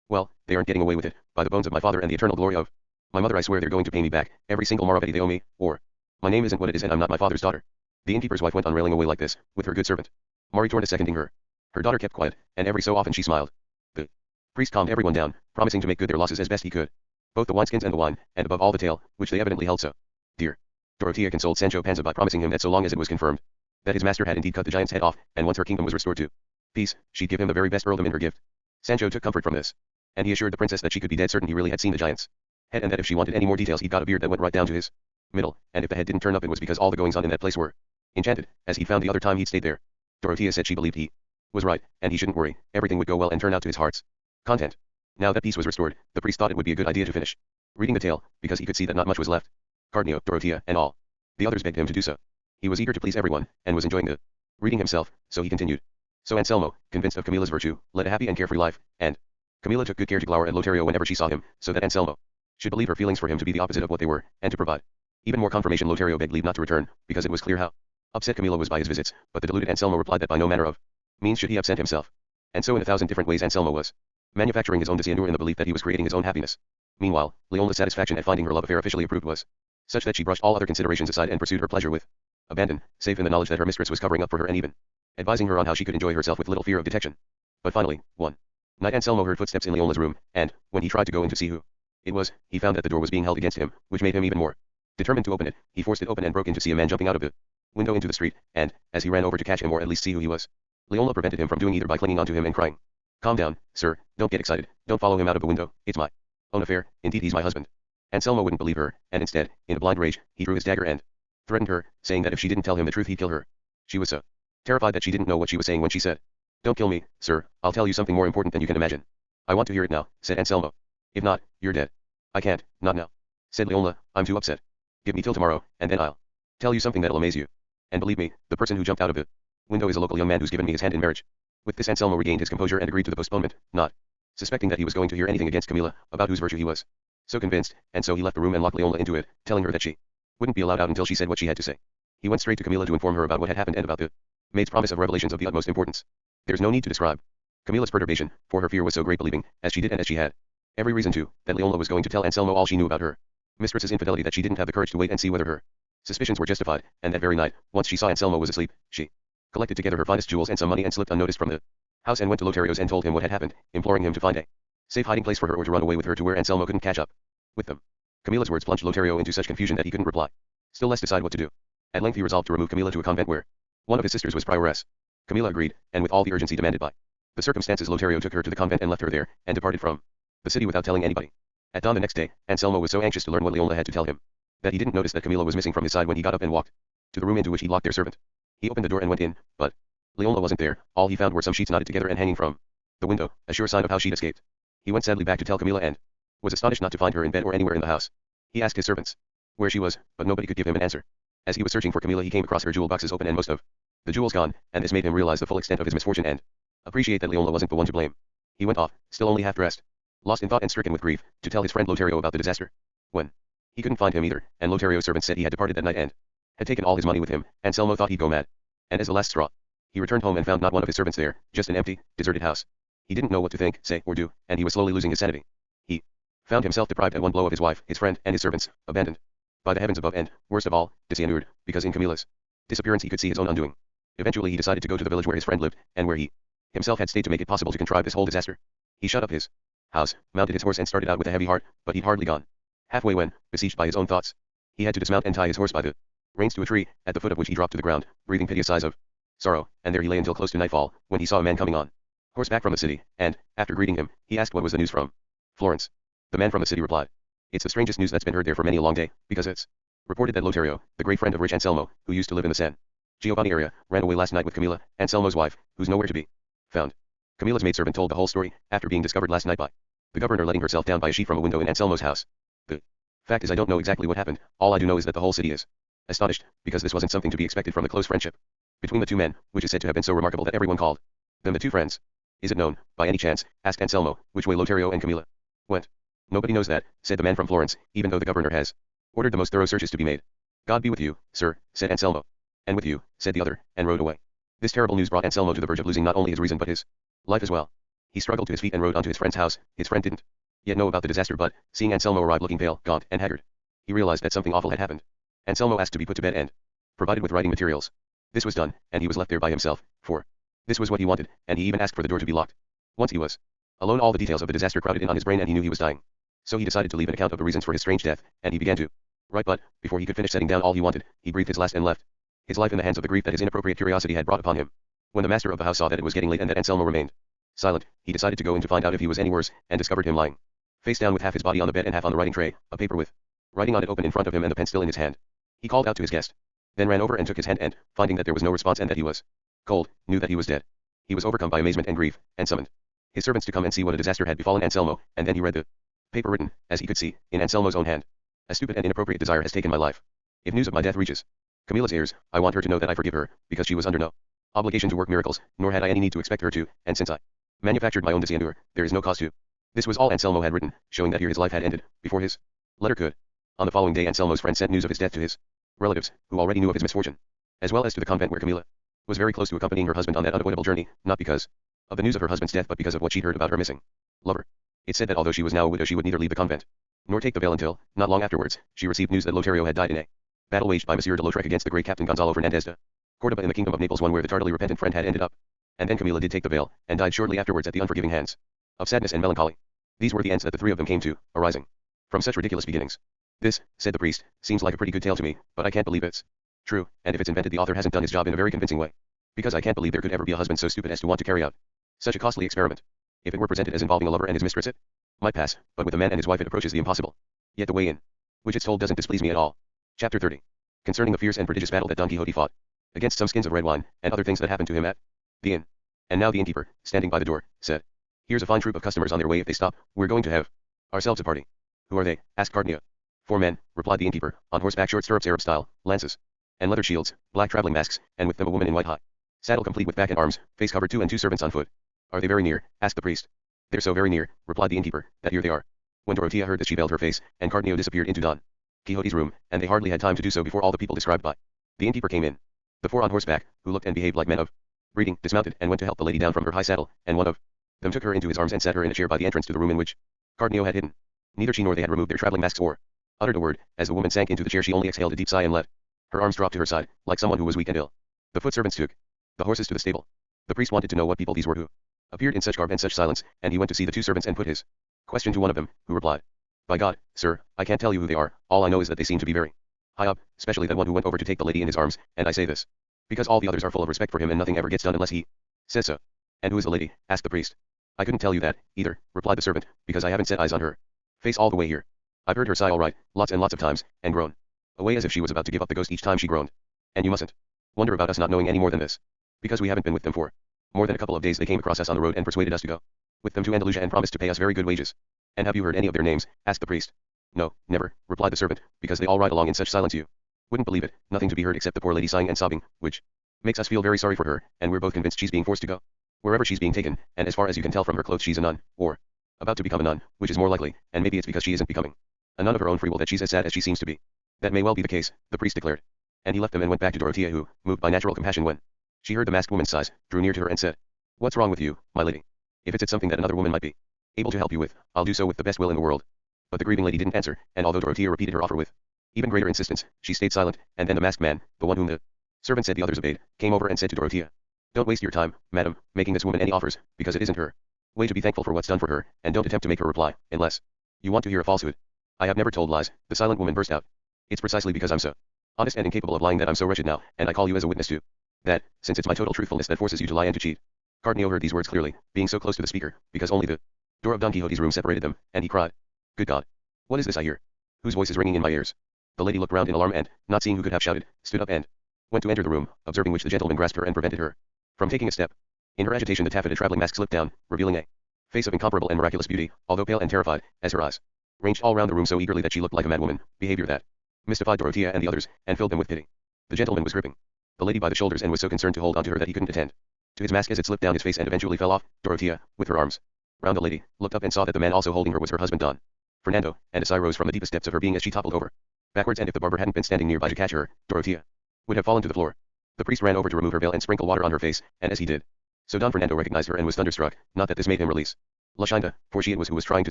Well, they aren't getting away with it, by the bones of my father and the eternal glory of my mother. I swear they're going to pay me back every single maravedì they owe me, or my name isn't what it is and I'm not my father's daughter. The innkeeper's wife went on railing away like this, with her good servant Maritorna seconding her. Her daughter kept quiet, and every so often she smiled. The priest calmed everyone down, promising to make good their losses as best he could. Both the wineskins and the wine, and above all the tale, which they evidently held so dear. Dorothea consoled Sancho Panza by promising him that so long as it was confirmed that his master had indeed cut the giant's head off, and once her kingdom was restored to peace, she'd give him the very best earldom in her gift. Sancho took comfort from this, and he assured the princess that she could be dead certain he really had seen the giant's head, and that if she wanted any more details he'd got a beard that went right down to his middle, and if the head didn't turn up it was because all the goings on in that place were enchanted, as he'd found the other time he'd stayed there. Dorothea said she believed he was right, and he shouldn't worry, everything would go well and turn out to his heart's content. Now that peace was restored, the priest thought it would be a good idea to finish reading the tale, because he could see that not much was left. Cardenio, Dorothea, and all the others begged him to do so. He was eager to please everyone, and was enjoying the reading himself, so he continued. So Anselmo, convinced of Camilla's virtue, led a happy and carefree life, and Camilla took good care to glower at Lothario whenever she saw him, so that Anselmo should believe her feelings for him to be the opposite of what they were, and to provide even more confirmation. Lothario begged leave not to return, because it was clear how upset Camilla was by his visits, but the deluded Anselmo replied that by no manner of means should he absent himself. And so in 1,000 different ways Anselmo was manufacturing his own disanneur in the belief that he was creating his own happiness. Meanwhile, Leola's satisfaction at finding her love affair officially approved was such that she brushed all other considerations aside and pursued her pleasure with abandon, save in the knowledge that her mistress was covering up for her and even advising her on how she could enjoy herself with little fear of detection. But finally, one night Anselmo heard footsteps in Leola's room, and, when he tried to go in to see who it was, he found that the door was being held against him, which made him even more determined to open it. He forced it open and broke in to see a man jumping out of the window into the street, and, as he ran over to catch him or at least see who he was, Leola prevented him from doing either by clinging onto him and crying, "Calm down, sir, don't get excited, don't follow him out of the window, it's my own affair, indeed he's my husband." Anselmo wouldn't believe her, and instead, in a blind rage, he drew his dagger and threatened her, saying that if she didn't tell him the truth he'd kill her. She was so terrified that she didn't know what she was saying when she said, "Don't kill me, sir, I'll tell you something more important than you can imagine." "I want to hear it now," said Anselmo. "If not, you're dead." "I can't, not now," said Leola, "I'm too upset. Give me till tomorrow, and then I'll tell you something that'll amaze you. And believe me, the person who jumped out of the window is a local young man who's given me his hand in marriage." With this Anselmo regained his composure and agreed to the postponement, not suspecting that he was going to hear anything against Camilla, about whose virtue he was so convinced, and so he left the room and locked Leola into it, telling her that she wouldn't be allowed out until she said what she had to say. He went straight to Camilla to inform her about what had happened and about the maid's promise of revelations of the utmost importance. There's no need to describe Camilla's perturbation, for her fear was so great, believing, as she did and as she had every reason to, that Leola was going to tell Anselmo all she knew about her mistress's infidelity, that she didn't have the courage to wait and see whether her suspicions were justified, and that very night, once she saw Anselmo was asleep, she collected together her finest jewels and some money and slipped unnoticed from the house and went to Lothario's and told him what had happened, imploring him to find a safe hiding place for her or to run away with her to where Anselmo couldn't catch up with them. Camilla's words plunged Lothario into such confusion that he couldn't reply, still less decide what to do. At length he resolved to remove Camilla to a convent where one of his sisters was prioress. Camilla agreed, and with all the urgency demanded by the circumstances, Lothario took her to the convent and left her there, and departed from the city without telling anybody. At dawn the next day, Anselmo was so anxious to learn what Leola had to tell him, that he didn't notice that Camilla was missing from his side when he got up and walked to the room into which he locked their servant. He opened the door and went in, but Leola wasn't there. All he found were some sheets knotted together and hanging from the window, a sure sign of how she'd escaped. He went sadly back to tell Camilla and was astonished not to find her in bed or anywhere in the house. He asked his servants where she was, but nobody could give him an answer. As he was searching for Camilla he came across her jewel boxes open and most of the jewels gone, and this made him realize the full extent of his misfortune and appreciate that Leola wasn't the one to blame. He went off, still only half dressed, lost in thought and stricken with grief, to tell his friend Lothario about the disaster. When he couldn't find him either, and Lothario's servants said he had departed that night and had taken all his money with him, Anselmo thought he'd go mad. And as a last straw, he returned home and found not one of his servants there, just an empty, deserted house. He didn't know what to think, say, or do, and he was slowly losing his sanity. He found himself deprived at one blow of his wife, his friend, and his servants, abandoned by the heavens above, and, worst of all, disannured, because in Camilla's disappearance he could see his own undoing. Eventually he decided to go to the village where his friend lived, and where he himself had stayed to make it possible to contrive this whole disaster. He shut up his house, mounted his horse and started out with a heavy heart, but he'd hardly gone halfway when, besieged by his own thoughts, he had to dismount and tie his horse by the reins to a tree, at the foot of which he dropped to the ground, breathing piteous sighs of sorrow, and there he lay until close to nightfall, when he saw a man coming on horseback from the city, and, after greeting him, he asked what was the news from Florence. The man from the city replied, "It's the strangest news that's been heard there for many a long day, because it's reported that Lothario, the great friend of rich Anselmo, who used to live in the San Giovanni area, ran away last night with Camilla, Anselmo's wife, who's nowhere to be found." Camilla's maidservant told the whole story, after being discovered last night by the governor letting herself down by a sheet from a window in Anselmo's house. The fact is I don't know exactly what happened, all I do know is that the whole city is astonished, because this wasn't something to be expected from the close friendship between the two men, which is said to have been so remarkable that everyone called them the two friends. "Is it known, by any chance," asked Anselmo, "which way Lothario and Camilla went?" "Nobody knows that," said the man from Florence, "even though the governor has ordered the most thorough searches to be made." "God be with you, sir," said Anselmo. "And with you," said the other, and rode away. This terrible news brought Anselmo to the verge of losing not only his reason but his life as well. He struggled to his feet and rode onto his friend's house. His friend didn't yet know about the disaster, but, seeing Anselmo arrive looking pale, gaunt, and haggard, he realized that something awful had happened. Anselmo asked to be put to bed and provided with writing materials. This was done, and he was left there by himself, for this was what he wanted, and he even asked for the door to be locked. Once he was alone, all the details of the disaster crowded in on his brain, and he knew he was dying. So he decided to leave an account of the reasons for his strange death, and he began to write, but, before he could finish setting down all he wanted, he breathed his last and left his life in the hands of the grief that his inappropriate curiosity had brought upon him. When the master of the house saw that it was getting late and that Anselmo remained silent, he decided to go in to find out if he was any worse, and discovered him lying face down with half his body on the bed and half on the writing tray, a paper with writing on it open in front of him and the pen still in his hand. He called out to his guest, then ran over and took his hand and, finding that there was no response and that he was cold, knew that he was dead. He was overcome by amazement and grief, and summoned his servants to come and see what a disaster had befallen Anselmo, and then he read the paper written, as he could see, in Anselmo's own hand. A stupid and inappropriate desire has taken my life. If news of my death reaches Camilla's ears, I want her to know that I forgive her, because she was under no obligation to work miracles, nor had I any need to expect her to, and since I manufactured my own disandure, there is no cause to. This was all Anselmo had written, showing that here his life had ended, before his letter could. On the following day Anselmo's friend sent news of his death to his relatives, who already knew of his misfortune, as well as to the convent where Camilla was very close to accompanying her husband on that unavoidable journey, not because of the news of her husband's death but because of what she'd heard about her missing lover. It said that although she was now a widow she would neither leave the convent, nor take the veil until, not long afterwards, she received news that Lotario had died in a battle waged by Monsieur de Lautrec against the great Captain Gonzalo Fernandez de Cordoba in the kingdom of Naples, one where the tardily repentant friend had ended up. And then Camilla did take the veil, and died shortly afterwards at the unforgiving hands of sadness and melancholy. These were the ends that the three of them came to, arising from such ridiculous beginnings. This, said the priest, seems like a pretty good tale to me, but I can't believe it's true, and if it's invented the author hasn't done his job in a very convincing way. Because I can't believe there could ever be a husband so stupid as to want to carry out such a costly experiment. If it were presented as involving a lover and his mistress it might pass, but with a man and his wife it approaches the impossible. Yet the way in which it's told doesn't displease me at all. Chapter 30. Concerning the fierce and prodigious battle that Don Quixote fought against some skins of red wine, and other things that happened to him at the inn. And now the innkeeper, standing by the door, said, "Here's a fine troop of customers on their way if they stop. We're going to have ourselves a party." "Who are they?" asked Cardenio. "4 men," replied the innkeeper, "on horseback, short stirrups Arab style, lances, and leather shields, black traveling masks, and with them a woman in white high saddle complete with back and arms, face covered too, and 2 servants on foot." "Are they very near?" asked the priest. "They're so very near," replied the innkeeper, "that here they are." When Dorothea heard this she veiled her face, and Cardenio disappeared into Don Quixote's room, and they hardly had time to do so before all the people described by the innkeeper came in. The 4 on horseback, who looked and behaved like men of breeding, dismounted and went to help the lady down from her high saddle, and one of them took her into his arms and sat her in a chair by the entrance to the room in which Cardenio had hidden. Neither she nor they had removed their traveling masks or uttered a word. As the woman sank into the chair she only exhaled a deep sigh and let her arms drop to her side, like someone who was weak and ill. The foot servants took the horses to the stable. The priest wanted to know what people these were who appeared in such garb and such silence, and he went to see the 2 servants and put his question to one of them, who replied, "By God, sir, I can't tell you who they are, all I know is that they seem to be very high up, especially that one who went over to take the lady in his arms, and I say this because all the others are full of respect for him and nothing ever gets done unless he says so." "And who is the lady?" asked the priest. "I couldn't tell you that, either," replied the servant, "because I haven't set eyes on her face all the way here. I've heard her sigh all right, lots and lots of times, and groan away as if she was about to give up the ghost each time she groaned. And you mustn't wonder about us not knowing any more than this, because we haven't been with them for more than a couple of days. They came across us on the road and persuaded us to go with them to Andalusia and promised to pay us very good wages." "And have you heard any of their names?" asked the priest. "No, never," replied the servant, "because they all ride along in such silence you wouldn't believe it, nothing to be heard except the poor lady sighing and sobbing, which makes us feel very sorry for her, and we're both convinced she's being forced to go wherever she's being taken, and as far as you can tell from her clothes she's a nun, or about to become a nun, which is more likely, and maybe it's because she isn't becoming a nun of her own free will that she's as sad as she seems to be." "That may well be the case," the priest declared. And he left them and went back to Dorothea, who, moved by natural compassion when she heard the masked woman's sighs, drew near to her and said, "What's wrong with you, my lady? If it's something that another woman might be able to help you with, I'll do so with the best will in the world." But the grieving lady didn't answer, and although Dorothea repeated her offer with even greater insistence, she stayed silent, and then the masked man, the one whom the servant said the others obeyed, came over and said to Dorothea, "Don't waste your time, madam, making this woman any offers, because it isn't her way to be thankful for what's done for her, and don't attempt to make her reply, unless you want to hear a falsehood." "I have never told lies," the silent woman burst out. "It's precisely because I'm so honest and incapable of lying that I'm so wretched now, and I call you as a witness to that, since it's my total truthfulness that forces you to lie and to cheat." Cardenio heard these words clearly, being so close to the speaker, because only the door of Don Quixote's room separated them, and he cried, "Good God! What is this I hear? Whose voice is ringing in my ears?" The lady looked round in alarm and, not seeing who could have shouted, stood up and went to enter the room, observing which the gentleman grasped her and prevented her from taking a step. In her agitation the taffeta traveling mask slipped down, revealing a face of incomparable and miraculous beauty, although pale and terrified, as her eyes ranged all round the room so eagerly that she looked like a madwoman, behavior that mystified Dorothea and the others, and filled them with pity. The gentleman was gripping the lady by the shoulders and was so concerned to hold onto her that he couldn't attend to his mask as it slipped down his face and eventually fell off. Dorothea, with her arms round the lady, looked up and saw that the man also holding her was her husband Don Fernando, and a sigh rose from the deepest depths of her being as she toppled over backwards, and if the barber hadn't been standing nearby to catch her, Dorothea would have fallen to the floor. The priest ran over to remove her veil and sprinkle water on her face, and as he did So Don Fernando recognized her and was thunderstruck, not that this made him release Luscinda, for she it was who was trying to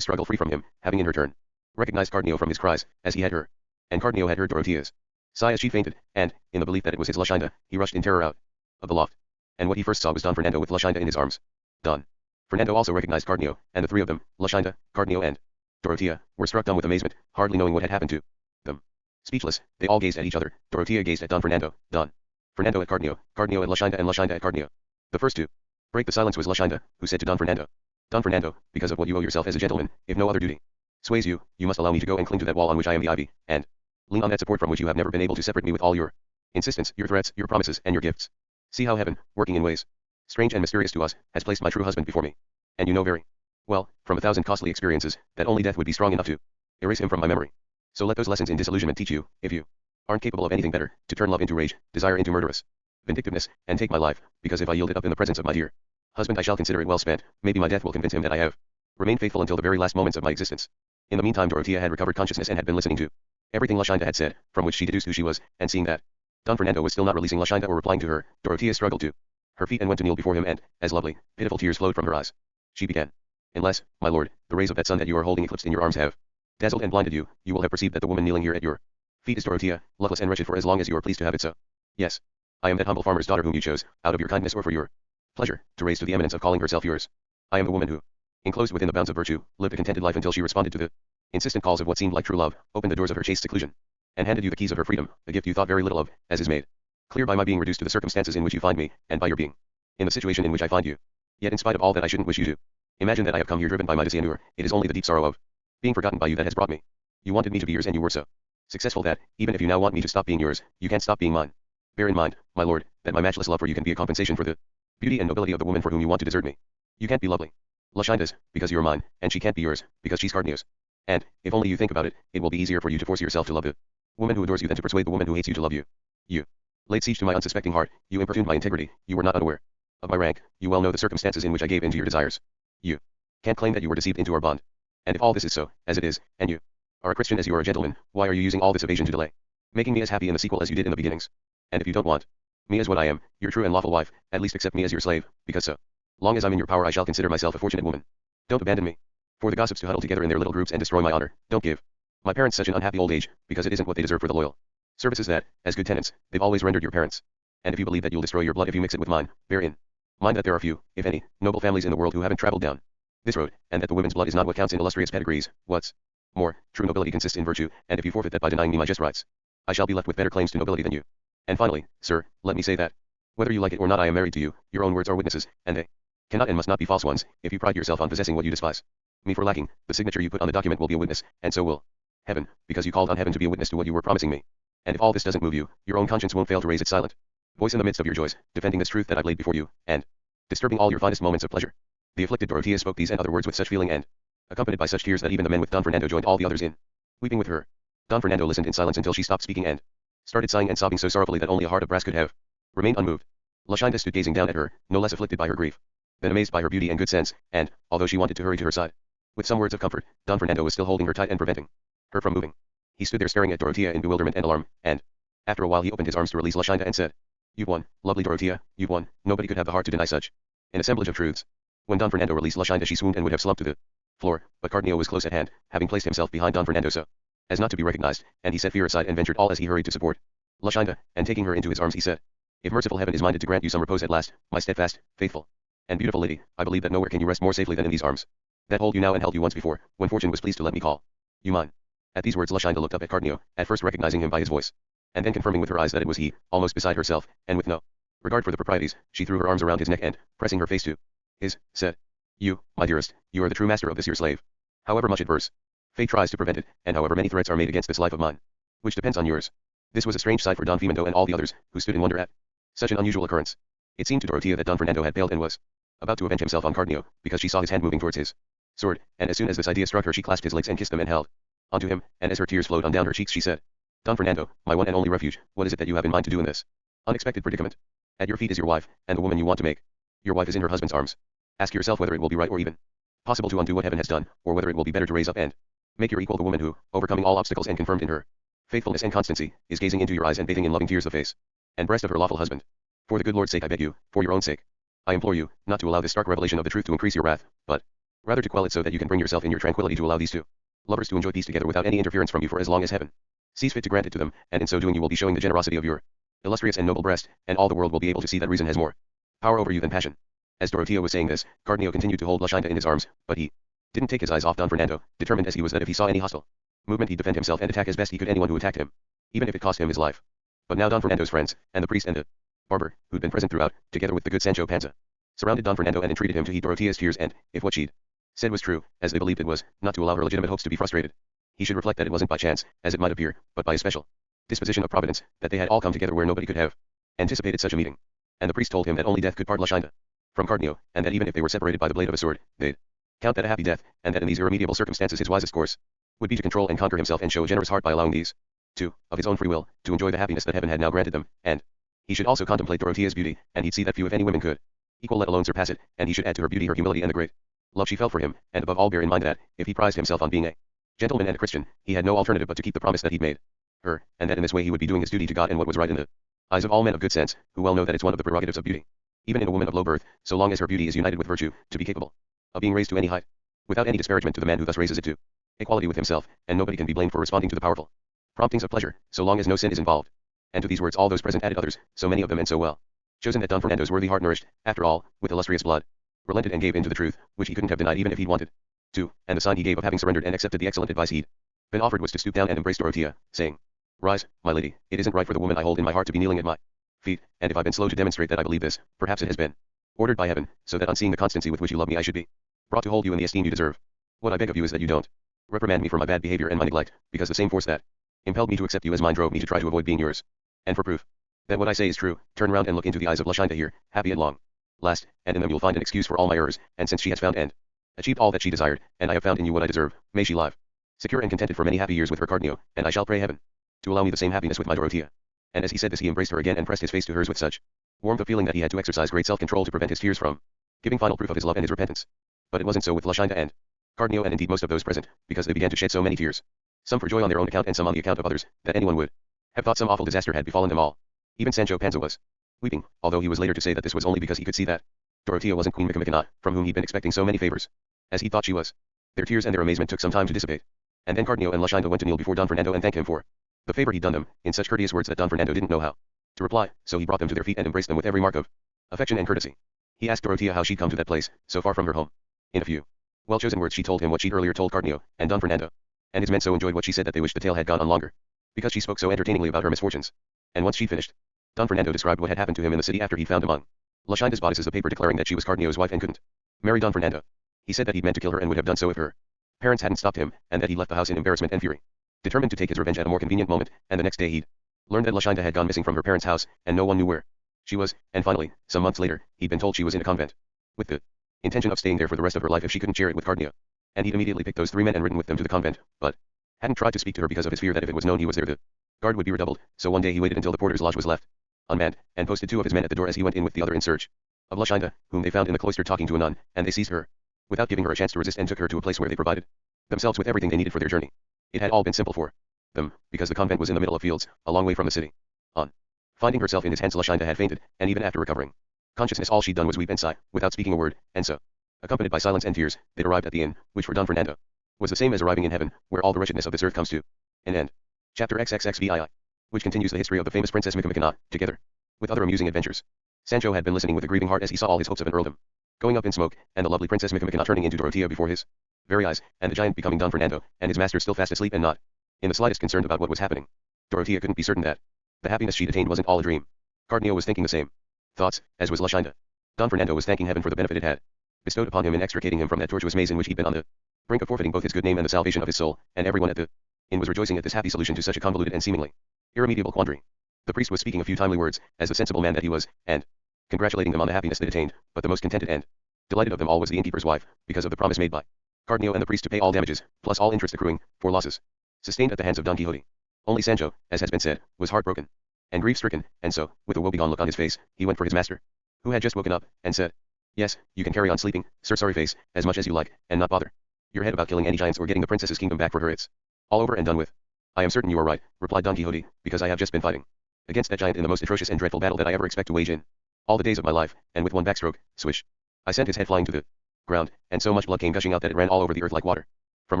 struggle free from him, having in her turn recognized Cardenio from his cries, as he had her. And Cardenio had heard Dorothea's sigh as she fainted, and, in the belief that it was his Luscinda, he rushed in terror out of the loft. And what he first saw was Don Fernando with Luscinda in his arms. Don Fernando also recognized Cardenio, and the three of them, Luscinda, Cardenio and Dorothea, were struck dumb with amazement, hardly knowing what had happened to them. Speechless, they all gazed at each other. Dorothea gazed at Don Fernando, Don Fernando at Cardenio, Cardenio at Luscinda, and Luscinda at Cardenio. The first to break the silence was Luscinda, who said to Don Fernando, because of what you owe yourself as a gentleman, if no other duty sways you, you must allow me to go and cling to that wall on which I am the ivy, and lean on that support from which you have never been able to separate me with all your insistence, your threats, your promises, and your gifts. See how heaven, working in ways strange and mysterious to us, has placed my true husband before me. And you know very well, from 1,000 costly experiences, that only death would be strong enough to erase him from my memory. So let those lessons in disillusionment teach you, if you aren't capable of anything better, to turn love into rage, desire into murderous vindictiveness, and take my life, because if I yield it up in the presence of my dear husband I shall consider it well spent. Maybe my death will convince him that I have remained faithful until the very last moments of my existence. In the meantime Dorothea had recovered consciousness and had been listening to everything Luscinda had said, from which she deduced who she was, and seeing that Don Fernando was still not releasing Luscinda or replying to her, Dorothea struggled to her feet and went to kneel before him, and, as lovely, pitiful tears flowed from her eyes, she began. Unless, my lord, the rays of that sun that you are holding eclipsed in your arms have dazzled and blinded you, you will have perceived that the woman kneeling here at your feet is Dorothea, loveless and wretched for as long as you are pleased to have it so. Yes, I am that humble farmer's daughter whom you chose, out of your kindness or for your pleasure, to raise to the eminence of calling herself yours. I am the woman who, enclosed within the bounds of virtue, lived a contented life until she responded to the insistent calls of what seemed like true love, opened the doors of her chaste seclusion, and handed you the keys of her freedom, a gift you thought very little of, as is made clear by my being reduced to the circumstances in which you find me, and by your being in the situation in which I find you. Yet in spite of all that I shouldn't wish you to imagine that I have come here driven by my disennure. It is only the deep sorrow of being forgotten by you that has brought me. You wanted me to be yours and you were so successful that, even if you now want me to stop being yours, you can't stop being mine. Bear in mind, my lord, that my matchless love for you can be a compensation for the beauty and nobility of the woman for whom you want to desert me. You can't be lovely, Luscinda's, because you're mine, and she can't be yours, because she's Cardenio's. And, if only you think about it, it will be easier for you to force yourself to love the woman who adores you than to persuade the woman who hates you to love you. You laid siege to my unsuspecting heart, you importuned my integrity, you were not unaware of my rank, you well know the circumstances in which I gave in to your desires. You can't claim that you were deceived into our bond. And if all this is so, as it is, and you are a Christian as you are a gentleman, why are you using all this evasion to delay making me as happy in the sequel as you did in the beginnings? And if you don't want me as what I am, your true and lawful wife, at least accept me as your slave, because so long as I'm in your power I shall consider myself a fortunate woman. Don't abandon me. For the gossips to huddle together in their little groups and destroy my honor, don't give my parents such an unhappy old age, because it isn't what they deserve for the loyal services that, as good tenants, they've always rendered your parents. And if you believe that you'll destroy your blood if you mix it with mine, bear in mind that there are few, if any, noble families in the world who haven't traveled down this road, and that the women's blood is not what counts in illustrious pedigrees. What's more, true nobility consists in virtue, and if you forfeit that by denying me my just rights, I shall be left with better claims to nobility than you. And finally, sir, let me say that, whether you like it or not I am married to you, your own words are witnesses, and they cannot and must not be false ones. If you pride yourself on possessing what you despise me for lacking, the signature you put on the document will be a witness, and so will heaven, because you called on heaven to be a witness to what you were promising me. And if all this doesn't move you, your own conscience won't fail to raise its silent voice in the midst of your joys, defending this truth that I've laid before you, and disturbing all your finest moments of pleasure. The afflicted Dorothea spoke these and other words with such feeling and accompanied by such tears that even the men with Don Fernando joined all the others in weeping with her. Don Fernando listened in silence until she stopped speaking and started sighing and sobbing so sorrowfully that only a heart of brass could have remained unmoved. Luscinda stood gazing down at her, no less afflicted by her grief than amazed by her beauty and good sense, and, although she wanted to hurry to her side with some words of comfort, Don Fernando was still holding her tight and preventing her from moving. He stood there staring at Dorothea in bewilderment and alarm, and, after a while he opened his arms to release Luscinda and said, "You've won, lovely Dorothea, you've won. Nobody could have the heart to deny such an assemblage of truths." When Don Fernando released Luscinda she swooned and would have slumped to the floor, but Cardenio was close at hand, having placed himself behind Don Fernando so as not to be recognized, and he set fear aside and ventured all as he hurried to support Luscinda, and taking her into his arms he said, "If merciful heaven is minded to grant you some repose at last, my steadfast, faithful, and beautiful lady, I believe that nowhere can you rest more safely than in these arms that hold you now and held you once before, when fortune was pleased to let me call you mine." At these words Luscinda looked up at Cardenio, at first recognizing him by his voice, and then confirming with her eyes that it was he, almost beside herself, and with no regard for the proprieties, she threw her arms around his neck and, pressing her face to his, said, "You, my dearest, you are the true master of this your slave. However much adverse fate tries to prevent it, and however many threats are made against this life of mine, which depends on yours." This was a strange sight for Don Fernando and all the others, who stood in wonder at such an unusual occurrence. It seemed to Dorothea that Don Fernando had failed and was about to avenge himself on Cardenio, because she saw his hand moving towards his sword, and as soon as this idea struck her she clasped his legs and kissed them and held onto him, and as her tears flowed on down her cheeks she said, "Don Fernando, my one and only refuge, what is it that you have in mind to do in this unexpected predicament? At your feet is your wife, and the woman you want to make your wife is in her husband's arms. Ask yourself whether it will be right or even possible to undo what heaven has done, or whether it will be better to raise up and make your equal the woman who, overcoming all obstacles and confirmed in her faithfulness and constancy, is gazing into your eyes and bathing in loving tears the face and breast of her lawful husband. For the good Lord's sake I beg you, for your own sake, I implore you, not to allow this stark revelation of the truth to increase your wrath, but rather to quell it so that you can bring yourself in your tranquility to allow these two lovers to enjoy peace together without any interference from you for as long as heaven sees fit to grant it to them, and in so doing you will be showing the generosity of your illustrious and noble breast, and all the world will be able to see that reason has more power over you than passion. As Dorothea was saying this, Cardenio continued to hold Luscinda in his arms, but he didn't take his eyes off Don Fernando, determined as he was that if he saw any hostile movement he'd defend himself and attack as best he could anyone who attacked him, even if it cost him his life. But now Don Fernando's friends, and the priest and the barber, who'd been present throughout, together with the good Sancho Panza, surrounded Don Fernando and entreated him to heed Dorothea's tears and, if what she'd said was true, as they believed it was, not to allow her legitimate hopes to be frustrated. He should reflect that it wasn't by chance, as it might appear, but by a special disposition of Providence, that they had all come together where nobody could have anticipated such a meeting. And the priest told him that only death could part Luscinda from Cardenio, and that even if they were separated by the blade of a sword, they'd count that a happy death, and that in these irremediable circumstances his wisest course would be to control and conquer himself and show a generous heart by allowing these two, of his own free will, to enjoy the happiness that heaven had now granted them, and he should also contemplate Dorothea's beauty, and he'd see that few if any women could equal let alone surpass it, and he should add to her beauty her humility and the great love she felt for him, and above all bear in mind that, if he prized himself on being a gentleman and a Christian, he had no alternative but to keep the promise that he'd made her, and that in this way he would be doing his duty to God and what was right in the eyes of all men of good sense, who well know that it's one of the prerogatives of beauty, even in a woman of low birth, so long as her beauty is united with virtue, to be capable of being raised to any height, without any disparagement to the man who thus raises it to equality with himself, and nobody can be blamed for responding to the powerful promptings of pleasure, so long as no sin is involved. And to these words all those present added others, so many of them and so well chosen that Don Fernando's worthy heart nourished, after all, with illustrious blood, relented and gave in to the truth, which he couldn't have denied even if he'd wanted to, and the sign he gave of having surrendered and accepted the excellent advice he'd been offered was to stoop down and embrace Dorothea, saying, "Rise, my lady, it isn't right for the woman I hold in my heart to be kneeling at my feet, and if I've been slow to demonstrate that I believe this, perhaps it has been ordered by heaven, so that on seeing the constancy with which you love me I should be brought to hold you in the esteem you deserve. What I beg of you is that you don't reprimand me for my bad behavior and my neglect, because the same force that impelled me to accept you as mine drove me to try to avoid being yours. And for proof that what I say is true, turn round and look into the eyes of Luscinda here, happy at long last, and in them you'll find an excuse for all my errors, and since she has found and achieved all that she desired, and I have found in you what I deserve, may she live secure and contented for many happy years with her Cardenio, and I shall pray heaven to allow me the same happiness with my Dorothea." And as he said this he embraced her again and pressed his face to hers with such warmth of feeling that he had to exercise great self-control to prevent his tears from giving final proof of his love and his repentance. But it wasn't so with Luscinda and Cardenio, and indeed most of those present, because they began to shed so many tears, some for joy on their own account and some on the account of others, that anyone would have thought some awful disaster had befallen them all. Even Sancho Panza was weeping, although he was later to say that this was only because he could see that Dorothea wasn't Queen Micomicona, from whom he'd been expecting so many favors, as he thought she was. Their tears and their amazement took some time to dissipate, and then Cardenio and Luscinda went to kneel before Don Fernando and thank him for the favor he'd done them, in such courteous words that Don Fernando didn't know how to reply, so he brought them to their feet and embraced them with every mark of affection and courtesy. He asked Dorothea how she'd come to that place, so far from her home. In a few well-chosen words she told him what she'd earlier told Cardenio, and Don Fernando and his men so enjoyed what she said that they wished the tale had gone on longer, because she spoke so entertainingly about her misfortunes. And once she'd finished, Don Fernando described what had happened to him in the city after he'd found among Luscinda's bodices a paper declaring that she was Cardenio's wife and couldn't marry Don Fernando. He said that he'd meant to kill her and would have done so if her parents hadn't stopped him, and that he left the house in embarrassment and fury, determined to take his revenge at a more convenient moment, and the next day he'd learned that Luscinda had gone missing from her parents' house, and no one knew where she was, and finally, some months later, he'd been told she was in a convent, with the intention of staying there for the rest of her life if she couldn't share it with Cardenio. And he'd immediately picked those 3 men and ridden with them to the convent, but hadn't tried to speak to her because of his fear that if it was known he was there the guard would be redoubled, so one day he waited until the porter's lodge was left unmanned, and posted 2 of his men at the door as he went in with the other in search of Luscinda, whom they found in the cloister talking to a nun, and they seized her, without giving her a chance to resist, and took her to a place where they provided themselves with everything they needed for their journey. It had all been simple for them, because the convent was in the middle of fields, a long way from the city. On finding herself in his hands Luscinda had fainted, and even after recovering consciousness all she'd done was weep and sigh, without speaking a word, and so, accompanied by silence and tears, they'd arrived at the inn, which for Don Fernando was the same as arriving in heaven, where all the wretchedness of this earth comes to an end. Chapter XXXVII, which continues the history of the famous Princess Micomicona, together with other amusing adventures. Sancho had been listening with a grieving heart as he saw all his hopes of an earldom going up in smoke, and the lovely Princess Micomicona turning into Dorothea before his very eyes, and the giant becoming Don Fernando, and his master still fast asleep and not in the slightest concerned about what was happening. Dorothea couldn't be certain that the happiness she'd attained wasn't all a dream. Cardenio was thinking the same thoughts, as was Luscinda. Don Fernando was thanking heaven for the benefit it had bestowed upon him in extricating him from that tortuous maze in which he'd been on the brink of forfeiting both his good name and the salvation of his soul, and everyone at the inn was rejoicing at this happy solution to such a convoluted and seemingly irremediable quandary. The priest was speaking a few timely words, as the sensible man that he was, and congratulating them on the happiness they'd attained, but the most contented and delighted of them all was the innkeeper's wife, because of the promise made by Cardenio and the priest to pay all damages, plus all interest accruing, for losses sustained at the hands of Don Quixote. Only Sancho, as has been said, was heartbroken and grief-stricken, and so, with a woebegone look on his face, he went for his master, who had just woken up, and said, "Yes, you can carry on sleeping, Sir Sorryface, as much as you like, and not bother your head about killing any giants or getting the princess's kingdom back for her. It's all over and done with." "I am certain you are right," replied Don Quixote, "because I have just been fighting against that giant in the most atrocious and dreadful battle that I ever expect to wage in All the days of my life, and with one backstroke, swish. I sent his head flying to the ground, and so much blood came gushing out that it ran all over the earth like water from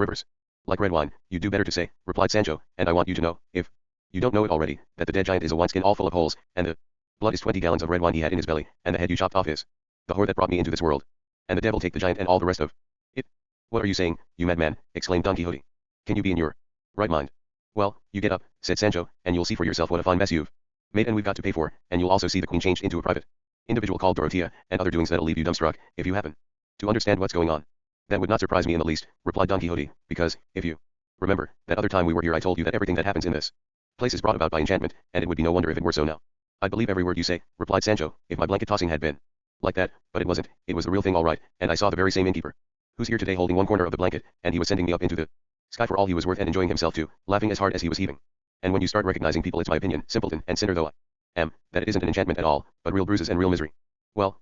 rivers. Like red wine, you'd do better to say, replied Sancho, and I want you to know, if you don't know it already, that the dead giant is a wineskin all full of holes, and the blood is 20 gallons of red wine he had in his belly, and the head you chopped off is the whore that brought me into this world. And the devil take the giant and all the rest of it. What are you saying, you madman? Exclaimed Don Quixote. Can you be in your right mind? Well, you get up, said Sancho, and you'll see for yourself what a fine mess you've made and we've got to pay for, and you'll also see the queen changed into a private individual called Dorothea, and other doings that'll leave you dumbstruck, if you happen to understand what's going on. That would not surprise me in the least, replied Don Quixote, because, if you remember, that other time we were here I told you that everything that happens in this place is brought about by enchantment, and it would be no wonder if it were so now. I'd believe every word you say, replied Sancho, if my blanket tossing had been like that, but it wasn't, it was the real thing all right, and I saw the very same innkeeper, who's here today holding one corner of the blanket, and he was sending me up into the sky for all he was worth and enjoying himself too, laughing as hard as he was heaving. And when you start recognizing people it's my opinion, simpleton and sinner though I am, that it isn't an enchantment at all, but real bruises and real misery. Well,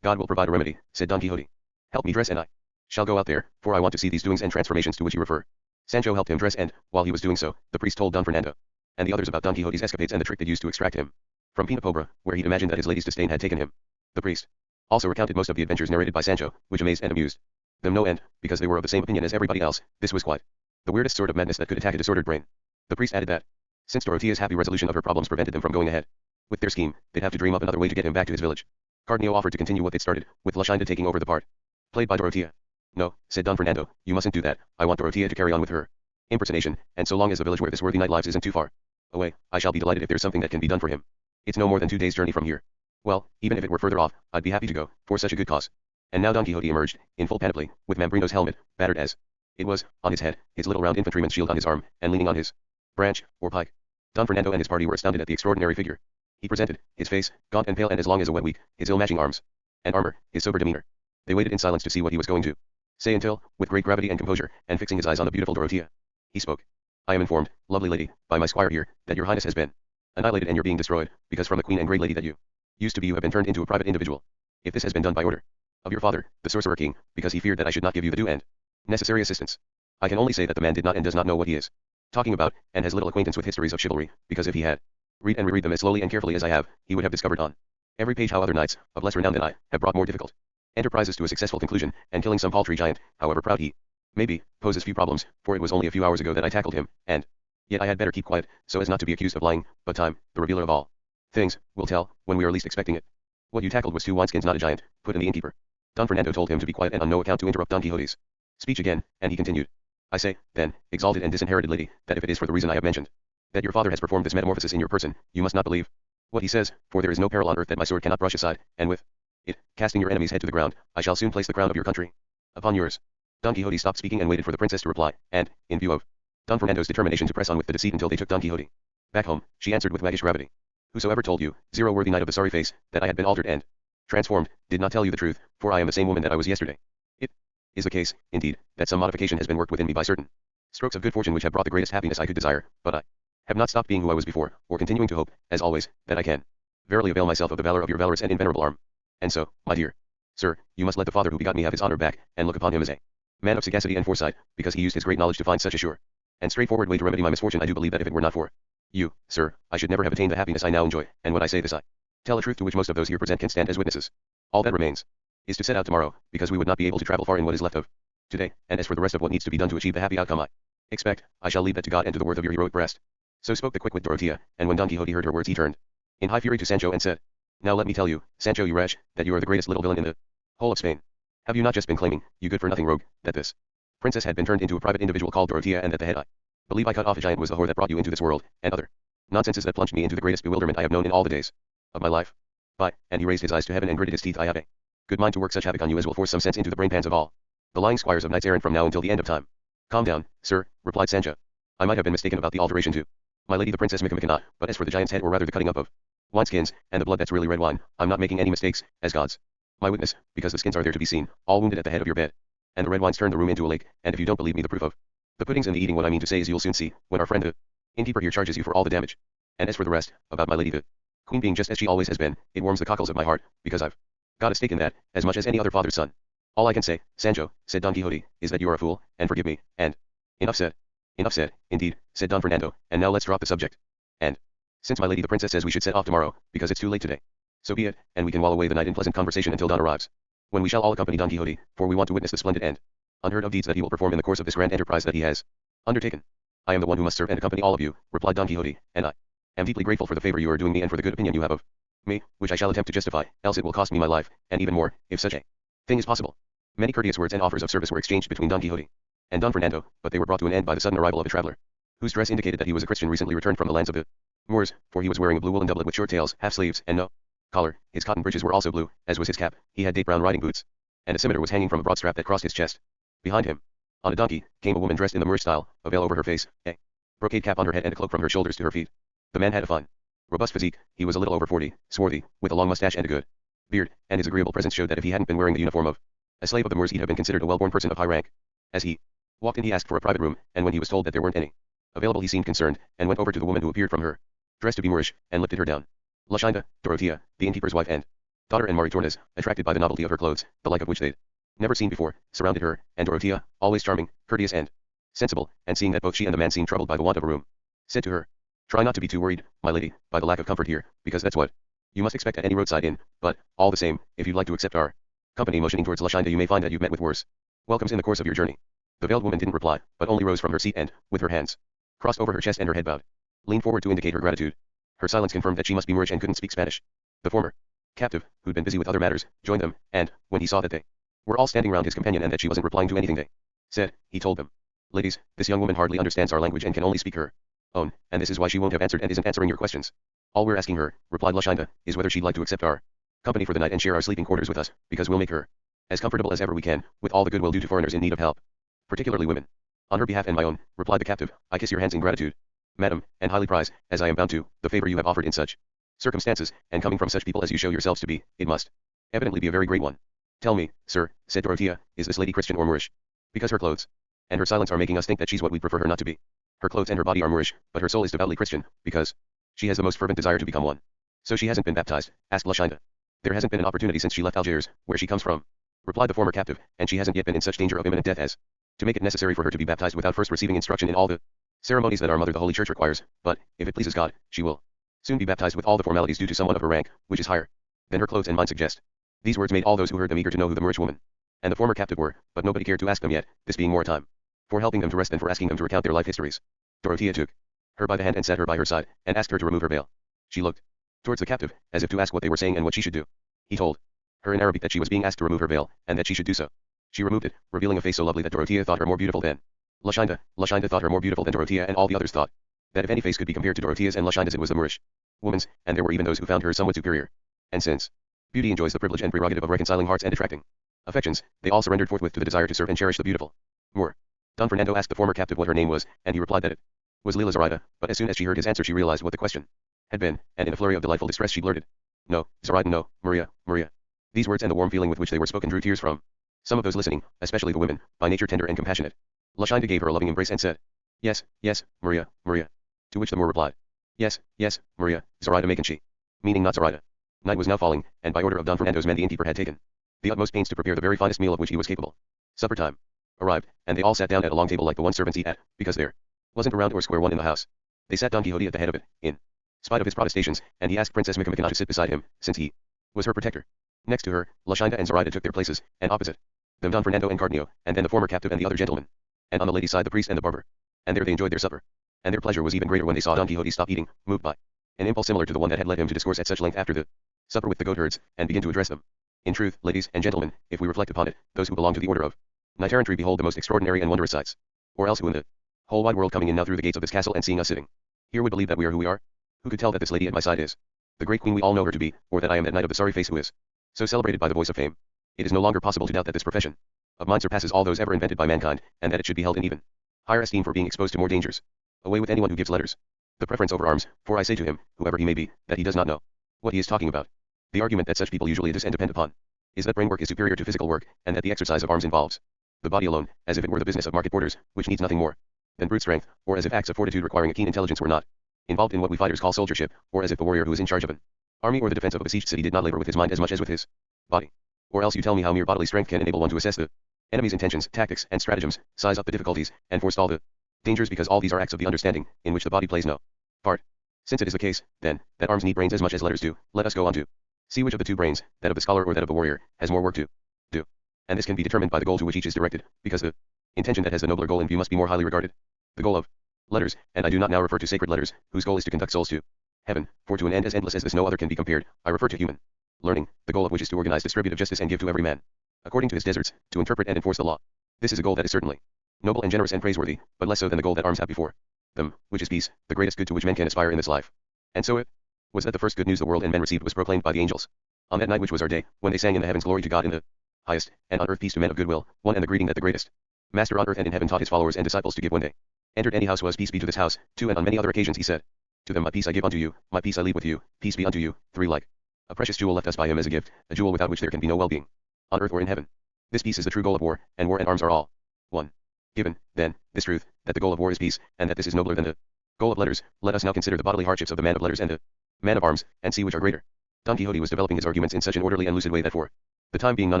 God will provide a remedy, said Don Quixote. Help me dress and I shall go out there, for I want to see these doings and transformations to which you refer. Sancho helped him dress and, while he was doing so, the priest told Don Fernando and the others about Don Quixote's escapades and the trick they used to extract him from Pina Pobre, where he'd imagined that his lady's disdain had taken him. The priest also recounted most of the adventures narrated by Sancho, which amazed and amused them no end, because they were of the same opinion as everybody else. This was quite the weirdest sort of madness that could attack a disordered brain. The priest added that, since Dorothea's happy resolution of her problems prevented them from going ahead with their scheme, they'd have to dream up another way to get him back to his village. Cardenio offered to continue what they'd started, with Luscinda taking over the part played by Dorothea. No, said Don Fernando, you mustn't do that. I want Dorothea to carry on with her impersonation, and so long as the village where this worthy knight lives isn't too far away, I shall be delighted if there's something that can be done for him. It's no more than 2 days' journey from here. Well, even if it were further off, I'd be happy to go, for such a good cause. And now Don Quixote emerged, in full panoply, with Mambrino's helmet, battered as it was, on his head, his little round infantryman's shield on his arm, and leaning on his branch, or pike. Don Fernando and his party were astounded at the extraordinary figure he presented, his face, gaunt and pale and as long as a wet week, his ill-matching arms and armor, his sober demeanor. They waited in silence to see what he was going to say until, with great gravity and composure, and fixing his eyes on the beautiful Dorothea, he spoke. I am informed, lovely lady, by my squire here, that your highness has been annihilated and you're being destroyed, because from the queen and great lady that you used to be you have been turned into a private individual. If this has been done by order of your father, the sorcerer king, because he feared that I should not give you the due and necessary assistance, I can only say that the man did not and does not know what he is talking about, and has little acquaintance with histories of chivalry, because if he had read and reread them as slowly and carefully as I have, he would have discovered on every page how other knights, of less renown than I, have brought more difficult enterprises to a successful conclusion, and killing some paltry giant, however proud he may be, poses few problems, for it was only a few hours ago that I tackled him, and yet I had better keep quiet, so as not to be accused of lying, but time, the revealer of all things, will tell, when we are least expecting it. What you tackled was 2 wineskins, not a giant, put in the innkeeper. Don Fernando told him to be quiet and on no account to interrupt Don Quixote's speech again, and he continued. I say, then, exalted and disinherited lady, that if it is for the reason I have mentioned, that your father has performed this metamorphosis in your person, you must not believe what he says, for there is no peril on earth that my sword cannot brush aside, and with it, casting your enemy's head to the ground, I shall soon place the crown of your country upon yours. Don Quixote stopped speaking and waited for the princess to reply, and, in view of Don Fernando's determination to press on with the deceit until they took Don Quixote back home, she answered with waggish gravity. Whosoever told you, zero worthy knight of the sorry face, that I had been altered and transformed, did not tell you the truth, for I am the same woman that I was yesterday. It is the case, indeed, that some modification has been worked within me by certain strokes of good fortune which have brought the greatest happiness I could desire, but I have not stopped being who I was before, or continuing to hope, as always, that I can verily avail myself of the valor of your valorous and invenerable arm. And so, my dear sir, you must let the father who begot me have his honor back, and look upon him as a man of sagacity and foresight, because he used his great knowledge to find such a sure and straightforward way to remedy my misfortune. I do believe that if it were not for you, sir, I should never have attained the happiness I now enjoy, and when I say this I tell a truth to which most of those here present can stand as witnesses. All that remains is to set out tomorrow, because we would not be able to travel far in what is left of today, and as for the rest of what needs to be done to achieve the happy outcome I expect, I shall leave that to God and to the worth of your heroic breast. So spoke the quick-wit Dorothea, and when Don Quixote heard her words he turned in high fury to Sancho and said, Now let me tell you, Sancho you rash, that you are the greatest little villain in the whole of Spain. Have you not just been claiming, you good-for-nothing rogue, that this princess had been turned into a private individual called Dorothea, and that the head I believe I cut off a giant was the whore that brought you into this world, and other nonsenses that plunged me into the greatest bewilderment I have known in all the days of my life? By, and he raised his eyes to heaven and gritted his teeth, I have a good mind to work such havoc on you as will force some sense into the brain pans of all the lying squires of knights errant from now until the end of time. Calm down, sir, replied Sancho. I might have been mistaken about the alteration too. My lady the princess Micomicona, but as for the giant's head, or rather the cutting up of wineskins, and the blood that's really red wine, I'm not making any mistakes, as God's my witness, because the skins are there to be seen, all wounded at the head of your bed. And the red wines turned the room into a lake, and if you don't believe me, the proof of the puddings and the eating, what I mean to say is you'll soon see, when our friend the innkeeper here charges you for all the damage. And as for the rest, about my lady the queen being just as she always has been, it warms the cockles of my heart, because I've got a stake in that, as much as any other father's son. All I can say, Sancho, said Don Quixote, is that you are a fool, and forgive me, and enough said. Enough said, indeed, said Don Fernando, and now let's drop the subject. And since my lady the princess says we should set off tomorrow, because it's too late today, So be it, and we can while away the night in pleasant conversation until dawn arrives, when we shall all accompany Don Quixote, for we want to witness the splendid and unheard of deeds that he will perform in the course of this grand enterprise that he has undertaken. I am the one who must serve and accompany all of you, replied Don Quixote, and I am deeply grateful for the favor you are doing me and for the good opinion you have of me, which I shall attempt to justify, else it will cost me my life, and even more, if such a thing is possible. Many courteous words and offers of service were exchanged between Don Quixote and Don Fernando, but they were brought to an end by the sudden arrival of a traveler, whose dress indicated that he was a Christian recently returned from the lands of the Moors, for he was wearing a blue woolen doublet with short tails, half sleeves, and no collar. His cotton breeches were also blue, as was his cap. He had date brown riding boots, and a scimitar was hanging from a broad strap that crossed his chest. Behind him, on a donkey, came a woman dressed in the Moorish style, a veil over her face, a brocade cap on her head and a cloak from her shoulders to her feet. The man had a fine, robust physique. He was a little over 40, swarthy, with a long mustache and a good beard, and his agreeable presence showed that if he hadn't been wearing the uniform of a slave of the Moors he'd have been considered a well-born person of high rank. As he walked in he asked for a private room, and when he was told that there weren't any available he seemed concerned, and went over to the woman who appeared from her dress to be Moorish, and lifted her down. Luscinda, Dorothea, the innkeeper's wife and daughter, and Maritornes, attracted by the novelty of her clothes, the like of which they'd never seen before, surrounded her, and Dorothea, always charming, courteous and sensible, and seeing that both she and the man seemed troubled by the want of a room, said to her, "Try not to be too worried, my lady, by the lack of comfort here, because that's what you must expect at any roadside inn, but, all the same, if you'd like to accept our company," motioning towards Luscinda, "you may find that you've met with worse welcomes in the course of your journey." The veiled woman didn't reply, but only rose from her seat and, with her hands crossed over her chest and her head bowed, leaned forward to indicate her gratitude. Her silence confirmed that she must be Moorish and couldn't speak Spanish. The former captive, who'd been busy with other matters, joined them, and, when he saw that they were all standing round his companion and that she wasn't replying to anything they said, he told them, "Ladies, this young woman hardly understands our language and can only speak her own, and this is why she won't have answered and isn't answering your questions. All we're asking her," replied Luscinda, "is whether she'd like to accept our company for the night and share our sleeping quarters with us, because we'll make her as comfortable as ever we can, with all the good we'll do to foreigners in need of help, particularly women." "On her behalf and my own," replied the captive, "I kiss your hands in gratitude, madam, and highly prize, as I am bound to, the favor you have offered in such circumstances, and coming from such people as you show yourselves to be, it must evidently be a very great one." "Tell me, sir," said Dorothea, "is this lady Christian or Moorish? Because her clothes and her silence are making us think that she's what we'd prefer her not to be. Her clothes and her body are Moorish, but her soul is devoutly Christian, because she has the most fervent desire to become one." "So she hasn't been baptized?" asked Luscinda. "There hasn't been an opportunity since she left Algiers, where she comes from," replied the former captive, "and she hasn't yet been in such danger of imminent death as to make it necessary for her to be baptized without first receiving instruction in all the ceremonies that our mother the Holy Church requires, but, if it pleases God, she will soon be baptized with all the formalities due to someone of her rank, which is higher than her clothes and mine suggest." These words made all those who heard them eager to know who the Moorish woman and the former captive were, but nobody cared to ask them yet, this being more time for helping them to rest than for asking them to recount their life histories. Dorothea took her by the hand and sat her by her side, and asked her to remove her veil. She looked towards the captive, as if to ask what they were saying and what she should do. He told her in Arabic that she was being asked to remove her veil, and that she should do so. She removed it, revealing a face so lovely that Dorothea thought her more beautiful than Luscinda. Luscinda thought her more beautiful than Dorothea, and all the others thought that if any face could be compared to Dorothea's and Luscinda's it was the Moorish woman's, and there were even those who found her somewhat superior. And since beauty enjoys the privilege and prerogative of reconciling hearts and attracting affections, they all surrendered forthwith to the desire to serve and cherish the beautiful Moor. Don Fernando asked the former captive what her name was, and he replied that it was Lila Zoraida, but as soon as she heard his answer she realized what the question had been, and in a flurry of delightful distress she blurted, "No, Zoraida, no, Maria, Maria." These words and the warm feeling with which they were spoken drew tears from some of those listening, especially the women, by nature tender and compassionate. Luscinda gave her a loving embrace and said, "Yes, yes, Maria, Maria." To which the Moor replied, "Yes, yes, Maria, Zoraida Makenshi," meaning not Zoraida. Night was now falling, and by order of Don Fernando's men the innkeeper had taken the utmost pains to prepare the very finest meal of which he was capable. Supper time arrived, and they all sat down at a long table like the one servants eat at, because there wasn't a round or square one in the house. They sat Don Quixote at the head of it, in spite of his protestations, and he asked Princess Micomicona to sit beside him, since he was her protector. Next to her, Luscinda and Zoraida took their places, and opposite them Don Fernando and Cardenio, and then the former captive and the other gentleman, and on the lady's side the priest and the barber. And there they enjoyed their supper. And their pleasure was even greater when they saw Don Quixote stop eating, moved by an impulse similar to the one that had led him to discourse at such length after the supper with the goatherds, and begin to address them. In truth, ladies and gentlemen, if we reflect upon it, those who belong to the order of knight errantry behold the most extraordinary and wondrous sights. Or else who in the whole wide world coming in now through the gates of this castle and seeing us sitting here would believe that we are who we are? Who could tell that this lady at my side is the great queen we all know her to be, or that I am that knight of the sorry face who is so celebrated by the voice of fame? It is no longer possible to doubt that this profession of mine surpasses all those ever invented by mankind, and that it should be held in even higher esteem for being exposed to more dangers. Away with anyone who gives letters the preference over arms, for I say to him, whoever he may be, that he does not know what he is talking about. The argument that such people usually depend upon is that brain work is superior to physical work, and that the exercise of arms involves the body alone, as if it were the business of market porters, which needs nothing more than brute strength, or as if acts of fortitude requiring a keen intelligence were not involved in what we fighters call soldiership, or as if the warrior who is in charge of an army or the defense of a besieged city did not labor with his mind as much as with his body. Or else you tell me how mere bodily strength can enable one to assess the enemy's intentions, tactics, and stratagems, size up the difficulties, and forestall the dangers, because all these are acts of the understanding, in which the body plays no part. Since it is the case, then, that arms need brains as much as letters do, let us go on to See which of the two brains, that of the scholar or that of the warrior, has more work to do. And this can be determined by the goal to which each is directed, because the intention that has the nobler goal in view must be more highly regarded. The goal of letters, and I do not now refer to sacred letters, whose goal is to conduct souls to heaven, for to an end as endless as this no other can be compared, I refer to human learning, the goal of which is to organize distributive justice and give to every man, according to his deserts, to interpret and enforce the law. This is a goal that is certainly noble and generous and praiseworthy, but less so than the goal that arms have before them, which is peace, the greatest good to which men can aspire in this life. And so it was that the first good news the world and men received was proclaimed by the angels. On that night which was our day, when they sang in the heavens glory to God in the highest, and on earth peace to men of good will, one and the greeting that the greatest Master on earth and in heaven taught his followers and disciples to give when they entered any house was peace be to this house. 2 And on many other occasions he said to them, my peace I give unto you, my peace I leave with you, peace be unto you. 3 Like a precious jewel left us by him as a gift, a jewel without which there can be no well-being, on earth or in heaven. This peace is the true goal of war, and war and arms are all 1. Given, then, this truth, that the goal of war is peace, and that this is nobler than the goal of letters, let us now consider the bodily hardships of the man of letters and the man of arms, and see which are greater. Don Quixote was developing his arguments in such an orderly and lucid way that for the time being none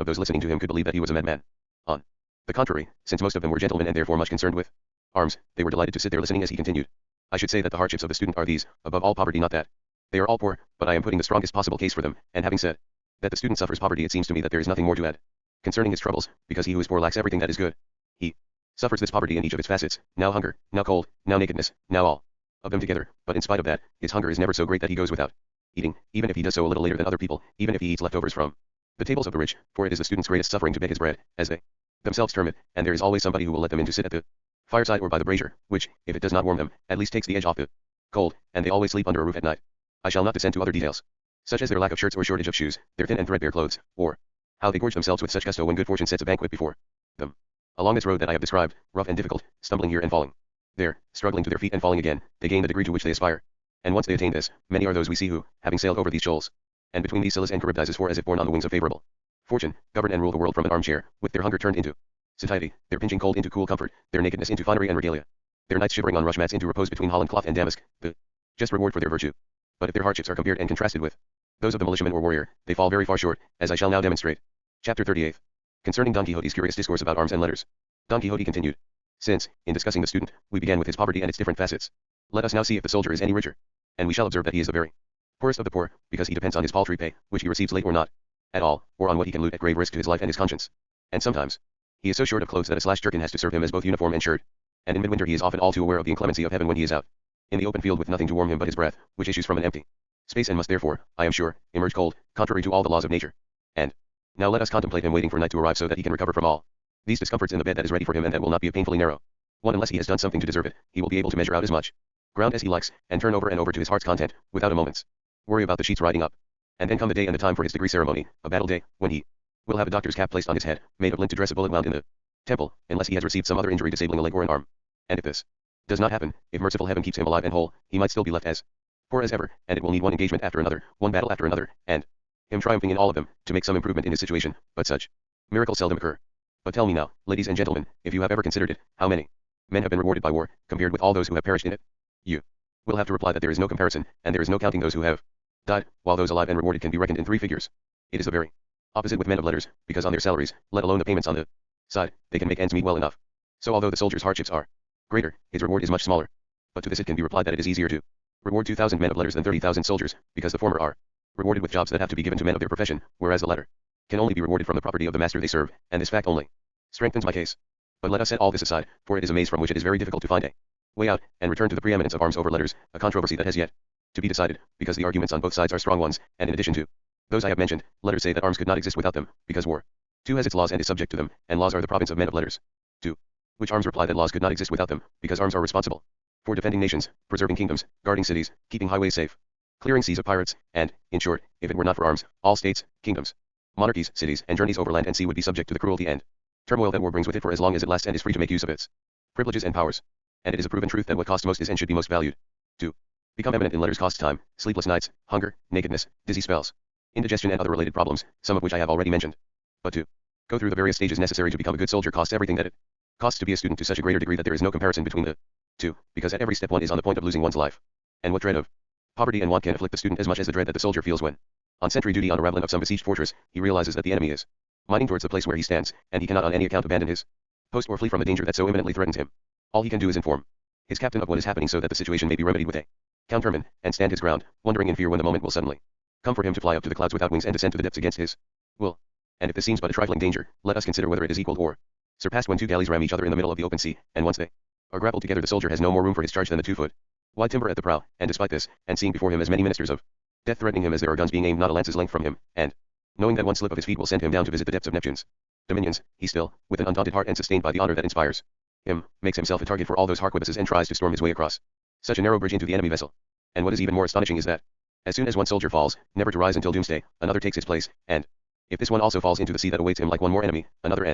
of those listening to him could believe that he was a madman. On the contrary, since most of them were gentlemen and therefore much concerned with arms, they were delighted to sit there listening as he continued. I should say that the hardships of the student are these, above all poverty, not that they are all poor, but I am putting the strongest possible case for them, and having said that the student suffers poverty, it seems to me that there is nothing more to add concerning his troubles, because he who is poor lacks everything that is good. He suffers this poverty in each of its facets, now hunger, now cold, now nakedness, now all of them together, but in spite of that, his hunger is never so great that he goes without eating, even if he does so a little later than other people, even if he eats leftovers from the tables of the rich, for it is the student's greatest suffering to beg his bread, as they themselves term it, and there is always somebody who will let them in to sit at the fireside or by the brazier, which, if it does not warm them, at least takes the edge off the cold, and they always sleep under a roof at night. I shall not descend to other details, such as their lack of shirts or shortage of shoes, their thin and threadbare clothes, or how they gorge themselves with such gusto when good fortune sets a banquet before them. Along this road that I have described, rough and difficult, stumbling here and falling there, struggling to their feet and falling again, they gain the degree to which they aspire. And once they attain this, many are those we see who, having sailed over these shoals, and between these Scillas and Charybdis for as if borne on the wings of favorable fortune, govern and rule the world from an armchair, with their hunger turned into satiety, their pinching cold into cool comfort, their nakedness into finery and regalia, their nights shivering on rush mats into repose between holland cloth and damask, the just reward for their virtue. But if their hardships are compared and contrasted with those of the militiaman or warrior, they fall very far short, as I shall now demonstrate. Chapter 38. Concerning Don Quixote's curious discourse about arms and letters. Don Quixote continued. Since, in discussing the student, we began with his poverty and its different facets, let us now see if the soldier is any richer. And we shall observe that he is the very poorest of the poor, because he depends on his paltry pay, which he receives late or not at all, or on what he can loot at grave risk to his life and his conscience. And sometimes he is so short of clothes that a slashed jerkin has to serve him as both uniform and shirt. And in midwinter he is often all too aware of the inclemency of heaven when he is out in the open field with nothing to warm him but his breath, which issues from an empty space and must therefore, I am sure, emerge cold, contrary to all the laws of nature. And now let us contemplate him waiting for night to arrive so that he can recover from all these discomforts in the bed that is ready for him and that will not be a painfully narrow one unless he has done something to deserve it. He will be able to measure out as much ground as he likes, and turn over and over to his heart's content, without a moment's worry about the sheets riding up. And then come the day and the time for his degree ceremony, a battle day, when he will have a doctor's cap placed on his head, made of lint to dress a bullet wound in the temple, unless he has received some other injury disabling a leg or an arm. And if this does not happen, if merciful heaven keeps him alive and whole, he might still be left as poor as ever, and it will need one engagement after another, one battle after another, and him triumphing in all of them, to make some improvement in his situation, but such miracles seldom occur. But tell me now, ladies and gentlemen, if you have ever considered it, how many men have been rewarded by war, compared with all those who have perished in it? You will have to reply that there is no comparison, and there is no counting those who have died, while those alive and rewarded can be reckoned in 3 figures. It is the very opposite with men of letters, because on their salaries, let alone the payments on the side, they can make ends meet well enough. So although the soldier's hardships are greater, his reward is much smaller. But to this it can be replied that it is easier to reward 2,000 men of letters than 30,000 soldiers, because the former are rewarded with jobs that have to be given to men of their profession, whereas the latter can only be rewarded from the property of the master they serve, and this fact only strengthens my case. But let us set all this aside, for it is a maze from which it is very difficult to find a way out, and return to the preeminence of arms over letters, a controversy that has yet to be decided, because the arguments on both sides are strong ones, and in addition to those I have mentioned, letters say that arms could not exist without them, because war 2 has its laws and is subject to them, and laws are the province of men of letters 2. Which arms reply that laws could not exist without them, because arms are responsible for defending nations, preserving kingdoms, guarding cities, keeping highways safe, clearing seas of pirates, and, in short, if it were not for arms, all states, kingdoms, monarchies, cities, and journeys over land and sea would be subject to the cruelty and turmoil that war brings with it for as long as it lasts and is free to make use of its privileges and powers. And it is a proven truth that what costs most is and should be most valued. To become eminent in letters costs time, sleepless nights, hunger, nakedness, dizzy spells, indigestion and other related problems, some of which I have already mentioned. But to go through the various stages necessary to become a good soldier costs everything that it costs to be a student to such a greater degree that there is no comparison between the two, because at every step one is on the point of losing one's life. And what dread of poverty and want can afflict the student as much as the dread that the soldier feels when, on sentry duty on a ravelin of some besieged fortress, he realizes that the enemy is mining towards the place where he stands, and he cannot on any account abandon his post or flee from the danger that so imminently threatens him. All he can do is inform his captain of what is happening so that the situation may be remedied with a countermand, and stand his ground, wondering in fear when the moment will suddenly Come for him to fly up to the clouds without wings and descend to the depths against his will. And if this seems but a trifling danger, let us consider whether it is equalled or surpassed when two galleys ram each other in the middle of the open sea, and once they are grappled together the soldier has no more room for his charge than the 2 foot wide timber at the prow, and despite this, and seeing before him as many ministers of death threatening him as there are guns being aimed not a lance's length from him, and knowing that one slip of his feet will send him down to visit the depths of Neptune's dominions, he still, with an undaunted heart and sustained by the honor that inspires him, makes himself a target for all those harquebuses and tries to storm his way across such a narrow bridge into the enemy vessel. And what is even more astonishing is that, as soon as one soldier falls, never to rise until doomsday, another takes his place, and if this one also falls into the sea that awaits him like one more enemy, another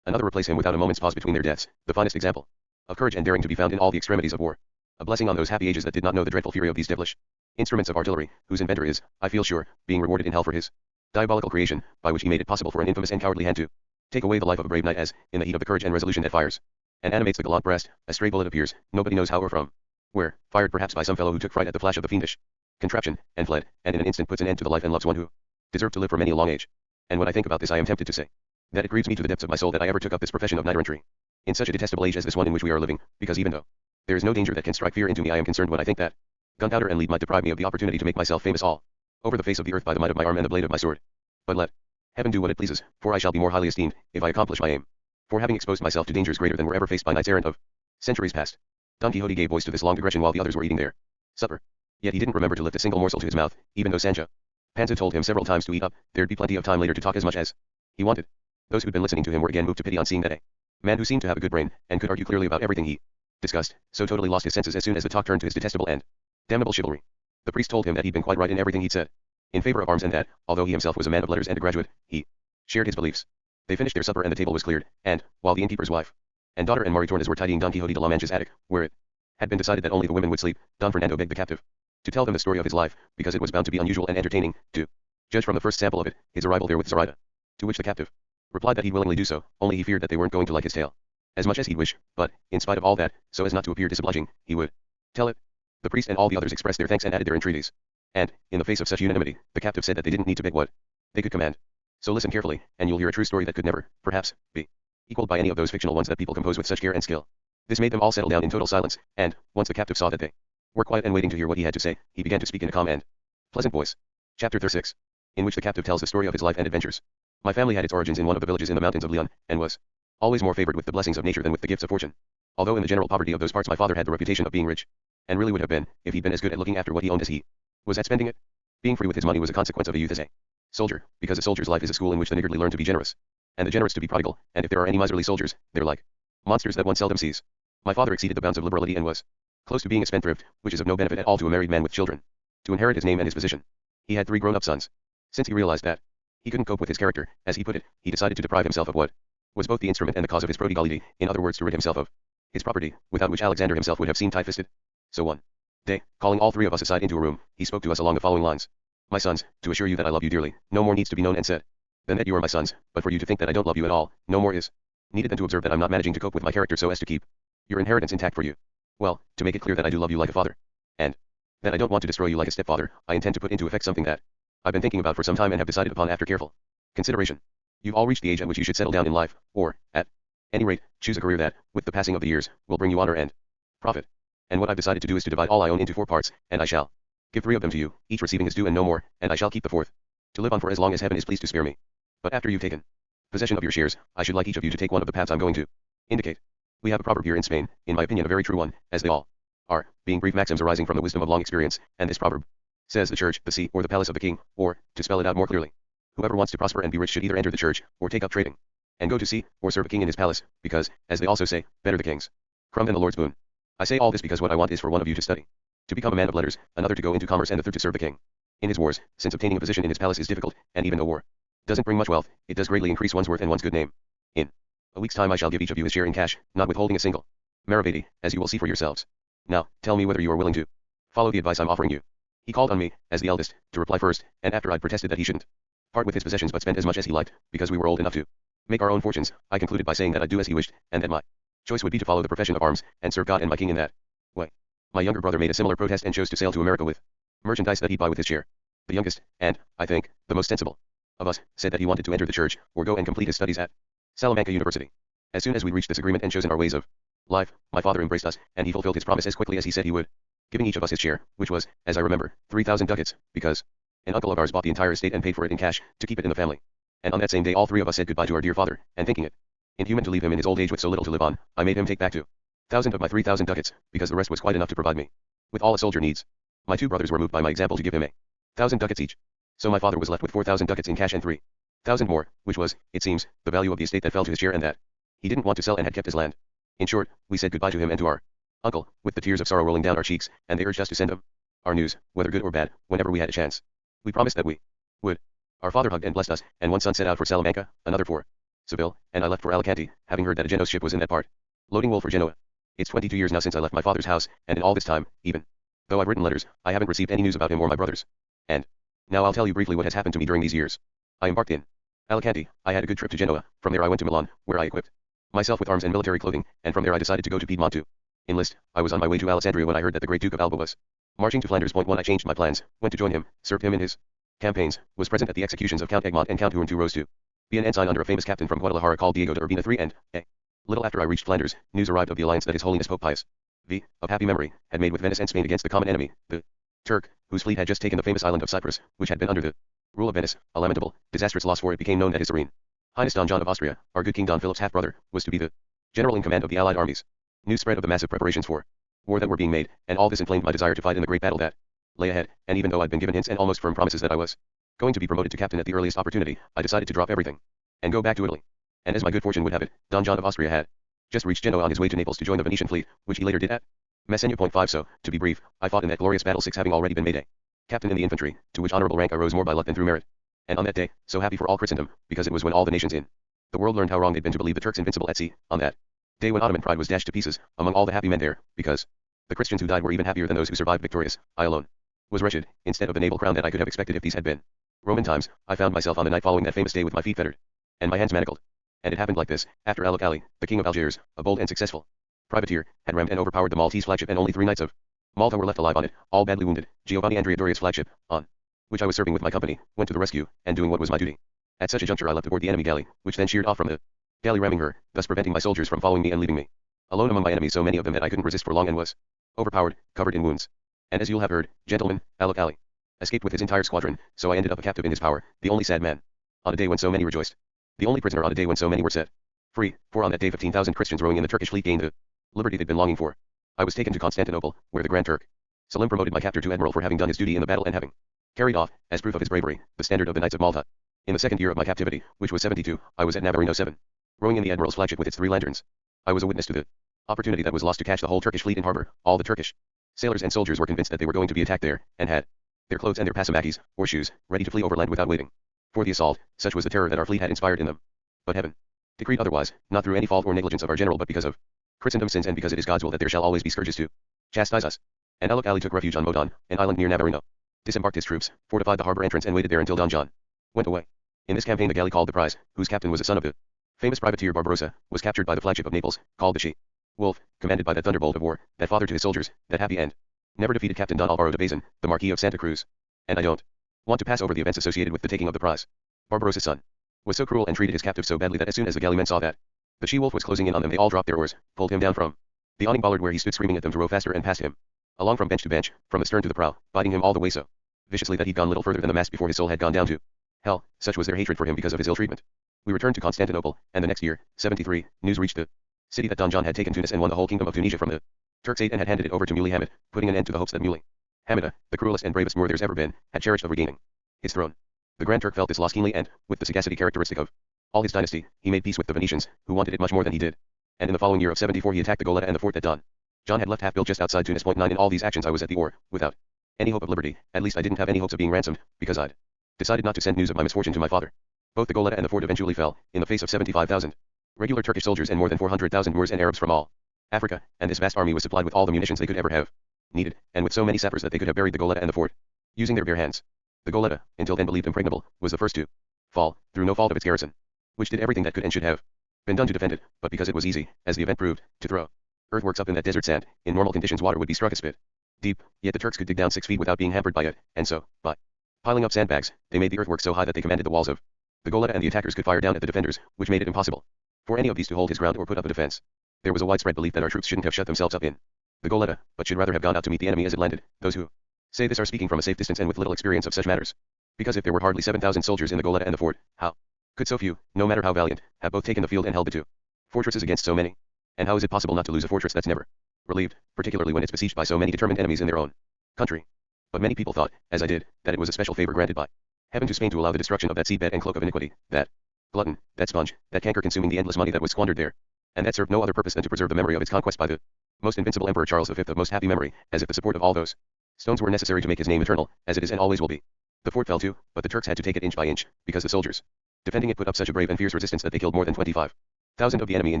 replace him without a moment's pause between their deaths, the finest example of courage and daring to be found in all the extremities of war. A blessing on those happy ages that did not know the dreadful fury of these devilish instruments of artillery, whose inventor is, I feel sure, being rewarded in hell for his diabolical creation, by which he made it possible for an infamous and cowardly hand to take away the life of a brave knight as, in the heat of the courage and resolution that fires and animates the gallant breast, a stray bullet appears, nobody knows how or from where, fired perhaps by some fellow who took fright at the flash of the fiendish contraption, and fled, and in an instant puts an end to the life and loves one who deserved to live for many a long age. And when I think about this I am tempted to say that it grieves me to the depths of my soul that I ever took up this profession of knight errantry in such a detestable age as this one in which we are living, because even though there is no danger that can strike fear into me, I am concerned when I think that gunpowder and lead might deprive me of the opportunity to make myself famous all over the face of the earth by the might of my arm and the blade of my sword. But let heaven do what it pleases, for I shall be more highly esteemed, if I accomplish my aim. For having exposed myself to dangers greater than were ever faced by knights errant of centuries past, Don Quixote gave voice to this long digression while the others were eating their supper. Yet he didn't remember to lift a single morsel to his mouth, even though Sancho Panza told him several times to eat up, there'd be plenty of time later to talk as much as he wanted. Those who'd been listening to him were again moved to pity on seeing that a man who seemed to have a good brain, and could argue clearly about everything he discussed, so totally lost his senses as soon as the talk turned to his detestable and damnable chivalry. The priest told him that he'd been quite right in everything he'd said in favor of arms, and that, although he himself was a man of letters and a graduate, he shared his beliefs. They finished their supper and the table was cleared, and, while the innkeeper's wife and daughter and Maritornes were tidying Don Quixote de la Mancha's attic, where it had been decided that only the women would sleep, Don Fernando begged the captive to tell them the story of his life, because it was bound to be unusual and entertaining, to judge from the first sample of it, his arrival there with Zoraida. To which the captive replied that he'd willingly do so, only he feared that they weren't going to like his tale as much as he'd wish, but, in spite of all that, so as not to appear disobliging, he would tell it. The priest and all the others expressed their thanks and added their entreaties. And, in the face of such unanimity, the captive said that they didn't need to beg what they could command. So listen carefully, and you'll hear a true story that could never, perhaps, be equaled by any of those fictional ones that people compose with such care and skill. This made them all settle down in total silence, and, once the captive saw that they were quiet and waiting to hear what he had to say, he began to speak in a calm and pleasant voice. Chapter 36. In which the captive tells the story of his life and adventures. My family had its origins in one of the villages in the mountains of Leon, and was always more favored with the blessings of nature than with the gifts of fortune. Although in the general poverty of those parts my father had the reputation of being rich, and really would have been, if he'd been as good at looking after what he owned as he was at spending it. Being free with his money was a consequence of a youth as a soldier, because a soldier's life is a school in which the niggardly learn to be generous, and the generous to be prodigal, and if there are any miserly soldiers, they're like monsters that one seldom sees. My father exceeded the bounds of liberality and was close to being a spendthrift, which is of no benefit at all to a married man with children. To inherit his name and his position, he had 3 grown-up sons. Since he realized that he couldn't cope with his character, as he put it, he decided to deprive himself of what was both the instrument and the cause of his prodigality, in other words to rid himself of his property, without which Alexander himself would have seemed tight-fisted. So one day, calling all 3 of us aside into a room, he spoke to us along the following lines. My sons, to assure you that I love you dearly, no more needs to be known and said than that you are my sons, but for you to think that I don't love you at all, no more is needed than to observe that I'm not managing to cope with my character so as to keep your inheritance intact for you. Well, to make it clear that I do love you like a father, and that I don't want to destroy you like a stepfather, I intend to put into effect something that I've been thinking about for some time and have decided upon after careful consideration. You've all reached the age at which you should settle down in life, or, at any rate, choose a career that, with the passing of the years, will bring you honor and profit. And what I've decided to do is to divide all I own into 4 parts, and I shall give 3 of them to you, each receiving his due and no more, and I shall keep the 4th to live on for as long as heaven is pleased to spare me. But after you've taken possession of your shares, I should like each of you to take one of the paths I'm going to indicate. We have a proverb here in Spain, in my opinion a very true one, as they all are, being brief maxims arising from the wisdom of long experience, and this proverb says the church, the sea, or the palace of the king, or, to spell it out more clearly, whoever wants to prosper and be rich should either enter the church, or take up trading, and go to sea, or serve a king in his palace, because, as they also say, better the king's crumb than the Lord's boon. I say all this because what I want is for one of you to study, to become a man of letters, another to go into commerce, and the third to serve the king in his wars, since obtaining a position in his palace is difficult, and even though war doesn't bring much wealth, it does greatly increase one's worth and one's good name. In a week's time I shall give each of you his share in cash, not withholding a single maravedi, as you will see for yourselves. Now, tell me whether you are willing to follow the advice I'm offering you. He called on me, as the eldest, to reply first, and after I'd protested that he shouldn't part with his possessions but spend as much as he liked, because we were old enough to make our own fortunes, I concluded by saying that I'd do as he wished, and that my choice would be to follow the profession of arms, and serve God and my king in that way. My younger brother made a similar protest and chose to sail to America with merchandise that he'd buy with his share. The youngest, and, I think, the most sensible of us, said that he wanted to enter the church, or go and complete his studies at Salamanca University. As soon as we'd reached this agreement and chosen our ways of life, my father embraced us, and he fulfilled his promise as quickly as he said he would, giving each of us his share, which was, as I remember, 3,000 ducats, because An uncle of ours bought the entire estate and paid for it in cash, to keep it in the family. And on that same day all three of us said goodbye to our dear father, and thinking it inhuman to leave him in his old age with so little to live on, I made him take back 2,000 of my 3,000 ducats, because the rest was quite enough to provide me with all a soldier needs. My two brothers were moved by my example to give him 1,000 ducats each. So my father was left with 4,000 ducats in cash and 3,000 more, which was, it seems, the value of the estate that fell to his share and that he didn't want to sell and had kept his land. In short, we said goodbye to him and to our uncle, with the tears of sorrow rolling down our cheeks, and they urged us to send them our news, whether good or bad, whenever we had a chance. We promised that we would. Our father hugged and blessed us, and one son set out for Salamanca, another for Seville, and I left for Alicante, having heard that a Genoese ship was in that part, loading wool for Genoa. It's 22 years now since I left my father's house, and in all this time, even though I've written letters, I haven't received any news about him or my brothers. And now I'll tell you briefly what has happened to me during these years. I embarked in Alicante. I had a good trip to Genoa. From there I went to Milan, where I equipped myself with arms and military clothing, and from there I decided to go to Piedmont to enlist. I was on my way to Alessandria when I heard that the great Duke of Alba was marching to Flanders. When I changed my plans, went to join him, served him in his campaigns, was present at the executions of Count Egmont and Count Huron, rose to be an ensign under a famous captain from Guadalajara called Diego de Urbina III, and little after I reached Flanders, news arrived of the alliance that His Holiness Pope Pius V, of happy memory, had made with Venice and Spain against the common enemy, the Turk, whose fleet had just taken the famous island of Cyprus, which had been under the rule of Venice, a lamentable, disastrous loss, for it became known that His Serene Highness Don John of Austria, our good King Don Philip's half-brother, was to be the general in command of the allied armies. News spread of the massive preparations for war that were being made, and all this inflamed my desire to fight in the great battle that lay ahead, and even though I'd been given hints and almost firm promises that I was going to be promoted to captain at the earliest opportunity, I decided to drop everything and go back to Italy. And as my good fortune would have it, Don John of Austria had just reached Genoa on his way to Naples to join the Venetian fleet, which he later did at Messina. 5 So, to be brief, I fought in that glorious battle 6, having already been made a captain in the infantry, to which honorable rank I rose more by luck than through merit. And on that day, so happy for all Christendom, because it was when all the nations in the world learned how wrong they'd been to believe the Turks invincible at sea, on that day when Ottoman pride was dashed to pieces, among all the happy men there, because the Christians who died were even happier than those who survived victorious, I alone was wretched, instead of the naval crown that I could have expected if these had been Roman times. I found myself on the night following that famous day with my feet fettered, and my hands manacled. And it happened like this: after Alec Ali, the king of Algiers, a bold and successful privateer, had rammed and overpowered the Maltese flagship, and only 3 knights of Malta were left alive on it, all badly wounded, Giovanni Andrea Doria's flagship, on which I was serving with my company, went to the rescue, and doing what was my duty. At such a juncture I leapt aboard the enemy galley, which then sheered off from the galley, ramming her, thus preventing my soldiers from following me and leaving me alone among my enemies, so many of them that I couldn't resist for long and was overpowered, covered in wounds. And as you'll have heard, gentlemen, Alec Ali escaped with his entire squadron, so I ended up a captive in his power, the only sad man on a day when so many rejoiced, the only prisoner on a day when so many were set free, for on that day 15,000 Christians rowing in the Turkish fleet gained the liberty they'd been longing for. I was taken to Constantinople, where the Grand Turk Selim promoted my captor to admiral for having done his duty in the battle and having carried off, as proof of his bravery, the standard of the Knights of Malta. In the second year of my captivity, which was 72, I was at Navarino 7, rowing in the admiral's flagship with its 3 lanterns. I was a witness to the opportunity that was lost to catch the whole Turkish fleet in harbor. All the Turkish sailors and soldiers were convinced that they were going to be attacked there, and had their clothes and their passamakis, or shoes, ready to flee overland without waiting for the assault. Such was the terror that our fleet had inspired in them. But heaven decreed otherwise, not through any fault or negligence of our general, but because of Christendom's sins, and because it is God's will that there shall always be scourges to chastise us. And Alec Ali took refuge on Modon, an island near Navarino, disembarked his troops, fortified the harbor entrance, and waited there until Don John went away. In this campaign the galley called the Prize, whose captain was a son of the famous privateer Barbarossa, was captured by the flagship of Naples, called the She-Wolf, commanded by that thunderbolt of war, that father to his soldiers, that happy end never defeated Captain Don Alvaro de Bazan, the Marquis of Santa Cruz. And I don't want to pass over the events associated with the taking of the prize. Barbarossa's son was so cruel and treated his captive so badly that as soon as the galleymen saw that the She-Wolf was closing in on them, they all dropped their oars, pulled him down from the awning bollard where he stood screaming at them to row faster, and passed him along from bench to bench, from the stern to the prow, biting him all the way so viciously that he'd gone little further than the mast before his soul had gone down to hell. Such was their hatred for him because of his ill treatment. We returned to Constantinople, and the next year, 73, news reached the city that Don John had taken Tunis and won the whole kingdom of Tunisia from the Turks and had handed it over to Muley Hamid, putting an end to the hopes that Muley Hamida, the cruelest and bravest Moor there's ever been, had cherished of regaining his throne. The Grand Turk felt this loss keenly, and, with the sagacity characteristic of all his dynasty, he made peace with the Venetians, who wanted it much more than he did. And in the following year of 74 he attacked the Goletta and the fort that Don John had left half built just outside Tunis. 9 In all these actions I was at the oar, without any hope of liberty. At least I didn't have any hopes of being ransomed, because I'd decided not to send news of my misfortune to my father. Both the Goletta and the fort eventually fell, in the face of 75,000 regular Turkish soldiers and more than 400,000 Moors and Arabs from all Africa, and this vast army was supplied with all the munitions they could ever have needed, and with so many sappers that they could have buried the Goletta and the fort using their bare hands. The Goletta, until then believed impregnable, was the first to fall, through no fault of its garrison, which did everything that could and should have been done to defend it, but because it was easy, as the event proved, to throw earthworks up in that desert sand. In normal conditions water would be struck a spit deep, yet the Turks could dig down 6 feet without being hampered by it, and so, by piling up sandbags, they made the earthworks so high that they commanded the walls of the Goletta, and the attackers could fire down at the defenders, which made it impossible for any of these to hold his ground or put up a defense. There was a widespread belief that our troops shouldn't have shut themselves up in the Goletta, but should rather have gone out to meet the enemy as it landed. Those who say this are speaking from a safe distance and with little experience of such matters. Because if there were hardly 7,000 soldiers in the Goletta and the fort, how could so few, no matter how valiant, have both taken the field and held the two fortresses against so many? And how is it possible not to lose a fortress that's never relieved, particularly when it's besieged by so many determined enemies in their own country? But many people thought, as I did, that it was a special favor granted by heaven to Spain to allow the destruction of that seedbed and cloak of iniquity, that glutton, that sponge, that canker consuming the endless money that was squandered there, and that served no other purpose than to preserve the memory of its conquest by the most invincible Emperor Charles V of most happy memory, as if the support of all those stones were necessary to make his name eternal, as it is and always will be. The fort fell too, but the Turks had to take it inch by inch, because the soldiers defending it put up such a brave and fierce resistance that they killed more than 25,000 of the enemy in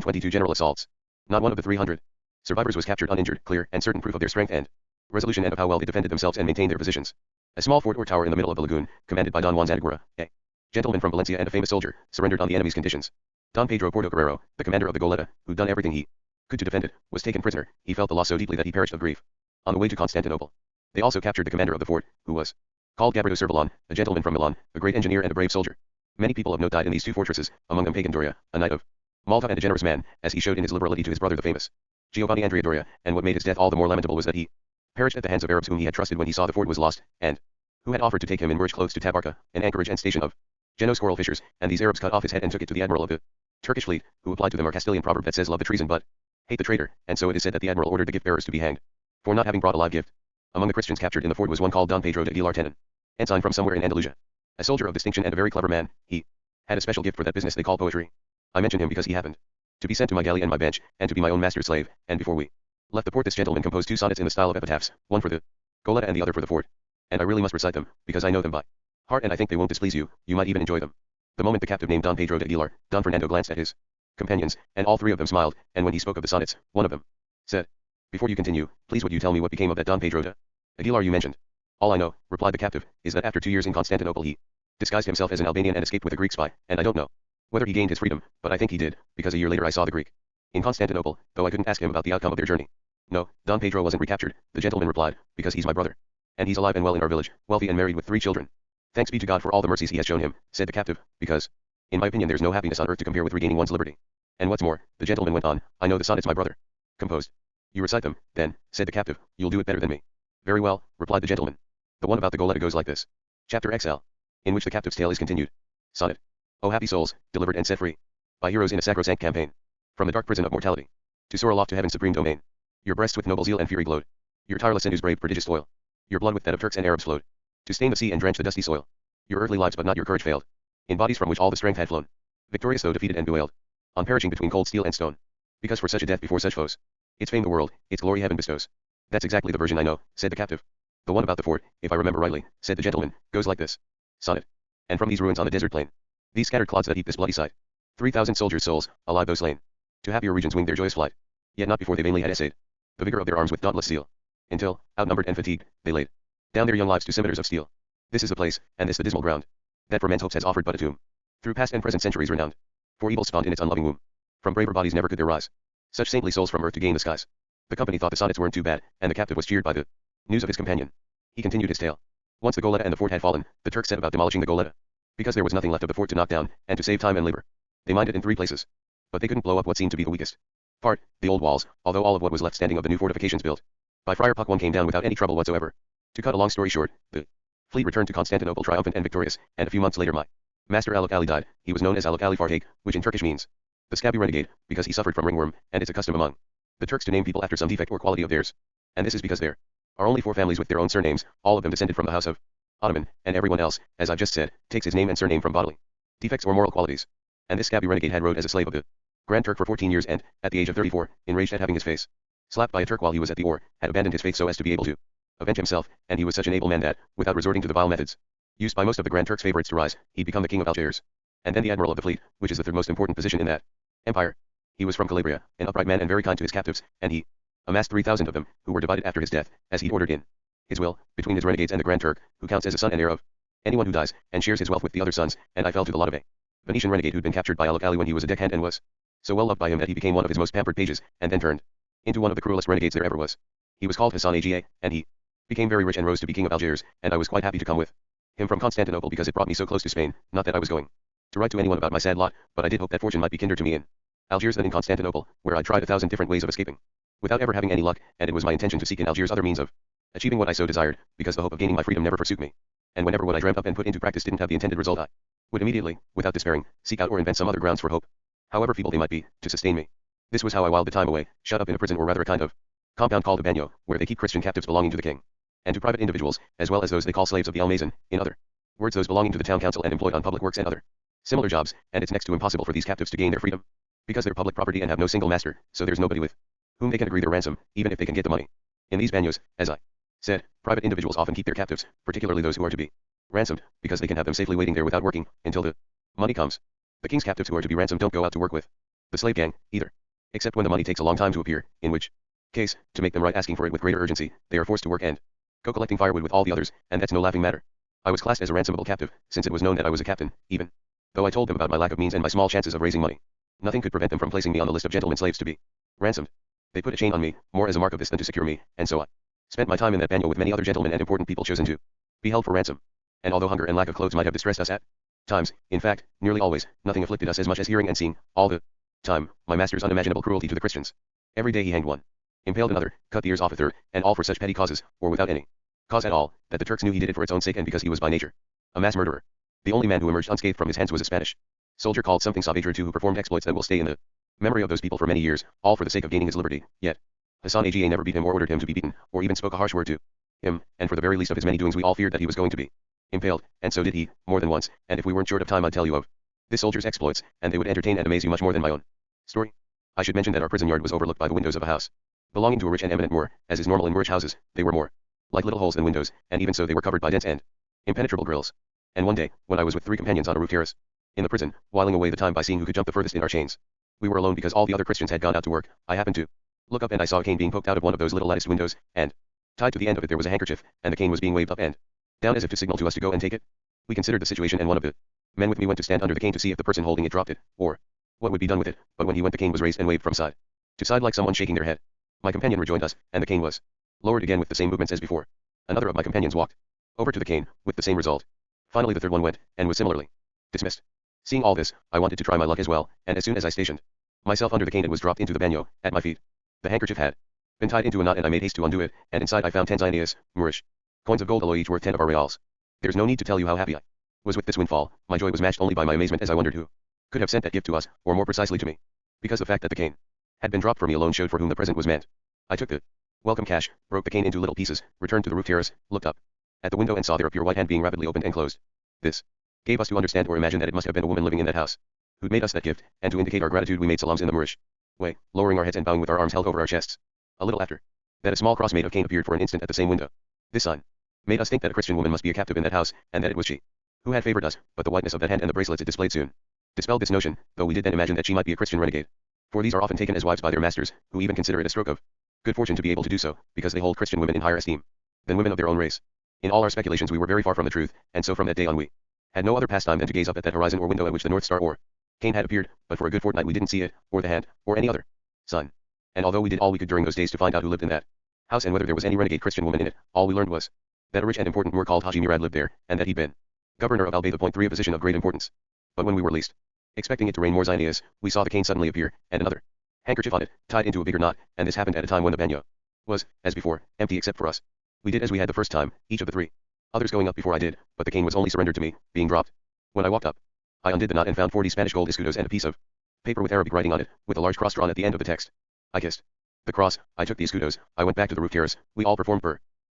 22 general assaults. Not one of the 300 survivors was captured uninjured, clear and certain proof of their strength and resolution and of how well they defended themselves and maintained their positions. A small fort or tower in the middle of the lagoon, commanded by Don Juan Zanagura, a gentleman from Valencia and a famous soldier, surrendered on the enemy's conditions. Don Pedro Portocarrero, the commander of the Goletta, who'd done everything he could to defend it, was taken prisoner. He felt the loss so deeply that he perished of grief on the way to Constantinople. They also captured the commander of the fort, who was called Gabriel Cervalon, a gentleman from Milan, a great engineer and a brave soldier. Many people of note died in these two fortresses, among them pagan Doria, a knight of Malta and a generous man, as he showed in his liberality to his brother the famous Giovanni Andrea Doria, and what made his death all the more lamentable was that he perished at the hands of Arabs whom he had trusted when he saw the fort was lost, and who had offered to take him in barge clothes to Tabarca, an anchorage and station of Geno's coral fishers, and these Arabs cut off his head and took it to the admiral of the Turkish fleet, who applied to them a Castilian proverb that says love the treason but hate the traitor, and so it is said that the admiral ordered the gift bearers to be hanged for not having brought a live gift. Among the Christians captured in the fort was one called Don Pedro de Aguilar Tenon, ensign from somewhere in Andalusia. A soldier of distinction and a very clever man, he had a special gift for that business they call poetry. I mention him because he happened to be sent to my galley and my bench, and to be my own master's slave, and before we left the port this gentleman composed two sonnets in the style of epitaphs, one for the Goletta and the other for the fort. And I really must recite them, because I know them by heart and I think they won't displease you, you might even enjoy them. The moment the captive named Don Pedro de Aguilar, Don Fernando glanced at his companions, and all three of them smiled, and when he spoke of the sonnets, one of them said, "Before you continue, please would you tell me what became of that Don Pedro de Aguilar you mentioned?" "All I know," replied the captive, "is that after 2 years in Constantinople he disguised himself as an Albanian and escaped with a Greek spy, and I don't know whether he gained his freedom, but I think he did, because a year later I saw the Greek in Constantinople, though I couldn't ask him about the outcome of their journey." "No, Don Pedro wasn't recaptured," the gentleman replied, "because he's my brother. And he's alive and well in our village, wealthy and married with 3 children. Thanks be to God for all the mercies he has shown him," said the captive, "because, in my opinion there's no happiness on earth to compare with regaining one's liberty. And what's more," the gentleman went on, "I know the sonnets my brother composed." "You recite them, then," said the captive, "you'll do it better than me." "Very well," replied the gentleman. "The one about the Goletta goes like this." Chapter XL, in which the captive's tale is continued. Sonnet. O happy souls, delivered and set free by heroes in a sacrosanct campaign, from the dark prison of mortality, to soar aloft to heaven's supreme domain. Your breasts with noble zeal and fury glowed, your tireless sinews brave prodigious toil, your blood with that of Turks and Arabs flowed, to stain the sea and drench the dusty soil. Your earthly lives but not your courage failed, in bodies from which all the strength had flown, victorious though defeated and bewailed, on perishing between cold steel and stone. Because for such a death before such foes, its fame the world, its glory heaven bestows. That's exactly the version I know, said the captive. The one about the fort, if I remember rightly, said the gentleman, goes like this. Sonnet. And from these ruins on the desert plain, these scattered clods that heap this bloody site, 3,000 soldiers' souls, alive though slain, to happier regions winged their joyous flight, yet not before they vainly had essayed the vigor of their arms with dauntless zeal, until, outnumbered and fatigued, they laid down their young lives to scimitars of steel. This is the place, and this the dismal ground, that for men's hopes has offered but a tomb, through past and present centuries renowned, for evil spawned in its unloving womb. From braver bodies never could there rise such saintly souls from earth to gain the skies. The company thought the sonnets weren't too bad, and the captive was cheered by the news of his companion. He continued his tale. Once the Goletta and the fort had fallen, the Turks set about demolishing the Goletta, because there was nothing left of the fort to knock down, and to save time and labor. They mined it in 3 places, but they couldn't blow up what seemed to be the weakest part, the old walls, although all of what was left standing of the new fortifications built by Friar Puck one came down without any trouble whatsoever. To cut a long story short, the fleet returned to Constantinople triumphant and victorious, and a few months later my master Aluk Ali died. He was known as Aluk Ali Fartag, which in Turkish means the scabby renegade, because he suffered from ringworm, and it's a custom among the Turks to name people after some defect or quality of theirs. And this is because there are only 4 families with their own surnames, all of them descended from the house of Ottoman, and everyone else, as I've just said, takes his name and surname from bodily defects or moral qualities. And this scabby renegade had rode as a slave of the Grand Turk for 14 years and, at the age of 34, enraged at having his face slapped by a Turk while he was at the oar, had abandoned his faith so as to be able to avenge himself, and he was such an able man that, without resorting to the vile methods used by most of the Grand Turk's favorites to rise, he'd become the king of Algiers, and then the admiral of the fleet, which is the third most important position in that empire. He was from Calabria, an upright man and very kind to his captives, and he amassed 3,000 of them, who were divided after his death, as he'd ordered in his will, between his renegades and the Grand Turk, who counts as a son and heir of anyone who dies, and shares his wealth with the other sons, and I fell to the lot of a Venetian renegade who'd been captured by Aluk Ali when he was a deckhand and was so well loved by him that he became one of his most pampered pages, and then turned into one of the cruelest renegades there ever was. He was called Hassan Aga, and he became very rich and rose to be king of Algiers, and I was quite happy to come with him from Constantinople because it brought me so close to Spain, not that I was going to write to anyone about my sad lot, but I did hope that fortune might be kinder to me in Algiers than in Constantinople, where I'd tried 1,000 different ways of escaping, without ever having any luck, and it was my intention to seek in Algiers other means of achieving what I so desired, because the hope of gaining my freedom never forsook me. and whenever what I dreamt up and put into practice didn't have the intended result, I would immediately, without despairing, seek out or invent some other grounds for hope, however feeble they might be, to sustain me. This was how I whiled the time away, shut up in a prison or rather a kind of compound called a bagnio, where they keep Christian captives belonging to the king, and to private individuals, as well as those they call slaves of the almazan, in other words those belonging to the town council and employed on public works and other similar jobs, and it's next to impossible for these captives to gain their freedom, because they're public property and have no single master, so there's nobody with whom they can agree their ransom, even if they can get the money. In these bagnios, as I said, private individuals often keep their captives, particularly those who are to be ransomed, because they can have them safely waiting there without working, until the money comes. The king's captives who are to be ransomed don't go out to work with the slave gang, either, except when the money takes a long time to appear, in which case, to make them right asking for it with greater urgency, they are forced to work and go collecting firewood with all the others, and that's no laughing matter. I was classed as a ransomable captive, since it was known that I was a captain, even though I told them about my lack of means and my small chances of raising money. Nothing could prevent them from placing me on the list of gentlemen slaves to be ransomed. They put a chain on me, more as a mark of this than to secure me, and so I spent my time in that bagnio with many other gentlemen and important people chosen to be held for ransom. And although hunger and lack of clothes might have distressed us at times, in fact, nearly always, nothing afflicted us as much as hearing and seeing, all the time, my master's unimaginable cruelty to the Christians. Every day he hanged one, impaled another, cut the ears off a third, and all for such petty causes, or without any cause at all, that the Turks knew he did it for its own sake and because he was by nature a mass murderer. The only man who emerged unscathed from his hands was a Spanish soldier called something Saavedra too, who performed exploits that will stay in the memory of those people for many years, all for the sake of gaining his liberty. Yet Hassan Aga never beat him or ordered him to be beaten, or even spoke a harsh word to him, and for the very least of his many doings we all feared that he was going to be impaled, and so did he, more than once, and if we weren't short of time I'd tell you of this soldier's exploits, and they would entertain and amaze you much more than my own story. I should mention that our prison yard was overlooked by the windows of a house belonging to a rich and eminent Moor, as is normal in Moorish houses. They were more like little holes than windows, and even so they were covered by dense and impenetrable grills. And one day, when I was with 3 companions on a roof terrace in the prison, whiling away the time by seeing who could jump the furthest in our chains, we were alone because all the other Christians had gone out to work. I happened to look up and I saw a cane being poked out of one of those little latticed windows, and tied to the end of it there was a handkerchief, and the cane was being waved up and down as if to signal to us to go and take it. We considered the situation, and one of the men with me went to stand under the cane to see if the person holding it dropped it, or what would be done with it, but when he went the cane was raised and waved from side to side like someone shaking their head. My companion rejoined us, and the cane was lowered again with the same movements as before. Another of my companions walked over to the cane, with the same result. Finally the third one went, and was similarly dismissed. Seeing all this, I wanted to try my luck as well, and as soon as I stationed myself under the cane it was dropped into the bagnio, at my feet. The handkerchief had been tied into a knot and I made haste to undo it, and inside I found 10 zinias, Moorish coins of gold alloy each worth 10 of our reals. There's no need to tell you how happy I was with this windfall. My joy was matched only by my amazement as I wondered who could have sent that gift to us, or more precisely to me, because the fact that the cane had been dropped for me alone showed for whom the present was meant. I took the welcome cash, broke the cane into little pieces, returned to the roof terrace, looked up at the window and saw there a pure white hand being rapidly opened and closed. This gave us to understand or imagine that it must have been a woman living in that house who'd made us that gift, and to indicate our gratitude we made salams in the Moorish way, lowering our heads and bowing with our arms held over our chests. A little after that a small cross made of cane appeared for an instant at the same window. This sign made us think that a Christian woman must be a captive in that house, and that it was she who had favored us, but the whiteness of that hand and the bracelets it displayed soon dispelled this notion, though we did then imagine that she might be a Christian renegade. For these are often taken as wives by their masters, who even consider it a stroke of good fortune to be able to do so, because they hold Christian women in higher esteem than women of their own race. In all our speculations we were very far from the truth, and so from that day on we had no other pastime than to gaze up at that horizon or window at which the North Star or cane had appeared, but for a good fortnight we didn't see it, or the hand, or any other sign. And although we did all we could during those days to find out who lived in that house and whether there was any renegade Christian woman in it, all we learned was that a rich and important Moor called Haji Murad lived there, and that he'd been governor of Albayda. Point 3, a position of great importance. But when we were least expecting it to rain more zinias, we saw the cane suddenly appear, and another handkerchief on it, tied into a bigger knot, and this happened at a time when the bagnio was, as before, empty except for us. We did as we had the first time, each of the 3 others going up before I did, but the cane was only surrendered to me, being dropped. When I walked up, I undid the knot and found 40 Spanish gold escudos and a piece of paper with Arabic writing on it, with a large cross drawn at the end of the text. I kissed the cross, I took the escudos, I went back to the roof terrace, we all performed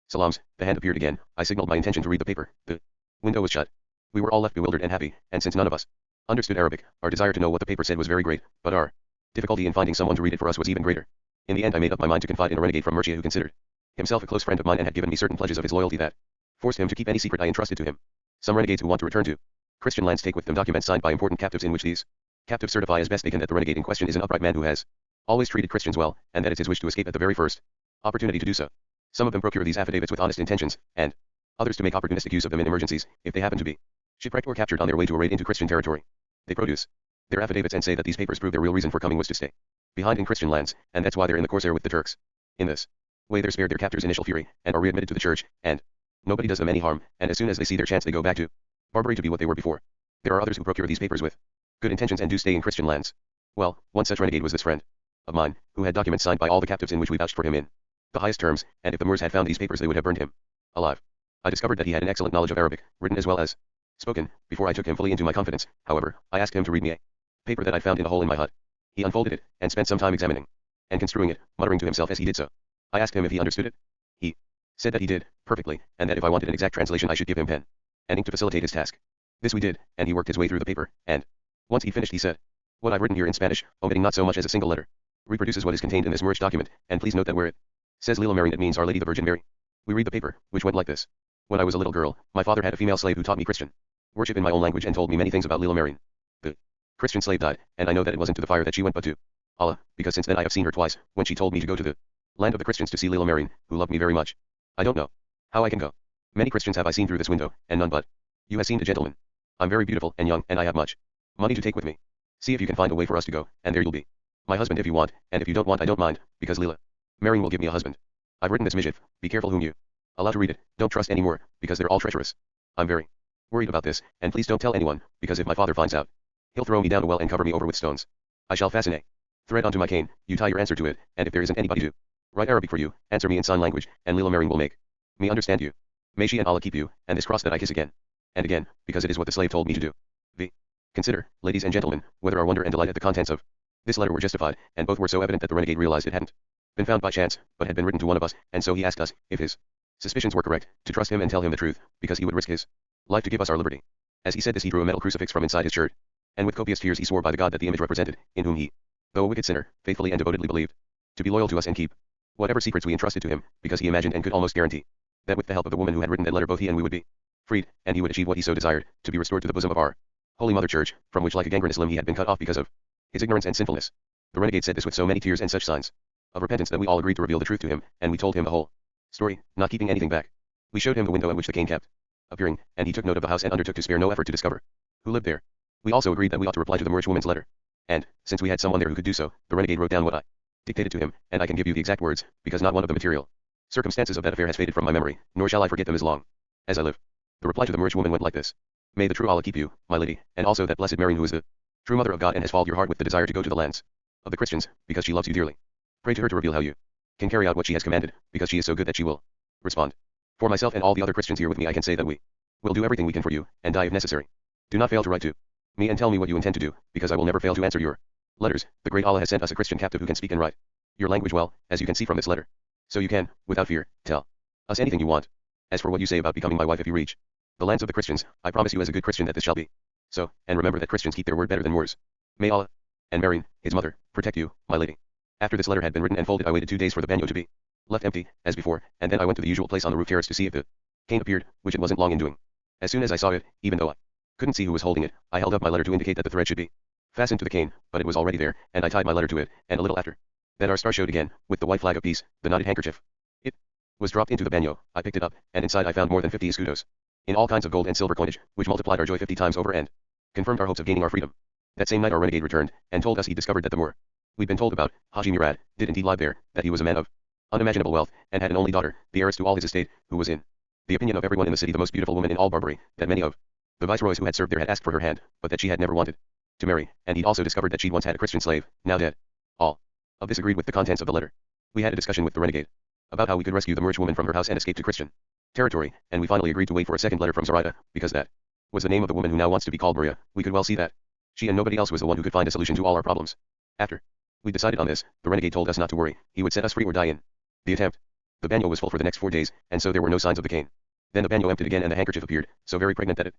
salams, the hand appeared again, I signaled my intention to read the paper, the window was shut. We were all left bewildered and happy, and since none of us understood Arabic, our desire to know what the paper said was very great, but our difficulty in finding someone to read it for us was even greater. In the end I made up my mind to confide in a renegade from Murcia who considered himself a close friend of mine and had given me certain pledges of his loyalty that forced him to keep any secret I entrusted to him. Some renegades who want to return to Christian lands take with them documents signed by important captives in which these captives certify as best they can that the renegade in question is an upright man who has always treated Christians well, and that it's his wish to escape at the very first opportunity to do so. Some of them procure these affidavits with honest intentions, and others to make opportunistic use of them in emergencies, if they happen to be shipwrecked or captured on their way to a raid into Christian territory. They produce their affidavits and say that these papers prove their real reason for coming was to stay behind in Christian lands, and that's why they're in the corsair with the Turks. In this way they're spared their captors' initial fury, and are readmitted to the church, and nobody does them any harm, and as soon as they see their chance they go back to Barbary to be what they were before. There are others who procure these papers with good intentions and do stay in Christian lands. Well, one such renegade was this friend of mine, who had documents signed by all the captives in which we vouched for him in the highest terms, and if the Moors had found these papers they would have burned him alive. I discovered that he had an excellent knowledge of Arabic, written as well as spoken. Before I took him fully into my confidence, however, I asked him to read me a paper that I found in a hole in my hut. He unfolded it, and spent some time examining and construing it, muttering to himself as he did so. I asked him if he understood it. He said that he did, perfectly, and that if I wanted an exact translation I should give him pen and ink to facilitate his task. This we did, and he worked his way through the paper, and once he finished he said, "What I've written here in Spanish, omitting not so much as a single letter, reproduces what is contained in this merged document, and please note that where it says Lila Marian it means Our Lady the Virgin Mary." We read the paper, which went like this. When I was a little girl, my father had a female slave who taught me Christian worship in my own language and told me many things about Lila Marian. The Christian slave died, and I know that it wasn't to the fire that she went but to Allah, because since then I have seen her twice, when she told me to go to the land of the Christians to see Lila Marian, who loved me very much. I don't know how I can go. Many Christians have I seen through this window, and none but you has seen a gentleman. I'm very beautiful and young, and I have much money to take with me. See if you can find a way for us to go, and there you'll be my husband if you want, and if you don't want I don't mind, because Lila Marian will give me a husband. I've written this mischief, be careful whom you allow to read it, don't trust any more, because they're all treacherous. I'm very worried about this, and please don't tell anyone, because if my father finds out, he'll throw me down a well and cover me over with stones. I shall fasten a thread onto my cane, you tie your answer to it, and if there isn't anybody to write Arabic for you, answer me in sign language, and Lila Marian will make me understand you. May she and Allah keep you, and this cross that I kiss again and again, because it is what the slave told me to do. V. Consider, ladies and gentlemen, whether our wonder and delight at the contents of this letter were justified, and both were so evident that the renegade realized it hadn't been found by chance, but had been written to one of us, and so he asked us, if his suspicions were correct, to trust him and tell him the truth, because he would risk his life to give us our liberty. As he said this he drew a metal crucifix from inside his shirt, and with copious tears he swore by the God that the image represented, in whom he, though a wicked sinner, faithfully and devotedly believed, to be loyal to us and keep whatever secrets we entrusted to him, because he imagined and could almost guarantee that with the help of the woman who had written that letter both he and we would be freed, and he would achieve what he so desired, to be restored to the bosom of our Holy Mother Church, from which like a gangrenous limb he had been cut off because of his ignorance and sinfulness. The renegade said this with so many tears and such signs of repentance that we all agreed to reveal the truth to him, and we told him the whole story, not keeping anything back. We showed him the window at which the cane kept appearing, and he took note of the house and undertook to spare no effort to discover who lived there. We also agreed that we ought to reply to the Moorish woman's letter, and, since we had someone there who could do so, the renegade wrote down what I dictated to him, and I can give you the exact words, because not one of the material circumstances of that affair has faded from my memory, nor shall I forget them as long as I live. The reply to the Moorish woman went like this. May the true Allah keep you, my lady, and also that blessed Marian who is the true mother of God and has filled your heart with the desire to go to the lands of the Christians, because she loves you dearly. Pray to her to reveal how you can carry out what she has commanded, because she is so good that she will respond. For myself and all the other Christians here with me I can say that we will do everything we can for you, and die if necessary. Do not fail to write to me and tell me what you intend to do, because I will never fail to answer your letters. The great Allah has sent us a Christian captive who can speak and write your language well, as you can see from this letter. So you can, without fear, tell us anything you want. As for what you say about becoming my wife if you reach the lands of the Christians, I promise you as a good Christian that this shall be so, and remember that Christians keep their word better than Moors. May Allah and Marian, his mother, protect you, my lady. After this letter had been written and folded I waited 2 days for the bagnio to be left empty, as before, and then I went to the usual place on the roof terrace to see if the cane appeared, which it wasn't long in doing. As soon as I saw it, even though I couldn't see who was holding it, I held up my letter to indicate that the thread should be fastened to the cane, but it was already there, and I tied my letter to it, and a little after that our star showed again, with the white flag of peace, the knotted handkerchief. It was dropped into the bagnio. I picked it up, and inside I found more than 50 escudos, in all kinds of gold and silver coinage, which multiplied our joy 50 times over and confirmed our hopes of gaining our freedom. That same night our renegade returned, and told us he discovered that the Moor we'd been told about, Haji Murad, did indeed lie there, that he was a man of unimaginable wealth, and had an only daughter, the heiress to all his estate, who was in the opinion of everyone in the city the most beautiful woman in all Barbary, that many of the viceroys who had served there had asked for her hand, but that she had never wanted to marry, and he'd also discovered that she'd once had a Christian slave, now dead. All of this agreed with the contents of the letter. We had a discussion with the renegade about how we could rescue the Moorish woman from her house and escape to Christian territory, and we finally agreed to wait for a second letter from Zoraida, because that was the name of the woman who now wants to be called Maria. We could well see that she and nobody else was the one who could find a solution to all our problems. After we decided on this, the renegade told us not to worry, he would set us free or die in the attempt. The bagnio was full for the next 4 days, and so there were no signs of the cane. Then the bagnio emptied again and the handkerchief appeared, so very pregnant that it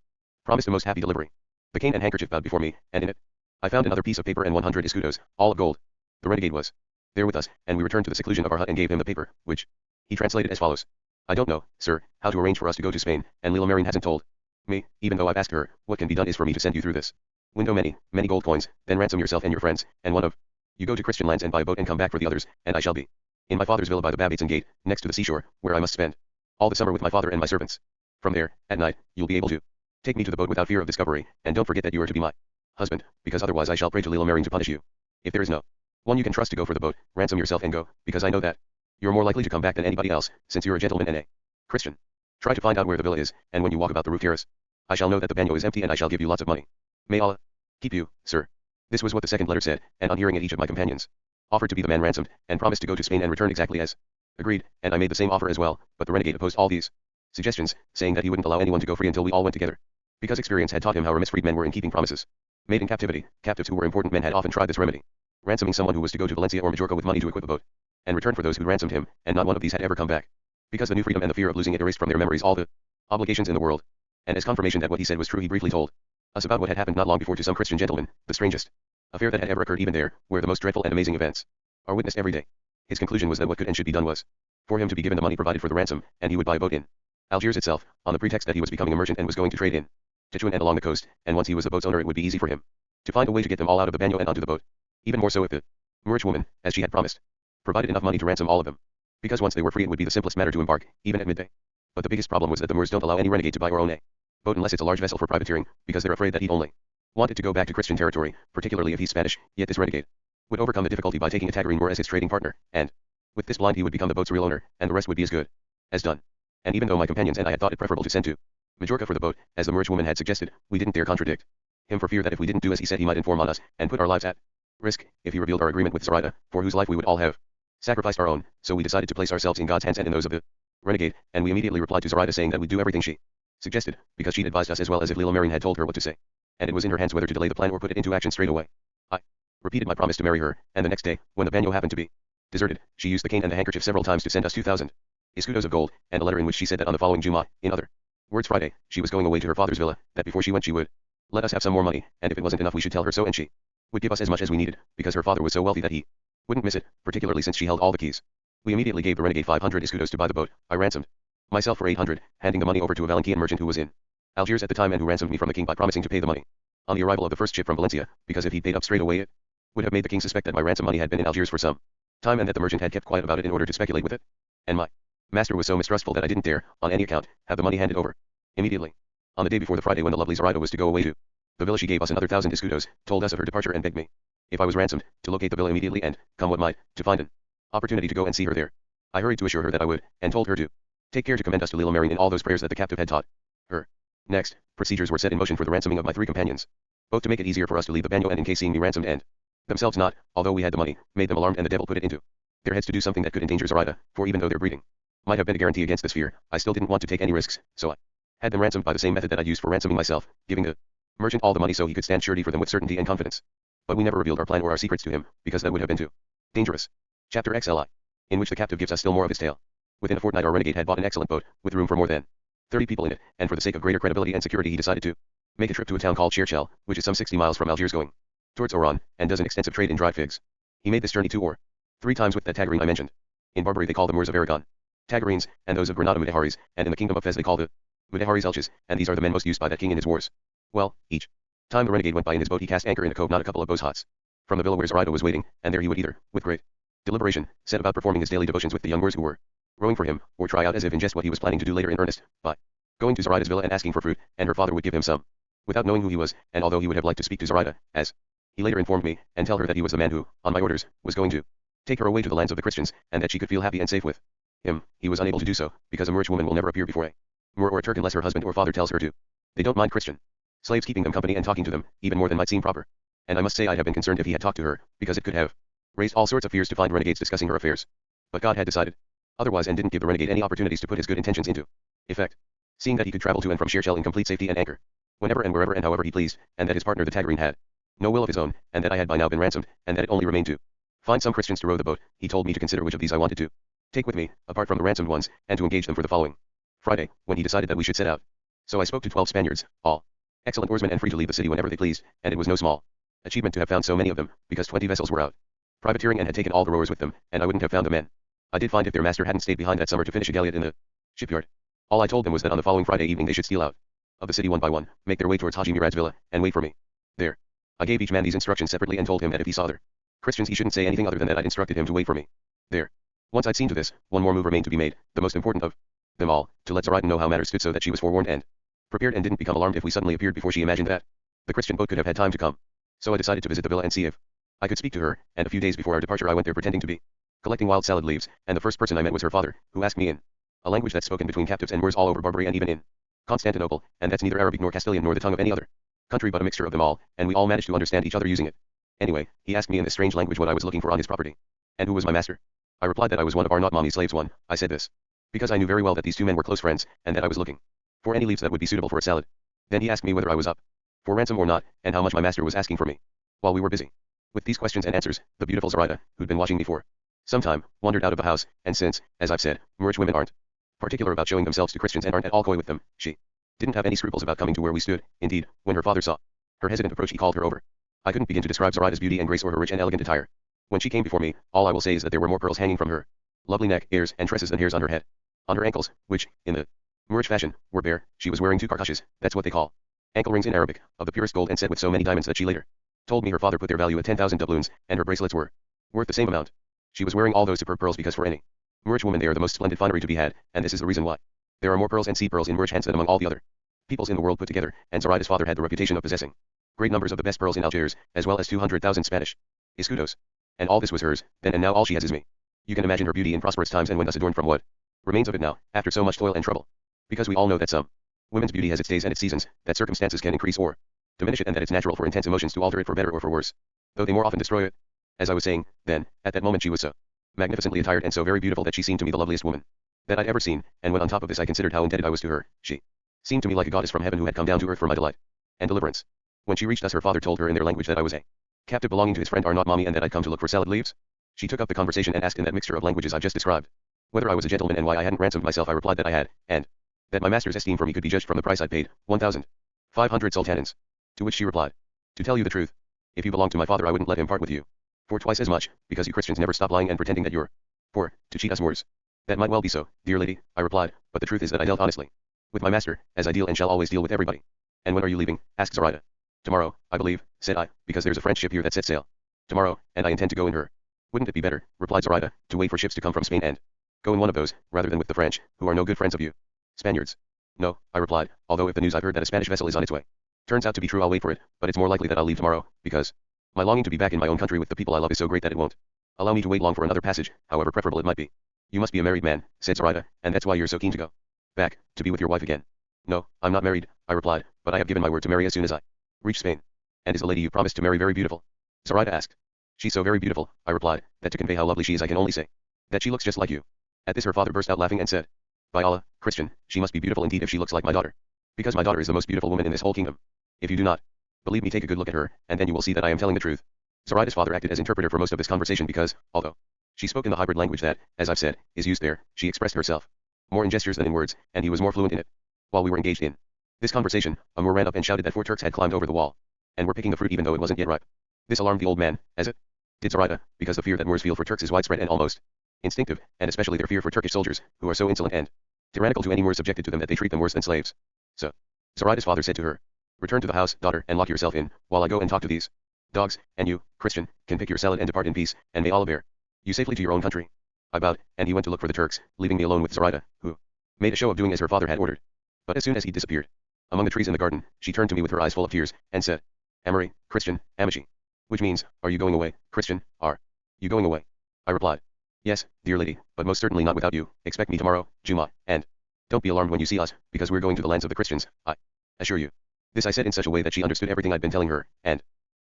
promised a most happy delivery. The cane and handkerchief bowed before me, and in it I found another piece of paper and 100 escudos, all of gold. The renegade was there with us, and we returned to the seclusion of our hut and gave him the paper, which he translated as follows. I don't know, sir, how to arrange for us to go to Spain, and Lila Marian hasn't told me, even though I've asked her. What can be done is for me to send you through this window many gold coins, then ransom yourself and your friends, and one of you go to Christian lands and buy a boat and come back for the others, and I shall be in my father's villa by the Babbateson Gate, next to the seashore, where I must spend all the summer with my father and my servants. From there, at night, you'll be able to take me to the boat without fear of discovery, and don't forget that you are to be my husband, because otherwise I shall pray to Lila Marian to punish you. If there is no one you can trust to go for the boat, ransom yourself and go, because I know that you're more likely to come back than anybody else, since you're a gentleman and a Christian. Try to find out where the villa is, and when you walk about the roof terrace, I shall know that the bagnio is empty and I shall give you lots of money. May Allah keep you, sir. This was what the second letter said, and on hearing it each of my companions offered to be the man ransomed, and promised to go to Spain and return exactly as agreed, and I made the same offer as well, but the renegade opposed all these suggestions, saying that he wouldn't allow anyone to go free until we all went together. Because experience had taught him how remiss freedmen were in keeping promises made in captivity, captives who were important men had often tried this remedy. Ransoming someone who was to go to Valencia or Majorca with money to equip a boat, and return for those who ransomed him, and not one of these had ever come back. Because the new freedom and the fear of losing it erased from their memories all the obligations in the world. And as confirmation that what he said was true, he briefly told us about what had happened not long before to some Christian gentleman, the strangest affair that had ever occurred, even there, where the most dreadful and amazing events are witnessed every day. His conclusion was that what could and should be done was for him to be given the money provided for the ransom, and he would buy a boat in Algiers itself, on the pretext that he was becoming a merchant and was going to trade in Tetuan and along the coast, and once he was the boat's owner it would be easy for him to find a way to get them all out of the bagnio and onto the boat. Even more so if the Moorish woman, as she had promised, provided enough money to ransom all of them. Because once they were free it would be the simplest matter to embark, even at midday. But the biggest problem was that the Moors don't allow any renegade to buy or own a boat unless it's a large vessel for privateering, because they're afraid that he'd only wanted to go back to Christian territory, particularly if he's Spanish, yet this renegade would overcome the difficulty by taking a Tagarine Moor as his trading partner, and with this blind he would become the boat's real owner, and the rest would be as good as done. And even though my companions and I had thought it preferable to send to Majorca for the boat, as the Moorish woman had suggested, we didn't dare contradict him for fear that if we didn't do as he said he might inform on us, and put our lives at risk, if he revealed our agreement with Zoraida, for whose life we would all have sacrificed our own. So we decided to place ourselves in God's hands and in those of the renegade, and we immediately replied to Zoraida saying that we'd do everything she suggested, because she'd advised us as well as if Lila Marin had told her what to say. And it was in her hands whether to delay the plan or put it into action straight away. I repeated my promise to marry her, and the next day, when the bagnio happened to be deserted, she used the cane and the handkerchief several times to send us 2,000 escudos of gold, and a letter in which she said that on the following Juma, in other words Friday, she was going away to her father's villa, that before she went she would let us have some more money, and if it wasn't enough we should tell her so, and she would give us as much as we needed, because her father was so wealthy that he wouldn't miss it, particularly since she held all the keys. We immediately gave the renegade 500 escudos to buy the boat. I ransomed myself for 800, handing the money over to a Valencian merchant who was in Algiers at the time and who ransomed me from the king by promising to pay the money on the arrival of the first ship from Valencia, because if he'd paid up straight away it would have made the king suspect that my ransom money had been in Algiers for some time and that the merchant had kept quiet about it in order to speculate with it. And my master was so mistrustful that I didn't dare, on any account, have the money handed over immediately. On the day before the Friday when the lovely Zoraida was to go away to the villa, she gave us another 1,000 escudos, told us of her departure and begged me, if I was ransomed, to locate the villa immediately and, come what might, to find an opportunity to go and see her there. I hurried to assure her that I would, and told her to take care to commend us to Lila Marin in all those prayers that the captive had taught her. Next, procedures were set in motion for the ransoming of my 3 companions, both to make it easier for us to leave the bagnio and in case seeing me ransomed and themselves not, although we had the money, made them alarmed and the devil put it into their heads to do something that could endanger Zoraida, for even though their breeding might have been a guarantee against this fear, I still didn't want to take any risks, so I had them ransomed by the same method that I'd used for ransoming myself, giving the merchant all the money so he could stand surety for them with certainty and confidence. But we never revealed our plan or our secrets to him, because that would have been too dangerous. Chapter XLI, in which the captive gives us still more of his tale. Within a fortnight our renegade had bought an excellent boat, with room for more than 30 people in it, and for the sake of greater credibility and security he decided to make a trip to a town called Cherchel, which is some 60 miles from Algiers going towards Oran, and does an extensive trade in dried figs. He made this journey 2 or 3 times with that Tagarine I mentioned. In Barbary they call the Moors of Aragon Tagarines, and those of Granada Mudeharis, and in the kingdom of Fez they call the Mudeharis Elches, and these are the men most used by that king in his wars. Well, each time the renegade went by in his boat he cast anchor in a cove not a couple of bows hots from the villa where Zoraida was waiting, and there he would either, with great deliberation, set about performing his daily devotions with the young Moors who were rowing for him, or try out as if in jest what he was planning to do later in earnest, by going to Zoraida's villa and asking for fruit, and her father would give him some, without knowing who he was, and although he would have liked to speak to Zoraida, as he later informed me, and tell her that he was the man who, on my orders, was going to take her away to the lands of the Christians, and that she could feel happy and safe with him, he was unable to do so, because a Moorish woman will never appear before a Moor or a Turk unless her husband or father tells her to. They don't mind Christian slaves keeping them company and talking to them, even more than might seem proper. And I must say I'd have been concerned if he had talked to her, because it could have raised all sorts of fears to find renegades discussing her affairs. But God had decided otherwise and didn't give the renegade any opportunities to put his good intentions into effect, seeing that he could travel to and from Cherchel in complete safety and anchor whenever and wherever and however he pleased, and that his partner the Tagarine had no will of his own, and that I had by now been ransomed, and that it only remained to find some Christians to row the boat. He told me to consider which of these I wanted to take with me, apart from the ransomed ones, and to engage them for the following Friday, when he decided that we should set out. So I spoke to 12 Spaniards, all excellent oarsmen and free to leave the city whenever they pleased, and it was no small achievement to have found so many of them, because 20 vessels were out privateering and had taken all the rowers with them, and I wouldn't have found the men I did find if their master hadn't stayed behind that summer to finish a galliot in the shipyard. All I told them was that on the following Friday evening they should steal out of the city one by one, make their way towards Haji Murad's villa, and wait for me there. I gave each man these instructions separately and told him that if he saw other Christians he shouldn't say anything other than that I'd instructed him to wait for me there. Once I'd seen to this, one more move remained to be made, the most important of them all, to let Zoraida know how matters stood so that she was forewarned and prepared and didn't become alarmed if we suddenly appeared before she imagined that the Christian boat could have had time to come. So I decided to visit the villa and see if I could speak to her, and a few days before our departure I went there pretending to be collecting wild salad leaves, and the first person I met was her father, who asked me in a language that's spoken between captives and Moors all over Barbary and even in Constantinople, and that's neither Arabic nor Castilian nor the tongue of any other country but a mixture of them all, and we all managed to understand each other using it. Anyway, he asked me in this strange language what I was looking for on his property, and who was my master. I replied that I was one of our not mommy's slaves. I said this because I knew very well that these two men were close friends, and that I was looking for any leaves that would be suitable for a salad. Then he asked me whether I was up for ransom or not, and how much my master was asking for me. While we were busy with these questions and answers, the beautiful Zoraida, who'd been watching me for some time, wandered out of the house, and since, as I've said, Moorish women aren't particular about showing themselves to Christians and aren't at all coy with them, she didn't have any scruples about coming to where we stood. Indeed, when her father saw her hesitant approach, he called her over. I couldn't begin to describe Zoraida's beauty and grace or her rich and elegant attire. When she came before me, all I will say is that there were more pearls hanging from her lovely neck, ears, and tresses than hairs on her head. On her ankles, which, in the Moorish fashion, were bare, she was wearing two carcashes, that's what they call ankle rings in Arabic, of the purest gold and set with so many diamonds that she later told me her father put their value at 10,000 doubloons, and her bracelets were worth the same amount. She was wearing all those superb pearls because for any Moorish woman they are the most splendid finery to be had, and this is the reason why. There are more pearls and seed pearls in Moorish hands than among all the other peoples in the world put together, and Zoraida's father had the reputation of possessing great numbers of the best pearls in Algiers, as well as 200,000 Spanish escudos. And all this was hers, then and now all she has is me. You can imagine her beauty in prosperous times and when thus adorned from what remains of it now, after so much toil and trouble. Because we all know that some women's beauty has its days and its seasons, that circumstances can increase or diminish it, and that it's natural for intense emotions to alter it for better or for worse, though they more often destroy it. As I was saying, then, at that moment she was so magnificently attired and so very beautiful that she seemed to me the loveliest woman that I'd ever seen, and when on top of this I considered how indebted I was to her, she seemed to me like a goddess from heaven who had come down to earth for my delight and deliverance. When she reached us, her father told her in their language that I was a captive belonging to his friend Arnaut Mommy, and that I'd come to look for salad leaves. She took up the conversation and asked in that mixture of languages I've just described whether I was a gentleman and why I hadn't ransomed myself. I replied that I had, and that my master's esteem for me could be judged from the price I'd paid, 1,500 sultanins. To which she replied, to tell you the truth, if you belonged to my father I wouldn't let him part with you for twice as much, because you Christians never stop lying and pretending that you're poor, to cheat us Moors. That might well be so, dear lady, I replied, but the truth is that I dealt honestly with my master, as I deal and shall always deal with everybody. And when are you leaving? Asked Zoraida. Tomorrow, I believe, said I, because there's a French ship here that sets sail tomorrow, and I intend to go in her. Wouldn't it be better, replied Zoraida, to wait for ships to come from Spain and go in one of those, rather than with the French, who are no good friends of you Spaniards? No, I replied, although if the news I've heard that a Spanish vessel is on its way turns out to be true I'll wait for it, but it's more likely that I'll leave tomorrow, because my longing to be back in my own country with the people I love is so great that it won't allow me to wait long for another passage, however preferable it might be. You must be a married man, said Zoraida, and that's why you're so keen to go back, to be with your wife again. No, I'm not married, I replied, but I have given my word to marry as soon as I reach Spain. And is the lady you promised to marry very beautiful? Zoraida asked. She's so very beautiful, I replied, that to convey how lovely she is I can only say that she looks just like you. At this her father burst out laughing and said, by Allah, Christian, she must be beautiful indeed if she looks like my daughter. Because my daughter is the most beautiful woman in this whole kingdom. If you do not believe me, take a good look at her, and then you will see that I am telling the truth. Zoraida's father acted as interpreter for most of this conversation because, although she spoke in the hybrid language that, as I've said, is used there, she expressed herself more in gestures than in words, and he was more fluent in it. While we were engaged in this conversation, a Moor ran up and shouted that 4 Turks had climbed over the wall and were picking the fruit even though it wasn't yet ripe. This alarmed the old man, as it did Zoraida, because the fear that Moors feel for Turks is widespread and almost instinctive, and especially their fear for Turkish soldiers, who are so insolent and tyrannical to any Moors subjected to them that they treat them worse than slaves. So, Zoraida's father said to her, return to the house, daughter, and lock yourself in, while I go and talk to these dogs, and you, Christian, can pick your salad and depart in peace, and may Allah bear you safely to your own country. I bowed, and he went to look for the Turks, leaving me alone with Zoraida, who made a show of doing as her father had ordered. But as soon as he disappeared among the trees in the garden, she turned to me with her eyes full of tears, and said, Amari, Christian, Amici. Which means, are you going away, Christian, are you going away? I replied, yes, dear lady, but most certainly not without you. Expect me tomorrow, Juma, and don't be alarmed when you see us, because we're going to the lands of the Christians, I assure you. This I said in such a way that she understood everything I'd been telling her, and,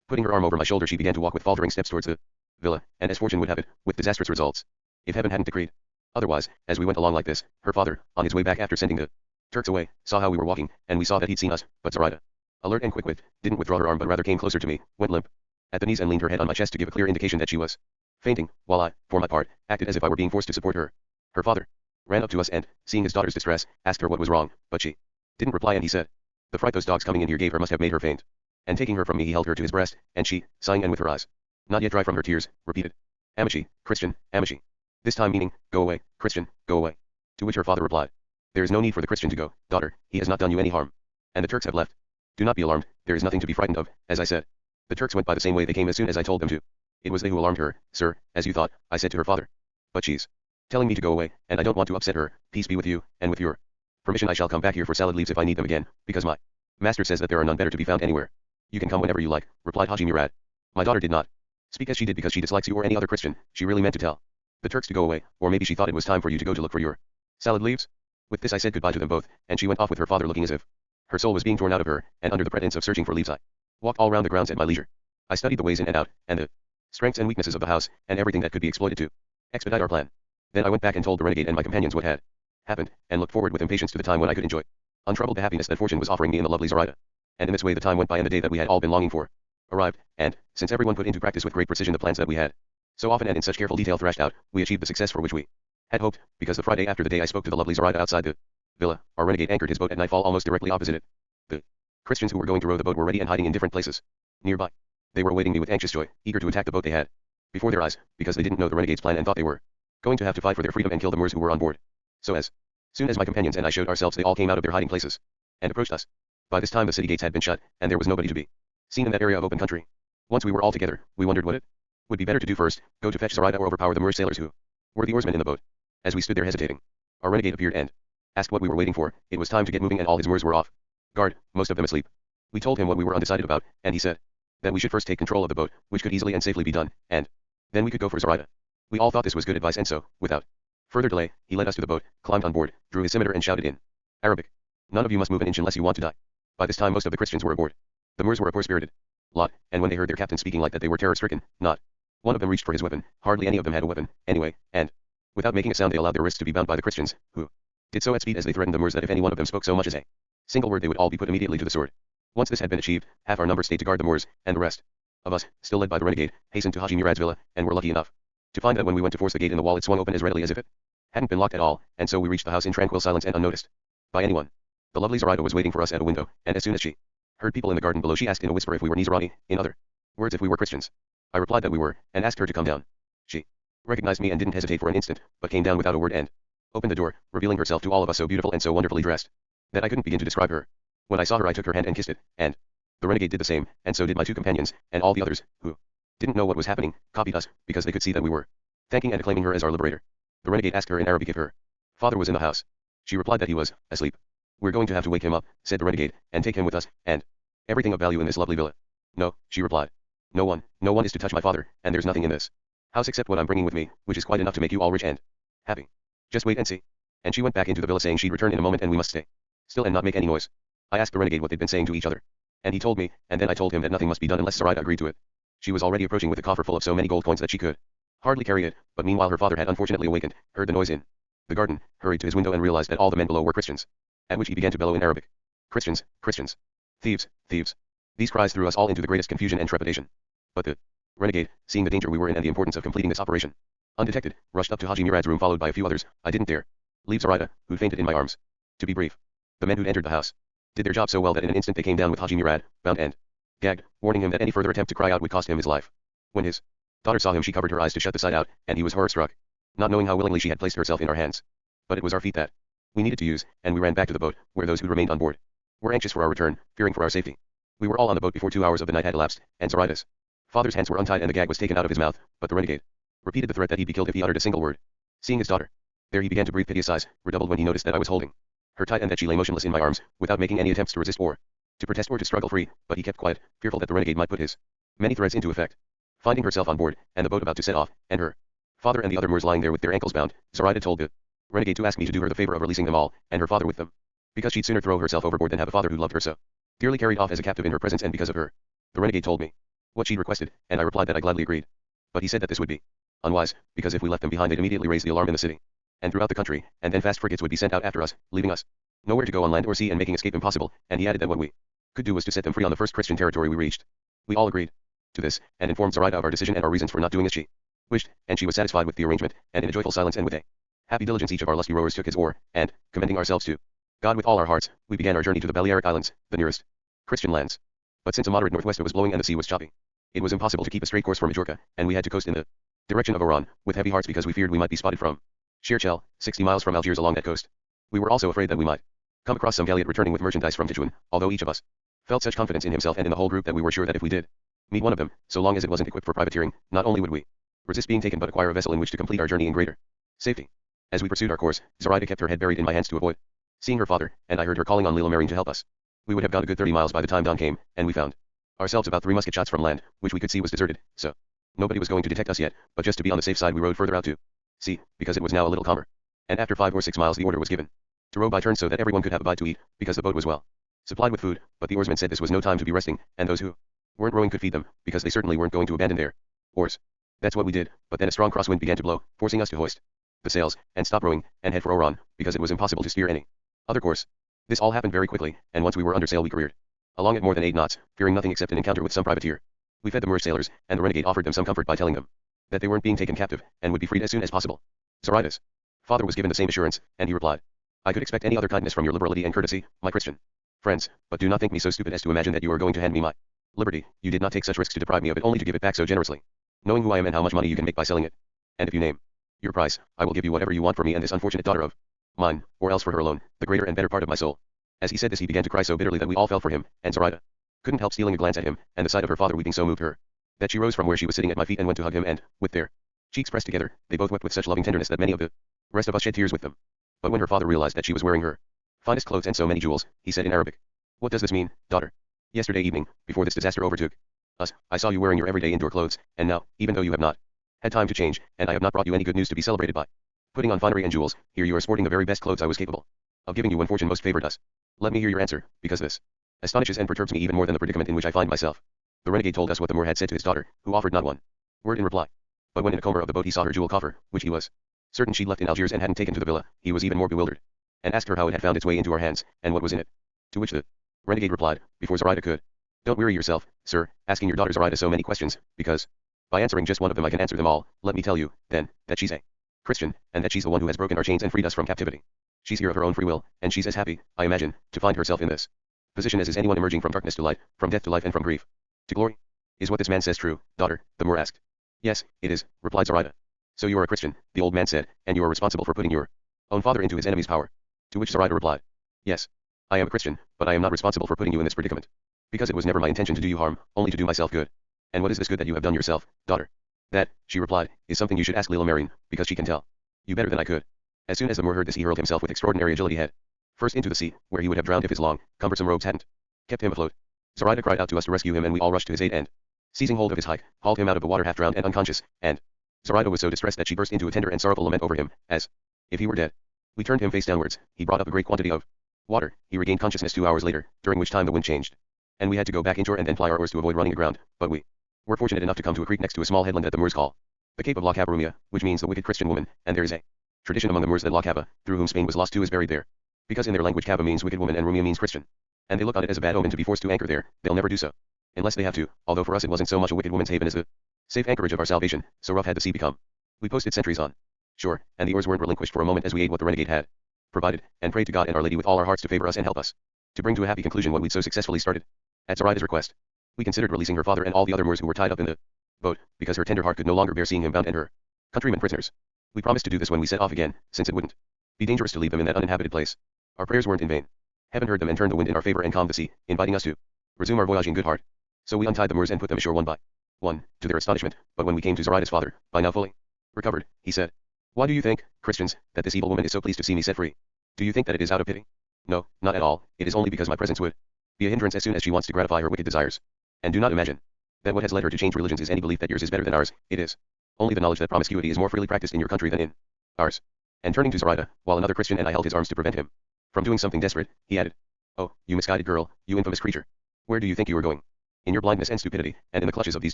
putting her arm over my shoulder, she began to walk with faltering steps towards the villa, and as fortune would have it, with disastrous results, if heaven hadn't decreed otherwise. As we went along like this, her father, on his way back after sending the Turks away, saw how we were walking, and we saw that he'd seen us, but Zoraida, alert and quick-witted, didn't withdraw her arm but rather came closer to me, went limp at the knees and leaned her head on my chest to give a clear indication that she was fainting, while I, for my part, acted as if I were being forced to support her. Her father ran up to us and, seeing his daughter's distress, asked her what was wrong, but she didn't reply, and he said, the fright those dogs coming in here gave her must have made her faint. And taking her from me he held her to his breast, and she, sighing and with her eyes not yet dry from her tears, repeated, Amici, Christian, Amici. This time meaning, go away, Christian, go away. To which her father replied, there is no need for the Christian to go, daughter, he has not done you any harm. And the Turks have left. Do not be alarmed, there is nothing to be frightened of, as I said. The Turks went by the same way they came as soon as I told them to. It was they who alarmed her, sir, as you thought, I said to her father. But she's telling me to go away, and I don't want to upset her. Peace be with you, and with your permission I shall come back here for salad leaves if I need them again, because my master says that there are none better to be found anywhere. You can come whenever you like, replied Haji Murad. My daughter did not speak as she did because she dislikes you or any other Christian. She really meant to tell the Turks to go away, or maybe she thought it was time for you to go to look for your salad leaves. With this I said goodbye to them both, and she went off with her father looking as if her soul was being torn out of her, and under the pretense of searching for leaves I walked all round the grounds at my leisure. I studied the ways in and out, and the strengths and weaknesses of the house, and everything that could be exploited to expedite our plan. Then I went back and told the renegade and my companions what had happened, and looked forward with impatience to the time when I could enjoy untroubled the happiness that fortune was offering me in the lovely Zoraida. And in this way the time went by and the day that we had all been longing for arrived, and, since everyone put into practice with great precision the plans that we had so often and in such careful detail thrashed out, we achieved the success for which we had hoped, because the Friday after the day I spoke to the lovely Zoraida outside the villa, our renegade anchored his boat at nightfall almost directly opposite it. The Christians who were going to row the boat were ready and hiding in different places nearby. They were awaiting me with anxious joy, eager to attack the boat they had before their eyes, because they didn't know the renegade's plan and thought they were going to have to fight for their freedom and kill the Moors who were on board. So as soon as my companions and I showed ourselves, they all came out of their hiding places and approached us. By this time the city gates had been shut, and there was nobody to be seen in that area of open country. Once we were all together, we wondered what it would be better to do first, go to fetch Zoraida or overpower the Moorish sailors who were the oarsmen in the boat. As we stood there hesitating, our renegade appeared and asked what we were waiting for. It was time to get moving and all his Moors were off guard, most of them asleep. We told him what we were undecided about, and he said that we should first take control of the boat, which could easily and safely be done, and then we could go for Zoraida. We all thought this was good advice, and so, without further delay, he led us to the boat, climbed on board, drew his scimitar and shouted in Arabic, "None of you must move an inch unless you want to die." By this time most of the Christians were aboard. The Moors were a poor-spirited lot, and when they heard their captain speaking like that they were terror-stricken. Not one of them reached for his weapon, hardly any of them had a weapon, anyway, and without making a sound they allowed their wrists to be bound by the Christians, who did so at speed as they threatened the Moors that if any one of them spoke so much as a single word they would all be put immediately to the sword. Once this had been achieved, half our number stayed to guard the Moors, and the rest of us, still led by the renegade, hastened to Haji Murad's villa, and were lucky enough to find that when we went to force the gate in the wall it swung open as readily as if it hadn't been locked at all, and so we reached the house in tranquil silence and unnoticed by anyone. The lovely Zoraida was waiting for us at a window, and as soon as she heard people in the garden below she asked in a whisper if we were Nizarani, in other words if we were Christians. I replied that we were, and asked her to come down. She recognized me and didn't hesitate for an instant, but came down without a word and opened the door, revealing herself to all of us so beautiful and so wonderfully dressed that I couldn't begin to describe her. When I saw her I took her hand and kissed it, and the renegade did the same, and so did my two companions, and all the others, who didn't know what was happening, copied us, because they could see that we were thanking and acclaiming her as our liberator. The renegade asked her in Arabic if her father was in the house. She replied that he was asleep. "We're going to have to wake him up," said the renegade, "and take him with us, and everything of value in this lovely villa." "No," she replied. No one is to touch my father, and there's nothing in this house except what I'm bringing with me, which is quite enough to make you all rich and happy. Just wait and see." And she went back into the villa saying she'd return in a moment and we must stay still and not make any noise. I asked the renegade what they'd been saying to each other, and he told me, and then I told him that nothing must be done unless Zoraida agreed to it. She was already approaching with a coffer full of so many gold coins that she could hardly carry it, but meanwhile her father had unfortunately awakened, heard the noise in the garden, hurried to his window and realized that all the men below were Christians. At which he began to bellow in Arabic, "Christians, Christians! Thieves, thieves!" These cries threw us all into the greatest confusion and trepidation. But the renegade, seeing the danger we were in and the importance of completing this operation undetected, rushed up to Haji Murad's room followed by a few others. I didn't dare leave Zoraida, who'd fainted in my arms. To be brief, the men who'd entered the house did their job so well that in an instant they came down with Haji Murad, bound and gagged, warning him that any further attempt to cry out would cost him his life. When his daughter saw him she covered her eyes to shut the sight out, and he was horror-struck, not knowing how willingly she had placed herself in our hands. But it was our feet that we needed to use, and we ran back to the boat, where those who remained on board were anxious for our return, fearing for our safety. We were all on the boat before 2 hours of the night had elapsed, and Zoraida's father's hands were untied and the gag was taken out of his mouth, but the renegade repeated the threat that he'd be killed if he uttered a single word. Seeing his daughter there, he began to breathe piteous sighs, redoubled when he noticed that I was holding her tight and that she lay motionless in my arms, without making any attempts to resist or to protest or to struggle free, but he kept quiet, fearful that the renegade might put his many threats into effect. Finding herself on board, and the boat about to set off, and her father and the other Moors lying there with their ankles bound, Zoraida told the renegade to ask me to do her the favor of releasing them all, and her father with them, because she'd sooner throw herself overboard than have a father who loved her so dearly carried off as a captive in her presence and because of her. The renegade told me what she'd requested, and I replied that I gladly agreed. But he said that this would be unwise, because if we left them behind they'd immediately raise the alarm in the city and throughout the country, and then fast frigates would be sent out after us, leaving us nowhere to go on land or sea and making escape impossible, and he added that what we could do was to set them free on the first Christian territory we reached. We all agreed to this, and informed Zoraida of our decision and our reasons for not doing as she wished, and she was satisfied with the arrangement, and in a joyful silence and with a happy diligence each of our lusty rowers took his oar, and, commending ourselves to God with all our hearts, we began our journey to the Balearic Islands, the nearest Christian lands. But since a moderate northwest was blowing and the sea was choppy, it was impossible to keep a straight course for Majorca, and we had to coast in the direction of Oran, with heavy hearts because we feared we might be spotted from Shirchel, 60 miles from Algiers along that coast. We were also afraid that we might come across some galleot returning with merchandise from Tijuan, although each of us felt such confidence in himself and in the whole group that we were sure that if we did meet one of them, so long as it wasn't equipped for privateering, not only would we resist being taken but acquire a vessel in which to complete our journey in greater safety. As we pursued our course, Zoraida kept her head buried in my hands to avoid seeing her father, and I heard her calling on Lila Marine to help us. We would have gone a good 30 miles by the time dawn came, and we found ourselves about 3 musket shots from land, which we could see was deserted, so nobody was going to detect us yet, but just to be on the safe side we rowed further out to sea, because it was now a little calmer. And after 5 or 6 miles the order was given to row by turns so that everyone could have a bite to eat, because the boat was well supplied with food, but the oarsmen said this was no time to be resting, and those who weren't rowing could feed them, because they certainly weren't going to abandon their oars. That's what we did, but then a strong crosswind began to blow, forcing us to hoist the sails, and stop rowing, and head for Oran, because it was impossible to steer any other course. This all happened very quickly, and once we were under sail we careered along at more than 8 knots, fearing nothing except an encounter with some privateer. We fed the Moorish sailors, and the renegade offered them some comfort by telling them that they weren't being taken captive, and would be freed as soon as possible. Zoraida's father was given the same assurance, and he replied, I could expect any other kindness from your liberality and courtesy, my Christian friends, but do not think me so stupid as to imagine that you are going to hand me my liberty. You did not take such risks to deprive me of it only to give it back so generously, knowing who I am and how much money you can make by selling it. And if you name your price, I will give you whatever you want for me and this unfortunate daughter of mine, or else for her alone, the greater and better part of my soul. As he said this he began to cry so bitterly that we all fell for him, and Zoraida couldn't help stealing a glance at him, and the sight of her father weeping so moved her that she rose from where she was sitting at my feet and went to hug him, and, with their cheeks pressed together, they both wept with such loving tenderness that many of the rest of us shed tears with them. But when her father realized that she was wearing her finest clothes and so many jewels, he said in Arabic, What does this mean, daughter? Yesterday evening, before this disaster overtook us, I saw you wearing your everyday indoor clothes, and now, even though you have not had time to change, and I have not brought you any good news to be celebrated by putting on finery and jewels, here you are sporting the very best clothes I was capable of giving you when fortune most favored us. Let me hear your answer, because this astonishes and perturbs me even more than the predicament in which I find myself. The renegade told us what the Moor had said to his daughter, who offered not one word in reply. But when in a comber of the boat he saw her jewel coffer, which he was certain she'd left in Algiers and hadn't taken to the villa, he was even more bewildered, and asked her how it had found its way into our hands, and what was in it. To which the renegade replied, before Zoraida could, Don't weary yourself, sir, asking your daughter Zoraida so many questions, because, by answering just one of them I can answer them all. Let me tell you, then, that she's a Christian, and that she's the one who has broken our chains and freed us from captivity. She's here of her own free will, and she's as happy, I imagine, to find herself in this position as is anyone emerging from darkness to light, from death to life and from grief to glory. Is what this man says true, daughter? The Moor asked. Yes, it is, replied Zoraida. So you are a Christian, the old man said, and you are responsible for putting your own father into his enemy's power. To which Zoraida replied, Yes, I am a Christian, but I am not responsible for putting you in this predicament, because it was never my intention to do you harm, only to do myself good. And what is this good that you have done yourself, daughter? That, she replied, is something you should ask Lila Marine, because she can tell you better than I could. As soon as the Moor heard this he hurled himself with extraordinary agility head first into the sea, where he would have drowned if his long, cumbersome robes hadn't kept him afloat. Zoraida cried out to us to rescue him, and we all rushed to his aid and, seizing hold of his hike, hauled him out of the water half drowned and unconscious, and Zoraida was so distressed that she burst into a tender and sorrowful lament over him, as if he were dead. We turned him face downwards, he brought up a great quantity of water, he regained consciousness 2 hours later, during which time the wind changed, and we had to go back inshore and then ply our oars to avoid running aground, but we were fortunate enough to come to a creek next to a small headland that the Moors call the Cape of La Cabarumia, which means the wicked Christian woman, and there is a tradition among the Moors that La Caba, through whom Spain was lost to, is buried there, because in their language Caba means wicked woman and Rumia means Christian, and they look on it as a bad omen to be forced to anchor there. They'll never do so unless they have to, although for us it wasn't so much a wicked woman's haven as the safe anchorage of our salvation, so rough had the sea become. We posted sentries on shore, and the oars weren't relinquished for a moment as we ate what the renegade had provided, and prayed to God and Our Lady with all our hearts to favor us and help us to bring to a happy conclusion what we'd so successfully started. At Zoraida's request, we considered releasing her father and all the other Moors who were tied up in the boat, because her tender heart could no longer bear seeing him bound and her countrymen prisoners. We promised to do this when we set off again, since it wouldn't be dangerous to leave them in that uninhabited place. Our prayers weren't in vain. Heaven heard them and turned the wind in our favor and calmed the sea, inviting us to resume our voyage in good heart. So we untied the Moors and put them ashore one by one, to their astonishment. But when we came to Zoraida's father, by now fully recovered, he said, Why do you think, Christians, that this evil woman is so pleased to see me set free? Do you think that it is out of pity? No, not at all. It is only because my presence would be a hindrance as soon as she wants to gratify her wicked desires. And do not imagine that what has led her to change religions is any belief that yours is better than ours. It is only the knowledge that promiscuity is more freely practiced in your country than in ours. And turning to Zoraida, while another Christian and I held his arms to prevent him from doing something desperate, he added, Oh, you misguided girl, you infamous creature. Where do you think you are going? In your blindness and stupidity, and in the clutches of these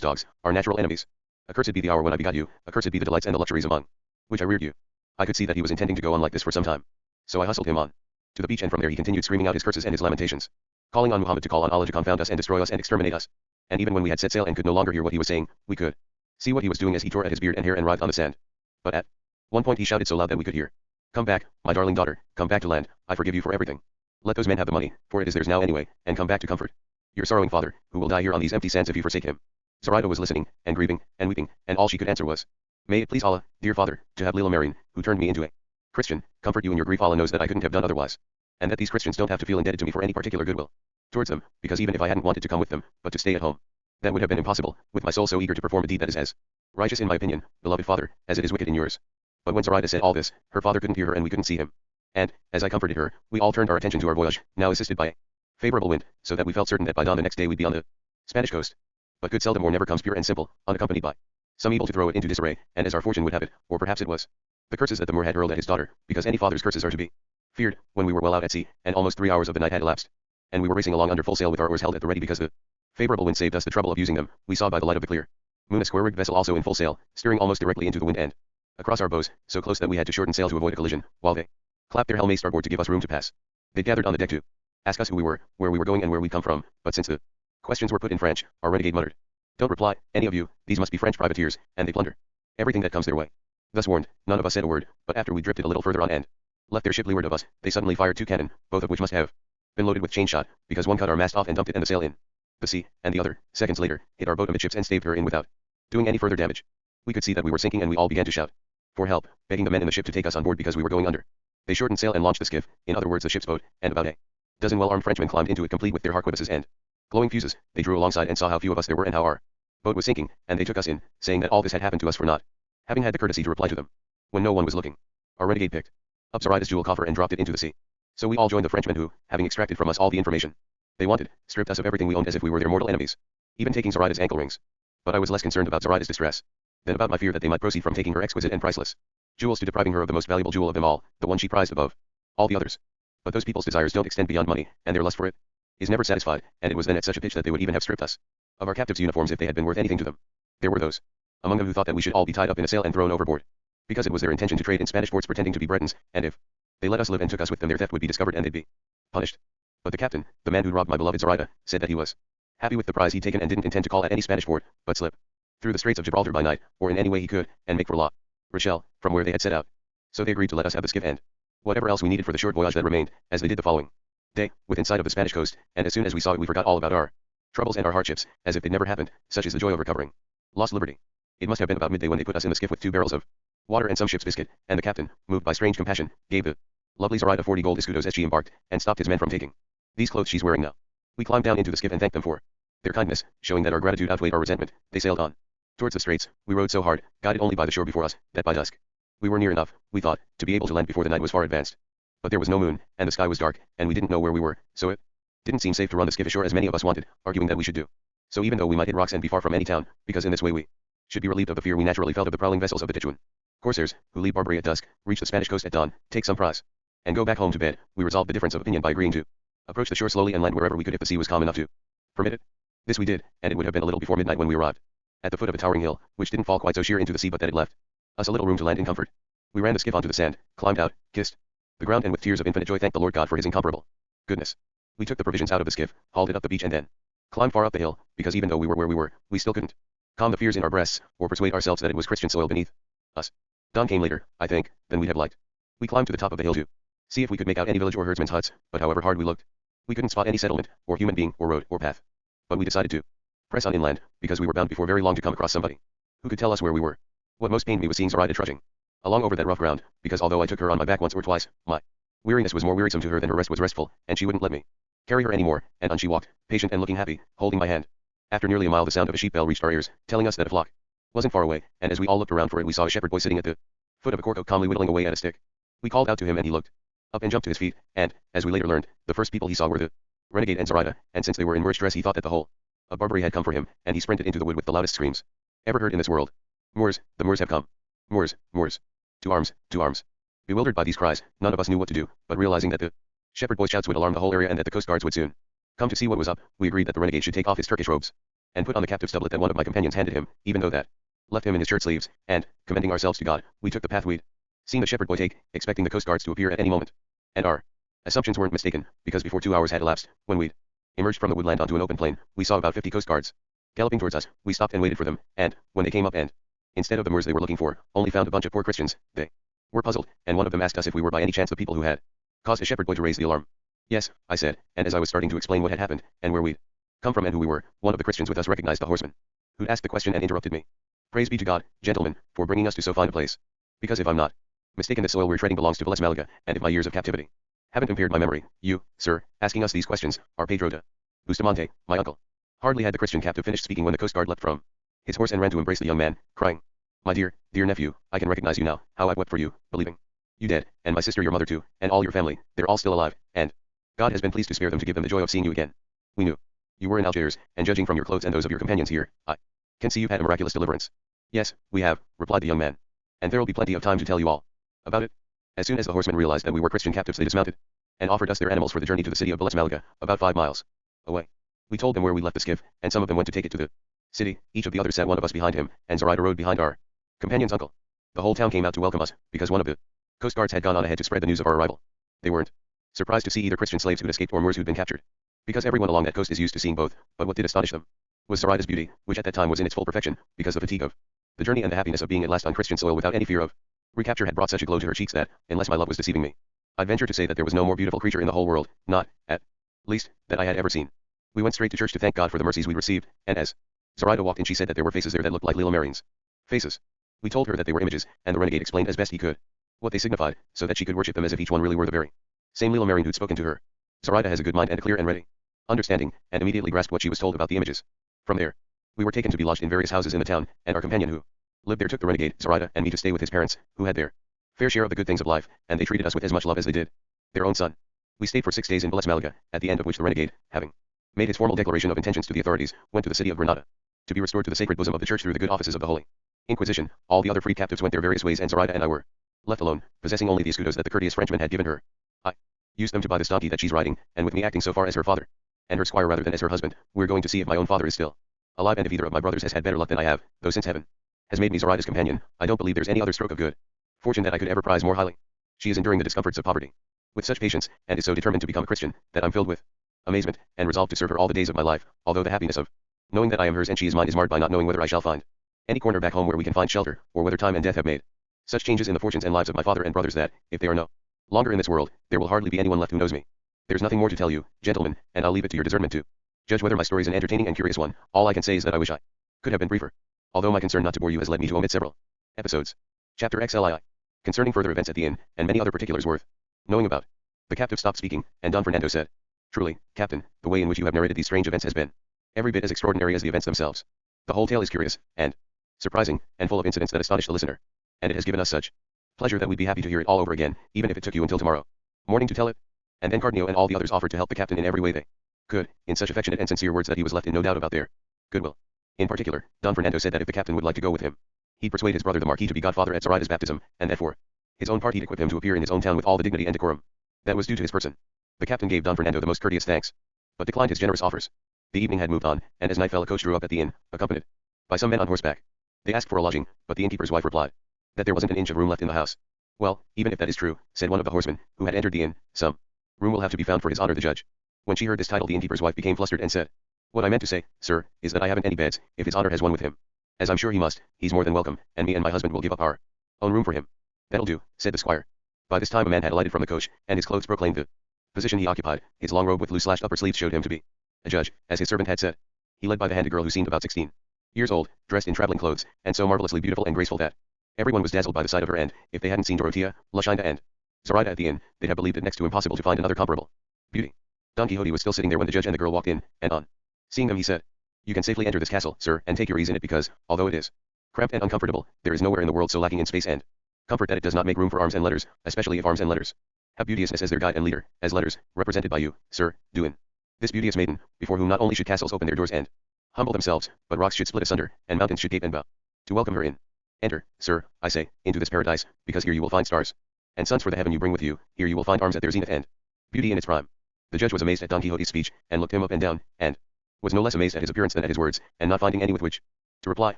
dogs, our natural enemies. Accursed be the hour when I begot you, accursed be the delights and the luxuries among which I reared you. I could see that he was intending to go on like this for some time. So I hustled him on to the beach, and from there he continued screaming out his curses and his lamentations, calling on Muhammad to call on Allah to confound us and destroy us and exterminate us. And even when we had set sail and could no longer hear what he was saying, we could see what he was doing as he tore at his beard and hair and writhed on the sand. But at one point he shouted so loud that we could hear, Come back, my darling daughter, come back to land, I forgive you for everything. Let those men have the money, for it is theirs now anyway, and come back to comfort your sorrowing father, who will die here on these empty sands if you forsake him. Zoraida was listening, and grieving, and weeping, and all she could answer was, May it please Allah, dear father, to have Lila Marine, who turned me into a Christian, comfort you in your grief. Allah knows that I couldn't have done otherwise, and that these Christians don't have to feel indebted to me for any particular goodwill towards them, because even if I hadn't wanted to come with them, but to stay at home, that would have been impossible, with my soul so eager to perform a deed that is as righteous in my opinion, beloved father, as it is wicked in yours. But when Zoraida said all this, her father couldn't hear her and we couldn't see him. And, as I comforted her, we all turned our attention to our voyage, now assisted by a favorable wind, so that we felt certain that by dawn the next day we'd be on the Spanish coast. But good seldom or never comes pure and simple, unaccompanied by some evil to throw it into disarray, and as our fortune would have it, or perhaps it was the curses that the Moor had hurled at his daughter, because any father's curses are to be feared, when we were well out at sea, and almost 3 hours of the night had elapsed, and we were racing along under full sail with our oars held at the ready because the favorable wind saved us the trouble of using them. We saw by the light of the clear moon a square-rigged vessel also in full sail, steering almost directly into the wind, and across our bows, so close that we had to shorten sail to avoid a collision, while they clapped their helmates starboard to give us room to pass. They gathered on the deck to ask us who we were, where we were going and where we'd come from, but since the questions were put in French, our renegade muttered, "Don't reply, any of you, these must be French privateers, and they plunder everything that comes their way." Thus warned, none of us said a word, but after we drifted a little further on and left their ship leeward of us, they suddenly fired 2 cannon, both of which must have been loaded with chain shot, because one cut our mast off and dumped it and the sail in the sea, and the other, seconds later, hit our boat amidships and staved her in without doing any further damage. We could see that we were sinking and we all began to shout for help, begging the men in the ship to take us on board because we were going under. They shortened sail and launched the skiff, in other words the ship's boat, and about a dozen well-armed Frenchmen climbed into it complete with their harquebuses and glowing fuses. They drew alongside and saw how few of us there were and how our boat was sinking, and they took us in, saying that all this had happened to us for not having had the courtesy to reply to them when no one was looking. Our renegade picked up Zoraida's jewel coffer and dropped it into the sea. So we all joined the Frenchmen who, having extracted from us all the information they wanted, stripped us of everything we owned as if we were their mortal enemies, even taking Zoraida's ankle rings. But I was less concerned about Zoraida's distress than about my fear that they might proceed from taking her exquisite and priceless jewels to depriving her of the most valuable jewel of them all, the one she prized above all the others. But those people's desires don't extend beyond money, and their lust for it is never satisfied, and it was then at such a pitch that they would even have stripped us of our captives' uniforms if they had been worth anything to them. There were those among them who thought that we should all be tied up in a sail and thrown overboard, because it was their intention to trade in Spanish ports pretending to be Bretons, and if they let us live and took us with them their theft would be discovered and they'd be punished. But the captain, the man who robbed my beloved Zoraida, said that he was happy with the prize he'd taken and didn't intend to call at any Spanish port, but slip through the Straits of Gibraltar by night, or in any way he could, and make for La Rochelle, from where they had set out. So they agreed to let us have the skiff and whatever else we needed for the short voyage that remained, as they did the following day, within sight of the Spanish coast, and as soon as we saw it we forgot all about our troubles and our hardships, as if they'd never happened, such is the joy of recovering lost liberty. It must have been about midday when they put us in the skiff with 2 barrels of water and some ship's biscuit, and the captain, moved by strange compassion, gave the lovely Zoraida 40 gold escudos as she embarked, and stopped his men from taking these clothes she's wearing now. We climbed down into the skiff and thanked them for their kindness, showing that our gratitude outweighed our resentment. They sailed on towards the straits. We rowed so hard, guided only by the shore before us, that by dusk we were near enough, we thought, to be able to land before the night was far advanced. But there was no moon, and the sky was dark, and we didn't know where we were, so it didn't seem safe to run the skiff ashore as many of us wanted, arguing that we should do so even though we might hit rocks and be far from any town, because in this way we should be relieved of the fear we naturally felt of the prowling vessels of the Tichuan corsairs, who leave Barbary at dusk, reach the Spanish coast at dawn, take some prize, and go back home to bed. We resolved the difference of opinion by agreeing to approach the shore slowly and land wherever we could if the sea was calm enough to permit it. This we did, and it would have been a little before midnight when we arrived at the foot of a towering hill, which didn't fall quite so sheer into the sea but that it left us a little room to land in comfort. We ran the skiff onto the sand, climbed out, kissed the ground and with tears of infinite joy thanked the Lord God for his incomparable goodness. We took the provisions out of the skiff, hauled it up the beach and then climbed far up the hill, because even though we were where we were, we still couldn't calm the fears in our breasts, or persuade ourselves that it was Christian soil beneath us. Dawn came later, I think, than we'd have liked. We climbed to the top of the hill to see if we could make out any village or herdsmen's huts, but however hard we looked, we couldn't spot any settlement, or human being, or road, or path. But we decided to press on inland, because we were bound before very long to come across somebody who could tell us where we were. What most pained me was seeing Zoraida trudging along over that rough ground, because although I took her on my back once or twice, my weariness was more wearisome to her than her rest was restful, and she wouldn't let me carry her any more, and on she walked, patient and looking happy, holding my hand. After nearly a mile the sound of a sheep bell reached our ears, telling us that a flock wasn't far away, and as we all looked around for it we saw a shepherd boy sitting at the foot of a cork oak calmly whittling away at a stick. We called out to him and he looked up and jumped to his feet, and, as we later learned, the first people he saw were the renegade and Zoraida, and since they were in Moorish dress he thought that the whole of Barbary had come for him, and he sprinted into the wood with the loudest screams ever heard in this world. Moors, the Moors have come. Moors, Moors. To arms, to arms. Bewildered by these cries, none of us knew what to do, but realizing that the shepherd boy's shouts would alarm the whole area and that the coast guards would soon come to see what was up, we agreed that the renegade should take off his Turkish robes and put on the captive's doublet that one of my companions handed him, even though that left him in his shirt sleeves, and, commending ourselves to God, we took the path we'd seen the shepherd boy take, expecting the coast guards to appear at any moment. And our assumptions weren't mistaken, because before 2 hours had elapsed, when we'd emerged from the woodland onto an open plain, we saw about 50 coast guards galloping towards us. We stopped and waited for them, and, when they came up and, instead of the Moors they were looking for, only found a bunch of poor Christians, they were puzzled, and one of them asked us if we were by any chance the people who had caused the shepherd boy to raise the alarm. Yes, I said, and as I was starting to explain what had happened, and where we'd come from and who we were, one of the Christians with us recognized the horseman who'd asked the question and interrupted me. Praise be to God, gentlemen, for bringing us to so fine a place. Because if I'm not mistaken, the soil we're treading belongs to Vélez Malaga, and if my years of captivity haven't impaired my memory, you, sir, asking us these questions, are Pedro de Bustamante, my uncle. Hardly had the Christian captive finished speaking when the coast guard leapt from his horse and ran to embrace the young man, crying, "My dear, dear nephew, I can recognize you now, how I've wept for you, believing you dead, and my sister your mother too, and all your family, they're all still alive, and God has been pleased to spare them to give them the joy of seeing you again. We knew you were in Algiers, and judging from your clothes and those of your companions here, I can see you've had a miraculous deliverance." "Yes, we have," replied the young man, "and there'll be plenty of time to tell you all about it." As soon as the horsemen realized that we were Christian captives they dismounted, and offered us their animals for the journey to the city of Vélez Malaga, about 5 miles away. We told them where we left the skiff, and some of them went to take it to the city, each of the others sat one of us behind him, and Zoraida rode behind our companion's uncle. The whole town came out to welcome us, because one of the coast guards had gone on ahead to spread the news of our arrival. They weren't surprised to see either Christian slaves who had escaped or Moors who'd been captured, because everyone along that coast is used to seeing both, but what did astonish them was Zoraida's beauty, which at that time was in its full perfection, because the fatigue of the journey and the happiness of being at last on Christian soil without any fear of recapture had brought such a glow to her cheeks that, unless my love was deceiving me, I'd venture to say that there was no more beautiful creature in the whole world, not, at least, that I had ever seen. We went straight to church to thank God for the mercies we'd received, and as Zoraida walked in she said that there were faces there that looked like Lila Marian's faces. We told her that they were images, and the renegade explained as best he could what they signified, so that she could worship them as if each one really were the very same Lila Marian who'd spoken to her. Zoraida has a good mind and a clear and ready understanding, and immediately grasped what she was told about the images. From there, we were taken to be lodged in various houses in the town, and our companion who lived there took the renegade, Zoraida, and me to stay with his parents, who had their fair share of the good things of life, and they treated us with as much love as they did their own son. We stayed for 6 days in Blessed Malaga, at the end of which the renegade, having made his formal declaration of intentions to the authorities, went to the city of Granada, to be restored to the sacred bosom of the Church through the good offices of the Holy Inquisition. All the other free captives went their various ways, and Zoraida and I were left alone, possessing only the escudos that the courteous Frenchman had given her. I used them to buy this donkey that she's riding, and with me acting so far as her father and her squire rather than as her husband, we're going to see if my own father is still alive, and if either of my brothers has had better luck than I have, though since heaven has made me Zoraida's companion, I don't believe there's any other stroke of good fortune that I could ever prize more highly. She is enduring the discomforts of poverty with such patience, and is so determined to become a Christian, that I'm filled with amazement, and resolved to serve her all the days of my life, although the happiness of knowing that I am hers and she is mine is marred by not knowing whether I shall find any corner back home where we can find shelter, or whether time and death have made such changes in the fortunes and lives of my father and brothers that, if they are no longer in this world, there will hardly be anyone left who knows me. There's nothing more to tell you, gentlemen, and I'll leave it to your discernment to judge whether my story is an entertaining and curious one. All I can say is that I wish I could have been briefer, although my concern not to bore you has led me to omit several episodes. Chapter XLII. Concerning further events at the inn, and many other particulars worth knowing about. The captive stopped speaking, and Don Fernando said, "Truly, Captain, the way in which you have narrated these strange events has been every bit as extraordinary as the events themselves. The whole tale is curious, and surprising, and full of incidents that astonish the listener, and it has given us such pleasure that we'd be happy to hear it all over again, even if it took you until tomorrow morning to tell it." And then Cardenio and all the others offered to help the captain in every way they could, in such affectionate and sincere words that he was left in no doubt about their goodwill. In particular, Don Fernando said that if the captain would like to go with him, he'd persuade his brother the Marquis to be godfather at Zoraida's baptism, and that for his own part he'd equip him to appear in his own town with all the dignity and decorum that was due to his person. The captain gave Don Fernando the most courteous thanks, but declined his generous offers. The evening had moved on, and as night fell a coach drew up at the inn, accompanied by some men on horseback. They asked for a lodging, but the innkeeper's wife replied that there wasn't an inch of room left in the house. "Well, even if that is true," said one of the horsemen, who had entered the inn, "some room will have to be found for his honor the judge." When she heard this title the innkeeper's wife became flustered and said, "What I meant to say, sir, is that I haven't any beds, if his honor has one with him. As I'm sure he must, he's more than welcome, and me and my husband will give up our own room for him." "That'll do," said the squire. By this time a man had alighted from the coach, and his clothes proclaimed the position he occupied. His long robe with loose slashed upper sleeves showed him to be a judge, as his servant had said. He led by the hand a girl who seemed about 16 years old, dressed in traveling clothes, and so marvelously beautiful and graceful that everyone was dazzled by the sight of her, and, if they hadn't seen Dorothea, Luscinda and Zoraida at the inn, they'd have believed it next to impossible to find another comparable beauty. Don Quixote was still sitting there when the judge and the girl walked in, and on seeing them he said, "You can safely enter this castle, sir, and take your ease in it because, although it is cramped and uncomfortable, there is nowhere in the world so lacking in space and comfort that it does not make room for arms and letters, especially if arms and letters have beauteousness as their guide and leader, as letters, represented by you, sir, do in this beauteous maiden, before whom not only should castles open their doors and humble themselves, but rocks should split asunder, and mountains should gape and bow to welcome her in. Enter, sir, I say, into this paradise, because here you will find stars and suns for the heaven you bring with you, here you will find arms at their zenith and beauty in its prime." The judge was amazed at Don Quixote's speech, and looked him up and down, and was no less amazed at his appearance than at his words, and not finding any with which to reply,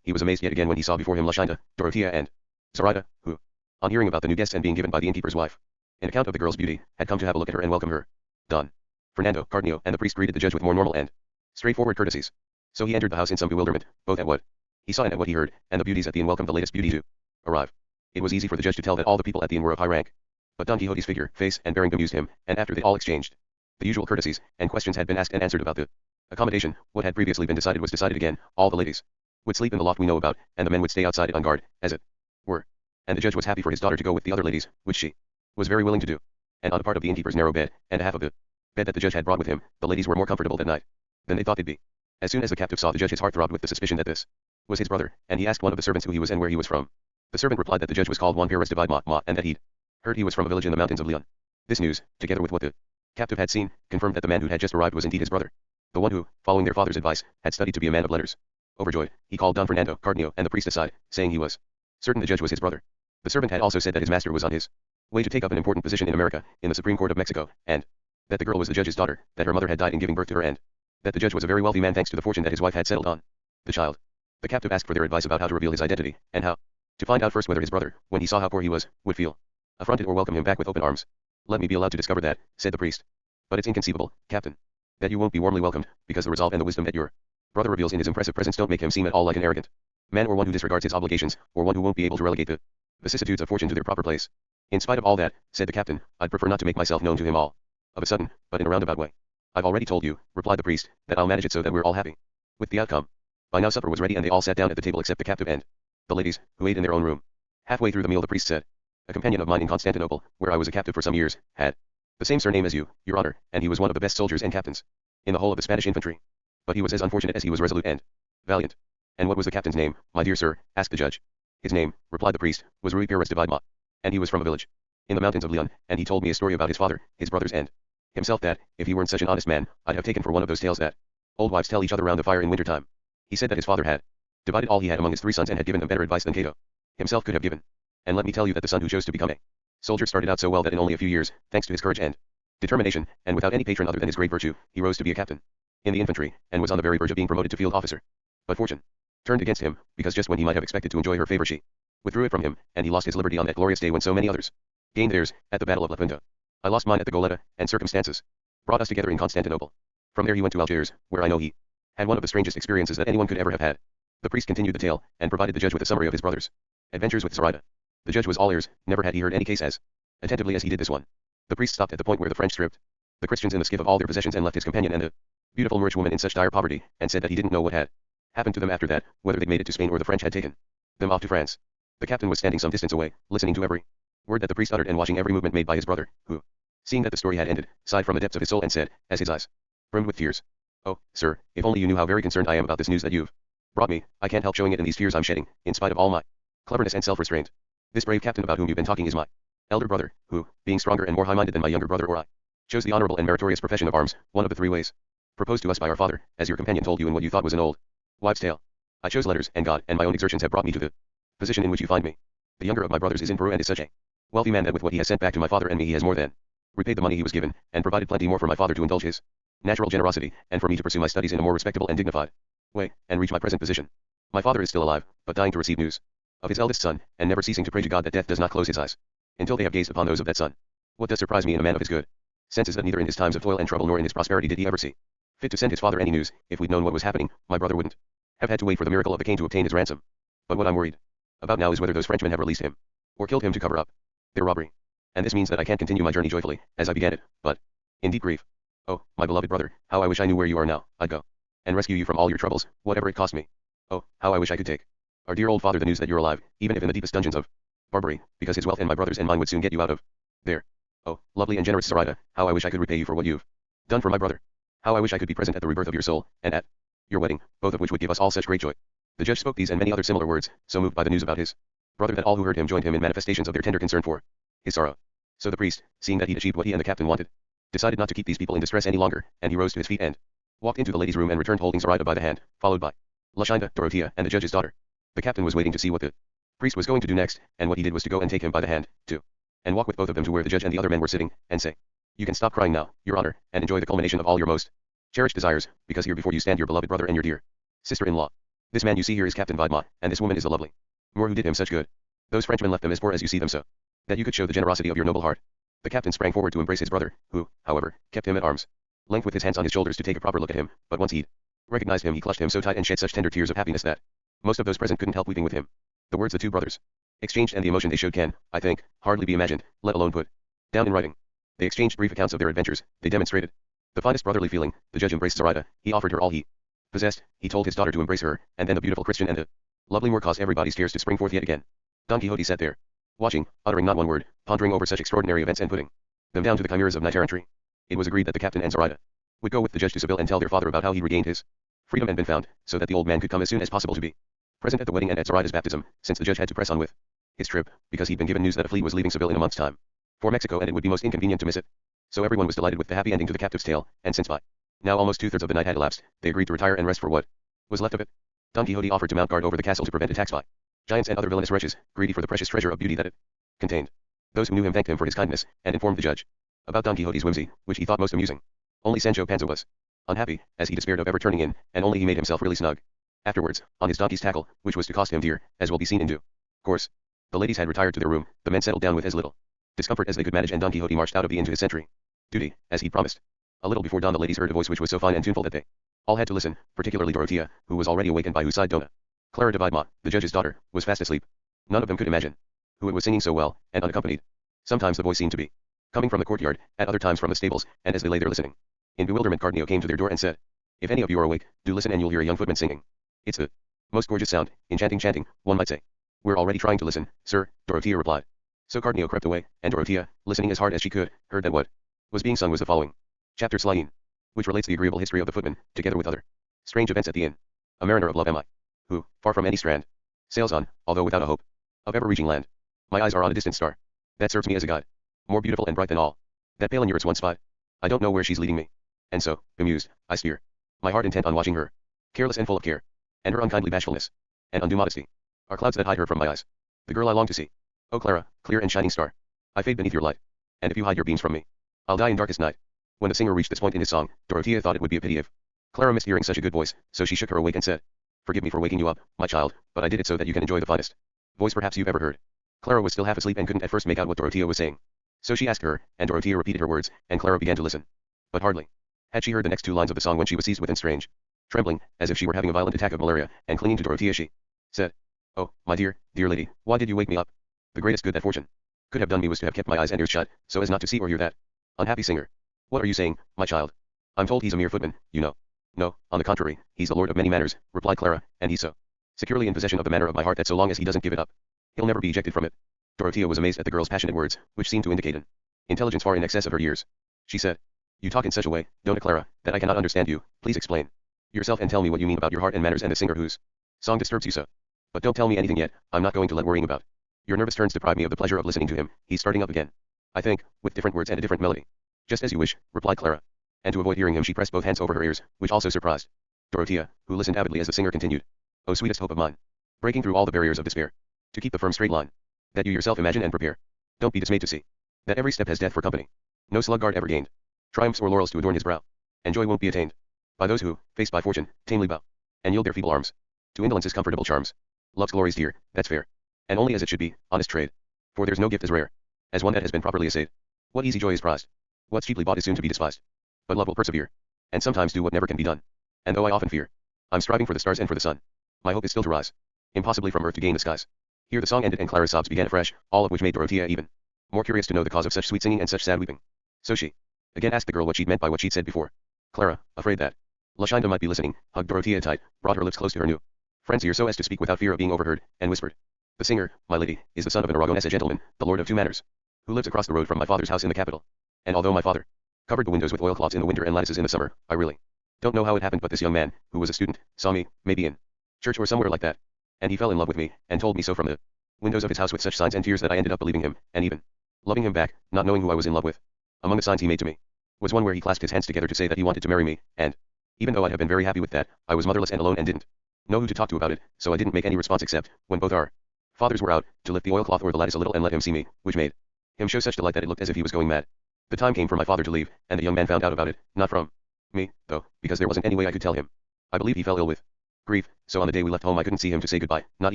he was amazed yet again when he saw before him Luscinda, Dorothea and Zoraida, who, on hearing about the new guests and being given by the innkeeper's wife an account of the girl's beauty, had come to have a look at her and welcome her. Don Fernando, Cardenio, and the priest greeted the judge with more normal and straightforward courtesies. So he entered the house in some bewilderment, both at what he saw and at what he heard, and the beauties at the inn welcomed the latest beauty to arrive. It was easy for the judge to tell that all the people at the inn were of high rank, but Don Quixote's figure, face, and bearing amused him, and after they all exchanged the usual courtesies, and questions had been asked and answered about the accommodation, what had previously been decided was decided again. All the ladies would sleep in the loft we know about, and the men would stay outside it on guard, as it were. And the judge was happy for his daughter to go with the other ladies, which she was very willing to do. And on a part of the innkeeper's narrow bed, and a half of the bed that the judge had brought with him, the ladies were more comfortable that night than they thought they'd be. As soon as the captive saw the judge his heart throbbed with the suspicion that this was his brother, and he asked one of the servants who he was and where he was from. The servant replied that the judge was called Juan Perez de Vidma, and that he'd heard he was from a village in the mountains of Leon. This news, together with what the captive had seen, confirmed that the man who had just arrived was indeed his brother, the one who, following their father's advice, had studied to be a man of letters. Overjoyed, he called Don Fernando, Cardenio, and the priest aside, saying he was certain the judge was his brother. The servant had also said that his master was on his way to take up an important position in America, in the Supreme Court of Mexico, and that the girl was the judge's daughter, that her mother had died in giving birth to her, and that the judge was a very wealthy man thanks to the fortune that his wife had settled on the child. The captive asked for their advice about how to reveal his identity, and how to find out first whether his brother, when he saw how poor he was, would feel affronted or welcome him back with open arms. Let me be allowed to discover that, said the priest. But it's inconceivable, Captain, that you won't be warmly welcomed, because the resolve and the wisdom that your brother reveals in his impressive presence don't make him seem at all like an arrogant man or one who disregards his obligations, or one who won't be able to relegate the vicissitudes of fortune to their proper place. In spite of all that, said the captain, I'd prefer not to make myself known to him all of a sudden, but in a roundabout way. I've already told you, replied the priest, that I'll manage it so that we're all happy with the outcome. By now supper was ready and they all sat down at the table except the captive and the ladies, who ate in their own room. Halfway through the meal the priest said, a companion of mine in Constantinople, where I was a captive for some years, had the same surname as you, your honor, and he was one of the best soldiers and captains in the whole of the Spanish infantry. But he was as unfortunate as he was resolute and valiant. And what was the captain's name, my dear sir? Asked the judge. His name, replied the priest, was Rui Pérez de Vidma, and he was from a village in the mountains of Leon, and he told me a story about his father, his brothers and himself that, if he weren't such an honest man, I'd have taken for one of those tales that old wives tell each other round the fire in winter time. He said that his father had divided all he had among his 3 sons and had given them better advice than Cato himself could have given. And let me tell you that the son who chose to become a soldier started out so well that in only a few years, thanks to his courage and determination, and without any patron other than his great virtue, he rose to be a captain in the infantry, and was on the very verge of being promoted to field officer. But fortune turned against him, because just when he might have expected to enjoy her favor she withdrew it from him, and he lost his liberty on that glorious day when so many others gained theirs, at the Battle of La Puente. I lost mine at the Goleta, and circumstances brought us together in Constantinople. From there he went to Algiers, where I know he had one of the strangest experiences that anyone could ever have had. The priest continued the tale, and provided the judge with a summary of his brother's adventures with Zoraida. The judge was all ears, never had he heard any case as attentively as he did this one. The priest stopped at the point where the French stripped the Christians in the skiff of all their possessions and left his companion and the beautiful Moorish woman in such dire poverty, and said that he didn't know what had happened to them after that, whether they'd made it to Spain or the French had taken them off to France. The captain was standing some distance away, listening to every word that the priest uttered and watching every movement made by his brother, who, seeing that the story had ended, sighed from the depths of his soul and said, as his eyes brimmed with tears, "Oh, sir, if only you knew how very concerned I am about this news that you've brought me. I can't help showing it in these tears I'm shedding, in spite of all my cleverness and self-restraint. This brave captain about whom you've been talking is my elder brother, who, being stronger and more high-minded than my younger brother or I, chose the honorable and meritorious profession of arms, one of the 3 ways proposed to us by our father, as your companion told you in what you thought was an old wives' tale. I chose letters, and God and my own exertions have brought me to the position in which you find me. The younger of my brothers is in Peru and is such a wealthy man that with what he has sent back to my father and me he has more than repaid the money he was given, and provided plenty more for my father to indulge his natural generosity, and for me to pursue my studies in a more respectable and dignified way, and reach my present position. My father is still alive, but dying to receive news of his eldest son, and never ceasing to pray to God that death does not close his eyes until they have gazed upon those of that son. What does surprise me in a man of his good sense is that neither in his times of toil and trouble nor in his prosperity did he ever see fit to send his father any news. If we'd known what was happening, my brother wouldn't have had to wait for the miracle of the cane to obtain his ransom. But what I'm worried about now is whether those Frenchmen have released him, or killed him to cover up their robbery. And this means that I can't continue my journey joyfully, as I began it, but in deep grief. Oh, my beloved brother, how I wish I knew where you are now. I'd go and rescue you from all your troubles, whatever it cost me. Oh, how I wish I could take our dear old father the news that you're alive, even if in the deepest dungeons of Barbary, because his wealth and my brother's and mine would soon get you out of there. Oh, lovely and generous Zoraida, how I wish I could repay you for what you've done for my brother. How I wish I could be present at the rebirth of your soul, and at your wedding, both of which would give us all such great joy. The judge spoke these and many other similar words, so moved by the news about his brother that all who heard him joined him in manifestations of their tender concern for his sorrow. So the priest, seeing that he'd achieved what he and the captain wanted, decided not to keep these people in distress any longer, and he rose to his feet and walked into the ladies' room and returned holding Zoraida by the hand, followed by Luscinda, Dorothea, and the judge's daughter. The captain was waiting to see what the priest was going to do next, and what he did was to go and take him by the hand, too, and walk with both of them to where the judge and the other men were sitting, and say, "You can stop crying now, your honor, and enjoy the culmination of all your most cherished desires, because here before you stand your beloved brother and your dear sister-in-law. This man you see here is Captain Vidma, and this woman is the lovely Moor who did him such good. Those Frenchmen left them as poor as you see them so that you could show the generosity of your noble heart." The captain sprang forward to embrace his brother, who, however, kept him at arm's length with his hands on his shoulders to take a proper look at him, but once he'd recognized him he clutched him so tight and shed such tender tears of happiness that most of those present couldn't help weeping with him. The words the 2 brothers exchanged and the emotion they showed can, I think, hardly be imagined, let alone put down in writing. They exchanged brief accounts of their adventures. They demonstrated the finest brotherly feeling. The judge embraced Zoraida. He offered her all he possessed. He told his daughter to embrace her, and then the beautiful Christian and the lovely Moor caused everybody's tears to spring forth yet again. Don Quixote sat there, watching, uttering not one word, pondering over such extraordinary events and putting them down to the chimeras of knight-errantry. It was agreed that the captain and Zoraida would go with the judge to Seville and tell their father about how he regained his freedom and been found, so that the old man could come as soon as possible to be present at the wedding and at Zoraida's baptism, since the judge had to press on with his trip, because he'd been given news that a fleet was leaving Seville in a month's time for Mexico, and it would be most inconvenient to miss it. So everyone was delighted with the happy ending to the captive's tale, and since by now almost 2/3 of the night had elapsed, they agreed to retire and rest for what was left of it. Don Quixote offered to mount guard over the castle to prevent attacks by giants and other villainous wretches, greedy for the precious treasure of beauty that it contained. Those who knew him thanked him for his kindness, and informed the judge about Don Quixote's whimsy, which he thought most amusing. Only Sancho Panza was unhappy, as he despaired of ever turning in, and only he made himself really snug afterwards, on his donkey's tackle, which was to cost him dear, as will be seen in due course. The ladies had retired to their room, the men settled down with as little discomfort as they could manage, and Don Quixote marched out of the inn to his sentry duty, as he'd promised. A little before dawn the ladies heard a voice which was so fine and tuneful that they all had to listen, particularly Dorothea, who was already awakened, by whose side Dona Clara de Vidma, the judge's daughter, was fast asleep. None of them could imagine who it was singing so well, and unaccompanied. Sometimes the voice seemed to be coming from the courtyard, at other times from the stables, and as they lay there listening, in bewilderment Cardenio came to their door and said, "If any of you are awake, do listen and you'll hear a young footman singing. It's the most gorgeous sound, enchanting chanting, one might say." "We're already trying to listen, sir," Dorothea replied. So Cardenio crept away, and Dorothea, listening as hard as she could, heard that what was being sung was the following chapter Slyin, which relates the agreeable history of the footman, together with other strange events at the inn. A mariner of love am I, who, far from any strand, sails on, although without a hope of ever reaching land. My eyes are on a distant star that serves me as a guide, more beautiful and bright than all that pale in yours once spied. I don't know where she's leading me, and so, bemused, I steer my heart intent on watching her, careless and full of care, and her unkindly bashfulness and undue modesty are clouds that hide her from my eyes, the girl I long to see. O Clara, clear and shining star, I fade beneath your light, and if you hide your beams from me, I'll die in darkest night." When the singer reached this point in his song, Dorothea thought it would be a pity if Clara missed hearing such a good voice, so she shook her awake and said, "Forgive me for waking you up, my child, but I did it so that you can enjoy the finest voice perhaps you've ever heard." Clara was still half asleep and couldn't at first make out what Dorothea was saying. So she asked her, and Dorothea repeated her words, and Clara began to listen. But hardly had she heard the next two lines of the song when she was seized with a strange trembling, as if she were having a violent attack of malaria, and clinging to Dorothea she said, "Oh, my dear, dear lady, why did you wake me up? The greatest good that fortune could have done me was to have kept my eyes and ears shut, so as not to see or hear that unhappy singer." "What are you saying, my child?" "I'm told he's a mere footman, you know." "No, on the contrary, he's the lord of many manors," replied Clara, "and he's so securely in possession of the manor of my heart that so long as he doesn't give it up, he'll never be ejected from it." Dorothea was amazed at the girl's passionate words, which seemed to indicate an intelligence far in excess of her years. She said, "You talk in such a way, Dona Clara, that I cannot understand you. Please explain yourself and tell me what you mean about your heart and manners and the singer whose song disturbs you so. But don't tell me anything yet, I'm not going to let worrying about your nervous turns deprive me of the pleasure of listening to him." "He's starting up again, I think, with different words and a different melody." "Just as you wish," replied Clara. And to avoid hearing him she pressed both hands over her ears, which also surprised Dorothea, who listened avidly as the singer continued, "O sweetest hope of mine, breaking through all the barriers of despair, to keep the firm straight line that you yourself imagine and prepare. Don't be dismayed to see that every step has death for company. No sluggard ever gained triumphs or laurels to adorn his brow, and joy won't be attained by those who, faced by fortune, tamely bow and yield their feeble arms to indolence's comfortable charms. Love's glory's dear, that's fair, and only as it should be, honest trade. For there's no gift as rare as one that has been properly assayed. What easy joy is prized, what's cheaply bought is soon to be despised. But love will persevere, and sometimes do what never can be done. And though I often fear, I'm striving for the stars and for the sun. My hope is still to rise, impossibly from earth to gain the skies." Here the song ended and Clara's sobs began afresh, all of which made Dorothea even more curious to know the cause of such sweet singing and such sad weeping. So she again asked the girl what she'd meant by what she'd said before. Clara, afraid that Luscinda might be listening, hugged Dorothea tight, brought her lips close to her new friend's ear so as to speak without fear of being overheard, and whispered, "The singer, my lady, is the son of an Aragonese gentleman, the lord of two manors, who lives across the road from my father's house in the capital. And although my father covered the windows with oilcloths in the winter and lattices in the summer, I really don't know how it happened, but this young man, who was a student, saw me, maybe in church or somewhere like that, and he fell in love with me, and told me so from the windows of his house with such signs and tears that I ended up believing him, and even loving him back, not knowing who I was in love with. Among the signs he made to me was one where he clasped his hands together to say that he wanted to marry me, and even though I'd have been very happy with that, I was motherless and alone and didn't know who to talk to about it, so I didn't make any response except, when both our fathers were out, to lift the oilcloth or the lattice a little and let him see me, which made him show such delight that it looked as if he was going mad. The time came for my father to leave, and the young man found out about it, not from me, though, because there wasn't any way I could tell him. I believe he fell ill with grief, so on the day we left home I couldn't see him to say goodbye, not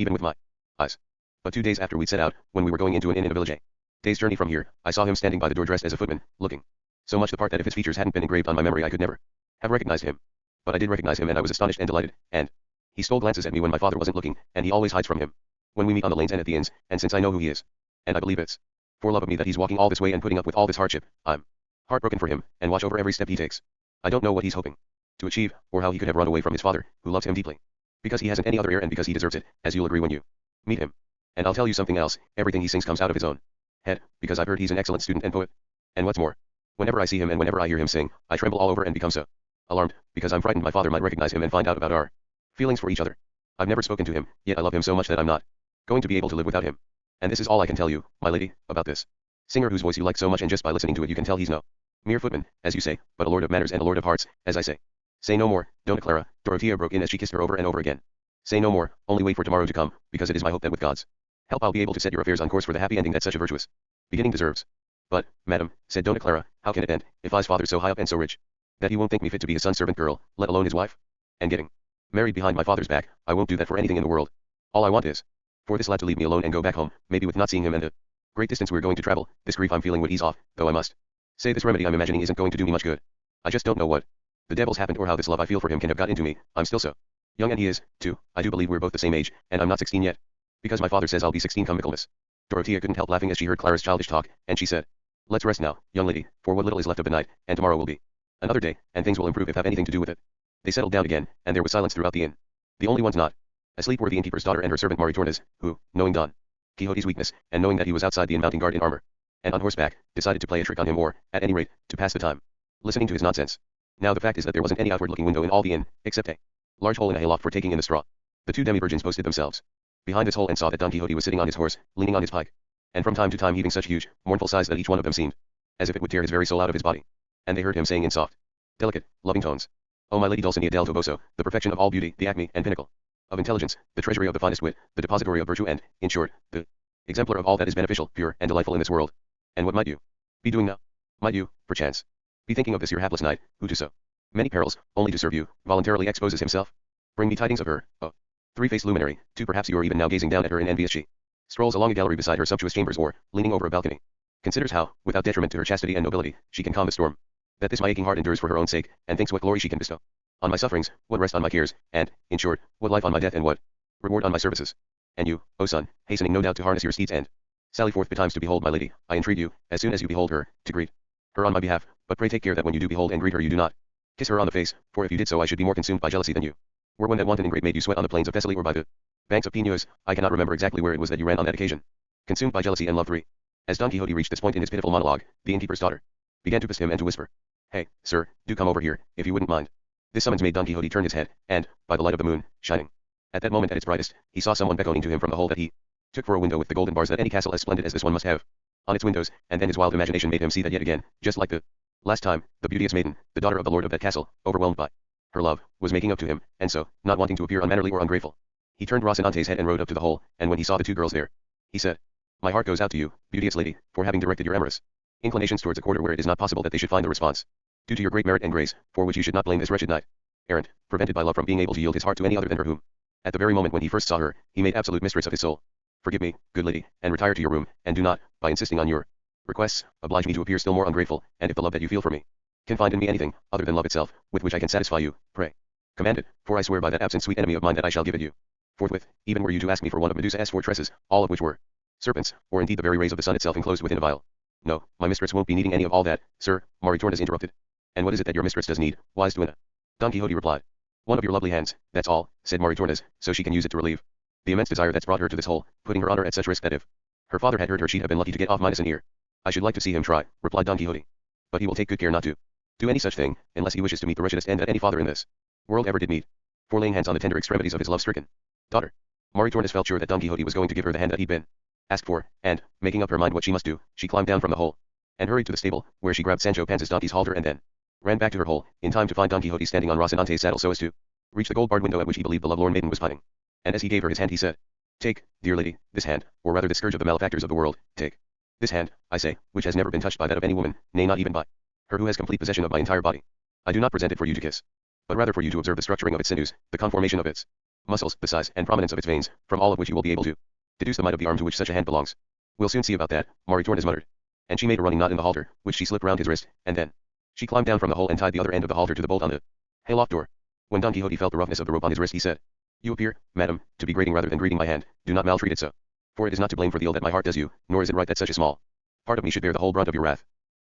even with my eyes. But 2 days after we'd set out, when we were going into an inn in a village a day's journey from here, I saw him standing by the door dressed as a footman, looking so much the part that if his features hadn't been engraved on my memory I could never have recognized him. But I did recognize him and I was astonished and delighted, and he stole glances at me when my father wasn't looking, and he always hides from him when we meet on the lanes and at the inns, and since I know who he is, and I believe it's for love of me that he's walking all this way and putting up with all this hardship, I'm heartbroken for him, and watch over every step he takes. I don't know what he's hoping to achieve, or how he could have run away from his father, who loves him deeply, because he hasn't any other heir and because he deserves it, as you'll agree when you meet him. And I'll tell you something else, everything he sings comes out of his own head, because I've heard he's an excellent student and poet. And what's more, whenever I see him and whenever I hear him sing, I tremble all over and become so alarmed, because I'm frightened my father might recognize him and find out about our feelings for each other. I've never spoken to him, yet I love him so much that I'm not going to be able to live without him. And this is all I can tell you, my lady, about this singer whose voice you like so much, and just by listening to it you can tell he's no mere footman, as you say, but a lord of manners and a lord of hearts, as I say." "Say no more, Dona Clara," Dorothea broke in as she kissed her over and over again. "Say no more, only wait for tomorrow to come, because it is my hope that with God's help I'll be able to set your affairs on course for the happy ending that such a virtuous beginning deserves." "But, madam," said Dona Clara, "how can it end, if I's father's so high up and so rich, that he won't think me fit to be his son's servant girl, let alone his wife? And getting married behind my father's back, I won't do that for anything in the world. All I want is For this lad to leave me alone and go back home, maybe with not seeing him and the great distance we're going to travel, this grief I'm feeling would ease off, though I must say this remedy I'm imagining isn't going to do me much good. I just don't know what the devil's happened or how this love I feel for him can have got into me. I'm still so young and he is, too. I do believe we're both the same age, and I'm not 16 yet. Because my father says I'll be 16 come Michaelmas. Dorothea couldn't help laughing as she heard Clara's childish talk, and she said, "Let's rest now, young lady, for what little is left of the night, and tomorrow will be another day, and things will improve if have anything to do with it." They settled down again, and there was silence throughout the inn. The only ones not asleep were the innkeeper's daughter and her servant Maritornes, who, knowing Don Quixote's weakness, and knowing that he was outside the inn mounting guard in armor, and on horseback, decided to play a trick on him or, at any rate, to pass the time, listening to his nonsense. Now the fact is that there wasn't any outward-looking window in all the inn, except a large hole in a hayloft for taking in the straw. The two demi-virgins posted themselves behind this hole and saw that Don Quixote was sitting on his horse, leaning on his pike, and from time to time heaving such huge, mournful sighs that each one of them seemed as if it would tear his very soul out of his body. And they heard him saying in soft, delicate, loving tones, "O my lady Dulcinea del Toboso, the perfection of all beauty, the acme and pinnacle of intelligence, the treasury of the finest wit, the depository of virtue and, in short, the exemplar of all that is beneficial, pure, and delightful in this world. And what might you be doing now? Might you, perchance, be thinking of this your hapless knight, who to so many perils, only to serve you, voluntarily exposes himself? Bring me tidings of her, oh, three-faced luminary, too perhaps you are even now gazing down at her in envy as she strolls along a gallery beside her sumptuous chambers or, leaning over a balcony, considers how, without detriment to her chastity and nobility, she can calm the storm that this my aching heart endures for her own sake, and thinks what glory she can bestow on my sufferings, what rest on my cares, and, in short, what life on my death and what reward on my services. And you, O son, hastening no doubt to harness your steeds and sally forth betimes to behold my lady, I entreat you, as soon as you behold her, to greet her on my behalf, but pray take care that when you do behold and greet her you do not kiss her on the face, for if you did so I should be more consumed by jealousy than you were when that wanton ingrate made you sweat on the plains of Thessaly or by the banks of Pinos. I cannot remember exactly where it was that you ran on that occasion. Consumed by jealousy and love 3. As Don Quixote reached this point in his pitiful monologue, the innkeeper's daughter began to piss him and to whisper, "Hey, sir, do come over here, if you wouldn't mind." This summons made Don Quixote turn his head, and, by the light of the moon, shining at that moment at its brightest, he saw someone beckoning to him from the hole that he took for a window with the golden bars that any castle as splendid as this one must have on its windows, and then his wild imagination made him see that yet again, just like the last time, the beauteous maiden, the daughter of the lord of that castle, overwhelmed by her love, was making up to him, and so, not wanting to appear unmannerly or ungrateful, he turned Rocinante's head and rode up to the hole, and when he saw the two girls there, he said, "My heart goes out to you, beauteous lady, for having directed your amorous inclinations towards a quarter where it is not possible that they should find the response due to your great merit and grace, for which you should not blame this wretched knight errant, prevented by love from being able to yield his heart to any other than her whom, at the very moment when he first saw her, he made absolute mistress of his soul. Forgive me, good lady, and retire to your room, and do not, by insisting on your requests, oblige me to appear still more ungrateful, and if the love that you feel for me can find in me anything, other than love itself, with which I can satisfy you, pray, command it, for I swear by that absent sweet enemy of mine that I shall give it you forthwith, even were you to ask me for one of Medusa's 4 tresses, all of which were serpents, or indeed the very rays of the sun itself enclosed within a vial. No, my mistress won't be needing any of all that, sir," Maritornes interrupted. "And what is it that your mistress does need, wise duenna?" Don Quixote replied. "One of your lovely hands, that's all," said Maritornes, "so she can use it to relieve the immense desire that's brought her to this hole, putting her honor at such risk that if her father had heard her she'd have been lucky to get off minus an ear." "I should like to see him try," replied Don Quixote. "But he will take good care not to do any such thing, unless he wishes to meet the wretchedest end that any father in this world ever did meet, for laying hands on the tender extremities of his love-stricken daughter." Maritornes felt sure that Don Quixote was going to give her the hand that he'd been asked for, and, making up her mind what she must do, she climbed down from the hole, and hurried to the stable, where she grabbed Sancho Panza's donkey's halter and then ran back to her hole, in time to find Don Quixote standing on Rocinante's saddle so as to reach the gold-barred window at which he believed the lovelorn maiden was pining. And as he gave her his hand he said, "Take, dear lady, this hand, or rather this scourge of the malefactors of the world, take this hand, I say, which has never been touched by that of any woman, nay not even by her who has complete possession of my entire body. I do not present it for you to kiss, but rather for you to observe the structuring of its sinews, the conformation of its muscles, the size and prominence of its veins, from all of which you will be able to deduce the might of the arm to which such a hand belongs." "We'll soon see about that," Maritornes muttered. And she made a running knot in the halter, which she slipped round his wrist, and then she climbed down from the hole and tied the other end of the halter to the bolt on the hayloft door. When Don Quixote felt the roughness of the rope on his wrist he said, "You appear, madam, to be grating rather than greeting my hand. Do not maltreat it so, for it is not to blame for the ill that my heart does you, nor is it right that such a small part of me should bear the whole brunt of your wrath.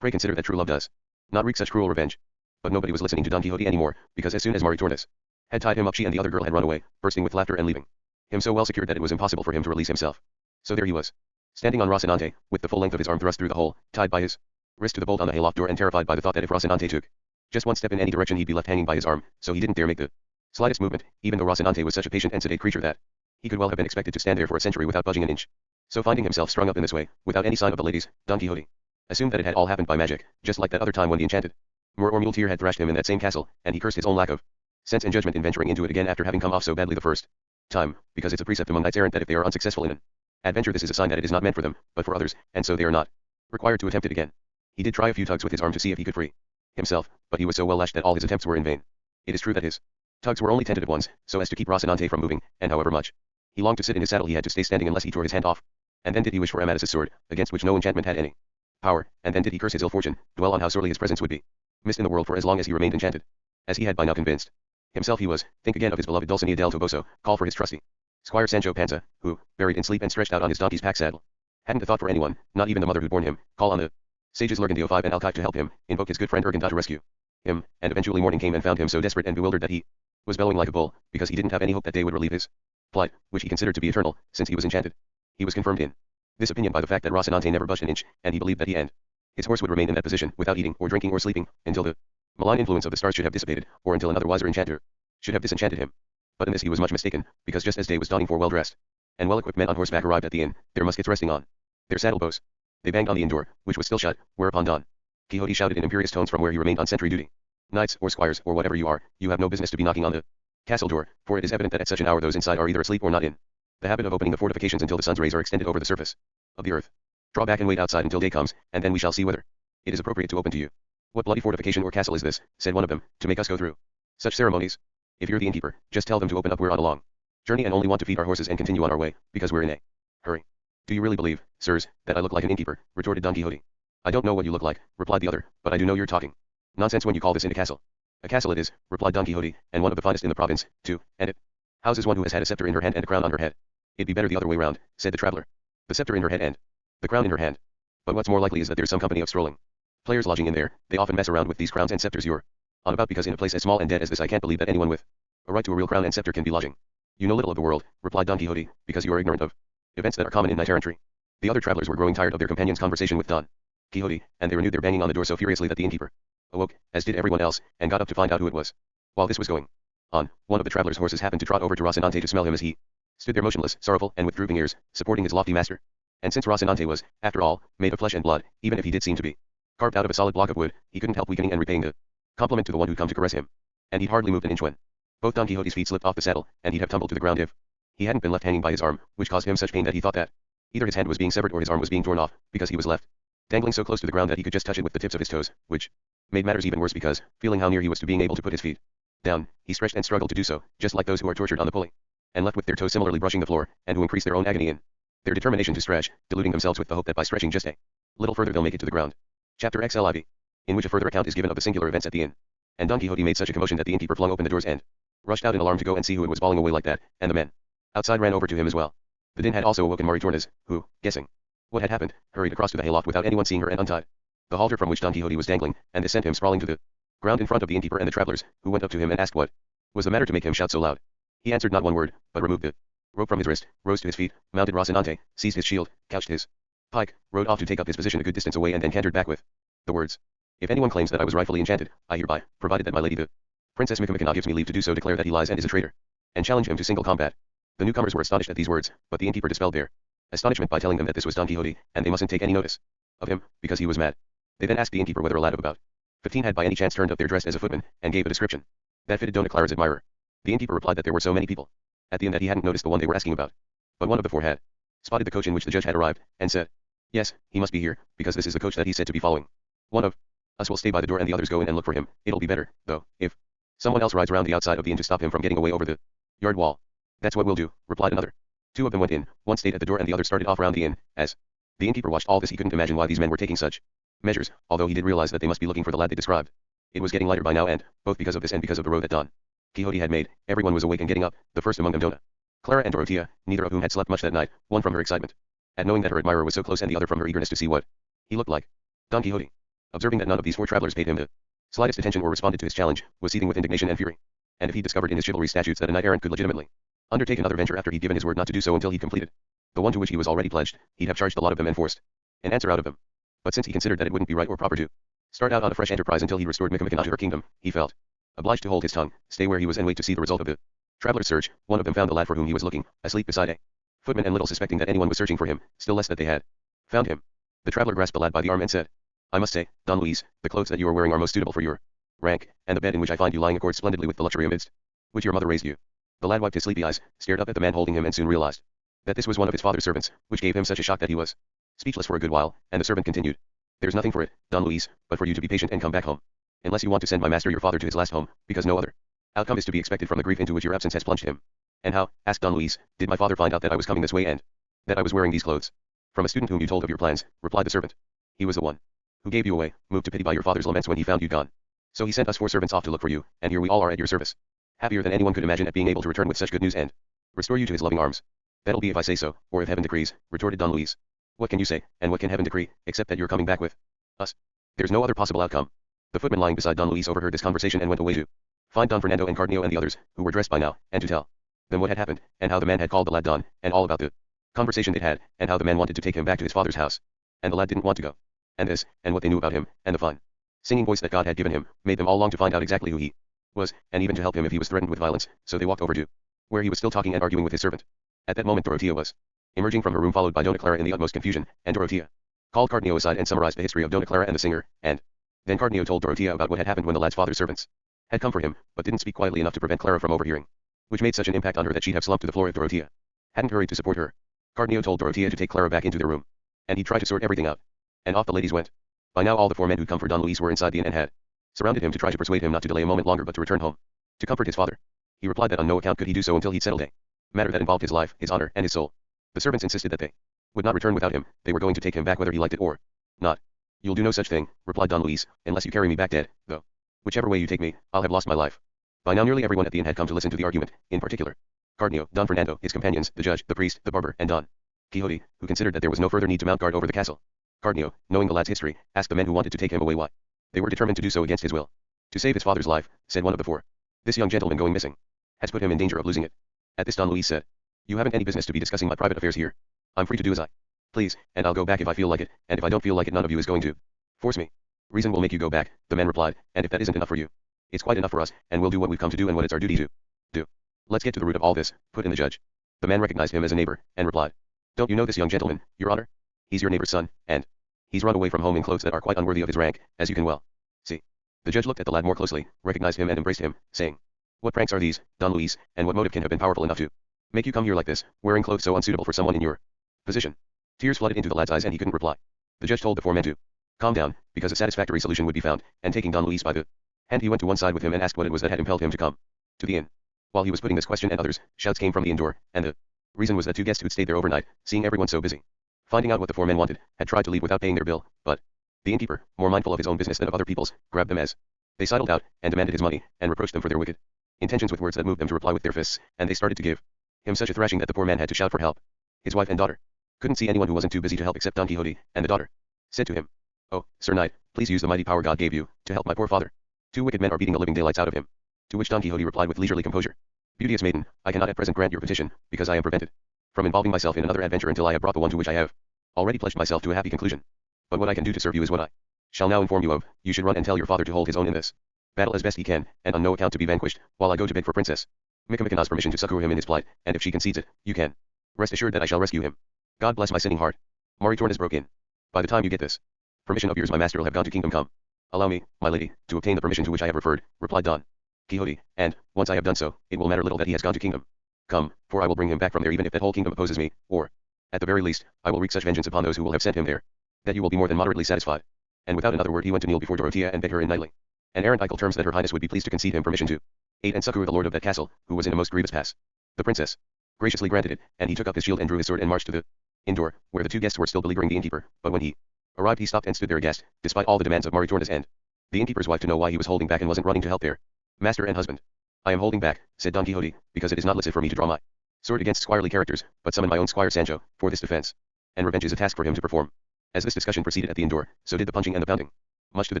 Pray consider that true love does not wreak such cruel revenge." But nobody was listening to Don Quixote any more, because as soon as Maritornes had tied him up she and the other girl had run away, bursting with laughter and leaving him so well secured that it was impossible for him to release himself. So there he was, standing on Rocinante, with the full length of his arm thrust through the hole, tied by his wrist to the bolt on the hayloft door and terrified by the thought that if Rocinante took just one step in any direction he'd be left hanging by his arm, so he didn't dare make the slightest movement, even though Rocinante was such a patient and sedate creature that he could well have been expected to stand there for a century without budging an inch. So finding himself strung up in this way, without any sign of the ladies, Don Quixote assumed that it had all happened by magic, just like that other time when the enchanted Moor or muleteer had thrashed him in that same castle, and he cursed his own lack of sense and judgment in venturing into it again after having come off so badly the first time, because it's a precept among knights errant that if they are unsuccessful in an adventure this is a sign that it is not meant for them, but for others, and so they are not required to attempt it again. He did try a few tugs with his arm to see if he could free himself, but he was so well lashed that all his attempts were in vain. It is true that his tugs were only tentative ones, so as to keep Rocinante from moving, and however much He longed to sit in his saddle. He had to stay standing unless he tore his hand off. And then did he wish for Amadis's sword, against which no enchantment had any power, and then did he curse his ill fortune, dwell on how sorely his presence would be missed in the world for as long as he remained enchanted. As he had by now convinced himself he was, think again of his beloved Dulcinea del Toboso, call for his trusty Squire Sancho Panza, who, buried in sleep and stretched out on his donkey's pack saddle, hadn't a thought for anyone, not even the mother who'd borne him, call on the sages Lurgan Five and Alcaide to help him, invoke his good friend Urganda to rescue him, and eventually morning came and found him so desperate and bewildered that he was bellowing like a bull, because he didn't have any hope that day would relieve his plight, which he considered to be eternal, since he was enchanted. He was confirmed in this opinion by the fact that Rocinante never budged an inch, and he believed that he and his horse would remain in that position, without eating, or drinking, or sleeping, until the malign influence of the stars should have dissipated, or until another wiser enchanter should have disenchanted him. But in this he was much mistaken, because just as day was dawning 4 well-dressed and well-equipped men on horseback arrived at the inn, their muskets resting on their saddle bows. They banged on the inn door, which was still shut, whereupon Don Quixote shouted in imperious tones from where he remained on sentry duty. Knights, or squires, or whatever you are, you have no business to be knocking on the castle door, for it is evident that at such an hour those inside are either asleep or not in the habit of opening the fortifications until the sun's rays are extended over the surface of the earth. Draw back and wait outside until day comes, and then we shall see whether it is appropriate to open to you. What bloody fortification or castle is this, said one of them, to make us go through such ceremonies? If you're the innkeeper, just tell them to open up. We're on a long journey and only want to feed our horses and continue on our way, because we're in a hurry. Do you really believe, sirs, that I look like an innkeeper? Retorted Don Quixote. I don't know what you look like, replied the other, but I do know you're talking nonsense when you call this inn a castle. A castle it is, replied Don Quixote, and one of the finest in the province, too, and it houses one who has had a scepter in her hand and a crown on her head. It'd be better the other way round, said the traveler. The scepter in her head and the crown in her hand. But what's more likely is that there's some company of strolling players lodging in there. They often mess around with these crowns and scepters you're on about, because in a place as small and dead as this I can't believe that anyone with a right to a real crown and scepter can be lodging. You know little of the world, replied Don Quixote, because you are ignorant of events that are common in knight-errantry. The other travelers were growing tired of their companion's conversation with Don Quixote, and they renewed their banging on the door so furiously that the innkeeper awoke, as did everyone else, and got up to find out who it was. While this was going on, one of the travelers' horses happened to trot over to Rocinante to smell him as he stood there motionless, sorrowful, and with drooping ears, supporting his lofty master. And since Rocinante was, after all, made of flesh and blood, even if he did seem to be carved out of a solid block of wood, he couldn't help weakening and repaying the compliment to the one who'd come to caress him. And he'd hardly moved an inch when both Don Quixote's feet slipped off the saddle, and he'd have tumbled to the ground if he hadn't been left hanging by his arm, which caused him such pain that he thought that either his hand was being severed or his arm was being torn off, because he was left dangling so close to the ground that he could just touch it with the tips of his toes, which made matters even worse because, feeling how near he was to being able to put his feet down, he stretched and struggled to do so, just like those who are tortured on the pulley, and left with their toes similarly brushing the floor, and who increase their own agony in their determination to stretch, deluding themselves with the hope that by stretching just a little further they'll make it to the ground. Chapter XLIV, in which a further account is given of the singular events at the inn. And Don Quixote made such a commotion that the innkeeper flung open the doors and rushed out in alarm to go and see who it was bawling away like that, and the men outside ran over to him as well. The din had also awoken Maritornes, who, guessing what had happened, hurried across to the hayloft without anyone seeing her and untied the halter from which Don Quixote was dangling, and this sent him sprawling to the ground in front of the innkeeper and the travelers, who went up to him and asked what was the matter to make him shout so loud. He answered not one word, but removed the rope from his wrist, rose to his feet, mounted Rocinante, seized his shield, couched his pike, rode off to take up his position a good distance away, and then cantered back with the words, "If anyone claims that I was rightfully enchanted, I hereby, provided that my lady the Princess Micomicona gives me leave to do so, declare that he lies and is a traitor, and challenge him to single combat." The newcomers were astonished at these words, but the innkeeper dispelled their astonishment by telling them that this was Don Quixote, and they mustn't take any notice of him, because he was mad. They then asked the innkeeper whether a lad of about 15 had by any chance turned up there dressed as a footman, and gave a description that fitted Dona Clara's admirer. The innkeeper replied that there were so many people at the inn that he hadn't noticed the one they were asking about. But one of the 4 had spotted the coach in which the judge had arrived, and said, "Yes, he must be here, because this is the coach that he's said to be following. One of us will stay by the door and the others go in and look for him. It'll be better, though, if someone else rides round the outside of the inn to stop him from getting away over the yard wall." "That's what we'll do," replied another. 2 of them went in, one stayed at the door and the other started off round the inn. As the innkeeper watched all this, he couldn't imagine why these men were taking such measures, although he did realize that they must be looking for the lad they described. It was getting lighter by now, and, both because of this and because of the road that Don Quixote had made, everyone was awake and getting up, the first among them Dona Clara and Dorothea, neither of whom had slept much that night, one from her excitement at knowing that her admirer was so close, and the other from her eagerness to see what he looked like. Don Quixote, observing that none of these 4 travelers paid him the slightest attention or responded to his challenge, was seething with indignation and fury. And if he discovered in his chivalry statutes that a knight-errant could legitimately undertake another venture after he'd given his word not to do so until he'd completed the one to which he was already pledged, he'd have charged a lot of them and forced an answer out of them. But since he considered that it wouldn't be right or proper to start out on a fresh enterprise until he restored Micomicona to her kingdom, he felt obliged to hold his tongue, stay where he was and wait to see the result of the traveler's search. One of them found the lad for whom he was looking, asleep beside a footman, and little suspecting that anyone was searching for him, still less that they had found him. The traveler grasped the lad by the arm and said, "I must say, Don Luis, the clothes that you are wearing are most suitable for your rank, and the bed in which I find you lying accords splendidly with the luxury amidst which your mother raised you." The lad wiped his sleepy eyes, stared up at the man holding him, and soon realized that this was one of his father's servants, which gave him such a shock that he was speechless for a good while, and the servant continued, "There's nothing for it, Don Luis, but for you to be patient and come back home. Unless you want to send my master your father to his last home, because no other outcome is to be expected from the grief into which your absence has plunged him. And how, asked Don Luis, did my father find out that I was coming this way and that I was wearing these clothes? From a student whom you told of your plans, replied the servant. He was the one who gave you away, moved to pity by your father's laments when he found you gone. So he sent us 4 servants off to look for you, and here we all are at your service. Happier than anyone could imagine at being able to return with such good news and restore you to his loving arms. That'll be if I say so, or if heaven decrees, retorted Don Luis. What can you say, and what can heaven decree, except that you're coming back with us? There's no other possible outcome. The footman lying beside Don Luis overheard this conversation and went away to find Don Fernando and Cardenio and the others, who were dressed by now, and to tell them what had happened, and how the man had called the lad Don, and all about the conversation they'd had, and how the man wanted to take him back to his father's house. And the lad didn't want to go. And this, and what they knew about him, and the fine singing voice that God had given him, made them all long to find out exactly who he was, and even to help him if he was threatened with violence, so they walked over to where he was still talking and arguing with his servant. At that moment Dorothea was emerging from her room followed by Dona Clara in the utmost confusion, and Dorothea called Cardenio aside and summarized the history of Dona Clara and the singer, and then Cardenio told Dorothea about what had happened when the lad's father's servants had come for him, but didn't speak quietly enough to prevent Clara from overhearing, which made such an impact on her that she'd have slumped to the floor if Dorothea hadn't hurried to support her. Cardenio told Dorothea to take Clara back into their room, and he'd try to sort everything out. And off the ladies went. By now all the 4 men who'd come for Don Luis were inside the inn and had surrounded him to try to persuade him not to delay a moment longer but to return home to comfort his father. He replied that on no account could he do so until he'd settled a matter that involved his life, his honor, and his soul. The servants insisted that they would not return without him, they were going to take him back whether he liked it or not. You'll do no such thing, replied Don Luis, unless you carry me back dead, though. Whichever way you take me, I'll have lost my life. By now nearly everyone at the inn had come to listen to the argument, in particular Cardenio, Don Fernando, his companions, the judge, the priest, the barber, and Don Quixote, who considered that there was no further need to mount guard over the castle. Cardenio, knowing the lad's history, asked the men who wanted to take him away why they were determined to do so against his will. To save his father's life, said one of the 4. This young gentleman going missing has put him in danger of losing it. At this Don Luis said, you haven't any business to be discussing my private affairs here. I'm free to do as I please, and I'll go back if I feel like it, and if I don't feel like it none of you is going to force me. Reason will make you go back, the man replied, and if that isn't enough for you, it's quite enough for us, and we'll do what we've come to do and what it's our duty to do. Let's get to the root of all this, put in the judge. The man recognized him as a neighbor, and replied, don't you know this young gentleman, your honor? He's your neighbor's son, and he's run away from home in clothes that are quite unworthy of his rank, as you can well see. The judge looked at the lad more closely, recognized him and embraced him, saying, what pranks are these, Don Luis, and what motive can have been powerful enough to make you come here like this, wearing clothes so unsuitable for someone in your position? Tears flooded into the lad's eyes and he couldn't reply. The judge told the 4 men to calm down, because a satisfactory solution would be found, and taking Don Luis by the hand he went to one side with him and asked what it was that had impelled him to come to the inn. While he was putting this question and others, shouts came from the inn door, and the reason was that 2 guests who'd stayed there overnight, seeing everyone so busy finding out what the 4 men wanted, had tried to leave without paying their bill, but the innkeeper, more mindful of his own business than of other people's, grabbed them as they sidled out, and demanded his money, and reproached them for their wicked intentions with words that moved them to reply with their fists, and they started to give him such a thrashing that the poor man had to shout for help. His wife and daughter couldn't see anyone who wasn't too busy to help except Don Quixote, and the daughter said to him, oh, Sir Knight, please use the mighty power God gave you, to help my poor father. 2 wicked men are beating the living daylights out of him. To which Don Quixote replied with leisurely composure, beauteous maiden, I cannot at present grant your petition, because I am prevented from involving myself in another adventure until I have brought the one to which I have already pledged myself to a happy conclusion. But what I can do to serve you is what I shall now inform you of. You should run and tell your father to hold his own in this battle as best he can, and on no account to be vanquished, while I go to beg for Princess Micomicana's permission to succor him in his plight, and if she concedes it, you can rest assured that I shall rescue him. God bless my sinning heart. Maritornes broke in. By the time you get this permission of yours my master will have gone to kingdom come. Allow me, my lady, to obtain the permission to which I have referred, replied Don Quixote, and, once I have done so, it will matter little that he has gone to kingdom come, for I will bring him back from there even if that whole kingdom opposes me, or, at the very least, I will wreak such vengeance upon those who will have sent him there, that you will be more than moderately satisfied. And without another word he went to kneel before Dorothea and beg her in knightly and errant terms that her highness would be pleased to concede him permission to aid and succor the lord of that castle, who was in a most grievous pass. The princess graciously granted it, and he took up his shield and drew his sword and marched to the inn door, where the 2 guests were still beleaguering the innkeeper, but when he arrived he stopped and stood there aghast, despite all the demands of Maritornes and the innkeeper's wife to know why he was holding back and wasn't running to help their master and husband. I am holding back, said Don Quixote, because it is not licit for me to draw my sword against squirely characters, but summon my own squire Sancho, for this defense. And revenge is a task for him to perform. As this discussion proceeded at the inn door, so did the punching and the pounding, much to the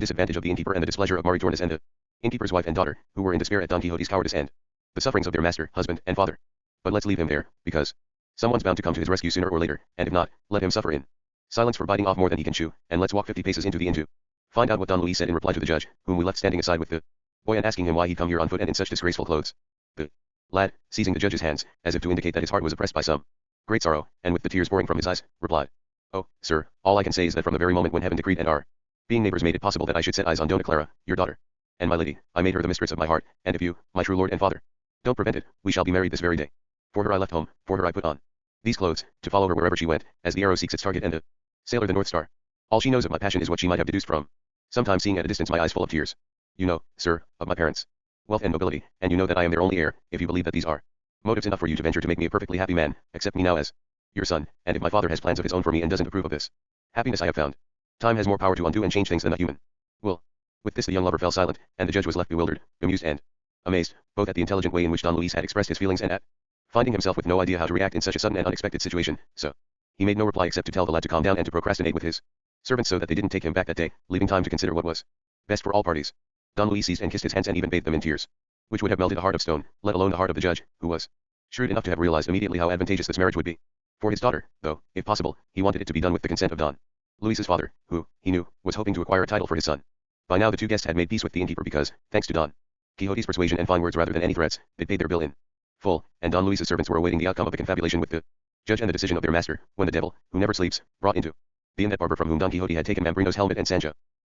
disadvantage of the innkeeper and the displeasure of Maritornes and the innkeeper's wife and daughter, who were in despair at Don Quixote's cowardice and the sufferings of their master, husband, and father. But let's leave him there, because someone's bound to come to his rescue sooner or later, and if not, let him suffer in silence for biting off more than he can chew, and let's walk 50 paces into the inn to find out what Don Luis said in reply to the judge, whom we left standing aside with the boy and asking him why he'd come here on foot and in such disgraceful clothes. The lad, seizing the judge's hands, as if to indicate that his heart was oppressed by some great sorrow, and with the tears pouring from his eyes, replied, oh, sir, all I can say is that from the very moment when heaven decreed and our being neighbors made it possible that I should set eyes on Dona Clara, your daughter, and my lady, I made her the mistress of my heart, and if you, my true lord and father, don't prevent it, we shall be married this very day. For her I left home, for her I put on these clothes, to follow her wherever she went, as the arrow seeks its target and a sailor the North Star. All she knows of my passion is what she might have deduced from sometimes seeing at a distance my eyes full of tears. You know, sir, of my parents' wealth and nobility, and you know that I am their only heir, if you believe that these are Motives enough for you to venture to make me a perfectly happy man, accept me now as your son, and if my father has plans of his own for me and doesn't approve of this happiness I have found, time has more power to undo and change things than a human will. With this the young lover fell silent, and the judge was left bewildered, bemused and amazed, both at the intelligent way in which Don Luis had expressed his feelings and at finding himself with no idea how to react in such a sudden and unexpected situation, so he made no reply except to tell the lad to calm down and to procrastinate with his servants so that they didn't take him back that day, leaving time to consider what was best for all parties. Don Luis seized and kissed his hands and even bathed them in tears, which would have melted a heart of stone, let alone the heart of the judge, who was shrewd enough to have realized immediately how advantageous this marriage would be for his daughter, though, if possible, he wanted it to be done with the consent of Don Luis's father, who, he knew, was hoping to acquire a title for his son. By now the two guests had made peace with the innkeeper because, thanks to Don Quixote's persuasion and fine words rather than any threats, they paid their bill in full, and Don Luis's servants were awaiting the outcome of the confabulation with the judge and the decision of their master, when the devil, who never sleeps, brought into the inn that barber from whom Don Quixote had taken Mambrino's helmet and Sancho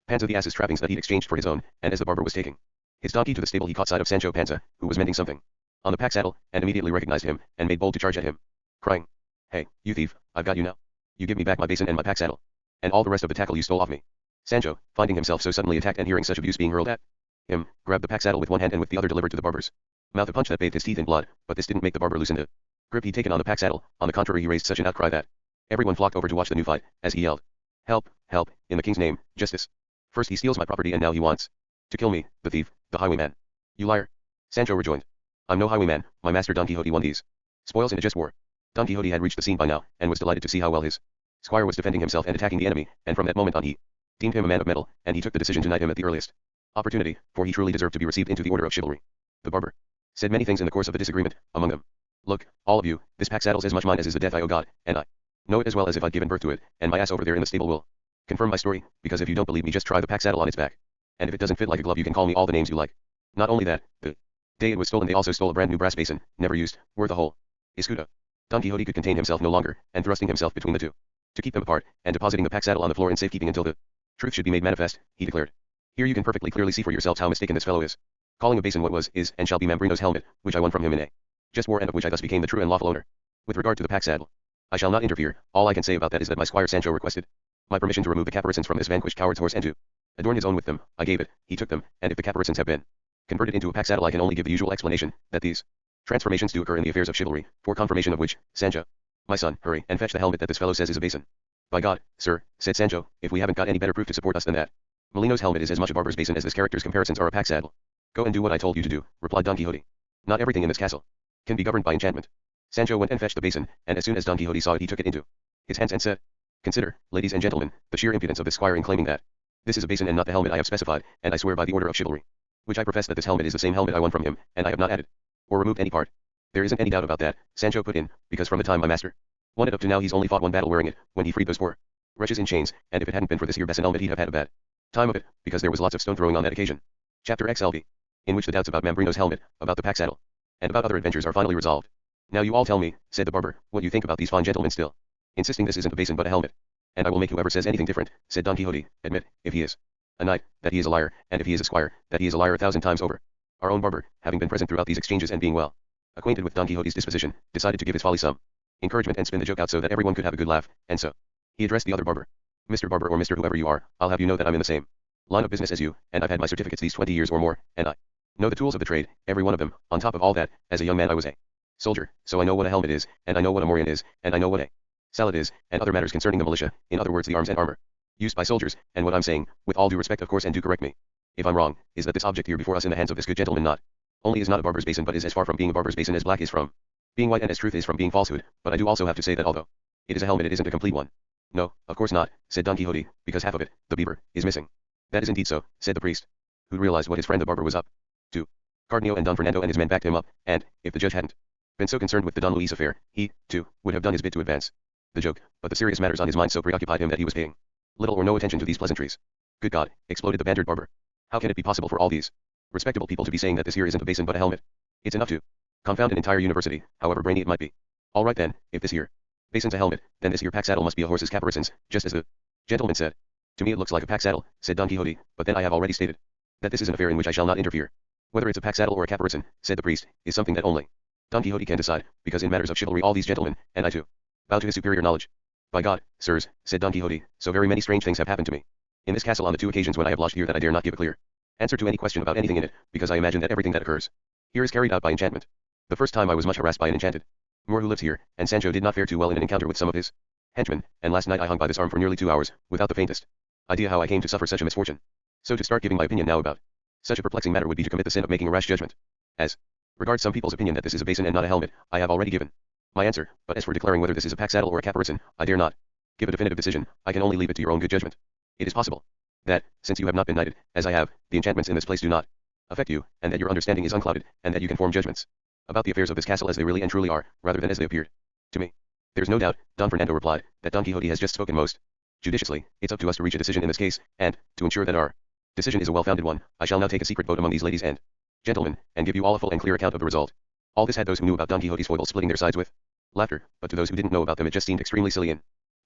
Panza the ass's trappings that he'd exchanged for his own, and as the barber was taking his donkey to the stable he caught sight of Sancho Panza, who was mending something on the pack saddle, and immediately recognized him, and made bold to charge at him, crying, "Hey, you thief, I've got you now. You give me back my basin and my pack saddle, and all the rest of the tackle you stole off me." Sancho, finding himself so suddenly attacked and hearing such abuse being hurled at him, grabbed the pack saddle with one hand and with the other delivered to the barber's mouth a punch that bathed his teeth in blood, but this didn't make the barber loosen the grip he'd taken on the pack saddle. On the contrary, he raised such an outcry that everyone flocked over to watch the new fight, as he yelled, "Help, help, in the king's name, justice. First he steals my property and now he wants to kill me, the thief, the highwayman. You liar." Sancho rejoined, "I'm no highwayman, my master Don Quixote won these spoils in a just war." Don Quixote had reached the scene by now, and was delighted to see how well his squire was defending himself and attacking the enemy, and from that moment on he deemed him a man of mettle, and he took the decision to knight him at the earliest opportunity, for he truly deserved to be received into the order of chivalry. The barber said many things in the course of the disagreement, among them, "Look, all of you, this pack saddle's as much mine as is the death I owe God, and I know it as well as if I'd given birth to it, and my ass over there in the stable will confirm my story, because if you don't believe me just try the pack saddle on its back, and if it doesn't fit like a glove you can call me all the names you like. Not only that, the day it was stolen they also stole a brand new brass basin, never used, worth a whole escudo." Don Quixote could contain himself no longer, and thrusting himself between the two, to keep them apart, and depositing the pack saddle on the floor in safekeeping until the truth should be made manifest, he declared, "Here you can perfectly clearly see for yourselves how mistaken this fellow is, calling a basin what was, is, and shall be Mambrino's helmet, which I won from him in a just war and of which I thus became the true and lawful owner. With regard to the pack saddle, I shall not interfere. All I can say about that is that my squire Sancho requested my permission to remove the caparisons from this vanquished coward's horse and to adorn his own with them. I gave it, he took them, and if the caparisons have been converted into a pack saddle I can only give the usual explanation, that these transformations do occur in the affairs of chivalry, for confirmation of which, Sancho, my son, hurry and fetch the helmet that this fellow says is a basin." "By God, sir," said Sancho, "if we haven't got any better proof to support us than that Molino's helmet is as much a barber's basin as this character's comparisons are a pack saddle." "Go and do what I told you to do," replied Don Quixote. "Not everything in this castle can be governed by enchantment." Sancho went and fetched the basin, and as soon as Don Quixote saw it he took it into his hands and said, "Consider, ladies and gentlemen, the sheer impudence of this squire in claiming that this is a basin and not the helmet I have specified, and I swear by the order of chivalry, which I profess that this helmet is the same helmet I won from him, and I have not added or removed any part." "There isn't any doubt about that," Sancho put in, "because from the time my master won it up to now he's only fought one battle wearing it, when he freed those poor wretches in chains, and if it hadn't been for this here basin helmet he'd have had a bad time of it, because there was lots of stone throwing on that occasion." Chapter XLV, in which the doubts about Mambrino's helmet, about the pack saddle, and about other adventures are finally resolved. "Now you all tell me," said the barber, "what you think about these fine gentlemen still insisting this isn't a basin but a helmet." "And I will make whoever says anything different," said Don Quixote, "admit, if he is a knight, that he is a liar, and if he is a squire, that he is a liar 1,000 times over." Our own barber, having been present throughout these exchanges and being well acquainted with Don Quixote's disposition, decided to give his folly some encouragement and spin the joke out so that everyone could have a good laugh, and so he addressed the other barber. "Mr. Barber or Mr. whoever you are, I'll have you know that I'm in the same line of business as you, and I've had my certificates these 20 years or more, and I know the tools of the trade, every one of them. On top of all that, as a young man I was a soldier, so I know what a helmet is, and I know what a morion is, and I know what a salad is, and other matters concerning the militia, in other words the arms and armor used by soldiers, and what I'm saying, with all due respect of course and do correct me if I'm wrong, is that this object here before us in the hands of this good gentleman not only is not a barber's basin but is as far from being a barber's basin as black is from being white and as truth is from being falsehood, but I do also have to say that although it is a helmet it isn't a complete one." "No, of course not," said Don Quixote, "because half of it, the beaver, is missing." "That is indeed so," said the priest, who realized what his friend the barber was up to. Cardenio and Don Fernando and his men backed him up, and, if the judge hadn't been so concerned with the Don Luis affair, he, too, would have done his bit to advance the joke, but the serious matters on his mind so preoccupied him that he was paying little or no attention to these pleasantries. "Good God," exploded the bantered barber. "How can it be possible for all these respectable people to be saying that this here isn't a basin but a helmet? It's enough to confound an entire university, however brainy it might be. All right then, if this here basin's a helmet, then this here pack saddle must be a horse's caparisons, just as the gentleman said." "To me it looks like a pack saddle," said Don Quixote, "but then I have already stated that this is an affair in which I shall not interfere. Whether it's a pack saddle or a caparison," said the priest, "is something that only Don Quixote can decide, because in matters of chivalry all these gentlemen, and I too, bow to his superior knowledge." "By God, sirs," said Don Quixote, "so very many strange things have happened to me in this castle on the 2 occasions when I have lodged here that I dare not give a clear answer to any question about anything in it, because I imagine that everything that occurs here is carried out by enchantment. The first time I was much harassed by an enchanted Moor who lives here, and Sancho did not fare too well in an encounter with some of his henchmen, and last night I hung by this arm for nearly 2 hours, without the faintest idea how I came to suffer such a misfortune. So to start giving my opinion now about such a perplexing matter would be to commit the sin of making a rash judgment. As regards some people's opinion that this is a basin and not a helmet, I have already given my answer, but as for declaring whether this is a pack saddle or a caparison, I dare not give a definitive decision. I can only leave it to your own good judgment. It is possible that, since you have not been knighted, as I have, the enchantments in this place do not affect you, and that your understanding is unclouded, and that you can form judgments about the affairs of this castle as they really and truly are, rather than as they appeared to me. There's no doubt, Don Fernando replied, that Don Quixote has just spoken most judiciously. It's up to us to reach a decision in this case, and, to ensure that our decision is a well-founded one, I shall now take a secret vote among these ladies and gentlemen, and give you all a full and clear account of the result. All this had those who knew about Don Quixote's foibles splitting their sides with laughter, but to those who didn't know about them it just seemed extremely silly, in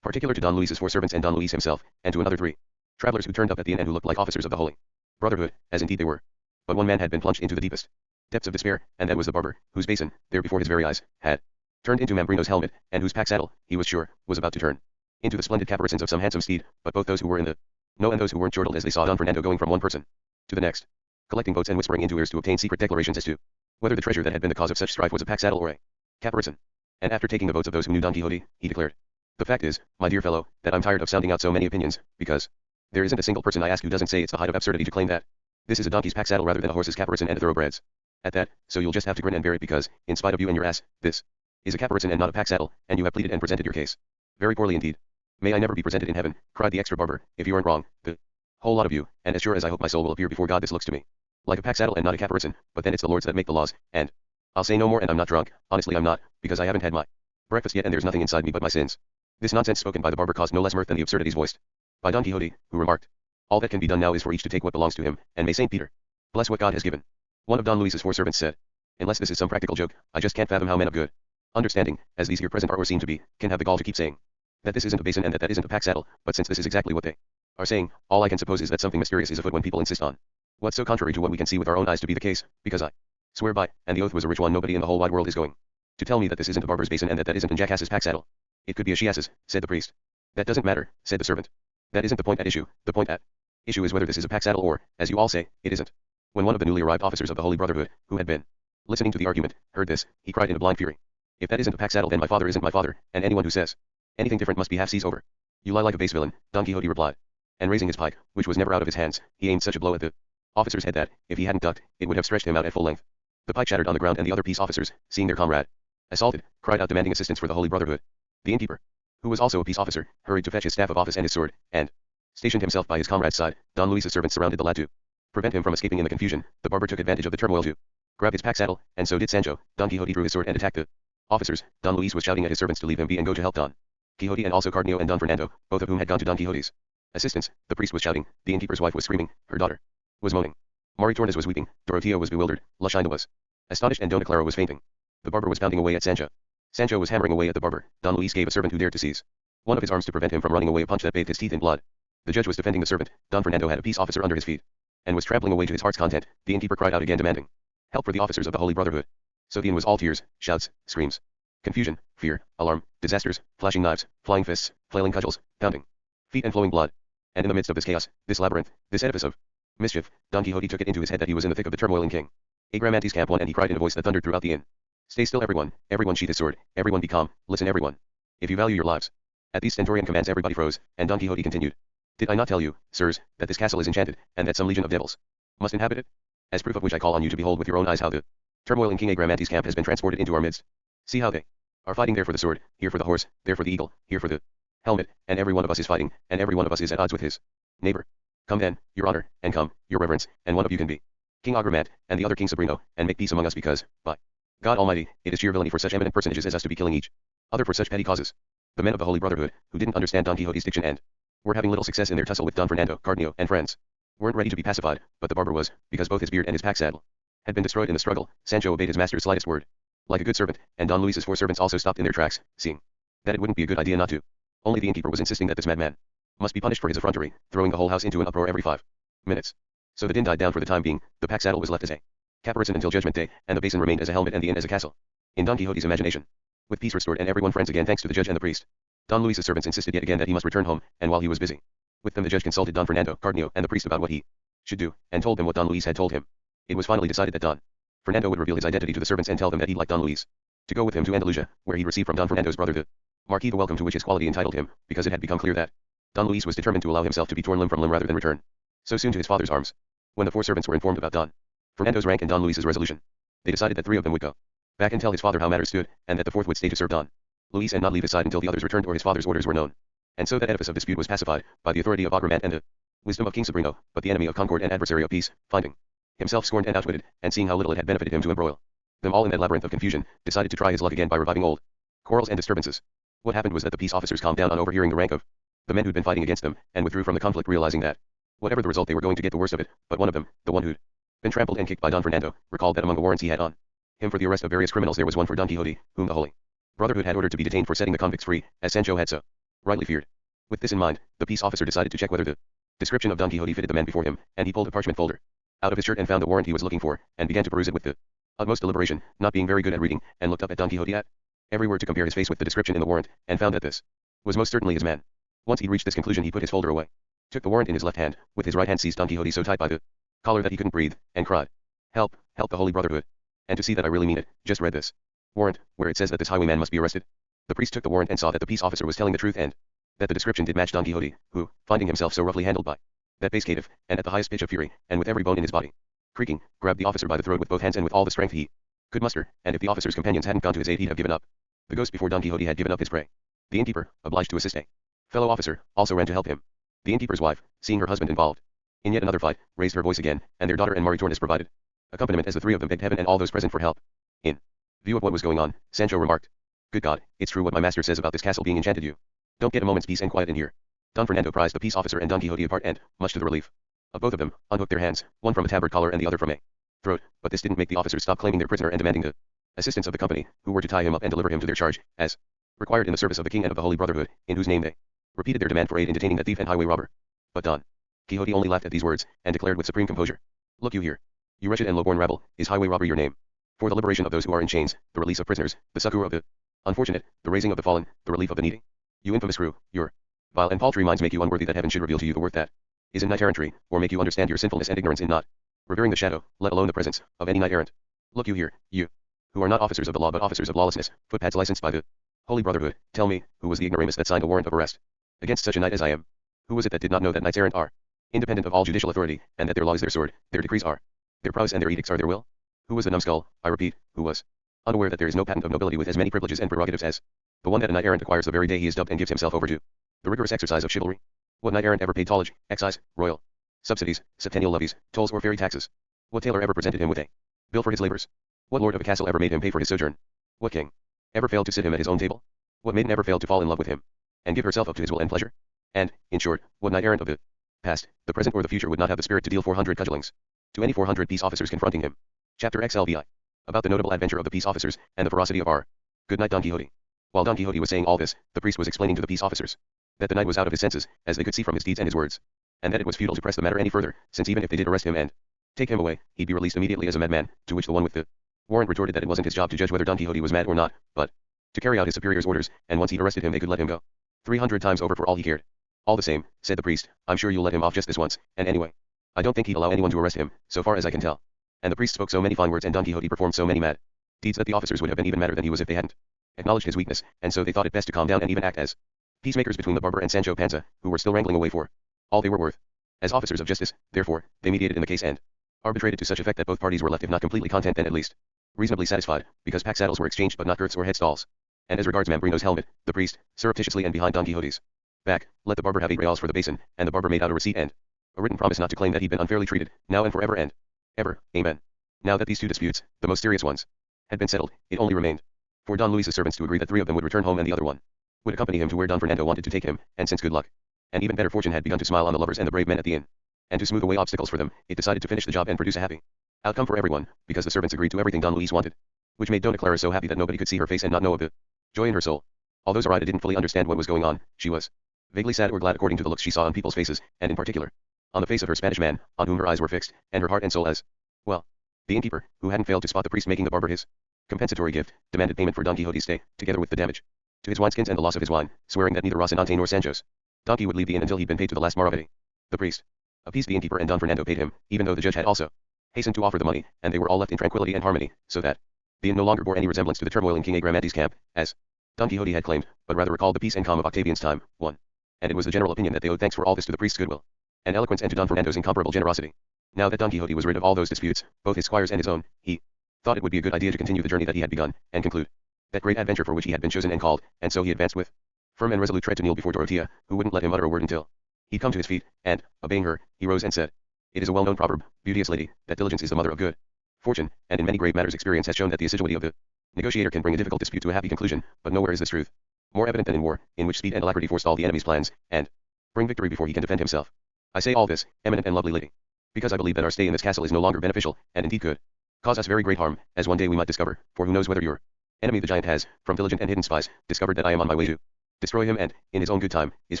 particular to Don Luis's 4 servants and Don Luis himself, and to another 3 travelers who turned up at the inn and who looked like officers of the Holy Brotherhood, as indeed they were. But one man had been plunged into the deepest depths of despair, and that was the barber, whose basin, there before his very eyes, had turned into Mambrino's helmet, and whose pack saddle, he was sure, was about to turn into the splendid caparisons of some handsome steed. But both those who were in the know and those who weren't chortled as they saw Don Fernando going from one person to the next, collecting votes and whispering into ears to obtain secret declarations as to whether the treasure that had been the cause of such strife was a pack saddle or a caparison. And after taking the votes of those who knew Don Quixote, he declared, "The fact is, my dear fellow, that I'm tired of sounding out so many opinions, because there isn't a single person I ask who doesn't say it's the height of absurdity to claim that this is a donkey's pack saddle rather than a horse's caparison and a thoroughbred's. At that, so you'll just have to grin and bear it because, in spite of you and your ass, this is a caparison and not a pack saddle, and you have pleaded and presented your case very poorly indeed. May I never be presented in heaven," cried the extra barber, "if you aren't wrong, the whole lot of you, and as sure as I hope my soul will appear before God this looks to me like a pack saddle and not a caparison, but then it's the lords that make the laws, and I'll say no more, and I'm not drunk, honestly I'm not, because I haven't had my breakfast yet and there's nothing inside me but my sins." This nonsense spoken by the barber caused no less mirth than the absurdities voiced by Don Quixote, who remarked, "All that can be done now is for each to take what belongs to him, and may St. Peter bless what God has given." One of Don Luis's 4 servants said, "Unless this is some practical joke, I just can't fathom how men of good understanding, as these here present are or seem to be, can have the gall to keep saying that this isn't a basin and that isn't a pack saddle, but since this is exactly what they are saying, all I can suppose is that something mysterious is afoot when people insist on what's so contrary to what we can see with our own eyes to be the case, because I swear by, and the oath was a rich one, nobody in the whole wide world is going to tell me that this isn't a barber's basin and that isn't a jackass's pack saddle. It could be a she-ass's," said the priest. "That doesn't matter," said the servant. "That isn't the point at issue. The point at issue is whether this is a pack saddle or, as you all say, it isn't." When one of the newly arrived officers of the Holy Brotherhood, who had been listening to the argument, heard this, he cried in a blind fury, "If that isn't a pack saddle then my father isn't my father, and anyone who says anything different must be half seas over." "You lie like a base villain," Don Quixote replied, and raising his pike, which was never out of his hands, he aimed such a blow at the officer's head that, if he hadn't ducked, it would have stretched him out at full length. The pike shattered on the ground, and the other peace officers, seeing their comrade assaulted, cried out demanding assistance for the Holy Brotherhood. The innkeeper, who was also a peace officer, hurried to fetch his staff of office and his sword, and stationed himself by his comrade's side. Don Luis's servants surrounded the lad to prevent him from escaping in the confusion. The barber took advantage of the turmoil to grab his pack saddle, and so did Sancho. Don Quixote drew his sword and attacked the officers. Don Luis was shouting at his servants to leave him be and go to help Don Quixote, and also Cardenio and Don Fernando, both of whom had gone to Don Quixote's assistance. The priest was shouting, the innkeeper's wife was screaming, her daughter was moaning, Maritornes was weeping, Dorotea was bewildered, Luscinda was astonished, and Dona Clara was fainting. The barber was pounding away at Sancho. Sancho was hammering away at the barber. Don Luis gave a servant who dared to seize one of his arms to prevent him from running away a punch that bathed his teeth in blood. The judge was defending the servant. Don Fernando had a peace officer under his feet and was trampling away to his heart's content. The innkeeper cried out again demanding help for the officers of the Holy Brotherhood. So the inn was all tears, shouts, screams, confusion, fear, alarm, disasters, flashing knives, flying fists, flailing cudgels, pounding feet and flowing blood. And in the midst of this chaos, this labyrinth, this edifice of mischief, Don Quixote took it into his head that he was in the thick of the turmoil in King Agramantes' camp one, and he cried in a voice that thundered throughout the inn, "Stay still everyone, everyone sheath his sword, everyone be calm, listen everyone, if you value your lives." At these stentorian commands everybody froze, and Don Quixote continued, "Did I not tell you, sirs, that this castle is enchanted, and that some legion of devils must inhabit it? As proof of which I call on you to behold with your own eyes how the turmoil in King Agramantes' camp has been transported into our midst. See how they are fighting there for the sword, here for the horse, there for the eagle, here for the helmet, and every one of us is fighting, and every one of us is at odds with his neighbor. Come then, your honor, and come, your reverence, and one of you can be King Agramant, and the other King Sobrino, and make peace among us because, by God Almighty, it is sheer villainy for such eminent personages as us to be killing each other for such petty causes." The men of the Holy Brotherhood, who didn't understand Don Quixote's diction and were having little success in their tussle with Don Fernando, Cardenio, and friends, weren't ready to be pacified, but the barber was, because both his beard and his pack saddle had been destroyed in the struggle. Sancho obeyed his master's slightest word, like a good servant, and Don Luis's 4 servants also stopped in their tracks, seeing that it wouldn't be a good idea not to. Only the innkeeper was insisting that this madman must be punished for his effrontery, throwing the whole house into an uproar every 5 minutes. So the din died down for the time being. The pack saddle was left as a caparison until Judgment Day, and the basin remained as a helmet and the inn as a castle. In Don Quixote's imagination, with peace restored and everyone friends again thanks to the judge and the priest, Don Luis's servants insisted yet again that he must return home, and while he was busy with them the judge consulted Don Fernando, Cardenio, and the priest about what he should do, and told them what Don Luis had told him. It was finally decided that Don Fernando would reveal his identity to the servants and tell them that he'd like Don Luis to go with him to Andalusia, where he'd receive from Don Fernando's brother the Marquis the welcome to which his quality entitled him, because it had become clear that Don Luis was determined to allow himself to be torn limb from limb rather than return so soon to his father's arms. When the four servants were informed about Don Fernando's rank and Don Luis's resolution, they decided that three of them would go back and tell his father how matters stood, and that the fourth would stay to serve Don Luis and not leave his side until the others returned or his father's orders were known. And so that edifice of dispute was pacified by the authority of Agrement and the wisdom of King Sobrino, but the enemy of concord and adversary of peace, finding himself scorned and outwitted, and seeing how little it had benefited him to embroil them all in that labyrinth of confusion, decided to try his luck again by reviving old quarrels and disturbances. What happened was that the peace officers calmed down on overhearing the rank of the men who'd been fighting against them, and withdrew from the conflict, realizing that whatever the result they were going to get the worst of it. But one of them, the one who'd been trampled and kicked by Don Fernando, recalled that among the warrants he had on him for the arrest of various criminals there was one for Don Quixote, whom the Holy Brotherhood had ordered to be detained for setting the convicts free, as Sancho had so rightly feared. With this in mind, the peace officer decided to check whether the description of Don Quixote fitted the man before him, and he pulled a parchment folder out of his shirt and found the warrant he was looking for, and began to peruse it with the utmost deliberation, not being very good at reading, and looked up at Don Quixote at every word to compare his face with the description in the warrant, and found that this was most certainly his man. Once he reached this conclusion he put his folder away, took the warrant in his left hand, with his right hand seized Don Quixote so tight by the collar that he couldn't breathe, and cried, "Help, help the Holy Brotherhood! And to see that I really mean it, just read this warrant, where it says that this highwayman must be arrested." The priest took the warrant and saw that the peace officer was telling the truth and that the description did match Don Quixote, who, finding himself so roughly handled by that base caitiff, and at the highest pitch of fury, and with every bone in his body creaking, grabbed the officer by the throat with both hands and with all the strength he could muster, and if the officer's companions hadn't gone to his aid he'd have given up the ghost before Don Quixote had given up his prey. The innkeeper, obliged to assist a fellow officer, also ran to help him. The innkeeper's wife, seeing her husband involved in yet another fight, raised her voice again, and their daughter and Maritornes provided accompaniment as the three of them begged heaven and all those present for help. In view of what was going on, Sancho remarked, "Good God, it's true what my master says about this castle being enchanted. You don't get a moment's peace and quiet in here." Don Fernando prized the peace officer and Don Quixote apart and, much to the relief of both of them, unhooked their hands, one from a tabard collar and the other from a throat, but this didn't make the officers stop claiming their prisoner and demanding the assistance of the company, who were to tie him up and deliver him to their charge, as required in the service of the king and of the Holy Brotherhood, in whose name they repeated their demand for aid in detaining that thief and highway robber. But Don Quixote only laughed at these words, and declared with supreme composure, "Look you here, you wretched and low-born rabble, is highway robbery your name? For the liberation of those who are in chains, the release of prisoners, the succor of the unfortunate, the raising of the fallen, the relief of the needy. You infamous crew, your vile and paltry minds make you unworthy that heaven should reveal to you the worth that is in knight-errantry, or make you understand your sinfulness and ignorance in not revering the shadow, let alone the presence, of any knight-errant. Look you here, you who are not officers of the law but officers of lawlessness, footpads licensed by the Holy Brotherhood, tell me, who was the ignoramus that signed a warrant of arrest against such a knight as I am? Who was it that did not know that knights-errant are independent of all judicial authority, and that their law is their sword, their decrees are their prowess and their edicts are their will? Who was the numbskull, I repeat, who was unaware that there is no patent of nobility with as many privileges and prerogatives as the one that a knight-errant acquires the very day he is dubbed and gives himself over to the rigorous exercise of chivalry? What knight-errant ever paid tallage, excise, royal subsidies, septennial levies, tolls or fairy taxes? What tailor ever presented him with a bill for his labors? What lord of a castle ever made him pay for his sojourn? What king ever failed to sit him at his own table? What maiden ever failed to fall in love with him, and give herself up to his will and pleasure? And, in short, what knight-errant of the past, the present or the future would not have the spirit to deal 400 cudgellings to any 400 peace officers confronting him? Chapter XLVI. About the notable adventure of the peace officers, and the ferocity of our good knight Don Quixote. While Don Quixote was saying all this, the priest was explaining to the peace officers that the knight was out of his senses, as they could see from his deeds and his words, and that it was futile to press the matter any further, since even if they did arrest him and take him away, he'd be released immediately as a madman, to which the one with the warrant retorted that it wasn't his job to judge whether Don Quixote was mad or not, but to carry out his superior's orders, and once he'd arrested him they could let him go 300 times over for all he cared. All the same, said the priest, I'm sure you'll let him off just this once, and anyway, I don't think he'd allow anyone to arrest him, so far as I can tell. And the priest spoke so many fine words and Don Quixote performed so many mad deeds that the officers would have been even madder than he was if they hadn't acknowledged his weakness, and so they thought it best to calm down and even act as peacemakers between the barber and Sancho Panza, who were still wrangling away for all they were worth. As officers of justice, therefore, they mediated in the case and arbitrated to such effect that both parties were left if not completely content then at least reasonably satisfied, because pack saddles were exchanged but not girths or headstalls. And as regards Mambrino's helmet, the priest, surreptitiously and behind Don Quixote's back, let the barber have 8 reals for the basin, and the barber made out a receipt and a written promise not to claim that he'd been unfairly treated, now and forever and ever, amen. Now that these two disputes, the most serious ones, had been settled, it only remained for Don Luis's servants to agree that 3 of them would return home and the other one would accompany him to where Don Fernando wanted to take him, and since good luck and even better fortune had begun to smile on the lovers and the brave men at the inn, and to smooth away obstacles for them, it decided to finish the job and produce a happy outcome for everyone, because the servants agreed to everything Don Luis wanted, which made Dona Clara so happy that nobody could see her face and not know of the joy in her soul. Although Zoraida didn't fully understand what was going on, she was vaguely sad or glad according to the looks she saw on people's faces, and in particular, on the face of her Spanish man, on whom her eyes were fixed, and her heart and soul as well. The innkeeper, who hadn't failed to spot the priest making the barber his compensatory gift, demanded payment for Don Quixote's stay, together with the damage to his wineskins and the loss of his wine, swearing that neither Rocinante nor Sancho's donkey would leave the inn until he'd been paid to the last maravedi. The priest appeased the innkeeper and Don Fernando paid him, even though the judge had also hastened to offer the money, and they were all left in tranquility and harmony, so that the inn no longer bore any resemblance to the turmoil in King Agramantes' camp, as Don Quixote had claimed, but rather recalled the peace and calm of Octavian's time. 1. And it was the general opinion that they owed thanks for all this to the priest's goodwill and eloquence and to Don Fernando's incomparable generosity. Now that Don Quixote was rid of all those disputes, both his squire's and his own, he thought it would be a good idea to continue the journey that he had begun, and conclude that great adventure for which he had been chosen and called, and so he advanced with firm and resolute tread to kneel before Dorothea, who wouldn't let him utter a word until he'd come to his feet, and, obeying her, he rose and said, "It is a well-known proverb, beauteous lady, that diligence is the mother of good fortune, and in many grave matters experience has shown that the assiduity of the negotiator can bring a difficult dispute to a happy conclusion, but nowhere is this truth more evident than in war, in which speed and alacrity forestall the enemy's plans, and bring victory before he can defend himself. I say all this, eminent and lovely lady, because I believe that our stay in this castle is no longer beneficial, and indeed could cause us very great harm, as one day we might discover, for who knows whether your enemy the giant has, from diligent and hidden spies, discovered that I am on my way to destroy him and, in his own good time, is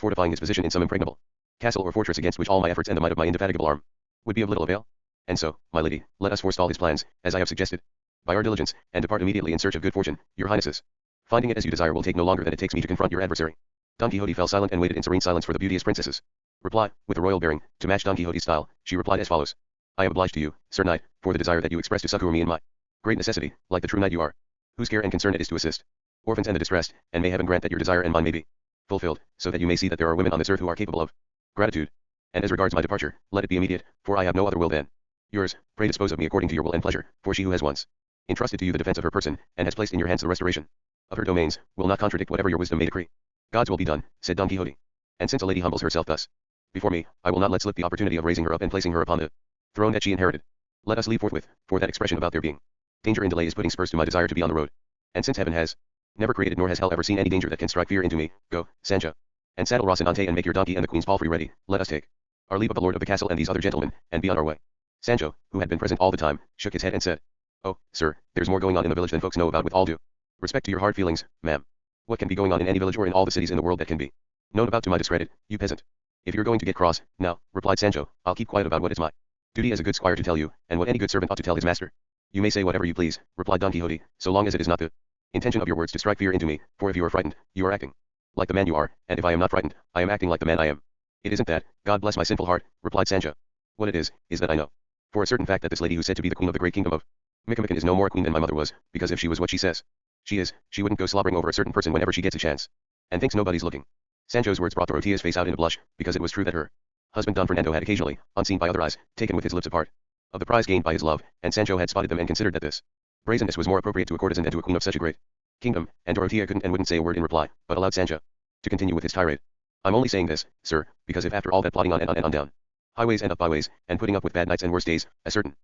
fortifying his position in some impregnable castle or fortress against which all my efforts and the might of my indefatigable arm would be of little avail. And so, my lady, let us forestall his plans, as I have suggested, by our diligence, and depart immediately in search of good fortune. Your highnesses, finding it as you desire, will take no longer than it takes me to confront your adversary." Don Quixote fell silent and waited in serene silence for the beauteous princess's reply. With a royal bearing, to match Don Quixote's style, she replied as follows: "I am obliged to you, Sir Knight, for the desire that you express to succor me in my great necessity, like the true knight you are, whose care and concern it is to assist orphans and the distressed, and may heaven grant that your desire and mine may be fulfilled, so that you may see that there are women on this earth who are capable of gratitude. And as regards my departure, let it be immediate, for I have no other will than yours. Pray dispose of me according to your will and pleasure, for she who has once entrusted to you the defense of her person, and has placed in your hands the restoration of her domains, will not contradict whatever your wisdom may decree." "God's will be done," said Don Quixote. "And since a lady humbles herself thus before me, I will not let slip the opportunity of raising her up and placing her upon the throne that she inherited. Let us leave forthwith, for that expression about there being danger and delay is putting spurs to my desire to be on the road. And since heaven has never created nor has hell ever seen any danger that can strike fear into me, go, Sancho, and saddle Rocinante and make your donkey and the queen's palfrey ready. Let us take our leave of the lord of the castle and these other gentlemen, and be on our way." Sancho, who had been present all the time, shook his head and said, "Oh, sir, there's more going on in the village than folks know about. With all due respect to your hard feelings, ma'am. What can be going on in any village or in all the cities in the world that can be known about to my discredit, you peasant?" "If you're going to get cross, now," replied Sancho, "I'll keep quiet about what it's my duty as a good squire to tell you, and what any good servant ought to tell his master." "You may say whatever you please," replied Don Quixote, "so long as it is not the intention of your words to strike fear into me, for if you are frightened, you are acting like the man you are, and if I am not frightened, I am acting like the man I am." "It isn't that, God bless my sinful heart," replied Sancho. "What it is that I know for a certain fact that this lady who's said to be the queen of the great kingdom of Micomicon is no more a queen than my mother was, because if she was what she says she is, she wouldn't go slobbering over a certain person whenever she gets a chance, and thinks nobody's looking." Sancho's words brought Dorothea's face out in a blush, because it was true that her husband Don Fernando had occasionally, unseen by other eyes, taken with his lips a part of the prize gained by his love, and Sancho had spotted them and considered that this brazenness was more appropriate to a courtesan than to a queen of such a great kingdom, and Dorothea couldn't and wouldn't say a word in reply, but allowed Sancho to continue with his tirade. "I'm only saying this, sir, because if after all that plotting on and on and on down highways and up byways, and putting up with bad nights and worse days, a certain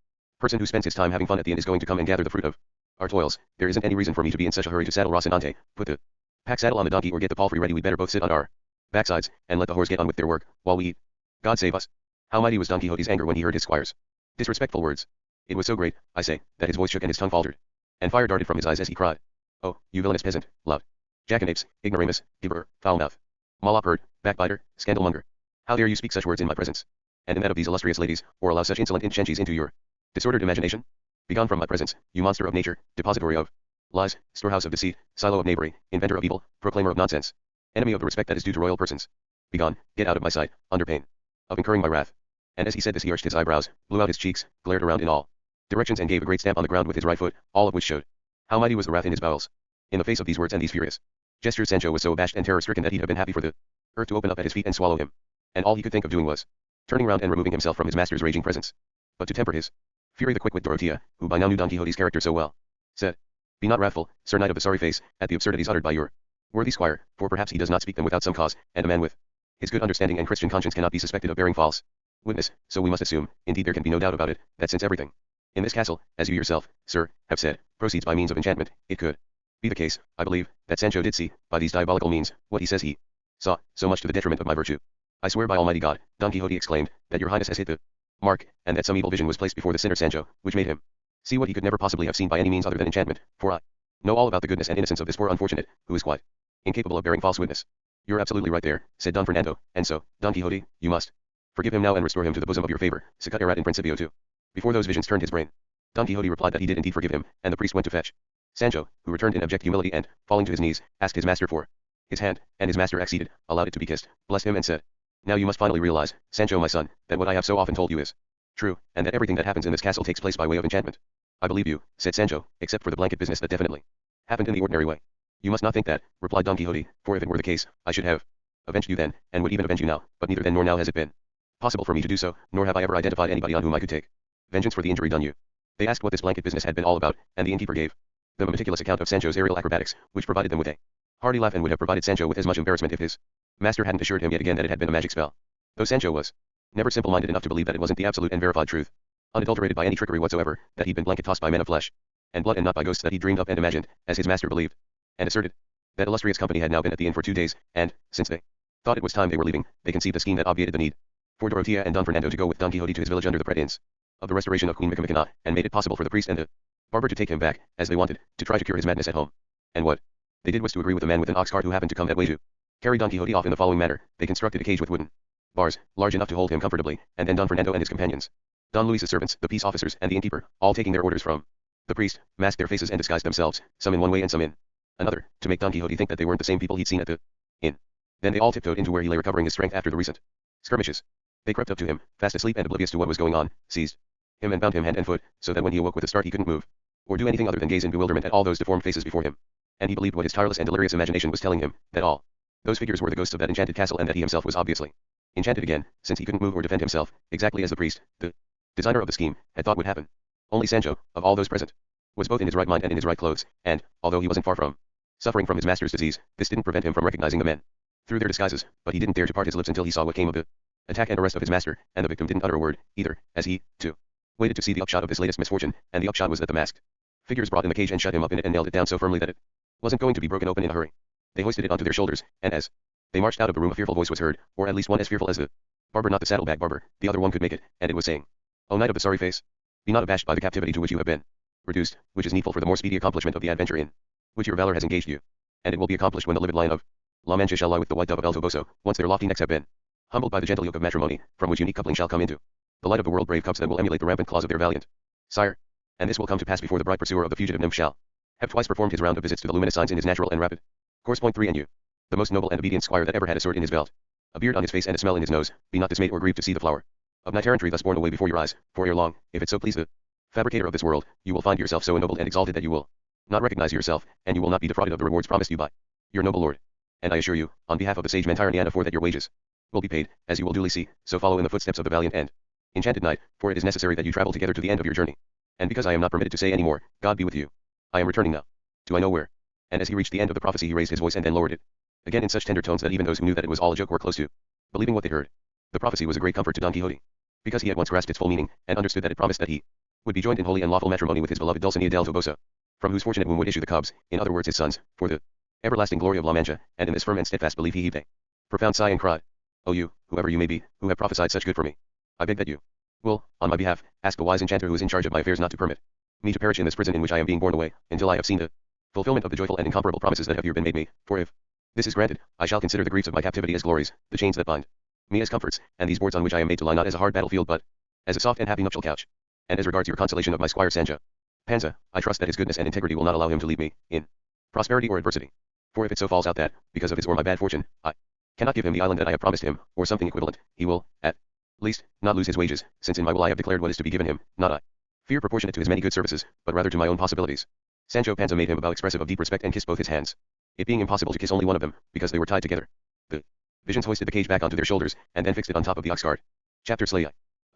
person who spends his time having fun at the inn is going to come and gather the fruit of our toils, there isn't any reason for me to be in such a hurry to saddle Rocinante, put the pack saddle on the donkey or get the palfrey ready. We'd better both sit on our backsides, and let the horse get on with their work, while we eat. God save us." How mighty was Don Quixote's anger when he heard his squire's disrespectful words. It was so great, I say, that his voice shook and his tongue faltered, and fire darted from his eyes as he cried, "Oh, you villainous peasant, lout, jackanapes, ignoramus, gibber, foul-mouth, malop-herd, backbiter, scandalmonger. How dare you speak such words in my presence, and in that of these illustrious ladies, or allow such insolent incendies into your disordered imagination? Begone from my presence, you monster of nature, depository of lies, storehouse of deceit, silo of knavery, inventor of evil, proclaimer of nonsense, enemy of the respect that is due to royal persons. Begone, get out of my sight, under pain of incurring my wrath." And as he said this he arched his eyebrows, blew out his cheeks, glared around in all directions and gave a great stamp on the ground with his right foot, all of which showed how mighty was the wrath in his bowels. In the face of these words and these furious gestures, Sancho was so abashed and terror-stricken that he'd have been happy for the earth to open up at his feet and swallow him, and all he could think of doing was turning round and removing himself from his master's raging presence. But to temper his fury, the quick-wit Dorothea, who by now knew Don Quixote's character so well, said, "Be not wrathful, Sir Knight of the sorry face, at the absurdities uttered by your worthy squire, for perhaps he does not speak them without some cause, and a man with his good understanding and Christian conscience cannot be suspected of bearing false witness, so we must assume, indeed there can be no doubt about it, that since everything in this castle, as you yourself, sir, have said, proceeds by means of enchantment, it could be the case, I believe, that Sancho did see, by these diabolical means, what he says he saw, so much to the detriment of my virtue. I swear by Almighty God," Don Quixote exclaimed, "that your highness has hit the mark, and that some evil vision was placed before the sinner Sancho, which made him see what he could never possibly have seen by any means other than enchantment, for I know all about the goodness and innocence of this poor unfortunate, who is quite incapable of bearing false witness." "You're absolutely right there," said Don Fernando, "and so, Don Quixote, you must forgive him now and restore him to the bosom of your favor, sicut erat in principio too." Before those visions turned his brain, Don Quixote replied that he did indeed forgive him, and the priest went to fetch Sancho, who returned in abject humility and, falling to his knees, asked his master for his hand, and his master acceded, allowed it to be kissed, blessed him and said, "Now you must finally realize, Sancho my son, that what I have so often told you is True, and that everything that happens in this castle takes place by way of enchantment. I believe you, said Sancho, except for the blanket business that definitely happened in the ordinary way. You must not think that, replied Don Quixote, for if it were the case, I should have avenged you then, and would even avenge you now, but neither then nor now has it been possible for me to do so, nor have I ever identified anybody on whom I could take vengeance for the injury done you. They asked what this blanket business had been all about, and the innkeeper gave them a meticulous account of Sancho's aerial acrobatics, which provided them with a hearty laugh and would have provided Sancho with as much embarrassment if his master hadn't assured him yet again that it had been a magic spell. Though Sancho was never simple-minded enough to believe that it wasn't the absolute and verified truth, unadulterated by any trickery whatsoever, that he'd been blanket-tossed by men of flesh and blood and not by ghosts that he dreamed up and imagined, as his master believed, and asserted. That illustrious company had now been at the inn for 2 days, and, since they thought it was time they were leaving, they conceived a scheme that obviated the need for Dorothea and Don Fernando to go with Don Quixote to his village under the pretence of the restoration of Queen Micomicona, and made it possible for the priest and the barber to take him back, as they wanted, to try to cure his madness at home. And what they did was to agree with a man with an ox cart who happened to come that way to carry Don Quixote off in the following manner. They constructed a cage with wooden bars, large enough to hold him comfortably, and then Don Fernando and his companions, Don Luis's servants, the peace officers, and the innkeeper, all taking their orders from the priest, masked their faces and disguised themselves, some in one way and some in another, to make Don Quixote think that they weren't the same people he'd seen at the inn. Then they all tiptoed into where he lay recovering his strength after the recent skirmishes. They crept up to him, fast asleep and oblivious to what was going on, seized him and bound him hand and foot, so that when he awoke with a start he couldn't move, or do anything other than gaze in bewilderment at all those deformed faces before him. And he believed what his tireless and delirious imagination was telling him, that all those figures were the ghosts of that enchanted castle and that he himself was obviously enchanted again, since he couldn't move or defend himself, exactly as the priest, the designer of the scheme, had thought would happen. Only Sancho, of all those present, was both in his right mind and in his right clothes, and, although he wasn't far from suffering from his master's disease, this didn't prevent him from recognizing the men through their disguises, but he didn't dare to part his lips until he saw what came of the attack and arrest of his master, and the victim didn't utter a word, either, as he, too, waited to see the upshot of this latest misfortune, and the upshot was that the masked figures brought in the cage and shut him up in it and nailed it down so firmly that it wasn't going to be broken open in a hurry. They hoisted it onto their shoulders, and as they marched out of the room a fearful voice was heard, or at least one as fearful as the barber, not the saddlebag barber, the other one could make it, and it was saying, O knight of the sorry face, be not abashed by the captivity to which you have been reduced, which is needful for the more speedy accomplishment of the adventure in which your valor has engaged you. And it will be accomplished when the livid lion of La Mancha shall lie with the white dove of El Toboso, once their lofty necks have been humbled by the gentle yoke of matrimony, from which unique coupling shall come into the light of the world brave cubs that will emulate the rampant claws of their valiant sire. And this will come to pass before the bright pursuer of the fugitive nymph shall have twice performed his round of visits to the luminous signs in his natural and rapid course. Point 3. And you, the most noble and obedient squire that ever had a sword in his belt, a beard on his face and a smell in his nose, be not dismayed or grieved to see the flower of knight errantry thus borne away before your eyes, for ere long, if it so please the fabricator of this world, you will find yourself so ennobled and exalted that you will not recognize yourself, and you will not be defrauded of the rewards promised you by your noble lord. And I assure you, on behalf of the sage Mantironiana, for that your wages will be paid, as you will duly see, so follow in the footsteps of the valiant and enchanted knight, for it is necessary that you travel together to the end of your journey. And because I am not permitted to say any more, God be with you. I am returning now. Do I know where? And as he reached the end of the prophecy he raised his voice and then lowered it again in such tender tones that even those who knew that it was all a joke were close to believing what they heard. The prophecy was a great comfort to Don Quixote, because he at once grasped its full meaning, and understood that it promised that he would be joined in holy and lawful matrimony with his beloved Dulcinea del Toboso, from whose fortunate womb would issue the cubs, in other words his sons, for the everlasting glory of La Mancha, and in this firm and steadfast belief he heaved a profound sigh and cried, O you, whoever you may be, who have prophesied such good for me, I beg that you will, on my behalf, ask the wise enchanter who is in charge of my affairs not to permit me to perish in this prison in which I am being borne away, until I have seen the fulfillment of the joyful and incomparable promises that have here been made me, for if this is granted, I shall consider the griefs of my captivity as glories, the chains that bind me as comforts, and these boards on which I am made to lie not as a hard battlefield but as a soft and happy nuptial couch. And as regards your consolation of my squire Sancho Panza, I trust that his goodness and integrity will not allow him to leave me in prosperity or adversity. For if it so falls out that, because of his or my bad fortune, I cannot give him the island that I have promised him, or something equivalent, he will, at least, not lose his wages, since in my will I have declared what is to be given him, not I fear proportionate to his many good services, but rather to my own possibilities. Sancho Panza made him a bow expressive of deep respect and kissed both his hands, it being impossible to kiss only one of them, because they were tied together. The visions hoisted the cage back onto their shoulders, and then fixed it on top of the ox cart. Chapter Slay.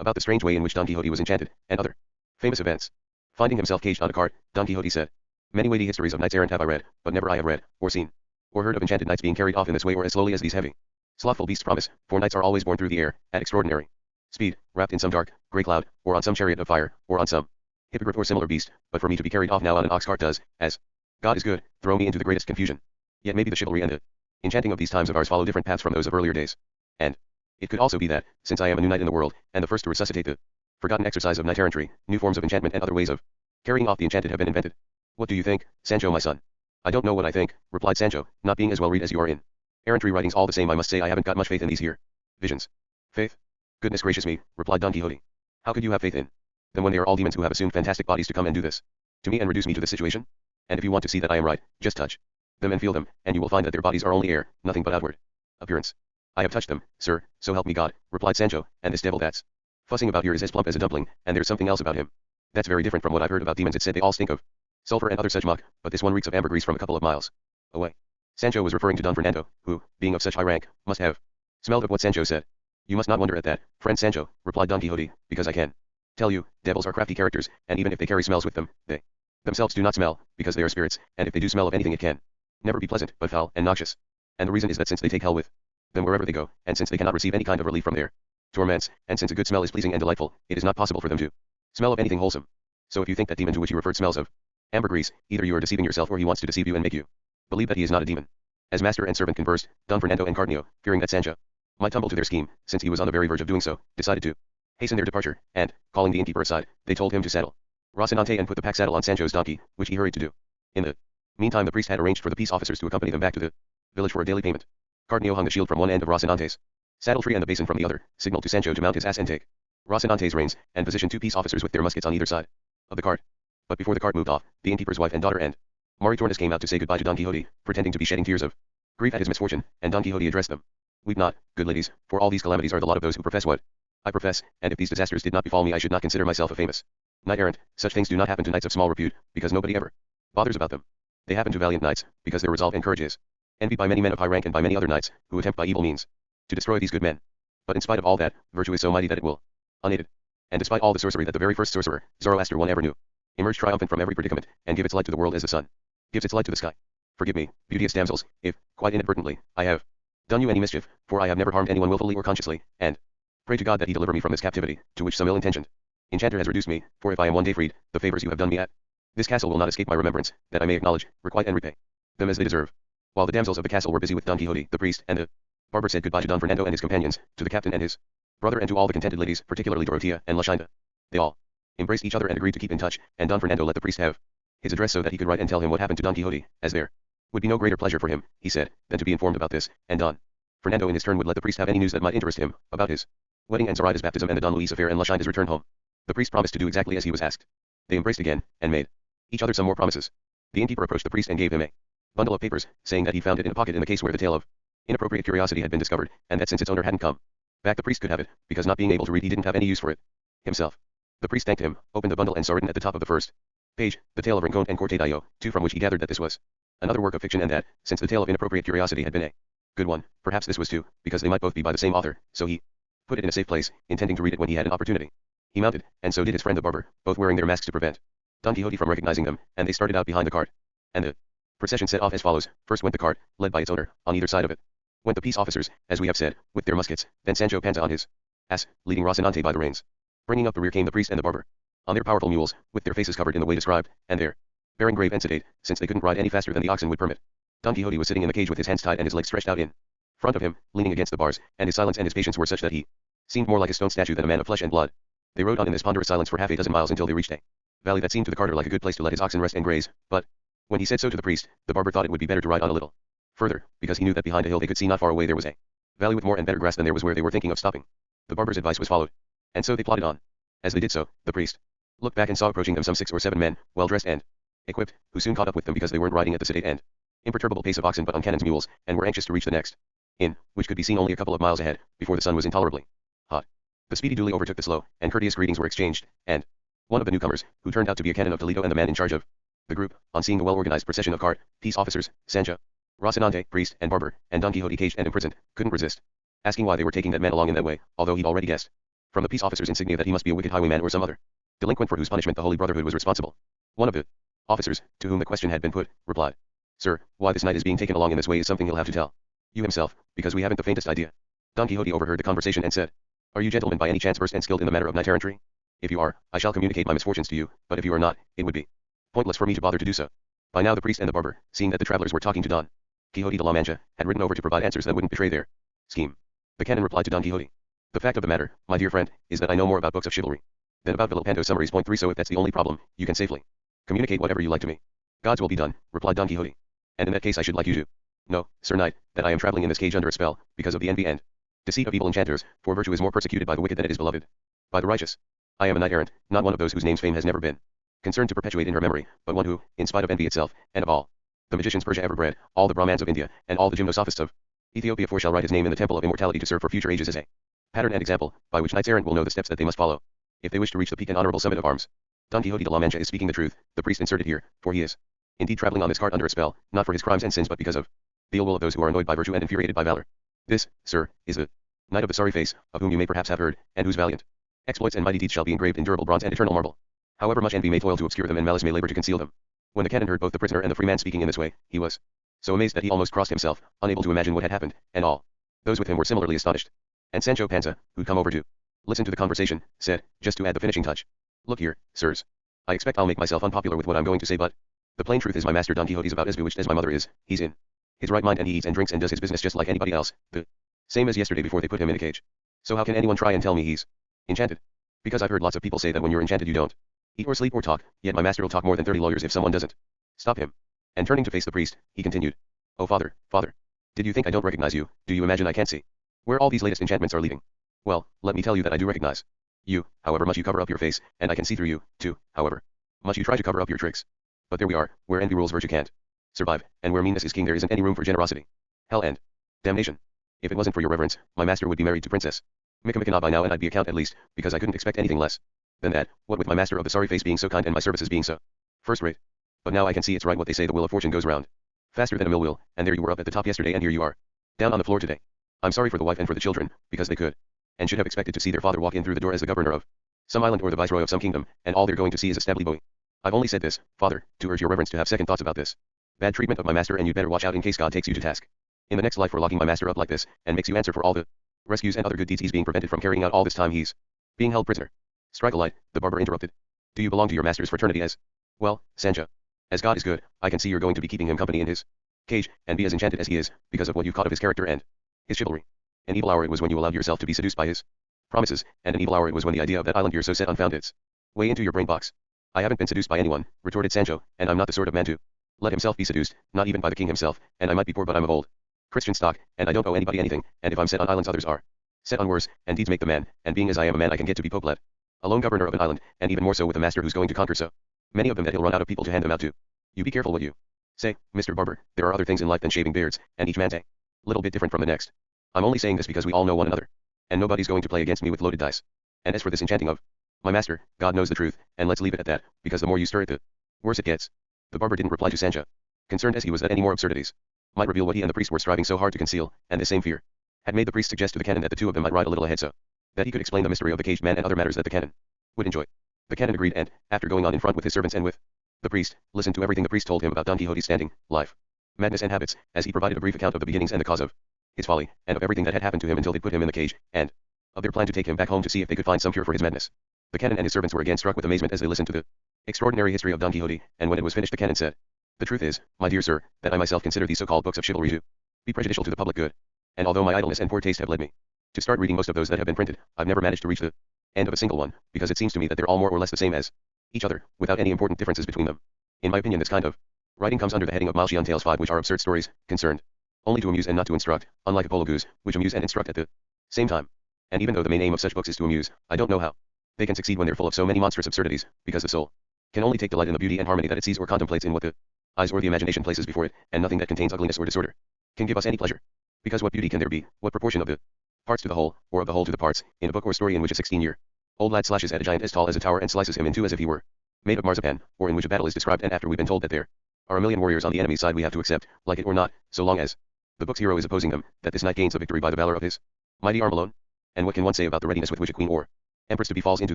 About the strange way in which Don Quixote was enchanted, and other famous events. Finding himself caged on a cart, Don Quixote said, Many weighty histories of knights errant have I read, but never I have read, or seen, or heard of enchanted knights being carried off in this way or as slowly as these heavy, slothful beasts promise, for knights are always borne through the air, at extraordinary speed, wrapped in some dark, grey cloud, or on some chariot of fire, or on some hippogriff or similar beast, but for me to be carried off now on an ox cart does, as God is good, throw me into the greatest confusion. Yet maybe the chivalry and the enchanting of these times of ours follow different paths from those of earlier days. And it could also be that, since I am a new knight in the world, and the first to resuscitate the forgotten exercise of knight errantry, new forms of enchantment and other ways of carrying off the enchanted have been invented. What do you think, Sancho my son? I don't know what I think, replied Sancho, not being as well read as you are in errantry writings. All the same I must say I haven't got much faith in these here visions. Faith? Goodness gracious me, replied Don Quixote. How could you have faith in them when they are all demons who have assumed fantastic bodies to come and do this to me and reduce me to this situation? And if you want to see that I am right, just touch them and feel them, and you will find that their bodies are only air, nothing but outward appearance. I have touched them, sir, so help me God, replied Sancho, and this devil that's Fussing about here is as plump as a dumpling, and there's something else about him. That's very different from what I've heard about demons. It said they all stink of sulfur and other such muck, but this one reeks of ambergris from a couple of miles away. Sancho was referring to Don Fernando, who, being of such high rank, must have smelled of what Sancho said. You must not wonder at that, friend Sancho, replied Don Quixote, because I can tell you, devils are crafty characters, and even if they carry smells with them, they themselves do not smell, because they are spirits, and if they do smell of anything it can never be pleasant, but foul and noxious. And the reason is that since they take hell with them wherever they go, and since they cannot receive any kind of relief from their torments, and since a good smell is pleasing and delightful, it is not possible for them to smell of anything wholesome. So if you think that demon to which you referred smells of ambergris, either you are deceiving yourself or he wants to deceive you and make you believe that he is not a demon. As master and servant conversed, Don Fernando and Cardenio, fearing that Sancho might tumble to their scheme, since he was on the very verge of doing so, decided to hasten their departure, and, calling the innkeeper aside, they told him to saddle Rocinante and put the pack saddle on Sancho's donkey, which he hurried to do. In the meantime the priest had arranged for the peace officers to accompany them back to the village for a daily payment. Cardenio hung the shield from one end of Rocinante's saddle tree and the basin from the other, signaled to Sancho to mount his ass and take Rocinante's reins, and positioned two peace officers with their muskets on either side of the cart. But before the cart moved off, the innkeeper's wife and daughter and Maritornes came out to say goodbye to Don Quixote, pretending to be shedding tears of grief at his misfortune, and Don Quixote addressed them. Weep not, good ladies, for all these calamities are the lot of those who profess what I profess, and if these disasters did not befall me I should not consider myself a famous knight-errant. Such things do not happen to knights of small repute, because nobody ever bothers about them. They happen to valiant knights, because their resolve and courage is envied by many men of high rank and by many other knights, who attempt by evil means to destroy these good men. But in spite of all that, virtue is so mighty that it will, unaided, and despite all the sorcery that the very first sorcerer, Zoroaster one ever knew, emerge triumphant from every predicament, and give its light to the world as the sun gives its light to the sky. Forgive me, beauteous damsels, if, quite inadvertently, I have done you any mischief, for I have never harmed anyone willfully or consciously, and pray to God that he deliver me from this captivity, to which some ill-intentioned enchanter has reduced me, for if I am one day freed, the favors you have done me at this castle will not escape my remembrance, that I may acknowledge, requite and repay them as they deserve. While the damsels of the castle were busy with Don Quixote, the priest, and the barber said goodbye to Don Fernando and his companions, to the captain and his brother and to all the contented ladies, particularly Dorotea and Luscinda. They all embraced each other and agreed to keep in touch, and Don Fernando let the priest have his address so that he could write and tell him what happened to Don Quixote, as there would be no greater pleasure for him, he said, than to be informed about this, and Don Fernando in his turn would let the priest have any news that might interest him, about his wedding and Zoraida's baptism and the Don Luis affair and Luscinda's return home. The priest promised to do exactly as he was asked. They embraced again, and made each other some more promises. The innkeeper approached the priest and gave him a bundle of papers, saying that he found it in a pocket in the case where the tale of inappropriate curiosity had been discovered, and that since its owner hadn't come back the priest could have it, because not being able to read he didn't have any use for it himself. The priest thanked him, opened the bundle and saw written at the top of the first page, the tale of Rincon and Cortadillo, too, from which he gathered that this was another work of fiction and that, since the tale of inappropriate curiosity had been a good one, perhaps this was too, because they might both be by the same author, so he put it in a safe place, intending to read it when he had an opportunity. He mounted, and so did his friend the barber, both wearing their masks to prevent Don Quixote from recognizing them, and they started out behind the cart. And the procession set off as follows: first went the cart, led by its owner, on either side of it went the peace officers, as we have said, with their muskets, then Sancho Panza on his ass, leading Rocinante by the reins. Bringing up the rear came the priest and the barber, on their powerful mules, with their faces covered in the way described, and their bearing grave and sedate, since they couldn't ride any faster than the oxen would permit. Don Quixote was sitting in the cage with his hands tied and his legs stretched out in front of him, leaning against the bars, and his silence and his patience were such that he seemed more like a stone statue than a man of flesh and blood. They rode on in this ponderous silence for half a dozen miles until they reached a valley that seemed to the carter like a good place to let his oxen rest and graze, but when he said so to the priest, the barber thought it would be better to ride on a little further, because he knew that behind a hill they could see not far away there was a valley with more and better grass than there was where they were thinking of stopping. The barber's advice was followed, and so they plodded on. As they did so, the priest looked back and saw approaching them some 6 or 7 men, well dressed and equipped, who soon caught up with them because they weren't riding at the sedate and imperturbable pace of oxen but on cannons' mules, and were anxious to reach the next inn, which could be seen only a couple of miles ahead, before the sun was intolerably hot. The speedy duly overtook the slow, and courteous greetings were exchanged, and one of the newcomers, who turned out to be a canon of Toledo and the man in charge of the group, on seeing the well-organized procession of cart, peace officers, Sancho, Rocinante, priest, and barber, and Don Quixote caged and imprisoned, couldn't resist asking why they were taking that man along in that way, although he'd already guessed from the peace officers' insignia that he must be a wicked highwayman or some other delinquent for whose punishment the Holy Brotherhood was responsible. One of the officers, to whom the question had been put, replied, "Sir, why this knight is being taken along in this way is something he'll have to tell you himself, because we haven't the faintest idea." Don Quixote overheard the conversation and said, "Are you gentlemen by any chance versed and skilled in the matter of knight-errantry? If you are, I shall communicate my misfortunes to you, but if you are not, it would be pointless for me to bother to do so." By now the priest and the barber, seeing that the travelers were talking to Don Quixote de la Mancha, had ridden over to provide answers that wouldn't betray their scheme. The canon replied to Don Quixote, "The fact of the matter, my dear friend, is that I know more about books of chivalry than about Villalpando's summaries. Point 3. So if that's the only problem, you can safely communicate whatever you like to me." "God's will be done," replied Don Quixote. "And in that case I should like you to know, Sir Knight, that I am traveling in this cage under a spell, because of the envy and deceit of evil enchanters, for virtue is more persecuted by the wicked than it is beloved by the righteous. I am a knight-errant, not one of those whose name's fame has never been concerned to perpetuate in her memory, but one who, in spite of envy itself, and of all the magicians Persia ever bred, all the Brahmans of India, and all the gymnosophists of Ethiopia, for shall write his name in the temple of immortality to serve for future ages as a Pattern and example, by which knights errant will know the steps that they must follow, if they wish to reach the peak and honorable summit of arms. Don Quixote de la Mancha is speaking the truth, the priest inserted here, for he is indeed traveling on this cart under a spell, not for his crimes and sins but because of the ill will of those who are annoyed by virtue and infuriated by valor. This, sir, is the knight of the sorry face, of whom you may perhaps have heard, and whose valiant exploits and mighty deeds shall be engraved in durable bronze and eternal marble. However much envy may toil to obscure them and malice may labor to conceal them. When the canon heard both the prisoner and the free man speaking in this way, he was so amazed that he almost crossed himself, unable to imagine what had happened, and all those with him were similarly astonished. And Sancho Panza, who'd come over to listen to the conversation, said, just to add the finishing touch, look here, sirs. I expect I'll make myself unpopular with what I'm going to say, but the plain truth is my master Don Quixote's about as bewitched as my mother is. He's in his right mind and he eats and drinks and does his business just like anybody else, the same as yesterday before they put him in a cage. So how can anyone try and tell me he's enchanted? Because I've heard lots of people say that when you're enchanted you don't eat or sleep or talk, yet my master will talk more than 30 lawyers if someone doesn't stop him. And turning to face the priest, he continued, oh father, father, did you think I don't recognize you? Do you imagine I can't see where all these latest enchantments are leading? Well, let me tell you that I do recognize you, however much you cover up your face, and I can see through you, too, however much you try to cover up your tricks. But there we are, where envy rules virtue can't survive, and where meanness is king there isn't any room for generosity. Hell and damnation. If it wasn't for your reverence, my master would be married to Princess Mickamicana by now and I'd be a count at least, because I couldn't expect anything less than that, what with my master of the sorry face being so kind and my services being so first rate. But now I can see it's right what they say, the wheel of fortune goes round faster than a mill wheel, and there you were up at the top yesterday and here you are down on the floor today. I'm sorry for the wife and for the children, because they could and should have expected to see their father walk in through the door as the governor of some island or the viceroy of some kingdom, and all they're going to see is a stably boy. I've only said this, father, to urge your reverence to have second thoughts about this bad treatment of my master, and you'd better watch out in case God takes you to task in the next life for locking my master up like this, and makes you answer for all the rescues and other good deeds he's being prevented from carrying out all this time he's being held prisoner. Strike a light, the barber interrupted. Do you belong to your master's fraternity as well, Sancho? As God is good, I can see you're going to be keeping him company in his cage, and be as enchanted as he is, because of what you've caught of his character and his chivalry. An evil hour it was when you allowed yourself to be seduced by his promises, and an evil hour it was when the idea of that island you're so set on found its way into your brain box. I haven't been seduced by anyone, retorted Sancho, and I'm not the sort of man to let himself be seduced, not even by the king himself, and I might be poor but I'm of old Christian stock, and I don't owe anybody anything, and if I'm set on islands others are set on worse, and deeds make the man, and being as I am a man I can get to be Pope let alone governor of an island, and even more so with a master who's going to conquer so many of them that he'll run out of people to hand them out to. You be careful what you say, Mr. Barber, there are other things in life than shaving beards, and each man's a little bit different from the next. I'm only saying this because we all know one another, and nobody's going to play against me with loaded dice. And as for this enchanting of my master, God knows the truth, and let's leave it at that, because the more you stir it the worse it gets. The barber didn't reply to Sancho, concerned as he was that any more absurdities might reveal what he and the priest were striving so hard to conceal, and this same fear had made the priest suggest to the canon that the two of them might ride a little ahead so that he could explain the mystery of the caged man and other matters that the canon would enjoy. The canon agreed and, after going on in front with his servants and with the priest, listened to everything the priest told him about Don Quixote's standing, life, madness and habits, as he provided a brief account of the beginnings and the cause of his folly, and of everything that had happened to him until they put him in the cage, and of their plan to take him back home to see if they could find some cure for his madness. The canon and his servants were again struck with amazement as they listened to the extraordinary history of Don Quixote, and when it was finished the canon said, the truth is, my dear sir, that I myself consider these so-called books of chivalry to be prejudicial to the public good, and although my idleness and poor taste have led me to start reading most of those that have been printed, I've never managed to reach the end of a single one, because it seems to me that they're all more or less the same as each other, without any important differences between them. In my opinion this kind of writing comes under the heading of Malchian Tales 5, which are absurd stories, concerned only to amuse and not to instruct, unlike apologues, which amuse and instruct at the same time. And even though the main aim of such books is to amuse, I don't know how they can succeed when they're full of so many monstrous absurdities, because the soul can only take delight in the beauty and harmony that it sees or contemplates in what the eyes or the imagination places before it, and nothing that contains ugliness or disorder can give us any pleasure. Because what beauty can there be, what proportion of the parts to the whole, or of the whole to the parts, in a book or story in which a 16-year-old lad slashes at a giant as tall as a tower and slices him in two as if he were made of marzipan, or in which a battle is described and after we've been told that there are a million warriors on the enemy's side we have to accept, like it or not, so long as the book's hero is opposing them, that this knight gains the victory by the valor of his mighty arm alone? And what can one say about the readiness with which a queen or empress to be falls into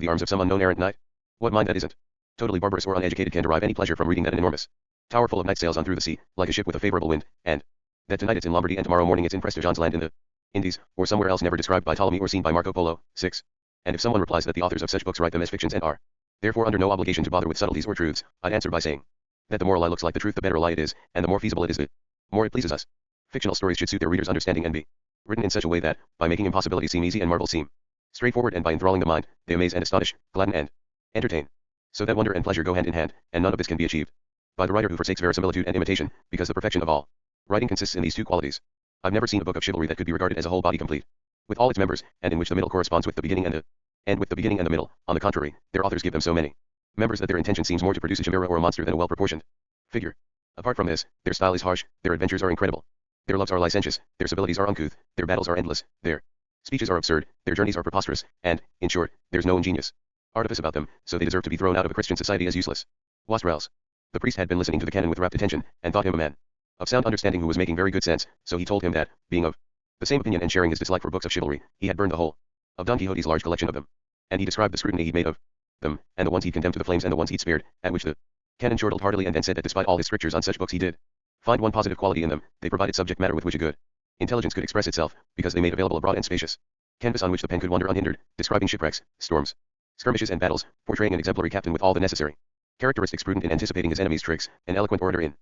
the arms of some unknown errant knight? What mind that isn't totally barbarous or uneducated can derive any pleasure from reading that an enormous tower full of knights sails on through the sea, like a ship with a favorable wind, and that tonight it's in Lombardy and tomorrow morning it's in Prestigian's land in the Indies, or somewhere else never described by Ptolemy or seen by Marco Polo? 6. And if someone replies that the authors of such books write them as fictions and are therefore under no obligation to bother with subtleties or truths, I'd answer by saying that the more a lie looks like the truth the better a lie it is, and the more feasible it is the more it pleases us. Fictional stories should suit their readers' understanding and be written in such a way that, by making impossibilities seem easy and marvels seem straightforward, and by enthralling the mind, they amaze and astonish, gladden and entertain, so that wonder and pleasure go hand in hand, and none of this can be achieved by the writer who forsakes verisimilitude and imitation, because the perfection of all writing consists in these two qualities. I've never seen a book of chivalry that could be regarded as a whole body complete, with all its members, and in which the middle corresponds with the beginning and the end with the beginning and the middle. On the contrary, their authors give them so many members that their intention seems more to produce a chimera or a monster than a well-proportioned figure. Apart from this, their style is harsh, their adventures are incredible, their loves are licentious, their civilities are uncouth, their battles are endless, their speeches are absurd, their journeys are preposterous, and, in short, there's no ingenious artifice about them, so they deserve to be thrown out of a Christian society as useless wastrels. The priest had been listening to the canon with rapt attention, and thought him a man of sound understanding who was making very good sense, so he told him that, being of the same opinion and sharing his dislike for books of chivalry, he had burned the whole of Don Quixote's large collection of them. And he described the scrutiny he'd made of them, and the ones he'd condemned to the flames and the ones he'd spared, at which the canon chortled heartily and then said that despite all his strictures on such books he did find one positive quality in them: they provided subject matter with which a good intelligence could express itself, because they made available a broad and spacious canvas on which the pen could wander unhindered, describing shipwrecks, storms, skirmishes and battles, portraying an exemplary captain with all the necessary characteristics, prudent in anticipating his enemies' tricks, an eloquent orator in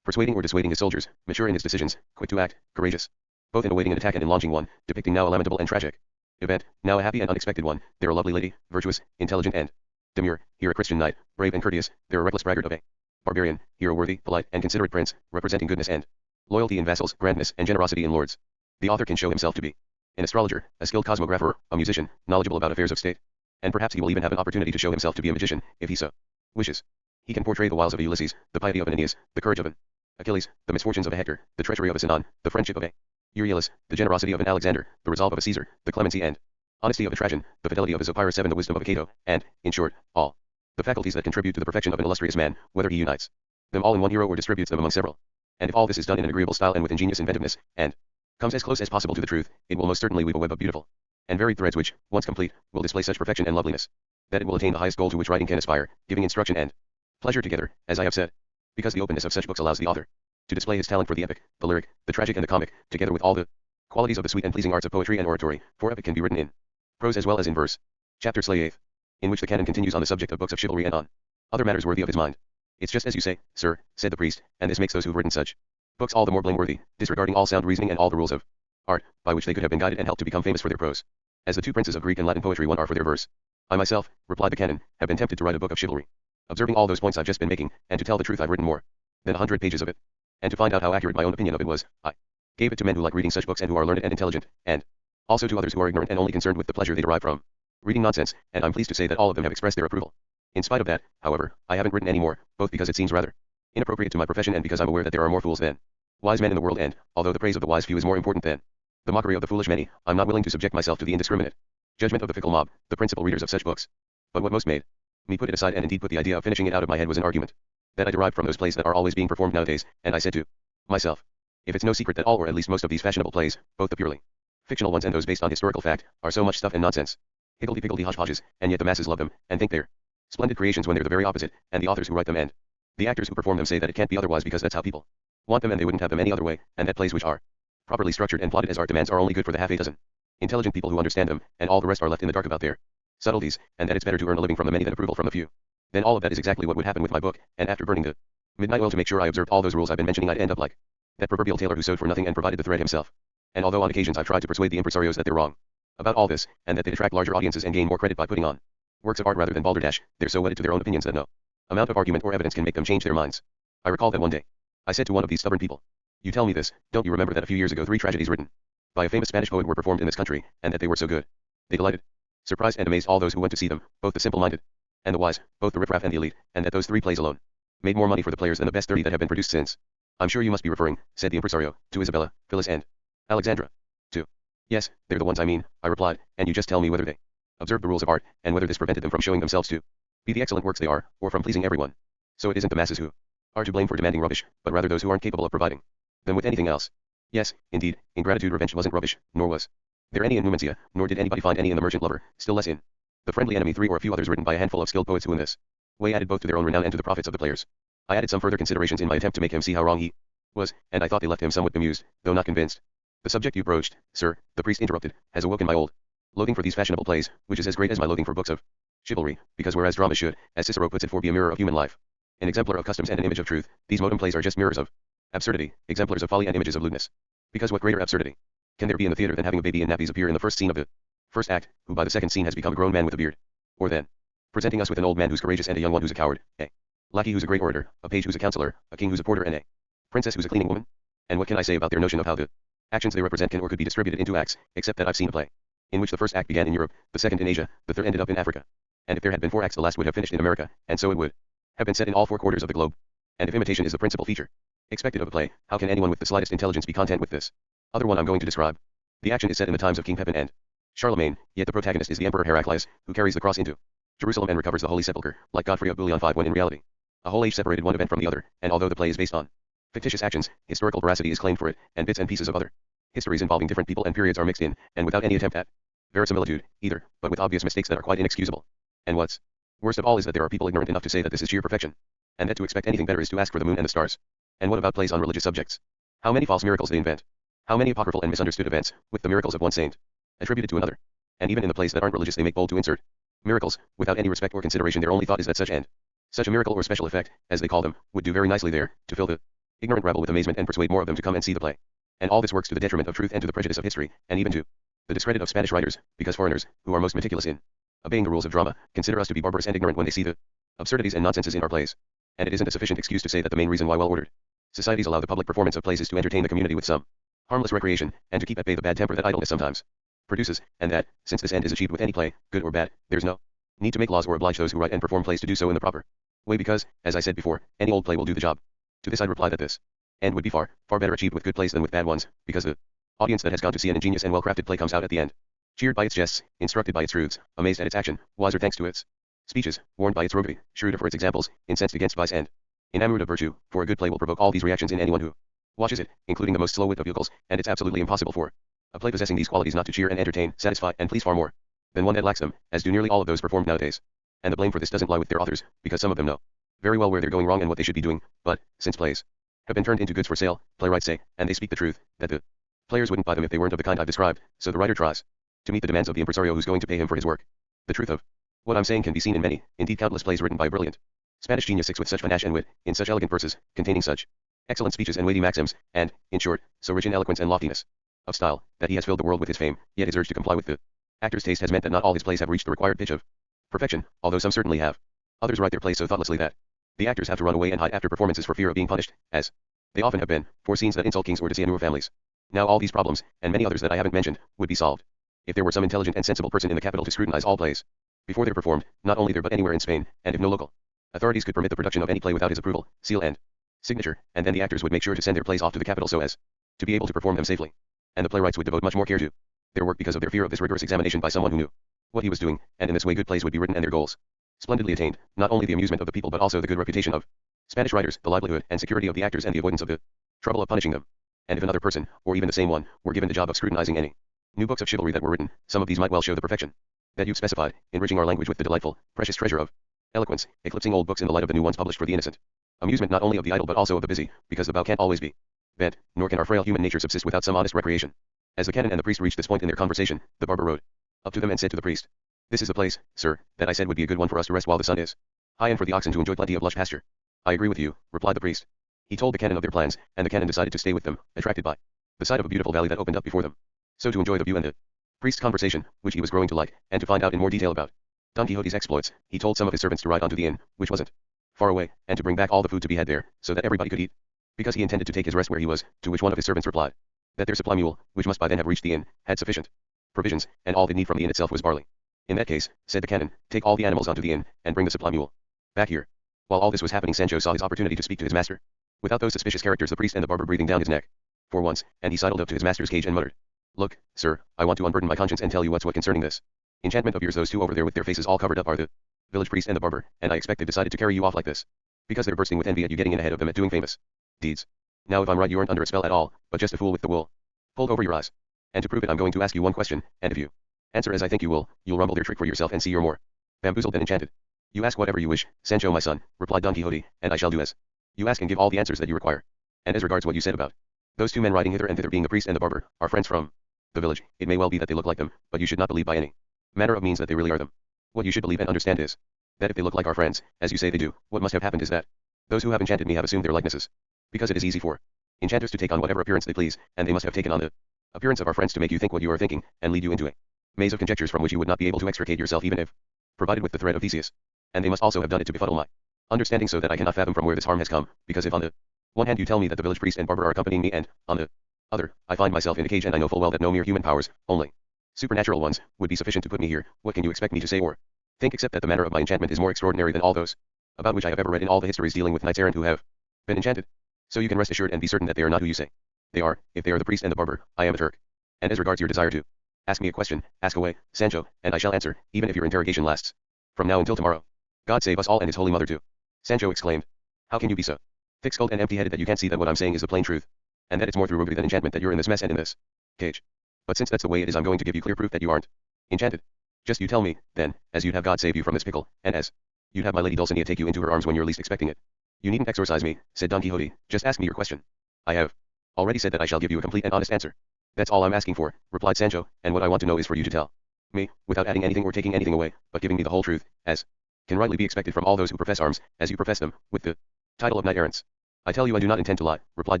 persuading or dissuading his soldiers, mature in his decisions, quick to act, courageous both in awaiting an attack and in launching one, depicting now a lamentable and tragic event, now a happy and unexpected one, there a lovely lady, virtuous, intelligent and demure, here a Christian knight, brave and courteous, there a reckless braggart of a barbarian, here a worthy, polite, and considerate prince, representing goodness and loyalty in vassals, grandness and generosity in lords. The author can show himself to be an astrologer, a skilled cosmographer, a musician, knowledgeable about affairs of state, and perhaps he will even have an opportunity to show himself to be a magician, if he so wishes. He can portray the wiles of a Ulysses, the piety of an Aeneas, the courage of an Achilles, the misfortunes of a Hector, the treachery of a Sinon, the friendship of a Euryalus, the generosity of an Alexander, the resolve of a Caesar, the clemency and honesty of a Trajan, the fidelity of a Zopyrus VII, the wisdom of a Cato, and, in short, all the faculties that contribute to the perfection of an illustrious man, whether he unites them all in one hero or distributes them among several. And if all this is done in an agreeable style and with ingenious inventiveness, and comes as close as possible to the truth, it will most certainly weave a web of beautiful and varied threads which, once complete, will display such perfection and loveliness that it will attain the highest goal to which writing can aspire, giving instruction and pleasure together, as I have said. Because the openness of such books allows the author to display his talent for the epic, the lyric, the tragic and the comic, together with all the qualities of the sweet and pleasing arts of poetry and oratory, for epic can be written in prose as well as in verse. Chapter Slay 8th, in which the canon continues on the subject of books of chivalry and on other matters worthy of his mind. It's just as you say, sir, said the priest, and this makes those who've written such books all the more blameworthy, disregarding all sound reasoning and all the rules of art, by which they could have been guided and helped to become famous for their prose, as the two princes of Greek and Latin poetry one are for their verse. I myself, replied the canon, have been tempted to write a book of chivalry, observing all those points I've just been making, and to tell the truth I've written more than 100 pages of it, and to find out how accurate my own opinion of it was, I gave it to men who like reading such books and who are learned and intelligent, and also to others who are ignorant and only concerned with the pleasure they derive from reading nonsense, and I'm pleased to say that all of them have expressed their approval. In spite of that, however, I haven't written any more, both because it seems rather inappropriate to my profession and because I'm aware that there are more fools than wise men in the world, and, although the praise of the wise few is more important than the mockery of the foolish many, I'm not willing to subject myself to the indiscriminate judgment of the fickle mob, the principal readers of such books. But what most made me put it aside and indeed put the idea of finishing it out of my head was an argument that I derived from those plays that are always being performed nowadays, and I said to myself, if it's no secret that all or at least most of these fashionable plays, both the purely fictional ones and those based on historical fact, are so much stuff and nonsense, higgledy-piggledy hodgepodges, and yet the masses love them, and think they're splendid creations when they're the very opposite, and the authors who write them and the actors who perform them say that it can't be otherwise because that's how people want them and they wouldn't have them any other way, and that plays which are properly structured and plotted as art demands are only good for the half a dozen intelligent people who understand them, and all the rest are left in the dark about their subtleties, and that it's better to earn a living from the many than approval from the few. Then all of that is exactly what would happen with my book, and after burning the midnight oil to make sure I observed all those rules I've been mentioning, I'd end up like that proverbial tailor who sewed for nothing and provided the thread himself. And although on occasions I've tried to persuade the impresarios that they're wrong about all this, and that they attract larger audiences and gain more credit by putting on works of art rather than balderdash, they're so wedded to their own opinions that no amount of argument or evidence can make them change their minds. I recall that one day I said to one of these stubborn people, you tell me this, don't you remember that a few years ago 3 tragedies written by a famous Spanish poet were performed in this country, and that they were so good? They delighted, surprised and amazed all those who went to see them, both the simple-minded and the wise, both the riffraff and the elite, and that those 3 plays alone made more money for the players than the best 30 that have been produced since. I'm sure you must be referring, said the impresario, to Isabella, Phyllis and Alexandra. To yes, they're the ones I mean, I replied, and you just tell me whether they observed the rules of art, and whether this prevented them from showing themselves to be the excellent works they are, or from pleasing everyone. So it isn't the masses who are to blame for demanding rubbish, but rather those who aren't capable of providing them with anything else. Yes, indeed, ingratitude revenge wasn't rubbish, nor was there any in Numancia, nor did anybody find any in The Merchant Lover, still less in The Friendly Enemy 3 or a few others written by a handful of skilled poets who in this way added both to their own renown and to the profits of the players. I added some further considerations in my attempt to make him see how wrong he was, and I thought they left him somewhat bemused, though not convinced. The subject you broached, sir, the priest interrupted, has awoken my old loathing for these fashionable plays, which is as great as my loathing for books of chivalry, because whereas drama should, as Cicero puts it, for be a mirror of human life, an exemplar of customs and an image of truth, these modern plays are just mirrors of absurdity, exemplars of folly and images of lewdness. Because what greater absurdity can there be in the theater than having a baby in nappies appear in the first scene of the first act, who by the second scene has become a grown man with a beard? Or then presenting us with an old man who's courageous and a young one who's a coward, a lackey who's a great orator, a page who's a counselor, a king who's a porter and a princess who's a cleaning woman? And what can I say about their notion of how the actions they represent can or could be distributed into acts, except that I've seen a play in which the first act began in Europe, the second in Asia, the third ended up in Africa. And if there had been 4 acts, the last would have finished in America, and so it would have been set in all 4 quarters of the globe. And if imitation is the principal feature expected of a play, how can anyone with the slightest intelligence be content with this other one I'm going to describe? The action is set in the times of King Pepin and Charlemagne, yet the protagonist is the Emperor Heraclius, who carries the cross into Jerusalem and recovers the Holy Sepulchre, like Godfrey of Bouillon 5 when in reality, a whole age separated one event from the other, and although the play is based on fictitious actions, historical veracity is claimed for it, and bits and pieces of other histories involving different people and periods are mixed in, and without any attempt at verisimilitude, either, but with obvious mistakes that are quite inexcusable. And what's worst of all is that there are people ignorant enough to say that this is sheer perfection, and that to expect anything better is to ask for the moon and the stars. And what about plays on religious subjects? How many false miracles they invent? How many apocryphal and misunderstood events, with the miracles of one saint, attributed to another? And even in the plays that aren't religious they make bold to insert miracles, without any respect or consideration. Their only thought is that such a miracle or special effect, as they call them, would do very nicely there, to fill the ignorant rabble with amazement and persuade more of them to come and see the play. And all this works to the detriment of truth and to the prejudice of history, and even to the discredit of Spanish writers, because foreigners, who are most meticulous in obeying the rules of drama, consider us to be barbarous and ignorant when they see the absurdities and nonsenses in our plays. And it isn't a sufficient excuse to say that the main reason why well-ordered societies allow the public performance of plays is to entertain the community with some harmless recreation, and to keep at bay the bad temper that idleness sometimes produces, and that, since this end is achieved with any play, good or bad, there's no need to make laws or oblige those who write and perform plays to do so in the proper way because, as I said before, any old play will do the job. To this I'd reply that this end would be far better achieved with good plays than with bad ones, because the audience that has gone to see an ingenious and well-crafted play comes out at the end cheered by its jests, instructed by its truths, amazed at its action, wiser thanks to its speeches, warned by its roguery, shrewder for its examples, incensed against vice and enamored of virtue, for a good play will provoke all these reactions in anyone who watches it, including the most slow-witted of yokels, and it's absolutely impossible for a play possessing these qualities not to cheer and entertain, satisfy, and please far more than one that lacks them, as do nearly all of those performed nowadays. And the blame for this doesn't lie with their authors, because some of them know very well where they're going wrong and what they should be doing, but, since plays have been turned into goods for sale, playwrights say, and they speak the truth, that the players wouldn't buy them if they weren't of the kind I've described, so the writer tries to meet the demands of the impresario who's going to pay him for his work. The truth of what I'm saying can be seen in many, indeed countless plays written by a brilliant Spanish genius with such panache and wit, in such elegant verses, containing such excellent speeches and weighty maxims, and, in short, so rich in eloquence and loftiness of style, that he has filled the world with his fame, yet his urge to comply with the actor's taste has meant that not all his plays have reached the required pitch of perfection, although some certainly have. Others write their plays so thoughtlessly that the actors have to run away and hide after performances for fear of being punished, as they often have been, for scenes that insult kings or dishonor families. Now all these problems, and many others that I haven't mentioned, would be solved if there were some intelligent and sensible person in the capital to scrutinize all plays before they're performed, not only there but anywhere in Spain, and if no local authorities could permit the production of any play without his approval, seal and signature, and then the actors would make sure to send their plays off to the capital so as to be able to perform them safely. And the playwrights would devote much more care to their work because of their fear of this rigorous examination by someone who knew what he was doing, and in this way good plays would be written and their goals splendidly attained, not only the amusement of the people but also the good reputation of Spanish writers, the livelihood and security of the actors and the avoidance of the trouble of punishing them. And if another person, or even the same one, were given the job of scrutinizing any new books of chivalry that were written, some of these might well show the perfection that you've specified, enriching our language with the delightful, precious treasure of eloquence, eclipsing old books in the light of the new ones published for the innocent amusement not only of the idle but also of the busy, because the bow can't always be bent, nor can our frail human nature subsist without some honest recreation. As the canon and the priest reached this point in their conversation, the barber rode up to them and said to the priest, "This is the place, sir, that I said would be a good one for us to rest while the sun is high and for the oxen to enjoy plenty of lush pasture." "I agree with you," replied the priest. He told the canon of their plans, and the canon decided to stay with them, attracted by the sight of a beautiful valley that opened up before them. So to enjoy the view and the priest's conversation, which he was growing to like, and to find out in more detail about Don Quixote's exploits, he told some of his servants to ride on to the inn, which wasn't far away, and to bring back all the food to be had there, so that everybody could eat, because he intended to take his rest where he was, to which one of his servants replied that their supply mule, which must by then have reached the inn, had sufficient provisions, and all they need from the inn itself was barley. "In that case," said the canon, "take all the animals onto the inn, and bring the supply mule back here." While all this was happening, Sancho saw his opportunity to speak to his master without those suspicious characters, the priest and the barber, breathing down his neck for once, and he sidled up to his master's cage and muttered, "Look, sir, I want to unburden my conscience and tell you what's what concerning this enchantment of yours. Those two over there with their faces all covered up are the village priest and the barber, and I expect they've decided to carry you off like this because they're bursting with envy at you getting in ahead of them at doing famous deeds. Now if I'm right, you aren't under a spell at all, but just a fool with the wool pulled over your eyes. And to prove it, I'm going to ask you one question, and if you answer as I think you will, you'll rumble their trick for yourself and see you're more bamboozled than enchanted." "You ask whatever you wish, Sancho my son," replied Don Quixote, "and I shall do as you ask and give all the answers that you require. And as regards what you said about those two men riding hither and thither being the priest and the barber, our friends from the village, it may well be that they look like them, but you should not believe by any manner of means that they really are them. What you should believe and understand is that if they look like our friends, as you say they do, what must have happened is that those who have enchanted me have assumed their likenesses, because it is easy for enchanters to take on whatever appearance they please, and they must have taken on the appearance of our friends to make you think what you are thinking, and lead you into a maze of conjectures from which you would not be able to extricate yourself even if provided with the thread of Theseus. And they must also have done it to befuddle my understanding, so that I cannot fathom from where this harm has come, because if on the one hand you tell me that the village priest and barber are accompanying me, and, on the other, I find myself in a cage and I know full well that no mere human powers, only supernatural ones, would be sufficient to put me here, what can you expect me to say or think except that the manner of my enchantment is more extraordinary than all those about which I have ever read in all the histories dealing with knights errant who have been enchanted? So you can rest assured and be certain that they are not who you say they are. If they are the priest and the barber, I am a Turk. And as regards your desire to Ask me a question, ask away, Sancho, and I shall answer, even if your interrogation lasts. From now until tomorrow. God save us all and his holy mother too. Sancho exclaimed. How can you be so thick-skulled and empty-headed that you can't see that what I'm saying is the plain truth? And that it's more through roguery than enchantment that you're in this mess and in this cage. But since that's the way it is, I'm going to give you clear proof that you aren't enchanted. Just you tell me, then, as you'd have God save you from this pickle, and as you'd have my lady Dulcinea take you into her arms when you're least expecting it. You needn't exorcise me, said Don Quixote, just ask me your question. I have already said that I shall give you a complete and honest answer. That's all I'm asking for, replied Sancho, and what I want to know is for you to tell me, without adding anything or taking anything away, but giving me the whole truth, as can rightly be expected from all those who profess arms, as you profess them, with the title of knight-errants. I tell you I do not intend to lie, replied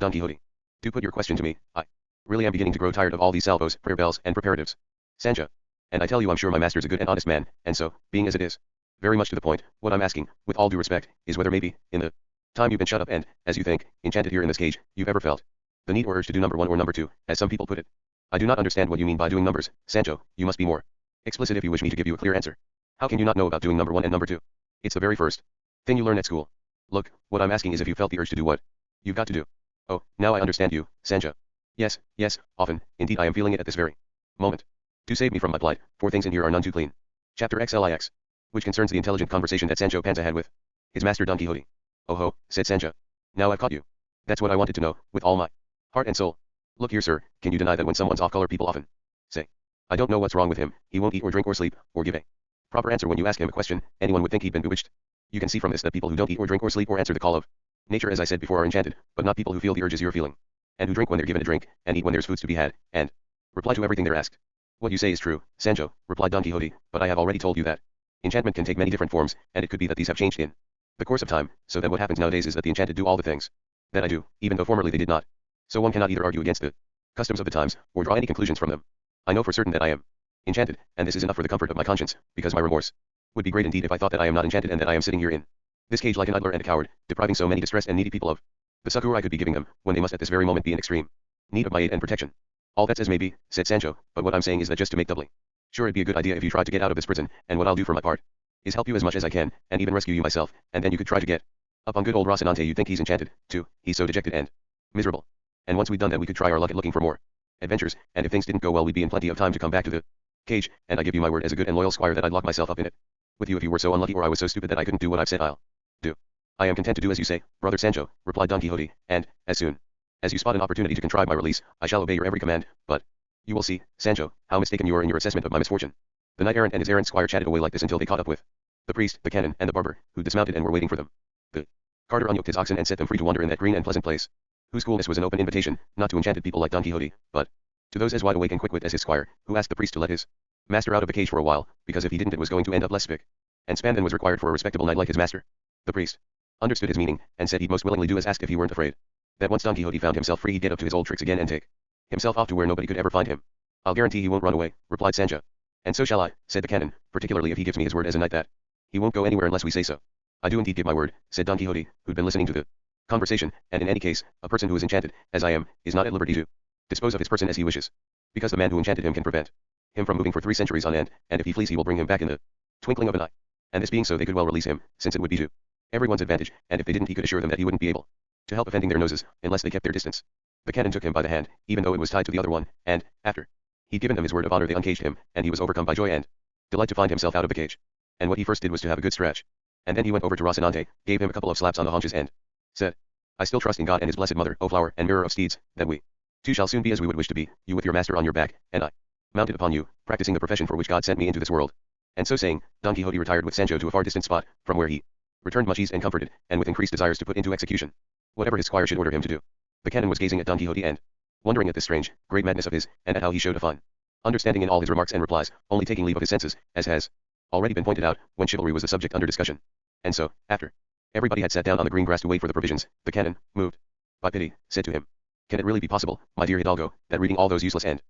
Don Quixote. Do put your question to me, I really am beginning to grow tired of all these salvos, prayer bells, and preparatives. Sancho. And I tell you I'm sure my master's a good and honest man, and so, being as it is, very much to the point, what I'm asking, with all due respect, is whether maybe, in the time you've been shut up and, as you think, enchanted here in this cage, you've ever felt the need or urge to do number one or number two, as some people put it. I do not understand what you mean by doing numbers, Sancho, you must be more explicit if you wish me to give you a clear answer. How can you not know about doing number one and number two? It's the very first thing you learn at school. Look, what I'm asking is if you felt the urge to do what you've got to do. Oh, now I understand you, Sancho. Yes, yes, often, indeed I am feeling it at this very moment. To save me from my plight, for things in here are none too clean. Chapter XLIX. Which concerns the intelligent conversation that Sancho Panza had with his master Don Quixote. Oh ho, said Sancho. Now I've caught you. That's what I wanted to know, with all my heart and soul. Look here, sir, can you deny that when someone's off color people often say, I don't know what's wrong with him, he won't eat or drink or sleep, or give a proper answer when you ask him a question, anyone would think he'd been bewitched. You can see from this that people who don't eat or drink or sleep or answer the call of nature as I said before are enchanted, but not people who feel the urges you're feeling, and who drink when they're given a drink, and eat when there's foods to be had, and reply to everything they're asked. What you say is true, Sancho, replied Don Quixote, but I have already told you that enchantment can take many different forms, and it could be that these have changed in the course of time, so that what happens nowadays is that the enchanted do all the things that I do, even though formerly they did not. So one cannot either argue against the customs of the times, or draw any conclusions from them. I know for certain that I am enchanted, and this is enough for the comfort of my conscience, because my remorse would be great indeed if I thought that I am not enchanted and that I am sitting here in this cage like an idler and a coward, depriving so many distressed and needy people of the succor I could be giving them, when they must at this very moment be in extreme need of my aid and protection. All that's as may be, said Sancho, but what I'm saying is that just to make doubly sure it'd be a good idea if you tried to get out of this prison, and what I'll do for my part is help you as much as I can, and even rescue you myself, and then you could try to get up on good old Rocinante. You'd think he's enchanted, too, he's so dejected and miserable. And once we'd done that we could try our luck at looking for more adventures, and if things didn't go well we'd be in plenty of time to come back to the cage, and I give you my word as a good and loyal squire that I'd lock myself up in it with you if you were so unlucky or I was so stupid that I couldn't do what I've said I'll do. I am content to do as you say, brother Sancho, replied Don Quixote, and, as soon as you spot an opportunity to contrive my release, I shall obey your every command, but you will see, Sancho, how mistaken you are in your assessment of my misfortune. The knight-errant and his errant squire chatted away like this until they caught up with the priest, the canon, and the barber, who dismounted and were waiting for them. The carter unyoked his oxen and set them free to wander in that green and pleasant place, whose coolness was an open invitation, not to enchanted people like Don Quixote, but to those as wide awake and quick-wit as his squire, who asked the priest to let his master out of the cage for a while, because if he didn't it was going to end up less spick and span than was required for a respectable knight like his master. The priest understood his meaning, and said he'd most willingly do as asked if he weren't afraid that once Don Quixote found himself free he'd get up to his old tricks again and take himself off to where nobody could ever find him. I'll guarantee he won't run away, replied Sancho. And so shall I, said the canon, particularly if he gives me his word as a knight that he won't go anywhere unless we say so. I do indeed give my word, said Don Quixote, who'd been listening to the conversation, and in any case, a person who is enchanted, as I am, is not at liberty to dispose of his person as he wishes, because the man who enchanted him can prevent him from moving for 3 centuries on end, and if he flees he will bring him back in the twinkling of an eye. And this being so they could well release him, since it would be to everyone's advantage, and if they didn't he could assure them that he wouldn't be able to help offending their noses, unless they kept their distance. The canon took him by the hand, even though it was tied to the other one, and, after he'd given them his word of honor they uncaged him, and he was overcome by joy and delight to find himself out of the cage. And what he first did was to have a good stretch. And then he went over to Rocinante, gave him a couple of slaps on the haunches and said, I still trust in God and his blessed mother, O flower and mirror of steeds, that we two shall soon be as we would wish to be, you with your master on your back, and I mounted upon you, practicing the profession for which God sent me into this world. And so saying, Don Quixote retired with Sancho to a far distant spot, from where he returned much eased and comforted, and with increased desires to put into execution whatever his squire should order him to do. The canon was gazing at Don Quixote and wondering at this strange, great madness of his, and at how he showed a fine understanding in all his remarks and replies, only taking leave of his senses, as has already been pointed out, when chivalry was the subject under discussion. And so, after everybody had sat down on the green grass to wait for the provisions, the canon, moved by pity, said to him, Can it really be possible, my dear Hidalgo, that reading all those useless and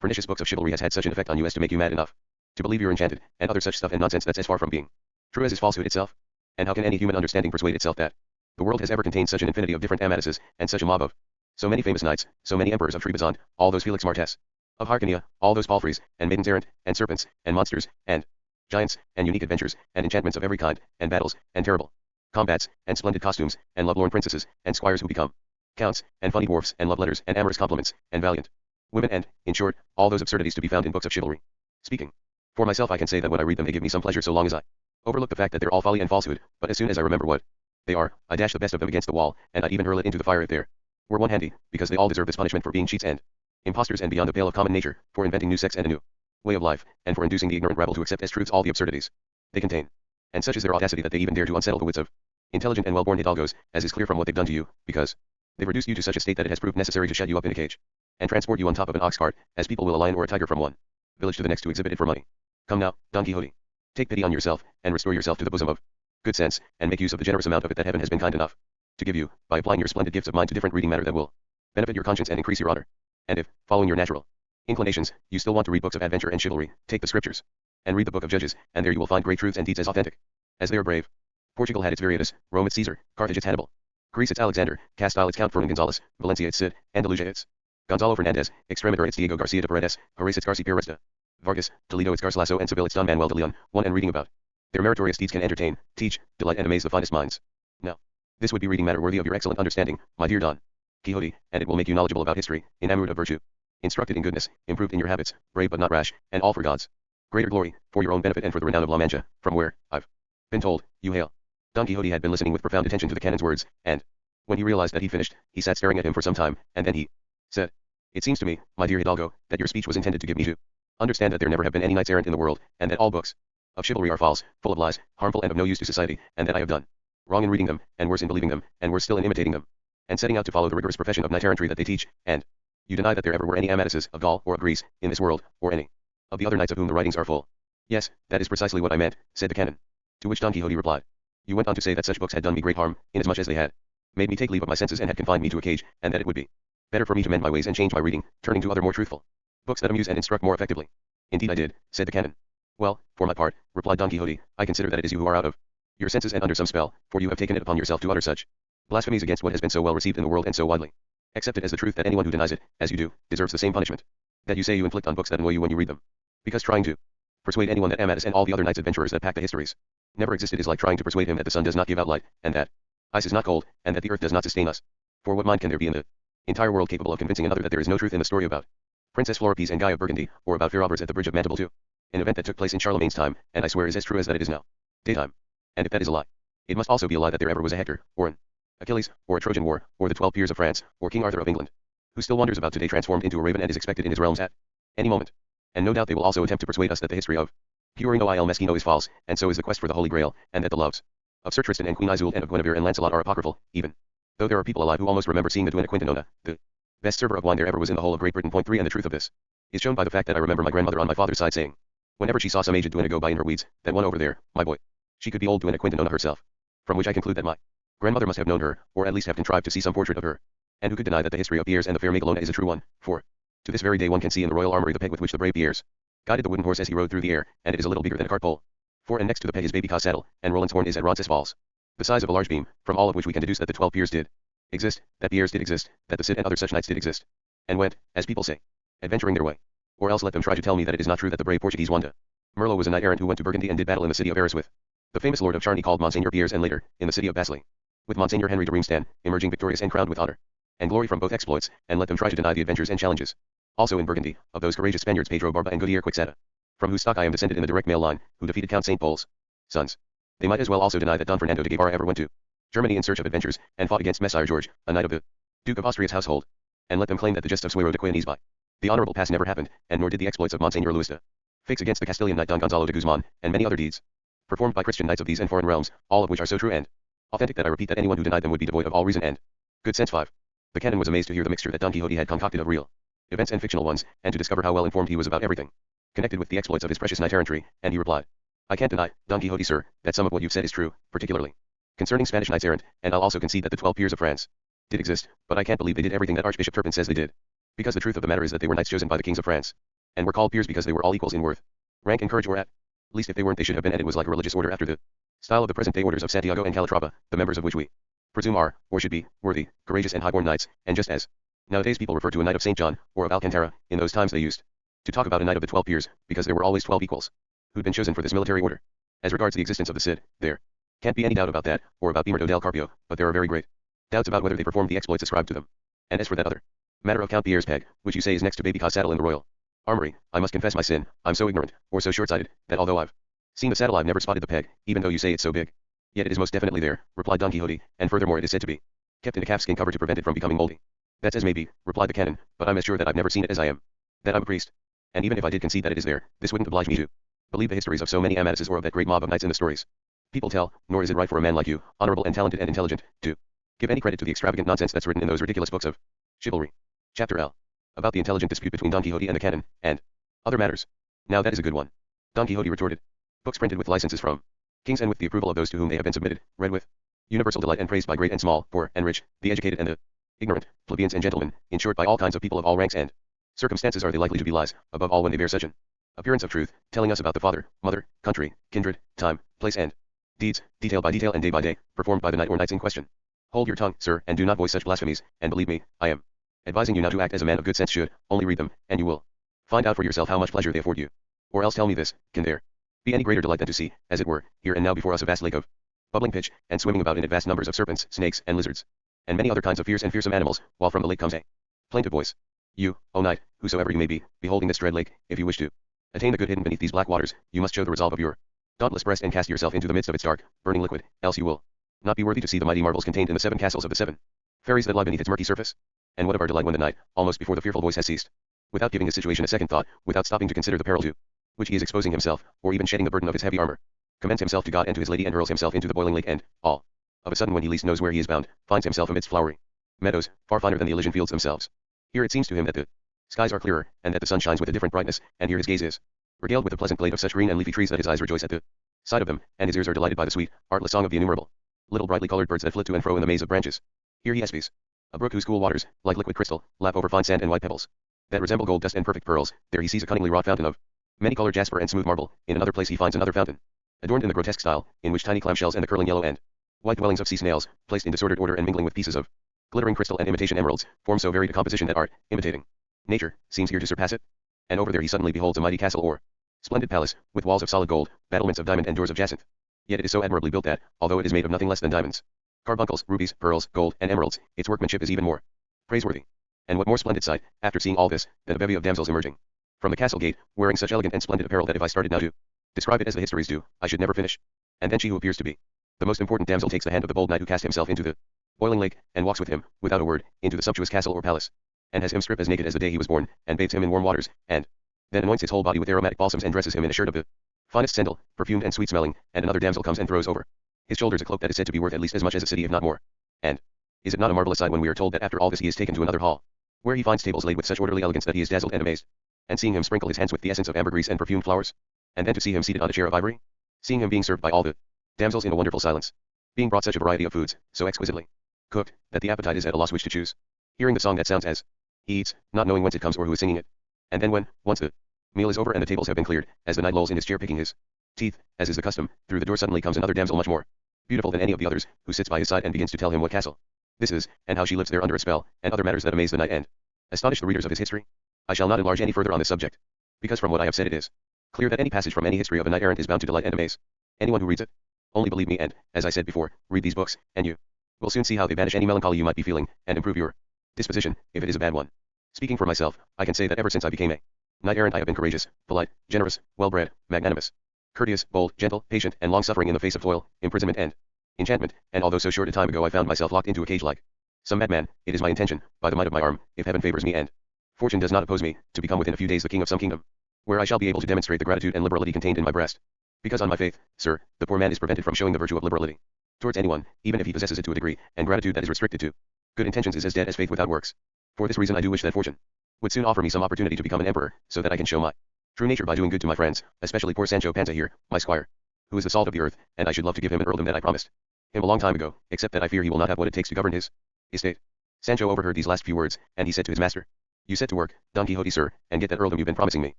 pernicious books of chivalry has had such an effect on you as to make you mad enough to believe you're enchanted, and other such stuff and nonsense that's as far from being true as is falsehood itself? And how can any human understanding persuade itself that the world has ever contained such an infinity of different Amatuses, and such a mob of so many famous knights, so many emperors of Trebizond, all those Felix Martes of Harkania, all those palfreys, and maidens errant, and serpents, and monsters, and giants, and unique adventures, and enchantments of every kind, and battles, and terrible combats, and splendid costumes, and lovelorn princesses, and squires who become counts, and funny dwarfs, and love letters, and amorous compliments, and valiant women and, in short, all those absurdities to be found in books of chivalry. Speaking for myself, I can say that when I read them they give me some pleasure so long as I overlook the fact that they're all folly and falsehood, but as soon as I remember what they are, I dash the best of them against the wall, and I'd even hurl it into the fire if there were one handy, because they all deserve this punishment for being cheats and impostors and beyond the pale of common nature, for inventing new sects and a new way of life, and for inducing the ignorant rabble to accept as truths all the absurdities they contain. And such is their audacity that they even dare to unsettle the wits of intelligent and well-born hidalgos, as is clear from what they've done to you, because they've reduced you to such a state that it has proved necessary to shut you up in a cage, and transport you on top of an ox cart, as people will a lion or a tiger from one village to the next to exhibit it for money. Come now, Don Quixote. Take pity on yourself, and restore yourself to the bosom of good sense, and make use of the generous amount of it that heaven has been kind enough to give you, by applying your splendid gifts of mind to different reading matter that will benefit your conscience and increase your honor. And if, following your natural inclinations, you still want to read books of adventure and chivalry, take the scriptures, and read the book of Judges, and there you will find great truths and deeds as authentic as they are brave. Portugal had its Viriatus, Rome its Caesar, Carthage its Hannibal, Greece its Alexander, Castile its Count Fernan Gonzalez, Valencia its Cid, Andalusia its Gonzalo Fernandez, Extremadura its Diego Garcia de Paredes, Jerez its Garcia Resta, Vargas, Toledo its Garcilaso, and Seville its Don Manuel de Leon. One and reading about their meritorious deeds can entertain, teach, delight, and amaze the finest minds. Now, this would be reading matter worthy of your excellent understanding, my dear Don Quixote, and it will make you knowledgeable about history, enamored of virtue, instructed in goodness, improved in your habits, brave but not rash, and all for God's greater glory, for your own benefit and for the renown of La Mancha, from where, I've been told, you hail. Don Quixote had been listening with profound attention to the canon's words, and when he realized that he'd finished, he sat staring at him for some time, and then he said, "It seems to me, my dear Hidalgo, that your speech was intended to give me to understand that there never have been any knights errant in the world, and that all books of chivalry are false, full of lies, harmful and of no use to society, and that I have done wrong in reading them, and worse in believing them, and worse still in imitating them, and setting out to follow the rigorous profession of knight errantry that they teach, and you deny that there ever were any Amatuses of Gaul or of Greece in this world, or any of the other knights of whom the writings are full." "Yes, that is precisely what I meant," said the canon. To which Don Quixote replied, "You went on to say that such books had done me great harm, inasmuch as they had made me take leave of my senses and had confined me to a cage, and that it would be better for me to mend my ways and change my reading, turning to other more truthful books that amuse and instruct more effectively." "Indeed I did," said the canon. "Well, for my part," replied Don Quixote, "I consider that it is you who are out of your senses and under some spell, for you have taken it upon yourself to utter such blasphemies against what has been so well received in the world and so widely accepted as the truth that anyone who denies it, as you do, deserves the same punishment that you say you inflict on books that annoy you when you read them. Because trying to persuade anyone that Amatus and all the other knights adventurers that pack the histories never existed is like trying to persuade him that the sun does not give out light, and that ice is not cold, and that the earth does not sustain us. For what mind can there be in the entire world capable of convincing another that there is no truth in the story about Princess Floripes and Guy of Burgundy, or about fair robbers at the bridge of Mantible too? An event that took place in Charlemagne's time, and I swear is as true as that it is now daytime. And if that is a lie, it must also be a lie that there ever was a Hector, or an Achilles, or a Trojan War, or the 12 Peers of France, or King Arthur of England, who still wanders about today transformed into a raven and is expected in his realms at any moment. And no doubt they will also attempt to persuade us that the history of Purino il Meschino is false, and so is the quest for the Holy Grail, and that the loves of Sir Tristan and Queen Isolde and of Guinevere and Lancelot are apocryphal, even though there are people alive who almost remember seeing the Duenna Quintanona, the best server of wine there ever was in the whole of Great Britain. Point 3. And the truth of this is shown by the fact that I remember my grandmother on my father's side saying, whenever she saw some aged duenna go by in her weeds, that one over there, my boy, she could be old Duenna Quintanona herself. From which I conclude that my grandmother must have known her, or at least have contrived to see some portrait of her. And who could deny that the history of Pierres and the fair Magalona is a true one? For to this very day one can see in the royal armory the peg with which the brave Pierres guided the wooden horse as he rode through the air, and it is a little bigger than a cart pole. For and next to the peg is baby Cos saddle, and Roland's horn is at Roncesvalles, the size of a large beam, from all of which we can deduce that the 12 Peers did exist, that Pierres did exist, that the Cid and other such knights did exist, and went, as people say, adventuring their way. Or else let them try to tell me that it is not true that the brave Portuguese Wanda Merlo was a knight errant who went to Burgundy and did battle in the city of Arras with the famous lord of Charny called Monseigneur Pierres, and later, in the city of Basile, with Monseigneur Henry de Rimstan, emerging victorious and crowned with honor and glory from both exploits, and let them try to deny the adventures and challenges. Also in Burgundy, of those courageous Spaniards Pedro Barba and Goodyear Quixote, from whose stock I am descended in the direct male line, who defeated Count St. Pol's sons. They might as well also deny that Don Fernando de Guevara ever went to Germany in search of adventures, and fought against Messire George, a knight of the Duke of Austria's household, and let them claim that the jest of Suero de Quinese by the honorable pass never happened, and nor did the exploits of Monseigneur Luis de Fix against the Castilian knight Don Gonzalo de Guzman, and many other deeds performed by Christian knights of these and foreign realms, all of which are so true and authentic that I repeat that anyone who denied them would be devoid of all reason and good sense. 5. The canon was amazed to hear the mixture that Don Quixote had concocted of real events and fictional ones, and to discover how well informed he was about everything connected with the exploits of his precious knight errantry, and he replied, "I can't deny, Don Quixote sir, that some of what you've said is true, particularly concerning Spanish knights errant, and I'll also concede that the 12 Peers of France did exist, but I can't believe they did everything that Archbishop Turpin says they did. Because the truth of the matter is that they were knights chosen by the kings of France, and were called peers because they were all equals in worth, rank and courage, or at least if they weren't they should have been, and it was like a religious order after the style of the present day orders of Santiago and Calatrava, the members of which we presume are, or should be, worthy, courageous and high-born knights, and just as nowadays people refer to a knight of St. John, or of Alcantara, in those times they used to talk about a knight of the 12 Peers, because there were always 12 equals who'd been chosen for this military order. As regards the existence of the Cid, there can't be any doubt about that, or about Bemerto del Carpio, but there are very great doubts about whether they performed the exploits ascribed to them. And as for that other Matter of Count Pierre's peg, which you say is next to baby Ka's saddle in the royal armory. I must confess my sin, I'm so ignorant, or so short-sighted, that although I've seen the saddle I've never spotted the peg, even though you say it's so big. Yet it is most definitely there, replied Don Quixote, and furthermore it is said to be kept in a calfskin cover to prevent it from becoming moldy. That's as may be, replied the canon, but I'm as sure that I've never seen it as I am that I'm a priest. And even if I did concede that it is there, this wouldn't oblige me to believe the histories of so many Amatuses or of that great mob of knights in the stories people tell, nor is it right for a man like you, honorable and talented and intelligent, to give any credit to the extravagant nonsense that's written in those ridiculous books of chivalry. Chapter L. About the intelligent dispute between Don Quixote and the canon, and other matters. Now that is a good one. Don Quixote retorted. Books printed with licenses from kings and with the approval of those to whom they have been submitted, read with universal delight and praised by great and small, poor and rich, the educated and the ignorant, plebeians and gentlemen, in short by all kinds of people of all ranks and circumstances are they likely to be lies, above all when they bear such an appearance of truth, telling us about the father, mother, country, kindred, time, place and deeds, detail by detail and day by day, performed by the knight or knights in question. Hold your tongue, sir, and do not voice such blasphemies, and believe me, I am advising you now to act as a man of good sense should, only read them, and you will find out for yourself how much pleasure they afford you. Or else tell me this, can there be any greater delight than to see, as it were, here and now before us a vast lake of bubbling pitch, and swimming about in it vast numbers of serpents, snakes, and lizards, and many other kinds of fierce and fearsome animals, while from the lake comes a plaintive voice. You, O knight, whosoever you may be, beholding this dread lake, if you wish to attain the good hidden beneath these black waters, you must show the resolve of your dauntless breast and cast yourself into the midst of its dark, burning liquid, else you will not be worthy to see the mighty marvels contained in the 7 castles of the 7 fairies that lie beneath its murky surface. And what of our delight when the knight, almost before the fearful voice has ceased, without giving his situation a second thought, without stopping to consider the peril to which he is exposing himself, or even shedding the burden of his heavy armor, commends himself to God and to his lady and hurls himself into the boiling lake and, all of a sudden when he least knows where he is bound, finds himself amidst flowery meadows, far finer than the Elysian fields themselves. Here it seems to him that the skies are clearer, and that the sun shines with a different brightness, and here his gaze is regaled with a pleasant glade of such green and leafy trees that his eyes rejoice at the sight of them, and his ears are delighted by the sweet, artless song of the innumerable little brightly colored birds that flit to and fro in the maze of branches. Here he espies a brook whose cool waters, like liquid crystal, lap over fine sand and white pebbles that resemble gold dust and perfect pearls. There he sees a cunningly wrought fountain of many-colored jasper and smooth marble. In another place he finds another fountain, adorned in the grotesque style, in which tiny clamshells and the curling yellow and white dwellings of sea snails, placed in disordered order and mingling with pieces of glittering crystal and imitation emeralds, form so varied a composition that art, imitating nature, seems here to surpass it. And over there he suddenly beholds a mighty castle or splendid palace, with walls of solid gold, battlements of diamond and doors of jacinth. Yet it is so admirably built that, although it is made of nothing less than diamonds, carbuncles, rubies, pearls, gold, and emeralds, its workmanship is even more praiseworthy. And what more splendid sight, after seeing all this, than a bevy of damsels emerging from the castle gate, wearing such elegant and splendid apparel that if I started now to describe it as the histories do, I should never finish. And then she who appears to be the most important damsel takes the hand of the bold knight who cast himself into the boiling lake, and walks with him, without a word, into the sumptuous castle or palace, and has him stripped as naked as the day he was born, and bathes him in warm waters, and then anoints his whole body with aromatic balsams and dresses him in a shirt of the finest sendal, perfumed and sweet-smelling, and another damsel comes and throws over his shoulders a cloak that is said to be worth at least as much as a city if not more. And is it not a marvelous sight when we are told that after all this he is taken to another hall, where he finds tables laid with such orderly elegance that he is dazzled and amazed, and seeing him sprinkle his hands with the essence of ambergris and perfumed flowers, and then to see him seated on a chair of ivory, seeing him being served by all the damsels in a wonderful silence, being brought such a variety of foods, so exquisitely cooked, that the appetite is at a loss which to choose, hearing the song that sounds as he eats, not knowing whence it comes or who is singing it. And then when, once the meal is over and the tables have been cleared, as the knight lolls in his chair picking his teeth, as is the custom, through the door suddenly comes another damsel much more beautiful than any of the others, who sits by his side and begins to tell him what castle this is, and how she lives there under a spell, and other matters that amaze the knight and astonish the readers of his history. I shall not enlarge any further on this subject, because from what I have said it is clear that any passage from any history of a knight errant is bound to delight and amaze anyone who reads it. Only believe me and, as I said before, read these books, and you will soon see how they banish any melancholy you might be feeling, and improve your disposition, if it is a bad one. Speaking for myself, I can say that ever since I became a knight errant I have been courageous, polite, generous, well-bred, magnanimous, courteous, bold, gentle, patient, and long-suffering in the face of toil, imprisonment and enchantment, and although so short a time ago I found myself locked into a cage like some madman, it is my intention, by the might of my arm, if heaven favors me and fortune does not oppose me, to become within a few days the king of some kingdom, where I shall be able to demonstrate the gratitude and liberality contained in my breast. Because on my faith, sir, the poor man is prevented from showing the virtue of liberality towards anyone, even if he possesses it to a degree, and gratitude that is restricted to good intentions is as dead as faith without works. For this reason I do wish that fortune would soon offer me some opportunity to become an emperor, so that I can show my true nature by doing good to my friends, especially poor Sancho Panza here, my squire, who is the salt of the earth, and I should love to give him an earldom that I promised him a long time ago, except that I fear he will not have what it takes to govern his estate. Sancho overheard these last few words, and he said to his master, "You set to work, Don Quixote, sir, and get that earldom you've been promising me.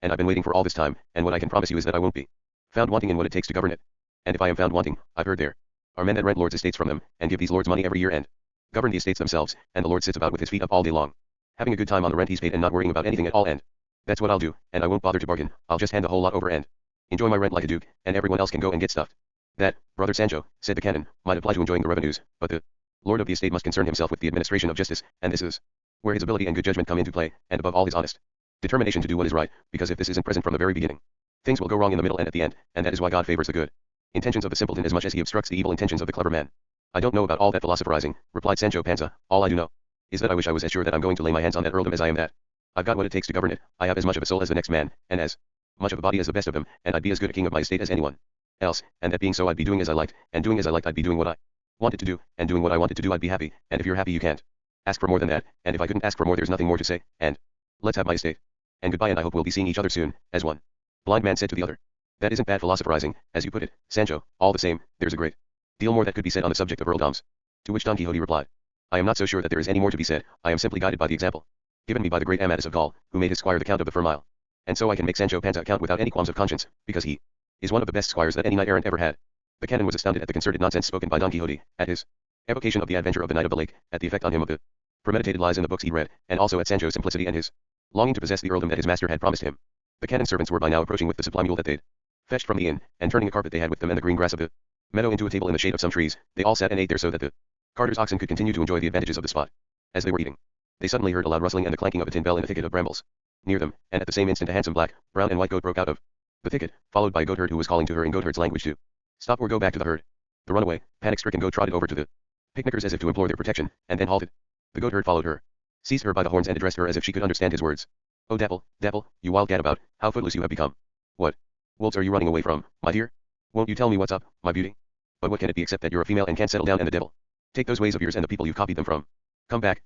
And I've been waiting for all this time, and what I can promise you is that I won't be found wanting in what it takes to govern it. And if I am found wanting, I've heard there are men that rent lords' estates from them, and give these lords money every year and govern the estates themselves, and the lord sits about with his feet up all day long, having a good time on the rent he's paid and not worrying about anything at all, and that's what I'll do, and I won't bother to bargain, I'll just hand the whole lot over and enjoy my rent like a duke, and everyone else can go and get stuffed." "That, brother Sancho," said the canon, "might apply to enjoying the revenues, but the lord of the estate must concern himself with the administration of justice, and this is where his ability and good judgment come into play, and above all his honest determination to do what is right, because if this isn't present from the very beginning, things will go wrong in the middle and at the end, and that is why God favors the good intentions of the simpleton as much as he obstructs the evil intentions of the clever man. I don't know about all that philosophizing, replied Sancho Panza, all I do know is that I wish I was as sure that I'm going to lay my hands on that earldom as I am that I've got what it takes to govern it. I have as much of a soul as the next man, and as much of a body as the best of them, and I'd be as good a king of my estate as anyone else, and that being so I'd be doing as I liked, and doing as I liked I'd be doing what I wanted to do, and doing what I wanted to do I'd be happy, and if you're happy you can't ask for more than that, and if I couldn't ask for more there's nothing more to say, and let's have my estate. And goodbye, and I hope we'll be seeing each other soon, as one blind man said to the other. That isn't bad philosophizing, as you put it, Sancho, all the same, there's a great deal more that could be said on the subject of earldoms. To which Don Quixote replied, I am not so sure that there is any more to be said, I am simply guided by the example given me by the great Amadis of Gaul, who made his squire the Count of the Firm Isle. And so I can make Sancho Panza count without any qualms of conscience, because he is one of the best squires that any knight-errant ever had. The canon was astounded at the concerted nonsense spoken by Don Quixote, at his evocation of the adventure of the Knight of the Lake, at the effect on him of the premeditated lies in the books he'd read, and also at Sancho's simplicity and his longing to possess the earldom that his master had promised him. The canon's servants were by now approaching with the supply mule that they'd fetched from the inn, and turning a carpet they had with them and the green grass of the meadow into a table in the shade of some trees, they all sat and ate there so that the carter's oxen could continue to enjoy the advantages of the spot. As they were eating, they suddenly heard a loud rustling and the clanking of a tin bell in a thicket of brambles near them, and at the same instant a handsome black, brown and white goat broke out of the thicket, followed by a goatherd who was calling to her in goatherd's language to stop or go back to the herd. The runaway, panic-stricken goat trotted over to the picnickers as if to implore their protection, and then halted. The goatherd followed her, seized her by the horns and addressed her as if she could understand his words. Oh Dapple, Dapple, you wild gadabout, how footless you have become. What wolves are you running away from, my dear? Won't you tell me what's up, my beauty? But what can it be except that you're a female and can't settle down and the devil take those ways of yours and the people you've copied them from? Come back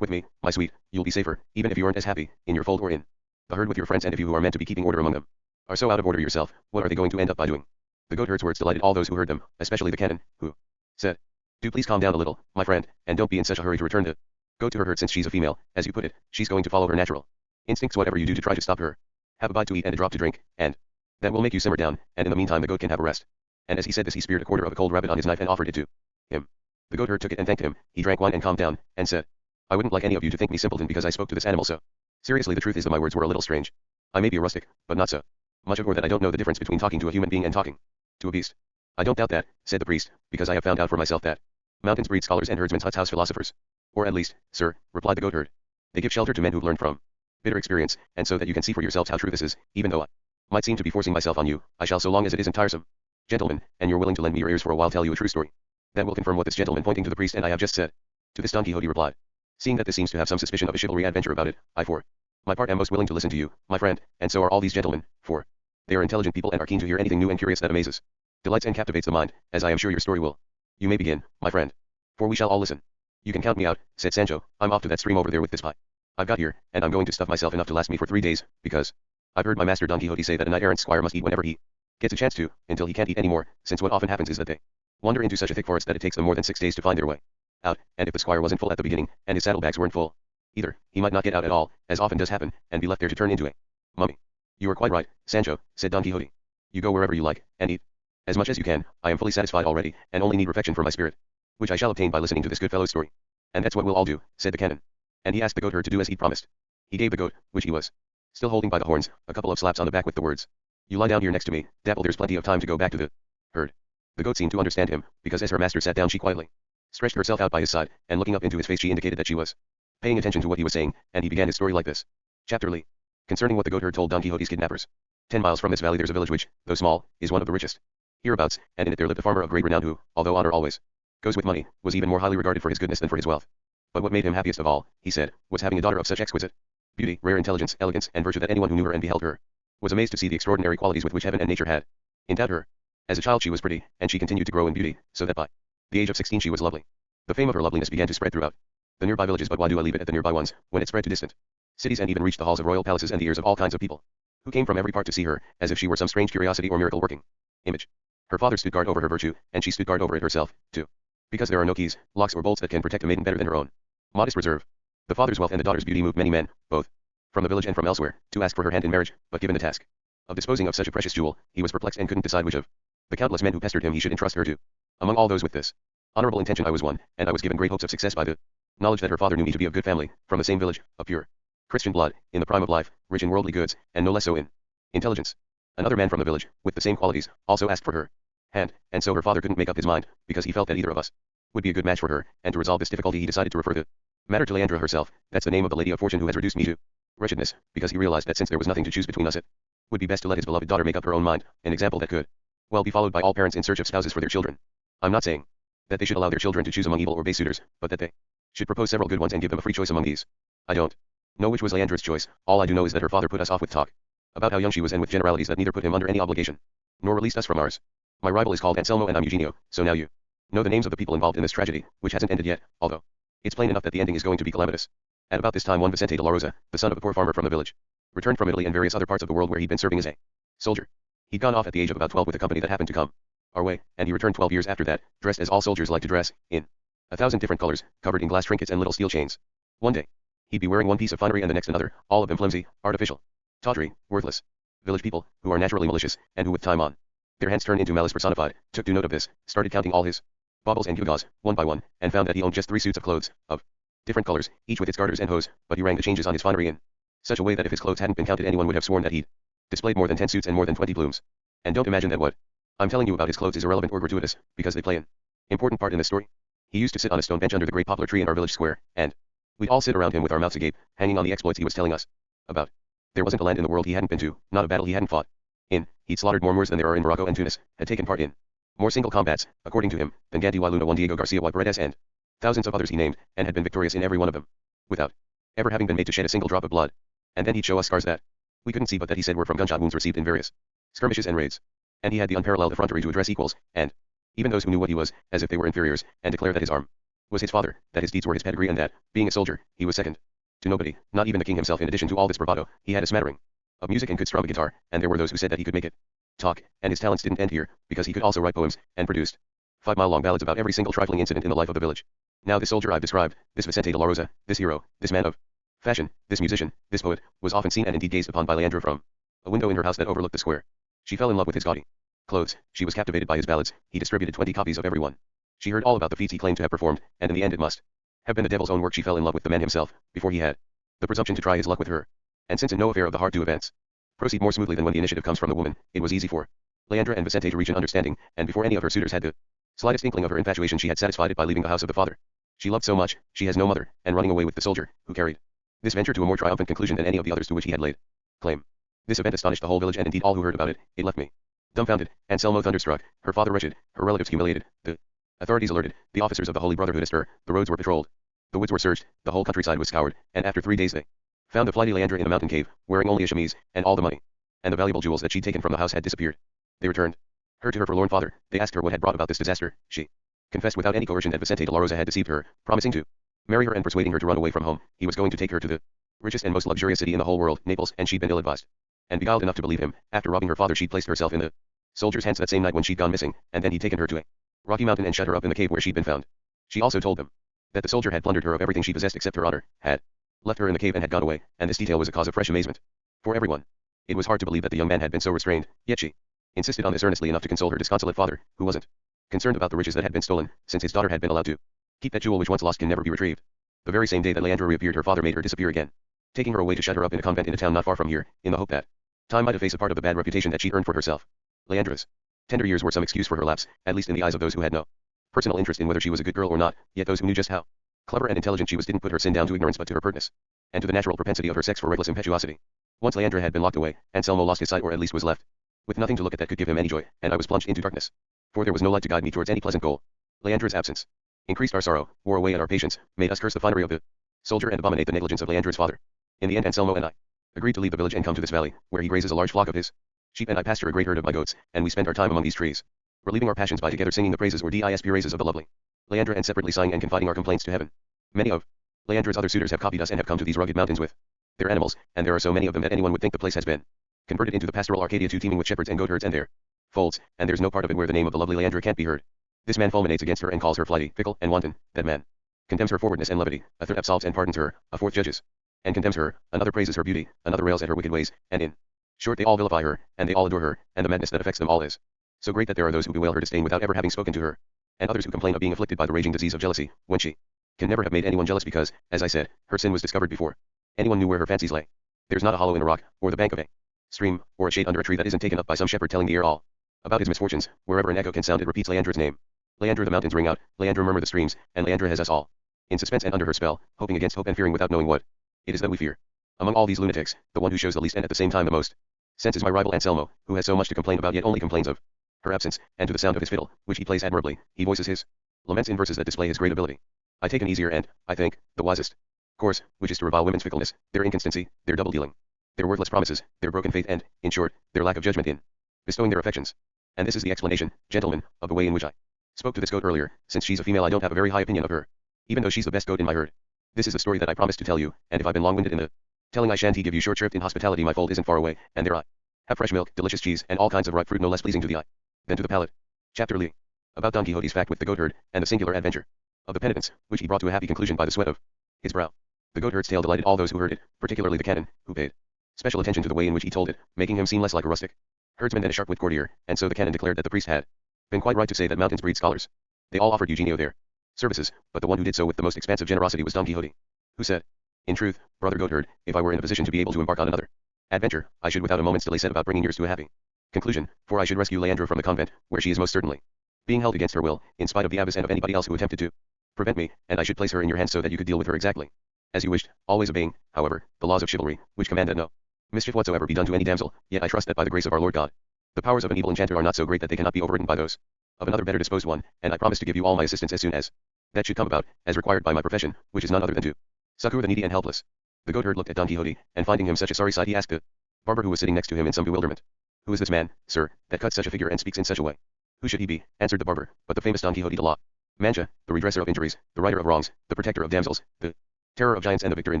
with me, my sweet, you'll be safer, even if you aren't as happy, in your fold or in the herd with your friends, and if you who are meant to be keeping order among them are so out of order yourself, what are they going to end up by doing? The goatherd's words delighted all those who heard them, especially the canon, who said, do please calm down a little, my friend, and don't be in such a hurry to return the goat to her herd, since she's a female, as you put it, she's going to follow her natural instincts whatever you do to try to stop her. Have a bite to eat and a drop to drink, and that will make you simmer down, and in the meantime the goat can have a rest. And as he said this he speared a quarter of a cold rabbit on his knife and offered it to him. The goatherd took it and thanked him, he drank wine and calmed down, and said, I wouldn't like any of you to think me simpleton because I spoke to this animal so seriously. The truth is that my words were a little strange. I may be a rustic, but not so much of or that I don't know the difference between talking to a human being and talking to a beast. I don't doubt that, said the priest, because I have found out for myself that mountains breed scholars and herdsmen's huts house philosophers. Or at least, sir, replied the goatherd, they give shelter to men who've learned from bitter experience, and so that you can see for yourselves how true this is, even though I might seem to be forcing myself on you, I shall so long as it isn't tiresome. Gentlemen, and you're willing to lend me your ears for a while, tell you a true story that will confirm what this gentleman pointing to the priest and I have just said. To this Don Quixote replied, seeing that this seems to have some suspicion of a chivalry adventure about it, I for my part am most willing to listen to you, my friend, and so are all these gentlemen, for they are intelligent people and are keen to hear anything new and curious that amazes, delights and captivates the mind, as I am sure your story will. You may begin, my friend, for we shall all listen. You can count me out, said Sancho, I'm off to that stream over there with this pie I've got here, and I'm going to stuff myself enough to last me for 3 days, because I've heard my master Don Quixote say that a knight-errant squire must eat whenever he gets a chance to, until he can't eat any more, since what often happens is that they wander into such a thick forest that it takes them more than 6 days to find their way out, and if the squire wasn't full at the beginning, and his saddlebags weren't full either, he might not get out at all, as often does happen, and be left there to turn into a mummy. You are quite right, Sancho, said Don Quixote. You go wherever you like, and eat as much as you can. I am fully satisfied already, and only need refection for my spirit, which I shall obtain by listening to this good fellow's story. And that's what we'll all do, said the canon. And he asked the goatherd to do as he'd promised. He gave the goat, which he was still holding by the horns, a couple of slaps on the back with the words, you lie down here next to me, Dapple, there's plenty of time to go back to the herd. The goat seemed to understand him, because as her master sat down she quietly stretched herself out by his side, and looking up into his face she indicated that she was paying attention to what he was saying, and he began his story like this. Chapter Lee. Concerning what the goatherd told Don Quixote's kidnappers. 10 miles from this valley there's a village which, though small, is one of the richest hereabouts, and in it there lived a farmer of great renown who, although honor always goes with money, was even more highly regarded for his goodness than for his wealth. But what made him happiest of all, he said, was having a daughter of such exquisite beauty, rare intelligence, elegance, and virtue that anyone who knew her and beheld her was amazed to see the extraordinary qualities with which heaven and nature had endowed her. As a child she was pretty, and she continued to grow in beauty, so that by the age of 16 she was lovely. The fame of her loveliness began to spread throughout the nearby villages, but why do I leave it at the nearby ones, when it spread to distant cities and even reached the halls of royal palaces and the ears of all kinds of people, who came from every part to see her, as if she were some strange curiosity or miracle-working image. Her father stood guard over her virtue, and she stood guard over it herself, too. Because there are no keys, locks or bolts that can protect a maiden better than her own modest reserve. The father's wealth and the daughter's beauty moved many men, both from the village and from elsewhere, to ask for her hand in marriage, but given the task of disposing of such a precious jewel, he was perplexed and couldn't decide which of the countless men who pestered him he should entrust her to. Among all those with this honorable intention I was one, and I was given great hopes of success by the knowledge that her father knew me to be of good family, from the same village, of pure Christian blood, in the prime of life, rich in worldly goods, and no less so in intelligence. Another man from the village, with the same qualities, also asked for her hand, and so her father couldn't make up his mind, because he felt that either of us would be a good match for her, and to resolve this difficulty he decided to refer the Mattered to Leandra herself, that's the name of the lady of fortune who has reduced me to wretchedness, because he realized that since there was nothing to choose between us it would be best to let his beloved daughter make up her own mind, an example that could well be followed by all parents in search of spouses for their children. I'm not saying that they should allow their children to choose among evil or base suitors, but that they should propose several good ones and give them a free choice among these. I don't know which was Leandra's choice, all I do know is that her father put us off with talk about how young she was and with generalities that neither put him under any obligation, nor released us from ours. My rival is called Anselmo and I'm Eugenio, so now you know the names of the people involved in this tragedy, which hasn't ended yet, although it's plain enough that the ending is going to be calamitous. At about this time one Vicente de la Rosa, the son of a poor farmer from the village, returned from Italy and various other parts of the world where he'd been serving as a soldier. He'd gone off at the age of about 12 with a company that happened to come our way, and he returned 12 years after that, dressed as all soldiers like to dress, in 1,000 different colors, covered in glass trinkets and little steel chains. One day, he'd be wearing one piece of finery and the next another, all of them flimsy, artificial, tawdry, worthless. Village people, who are naturally malicious, and who with time on their hands turn into malice personified, took due note of this, started counting all his baubles and gewgaws, one by one, and found that he owned just 3 suits of clothes, of different colors, each with its garters and hose, but he rang the changes on his finery in such a way that if his clothes hadn't been counted anyone would have sworn that he'd displayed more than 10 suits and more than 20 plumes. And don't imagine that what I'm telling you about his clothes is irrelevant or gratuitous, because they play an important part in this story. He used to sit on a stone bench under the great poplar tree in our village square, and we'd all sit around him with our mouths agape, hanging on the exploits he was telling us about. There wasn't a land in the world he hadn't been to, not a battle he hadn't fought in. He'd slaughtered more Moors than there are in Morocco and Tunis, had taken part in more single combats, according to him, than Gantiwa Luna Juan Diego Garcia y Paredes and thousands of others he named, and had been victorious in every one of them, without ever having been made to shed a single drop of blood. And then he'd show us scars that we couldn't see but that he said were from gunshot wounds received in various skirmishes and raids. And he had the unparalleled effrontery to address equals, and even those who knew what he was, as if they were inferiors, and declare that his arm was his father, that his deeds were his pedigree and that, being a soldier, he was second to nobody, not even the king himself. In addition to all this bravado, he had a smattering of music and could strum a guitar, and there were those who said that he could make it talk, and his talents didn't end here, because he could also write poems, and produced 5-mile-long ballads about every single trifling incident in the life of the village. Now this soldier I've described, this Vicente de la Rosa, this hero, this man of fashion, this musician, this poet, was often seen and indeed gazed upon by Leandra from a window in her house that overlooked the square. She fell in love with his gaudy clothes, she was captivated by his ballads, he distributed 20 copies of every one. She heard all about the feats he claimed to have performed, and in the end it must have been the devil's own work. She fell in love with the man himself, before he had the presumption to try his luck with her. And since in no affair of the heart do events proceed more smoothly than when the initiative comes from the woman, it was easy for Leandra and Vicente to reach an understanding, and before any of her suitors had the slightest inkling of her infatuation she had satisfied it by leaving the house of the father she loved so much, she has no mother, and running away with the soldier, who carried this venture to a more triumphant conclusion than any of the others to which he had laid claim. This event astonished the whole village and indeed all who heard about it. It left me dumbfounded, Anselmo thunderstruck, her father wretched, her relatives humiliated, the authorities alerted, the officers of the Holy Brotherhood astir, the roads were patrolled, the woods were searched, the whole countryside was scoured, and after 3 days they found the flighty Leandra in a mountain cave, wearing only a chemise, and all the money and the valuable jewels that she'd taken from the house had disappeared. They returned her to her forlorn father. They asked her what had brought about this disaster. She confessed without any coercion that Vicente de la Rosa had deceived her, promising to marry her and persuading her to run away from home. He was going to take her to the richest and most luxurious city in the whole world, Naples, and she'd been ill-advised and beguiled enough to believe him. After robbing her father she'd placed herself in the soldier's hands that same night when she'd gone missing, and then he'd taken her to a rocky mountain and shut her up in the cave where she'd been found. She also told them that the soldier had plundered her of everything she possessed except her honor, had left her in the cave and had gone away, and this detail was a cause of fresh amazement for everyone. It was hard to believe that the young man had been so restrained, yet she insisted on this earnestly enough to console her disconsolate father, who wasn't concerned about the riches that had been stolen, since his daughter had been allowed to keep that jewel which once lost can never be retrieved. The very same day that Leandra reappeared her father made her disappear again, taking her away to shut her up in a convent in a town not far from here, in the hope that time might efface a part of the bad reputation that she'd earned for herself. Leandra's tender years were some excuse for her lapse, at least in the eyes of those who had no personal interest in whether she was a good girl or not, yet those who knew just how clever and intelligent she was didn't put her sin down to ignorance but to her pertness, and to the natural propensity of her sex for reckless impetuosity. Once Leandra had been locked away, Anselmo lost his sight, or at least was left with nothing to look at that could give him any joy, and I was plunged into darkness, for there was no light to guide me towards any pleasant goal. Leandra's absence increased our sorrow, wore away at our patience, made us curse the finery of the soldier and abominate the negligence of Leandra's father. In the end Anselmo and I agreed to leave the village and come to this valley, where he grazes a large flock of his sheep and I pasture a great herd of my goats, and we spend our time among these trees, relieving our passions by together singing the praises or dis praises of the lovely Leandra, and separately sighing and confiding our complaints to heaven. Many of Leandra's other suitors have copied us and have come to these rugged mountains with their animals, and there are so many of them that anyone would think the place has been converted into the pastoral Arcadia too teeming with shepherds and goatherds and their folds, and there's no part of it where the name of the lovely Leandra can't be heard. This man fulminates against her and calls her flighty, fickle, and wanton. That man condemns her forwardness and levity. A third absolves and pardons her. A fourth judges and condemns her. Another praises her beauty. Another rails at her wicked ways, and in short they all vilify her, and they all adore her, and the madness that affects them all is so great that there are those who bewail her disdain without ever having spoken to her, and others who complain of being afflicted by the raging disease of jealousy, when she can never have made anyone jealous because, as I said, her sin was discovered before anyone knew where her fancies lay. There's not a hollow in a rock, or the bank of a stream, or a shade under a tree that isn't taken up by some shepherd telling the air all about his misfortunes. Wherever an echo can sound it repeats Leandra's name. Leandra the mountains ring out, Leandra murmur the streams, and Leandra has us all in suspense and under her spell, hoping against hope and fearing without knowing what it is that we fear. Among all these lunatics, the one who shows the least and at the same time the most sense is my rival Anselmo, who has so much to complain about yet only complains of her absence, and to the sound of his fiddle, which he plays admirably, he voices his laments in verses that display his great ability. I take an easier and, I think, the wisest course, which is to revile women's fickleness, their inconstancy, their double-dealing, their worthless promises, their broken faith and, in short, their lack of judgment in bestowing their affections. And this is the explanation, gentlemen, of the way in which I spoke to this goat earlier. Since she's a female, I don't have a very high opinion of her, even though she's the best goat in my herd. This is the story that I promised to tell you, and if I've been long-winded in the telling, I shan't give you short shrift. In hospitality my fold isn't far away, and there I have fresh milk, delicious cheese, and all kinds of ripe fruit no less pleasing to the eye than to the palate. Chapter Lee. About Don Quixote's fact with the goatherd, and the singular adventure of the penitence, which he brought to a happy conclusion by the sweat of his brow. The goatherd's tale delighted all those who heard it, particularly the canon, who paid special attention to the way in which he told it, making him seem less like a rustic herdsman than a sharp-witted courtier, and so the canon declared that the priest had been quite right to say that mountains breed scholars. They all offered Eugenio their services, but the one who did so with the most expansive generosity was Don Quixote, who said, "In truth, brother goatherd, if I were in a position to be able to embark on another adventure, I should without a moment's delay set about bringing yours to a happy conclusion, for I should rescue Leandra from the convent, where she is most certainly being held against her will, in spite of the abbess and of anybody else who attempted to prevent me, and I should place her in your hands so that you could deal with her exactly as you wished, always obeying, however, the laws of chivalry, which command that no mischief whatsoever be done to any damsel. Yet I trust that by the grace of our Lord God, the powers of an evil enchanter are not so great that they cannot be overridden by those of another better disposed one, and I promise to give you all my assistance as soon as that should come about, as required by my profession, which is none other than to succor the needy and helpless." The goatherd looked at Don Quixote, and finding him such a sorry sight, he asked the barber who was sitting next to him in some bewilderment, "Who is this man, sir, that cuts such a figure and speaks in such a way?" "Who should he be?" answered the barber, "but the famous Don Quixote de la Mancha, the redresser of injuries, the righter of wrongs, the protector of damsels, the terror of giants and the victor in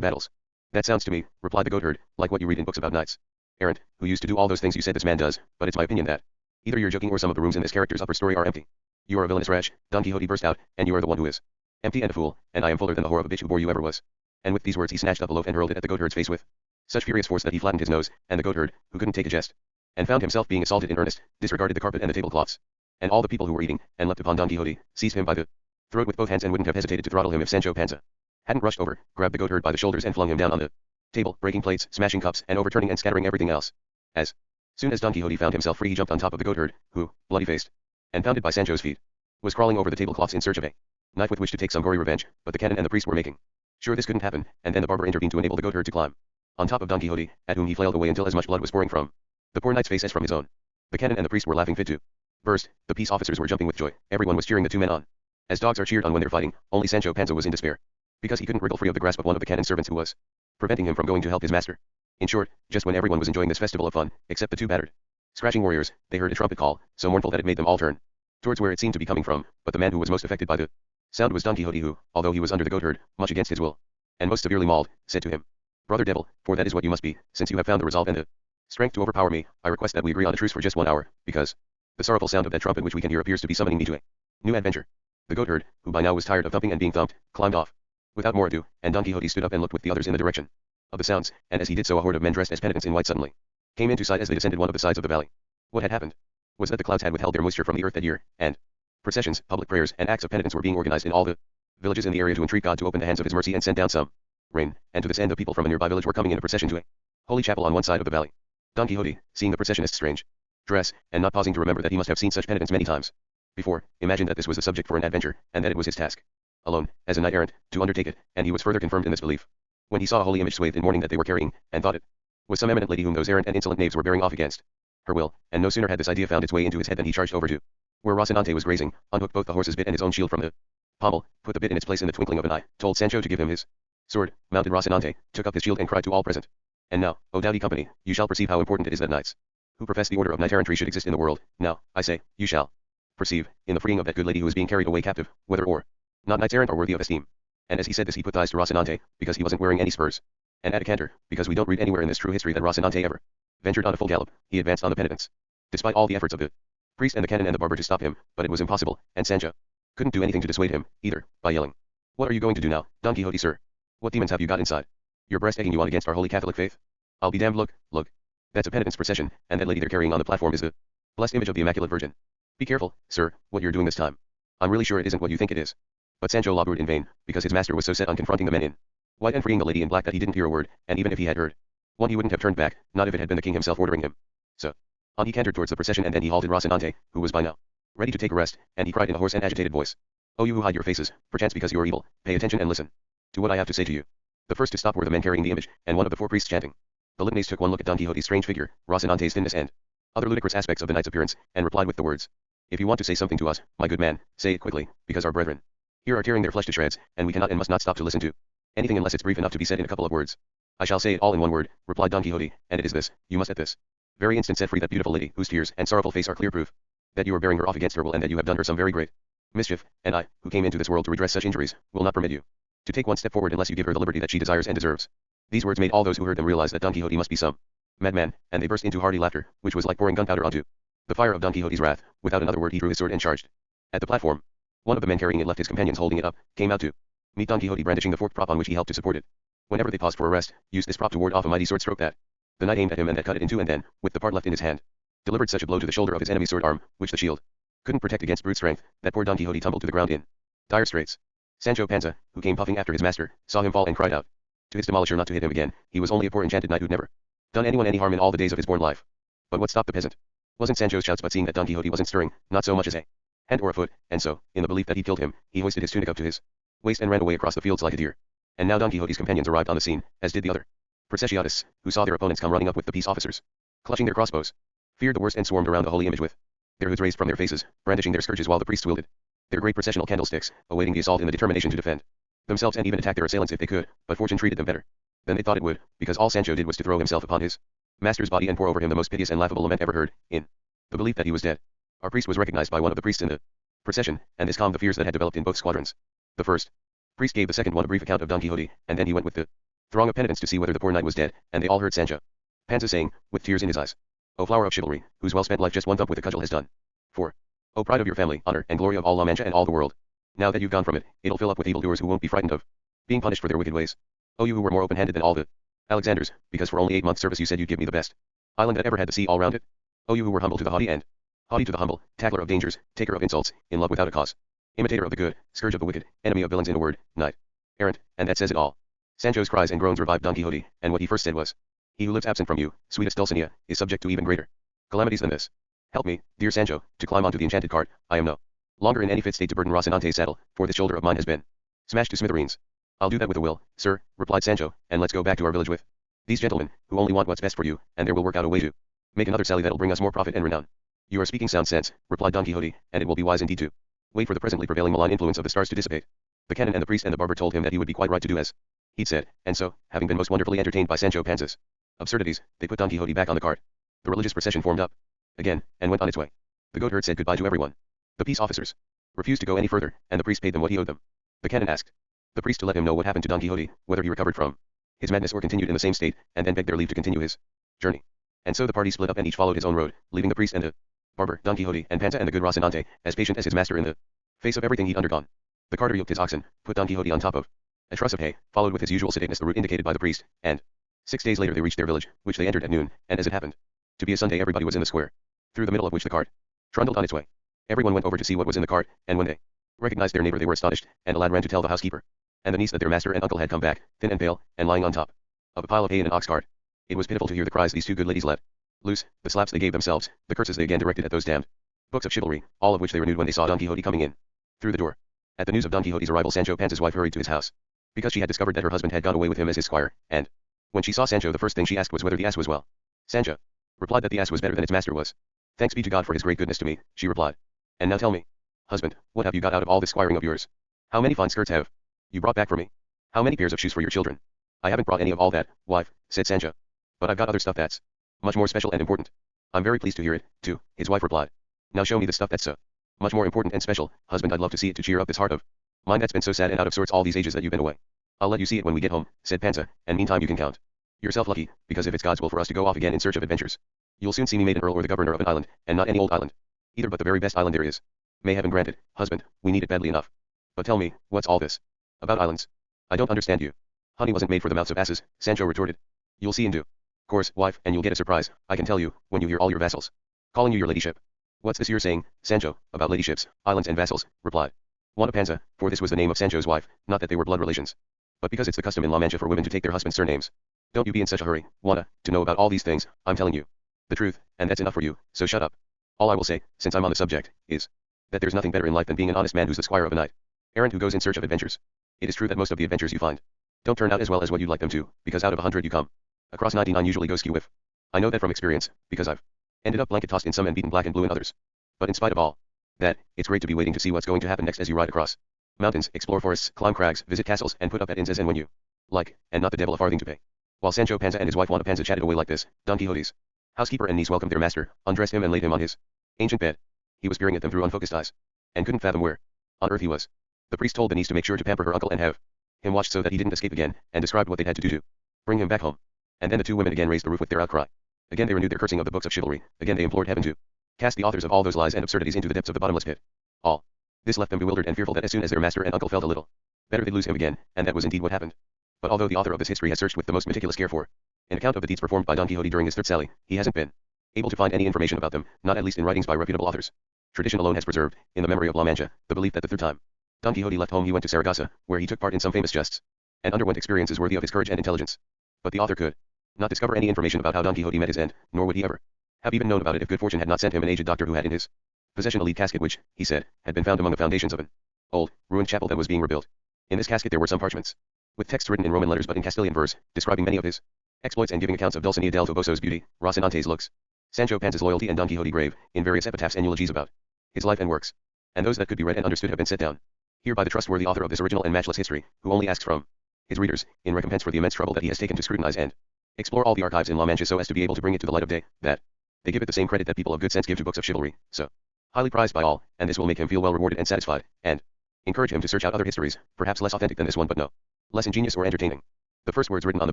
battles." "That sounds to me," replied the goatherd, "like what you read in books about knights errant, who used to do all those things you said this man does, but it's my opinion that either you're joking or some of the rooms in this character's upper story are empty." "You are a villainous wretch," Don Quixote burst out, "and you are the one who is empty and a fool, and I am fuller than the whore of a bitch who bore you ever was." And with these words he snatched up a loaf and hurled it at the goatherd's face with such furious force that he flattened his nose, and the goatherd, who couldn't take a jest, and found himself being assaulted in earnest, disregarded the carpet and the tablecloths, and all the people who were eating, and leapt upon Don Quixote, seized him by the throat with both hands, and wouldn't have hesitated to throttle him if Sancho Panza hadn't rushed over, grabbed the goatherd by the shoulders and flung him down on the table, breaking plates, smashing cups, and overturning and scattering everything else. As soon as Don Quixote found himself free, he jumped on top of the goatherd, who, bloody-faced and pounded by Sancho's feet, was crawling over the tablecloths in search of a knife with which to take some gory revenge, but the canon and the priest were making sure this couldn't happen, and then the barber intervened to enable the goatherd to climb on top of Don Quixote, at whom he flailed away until as much blood was pouring from the poor knight's face as from his own. The canon and the priest were laughing fit to burst, the peace officers were jumping with joy, everyone was cheering the two men on as dogs are cheered on when they're fighting. Only Sancho Panza was in despair, because he couldn't wriggle free of the grasp of one of the canon's servants who was preventing him from going to help his master. In short, just when everyone was enjoying this festival of fun, except the two battered, scratching warriors, they heard a trumpet call, so mournful that it made them all turn towards where it seemed to be coming from, but the man who was most affected by the sound was Don Quixote, who, although he was under the goatherd, much against his will, and most severely mauled, said to him, "Brother devil, for that is what you must be, since you have found the resolve and the strength to overpower me, I request that we agree on a truce for just 1 hour, because the sorrowful sound of that trumpet which we can hear appears to be summoning me to a new adventure." The goatherd, who by now was tired of thumping and being thumped, climbed off without more ado, and Don Quixote stood up and looked with the others in the direction of the sounds, and as he did so a horde of men dressed as penitents in white suddenly came into sight as they descended one of the sides of the valley. What had happened was that the clouds had withheld their moisture from the earth that year, and processions, public prayers, and acts of penitence were being organized in all the villages in the area to entreat God to open the hands of his mercy and send down some rain, and to this end the people from a nearby village were coming in a procession to a holy chapel on one side of the valley. Don Quixote, seeing the processionists' strange dress, and not pausing to remember that he must have seen such penitents many times before, imagined that this was a subject for an adventure, and that it was his task, alone, as a knight-errant, to undertake it, and he was further confirmed in this belief when he saw a holy image swathed in mourning that they were carrying, and thought it was some eminent lady whom those errant and insolent knaves were bearing off against her will, and no sooner had this idea found its way into his head than he charged over to where Rocinante was grazing, unhooked both the horse's bit and his own shield from the pommel, put the bit in its place in the twinkling of an eye, told Sancho to give him his sword, mounted Rocinante, took up his shield and cried to all present, "And now, O doughty company, you shall perceive how important it is that knights who profess the order of knight-errantry should exist in the world. Now, I say, you shall perceive, in the freeing of that good lady who is being carried away captive, whether or not knights-errant are worthy of esteem." And as he said this he put thighs to Rocinante, because he wasn't wearing any spurs, and at a canter, because we don't read anywhere in this true history that Rocinante ever ventured on a full gallop, he advanced on the penitents, despite all the efforts of the priest and the canon and the barber to stop him, but it was impossible, and Sancho couldn't do anything to dissuade him, either, by yelling, "What are you going to do now, Don Quixote, sir? What demons have you got inside your breast egging you on against our holy Catholic faith? I'll be damned, look, that's a penitent's procession, and that lady they're carrying on the platform is the blessed image of the Immaculate Virgin. Be careful, sir, what you're doing this time. I'm really sure it isn't what you think it is." But Sancho labored in vain, because his master was so set on confronting the men in white and freeing the lady in black that he didn't hear a word, and even if he had heard one he wouldn't have turned back, not if it had been the king himself ordering him. So, on he cantered towards the procession, and then he halted Rocinante, who was by now ready to take a rest, and he cried in a hoarse and agitated voice, O you who hide your faces, perchance because you are evil, pay attention and listen to what I have to say to you. The first to stop were the men carrying the image, and one of the four priests chanting. The litanies took one look at Don Quixote's strange figure, Rocinante's thinness and other ludicrous aspects of the knight's appearance, and replied with the words, "If you want to say something to us, my good man, say it quickly, because our brethren here are tearing their flesh to shreds, and we cannot and must not stop to listen to anything unless it's brief enough to be said in a couple of words." "I shall say it all in one word," replied Don Quixote, "and it is this: you must at this very instant set free that beautiful lady, whose tears and sorrowful face are clear proof that you are bearing her off against her will, and that you have done her some very great mischief, and I, who came into this world to redress such injuries, will not permit you to take one step forward unless you give her the liberty that she desires and deserves." These words made all those who heard them realize that Don Quixote must be some madman, and they burst into hearty laughter, which was like pouring gunpowder onto the fire of Don Quixote's wrath. Without another word he drew his sword and charged at the platform. One of the men carrying it left his companions holding it up, came out to meet Don Quixote brandishing the forked prop on which he helped to support it. Whenever they paused for a rest, used this prop to ward off a mighty sword stroke that the knight aimed at him and that cut it in two, and then, with the part left in his hand, delivered such a blow to the shoulder of his enemy's sword arm, which the shield couldn't protect against brute strength, that poor Don Quixote tumbled to the ground in dire straits. Sancho Panza, who came puffing after his master, saw him fall and cried out to his demolisher not to hit him again. He was only a poor enchanted knight who'd never done anyone any harm in all the days of his born life. But what stopped the peasant wasn't Sancho's shouts, but seeing that Don Quixote wasn't stirring, not so much as a hand or a foot, and so, in the belief that he'd killed him, he hoisted his tunic up to his waist and ran away across the fields like a deer. And now Don Quixote's companions arrived on the scene, as did the other Processiatists, who saw their opponents come running up with the peace officers, clutching their crossbows, feared the worst, and swarmed around the holy image with their hoods raised from their faces, brandishing their scourges, while the priests wielded their great processional candlesticks, awaiting the assault in the determination to defend themselves and even attack their assailants if they could. But fortune treated them better than they thought it would, because all Sancho did was to throw himself upon his master's body and pour over him the most piteous and laughable lament ever heard, in the belief that he was dead. Our priest was recognized by one of the priests in the procession, and this calmed the fears that had developed in both squadrons. The first priest gave the second one a brief account of Don Quixote, and then he went with the throng of penitents to see whether the poor knight was dead, and they all heard Sancho Panza saying, with tears in his eyes, "O flower of chivalry, whose well-spent life just one thump with a cudgel has done for. O pride of your family, honor and glory of all La Mancha and all the world. Now that you've gone from it, it'll fill up with evildoers who won't be frightened of being punished for their wicked ways. O you who were more open-handed than all the Alexanders, because for only 8 months' service you said you'd give me the best island that ever had the sea all round it. O you who were humble to the haughty and haughty to the humble, tackler of dangers, taker of insults, in love without a cause, imitator of the good, scourge of the wicked, enemy of villains, in a word, knight errant, and that says it all." Sancho's cries and groans revived Don Quixote, and what he first said was, "He who lives absent from you, sweetest Dulcinea, is subject to even greater calamities than this. Help me, dear Sancho, to climb onto the enchanted cart. I am no longer in any fit state to burden Rocinante's saddle, for this shoulder of mine has been smashed to smithereens." "I'll do that with a will, sir," replied Sancho, "and let's go back to our village with these gentlemen, who only want what's best for you, and there will work out a way to make another sally that'll bring us more profit and renown." "You are speaking sound sense," replied Don Quixote, "and it will be wise indeed to wait for the presently prevailing malign influence of the stars to dissipate." The canon and the priest and the barber told him that he would be quite right to do as he'd said, and so, having been most wonderfully entertained by Sancho Panza's absurdities, they put Don Quixote back on the cart. The religious procession formed up again, and went on its way. The goatherd said goodbye to everyone. The peace officers refused to go any further, and the priest paid them what he owed them. The canon asked the priest to let him know what happened to Don Quixote, whether he recovered from his madness or continued in the same state, and then begged their leave to continue his journey. And so the party split up and each followed his own road, leaving the priest and the barber, Don Quixote, and Panza and the good Rocinante, as patient as his master in the face of everything he'd undergone. The carter yoked his oxen, put Don Quixote on top of a truss of hay, followed with his usual sedateness the route indicated by the priest, and 6 days later they reached their village, which they entered at noon, and as it happened to be a Sunday, everybody was in the square, through the middle of which the cart trundled on its way. Everyone went over to see what was in the cart, and when they recognized their neighbor they were astonished, and a lad ran to tell the housekeeper and the niece that their master and uncle had come back, thin and pale, and lying on top of a pile of hay in an ox cart. It was pitiful to hear the cries these two good ladies let loose, the slaps they gave themselves, the curses they again directed at those damned books of chivalry, all of which they renewed when they saw Don Quixote coming in through the door. At the news of Don Quixote's arrival, Sancho Panza's wife hurried to his house, because she had discovered that her husband had gone away with him as his squire, and when she saw Sancho the first thing she asked was whether the ass was well. Sancho replied that the ass was better than its master was. "Thanks be to God for his great goodness to me," she replied. "And now tell me, husband, what have you got out of all this squiring of yours? How many fine skirts have you brought back for me? How many pairs of shoes for your children?" "I haven't brought any of all that, wife," said Sancho. "But I've got other stuff that's much more special and important." "I'm very pleased to hear it, too," his wife replied. "Now show me the stuff that's so much more important and special, husband. I'd love to see it to cheer up this heart of mine that's been so sad and out of sorts all these ages that you've been away." "I'll let you see it when we get home," said Panza, "and meantime you can count yourself lucky, because if it's God's will for us to go off again in search of adventures, you'll soon see me made an earl or the governor of an island, and not any old island either, but the very best island there is. May heaven grant it, husband, we need it badly enough. But tell me, what's all this about islands? I don't understand you." "Honey wasn't made for the mouths of asses," Sancho retorted. "You'll see in due course, wife, and you'll get a surprise, I can tell you, when you hear all your vassals calling you your ladyship." "What's this you're saying, Sancho, about ladyships, islands and vassals?" replied Juana Panza, for this was the name of Sancho's wife, not that they were blood relations, but because it's the custom in La Mancha for women to take their husband's surnames. "Don't you be in such a hurry, Juana, to know about all these things. I'm telling you the truth, and that's enough for you, so shut up. All I will say, since I'm on the subject, is that there's nothing better in life than being an honest man who's the squire of a knight. errand who goes in search of adventures. It is true that most of the adventures you find don't turn out as well as what you'd like them to, because out of 100 you come across 99 usually go skew with. I know that from experience, because I've ended up blanket tossed in some and beaten black and blue in others. But in spite of all that, it's great to be waiting to see what's going to happen next as you ride across mountains, explore forests, climb crags, visit castles, and put up at inns as and when you like, and not the devil a farthing to pay. While Sancho Panza and his wife Juana Panza chatted away like this, Don Quixote's housekeeper and niece welcomed their master, undressed him and laid him on his ancient bed. He was peering at them through unfocused eyes, and couldn't fathom where on earth he was. The priest told the niece to make sure to pamper her uncle and have him watched so that he didn't escape again, and described what they'd had to do to bring him back home. And then the two women again raised the roof with their outcry. Again they renewed their cursing of the books of chivalry. Again they implored heaven to cast the authors of all those lies and absurdities into the depths of the bottomless pit. All this left them bewildered and fearful that as soon as their master and uncle felt a little better they'd lose him again, and that was indeed what happened. But although the author of this history has searched with the most meticulous care for an account of the deeds performed by Don Quixote during his third sally, he hasn't been able to find any information about them, not at least in writings by reputable authors. Tradition alone has preserved, in the memory of La Mancha, the belief that the third time Don Quixote left home he went to Saragossa, where he took part in some famous jests, and underwent experiences worthy of his courage and intelligence. But the author could not discover any information about how Don Quixote met his end, nor would he ever have even known about it if good fortune had not sent him an aged doctor who had in his possession a lead casket which, he said, had been found among the foundations of an old, ruined chapel that was being rebuilt. In this casket there were some parchments, with texts written in Roman letters but in Castilian verse, describing many of his exploits and giving accounts of Dulcinea del Toboso's beauty, Rocinante's looks, Sancho Panza's loyalty and Don Quixote grave, in various epitaphs and eulogies about his life and works. And those that could be read and understood have been set down here by the trustworthy author of this original and matchless history, who only asks from his readers, in recompense for the immense trouble that he has taken to scrutinize and explore all the archives in La Mancha so as to be able to bring it to the light of day, that they give it the same credit that people of good sense give to books of chivalry, so highly prized by all, and this will make him feel well rewarded and satisfied, and encourage him to search out other histories, perhaps less authentic than this one but no less ingenious or entertaining. The first words written on the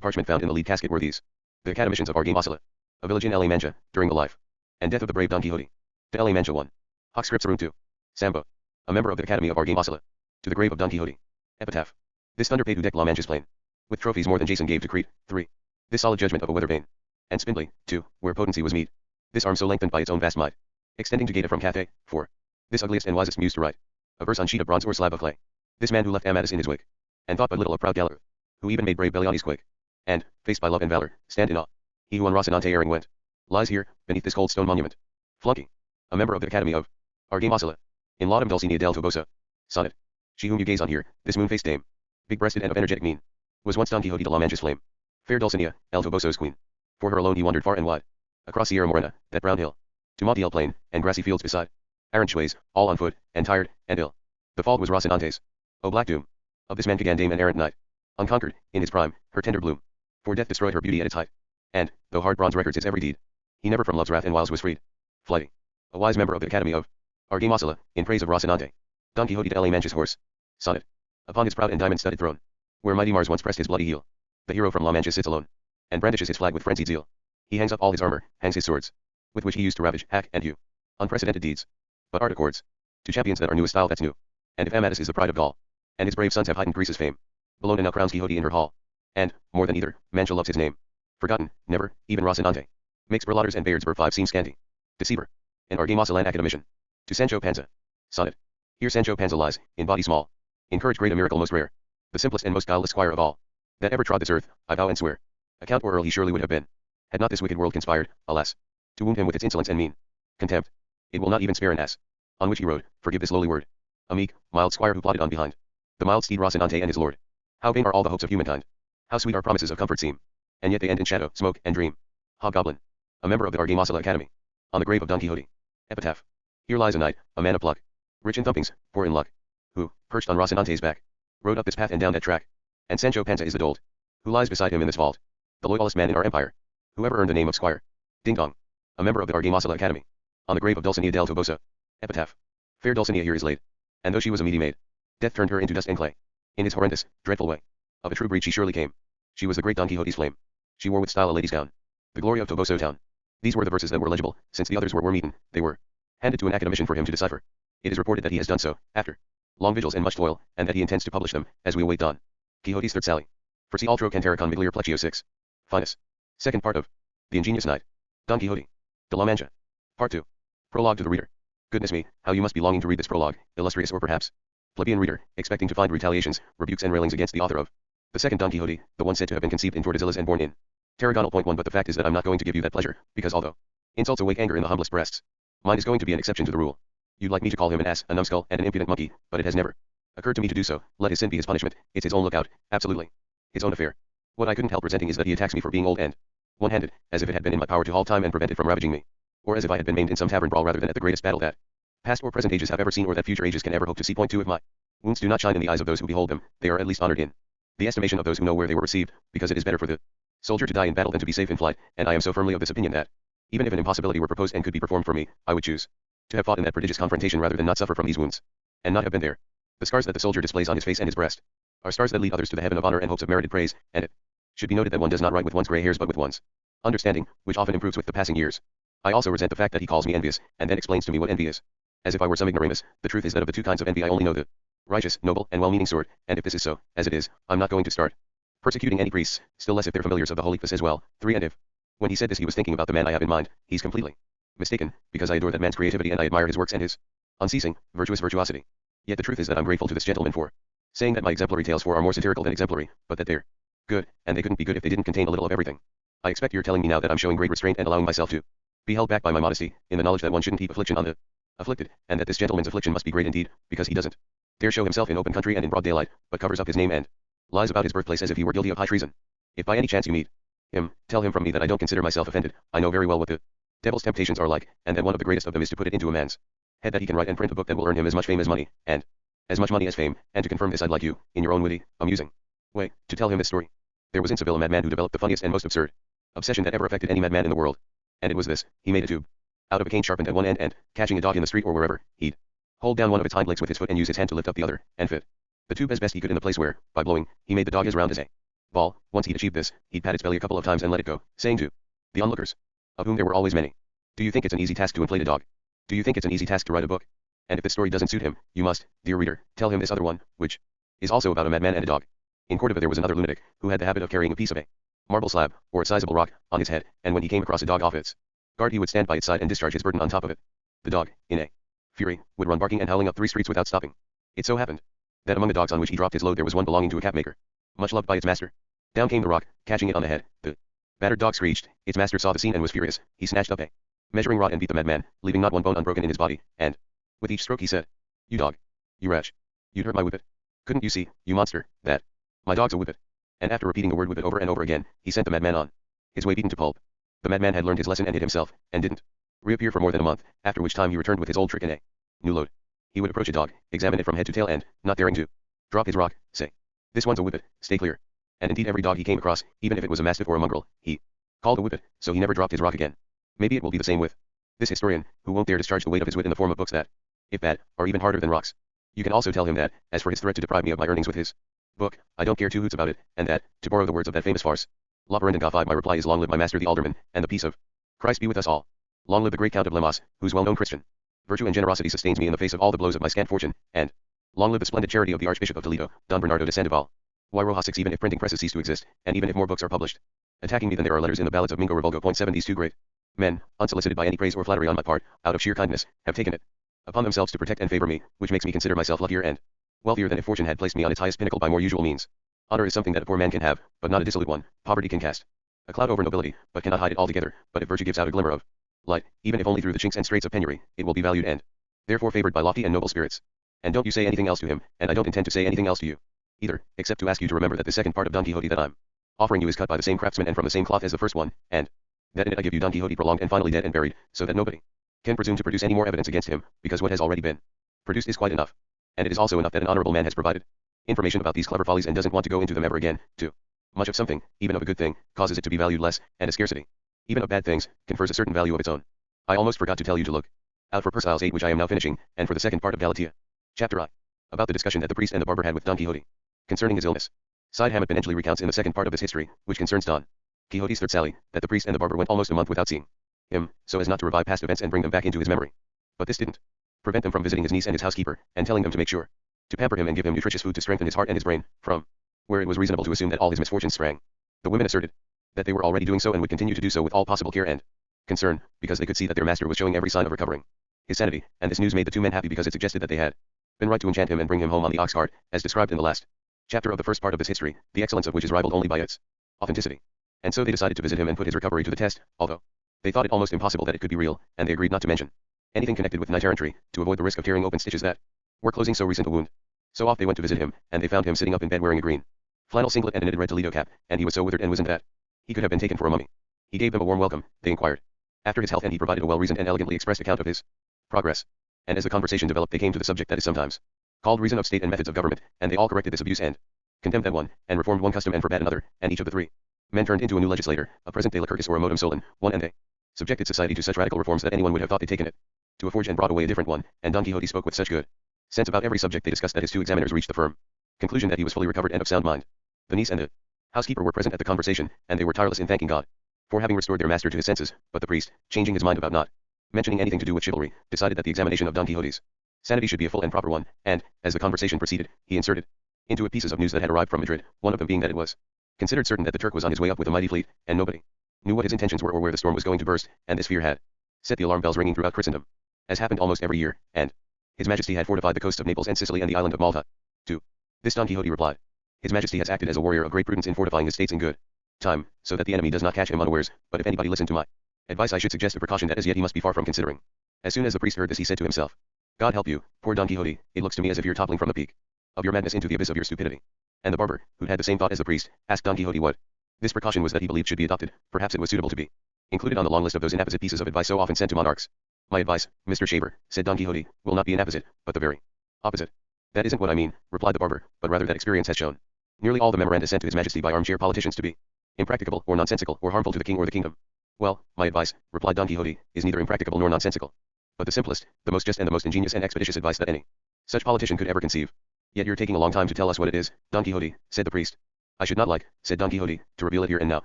parchment found in the lead casket were these: The Academicians of Argamasilla, a village in La Mancha, during the life and death of the brave Don Quixote. To La Mancha 1. Hoc scripts room 2. Sambo, a member of the Academy of Argamasilla. To the grave of Don Quixote. Epitaph. This thunder paid who decked La Mancha's plain with trophies more than Jason gave to Crete. 3. This solid judgment of a weather vane and spindly. 2. Where potency was meet. This arm so lengthened by its own vast might, extending to Gaeta from Cathay. 4. This ugliest and wisest muse to write a verse on sheet of bronze or slab of clay. This man who left Amadis in his wake, and thought but little of proud Gallo, who even made brave Belianis quake, and, faced by love and valor, stand in awe. He who on Rocinante erring went, lies here, beneath this cold stone monument. Flunky, a member of the Academy of Argamasilla. In laudum Dulcinea del Toboso. Sonnet. She whom you gaze on here, this moon-faced dame, big-breasted and of energetic mien, was once Don Quixote de la Mancha's flame, fair Dulcinea, El Toboso's queen. For her alone he wandered far and wide, across Sierra Morena, that brown hill, to Montiel plain, and grassy fields beside, errant ways, all on foot, and tired, and ill. The fault was Rocinante's. O black doom of this Mancagan dame and errant knight, unconquered, in his prime, her tender bloom, for death destroyed her beauty at its height, and, though hard bronze records its every deed, he never from love's wrath and wiles was freed. Flighty, a wise member of the Academy of Argamasilla, in praise of Rocinante, Don Quixote de La Mancha's horse. Sonnet. Upon his proud and diamond-studded throne, where mighty Mars once pressed his bloody heel, the hero from La Mancha sits alone, and brandishes his flag with frenzied zeal. He hangs up all his armor, hangs his swords, with which he used to ravage, hack, and hew unprecedented deeds. But art accords to champions that are new a style that's new. And if Amadis is the pride of Gaul, and his brave sons have heightened Greece's fame, Bellona now crowns Quixote in her hall. And, more than either, Mancha loves his name. Forgotten, never, even Rocinante makes Berlauders and Bayards verve 5 seem scanty. Deceiver. An Argamasillan academician. To Sancho Panza. Sonnet. Here Sancho Panza lies, in body small, in courage great, a miracle most rare, the simplest and most guileless squire of all that ever trod this earth, I vow and swear. A count or earl he surely would have been, had not this wicked world conspired, alas, to wound him with its insolence and mean contempt. It will not even spare an ass, on which he rode, forgive this lowly word, a meek, mild squire who plodded on behind the mild steed Rocinante and his lord. How vain are all the hopes of humankind, how sweet our promises of comfort seem, and yet they end in shadow, smoke, and dream. Hobgoblin, a member of the Argamasilla Academy. On the grave of Don Quixote. Epitaph. Here lies a knight, a man of pluck, rich in thumpings, poor in luck, who, perched on Rocinante's back, rode up this path and down that track. And Sancho Panza is the dolt, who lies beside him in this vault, the loyalest man in our empire, who ever earned the name of squire. Ding dong, a member of the Argamasilla Academy. On the grave of Dulcinea del Toboso. Epitaph. Fair Dulcinea here is laid, and though she was a meaty maid, death turned her into dust and clay. In his horrendous, dreadful way, of a true breed she surely came. She was the great Don Quixote's flame. She wore with style a lady's gown, the glory of Toboso town. These were the verses that were legible, since the others were worm-eaten. They were handed to an academician for him to decipher. It is reported that he has done so, after long vigils and much toil, and that he intends to publish them, as we await Don Quixote's third sally. For see altro cantare con miglior pleccio 6. Finus. Second part of The Ingenious Knight. Don Quixote. De la Mancha. Part 2. Prologue to the reader. Goodness me, how you must be longing to read this prologue, illustrious or perhaps plebeian reader, expecting to find retaliations, rebukes and railings against the author of the second Don Quixote, the one said to have been conceived in Tordesillas and born in Tarragona. Point 1. But the fact is that I'm not going to give you that pleasure, because although insults awake anger in the humblest breasts, mine is going to be an exception to the rule. You'd like me to call him an ass, a numbskull, and an impudent monkey, but it has never Occurred to me to do so. Let his sin be his punishment. It's his own lookout. Absolutely his own affair. What I couldn't help resenting is that he attacks me for being old and one-handed, as if it had been in my power to halt time and prevent it from ravaging me. Or as if I had been maimed in some tavern brawl rather than at the greatest battle that past or present ages have ever seen or that future ages can ever hope to see. Point 2. If my wounds do not shine in the eyes of those who behold them, they are at least honored in the estimation of those who know where they were received, because it is better for the soldier to die in battle than to be safe in flight, and I am so firmly of this opinion that, even if an impossibility were proposed and could be performed for me, I would choose to have fought in that prodigious confrontation rather than not suffer from these wounds, and not have been there. The scars that the soldier displays on his face and his breast are stars that lead others to the heaven of honor and hopes of merited praise, and it should be noted that one does not write with one's gray hairs but with one's understanding, which often improves with the passing years. I also resent the fact that he calls me envious, and then explains to me what envy is, as if I were some ignoramus. The truth is that of the two kinds of envy I only know the righteous, noble, and well-meaning sort, and if this is so, as it is, I'm not going to start persecuting any priests, still less if they're familiars of the Holy Office as well. 3. And if, when he said this, he was thinking about the man I have in mind, he's completely mistaken, because I adore that man's creativity and I admire his works and his unceasing, virtuous virtuosity. Yet the truth is that I'm grateful to this gentleman for saying that my exemplary tales 4 are more satirical than exemplary, but that they're good, and they couldn't be good if they didn't contain a little of everything. I expect you're telling me now that I'm showing great restraint and allowing myself to be held back by my modesty, in the knowledge that one shouldn't heap affliction on the afflicted, and that this gentleman's affliction must be great indeed, because he doesn't dare show himself in open country and in broad daylight, but covers up his name and lies about his birthplace as if he were guilty of high treason. If by any chance you meet him, tell him from me that I don't consider myself offended. I know very well what the devil's temptations are like, and that one of the greatest of them is to put it into a man's head that he can write and print a book that will earn him as much fame as money, and as much money as fame, and to confirm this I'd like you, in your own witty, amusing way, to tell him this story. There was in Seville a madman who developed the funniest and most absurd obsession that ever affected any madman in the world. And it was this: he made a tube out of a cane sharpened at one end and, catching a dog in the street or wherever, he'd hold down one of its hind legs with his foot and use his hand to lift up the other, and fit the tube as best he could in the place where, by blowing, he made the dog as round as a ball. Once he'd achieved this, he'd pat its belly a couple of times and let it go, saying to the onlookers, of whom there were always many, "Do you think it's an easy task to inflate a dog? Do you think it's an easy task to write a book?" And if this story doesn't suit him, you must, dear reader, tell him this other one, which is also about a madman and a dog. In Cordova there was another lunatic, who had the habit of carrying a piece of a marble slab, or a sizable rock, on his head, and when he came across a dog off its guard he would stand by its side and discharge his burden on top of it. The dog, in a fury, would run barking and howling up 3 streets without stopping. It so happened that among the dogs on which he dropped his load there was one belonging to a capmaker, much loved by its master. Down came the rock, catching it on the head. The battered dog screeched. Its master saw the scene and was furious. He snatched up a measuring rod and beat the madman, leaving not one bone unbroken in his body, and with each stroke he said, "You dog, you wretch, you'd hurt my whippet. Couldn't you see, you monster, that my dog's a whippet?" And after repeating the word whippet over and over again, he sent the madman on his way beaten to pulp. The madman had learned his lesson and hid himself, and didn't reappear for more than a month, after which time he returned with his old trick in a new load. He would approach a dog, examine it from head to tail and, not daring to drop his rock, say, "This one's a whippet, stay clear." And indeed every dog he came across, even if it was a mastiff or a mongrel, he called a whippet, so he never dropped his rock again. Maybe it will be the same with this historian, who won't dare discharge the weight of his wit in the form of books that, if bad, are even harder than rocks. You can also tell him that, as for his threat to deprive me of my earnings with his book, I don't care 2 hoots about it, and that, to borrow the words of that famous farce, L'Operandin 5, my reply is, "Long live my master the alderman, and the peace of Christ be with us all. Long live the great Count of Lemos, whose well-known Christian virtue and generosity sustains me in the face of all the blows of my scant fortune, and long live the splendid charity of the Archbishop of Toledo, Don Bernardo de Sandoval. Why Rojas 6. Even if printing presses cease to exist, and even if more books are published attacking me than there are letters in the ballads of Mingo Revolgo. Point 7. These 2 great men, unsolicited by any praise or flattery on my part, out of sheer kindness, have taken it upon themselves to protect and favor me, which makes me consider myself luckier and wealthier than if fortune had placed me on its highest pinnacle by more usual means. Honor is something that a poor man can have, but not a dissolute one. Poverty can cast a cloud over nobility, but cannot hide it altogether. But if virtue gives out a glimmer of light, even if only through the chinks and straits of penury, it will be valued and therefore favored by lofty and noble spirits. And don't you say anything else to him, and I don't intend to say anything else to you either, except to ask you to remember that the second part of Don Quixote that I'm offering you is cut by the same craftsman and from the same cloth as the first one, and that in it I give you Don Quixote prolonged and finally dead and buried, so that nobody can presume to produce any more evidence against him, because what has already been produced is quite enough. And it is also enough that an honorable man has provided information about these clever follies and doesn't want to go into them ever again. Too much of something, even of a good thing, causes it to be valued less, and a scarcity, even of bad things, confers a certain value of its own. I almost forgot to tell you to look out for Persiles 8, which I am now finishing, and for the second part of Galatea. Chapter I. About the discussion that the priest and the barber had with Don Quixote concerning his illness. Side Hammett Benengeli recounts in the second part of this history, which concerns Don Quixote's third sally, that the priest and the barber went almost a month without seeing him, so as not to revive past events and bring them back into his memory. But this didn't prevent them from visiting his niece and his housekeeper, and telling them to make sure to pamper him and give him nutritious food to strengthen his heart and his brain, from where it was reasonable to assume that all his misfortunes sprang. The women asserted that they were already doing so and would continue to do so with all possible care and concern, because they could see that their master was showing every sign of recovering his sanity, and this news made the 2 men happy because it suggested that they had been right to enchant him and bring him home on the ox cart, as described in the last chapter of the first part of this history, the excellence of which is rivaled only by its authenticity. And so they decided to visit him and put his recovery to the test, although they thought it almost impossible that it could be real, and they agreed not to mention anything connected with knight errantry, to avoid the risk of tearing open stitches that were closing so recent a wound. So off they went to visit him, and they found him sitting up in bed wearing a green flannel singlet and a knitted red Toledo cap, and he was so withered and wizened that he could have been taken for a mummy. He gave them a warm welcome, they inquired after his health, and he provided a well-reasoned and elegantly expressed account of his progress. And as the conversation developed, they came to the subject that is sometimes called reason of state and methods of government, and they all corrected this abuse and condemned that one, and reformed one custom and forbade another, and each of the three men turned into a new legislator, a present de Lycurgus or a modum solon, one, and they subjected society to such radical reforms that anyone would have thought they'd taken it to a forge and brought away a different one, and Don Quixote spoke with such good sense about every subject they discussed that his two examiners reached the firm conclusion that he was fully recovered and of sound mind. The niece and the housekeeper were present at the conversation, and they were tireless in thanking God for having restored their master to his senses, but the priest, changing his mind about not mentioning anything to do with chivalry, decided that the examination of Don Quixote's sanity should be a full and proper one, and, as the conversation proceeded, he inserted into it pieces of news that had arrived from Madrid, one of them being that it was considered certain that the Turk was on his way up with a mighty fleet, and nobody knew what his intentions were or where the storm was going to burst, and this fear had set the alarm bells ringing throughout Christendom, as happened almost every year, and His Majesty had fortified the coasts of Naples and Sicily and the island of Malta. To this Don Quixote replied, His Majesty has acted as a warrior of great prudence in fortifying his states in good time, so that the enemy does not catch him unawares, but if anybody listened to my advice, I should suggest a precaution that as yet he must be far from considering. As soon as the priest heard this, he said to himself, God help you, poor Don Quixote, it looks to me as if you're toppling from the peak of your madness into the abyss of your stupidity. And the barber, who'd had the same thought as the priest, asked Don Quixote what this precaution was that he believed should be adopted. Perhaps it was suitable to be included on the long list of those inapposite pieces of advice so often sent to monarchs. My advice, Mr. Shaver, said Don Quixote, will not be inapposite, but the very opposite. That isn't what I mean, replied the barber, but rather that experience has shown nearly all the memoranda sent to His Majesty by armchair politicians to be impracticable or nonsensical or harmful to the king or the kingdom. Well, my advice, replied Don Quixote, is neither impracticable nor nonsensical, but the simplest, the most just and the most ingenious and expeditious advice that any such politician could ever conceive. Yet you're taking a long time to tell us what it is, Don Quixote, said the priest. I should not like, said Don Quixote, to reveal it here and now,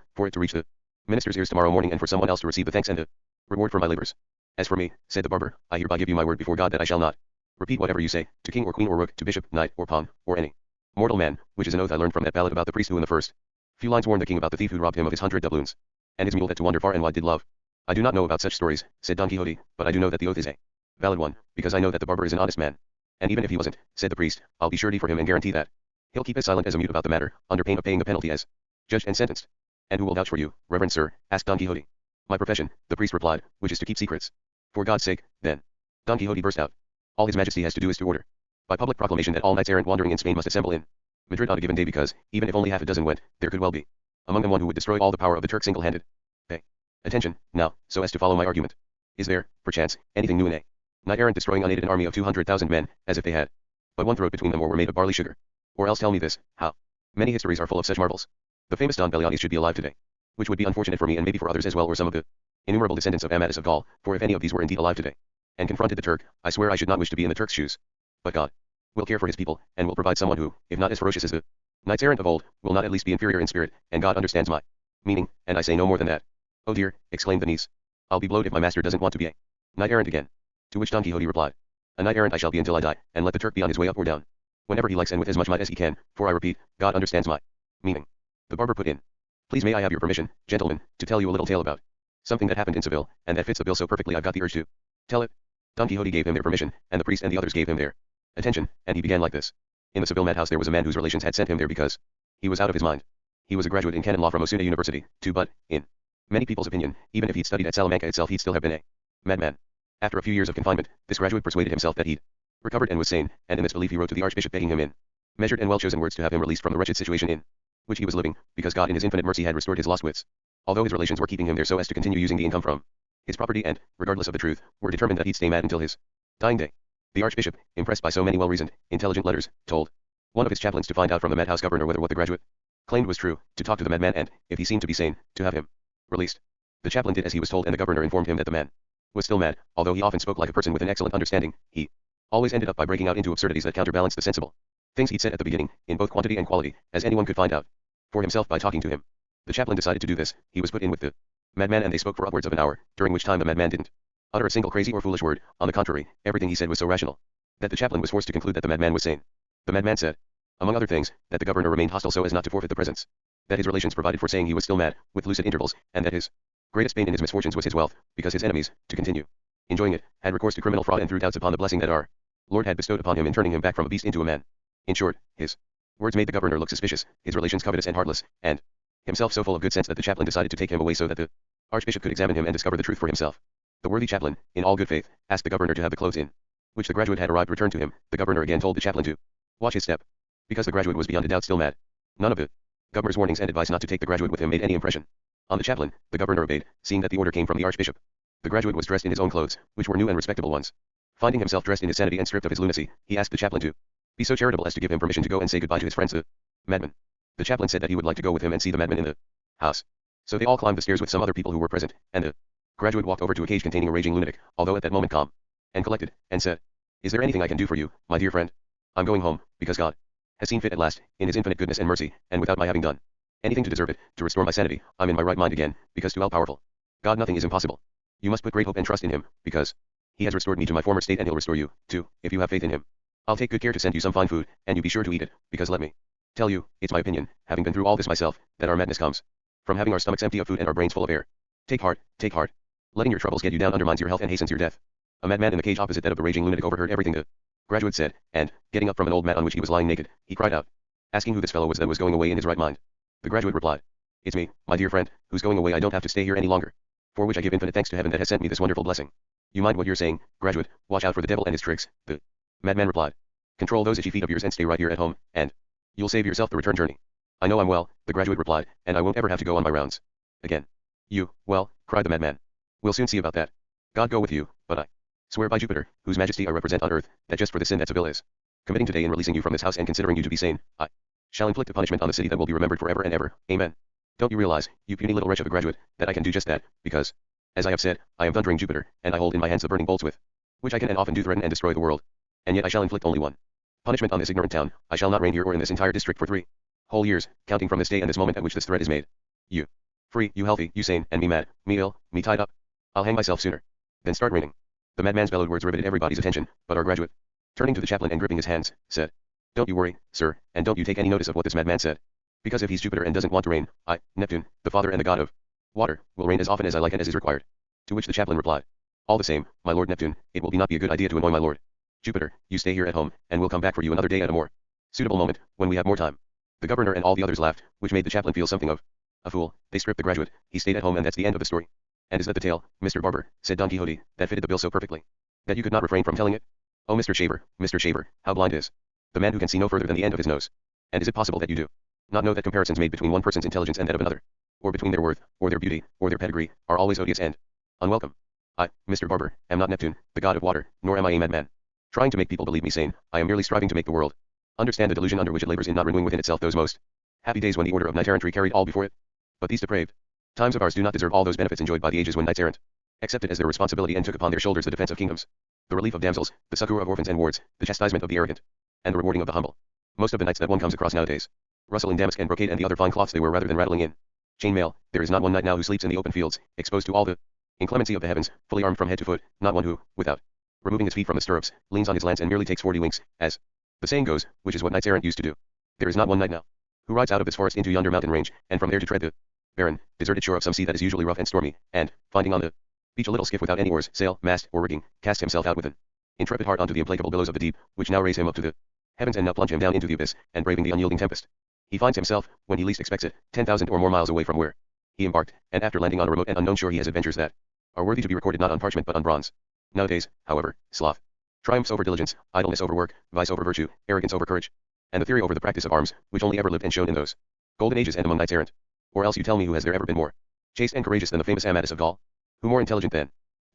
for it to reach the minister's ears tomorrow morning and for someone else to receive the thanks and the reward for my labors. As for me, said the barber, I hereby give you my word before God that I shall not repeat whatever you say, to king or queen or rook, to bishop, knight, or pawn, or any mortal man, which is an oath I learned from that ballad about the priest who in the first few lines warned the king about the thief who robbed him of his 100 doubloons, and his mule that to wander far and wide did love. I do not know about such stories, said Don Quixote, but I do know that the oath is a valid one, because I know that the barber is an honest man. And even if he wasn't, said the priest, I'll be surety for him and guarantee that he'll keep as silent as a mute about the matter, under pain of paying the penalty as judged and sentenced. And who will vouch for you, reverend sir? Asked Don Quixote. My profession, the priest replied, which is to keep secrets. For God's sake, then. Don Quixote burst out. All His Majesty has to do is to order by public proclamation that all knights errant wandering in Spain must assemble in Madrid on a given day, because, even if only half a dozen went, there could well be among them one who would destroy all the power of the Turk single-handed. Pay attention, now, so as to follow my argument. Is there, perchance, anything new in a knight-errant destroying unaided an army of 200,000 men, as if they had but one throat between them or were made of barley sugar? Or else tell me this, how many histories are full of such marvels? The famous Don Belianis should be alive today, which would be unfortunate for me and maybe for others as well, or some of the innumerable descendants of Amadis of Gaul, for if any of these were indeed alive today, and confronted the Turk, I swear I should not wish to be in the Turk's shoes. But God will care for his people, and will provide someone who, if not as ferocious as the knights errant of old, will not at least be inferior in spirit, and God understands my meaning, and I say no more than that. Oh dear, exclaimed the niece. I'll be blowed if my master doesn't want to be a knight errant again. To which Don Quixote replied, a knight errant I shall be until I die, and let the Turk be on his way up or down, whenever he likes and with as much might as he can, for I repeat, God understands my meaning. The barber put in, please may I have your permission, gentlemen, to tell you a little tale about something that happened in Seville, and that fits the bill so perfectly I've got the urge to tell it. Don Quixote gave him their permission, and the priest and the others gave him their attention, and he began like this. In the Seville madhouse there was a man whose relations had sent him there because he was out of his mind. He was a graduate in canon law from Osuna University, too, but, in many people's opinion, even if he'd studied at Salamanca itself he'd still have been a madman. After a few years of confinement, this graduate persuaded himself that he'd recovered and was sane, and in this belief he wrote to the archbishop begging him in measured and well-chosen words to have him released from the wretched situation in which he was living, because God in his infinite mercy had restored his lost wits, although his relations were keeping him there so as to continue using the income from his property and, regardless of the truth, were determined that he'd stay mad until his dying day. The archbishop, impressed by so many well-reasoned, intelligent letters, told one of his chaplains to find out from the madhouse governor whether what the graduate claimed was true, to talk to the madman and, if he seemed to be sane, to have him released. The chaplain did as he was told, and the governor informed him that the man was still mad, although he often spoke like a person with an excellent understanding. He always ended up by breaking out into absurdities that counterbalanced the sensible things he'd said at the beginning, in both quantity and quality, as anyone could find out for himself by talking to him. The chaplain decided to do this. He was put in with the madman and they spoke for upwards of an hour, during which time the madman didn't utter a single crazy or foolish word. On the contrary, everything he said was so rational that the chaplain was forced to conclude that the madman was sane. The madman said, among other things, that the governor remained hostile so as not to forfeit the presents that his relations provided for, saying he was still mad, with lucid intervals, and that his greatest pain in his misfortunes was his wealth, because his enemies, to continue enjoying it, had recourse to criminal fraud and threw doubts upon the blessing that our Lord had bestowed upon him in turning him back from a beast into a man. In short, his words made the governor look suspicious, his relations covetous and heartless, and himself so full of good sense that the chaplain decided to take him away so that the archbishop could examine him and discover the truth for himself. The worthy chaplain, in all good faith, asked the governor to have the clothes in which the graduate had arrived returned to him. The governor again told the chaplain to Watch his step. Because the graduate was beyond a doubt still mad. None of the governor's warnings and advice not to take the graduate with him made any impression on the chaplain. The governor obeyed, seeing that the order came from the archbishop. The graduate was dressed in his own clothes, which were new and respectable ones. Finding himself dressed in his sanity and stripped of his lunacy, he asked the chaplain to be so charitable as to give him permission to go and say goodbye to his friends the madman. The chaplain said that he would like to go with him and see the madman in the house. So they all climbed the stairs with some other people who were present, and the graduate walked over to a cage containing a raging lunatic, although at that moment calm and collected, and said, "Is there anything I can do for you, my dear friend? I'm going home, because God has seen fit at last, in his infinite goodness and mercy, and without my having done anything to deserve it, to restore my sanity. I'm in my right mind again, because to all-powerful God nothing is impossible. You must put great hope and trust in him, because he has restored me to my former state and he'll restore you, too, if you have faith in him. I'll take good care to send you some fine food, and you be sure to eat it, because let me tell you, it's my opinion, having been through all this myself, that our madness comes from having our stomachs empty of food and our brains full of air. Take heart, take heart. Letting your troubles get you down undermines your health and hastens your death." A madman in the cage opposite that of the raging lunatic overheard everything the graduate said, and, getting up from an old mat on which he was lying naked, he cried out, asking who this fellow was that was going away in his right mind. The graduate replied, "It's me, my dear friend, who's going away. I don't have to stay here any longer, for which I give infinite thanks to heaven that has sent me this wonderful blessing." "You mind what you're saying, graduate? Watch out for the devil and his tricks," the madman replied. "Control those itchy feet of yours and stay right here at home, and you'll save yourself the return journey." "I know I'm well," the graduate replied, "and I won't ever have to go on my rounds again." "You, well," cried the madman. "We'll soon see about that. God go with you, but I swear by Jupiter, whose majesty I represent on earth, that just for the sin that Seville is committing today in releasing you from this house and considering you to be sane, I shall inflict a punishment on the city that will be remembered forever and ever. Amen. Don't you realize, you puny little wretch of a graduate, that I can do just that, because, as I have said, I am thundering Jupiter, and I hold in my hands the burning bolts with which I can and often do threaten and destroy the world. And yet I shall inflict only one punishment on this ignorant town. I shall not reign here or in this entire district for 3 whole years, counting from this day and this moment at which this threat is made. You free, you healthy, you sane, and me mad, me ill, me tied up. I'll hang myself sooner than start reigning." The madman's bellowed words riveted everybody's attention, but our graduate, turning to the chaplain and gripping his hands, said, "Don't you worry, sir, and don't you take any notice of what this madman said. Because if he's Jupiter and doesn't want to reign, I, Neptune, the father and the god of water, will reign as often as I like and as is required." To which the chaplain replied, "All the same, my lord Neptune, it will not be a good idea to annoy my lord Jupiter. You stay here at home, and we'll come back for you another day at a more suitable moment, when we have more time." The governor and all the others laughed, which made the chaplain feel something of a fool. They stripped the graduate, he stayed at home, and that's the end of the story. "And is that the tale, Mr. Barber?" said Don Quixote, "that fitted the bill so perfectly that you could not refrain from telling it? Oh, Mr. Shaver, how blind is the man who can see no further than the end of his nose. And is it possible that you do not know that comparisons made between one person's intelligence and that of another, or between their worth, or their beauty, or their pedigree, are always odious and unwelcome? I, Mr. Barber, am not Neptune, the god of water, nor am I a madman, trying to make people believe me sane. I am merely striving to make the world understand the delusion under which it labors in not renewing within itself those most happy days when the order of knight-errantry carried all before it. But these depraved times of ours do not deserve all those benefits enjoyed by the ages when knights-errant accepted as their responsibility and took upon their shoulders the defense of kingdoms, the relief of damsels, the succor of orphans and wards, the chastisement of the arrogant, and the rewarding of the humble. Most of the knights that one comes across nowadays rustle in damask and brocade and the other fine cloths they wear rather than rattling in chain mail. There is not one knight now who sleeps in the open fields, exposed to all the inclemency of the heavens, fully armed from head to foot, not one who, without removing his feet from the stirrups, leans on his lance and merely takes 40 winks, as the saying goes, which is what knights-errant used to do. There is not one knight now who rides out of this forest into yonder mountain range, and from there to tread the barren, deserted shore of some sea that is usually rough and stormy, and, finding on the beach a little skiff without any oars, sail, mast, or rigging, casts himself out with an intrepid heart onto the implacable billows of the deep, which now raise him up to the heavens and now plunge him down into the abyss, and braving the unyielding tempest, he finds himself, when he least expects it, 10,000 or more miles away from where he embarked, and after landing on a remote and unknown shore he has adventures that are worthy to be recorded not on parchment but on bronze. Nowadays, however, sloth triumphs over diligence, idleness over work, vice over virtue, arrogance over courage, and the theory over the practice of arms, which only ever lived and shone in those golden ages and among knights-errant. Or else you tell me who has there ever been more chaste and courageous than the famous Amadis of Gaul? Who more intelligent than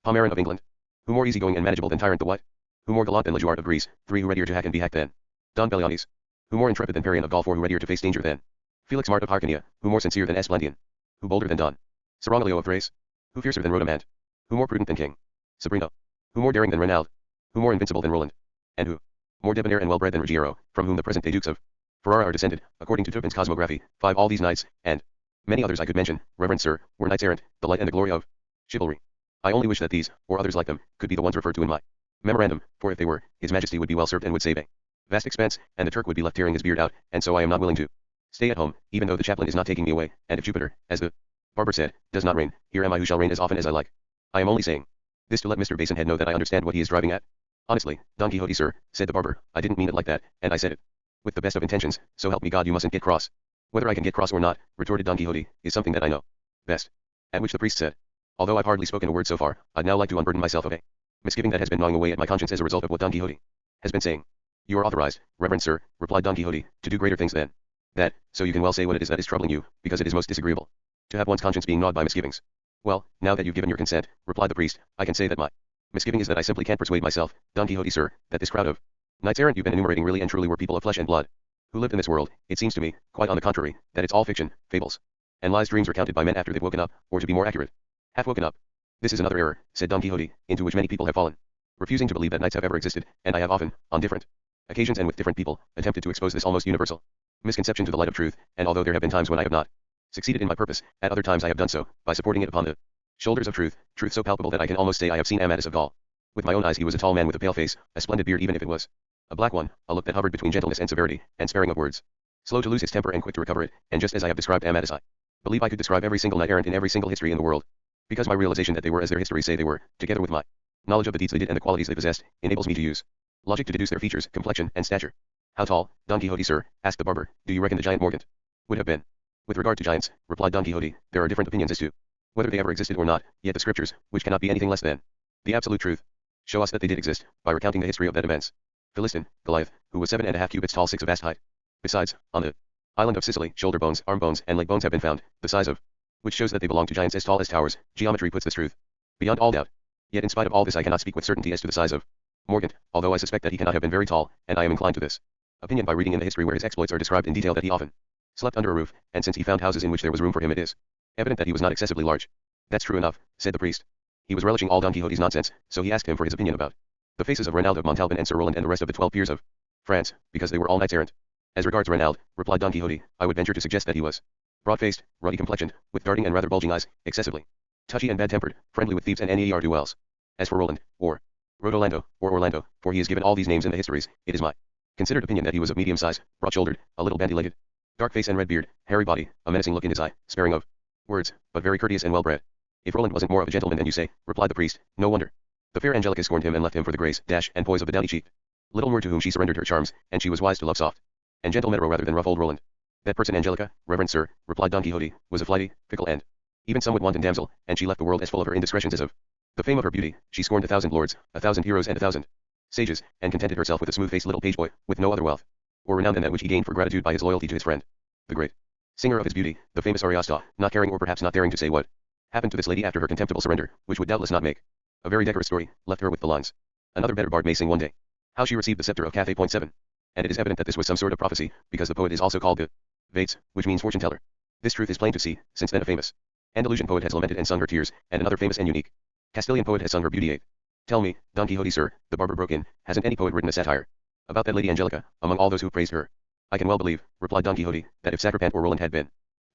Pomeron of England? Who more easygoing and manageable than Tyrant the White? Who more gallant than Lejuart of Greece, 3 who readier to hack and be hacked than Don Bellianis? Who more intrepid than Perion of Gaul, 4 who readier to face danger than Felix Mart of Hyrcania? Who more sincere than Esplandian? Who bolder than Don Sarongilio of Thrace? Who fiercer than Rhodamant? Who more prudent than King Sabrino? Who more daring than Reynald? Who more invincible than Roland? And who more debonair and well-bred than Ruggiero, from whom the present-day dukes of Ferrara are descended, according to Turpin's Cosmography? 5 All these knights, and many others I could mention, reverend sir, were knights-errant, the light and the glory of chivalry. I only wish that these, or others like them, could be the ones referred to in my memorandum, for if they were, his majesty would be well served and would save a vast expense, and the Turk would be left tearing his beard out, and so I am not willing to stay at home, even though the chaplain is not taking me away, and if Jupiter, as the barber said, does not reign, here am I who shall reign as often as I like. I am only saying this to let Mr. Basinhead know that I understand what he is driving at. Honestly, Don Quixote sir, said the barber, I didn't mean it like that, and I said it with the best of intentions, so help me God you mustn't get cross. Whether I can get cross or not, retorted Don Quixote, is something that I know best. At which the priest said, although I've hardly spoken a word so far, I'd now like to unburden myself of a misgiving that has been gnawing away at my conscience as a result of what Don Quixote has been saying. You are authorized, reverend sir, replied Don Quixote, to do greater things than that, so you can well say what it is that is troubling you, because it is most disagreeable to have one's conscience being gnawed by misgivings. Well, now that you've given your consent, replied the priest, I can say that my misgiving is that I simply can't persuade myself, Don Quixote sir, that this crowd of knights errant you've been enumerating really and truly were people of flesh and blood, who lived in this world. It seems to me, quite on the contrary, that it's all fiction, fables, and lies, dreams recounted by men after they've woken up, or to be more accurate, half woken up. This is another error, said Don Quixote, into which many people have fallen, refusing to believe that knights have ever existed, and I have often, on different occasions and with different people, attempted to expose this almost universal misconception to the light of truth, and although there have been times when I have not succeeded in my purpose, at other times I have done so, by supporting it upon the shoulders of truth, truth so palpable that I can almost say I have seen Amadis of Gaul. With my own eyes he was a tall man with a pale face, a splendid beard even if it was a black one, a look that hovered between gentleness and severity, and sparing of words, slow to lose his temper and quick to recover it, and just as I have described Amadis I believe I could describe every single knight errant in every single history in the world, because my realization that they were as their histories say they were, together with my knowledge of the deeds they did and the qualities they possessed, enables me to use logic to deduce their features, complexion, and stature. How tall, Don Quixote sir, asked the barber, do you reckon the giant Morgant would have been? With regard to giants, replied Don Quixote, there are different opinions as to whether they ever existed or not, yet the scriptures, which cannot be anything less than the absolute truth, show us that they did exist, by recounting the history of that immense Philistin, Goliath, who was 7.5 cubits tall, 6 of vast height. Besides, on the island of Sicily, shoulder bones, arm bones, and leg bones have been found, the size of which shows that they belong to giants as tall as towers. Geometry puts this truth beyond all doubt. Yet in spite of all this I cannot speak with certainty as to the size of Morgant, although I suspect that he cannot have been very tall, and I am inclined to this opinion by reading in the history where his exploits are described in detail that he often slept under a roof, and since he found houses in which there was room for him it is evident that he was not excessively large. That's true enough, said the priest. He was relishing all Don Quixote's nonsense, so he asked him for his opinion about the faces of Reynald of Montalban and Sir Roland and the rest of the 12 peers of France, because they were all knights errant. As regards Reynald, replied Don Quixote, I would venture to suggest that he was broad-faced, ruddy complexioned, with darting and rather bulging eyes, excessively touchy and bad-tempered, friendly with thieves and ne'er-do-wells. As for Roland, or Rodolando, or Orlando, for he is given all these names in the histories, it is my considered opinion that he was of medium size, broad-shouldered, a little bandy-legged, dark face and red beard, hairy body, a menacing look in his eye, sparing of words, but very courteous and well-bred. If Roland wasn't more of a gentleman than you say, replied the priest, no wonder. The fair Angelica scorned him and left him for the grace, and poise of the downy-cheeked little Moor to whom she surrendered her charms, and she was wise to love soft and gentle Medoro rather than rough old Roland. That person Angelica, reverend sir, replied Don Quixote, was a flighty, fickle and even somewhat wanton damsel, and she left the world as full of her indiscretions as of the fame of her beauty. She scorned 1,000 lords, 1,000 heroes and 1,000 sages, and contented herself with a smooth-faced little page boy, with no other wealth or renown than that which he gained for gratitude by his loyalty to his friend, the great singer of his beauty, the famous Ariosto, not caring or perhaps not daring to say what happened to this lady after her contemptible surrender, which would doubtless not make a very decorous story, left her with the lines. Another better bard may sing one day how she received the scepter of Cathay. 7. And it is evident that this was some sort of prophecy, because the poet is also called the Vates, which means fortune teller. This truth is plain to see, since then a famous Andalusian poet has lamented and sung her tears, and another famous and unique Castilian poet has sung her beauty. 8. Tell me, Don Quixote sir, the barber broke in, hasn't any poet written a satire about that lady Angelica, among all those who praised her? I can well believe, replied Don Quixote, that if Sacripant or Roland had been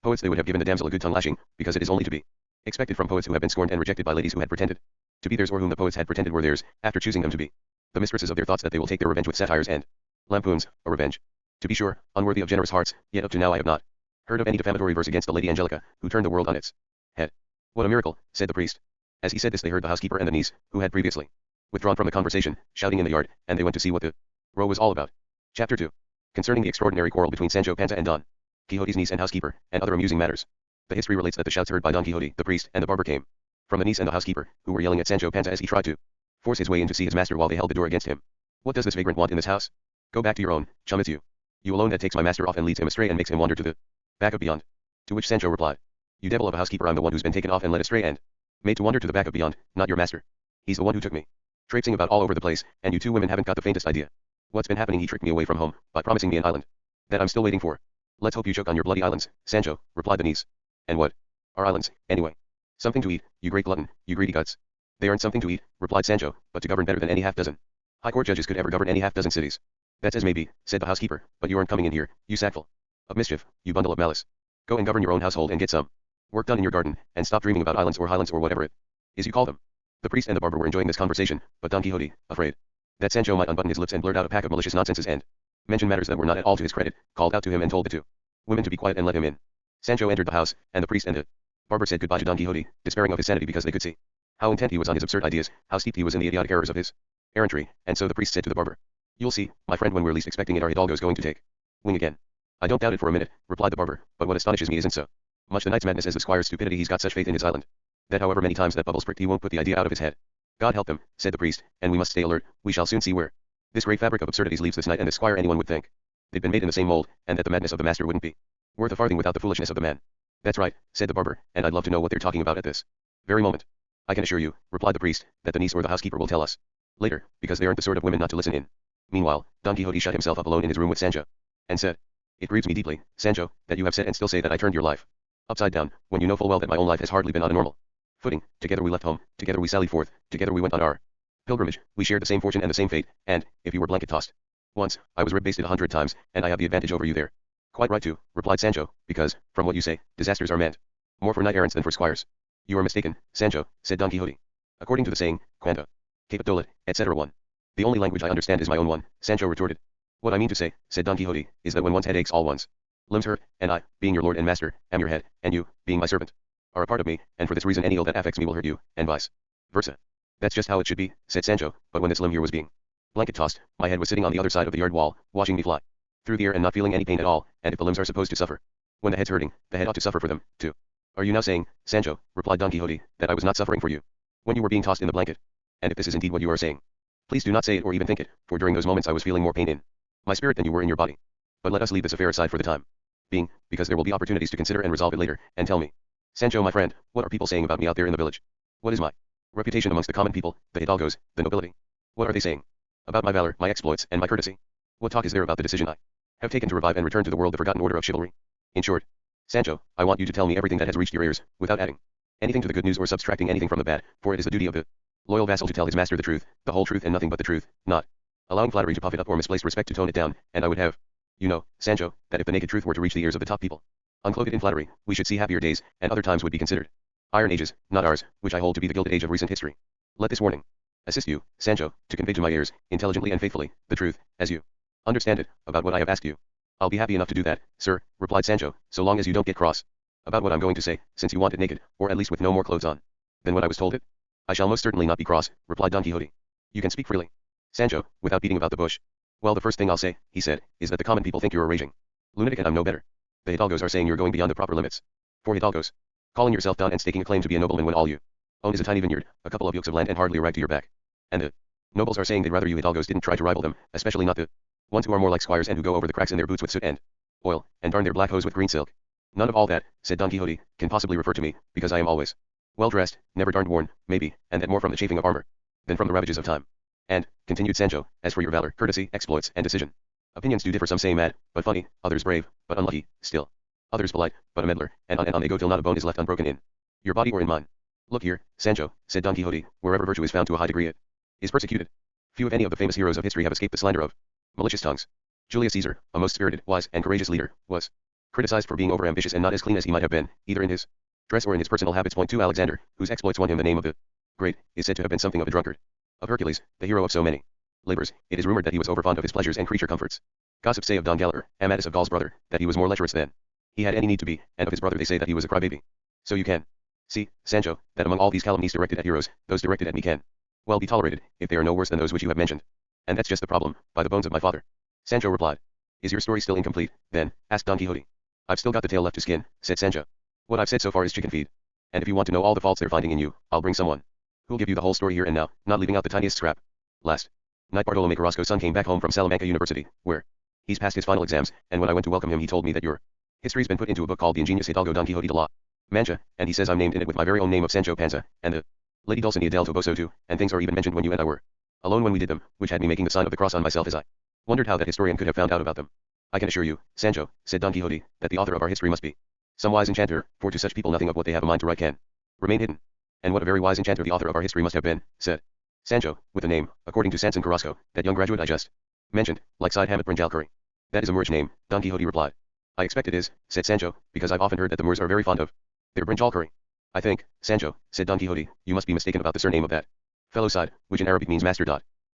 poets they would have given the damsel a good tongue lashing, because it is only to be expected from poets who have been scorned and rejected by ladies who had pretended to be theirs or whom the poets had pretended were theirs, after choosing them to be the mistresses of their thoughts, that they will take their revenge with satires and lampoons, a revenge, to be sure, unworthy of generous hearts, yet up to now I have not heard of any defamatory verse against the lady Angelica, who turned the world on its head. What a miracle, said the priest. As he said this they heard the housekeeper and the niece, who had previously withdrawn from the conversation, shouting in the yard, and they went to see what the row was all about. Chapter 2. Concerning the extraordinary quarrel between Sancho Panza and Don Quixote's niece and housekeeper, and other amusing matters. The history relates that the shouts heard by Don Quixote, the priest, and the barber came from the niece and the housekeeper, who were yelling at Sancho Panza as he tried to force his way in to see his master while they held the door against him. What does this vagrant want in this house? Go back to your own, chum, it's you. You alone that takes my master off and leads him astray and makes him wander to the back of beyond. To which Sancho replied, you devil of a housekeeper, I'm the one who's been taken off and led astray and made to wander to the back of beyond, not your master. He's the one who took me traipsing about all over the place, and you two women haven't got the faintest idea what's been happening. He tricked me away from home by promising me an island that I'm still waiting for. Let's hope you choke on your bloody islands, Sancho, replied the niece. And what are islands, anyway? Something to eat, you great glutton, you greedy guts. They aren't something to eat, replied Sancho, but to govern better than any half-dozen high court judges could ever govern any half-dozen cities. That's as may be, said the housekeeper, but you aren't coming in here, you sackful of mischief, you bundle of malice. Go and govern your own household and get some work done in your garden, and stop dreaming about islands or highlands or whatever it is you call them. The priest and the barber were enjoying this conversation, but Don Quixote, afraid that Sancho might unbutton his lips and blurt out a pack of malicious nonsenses and mention matters that were not at all to his credit, called out to him and told the two women to be quiet and let him in. Sancho entered the house, and the priest and the barber said goodbye to Don Quixote, despairing of his sanity because they could see how intent he was on his absurd ideas, how steeped he was in the idiotic errors of his errantry, and so the priest said to the barber, you'll see, my friend, when we're least expecting it our hidalgo's going to take wing again. I don't doubt it for a minute, replied the barber, but what astonishes me isn't so much the knight's madness as the squire's stupidity. He's got such faith in his island that however many times that bubble's pricked he won't put the idea out of his head. God help him, said the priest, and we must stay alert, we shall soon see where This great fabric of absurdities leaves this knight and this squire anyone would think they'd been made in the same mold, and that the madness of the master wouldn't be worth a farthing without the foolishness of the man. That's right, said the barber, and I'd love to know what they're talking about at this very moment. I can assure you, replied the priest, that the niece or the housekeeper will tell us later, because they aren't the sort of women not to listen in. Meanwhile, Don Quixote shut himself up alone in his room with Sancho, and said, It grieves me deeply, Sancho, that you have said and still say that I turned your life upside down, when you know full well that my own life has hardly been on a normal footing. Together we left home, together we sallied forth, together we went on our pilgrimage, we shared the same fortune and the same fate, and, if you were blanket tossed once, I was rib-basted 100 times, and I have the advantage over you there. Quite right too, replied Sancho, because, from what you say, disasters are meant more for knight-errants than for squires. You are mistaken, Sancho, said Don Quixote. According to the saying, quanta caput dolet, etc. 1. The only language I understand is my own one, Sancho retorted. What I mean to say, said Don Quixote, is that when one's head aches all one's limbs hurt, and I, being your lord and master, am your head, and you, being my servant, are a part of me, and for this reason any ill that affects me will hurt you, and vice versa. That's just how it should be, said Sancho, but when this limb here was being blanket tossed, my head was sitting on the other side of the yard wall, watching me fly through the air and not feeling any pain at all, and if the limbs are supposed to suffer when the head's hurting, the head ought to suffer for them, too. Are you now saying, Sancho, replied Don Quixote, that I was not suffering for you when you were being tossed in the blanket? And if this is indeed what you are saying, please do not say it or even think it, for during those moments I was feeling more pain in my spirit than you were in your body. But let us leave this affair aside for the time being, because there will be opportunities to consider and resolve it later, and tell me, Sancho my friend, what are people saying about me out there in the village? What is my reputation amongst the common people, the hidalgos, the nobility? What are they saying about my valor, my exploits, and my courtesy? What talk is there about the decision I have taken to revive and return to the world the forgotten order of chivalry? In short, Sancho, I want you to tell me everything that has reached your ears, without adding anything to the good news or subtracting anything from the bad, for it is the duty of the loyal vassal to tell his master the truth, the whole truth and nothing but the truth, not allowing flattery to puff it up or misplaced respect to tone it down, and I would have you know, Sancho, that if the naked truth were to reach the ears of the top people, uncloaked in flattery, we should see happier days, and other times would be considered iron ages, not ours, which I hold to be the gilded age of recent history. Let this warning assist you, Sancho, to convey to my ears, intelligently and faithfully, the truth, as you understand it, about what I have asked you. I'll be happy enough to do that, sir, replied Sancho, so long as you don't get cross about what I'm going to say, since you want it naked, or at least with no more clothes on than what I was told it. I shall most certainly not be cross, replied Don Quixote. You can speak freely, Sancho, without beating about the bush. Well, the first thing I'll say, he said, is that the common people think you're a raging lunatic and I'm no better. The hidalgos are saying you're going beyond the proper limits. For hidalgos, calling yourself Don and staking a claim to be a nobleman when all you own is a tiny vineyard, a couple of yokes of land and hardly a rag to your back. And the nobles are saying they'd rather you hidalgos didn't try to rival them, especially not the ones who are more like squires and who go over the cracks in their boots with soot and oil, and darn their black hose with green silk. None of all that, said Don Quixote, can possibly refer to me, because I am always well dressed, never darned worn, maybe, and that more from the chafing of armor than from the ravages of time. And, continued Sancho, as for your valor, courtesy, exploits, and decision, opinions do differ, some say mad, but funny, others brave, but unlucky, still others polite, but a meddler, and on they go till not a bone is left unbroken in your body or in mine. Look here, Sancho, said Don Quixote, wherever virtue is found to a high degree it is persecuted. Few if any of the famous heroes of history have escaped the slander of malicious tongues. Julius Caesar, a most spirited, wise, and courageous leader, was criticized for being over-ambitious and not as clean as he might have been, either in his dress or in his personal habits. Point to Alexander, whose exploits won him the name of the Great, is said to have been something of a drunkard. Of Hercules, the hero of so many labors, it is rumored that he was overfond of his pleasures and creature comforts. Gossips say of Don Galater, Amadis of Gaul's brother, that he was more lecherous than he had any need to be, and of his brother they say that he was a crybaby. So you can see, Sancho, that among all these calumnies directed at heroes, those directed at me can well be tolerated, if they are no worse than those which you have mentioned. And that's just the problem, by the bones of my father. Sancho replied. Is your story still incomplete, then? Asked Don Quixote. I've still got the tail left to skin, said Sancho. What I've said so far is chicken feed. And if you want to know all the faults they're finding in you, I'll bring someone who'll give you the whole story here and now, not leaving out the tiniest scrap. Last night Bartolome Carrasco's son came back home from Salamanca University, where he's passed his final exams, and when I went to welcome him he told me that your history's been put into a book called The Ingenious Hidalgo Don Quixote de la Mancha, and he says I'm named in it with my very own name of Sancho Panza, and the Lady Dulcinea del Toboso too, and things are even mentioned when you and I were alone when we did them, which had me making the sign of the cross on myself as I wondered how that historian could have found out about them. I can assure you, Sancho, said Don Quixote, that the author of our history must be some wise enchanter, for to such people nothing of what they have a mind to write can remain hidden. And what a very wise enchanter the author of our history must have been, said Sancho, with a name, according to Sanson Carrasco, that young graduate I just mentioned, like Side Hamet Brynjal Curry. That is a Moorish name, Don Quixote replied. I expect it is, said Sancho, because I've often heard that the Moors are very fond of their Brynjal Curry. I think, Sancho, said Don Quixote, you must be mistaken about the surname of that fellow Side, which in Arabic means master.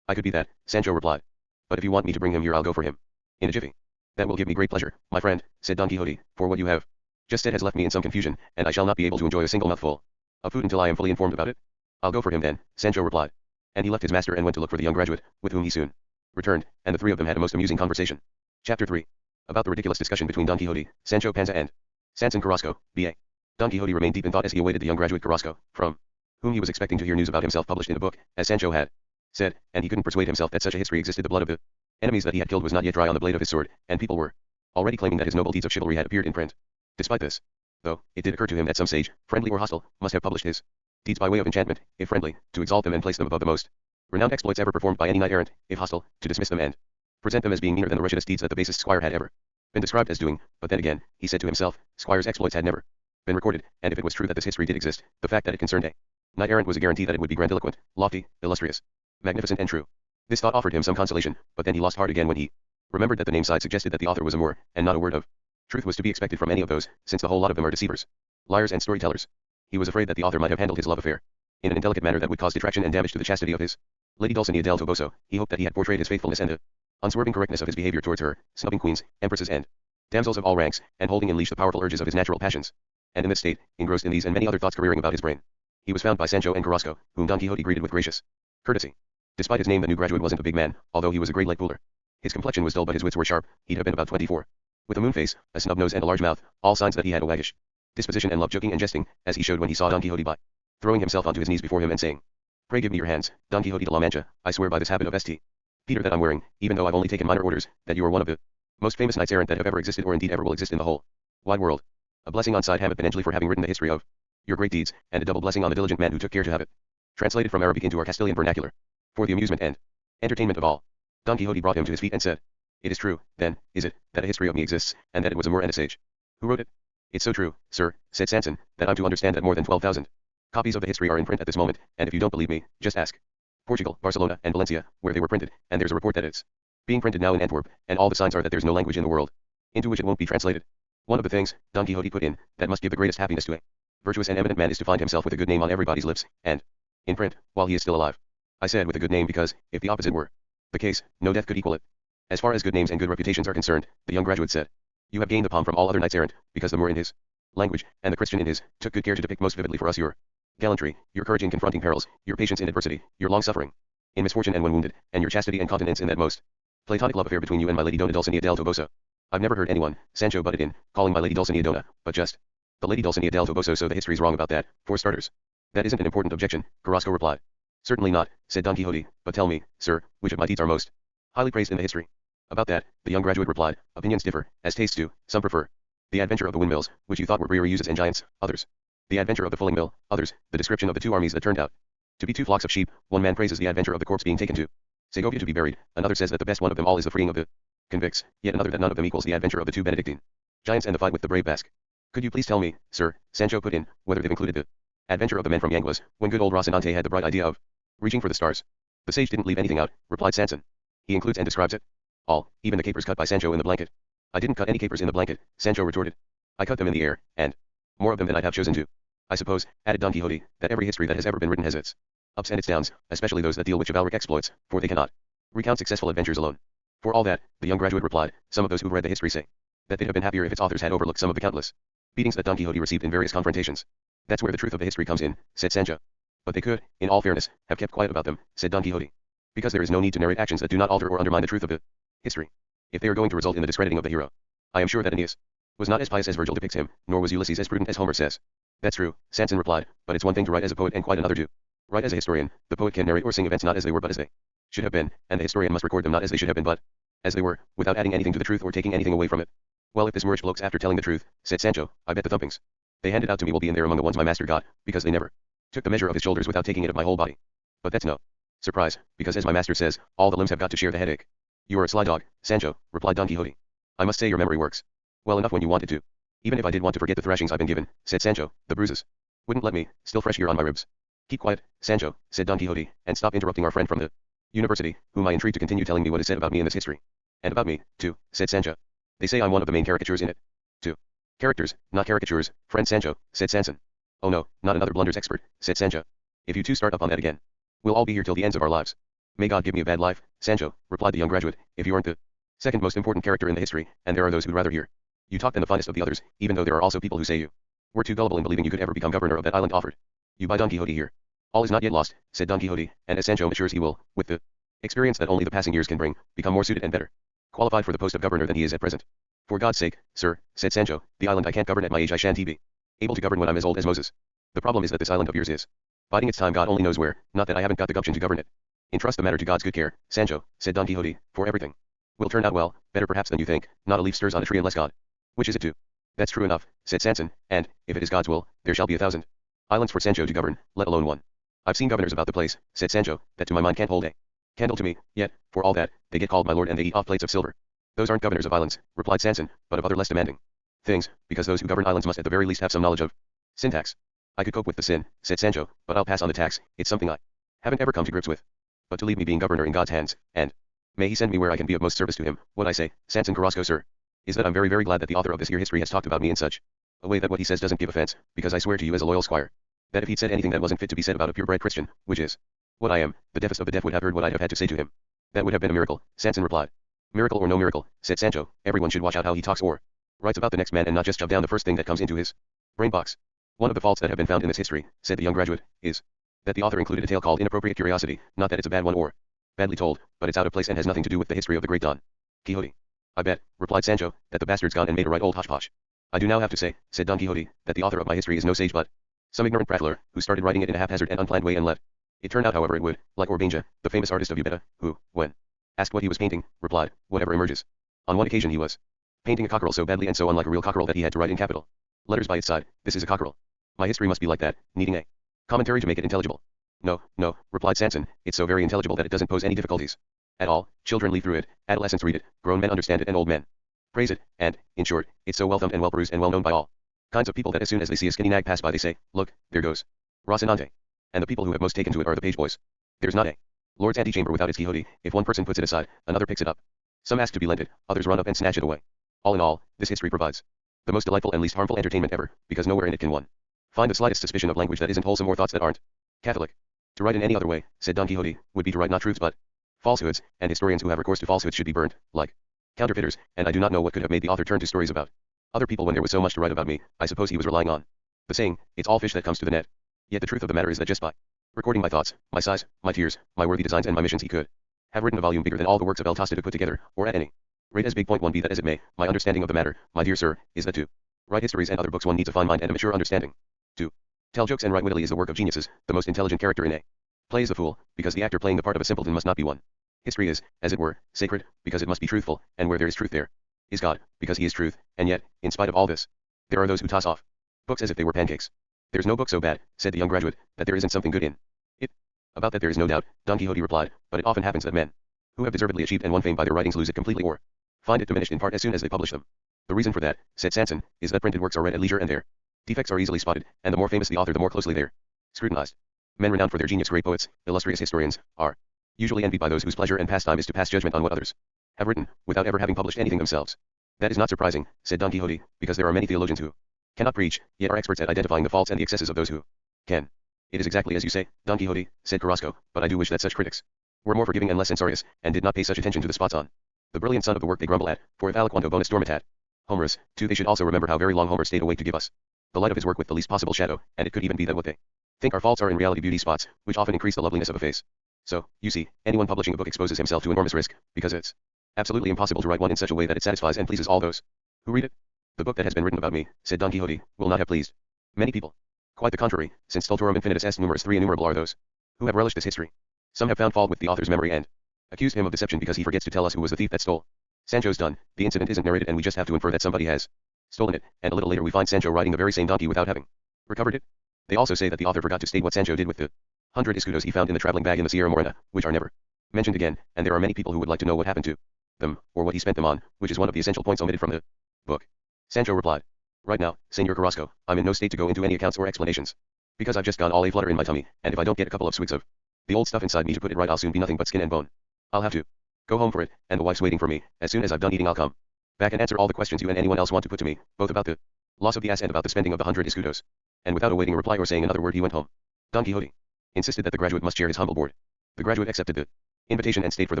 I could be that, Sancho replied. But if you want me to bring him here I'll go for him in a jiffy. That will give me great pleasure, my friend, said Don Quixote, for what you have just said has left me in some confusion, and I shall not be able to enjoy a single mouthful of food until I am fully informed about it. I'll go for him then, Sancho replied. And he left his master and went to look for the young graduate, with whom he soon returned, and the three of them had a most amusing conversation. Chapter 3. About the ridiculous discussion between Don Quixote, Sancho Panza and Sanson Carrasco, B.A. Don Quixote remained deep in thought as he awaited the young graduate Carrasco, from whom he was expecting to hear news about himself published in a book, as Sancho had said, and he couldn't persuade himself that such a history existed. The blood of the enemies that he had killed was not yet dry on the blade of his sword, and people were already claiming that his noble deeds of chivalry had appeared in print. Despite this, though, it did occur to him that some sage, friendly or hostile, must have published his deeds by way of enchantment, if friendly, to exalt them and place them above the most renowned exploits ever performed by any knight-errant, if hostile, to dismiss them and present them as being meaner than the wretchedest deeds that the basest squire had ever been described as doing. But then again, he said to himself, Squire's exploits had never been recorded, and if it was true that this history did exist, the fact that it concerned a knight-errant was a guarantee that it would be grandiloquent, lofty, illustrious, magnificent and true. This thought offered him some consolation, but then he lost heart again when he remembered that the name side suggested that the author was a Moor, and not a word of truth was to be expected from any of those, since the whole lot of them are deceivers, liars and storytellers. He was afraid that the author might have handled his love affair in an indelicate manner that would cause detraction and damage to the chastity of his Lady Dulcinea del Toboso. He hoped that he had portrayed his faithfulness and the unswerving correctness of his behavior towards her, snubbing queens, empresses and damsels of all ranks, and holding in leash the powerful urges of his natural passions. And in this state, engrossed in these and many other thoughts careering about his brain, he was found by Sancho and Carrasco, whom Don Quixote greeted with gracious courtesy. Despite his name, the new graduate wasn't a big man, although he was a great light cooler. His complexion was dull but his wits were sharp. He'd have been about 24. With a moon face, a snub nose and a large mouth, all signs that he had a waggish disposition and loved joking and jesting, as he showed when he saw Don Quixote by throwing himself onto his knees before him and saying, "Pray give me your hands, Don Quixote de la Mancha, I swear by this habit of St. Peter that I'm wearing, even though I've only taken minor orders, that you are one of the most famous knights-errant that have ever existed or indeed ever will exist in the whole wide world. A blessing on side Hammett Ben Edgley for having written the history of your great deeds, and a double blessing on the diligent man who took care to have it translated from Arabic into our Castilian vernacular, for the amusement and entertainment of all." Don Quixote brought him to his feet and said, "It is true, then, is it, that a history of me exists, and that it was a Moor and a sage who wrote it?" "It's so true, sir," said Sanson, "that I'm to understand that more than 12,000 copies of the history are in print at this moment, and if you don't believe me, just ask Portugal, Barcelona, and Valencia, where they were printed, and there's a report that it's being printed now in Antwerp, and all the signs are that there's no language in the world into which it won't be translated. One of the things," Don Quixote put in, "that must give the greatest happiness to a virtuous and eminent man is to find himself with a good name on everybody's lips, and in print, while he is still alive. I said with a good name because, if the opposite were the case, no death could equal it. As far as good names and good reputations are concerned," the young graduate said, "you have gained the palm from all other knights-errant, because the Moor in his language, and the Christian in his, took good care to depict most vividly for us your gallantry, your courage in confronting perils, your patience in adversity, your long suffering in misfortune and when wounded, and your chastity and continence in that most platonic love affair between you and my Lady Dona Dulcinea del Toboso. I've never heard anyone," Sancho butted in, "calling my Lady Dulcinea Dona, but just the Lady Dulcinea del Toboso, so the history's wrong about that, for starters." "That isn't an important objection," Carrasco replied. "Certainly not," said Don Quixote, "but tell me, sir, which of my deeds are most highly praised in the history?" "About that," the young graduate replied, "opinions differ, as tastes do. Some prefer the adventure of the windmills, which you thought were brewery uses and giants, others the adventure of the fulling mill, others the description of the two armies that turned out to be two flocks of sheep. One man praises the adventure of the corpse being taken to Segovia to be buried, another says that the best one of them all is the freeing of the convicts, yet another that none of them equals the adventure of the two Benedictine giants and the fight with the brave Basque." "Could you please tell me, sir," Sancho put in, "whether they've included the adventure of the men from Yanguas, when good old Rocinante had the bright idea of reaching for the stars?" "The sage didn't leave anything out," replied Sanson. "He includes and describes it all, even the capers cut by Sancho in the blanket." "I didn't cut any capers in the blanket," Sancho retorted. "I cut them in the air, and more of them than I'd have chosen to. I suppose," added Don Quixote, "that every history that has ever been written has its ups and its downs, especially those that deal with chivalric exploits, for they cannot recount successful adventures alone." "For all that," the young graduate replied, "some of those who've read the history say that they'd have been happier if its authors had overlooked some of the countless beatings that Don Quixote received in various confrontations." "That's where the truth of the history comes in," said Sancho. "But they could, in all fairness, have kept quiet about them," said Don Quixote. "Because there is no need to narrate actions that do not alter or undermine the truth of the history, if they are going to result in the discrediting of the hero. I am sure that Aeneas was not as pious as Virgil depicts him, nor was Ulysses as prudent as Homer says." "That's true," Sanson replied, "but it's one thing to write as a poet and quite another to write as a historian. The poet can narrate or sing events not as they were but as they should have been, and the historian must record them not as they should have been but as they were, without adding anything to the truth or taking anything away from it." "Well, if this Moorish bloke's after telling the truth," said Sancho, "I bet the thumpings they handed out to me will be in there among the ones my master got, because they never took the measure of his shoulders without taking it of my whole body. But that's no surprise, because as my master says, all the limbs have got to share the headache." "You are a sly dog, Sancho," replied Don Quixote. "I must say your memory works well enough when you want it to." "Even if I did want to forget the thrashings I've been given," said Sancho, "the bruises wouldn't let me, still fresh here on my ribs." "Keep quiet, Sancho," said Don Quixote, "and stop interrupting our friend from the university, whom I entreat to continue telling me what is said about me in this history." "And about me, too," said Sancho. "They say I'm one of the main caricatures in it." "Two characters, not caricatures, friend Sancho," said Sanson. "Oh no, not another blunders expert," said Sancho. "If you two start up on that again, we'll all be here till the ends of our lives." "May God give me a bad life, Sancho," replied the young graduate, "if you aren't the second most important character in the history, and there are those who'd rather hear you talk than the finest of the others, even though there are also people who say you were too gullible in believing you could ever become governor of that island offered you by Don Quixote here." "All is not yet lost," said Don Quixote, "and as Sancho matures he will, with the experience that only the passing years can bring, become more suited and better qualified for the post of governor than he is at present." "For God's sake, sir," said Sancho, "the island I can't govern at my age. I shan't be able to govern when I'm as old as Moses. The problem is that this island of yours is biding its time God only knows where, not that I haven't got the gumption to govern it. Entrust the matter to God's good care, Sancho, said Don Quixote, for everything will turn out well, better perhaps than you think. Not a leaf stirs on a tree unless God wishes it to. That's true enough, said Sanson, and, if it is God's will, there shall be 1,000 islands for Sancho to govern, let alone one. I've seen governors about the place, said Sancho, that to my mind can't hold a candle to me, yet, for all that, they get called my lord and they eat off plates of silver. Those aren't governors of islands, replied Sanson, but of other less demanding things, because those who govern islands must at the very least have some knowledge of syntax. I could cope with the sin, said Sancho, but I'll pass on the tax, it's something I haven't ever come to grips with. But to leave me being governor in God's hands, and may he send me where I can be of most service to him, what I say, Sanson Carrasco sir, is that I'm very very glad that the author of this here history has talked about me in such a way that what he says doesn't give offense, because I swear to you as a loyal squire, that if he'd said anything that wasn't fit to be said about a purebred Christian, which is what I am, the deafest of the deaf would have heard what I'd have had to say to him. That would have been a miracle, Sanson replied. Miracle or no miracle, said Sancho, everyone should watch out how he talks or writes about the next man and not just shove down the first thing that comes into his brain box. One of the faults that have been found in this history, said the young graduate, is that the author included a tale called Inappropriate Curiosity, not that it's a bad one or badly told, but it's out of place and has nothing to do with the history of the great Don Quixote. I bet, replied Sancho, that the bastard's gone and made a right old hodgepodge. I do now have to say, said Don Quixote, that the author of my history is no sage but some ignorant prattler, who started writing it in a haphazard and unplanned way and let it turn out however it would, like Orbanja, the famous artist of Ubeda, who, when asked what he was painting, replied, whatever emerges. On one occasion he was painting a cockerel so badly and so unlike a real cockerel that he had to write in capital letters by its side, this is a cockerel. My history must be like that, needing a commentary to make it intelligible. No, no, replied Sanson, it's so very intelligible that it doesn't pose any difficulties at all. Children leaf through it, adolescents read it, grown men understand it and old men praise it, and, in short, it's so well thumbed and well perused and well known by all kinds of people that as soon as they see a skinny nag pass by they say, look, there goes Rocinante. And the people who have most taken to it are the page boys. There's not a Lord's antechamber without its Quixote. If one person puts it aside, another picks it up. Some ask to be lent it, others run up and snatch it away. All in all, this history provides the most delightful and least harmful entertainment ever, because nowhere in it can one find the slightest suspicion of language that isn't wholesome or thoughts that aren't Catholic. To write in any other way, said Don Quixote, would be to write not truths but falsehoods, and historians who have recourse to falsehoods should be burned, like counterfeiters, and I do not know what could have made the author turn to stories about other people when there was so much to write about me. I suppose he was relying on the saying, it's all fish that comes to the net. Yet the truth of the matter is that just by recording my thoughts, my sighs, my tears, my worthy designs and my missions he could have written a volume bigger than all the works of El Tostado put together, or at any rate as big. Point one be that as it may, my understanding of the matter, my dear sir, is that to write histories and other books one needs a fine mind and a mature understanding. To tell jokes and write wittily is the work of geniuses. The most intelligent character in a play is the fool, because the actor playing the part of a simpleton must not be one. History is, as it were, sacred, because it must be truthful, and where there is truth there is God, because he is truth, and yet, in spite of all this, there are those who toss off books as if they were pancakes. There's no book so bad, said the young graduate, that there isn't something good in it. About that there is no doubt, Don Quixote replied, but it often happens that men who have deservedly achieved and won fame by their writings lose it completely or find it diminished in part as soon as they publish them. The reason for that, said Sanson, is that printed works are read at leisure and their defects are easily spotted, and the more famous the author the more closely they're scrutinized. Men renowned for their genius, great poets, illustrious historians, are usually envied by those whose pleasure and pastime is to pass judgment on what others have written, without ever having published anything themselves. That is not surprising, said Don Quixote, because there are many theologians who cannot preach, yet are experts at identifying the faults and the excesses of those who can. It is exactly as you say, Don Quixote, said Carrasco, but I do wish that such critics were more forgiving and less censorious, and did not pay such attention to the spots on the brilliant sun of the work they grumble at, for if aliquando bonus dormitat Homerus, too, they should also remember how very long Homer stayed awake to give us the light of his work with the least possible shadow, and it could even be that what they think are faults are in reality beauty spots, which often increase the loveliness of a face. So, you see, anyone publishing a book exposes himself to enormous risk, because it's absolutely impossible to write one in such a way that it satisfies and pleases all those who read it. The book that has been written about me, said Don Quixote, will not have pleased many people. Quite the contrary, since stultorum infinitus est numerus, three innumerable are those who have relished this history. Some have found fault with the author's memory and accused him of deception because he forgets to tell us who was the thief that stole Sancho's done. The incident isn't narrated and we just have to infer that somebody has stolen it, and a little later we find Sancho riding the very same donkey without having recovered it. They also say that the author forgot to state what Sancho did with the 100 escudos he found in the traveling bag in the Sierra Morena, which are never mentioned again, and there are many people who would like to know what happened to them, or what he spent them on, which is one of the essential points omitted from the book. Sancho replied, right now, Señor Carrasco, I'm in no state to go into any accounts or explanations, because I've just gone all a flutter in my tummy, and if I don't get a couple of swigs of the old stuff inside me to put it right I'll soon be nothing but skin and bone. I'll have to go home for it, and the wife's waiting for me. As soon as I've done eating I'll come back and answer all the questions you and anyone else want to put to me, both about the loss of the ass and about the spending of the 100 escudos. And without awaiting a reply or saying another word he went home. Don Quixote insisted that the graduate must share his humble board. The graduate accepted the invitation and stayed for the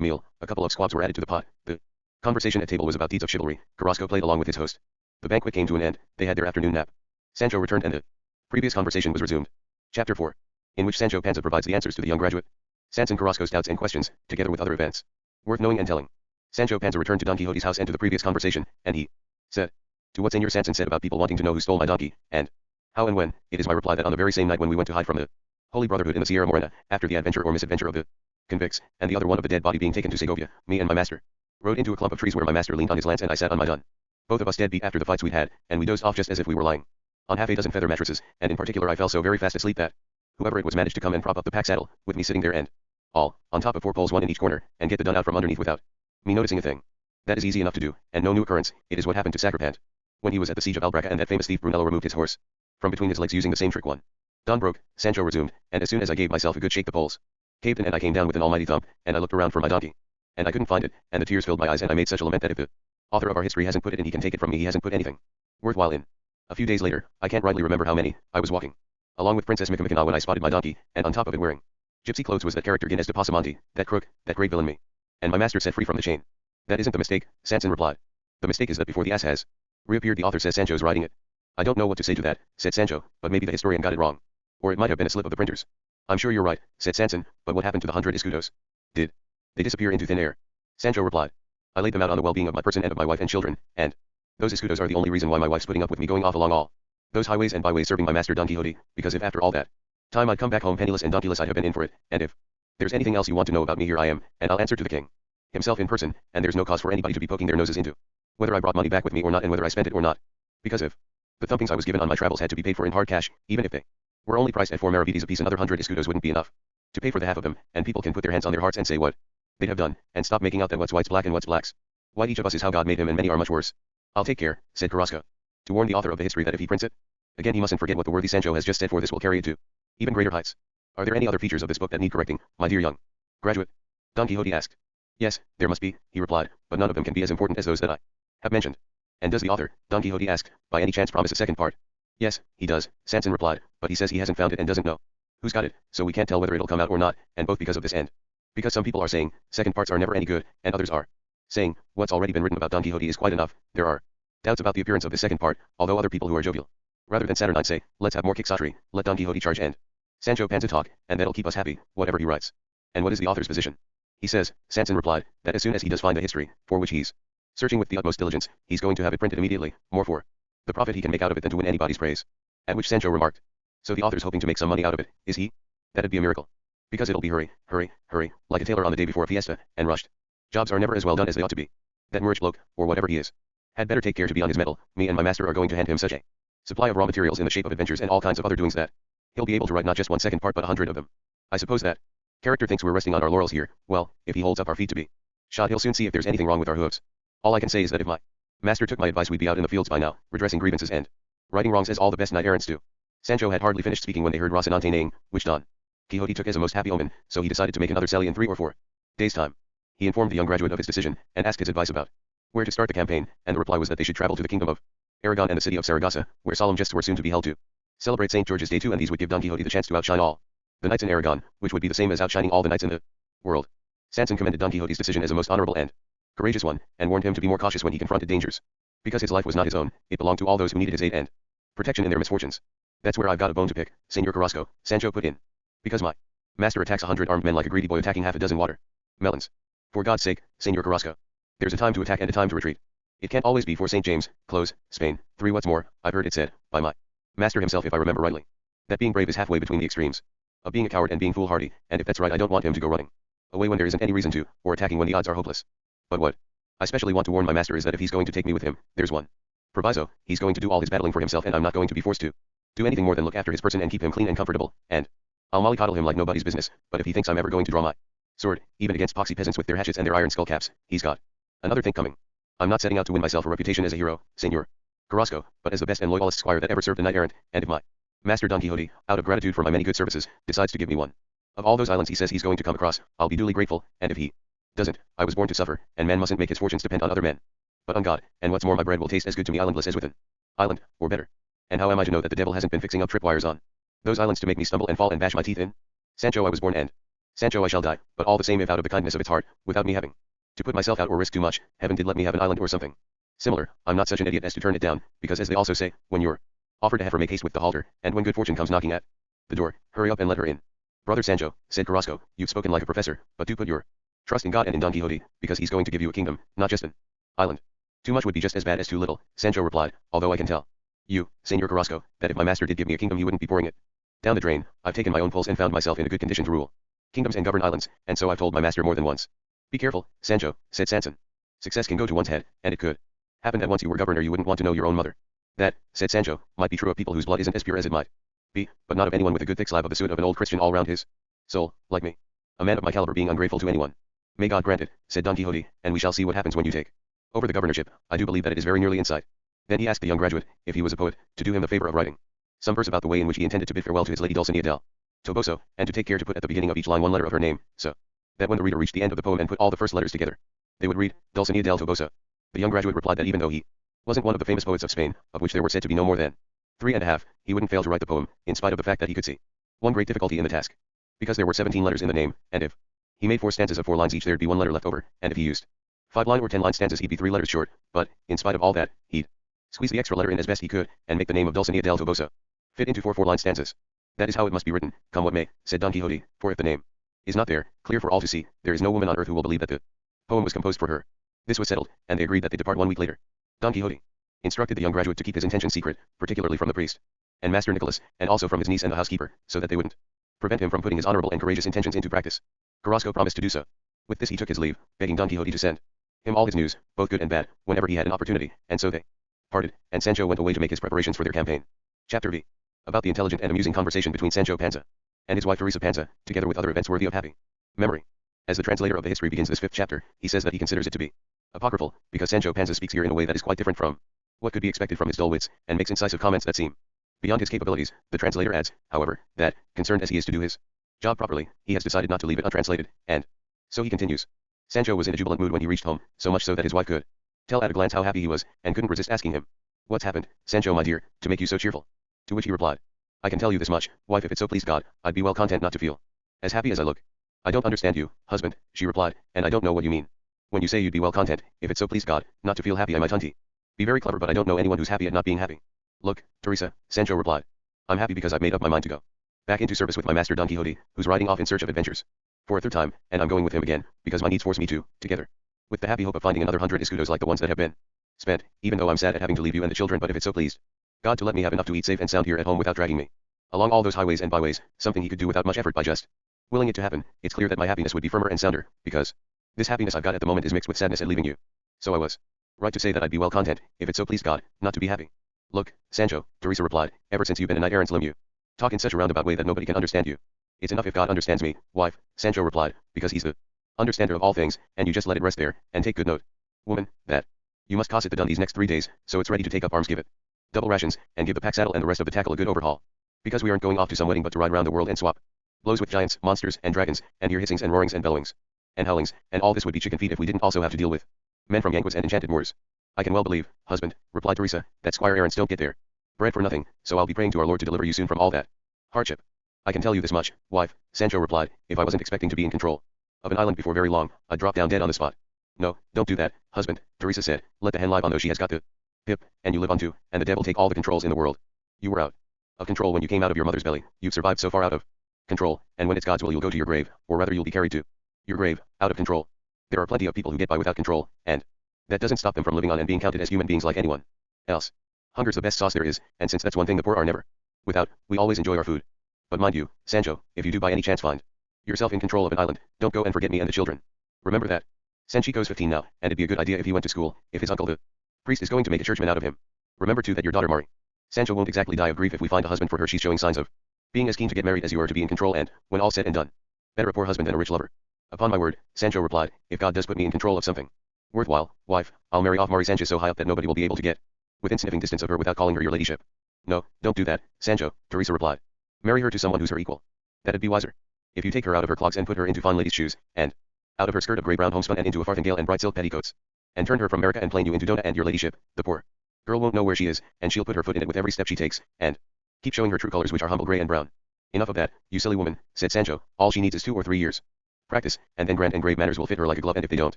meal. A couple of squabs were added to the pot. The conversation at table was about deeds of chivalry. Carrasco played along with his host. The banquet came to an end. They had their afternoon nap. Sancho returned and the previous conversation was resumed. Chapter 4. In which Sancho Panza provides the answers to the young graduate. Sanson Carrasco's doubts and questions, together with other events worth knowing and telling. Sancho Panza returned to Don Quixote's house and to the previous conversation, and he said, to what Señor Sanson said about people wanting to know who stole my donkey, and how and when, it is my reply that on the very same night when we went to hide from the Holy Brotherhood in the Sierra Morena, after the adventure or misadventure of the convicts, and the other one of the dead body being taken to Segovia, me and my master rode into a clump of trees where my master leaned on his lance and I sat on my dun. Both of us dead beat after the fights we'd had, and we dozed off just as if we were lying on half a dozen feather mattresses, and in particular I fell so very fast asleep that whoever it was managed to come and prop up the pack saddle, with me sitting there and all, on top of 4 poles one in each corner, and get the dun out from underneath without me noticing a thing. That is easy enough to do, and no new occurrence. It is what happened to Sacripant when he was at the siege of Albraca and that famous thief Brunello removed his horse from between his legs using the same trick. One dun broke, Sancho resumed, and as soon as I gave myself a good shake the poles caved in and I came down with an almighty thump, and I looked around for my donkey, and I couldn't find it, and the tears filled my eyes and I made such a lament that if the author of our history hasn't put it in he can take it from me, he hasn't put anything worthwhile in. A few days later, I can't rightly remember how many, I was walking along with Princess Micomicona when I spotted my donkey, and on top of it wearing gypsy clothes was that character Ginés de Pasamonte, that crook, that great villain me. And my master set free from the chain. That isn't the mistake, Sanson replied. The mistake is that before the ass has reappeared the author says Sancho's riding it. I don't know what to say to that, said Sancho, but maybe the historian got it wrong. Or it might have been a slip of the printers. I'm sure you're right, said Sanson, but what happened to the 100 escudos? Did they disappear into thin air? Sancho replied. I laid them out on the well-being of my person and of my wife and children, and those escudos are the only reason why my wife's putting up with me going off along all those highways and byways serving my master Don Quixote, because if after all that time I'd come back home penniless and donkeyless I'd have been in for it, and if there's anything else you want to know about me here I am, and I'll answer to the king himself in person, and there's no cause for anybody to be poking their noses into whether I brought money back with me or not and whether I spent it or not, because if the thumpings I was given on my travels had to be paid for in hard cash, even if they were only priced at 4 maravedis apiece, another 100 escudos wouldn't be enough to pay for the half of them, and people can put their hands on their hearts and say what they'd have done, and stop making out that what's white's black and what's black's white each of us is how God made him, and many are much worse. I'll take care, said Carrasco, to warn the author of the history that if he prints it again he mustn't forget what the worthy Sancho has just said, for this will carry it to even greater heights. Are there any other features of this book that need correcting, my dear young graduate? Don Quixote asked. Yes, there must be, he replied, but none of them can be as important as those that I have mentioned. And does the author, Don Quixote asked, by any chance promise a second part? Yes, he does, Sanson replied, but he says he hasn't found it and doesn't know who's got it, so we can't tell whether it'll come out or not, and both because of this and because some people are saying second parts are never any good, and others are saying what's already been written about Don Quixote is quite enough. There are doubts about the appearance of the second part, although other people who are jovial rather than saturnine say, let's have more Quixote, let Don Quixote charge and Sancho Panza talk, and that'll keep us happy, whatever he writes. And what is the author's position? He says, Sanson replied, that as soon as he does find the history, for which he's searching with the utmost diligence, he's going to have it printed immediately, more for the profit he can make out of it than to win anybody's praise. At which Sancho remarked, so the author's hoping to make some money out of it, is he? That'd be a miracle. Because it'll be hurry, hurry, hurry, like a tailor on the day before a fiesta, and rushed. Jobs are never as well done as they ought to be. That Moorish bloke, or whatever he is, had better take care to be on his mettle. Me and my master are going to hand him such a supply of raw materials in the shape of adventures and all kinds of other doings that he'll be able to write not just one second part but 100 of them. I suppose that character thinks we're resting on our laurels here. Well, if he holds up our feet to be shot he'll soon see if there's anything wrong with our hooves. All I can say is that if my master took my advice we'd be out in the fields by now, redressing grievances and righting wrongs as all the best knight-errants do. Sancho had hardly finished speaking when they heard Rocinante neighing, which Don Quixote took as a most happy omen, so he decided to make another sally in 3 or 4 days' time. He informed the young graduate of his decision, and asked his advice about where to start the campaign, and the reply was that they should travel to the kingdom of Aragon and the city of Saragossa, where solemn jests were soon to be held to celebrate St. George's Day too, and these would give Don Quixote the chance to outshine all the knights in Aragon, which would be the same as outshining all the knights in the world. Sanson commended Don Quixote's decision as a most honorable and courageous one, and warned him to be more cautious when he confronted dangers, because his life was not his own, it belonged to all those who needed his aid and protection in their misfortunes. That's where I've got a bone to pick, Señor Carrasco, Sancho put in. Because my master attacks 100 armed men like a greedy boy attacking half a dozen water melons. For God's sake, Señor Carrasco, there's a time to attack and a time to retreat. It can't always be for St. James, close, Spain, 3 what's more, I've heard it said, by my master himself if I remember rightly, that being brave is halfway between the extremes of being a coward and being foolhardy, and if that's right I don't want him to go running away when there isn't any reason to, or attacking when the odds are hopeless. But what I specially want to warn my master is that if he's going to take me with him, there's one proviso, he's going to do all his battling for himself and I'm not going to be forced to do anything more than look after his person and keep him clean and comfortable, and I'll mollycoddle him like nobody's business, but if he thinks I'm ever going to draw my sword, even against poxy peasants with their hatchets and their iron skull caps, he's got another thing coming. I'm not setting out to win myself a reputation as a hero, Señor Carrasco, but as the best and loyalest squire that ever served a knight-errant, and if my master Don Quixote, out of gratitude for my many good services, decides to give me one of all those islands he says he's going to come across, I'll be duly grateful, and if he doesn't, I was born to suffer, and man mustn't make his fortunes depend on other men, but on God, and what's more my bread will taste as good to me islandless as with an island, or better. And how am I to know that the devil hasn't been fixing up tripwires on those islands to make me stumble and fall and bash my teeth in? Sancho I was born and Sancho I shall die, but all the same if out of the kindness of its heart, without me having to put myself out or risk too much, heaven did let me have an island or something similar, I'm not such an idiot as to turn it down, because as they also say, when you're offered to have her make haste with the halter, and when good fortune comes knocking at the door, hurry up and let her in. Brother Sancho, said Carrasco, you've spoken like a professor, but do put your trust in God and in Don Quixote, because he's going to give you a kingdom, not just an island. Too much would be just as bad as too little, Sancho replied, although I can tell you, Señor Carrasco, that if my master did give me a kingdom he wouldn't be pouring it down the drain. I've taken my own pulse and found myself in a good condition to rule. kingdoms and govern islands, and so I've told my master more than once. Be careful, Sancho, said Sanson. Success can go to one's head, and it could happen that once you were governor you wouldn't want to know your own mother. That, said Sancho, might be true of people whose blood isn't as pure as it might be, but not of anyone with a good thick slab of the suit of an old Christian all round his soul, like me. A man of my caliber being ungrateful to anyone. May God grant it, said Don Quixote, and we shall see what happens when you take over the governorship. I do believe that it is very nearly in sight. Then he asked the young graduate, if he was a poet, to do him the favor of writing some verse about the way in which he intended to bid farewell to his lady Dulcinea del Toboso, and to take care to put at the beginning of each line one letter of her name, so that when the reader reached the end of the poem and put all the first letters together, they would read, Dulcinea del Toboso. The young graduate replied that even though he wasn't one of the famous poets of Spain, of which there were said to be no more than 3.5, he wouldn't fail to write the poem, in spite of the fact that he could see one great difficulty in the task. Because there were 17 letters in the name, and if he made 4 stanzas of 4 lines each there'd be 1 letter left over, and if he used 5 line or 10 line stanzas he'd be 3 letters short, but, in spite of all that, he'd squeeze the extra letter in as best he could, and make the name of Dulcinea del Toboso fit into 4 4-line stanzas. That is how it must be written, come what may, said Don Quixote, for if the name is not there, clear for all to see, there is no woman on earth who will believe that the poem was composed for her. This was settled, and they agreed that they depart 1 week later. Don Quixote instructed the young graduate to keep his intention secret, particularly from the priest and Master Nicholas, and also from his niece and the housekeeper, so that they wouldn't prevent him from putting his honorable and courageous intentions into practice. Carrasco promised to do so. With this he took his leave, begging Don Quixote to send him all his news, both good and bad, whenever he had an opportunity, and so they parted, and Sancho went away to make his preparations for their campaign. Chapter V. About the intelligent and amusing conversation between Sancho Panza and his wife Teresa Panza, together with other events worthy of happy memory. As the translator of the history begins this 5th chapter, he says that he considers it to be apocryphal, because Sancho Panza speaks here in a way that is quite different from what could be expected from his dull wits, and makes incisive comments that seem beyond his capabilities. The translator adds, however, that, concerned as he is to do his job properly, he has decided not to leave it untranslated, and so he continues. Sancho was in a jubilant mood when he reached home, so much so that his wife could tell at a glance how happy he was, and couldn't resist asking him, what's happened, Sancho my dear, to make you so cheerful? To which he replied, I can tell you this much, wife, if it so pleased God, I'd be well content not to feel as happy as I look. I don't understand you, husband, she replied, and I don't know what you mean. When you say you'd be well content, if it so pleased God, not to feel happy I might hunty. Be very clever, but I don't know anyone who's happy at not being happy. Look, Teresa, Sancho replied. I'm happy because I've made up my mind to go back into service with my master Don Quixote, who's riding off in search of adventures for a 3rd time, and I'm going with him again, because my needs force me to, together with the happy hope of finding another 100 escudos like the ones that have been spent, even though I'm sad at having to leave you and the children, but if it so pleased God to let me have enough to eat safe and sound here at home without dragging me along all those highways and byways, something he could do without much effort by just willing it to happen, it's clear that my happiness would be firmer and sounder, because this happiness I've got at the moment is mixed with sadness at leaving you. So I was right to say that I'd be well content, if it so pleased God, not to be happy. Look, Sancho, Teresa replied, ever since you've been a knight-errant slim you talk in such a roundabout way that nobody can understand you. It's enough if God understands me, wife, Sancho replied, because he's the understander of all things, and you just let it rest there, and take good note, woman, that you must cosset the dun these next 3 days, so it's ready to take up arms, give it double rations, and give the pack saddle and the rest of the tackle a good overhaul. Because we aren't going off to some wedding but to ride round the world and swap blows with giants, monsters, and dragons, and hear hissings and roarings and bellowings and howlings, and all this would be chicken feed if we didn't also have to deal with men from Yanquas and enchanted moors. I can well believe, husband, replied Teresa, that squire errants don't get their bread for nothing, so I'll be praying to our Lord to deliver you soon from all that hardship. I can tell you this much, wife, Sancho replied, if I wasn't expecting to be in control of an island before very long, I'd drop down dead on the spot. No, don't do that, husband, Teresa said, let the hen live on though she has got the pip, and you live on too, and the devil take all the controls in the world. You were out of control when you came out of your mother's belly, you've survived so far out of control, and when it's God's will you'll go to your grave, or rather you'll be carried to your grave, out of control. There are plenty of people who get by without control, and that doesn't stop them from living on and being counted as human beings like anyone else. Hunger's the best sauce there is, and since that's one thing the poor are never without, we always enjoy our food. But mind you, Sancho, if you do by any chance find yourself in control of an island, don't go and forget me and the children. Remember that. Sanchico's 15 now, and it'd be a good idea if he went to school, if his uncle the priest is going to make a churchman out of him. Remember too that your daughter Mari Sancho won't exactly die of grief if we find a husband for her. She's showing signs of being as keen to get married as you are to be in control, and, when all's said and done, better a poor husband than a rich lover. Upon my word, Sancho replied, if God does put me in control of something worthwhile, wife, I'll marry off Mari Sanchez so high up that nobody will be able to get within sniffing distance of her without calling her your ladyship. No, don't do that, Sancho, Teresa replied. Marry her to someone who's her equal. That'd be wiser. If you take her out of her clogs and put her into fine lady's shoes, and out of her skirt of grey-brown homespun and into a farthingale and bright silk petticoats, and turn her from America and plain you into Dona and your ladyship, the poor girl won't know where she is, and she'll put her foot in it with every step she takes, and keep showing her true colors which are humble grey and brown. Enough of that, you silly woman, said Sancho, all she needs is 2 or 3 years practice, and then grand and grave manners will fit her like a glove, and if they don't,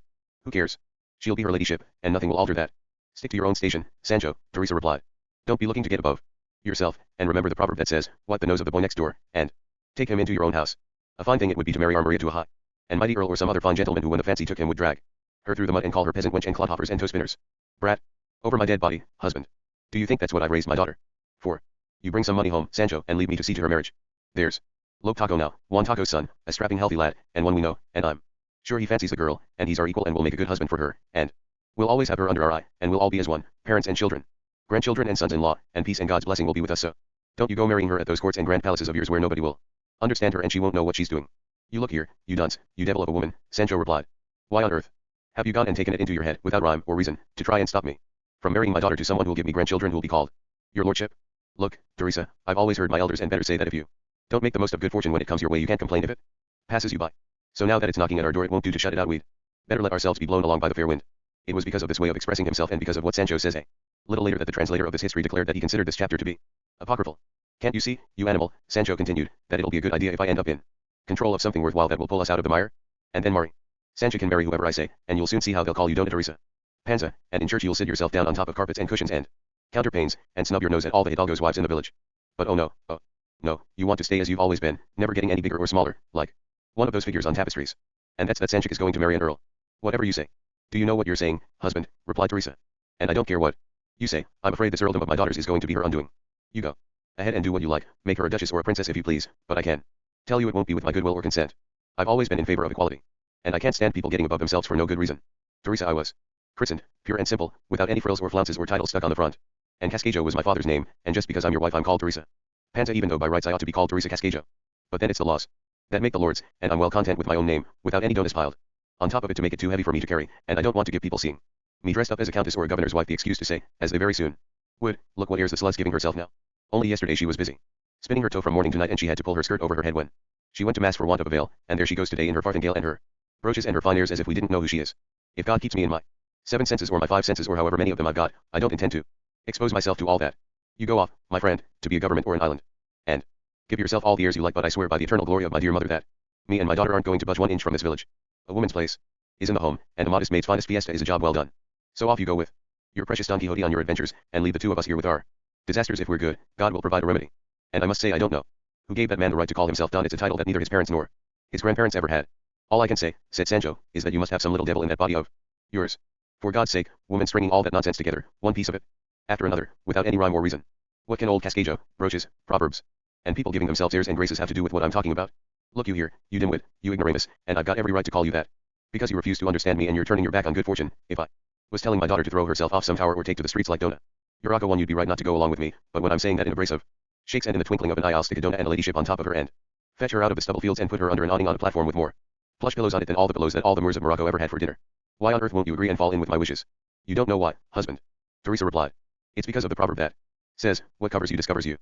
who cares? She'll be her ladyship, and nothing will alter that. Stick to your own station, Sancho, Teresa replied. Don't be looking to get above yourself, and remember the proverb that says, wipe the nose of the boy next door, and take him into your own house. A fine thing it would be to marry our Maria to a high and mighty earl or some other fine gentleman who when the fancy took him would drag her through the mud and call her peasant wench and clodhoppers and toe spinners. Brat. Over my dead body, husband. Do you think that's what I've raised my daughter for? You bring some money home, Sancho, and leave me to see to her marriage. There's Lope Taco now, Juan Taco's son, a strapping healthy lad, and one we know, and I'm sure he fancies the girl, and he's our equal and will make a good husband for her, and we'll always have her under our eye, and we'll all be as one, parents and children, grandchildren and sons-in-law, and peace and God's blessing will be with us, so don't you go marrying her at those courts and grand palaces of yours where nobody will understand her and she won't know what she's doing. You look here, you dunce, you devil of a woman, Sancho replied. Why on earth have you gone and taken it into your head, without rhyme or reason, to try and stop me from marrying my daughter to someone who'll give me grandchildren who'll be called your lordship? Look, Teresa, I've always heard my elders and better say that if you don't make the most of good fortune when it comes your way you can't complain if it passes you by. So now that it's knocking at our door it won't do to shut it out, we'd better let ourselves be blown along by the fair wind. It was because of this way of expressing himself and because of what Sancho says a little later that the translator of this history declared that he considered this chapter to be apocryphal. Can't you see, you animal, Sancho continued, that it'll be a good idea if I end up in control of something worthwhile that will pull us out of the mire? And then Mari Sancho can marry whoever I say, and you'll soon see how they'll call you Dona Teresa Panza, and in church you'll sit yourself down on top of carpets and cushions and counterpanes, and snub your nose at all the hidalgos' wives in the village. But oh no, you want to stay as you've always been, never getting any bigger or smaller, like one of those figures on tapestries. And that's that Sancho is going to marry an earl. Whatever you say. Do you know what you're saying, husband? Replied Teresa. And I don't care what you say, I'm afraid this earldom of my daughter's is going to be her undoing. You go ahead and do what you like, make her a duchess or a princess if you please, but I can tell you it won't be with my goodwill or consent. I've always been in favor of equality, and I can't stand people getting above themselves for no good reason. Teresa, I was christened, pure and simple, without any frills or flounces or titles stuck on the front. And Cascajo was my father's name, and just because I'm your wife I'm called Teresa Panza, even though by rights I ought to be called Teresa Cascajo. But then it's the laws that make the lords, and I'm well content with my own name, without any donas piled on top of it to make it too heavy for me to carry, and I don't want to give people seeing me dressed up as a countess or a governor's wife the excuse to say, as they very soon would, look what airs the slut's giving herself now. Only yesterday she was busy spinning her toe from morning to night and she had to pull her skirt over her head when she went to mass for want of a veil, and there she goes today in her farthingale and her brooches and her fine airs as if we didn't know who she is. If God keeps me in my 7 senses or my 5 senses or however many of them I've got, I don't intend to expose myself to all that. You go off, my friend, to be a government or an island, and give yourself all the airs you like, but I swear by the eternal glory of my dear mother that me and my daughter aren't going to budge 1 inch from this village. A woman's place is in the home, and a modest maid's finest fiesta is a job well done. So off you go with your precious Don Quixote on your adventures, and leave the 2 of us here with our disasters. If we're good, God will provide a remedy. And I must say I don't know who gave that man the right to call himself Don. It's a title that neither his parents nor his grandparents ever had. All I can say, said Sancho, is that you must have some little devil in that body of yours. For God's sake, woman, stringing all that nonsense together, one piece of it after another, without any rhyme or reason. What can old Cascajo, brooches, proverbs, and people giving themselves airs and graces have to do with what I'm talking about? Look you here, you dimwit, you ignoramus, and I've got every right to call you that, because you refuse to understand me and you're turning your back on good fortune. If I was telling my daughter to throw herself off some tower or take to the streets like Dona Uraca, one, you'd be right not to go along with me, but when I'm saying that in a brace of shakes and in the twinkling of an eye I'll stick a Dona and a ladyship on top of her and fetch her out of the stubble fields and put her under an awning on a platform with more plush pillows on it than all the pillows that all the Moors of Morocco ever had for dinner. Why on earth won't you agree and fall in with my wishes? You don't know why, husband. Teresa replied. It's because of the proverb that says, what covers you discovers you.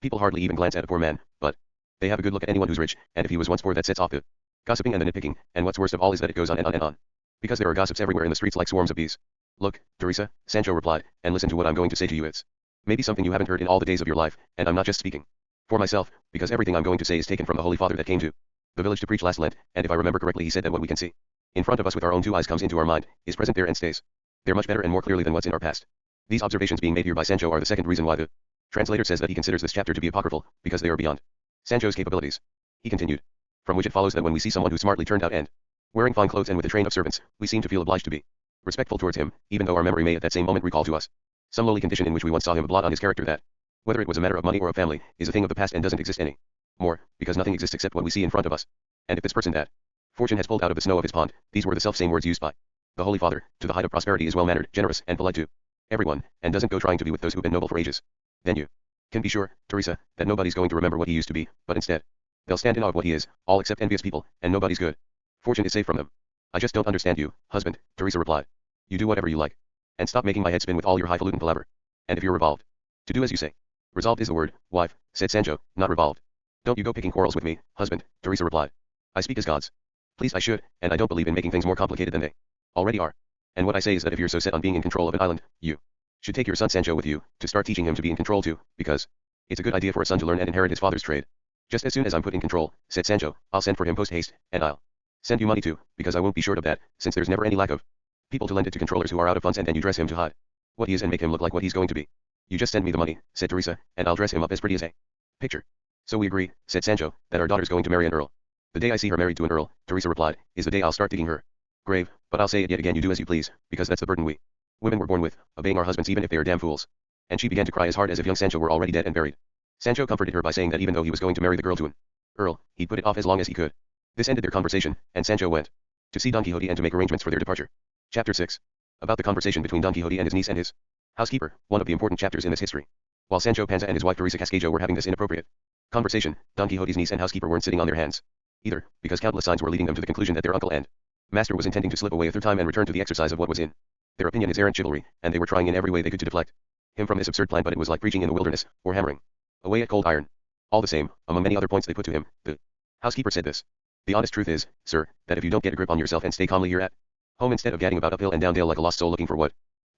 People hardly even glance at a poor man, but they have a good look at anyone who's rich, and if he was once poor that sets off the gossiping and the nitpicking, and what's worst of all is that it goes on and on and on. Because there are gossips everywhere in the streets like swarms of bees. Look, Teresa, Sancho replied, and listen to what I'm going to say to you. It's maybe something you haven't heard in all the days of your life, and I'm not just speaking for myself, because everything I'm going to say is taken from the Holy Father that came to the village to preach last Lent, and if I remember correctly he said that what we can see in front of us with our own 2 eyes comes into our mind, is present there and stays there much better and more clearly than what's in our past. These observations being made here by Sancho are the second reason why the translator says that he considers this chapter to be apocryphal, because they are beyond Sancho's capabilities. He continued. From which it follows that when we see someone who's smartly turned out and wearing fine clothes and with a train of servants, we seem to feel obliged to be respectful towards him, even though our memory may at that same moment recall to us some lowly condition in which we once saw him, a blot on his character that, whether it was a matter of money or of family, is a thing of the past and doesn't exist any more, because nothing exists except what we see in front of us. And if this person that fortune has pulled out of the snow of his pond, these were the self-same words used by the Holy Father, to the height of prosperity is well-mannered, generous, and polite to everyone, and doesn't go trying to be with those who've been noble for ages. Then you can be sure, Teresa, that nobody's going to remember what he used to be, but instead they'll stand in awe of what he is, all except envious people, and nobody's good fortune is safe from them. I just don't understand you, husband, Teresa replied. You do whatever you like, and stop making my head spin with all your highfalutin palaver. And if you're revolved to do as you say, resolved is the word, wife, said Sancho, not revolved. Don't you go picking quarrels with me, husband, Teresa replied. I speak as gods pleased I should, and I don't believe in making things more complicated than they already are. And what I say is that if you're so set on being in control of an island, you should take your son Sancho with you, to start teaching him to be in control too, because it's a good idea for a son to learn and inherit his father's trade. Just as soon as I'm put in control, said Sancho, I'll send for him post-haste, and I'll send you money too, because I won't be short of that, since there's never any lack of people to lend it to controllers who are out of funds, and then you dress him to hide what he is and make him look like what he's going to be. You just send me the money, said Teresa, and I'll dress him up as pretty as a picture. So we agree, said Sancho, that our daughter's going to marry an earl. The day I see her married to an earl, Teresa replied, is the day I'll start digging her grave, but I'll say it yet again, you do as you please, because that's the burden we women were born with, obeying our husbands even if they are damn fools. And she began to cry as hard as if young Sancho were already dead and buried. Sancho comforted her by saying that even though he was going to marry the girl to an Earl, he'd put it off as long as he could. This ended their conversation, and Sancho went to see Don Quixote and to make arrangements for their departure. Chapter 6. About the conversation between Don Quixote and his niece and his housekeeper, one of the important chapters in this history. While Sancho Panza and his wife Teresa Cascajo were having this inappropriate conversation, Don Quixote's niece and housekeeper weren't sitting on their hands either, because countless signs were leading them to the conclusion that their uncle and master was intending to slip away a third time and return to the exercise of what was in their opinion his errant chivalry, and they were trying in every way they could to deflect him from this absurd plan, but it was like preaching in the wilderness, or hammering away at cold iron. All the same, among many other points they put to him, the housekeeper said this: "The honest truth is, sir, that if you don't get a grip on yourself and stay calmly here at home instead of gadding about uphill and down dale like a lost soul looking for what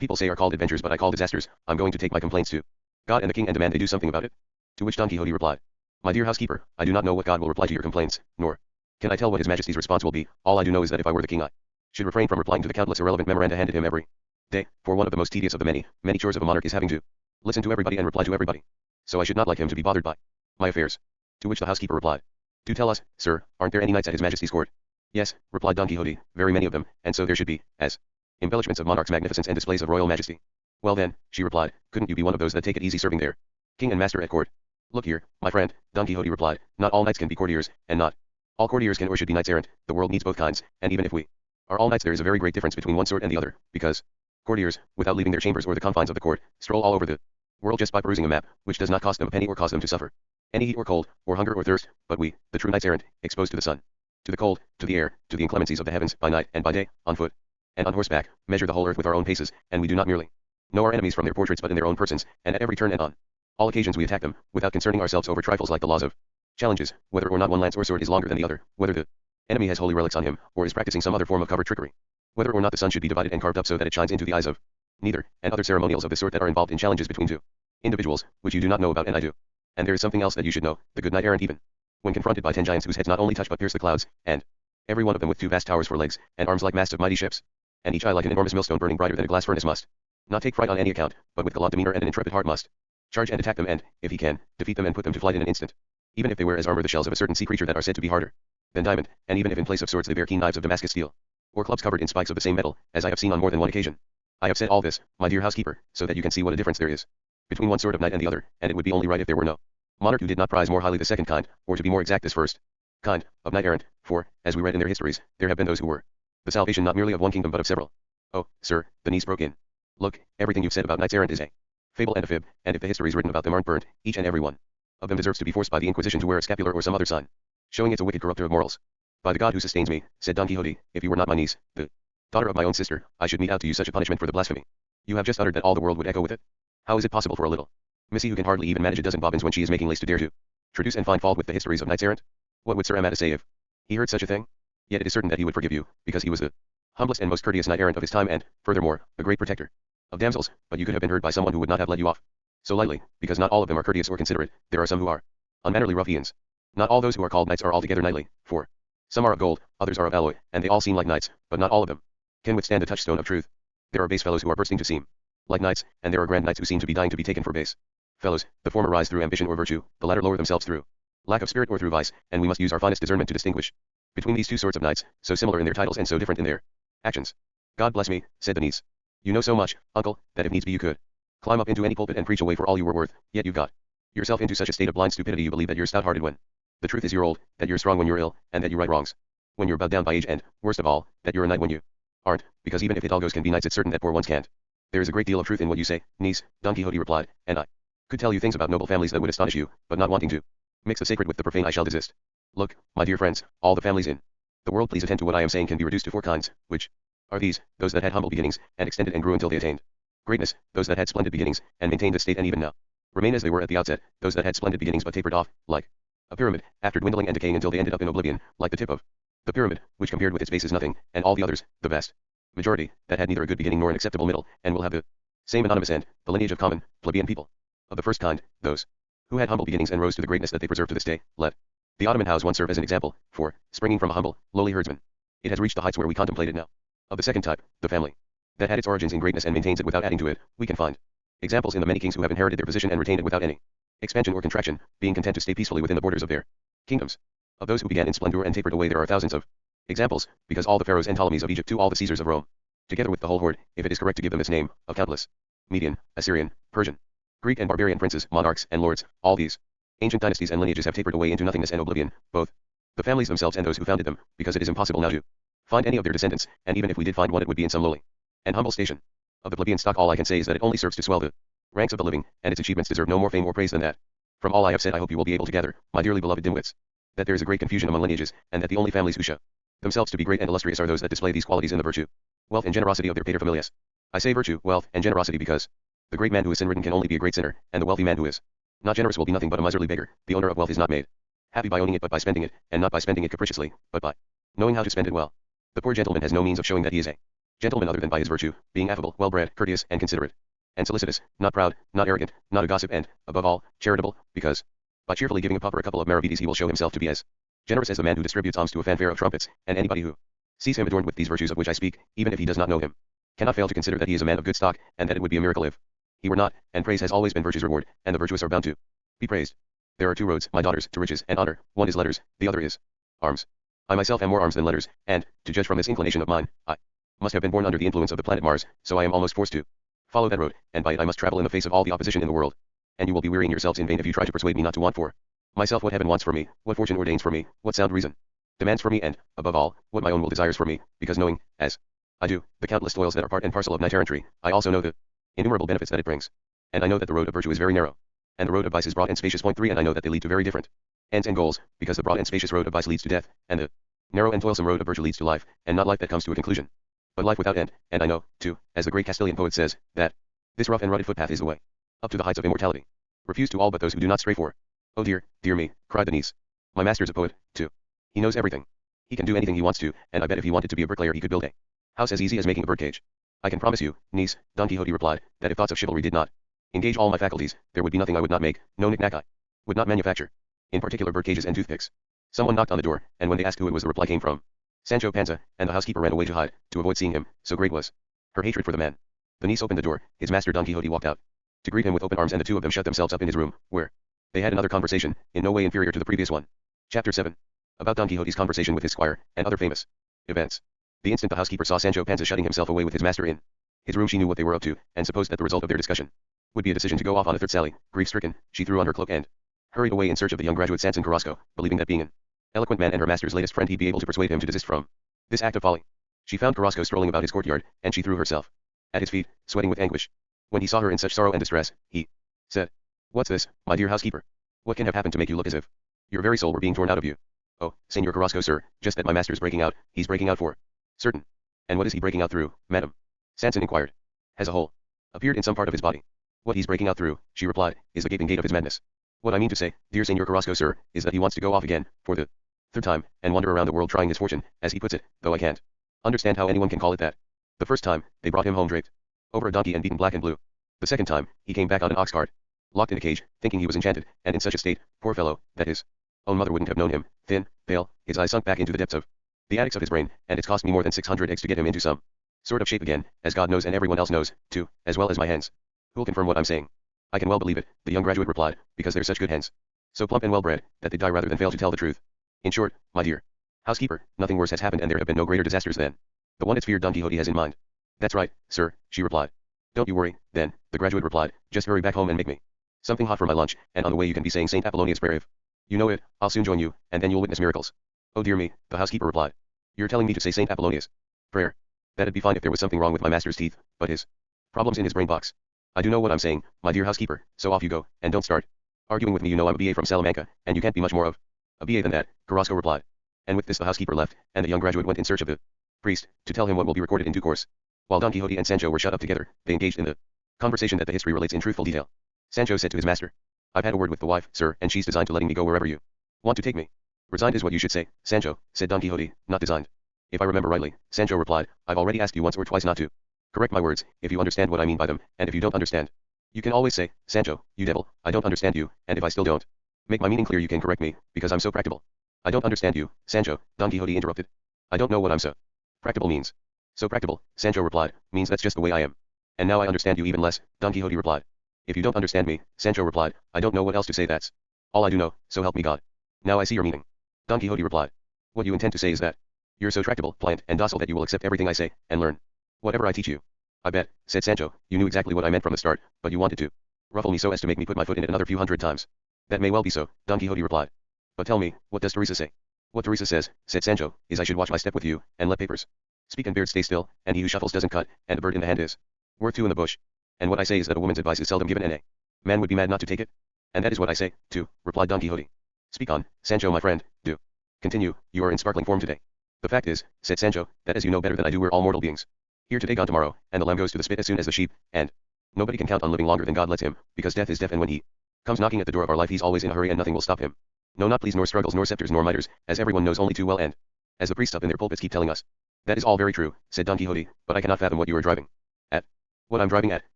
people say are called adventures but I call disasters, I'm going to take my complaints to God and the king and demand they do something about it." To which Don Quixote replied: "My dear housekeeper, I do not know what God will reply to your complaints, nor can I tell what his majesty's response will be. All I do know is that if I were the king I should refrain from replying to the countless irrelevant memoranda handed him every day, for one of the most tedious of the many chores of a monarch is having to listen to everybody and reply to everybody. So I should not like him to be bothered by my affairs." To which the housekeeper replied: "Do tell us, sir, aren't there any knights at his majesty's court?" "Yes," replied Don Quixote, "very many of them, and so there should be, as embellishments of monarch's magnificence and displays of royal majesty." "Well then," she replied, "couldn't you be one of those that take it easy serving their king and master at court?" "Look here, my friend," Don Quixote replied, "not all knights can be courtiers, and not all courtiers can or should be knights errant. The world needs both kinds, and even if we are all knights there is a very great difference between one sort and the other, because courtiers, without leaving their chambers or the confines of the court, stroll all over the world just by perusing a map, which does not cost them a penny or cause them to suffer any heat or cold, or hunger or thirst, but we, the true knights errant, exposed to the sun, to the cold, to the air, to the inclemencies of the heavens, by night and by day, on foot and on horseback, measure the whole earth with our own paces, and we do not merely know our enemies from their portraits but in their own persons, and at every turn and on all occasions we attack them, without concerning ourselves over trifles like the laws of challenges, whether or not one lance or sword is longer than the other, whether the enemy has holy relics on him, or is practicing some other form of covert trickery, whether or not the sun should be divided and carved up so that it shines into the eyes of neither, and other ceremonials of the sort that are involved in challenges between two individuals, which you do not know about and I do. And there is something else that you should know, the good knight errant even when confronted by 10 giants whose heads not only touch but pierce the clouds, and every one of them with 2 vast towers for legs, and arms like masts of mighty ships, and each eye like an enormous millstone burning brighter than a glass furnace, must not take fright on any account, but with gallant demeanor and an intrepid heart must charge and attack them and, if he can, defeat them and put them to flight in an instant, even if they wear as armor the shells of a certain sea creature that are said to be harder than diamond, and even if in place of swords they bear keen knives of Damascus steel, or clubs covered in spikes of the same metal, as I have seen on more than one occasion. I have said all this, my dear housekeeper, so that you can see what a difference there is between one sort of knight and the other, and it would be only right if there were no monarch who did not prize more highly the second kind, or to be more exact this first kind, of knight errant, for, as we read in their histories, there have been those who were the salvation not merely of one kingdom but of several. Oh, sir, the niece broke in. Look, everything you've said about knights errant is a fable and a fib, and if the histories written about them aren't burnt, each and every one of them deserves to be forced by the Inquisition to wear a scapular or some other sign, showing it's a wicked corrupter of morals. By the God who sustains me, said Don Quixote, if you were not my niece, the daughter of my own sister, I should mete out to you such a punishment for the blasphemy you have just uttered that all the world would echo with it. How is it possible for a little missy who can hardly even manage a dozen bobbins when she is making lace to dare to traduce and find fault with the histories of knights errant? What would Sir Amadis say if he heard such a thing? Yet it is certain that he would forgive you, because he was the humblest and most courteous knight errant of his time and, furthermore, a great protector of damsels, but you could have been hurt by someone who would not have let you off so lightly, because not all of them are courteous or considerate, there are some who are unmannerly ruffians. Not all those who are called knights are altogether knightly, for some are of gold, others are of alloy, and they all seem like knights, but not all of them can withstand the touchstone of truth. There are base fellows who are bursting to seem like knights, and there are grand knights who seem to be dying to be taken for base fellows. The former rise through ambition or virtue, the latter lower themselves through lack of spirit or through vice, and we must use our finest discernment to distinguish between these two sorts of knights, so similar in their titles and so different in their actions. God bless me, said the niece. You know so much, uncle, that if needs be you could climb up into any pulpit and preach away for all you were worth, yet you've got yourself into such a state of blind stupidity you believe that you're stout-hearted when the truth is you're old, that you're strong when you're ill, and that you right wrongs when you're bowed down by age, and, worst of all, that you're a knight when you aren't, because even if hidalgos can be knights it's certain that poor ones can't. There is a great deal of truth in what you say, niece, Don Quixote replied, and I could tell you things about noble families that would astonish you, but not wanting to mix the sacred with the profane I shall desist. Look, my dear friends, all the families in the world, please attend to what I am saying, can be reduced to 4 kinds, which are these: those that had humble beginnings, and extended and grew until they attained greatness; those that had splendid beginnings, and maintained the state and even now remain as they were at the outset; those that had splendid beginnings but tapered off, like a pyramid, after dwindling and decaying until they ended up in oblivion, like the tip of the pyramid, which compared with its base is nothing; and all the others, the vast majority, that had neither a good beginning nor an acceptable middle, and will have the same anonymous end, the lineage of common, plebeian people. Of the first kind, those who had humble beginnings and rose to the greatness that they preserve to this day, let the Ottoman house one serve as an example, for, springing from a humble, lowly herdsman, it has reached the heights where we contemplate it now. Of the second type, the family that had its origins in greatness and maintains it without adding to it, we can find examples in the many kings who have inherited their position and retained it without any expansion or contraction, being content to stay peacefully within the borders of their kingdoms. Of those who began in splendor and tapered away there are thousands of examples, because all the pharaohs and Ptolemies of Egypt to all the Caesars of Rome, together with the whole horde, if it is correct to give them this name, of countless Median, Assyrian, Persian, Greek and barbarian princes, monarchs, and lords, all these Ancient dynasties and lineages have tapered away into nothingness and oblivion, both the families themselves and those who founded them, because it is impossible now to find any of their descendants, and even if we did find one it would be in some lowly and humble station. Of the plebeian stock all I can say is that it only serves to swell the ranks of the living, and its achievements deserve no more fame or praise than that. From all I have said I hope you will be able to gather, my dearly beloved dimwits, that there is a great confusion among lineages, and that the only families who show themselves to be great and illustrious are those that display these qualities in the virtue, wealth and generosity of their paterfamilias. I say virtue, wealth, and generosity because the great man who is sin-ridden can only be a great sinner, and the wealthy man who is not generous will be nothing but a miserly beggar. The owner of wealth is not made happy by owning it but by spending it, and not by spending it capriciously, but by knowing how to spend it well. The poor gentleman has no means of showing that he is a gentleman other than by his virtue, being affable, well-bred, courteous, and considerate, and solicitous, not proud, not arrogant, not a gossip, and, above all, charitable, because by cheerfully giving a pauper a couple of maravedis he will show himself to be as generous as the man who distributes alms to a fanfare of trumpets, and anybody who sees him adorned with these virtues of which I speak, even if he does not know him, cannot fail to consider that he is a man of good stock, and that it would be a miracle if he were not, and praise has always been virtue's reward, and the virtuous are bound to be praised. There are two roads, my daughters, to riches and honor, one is letters, the other is arms. I myself am more arms than letters, and, to judge from this inclination of mine, I must have been born under the influence of the planet Mars, so I am almost forced to follow that road, and by it I must travel in the face of all the opposition in the world. And you will be wearying yourselves in vain if you try to persuade me not to want for myself what heaven wants for me, what fortune ordains for me, what sound reason demands for me, and, above all, what my own will desires for me, because knowing, as I do, the countless toils that are part and parcel of knight errantry, I also know the innumerable benefits that it brings. And I know that the road of virtue is very narrow, and the road of vice is broad and spacious. Point 3. And I know that they lead to very different ends and goals, because the broad and spacious road of vice leads to death, and the narrow and toilsome road of virtue leads to life, and not life that comes to a conclusion, but life without end. And I know, too, as the great Castilian poet says, that this rough and rutted footpath is the way up to the heights of immortality, refused to all but those who do not stray for. Oh dear, dear me, cried the niece. My master's a poet, too. He knows everything. He can do anything he wants to, and I bet if he wanted to be a bricklayer he could build a house as easy as making a birdcage. I can promise you, niece, Don Quixote replied, that if thoughts of chivalry did not engage all my faculties, there would be nothing I would not make, no knick-knack I would not manufacture. In particular birdcages and toothpicks. Someone knocked on the door, and when they asked who it was the reply came from Sancho Panza, and the housekeeper ran away to hide, to avoid seeing him, so great was her hatred for the man. The niece opened the door, his master Don Quixote walked out to greet him with open arms, and the two of them shut themselves up in his room, where they had another conversation, in no way inferior to the previous one. Chapter 7. About Don Quixote's conversation with his squire, and other famous events. The instant the housekeeper saw Sancho Panza shutting himself away with his master in his room she knew what they were up to, and supposed that the result of their discussion would be a decision to go off on a third sally. Grief-stricken, she threw on her cloak and hurried away in search of the young graduate Sanson Carrasco, believing that being an eloquent man and her master's latest friend he'd be able to persuade him to desist from this act of folly. She found Carrasco strolling about his courtyard, and she threw herself at his feet, sweating with anguish. When he saw her in such sorrow and distress, he said, "What's this, my dear housekeeper? What can have happened to make you look as if your very soul were being torn out of you?" "Oh, Señor Carrasco, sir, just that my master's breaking out. He's breaking out for certain." "And what is he breaking out through, madam?" Sanson inquired. "Has a hole appeared in some part of his body?" "What he's breaking out through," she replied, "is the gaping gate of his madness. What I mean to say, dear Señor Carrasco, sir, is that he wants to go off again, for the third time, and wander around the world trying his fortune, as he puts it, though I can't understand how anyone can call it that. The first time, they brought him home draped over a donkey and beaten black and blue. The second time, he came back on an ox cart, locked in a cage, thinking he was enchanted, and in such a state, poor fellow, that his own mother wouldn't have known him, thin, pale, his eyes sunk back into the depths of the attics of his brain, and it's cost me more than 600 eggs to get him into some sort of shape again, as God knows and everyone else knows, too, as well as my hens. Who'll confirm what I'm saying?" "I can well believe it," the young graduate replied, "because they're such good hens. So plump and well-bred, that they die rather than fail to tell the truth. In short, my dear housekeeper, nothing worse has happened, and there have been no greater disasters than the one it's feared Don Quixote has in mind." "That's right, sir," she replied. "Don't you worry, then," the graduate replied, "just hurry back home and make me something hot for my lunch, and on the way you can be saying St. Apollonia's prayer. If you know it, I'll soon join you, and then you'll witness miracles." "Oh dear me," the housekeeper replied. "You're telling me to say St. Apollonia's prayer? That'd be fine if there was something wrong with my master's teeth, but his problem's in his brain box. I do know what I'm saying, my dear housekeeper, so off you go, and don't start arguing with me. You know I'm a BA from Salamanca, and you can't be much more of a BA than that," Carrasco replied. And with this the housekeeper left, and the young graduate went in search of the priest, to tell him what will be recorded in due course. While Don Quixote and Sancho were shut up together, they engaged in the conversation that the history relates in truthful detail. Sancho said to his master, "I've had a word with the wife, sir, and she's designed to letting me go wherever you want to take me." "Resigned is what you should say, Sancho," said Don Quixote, "not designed." "If I remember rightly," Sancho replied, "I've already asked you once or twice not to correct my words, if you understand what I mean by them, and if you don't understand, you can always say, 'Sancho, you devil, I don't understand you,' and if I still don't make my meaning clear you can correct me, because I'm so practical." "I don't understand you, Sancho," Don Quixote interrupted. "I don't know what I'm so practical means." "So practical," Sancho replied, "means that's just the way I am. And now I understand you even less," Don Quixote replied. "If you don't understand me," Sancho replied, "I don't know what else to say. That's all I do know, so help me God. Now I see your meaning." Don Quixote replied, "What you intend to say is that you're so tractable, pliant, and docile that you will accept everything I say, and learn whatever I teach you." "I bet," said Sancho, "you knew exactly what I meant from the start, but you wanted to ruffle me so as to make me put my foot in it another few hundred times." That may well be so, Don Quixote replied. But tell me, what does Teresa say? What Teresa says, said Sancho, is I should watch my step with you, and let papers speak and beards stay still, and he who shuffles doesn't cut, and the bird in the hand is worth two in the bush. And what I say is that a woman's advice is seldom given, and a man would be mad not to take it. And that is what I say, too, replied Don Quixote. Speak on, Sancho my friend, do. Continue, you are in sparkling form today. The fact is, said Sancho, that as you know better than I do we're all mortal beings. Here today gone tomorrow, and the lamb goes to the spit as soon as the sheep, and nobody can count on living longer than God lets him, because death is deaf, and when he comes knocking at the door of our life he's always in a hurry and nothing will stop him. No, not pleas nor struggles nor scepters nor mitres, as everyone knows only too well, and as the priests up in their pulpits keep telling us. That is all very true, said Don Quixote, but I cannot fathom what you are driving at. What I'm driving at,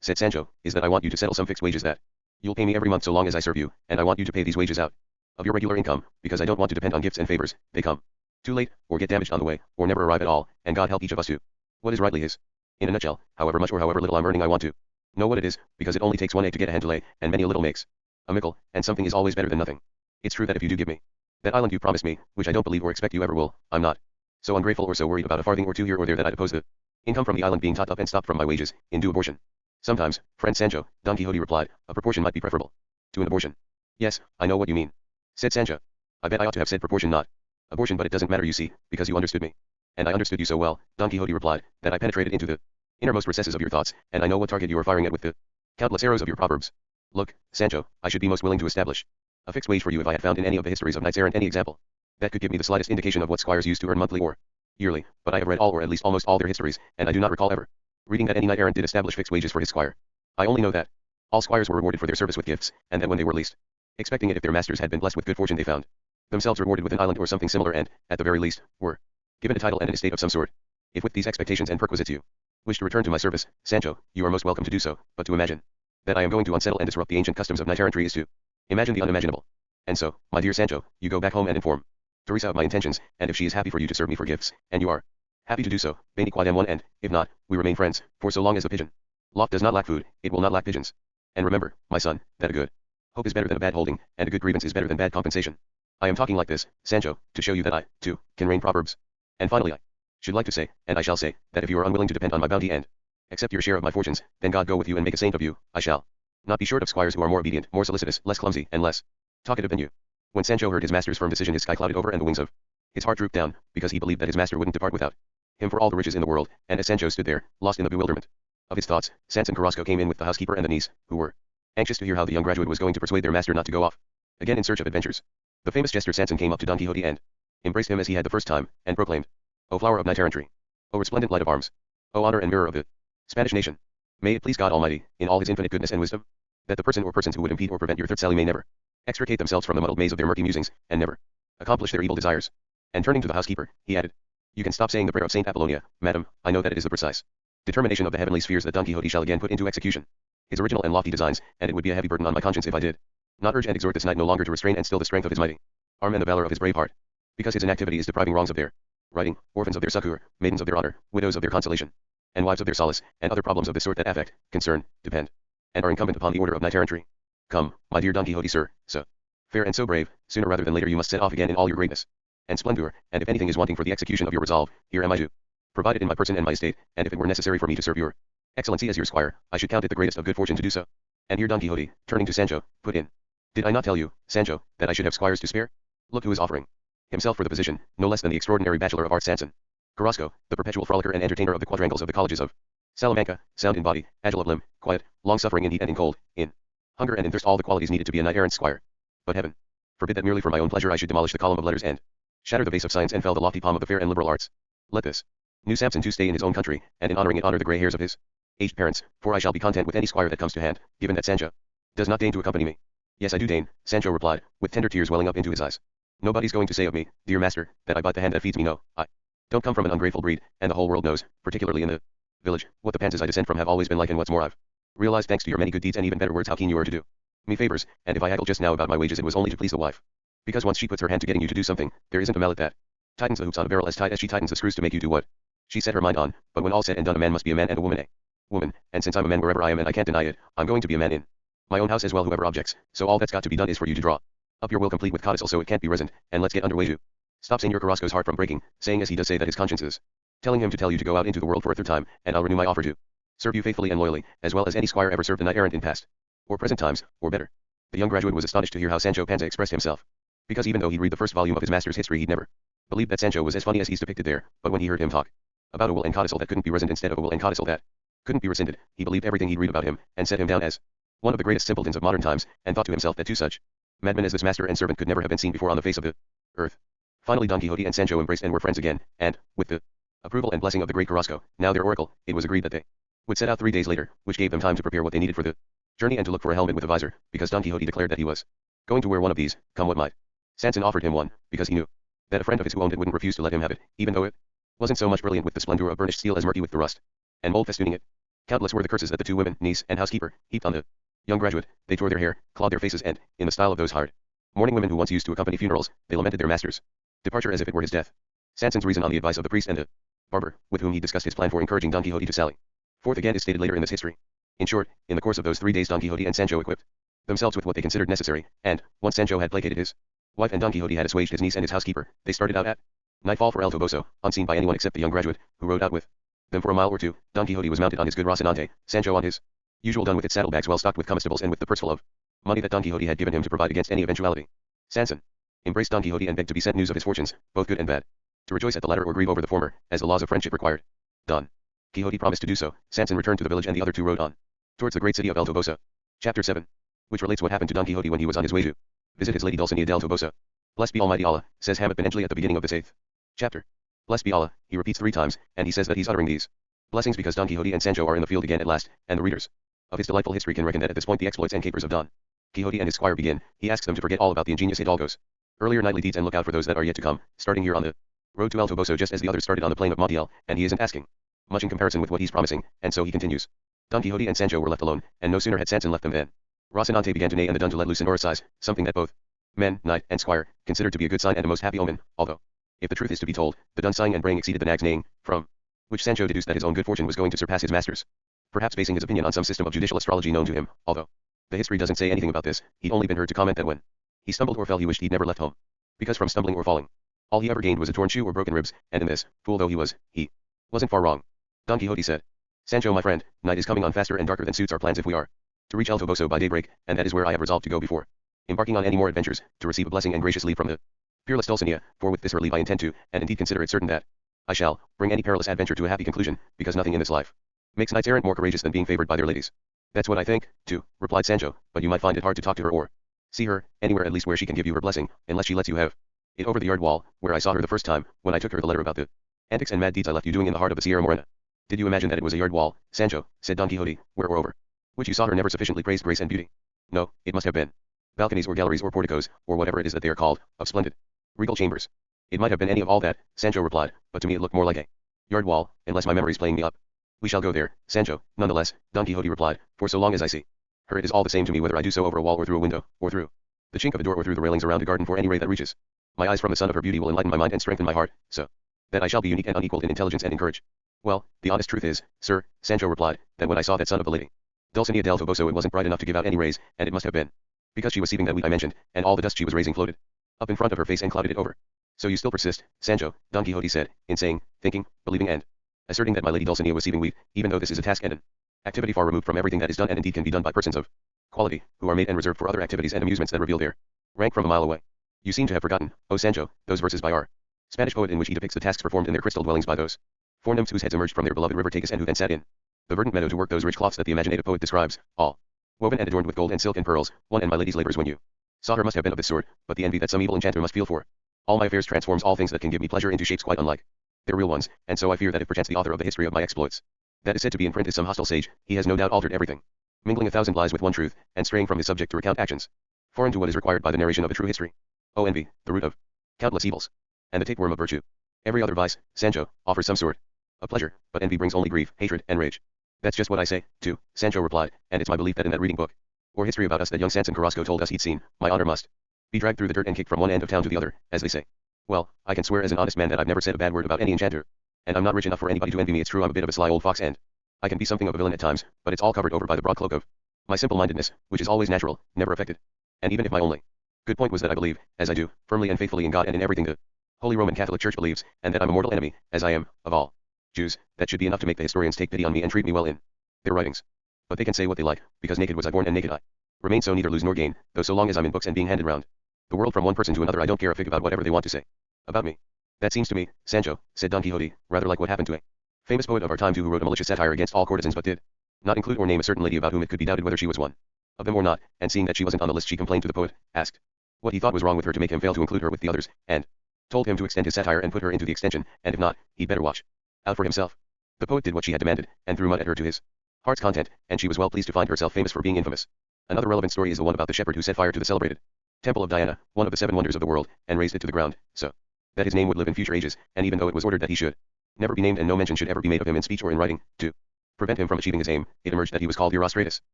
said Sancho, is that I want you to settle some fixed wages that you'll pay me every month so long as I serve you, and I want you to pay these wages out of your regular income, because I don't want to depend on gifts and favors. They come too late, or get damaged on the way, or never arrive at all, and God help each of us to what is rightly his. In a nutshell, however much or however little I'm earning I want to know what it is, because it only takes one egg to get a hen to lay, and many a little makes a mickle, and something is always better than nothing. It's true that if you do give me that island you promised me, which I don't believe or expect you ever will, I'm not so ungrateful or so worried about a farthing or two here or there that I'd oppose the income from the island being tot up and stopped from my wages, in due abortion. Sometimes, friend Sancho, Don Quixote replied, a proportion might be preferable to an abortion. Yes, I know what you mean, said Sancho. I bet I ought to have said proportion, not abortion, but it doesn't matter, you see, because you understood me. And I understood you so well, Don Quixote replied, that I penetrated into the innermost recesses of your thoughts, and I know what target you are firing at with the countless arrows of your proverbs. Look, Sancho, I should be most willing to establish a fixed wage for you if I had found in any of the histories of knights errant any example that could give me the slightest indication of what squires used to earn monthly or yearly, but I have read all or at least almost all their histories, and I do not recall ever reading that any knight errant did establish fixed wages for his squire. I only know that all squires were rewarded for their service with gifts, and that when they were least expecting it, if their masters had been blessed with good fortune, they found themselves rewarded with an island or something similar, and, at the very least, were given a title and an estate of some sort. If with these expectations and perquisites you wish to return to my service, Sancho, you are most welcome to do so, but to imagine that I am going to unsettle and disrupt the ancient customs of knight errantry is to imagine the unimaginable. And so, my dear Sancho, you go back home and inform Teresa of my intentions, and if she is happy for you to serve me for gifts, and you are happy to do so, bene quidem one, and, if not, we remain friends, for so long as a pigeon loft does not lack food, it will not lack pigeons. And remember, my son, that a good hope is better than a bad holding, and a good grievance is better than bad compensation. I am talking like this, Sancho, to show you that I, too, can rain proverbs. And finally I should like to say, and I shall say, that if you are unwilling to depend on my bounty and accept your share of my fortunes, then God go with you and make a saint of you. I shall not be short of squires who are more obedient, more solicitous, less clumsy, and less talkative than you. When Sancho heard his master's firm decision, his sky clouded over and the wings of his heart drooped down, because he believed that his master wouldn't depart without him for all the riches in the world, and as Sancho stood there, lost in the bewilderment of his thoughts, Sanson Carrasco came in with the housekeeper and the niece, who were anxious to hear how the young graduate was going to persuade their master not to go off again in search of adventures. The famous jester Sanson came up to Don Quixote and embraced him as he had the first time, and proclaimed, O flower of knight errantry! O resplendent light of arms! O honor and mirror of the Spanish nation! May it please God Almighty, in all his infinite goodness and wisdom, that the person or persons who would impede or prevent your third sally may never extricate themselves from the muddled maze of their murky musings, and never accomplish their evil desires. And turning to the housekeeper, he added, You can stop saying the prayer of Saint Apollonia, madam, I know that it is the precise determination of the heavenly spheres that Don Quixote shall again put into execution his original and lofty designs, and it would be a heavy burden on my conscience if I did not urge and exhort this knight no longer to restrain and still the strength of his mighty arm and the valor of his brave heart, because his inactivity is depriving wrongs of their righting, orphans of their succor, maidens of their honor, widows of their consolation, and wives of their solace, and other problems of this sort that affect, concern, depend, and are incumbent upon the order of knight errantry. Come, my dear Don Quixote, sir, so fair and so brave, sooner rather than later you must set off again in all your greatness and splendor, and if anything is wanting for the execution of your resolve, here am I to provide it in my person and my estate, and if it were necessary for me to serve your excellency as your squire, I should count it the greatest of good fortune to do so. And here Don Quixote, turning to Sancho, put in, Did I not tell you, Sancho, that I should have squires to spare? Look who is offering himself for the position, no less than the extraordinary bachelor of arts Sanson Carrasco, the perpetual frolicker and entertainer of the quadrangles of the colleges of Salamanca, sound in body, agile of limb, quiet, long-suffering in heat and in cold, in hunger and in thirst, all the qualities needed to be a knight-errant squire. But heaven forbid that merely for my own pleasure I should demolish the column of letters and shatter the vase of science and fell the lofty palm of the fair and liberal arts. Let this new Samson too stay in his own country, and in honoring it honor the grey hairs of his aged parents, for I shall be content with any squire that comes to hand, given that Sancho does not deign to accompany me. Yes, I do deign, Sancho replied, with tender tears welling up into his eyes. Nobody's going to say of me, dear master, that I bite the hand that feeds me. No, I don't come from an ungrateful breed, and the whole world knows, particularly in the village, what the panses I descend from have always been like, and what's more I've realized thanks to your many good deeds and even better words how keen you are to do me favors, and if I haggled just now about my wages it was only to please the wife. Because once she puts her hand to getting you to do something, there isn't a mallet that tightens the hoops on a barrel as tight as she tightens the screws to make you do what she set her mind on. But when all said and done, a man must be a man and a woman a woman, and since I'm a man wherever I am and I can't deny it, I'm going to be a man in my own house as well, whoever objects. So all that's got to be done is for you to draw up your will complete with codicil so it can't be resined, and let's get underway to stop Senor Carrasco's heart from breaking, saying as he does say that his conscience is telling him to tell you to go out into the world for a third time, and I'll renew my offer to serve you faithfully and loyally, as well as any squire ever served a knight errant in past or present times, or better. The young graduate was astonished to hear how Sancho Panza expressed himself. Because even though he'd read the first volume of his master's history, he'd never believed that Sancho was as funny as he's depicted there, but when he heard him talk about a will and codicil that couldn't be rescinded instead of a will and codicil that couldn't be rescinded, he believed everything he'd read about him, and set him down as one of the greatest simpletons of modern times, and thought to himself that two such madmen as this master and servant could never have been seen before on the face of the earth. Finally Don Quixote and Sancho embraced and were friends again, and, with the approval and blessing of the great Carrasco, now their oracle, it was agreed that they would set out 3 days later, which gave them time to prepare what they needed for the journey and to look for a helmet with a visor, because Don Quixote declared that he was going to wear one of these, come what might. Sanson offered him one, because he knew that a friend of his who owned it wouldn't refuse to let him have it, even though it wasn't so much brilliant with the splendor of burnished steel as murky with the rust and mold festooning it. Countless were the curses that the two women, niece and housekeeper, heaped on the young graduate. They tore their hair, clawed their faces, and, in the style of those hard mourning women who once used to accompany funerals, they lamented their master's departure as if it were his death. Sanson's reason, on the advice of the priest and the barber, with whom he discussed his plan for encouraging Don Quixote to sally forth again, is stated later in this history. In short, in the course of those 3 days Don Quixote and Sancho equipped themselves with what they considered necessary, and, once Sancho had placated his wife and Don Quixote had assuaged his niece and his housekeeper, they started out at nightfall for El Toboso, unseen by anyone except the young graduate, who rode out with them for a mile or two. Don Quixote was mounted on his good Rocinante, Sancho on his usual dun with its saddlebags well stocked with comestibles and with the purse full of money that Don Quixote had given him to provide against any eventuality. Sanson embraced Don Quixote and begged to be sent news of his fortunes, both good and bad, to rejoice at the latter or grieve over the former, as the laws of friendship required. Don Quixote promised to do so. Sanson returned to the village and the other two rode on towards the great city of El Toboso. Chapter 7, which relates what happened to Don Quixote when he was on his way to visit his lady Dulcinea del Toboso. Blessed be Almighty Allah, says Hammett bin Enjli at the beginning of this 8th chapter. Blessed be Allah, he repeats 3 times, and he says that he's uttering these blessings because Don Quixote and Sancho are in the field again at last, and the readers of his delightful history can reckon that at this point the exploits and capers of Don Quixote and his squire begin. He asks them to forget all about the ingenious hidalgos' earlier knightly deeds and look out for those that are yet to come, starting here on the road to El Toboso just as the others started on the plain of Montiel, and he isn't asking much in comparison with what he's promising, and so he continues. Don Quixote and Sancho were left alone, and no sooner had Sanson left them than Rocinante began to neigh and the dun to let loose an size, something that both men, knight, and squire, considered to be a good sign and a most happy omen, although, if the truth is to be told, the dun sighing and braying exceeded the nag's neighing, from which Sancho deduced that his own good fortune was going to surpass his master's, perhaps basing his opinion on some system of judicial astrology known to him, although the history doesn't say anything about this. He'd only been heard to comment that when he stumbled or fell he wished he'd never left home, because from stumbling or falling, all he ever gained was a torn shoe or broken ribs, and in this, fool though he wasn't far wrong. Don Quixote said, Sancho my friend, night is coming on faster and darker than suits our plans if we are to reach El Toboso by daybreak, and that is where I have resolved to go before embarking on any more adventures, to receive a blessing and gracious leave from the peerless Dulcinea, for with this her leave I intend to, and indeed consider it certain that I shall bring any perilous adventure to a happy conclusion, because nothing in this life makes knights errant more courageous than being favored by their ladies. That's what I think, too, replied Sancho, but you might find it hard to talk to her or see her, anywhere at least where she can give you her blessing, unless she lets you have it over the yard wall, where I saw her the first time, when I took her the letter about the antics and mad deeds I left you doing in the heart of the Sierra Morena. Did you imagine that it was a yard wall, Sancho, said Don Quixote, where or over which you saw her never sufficiently praised grace and beauty? No, it must have been balconies or galleries or porticos, or whatever it is that they are called, of splendid regal chambers. It might have been any of all that, Sancho replied, but to me it looked more like a yard wall, unless my memory's playing me up. We shall go there, Sancho, nonetheless, Don Quixote replied, for so long as I see her it is all the same to me whether I do so over a wall or through a window, or through the chink of a door or through the railings around a garden, for any ray that reaches my eyes from the sun of her beauty will enlighten my mind and strengthen my heart, so that I shall be unique and unequaled in intelligence and in courage. Well, the honest truth is, sir, Sancho replied, that when I saw that son of the lady Dulcinea del Toboso it wasn't bright enough to give out any rays, and it must have been because she was sieving that wheat I mentioned, and all the dust she was raising floated up in front of her face and clouded it over. So you still persist, Sancho, Don Quixote said, in saying, thinking, believing and asserting that my lady Dulcinea was sieving wheat, even though this is a task and an activity far removed from everything that is done and indeed can be done by persons of quality, who are made and reserved for other activities and amusements that reveal their rank from a mile away. You seem to have forgotten, O Sancho, those verses by our Spanish poet in which he depicts the tasks performed in their crystal dwellings by those four nymphs whose heads emerged from their beloved river Tagus and who then sat in the verdant meadow to work those rich cloths that the imaginative poet describes, all woven and adorned with gold and silk and pearls. One and my lady's labors when you saw her must have been of this sort, but the envy that some evil enchanter must feel for all my affairs transforms all things that can give me pleasure into shapes quite unlike their real ones, and so I fear that if perchance the author of the history of my exploits that is said to be in print is some hostile sage, he has no doubt altered everything, mingling 1,000 lies with one truth, and straying from his subject to recount actions foreign to what is required by the narration of a true history. O envy, the root of countless evils, and the tapeworm of virtue. Every other vice, Sancho, offers some sort of pleasure, but envy brings only grief, hatred, and rage. That's just what I say, too, Sancho replied, and it's my belief that in that reading book, or history about us that young Sanson Carrasco told us he'd seen, my honor must be dragged through the dirt and kicked from one end of town to the other, as they say. Well, I can swear as an honest man that I've never said a bad word about any enchanter, and I'm not rich enough for anybody to envy me. It's true I'm a bit of a sly old fox and I can be something of a villain at times, but it's all covered over by the broad cloak of my simple-mindedness, which is always natural, never affected. And even if my only good point was that I believe, as I do, firmly and faithfully in God and in everything the Holy Roman Catholic Church believes, and that I'm a mortal enemy, as I am, of all Jews, that should be enough to make the historians take pity on me and treat me well in their writings. But they can say what they like, because naked was I born and naked I Remain so, neither lose nor gain, though so long as I'm in books and being handed round the world from one person to another I don't care a fig about whatever they want to say about me. That seems to me, Sancho, said Don Quixote, rather like what happened to a famous poet of our time too, who wrote a malicious satire against all courtesans but did not include or name a certain lady about whom it could be doubted whether she was one of them or not, and seeing that she wasn't on the list she complained to the poet, asked what he thought was wrong with her to make him fail to include her with the others, and told him to extend his satire and put her into the extension, and if not, he'd better watch out for himself. The poet did what she had demanded, and threw mud at her to his heart's content, and she was well pleased to find herself famous for being infamous. Another relevant story is the one about the shepherd who set fire to the celebrated temple of Diana, one of the 7 wonders of the world, and razed it to the ground, so that his name would live in future ages, and even though it was ordered that he should never be named and no mention should ever be made of him in speech or in writing, to prevent him from achieving his aim, it emerged that he was called Erostratus.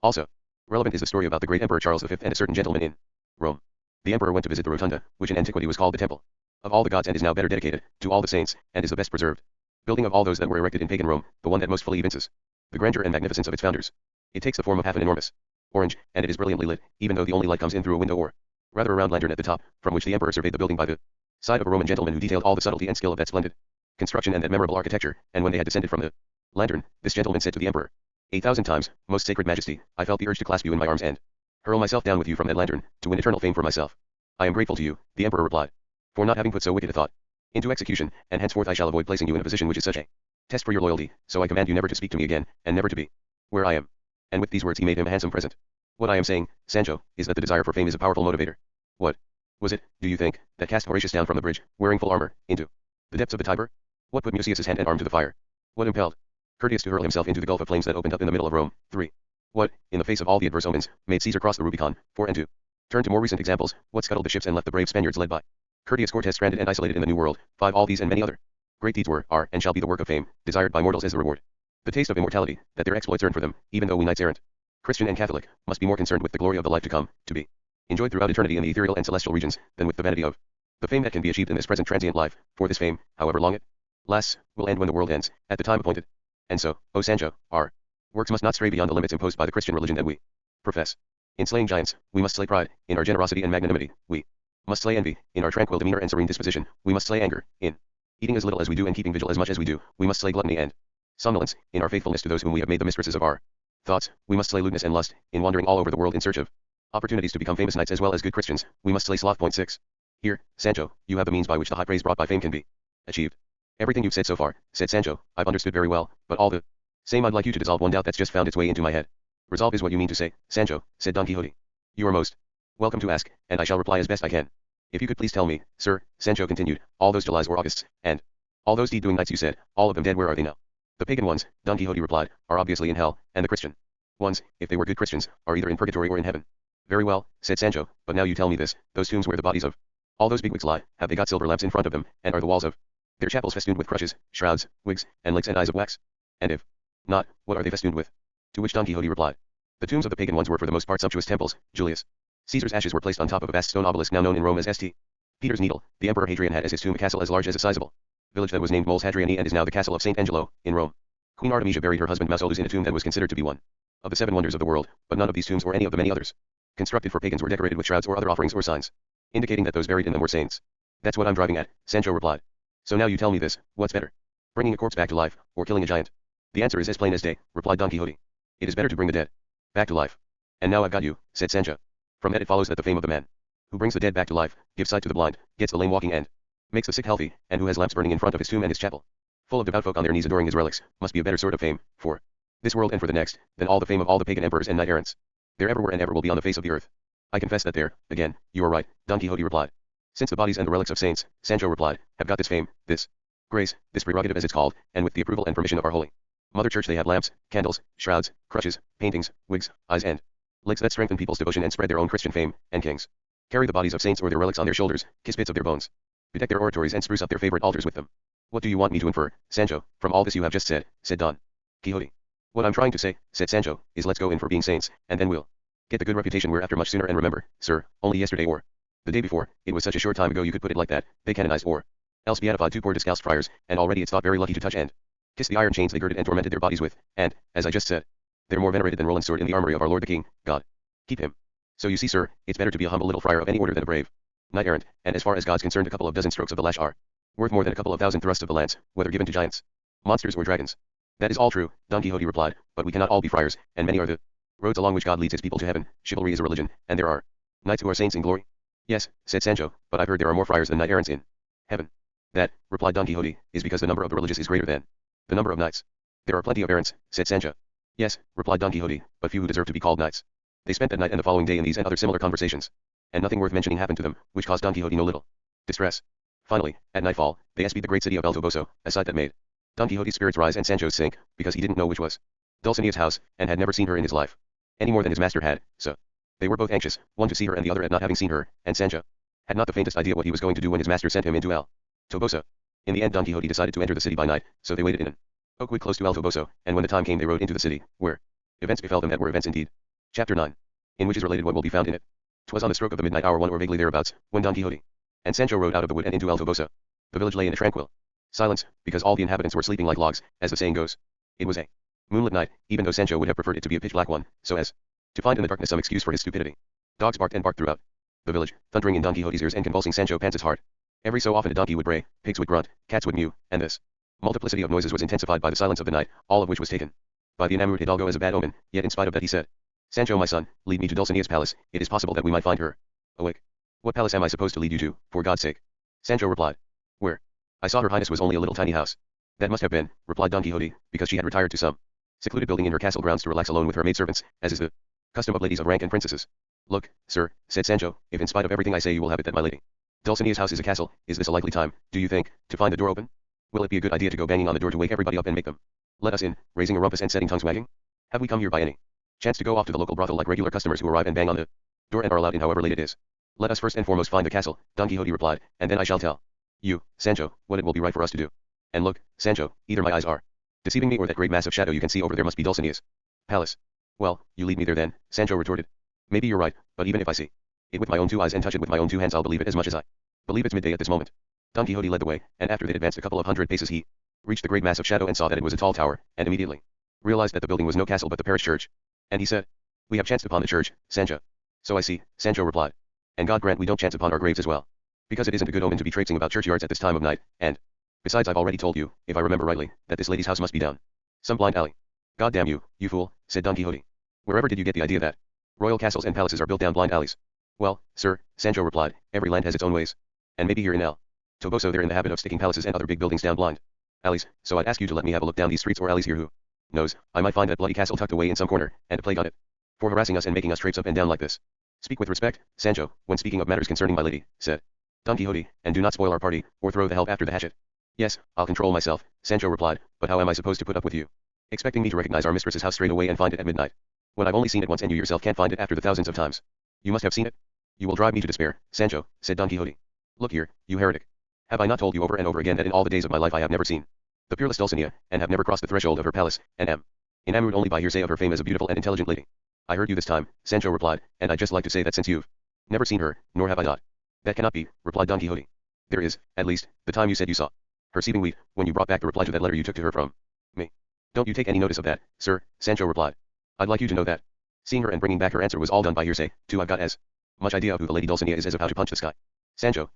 Also relevant is the story about the great Emperor Charles V and a certain gentleman in Rome. The emperor went to visit the rotunda, which in antiquity was called the temple of all the gods and is now better dedicated to all the saints, and is the best preserved building of all those that were erected in pagan Rome, the one that most fully evinces the grandeur and magnificence of its founders. It takes the form of half an enormous orange, and it is brilliantly lit, even though the only light comes in through a window or rather a round lantern at the top, from which the emperor surveyed the building by the side of a Roman gentleman who detailed all the subtlety and skill of that splendid construction and that memorable architecture, and when they had descended from the lantern, this gentleman said to the emperor, 1,000 times, most sacred majesty, I felt the urge to clasp you in my arms and hurl myself down with you from that lantern, to win eternal fame for myself. I am grateful to you, the emperor replied, for not having put so wicked a thought into execution, and henceforth I shall avoid placing you in a position which is such a test for your loyalty, so I command you never to speak to me again, and never to be where I am. And with these words he made him a handsome present. What I am saying, Sancho, is that the desire for fame is a powerful motivator. What was it, do you think, that cast Horatius down from the bridge, wearing full armor, into the depths of the Tiber? What put Mucius's hand and arm to the fire? What impelled Curtius to hurl himself into the gulf of flames that opened up in the middle of Rome? 3. What, in the face of all the adverse omens, made Caesar cross the Rubicon? 4 and 2. Turn to more recent examples. What scuttled the ships and left the brave Spaniards led by Curtius Cortes stranded and isolated in the New World? 5. All these and many other great deeds were, are, and shall be the work of fame, desired by mortals as the reward, the taste of immortality, that their exploits earn for them, even though we knights errant, Christian and Catholic, must be more concerned with the glory of the life to come, to be enjoyed throughout eternity in the ethereal and celestial regions, than with the vanity of the fame that can be achieved in this present transient life, for this fame, however long it lasts, will end when the world ends, at the time appointed. And so, O Sancho, our works must not stray beyond the limits imposed by the Christian religion that we profess. In slaying giants, we must slay pride; in our generosity and magnanimity, we must slay envy; in our tranquil demeanor and serene disposition, we must slay anger; in eating as little as we do and keeping vigil as much as we do, we must slay gluttony and somnolence; in our faithfulness to those whom we have made the mistresses of our thoughts, we must slay lewdness and lust; in wandering all over the world in search of opportunities to become famous knights as well as good Christians, we must slay sloth. 6. Here, Sancho, you have the means by which the high praise brought by fame can be achieved. Everything you've said so far, said Sancho, I've understood very well, but all the same I'd like you to dissolve one doubt that's just found its way into my head. Resolve is what you mean to say, Sancho, said Don Quixote. You are most welcome to ask, and I shall reply as best I can. If you could please tell me, sir, Sancho continued, all those Julys or Augusts, and all those deed-doing knights you said, all of them dead, where are they now? The pagan ones, Don Quixote replied, are obviously in hell, and the Christian ones, if they were good Christians, are either in purgatory or in heaven. Very well, said Sancho, but now you tell me this, those tombs where the bodies of all those bigwigs lie, have they got silver lamps in front of them, and are the walls of their chapels festooned with crutches, shrouds, wigs, and lakes and eyes of wax? And if not, what are they festooned with? To which Don Quixote replied, the tombs of the pagan ones were for the most part sumptuous temples. Julius Caesar's ashes were placed on top of a vast stone obelisk now known in Rome as St. Peter's Needle. The Emperor Hadrian had as his tomb a castle as large as a sizable village that was named Moles Hadriani and is now the castle of St. Angelo, in Rome. Queen Artemisia buried her husband Mausolus in a tomb that was considered to be one of the 7 wonders of the world, but none of these tombs or any of the many others constructed for pagans were decorated with shrouds or other offerings or signs, indicating that those buried in them were saints. That's what I'm driving at, Sancho replied. So now you tell me this, what's better, bringing a corpse back to life, or killing a giant? The answer is as plain as day, replied Don Quixote. It is better to bring the dead back to life. And now I've got you, said Sancho. From that it follows that the fame of the man who brings the dead back to life, gives sight to the blind, gets the lame walking and makes the sick healthy, and who has lamps burning in front of his tomb and his chapel, full of devout folk on their knees adoring his relics, must be a better sort of fame, for this world and for the next, than all the fame of all the pagan emperors and knight-errants there ever were and ever will be on the face of the earth. I confess that there, again, you are right, Don Quixote replied. Since the bodies and the relics of saints, Sancho replied, have got this fame, this grace, this prerogative as it's called, and with the approval and permission of our holy Mother Church they have lamps, candles, shrouds, crutches, paintings, wigs, eyes and lakes that strengthen people's devotion and spread their own Christian fame, and kings carry the bodies of saints or their relics on their shoulders, kiss bits of their bones, bedeck their oratories and spruce up their favorite altars with them. What do you want me to infer, Sancho, from all this you have just said, said Don Quixote. What I'm trying to say, said Sancho, is let's go in for being saints, and then we'll get the good reputation we're after much sooner. And remember, sir, only yesterday or the day before, it was such a short time ago you could put it like that, they canonized or else beatified 2 poor discalced friars, and already it's thought very lucky to touch and kiss the iron chains they girded and tormented their bodies with, and, as I just said, they're more venerated than Roland's sword in the armory of our Lord the King, God keep him. So you see, sir, it's better to be a humble little friar of any order than a brave knight-errant, and as far as God's concerned, a couple of dozen strokes of the lash are worth more than a couple of thousand thrusts of the lance, whether given to giants, monsters or dragons. That is all true, Don Quixote replied, but we cannot all be friars, and many are the Roads along which God leads his people to heaven. Chivalry is a religion, and there are knights who are saints in glory. Yes, said Sancho, but I've heard there are more friars than knight-errants in heaven. That, replied Don Quixote, is because the number of the religious is greater than the number of knights. There are plenty of errants, said Sancho. Yes, replied Don Quixote, but few who deserve to be called knights. They spent that night and the following day in these and other similar conversations, and nothing worth mentioning happened to them, which caused Don Quixote no little distress. Finally, at nightfall, they espied the great city of El Toboso, a sight that made Don Quixote's spirits rise and Sancho's sink, because he didn't know which was Dulcinea's house, and had never seen her in his life, any more than his master had, so they were both anxious, one to see her and the other at not having seen her, and Sancho had not the faintest idea what he was going to do when his master sent him into El Toboso. In the end Don Quixote decided to enter the city by night, so they waited in an oak close to El Toboso, and when the time came they rode into the city, where events befell them that were events indeed. Chapter 9. In which is related what will be found in it. 'Twas on the stroke of the midnight hour, one or vaguely thereabouts, when Don Quixote and Sancho rode out of the wood and into El Toboso. The village lay in a tranquil silence, because all the inhabitants were sleeping like logs, as the saying goes. It was a moonlit night, even though Sancho would have preferred it to be a pitch-black one, so as to find in the darkness some excuse for his stupidity. Dogs barked and barked throughout the village, thundering in Don Quixote's ears and convulsing Sancho Panza's heart. Every so often a donkey would bray, pigs would grunt, cats would mew, and this multiplicity of noises was intensified by the silence of the night, all of which was taken by the enamored hidalgo as a bad omen, yet in spite of that he said, Sancho my son, lead me to Dulcinea's palace, it is possible that we might find her awake. What palace am I supposed to lead you to, for God's sake? Sancho replied. Where? I saw her highness was only a little tiny house. That must have been, replied Don Quixote, because she had retired to some secluded building in her castle grounds to relax alone with her maidservants, as is the custom of ladies of rank and princesses. Look, sir, said Sancho, if in spite of everything I say you will have it that my lady Dulcinea's house is a castle, is this a likely time, do you think, to find the door open? Will it be a good idea to go banging on the door to wake everybody up and make them let us in, raising a rumpus and setting tongues wagging? Have we come here by any chance to go off to the local brothel like regular customers who arrive and bang on the door and are allowed in however late it is? Let us first and foremost find the castle, Don Quixote replied, and then I shall tell you, Sancho, what it will be right for us to do. And look, Sancho, either my eyes are deceiving me or that great mass of shadow you can see over there must be Dulcinea's palace. Well, you lead me there then, Sancho retorted. Maybe you're right, but even if I see it with my own two eyes and touch it with my own two hands I'll believe it as much as I believe it's midday at this moment. Don Quixote led the way, and after they'd advanced a couple of hundred paces he reached the great mass of shadow and saw that it was a tall tower, and immediately realized that the building was no castle but the parish church. And he said, we have chanced upon the church, Sancho. So I see, Sancho replied. And God grant we don't chance upon our graves as well. Because it isn't a good omen to be traipsing about churchyards at this time of night, and besides I've already told you, if I remember rightly, that this lady's house must be down some blind alley. God damn you, you fool, said Don Quixote. Wherever did you get the idea that royal castles and palaces are built down blind alleys? Well, sir, Sancho replied, every land has its own ways. And maybe here in El Toboso they're in the habit of sticking palaces and other big buildings down blind alleys, so I'd ask you to let me have a look down these streets or alleys here. Who knows, I might find that bloody castle tucked away in some corner, and a plague on it for harassing us and making us traipse up and down like this. Speak with respect, Sancho, when speaking of matters concerning my lady, said Don Quixote, and do not spoil our party, or throw the help after the hatchet. Yes, I'll control myself, Sancho replied, but how am I supposed to put up with you expecting me to recognize our mistress's house straight away and find it at midnight, when I've only seen it once and you yourself can't find it after the thousands of times you must have seen it? You will drive me to despair, Sancho, said Don Quixote. Look here, you heretic. Have I not told you over and over again that in all the days of my life I have never seen the peerless Dulcinea, and have never crossed the threshold of her palace, and am enamored only by hearsay of her fame as a beautiful and intelligent lady? I heard you this time, Sancho replied, and I'd just like to say that since you've never seen her, nor have I not. That cannot be, replied Don Quixote. There is, at least, the time you said you saw her sieving wheat, when you brought back the reply to that letter you took to her from me. Don't you take any notice of that, sir, Sancho replied. I'd like you to know that seeing her and bringing back her answer was all done by hearsay, too I've got as much idea of who the lady Dulcinea is as of how to punch the sky. Sancho,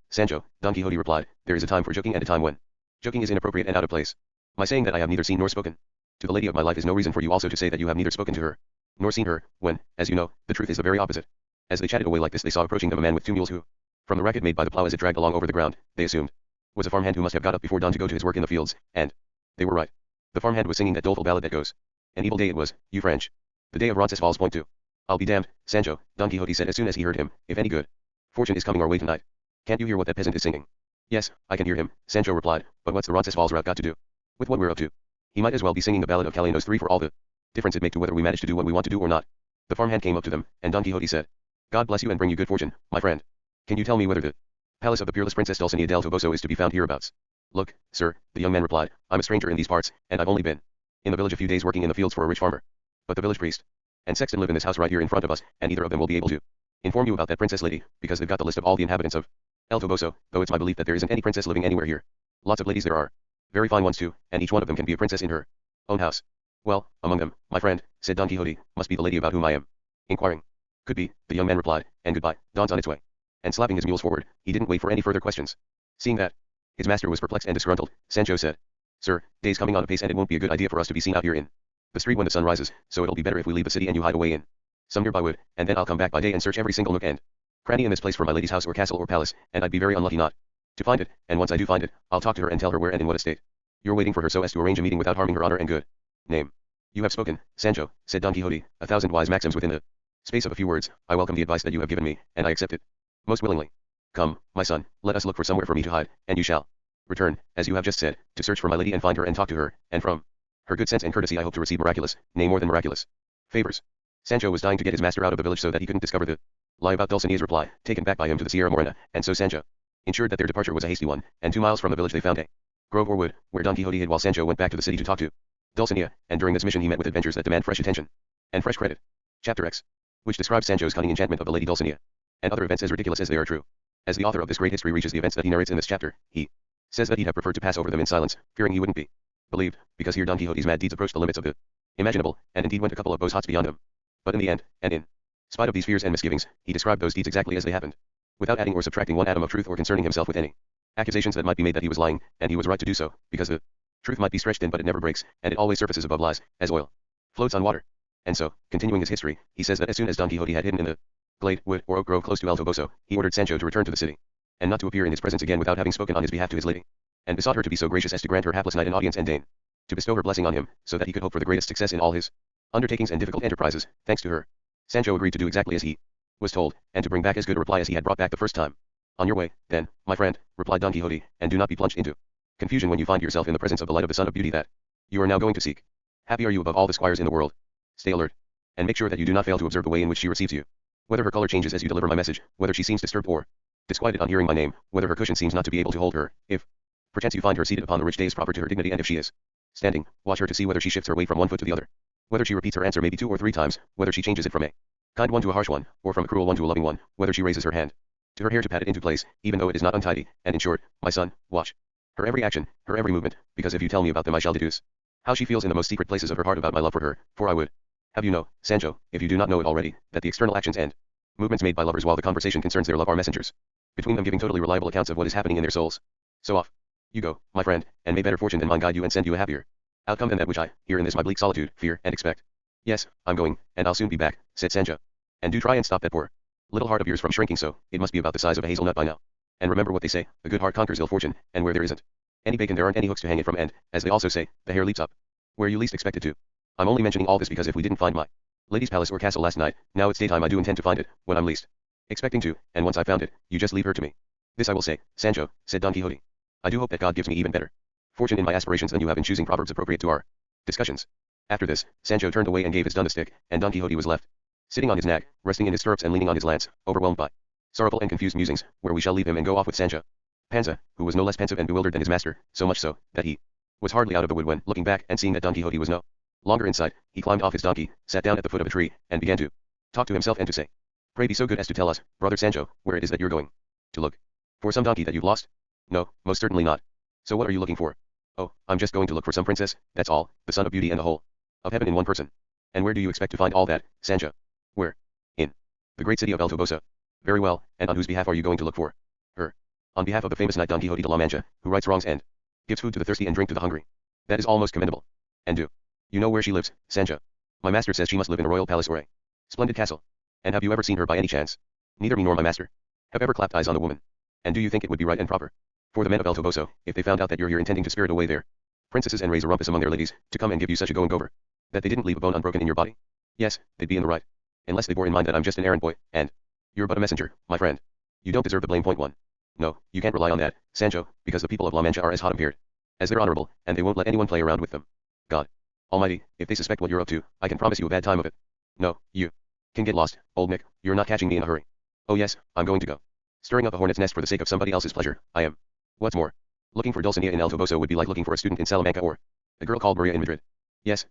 Don Quixote replied, there is a time for joking and a time when joking is inappropriate and out of place. My saying that I have neither seen nor spoken to the lady of my life is no reason for you also to say that you have neither spoken to her nor seen her, when, as you know, the truth is the very opposite. As they chatted away like this they saw approaching them a man with two mules who, from the racket made by the plough as it dragged along over the ground, they assumed was a farmhand who must have got up before dawn to go to his work in the fields, and they were right. The farmhand was singing that doleful ballad that goes, an evil day it was, you French. The day of Roncesvalles point to. I'll be damned, Sancho, Don Quixote said as soon as he heard him, if any good fortune is coming our way tonight. Can't you hear what that peasant is singing? Yes, I can hear him, Sancho replied, but what's the Roncesvalles route got to do with what we're up to? He might as well be singing the ballad of Calianos 3 for all the difference it make to whether we manage to do what we want to do or not. The farmhand came up to them, and Don Quixote said, God bless you and bring you good fortune, my friend. Can you tell me whether the palace of the peerless princess Dulcinea del Toboso is to be found hereabouts? Look, sir, the young man replied, I'm a stranger in these parts, and I've only been in the village a few days working in the fields for a rich farmer. But the village priest and sexton live in this house right here in front of us, and either of them will be able to inform you about that princess lady, because they've got the list of all the inhabitants of El Toboso, though it's my belief that there isn't any princess living anywhere here. Lots of ladies there are. Very fine ones too, and each one of them can be a princess in her own house. Well, among them, my friend, said Don Quixote, must be the lady about whom I am inquiring. Could be, the young man replied, and goodbye, dawn's on its way. And slapping his mules forward, he didn't wait for any further questions. Seeing that his master was perplexed and disgruntled, Sancho said, Sir, day's coming on apace and it won't be a good idea for us to be seen out here in the street when the sun rises, so it'll be better if we leave the city and you hide away in some nearby wood, and then I'll come back by day and search every single nook and cranny in this place for my lady's house or castle or palace, and I'd be very unlucky not to find it, and once I do find it, I'll talk to her and tell her where and in what estate you're waiting for her so as to arrange a meeting without harming her honor and good name. You have spoken, Sancho, said Don Quixote, 1,000 wise maxims within the space of a few words. I welcome the advice that you have given me, and I accept it most willingly. Come, my son, let us look for somewhere for me to hide, and you shall return, as you have just said, to search for my lady and find her and talk to her, and from her good sense and courtesy I hope to receive miraculous, nay more than miraculous, favors. Sancho was dying to get his master out of the village so that he couldn't discover the lie about Dulcinea's reply, taken back by him to the Sierra Morena, and so Sancho ensured that their departure was a hasty one, and 2 miles from the village they found a grove or wood, where Don Quixote hid while Sancho went back to the city to talk to Dulcinea, and during this mission he met with adventures that demand fresh attention and fresh credit. Chapter X, which describes Sancho's cunning enchantment of the lady Dulcinea, and other events as ridiculous as they are true. As the author of this great history reaches the events that he narrates in this chapter, he says that he'd have preferred to pass over them in silence, fearing he wouldn't be believed, because here Don Quixote's mad deeds approached the limits of the imaginable, and indeed went a couple of bows hots beyond them. But in the end, and in spite of these fears and misgivings, he described those deeds exactly as they happened, without adding or subtracting one atom of truth or concerning himself with any accusations that might be made that he was lying, and he was right to do so, because the truth might be stretched thin but it never breaks, and it always surfaces above lies, as oil floats on water. And so, continuing his history, he says that as soon as Don Quixote had hidden in the glade, wood, or oak grove close to El Toboso, he ordered Sancho to return to the city, and not to appear in his presence again without having spoken on his behalf to his lady, and besought her to be so gracious as to grant her hapless knight an audience and deign to bestow her blessing on him, so that he could hope for the greatest success in all his undertakings and difficult enterprises, thanks to her. Sancho agreed to do exactly as he was told, and to bring back as good a reply as he had brought back the first time. On your way, then, my friend, replied Don Quixote, and do not be plunged into confusion when you find yourself in the presence of the light of the sun of beauty that you are now going to seek. Happy are you above all the squires in the world. Stay alert, and make sure that you do not fail to observe the way in which she receives you. Whether her color changes as you deliver my message, whether she seems disturbed or disquieted on hearing my name, whether her cushion seems not to be able to hold her, if perchance you find her seated upon the rich dais proper to her dignity, and if she is standing, watch her to see whether she shifts her weight from one foot to the other, whether she repeats her answer maybe 2 or 3 times, whether she changes it from a kind one to a harsh one, or from a cruel one to a loving one, whether she raises her hand to her hair to pat it into place, even though it is not untidy, and in short, my son, watch her every action, her every movement, because if you tell me about them I shall deduce how she feels in the most secret places of her heart about my love for her, for I would have you know, Sancho, if you do not know it already, that the external actions and movements made by lovers while the conversation concerns their love are messengers between them, giving totally reliable accounts of what is happening in their souls. So off you go, my friend, and may better fortune than mine guide you and send you a happier outcome than that which I, here in this my bleak solitude, fear and expect. Yes, I'm going, and I'll soon be back, said Sancho. And do try and stop that poor little heart of yours from shrinking so, it must be about the size of a hazelnut by now. And remember what they say, a good heart conquers ill fortune, and where there isn't any bacon there aren't any hooks to hang it from, and, as they also say, the hare leaps up where you least expect it to. I'm only mentioning all this because if we didn't find my lady's palace or castle last night, now it's daytime I do intend to find it, when I'm least expecting to, and once I found it, you just leave her to me. This I will say, Sancho, said Don Quixote. I do hope that God gives me even better fortune in my aspirations than you have in choosing proverbs appropriate to our discussions. After this, Sancho turned away and gave his dun a stick, and Don Quixote was left sitting on his nag, resting in his stirrups and leaning on his lance, overwhelmed by sorrowful and confused musings, where we shall leave him and go off with Sancho Panza, who was no less pensive and bewildered than his master, so much so, that he was hardly out of the wood when, looking back and seeing that Don Quixote was no longer in sight, he climbed off his donkey, sat down at the foot of a tree, and began to talk to himself and to say, pray be so good as to tell us, brother Sancho, where it is that you're going to look for some donkey that you've lost? No, most certainly not. So what are you looking for? Oh, I'm just going to look for some princess, that's all, the sun of beauty and the whole of heaven in one person. And where do you expect to find all that, Sancho? Where? In the great city of El Toboso. Very well, and on whose behalf are you going to look for her? On behalf of the famous knight Don Quixote de la Mancha, who rights wrongs and gives food to the thirsty and drink to the hungry. That is all most commendable. And do you know where she lives, Sancho? My master says she must live in a royal palace or a splendid castle. And have you ever seen her by any chance? Neither me nor my master have ever clapped eyes on the woman. And do you think it would be right and proper for the men of El Toboso, if they found out that you're here intending to spirit away their princesses and raise a rumpus among their ladies, to come and give you such a going-over, that they didn't leave a bone unbroken in your body? Yes, they'd be in the right, unless they bore in mind that I'm just an errand boy, and you're but a messenger, my friend. You don't deserve the blame. Point 1. No, you can't rely on that, Sancho, because the people of La Mancha are as hot-tempered as they're honorable, and they won't let anyone play around with them. God Almighty, if they suspect what you're up to, I can promise you a bad time of it. No, you can get lost, old Nick, you're not catching me in a hurry. Oh yes, I'm going to go stirring up a hornet's nest for the sake of somebody else's pleasure, I am. What's more, looking for Dulcinea in El Toboso would be like looking for a student in Salamanca or a girl called Maria in Madrid. Yes,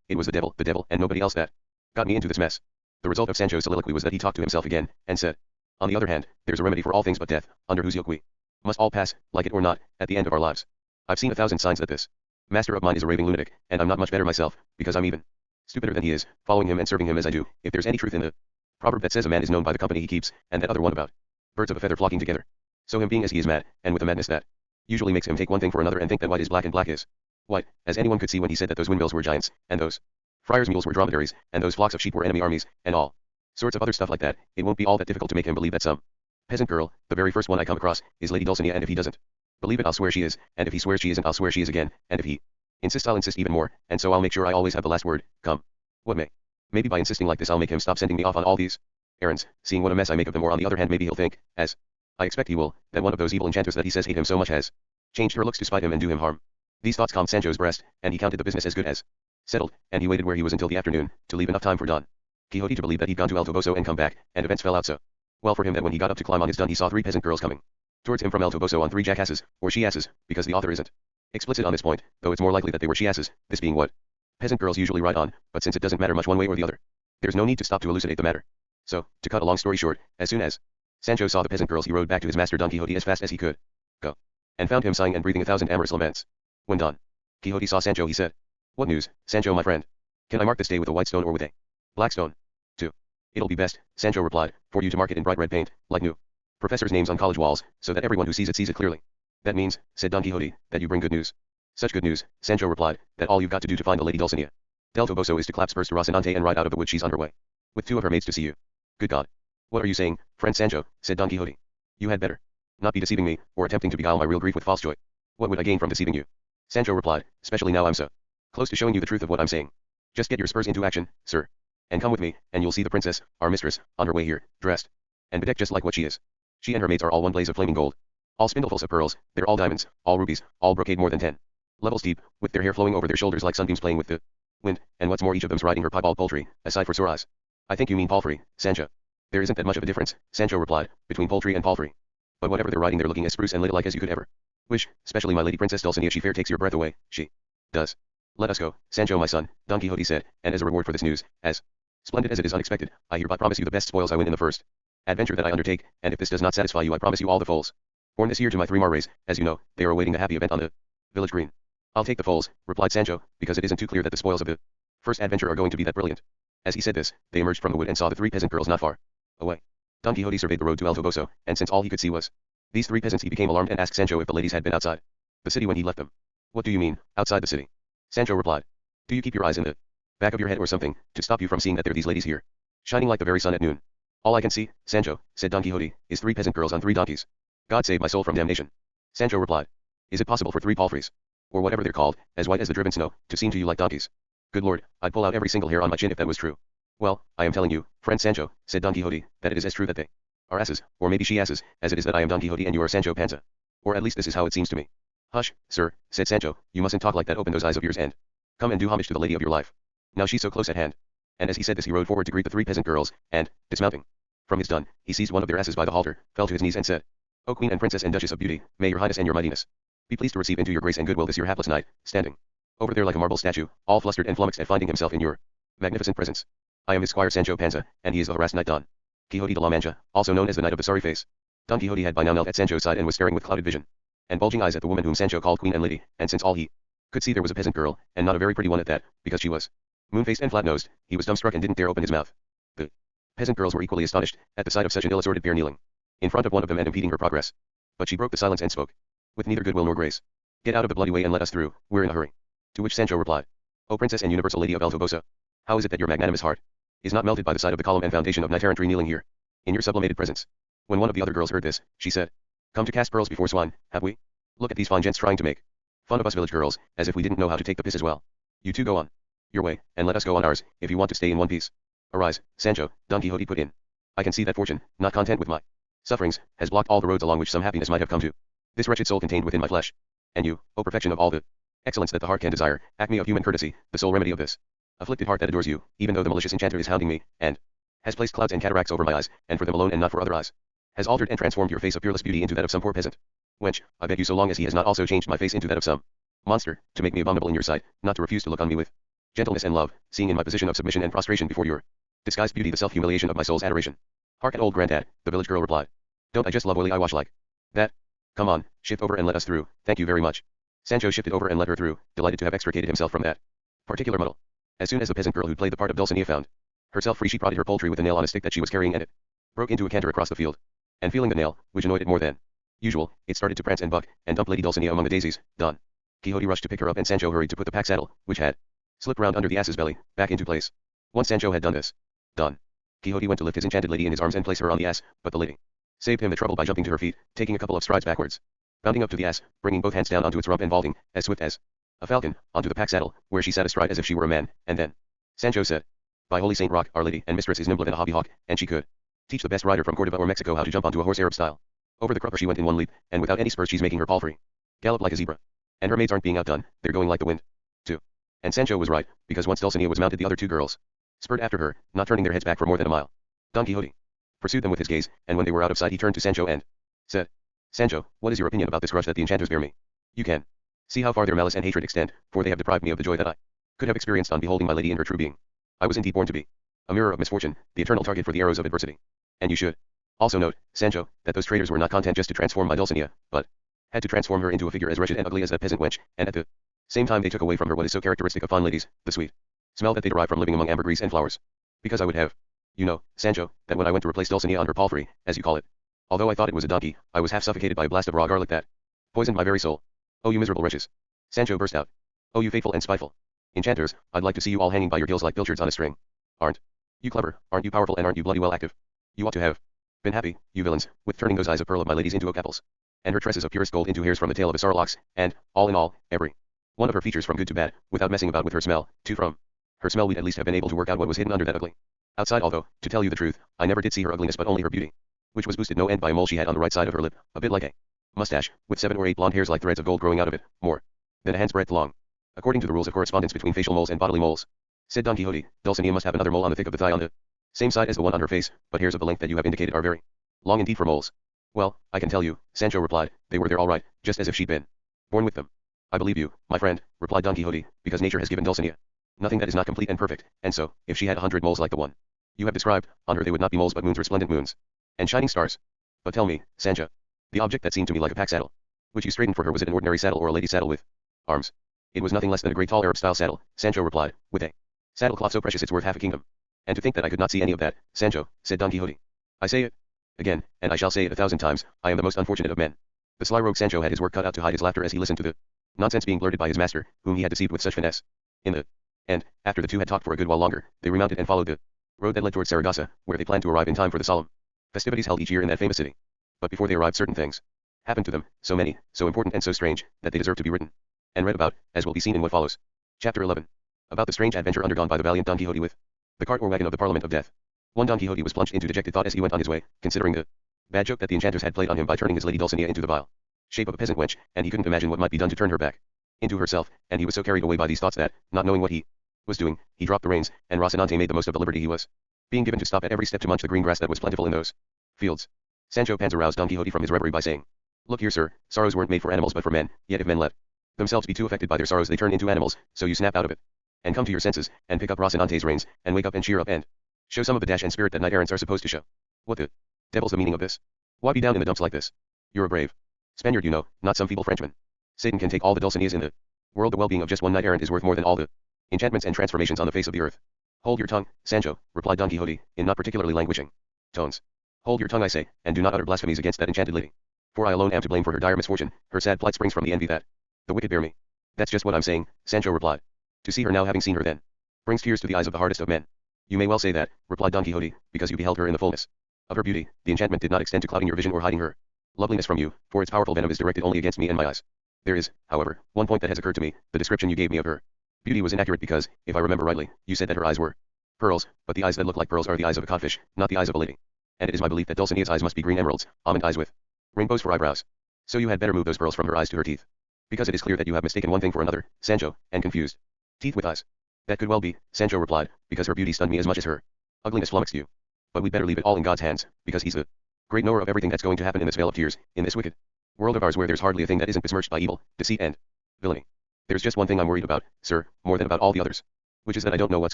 it was the devil, and nobody else that got me into this mess. The result of Sancho's soliloquy was that he talked to himself again, and said, on the other hand, there's a remedy for all things but death, under whose yoke we must all pass, like it or not, at the end of our lives. I've seen 1,000 signs that this master of mine is a raving lunatic, and I'm not much better myself, because I'm even stupider than he is, following him and serving him as I do, if there's any truth in the proverb that says a man is known by the company he keeps, and that other one about birds of a feather flocking together. So him being as he is mad, and with a madness that usually makes him take one thing for another and think that white is black and black is white, as anyone could see when he said that those windmills were giants, and those Friar's mules were dromedaries, and those flocks of sheep were enemy armies, and all sorts of other stuff like that. It won't be all that difficult to make him believe that some peasant girl, the very first one I come across, is Lady Dulcinea, and if he doesn't believe it, I'll swear she is, and if he swears she isn't, I'll swear she is again, and if he insists, I'll insist even more, and so I'll make sure I always have the last word, come what may. Maybe by insisting like this I'll make him stop sending me off on all these errands, seeing what a mess I make of them, or on the other hand maybe he'll think, as I expect he will, that one of those evil enchanters that he says hate him so much has changed her looks to spite him and do him harm. These thoughts calmed Sancho's breast, and he counted the business as good as settled, and he waited where he was until the afternoon, to leave enough time for Don Quixote to believe that he'd gone to El Toboso and come back, and events fell out so well for him that when he got up to climb on his dun he saw 3 peasant girls coming towards him from El Toboso on 3 jackasses, or she-asses, because the author isn't explicit on this point, though it's more likely that they were she-asses, this being what peasant girls usually ride on, but since it doesn't matter much one way or the other, there's no need to stop to elucidate the matter. So, to cut a long story short, as soon as Sancho saw the peasant girls he rode back to his master Don Quixote as fast as he could go, and found him sighing and breathing 1,000 amorous laments. When Don Quixote saw Sancho he said, "What news, Sancho my friend? Can I mark this day with a white stone or with a black stone?" "Two. It'll be best," Sancho replied, "for you to mark it in bright red paint, like new professors' names on college walls, so that everyone who sees it clearly." "That means," said Don Quixote, "that you bring good news." "Such good news," Sancho replied, "that all you've got to do to find the Lady Dulcinea del Toboso is to clap spurs to Rocinante and ride out of the wood. She's on her way, with 2 of her maids to see you." "Good God! What are you saying, friend Sancho?" said Don Quixote. "You had better not be deceiving me, or attempting to beguile my real grief with false joy." "What would I gain from deceiving you?" Sancho replied, "especially now I'm so close to showing you the truth of what I'm saying. Just get your spurs into action, sir, and come with me, and you'll see the princess, our mistress, on her way here, dressed and bedecked just like what she is. She and her maids are all one blaze of flaming gold, all spindlefuls of pearls, they're all diamonds, all rubies, all brocade more than 10 levels deep, with their hair flowing over their shoulders like sunbeams playing with the wind, and what's more each of them's riding her piebald poultry, aside for sore eyes." "I think you mean palfrey, Sancho." "There isn't that much of a difference," Sancho replied, "between poultry and palfrey. But whatever they're riding they're looking as spruce and ladylike as you could ever wish, especially my lady princess Dulcinea. She fair takes your breath away, she does." "Let us go, Sancho my son," Don Quixote said, "and as a reward for this news, as splendid as it is unexpected, I hereby promise you the best spoils I win in the first adventure that I undertake, and if this does not satisfy you I promise you all the foals born this year to my 3 mares. As you know, they are awaiting the happy event on the village green." "I'll take the foals," replied Sancho, "because it isn't too clear that the spoils of the first adventure are going to be that brilliant." As he said this, they emerged from the wood and saw the 3 peasant girls not far away. Don Quixote surveyed the road to El Toboso, and since all he could see was these 3 peasants he became alarmed and asked Sancho if the ladies had been outside the city when he left them. "What do you mean, outside the city?" Sancho replied. "Do you keep your eyes in the back of your head or something, to stop you from seeing that there are these ladies here, shining like the very sun at noon?" "All I can see, Sancho," said Don Quixote, "is 3 peasant girls on 3 donkeys." "God save my soul from damnation," Sancho replied. "Is it possible for 3 palfreys, or whatever they're called, as white as the driven snow, to seem to you like donkeys? Good Lord, I'd pull out every single hair on my chin if that was true." "Well, I am telling you, friend Sancho," said Don Quixote, "that it is as true that they are asses, or maybe she-asses, as it is that I am Don Quixote and you are Sancho Panza. Or at least this is how it seems to me." "Hush, sir," said Sancho, "you mustn't talk like that. Open those eyes of yours and come and do homage to the lady of your life. Now she's so close at hand." And as he said this he rode forward to greet the 3 peasant girls, and, dismounting from his dun, he seized one of their asses by the halter, fell to his knees and said, "O Queen and Princess and Duchess of Beauty, may your highness and your mightiness be pleased to receive into your grace and goodwill this your hapless knight, standing over there like a marble statue, all flustered and flummoxed at finding himself in your magnificent presence. I am his squire Sancho Panza, and he is the harassed knight Don Quixote de la Mancha, also known as the Knight of the Sorry Face." Don Quixote had by now knelt at Sancho's side and was staring with clouded vision and bulging eyes at the woman whom Sancho called Queen and Lady, and since all he could see there was a peasant girl, and not a very pretty one at that, because she was moon-faced and flat-nosed, he was dumbstruck and didn't dare open his mouth. The peasant girls were equally astonished at the sight of such an ill-assorted pair kneeling in front of one of them and impeding her progress. But she broke the silence and spoke with neither goodwill nor grace. "Get out of the bloody way and let us through, we're in a hurry." To which Sancho replied, "O Princess and Universal Lady of El Toboso, how is it that your magnanimous heart is not melted by the sight of the column and foundation of knight errantry kneeling here in your sublimated presence?" When one of the other girls heard this, she said, "Come to cast pearls before swine, have we? Look at these fine gents trying to make fun of us village girls, as if we didn't know how to take the piss as well. You two go on your way, and let us go on ours, if you want to stay in one piece." "Arise, Sancho," Don Quixote put in. "I can see that fortune, not content with my sufferings, has blocked all the roads along which some happiness might have come to this wretched soul contained within my flesh. And you, O perfection of all the excellence that the heart can desire, acme of human courtesy, the sole remedy of this afflicted heart that adores you, even though the malicious enchanter is hounding me, and has placed clouds and cataracts over my eyes, and for them alone and not for other eyes, has altered and transformed your face of peerless beauty into that of some poor peasant wench, I beg you, so long as he has not also changed my face into that of some monster, to make me abominable in your sight, not to refuse to look on me with gentleness and love, seeing in my position of submission and prostration before your disguised beauty the self-humiliation of my soul's adoration." "Hark at old granddad," the village girl replied. "Don't I just love oily eyewash like that? Come on, shift over and let us through, thank you very much." Sancho shifted over and let her through, delighted to have extricated himself from that particular muddle. As soon as the peasant girl who'd played the part of Dulcinea found herself free she prodded her poultry with a nail on a stick that she was carrying, and it broke into a canter across the field. And feeling the nail, which annoyed it more than usual, it started to prance and buck, and dump Lady Dulcinea among the daisies. Don Quixote rushed to pick her up and Sancho hurried to put the pack saddle, which had slipped round under the ass's belly, back into place. Once Sancho had done this, Don Quixote went to lift his enchanted lady in his arms and place her on the ass, but the lady saved him the trouble by jumping to her feet, taking a couple of strides backwards, bounding up to the ass, bringing both hands down onto its rump and vaulting, as swift as a falcon, onto the pack saddle, where she sat astride as if she were a man, and then Sancho said, "By Holy Saint Rock, Our Lady and Mistress is nimbler than a hobby hawk, and she could teach the best rider from Cordova or Mexico how to jump onto a horse Arab style." Over the crupper she went in one leap, and without any spurs she's making her palfrey gallop like a zebra. And her maids aren't being outdone, they're going like the wind, too. And Sancho was right, because once Dulcinea was mounted the other two girls spurred after her, not turning their heads back for more than a mile. Don Quixote pursued them with his gaze, and when they were out of sight he turned to Sancho and said, "Sancho, what is your opinion about this grudge that the enchanters bear me? You can see how far their malice and hatred extend, for they have deprived me of the joy that I could have experienced on beholding my lady in her true being. I was indeed born to be a mirror of misfortune, the eternal target for the arrows of adversity. And you should also note, Sancho, that those traitors were not content just to transform my Dulcinea, but had to transform her into a figure as wretched and ugly as that peasant wench, and at the same time they took away from her what is so characteristic of fine ladies, the sweet smell that they derive from living among ambergris and flowers. Because I would have, you know, Sancho, that when I went to replace Dulcinea on her palfrey, as you call it, although I thought it was a donkey, I was half suffocated by a blast of raw garlic that poisoned my very soul. Oh, you miserable wretches!" Sancho burst out. "Oh, you faithful and spiteful enchanters, I'd like to see you all hanging by your heels like pilchards on a string. Aren't you clever, aren't you powerful, and aren't you bloody well active? You ought to have been happy, you villains, with turning those eyes of pearl of my lady's into oak apples, and her tresses of purest gold into hairs from the tail of a sorrel-ox, and, all in all, every one of her features from good to bad, without messing about with her smell, too. From her smell we'd at least have been able to work out what was hidden under that ugly outside, although, to tell you the truth, I never did see her ugliness but only her beauty, which was boosted no end by a mole she had on the right side of her lip, a bit like a mustache, with 7 or 8 blonde hairs like threads of gold growing out of it, more than a hand's breadth long. According to the rules of correspondence between facial moles and bodily moles," said Don Quixote, "Dulcinea must have another mole on the thick of the thigh on the same side as the one on her face, but hairs of the length that you have indicated are very long indeed for moles." "Well, I can tell you," Sancho replied, "they were there all right, just as if she'd been born with them." "I believe you, my friend," replied Don Quixote, "because nature has given Dulcinea nothing that is not complete and perfect, and so, if she had 100 moles like the one you have described, on her they would not be moles but moons, resplendent moons, and shining stars. But tell me, Sancho, the object that seemed to me like a pack saddle, which you straightened for her, was it an ordinary saddle or a lady's saddle with arms?" "It was nothing less than a great tall Arab-style saddle," Sancho replied, "with a saddle cloth so precious it's worth half a kingdom." "And to think that I could not see any of that, Sancho," said Don Quixote. "I say it again, and I shall say it 1,000 times, I am the most unfortunate of men." The sly rogue Sancho had his work cut out to hide his laughter as he listened to the nonsense being blurted by his master, whom he had deceived with such finesse. In the end, after the two had talked for a good while longer, they remounted and followed the road that led towards Saragossa, where they planned to arrive in time for the solemn festivities held each year in that famous city. But before they arrived certain things happened to them, so many, so important and so strange, that they deserve to be written and read about, as will be seen in what follows. Chapter 11. About the strange adventure undergone by the valiant Don Quixote with the cart or wagon of the Parliament of Death. One Don Quixote was plunged into dejected thought as he went on his way, considering the bad joke that the enchanters had played on him by turning his lady Dulcinea into the vile shape of a peasant wench, and he couldn't imagine what might be done to turn her back into herself, and he was so carried away by these thoughts that, not knowing what he was doing, he dropped the reins, and Rocinante made the most of the liberty he was being given to stop at every step to munch the green grass that was plentiful in those fields. Sancho Panza roused Don Quixote from his reverie by saying, "Look here, sir, sorrows weren't made for animals but for men, yet if men let themselves be too affected by their sorrows they turn into animals, so you snap out of it, and come to your senses, and pick up Rocinante's reins, and wake up and cheer up and show some of the dash and spirit that knight-errants are supposed to show. What the devil's the meaning of this? Why be down in the dumps like this? You're a brave Spaniard, you know, not some feeble Frenchman. Satan can take all the Dulcineas in the world, the well-being of just one knight-errant is worth more than all the enchantments and transformations on the face of the earth." "Hold your tongue, Sancho," replied Don Quixote, in not particularly languishing tones. "Hold your tongue, I say, and do not utter blasphemies against that enchanted lady. For I alone am to blame for her dire misfortune, her sad plight springs from the envy that the wicked bear me." "That's just what I'm saying," Sancho replied. "To see her now, having seen her then, brings tears to the eyes of the hardest of men." "You may well say that," replied Don Quixote, "because you beheld her in the fullness of her beauty. The enchantment did not extend to clouding your vision or hiding her loveliness from you, for its powerful venom is directed only against me and my eyes. There is, however, one point that has occurred to me. The description you gave me of her beauty was inaccurate because, if I remember rightly, you said that her eyes were pearls, but the eyes that look like pearls are the eyes of a codfish, not the eyes of a lady. And it is my belief that Dulcinea's eyes must be green emeralds, almond eyes with rainbows for eyebrows. So you had better move those pearls from her eyes to her teeth. Because it is clear that you have mistaken one thing for another, Sancho, and confused teeth with eyes." "That could well be," Sancho replied, "because her beauty stunned me as much as her ugliness flummoxed you. But we'd better leave it all in God's hands, because he's the great knower of everything that's going to happen in this vale of tears, in this wicked world of ours where there's hardly a thing that isn't besmirched by evil, deceit and villainy. There's just one thing I'm worried about, sir, more than about all the others, which is that I don't know what's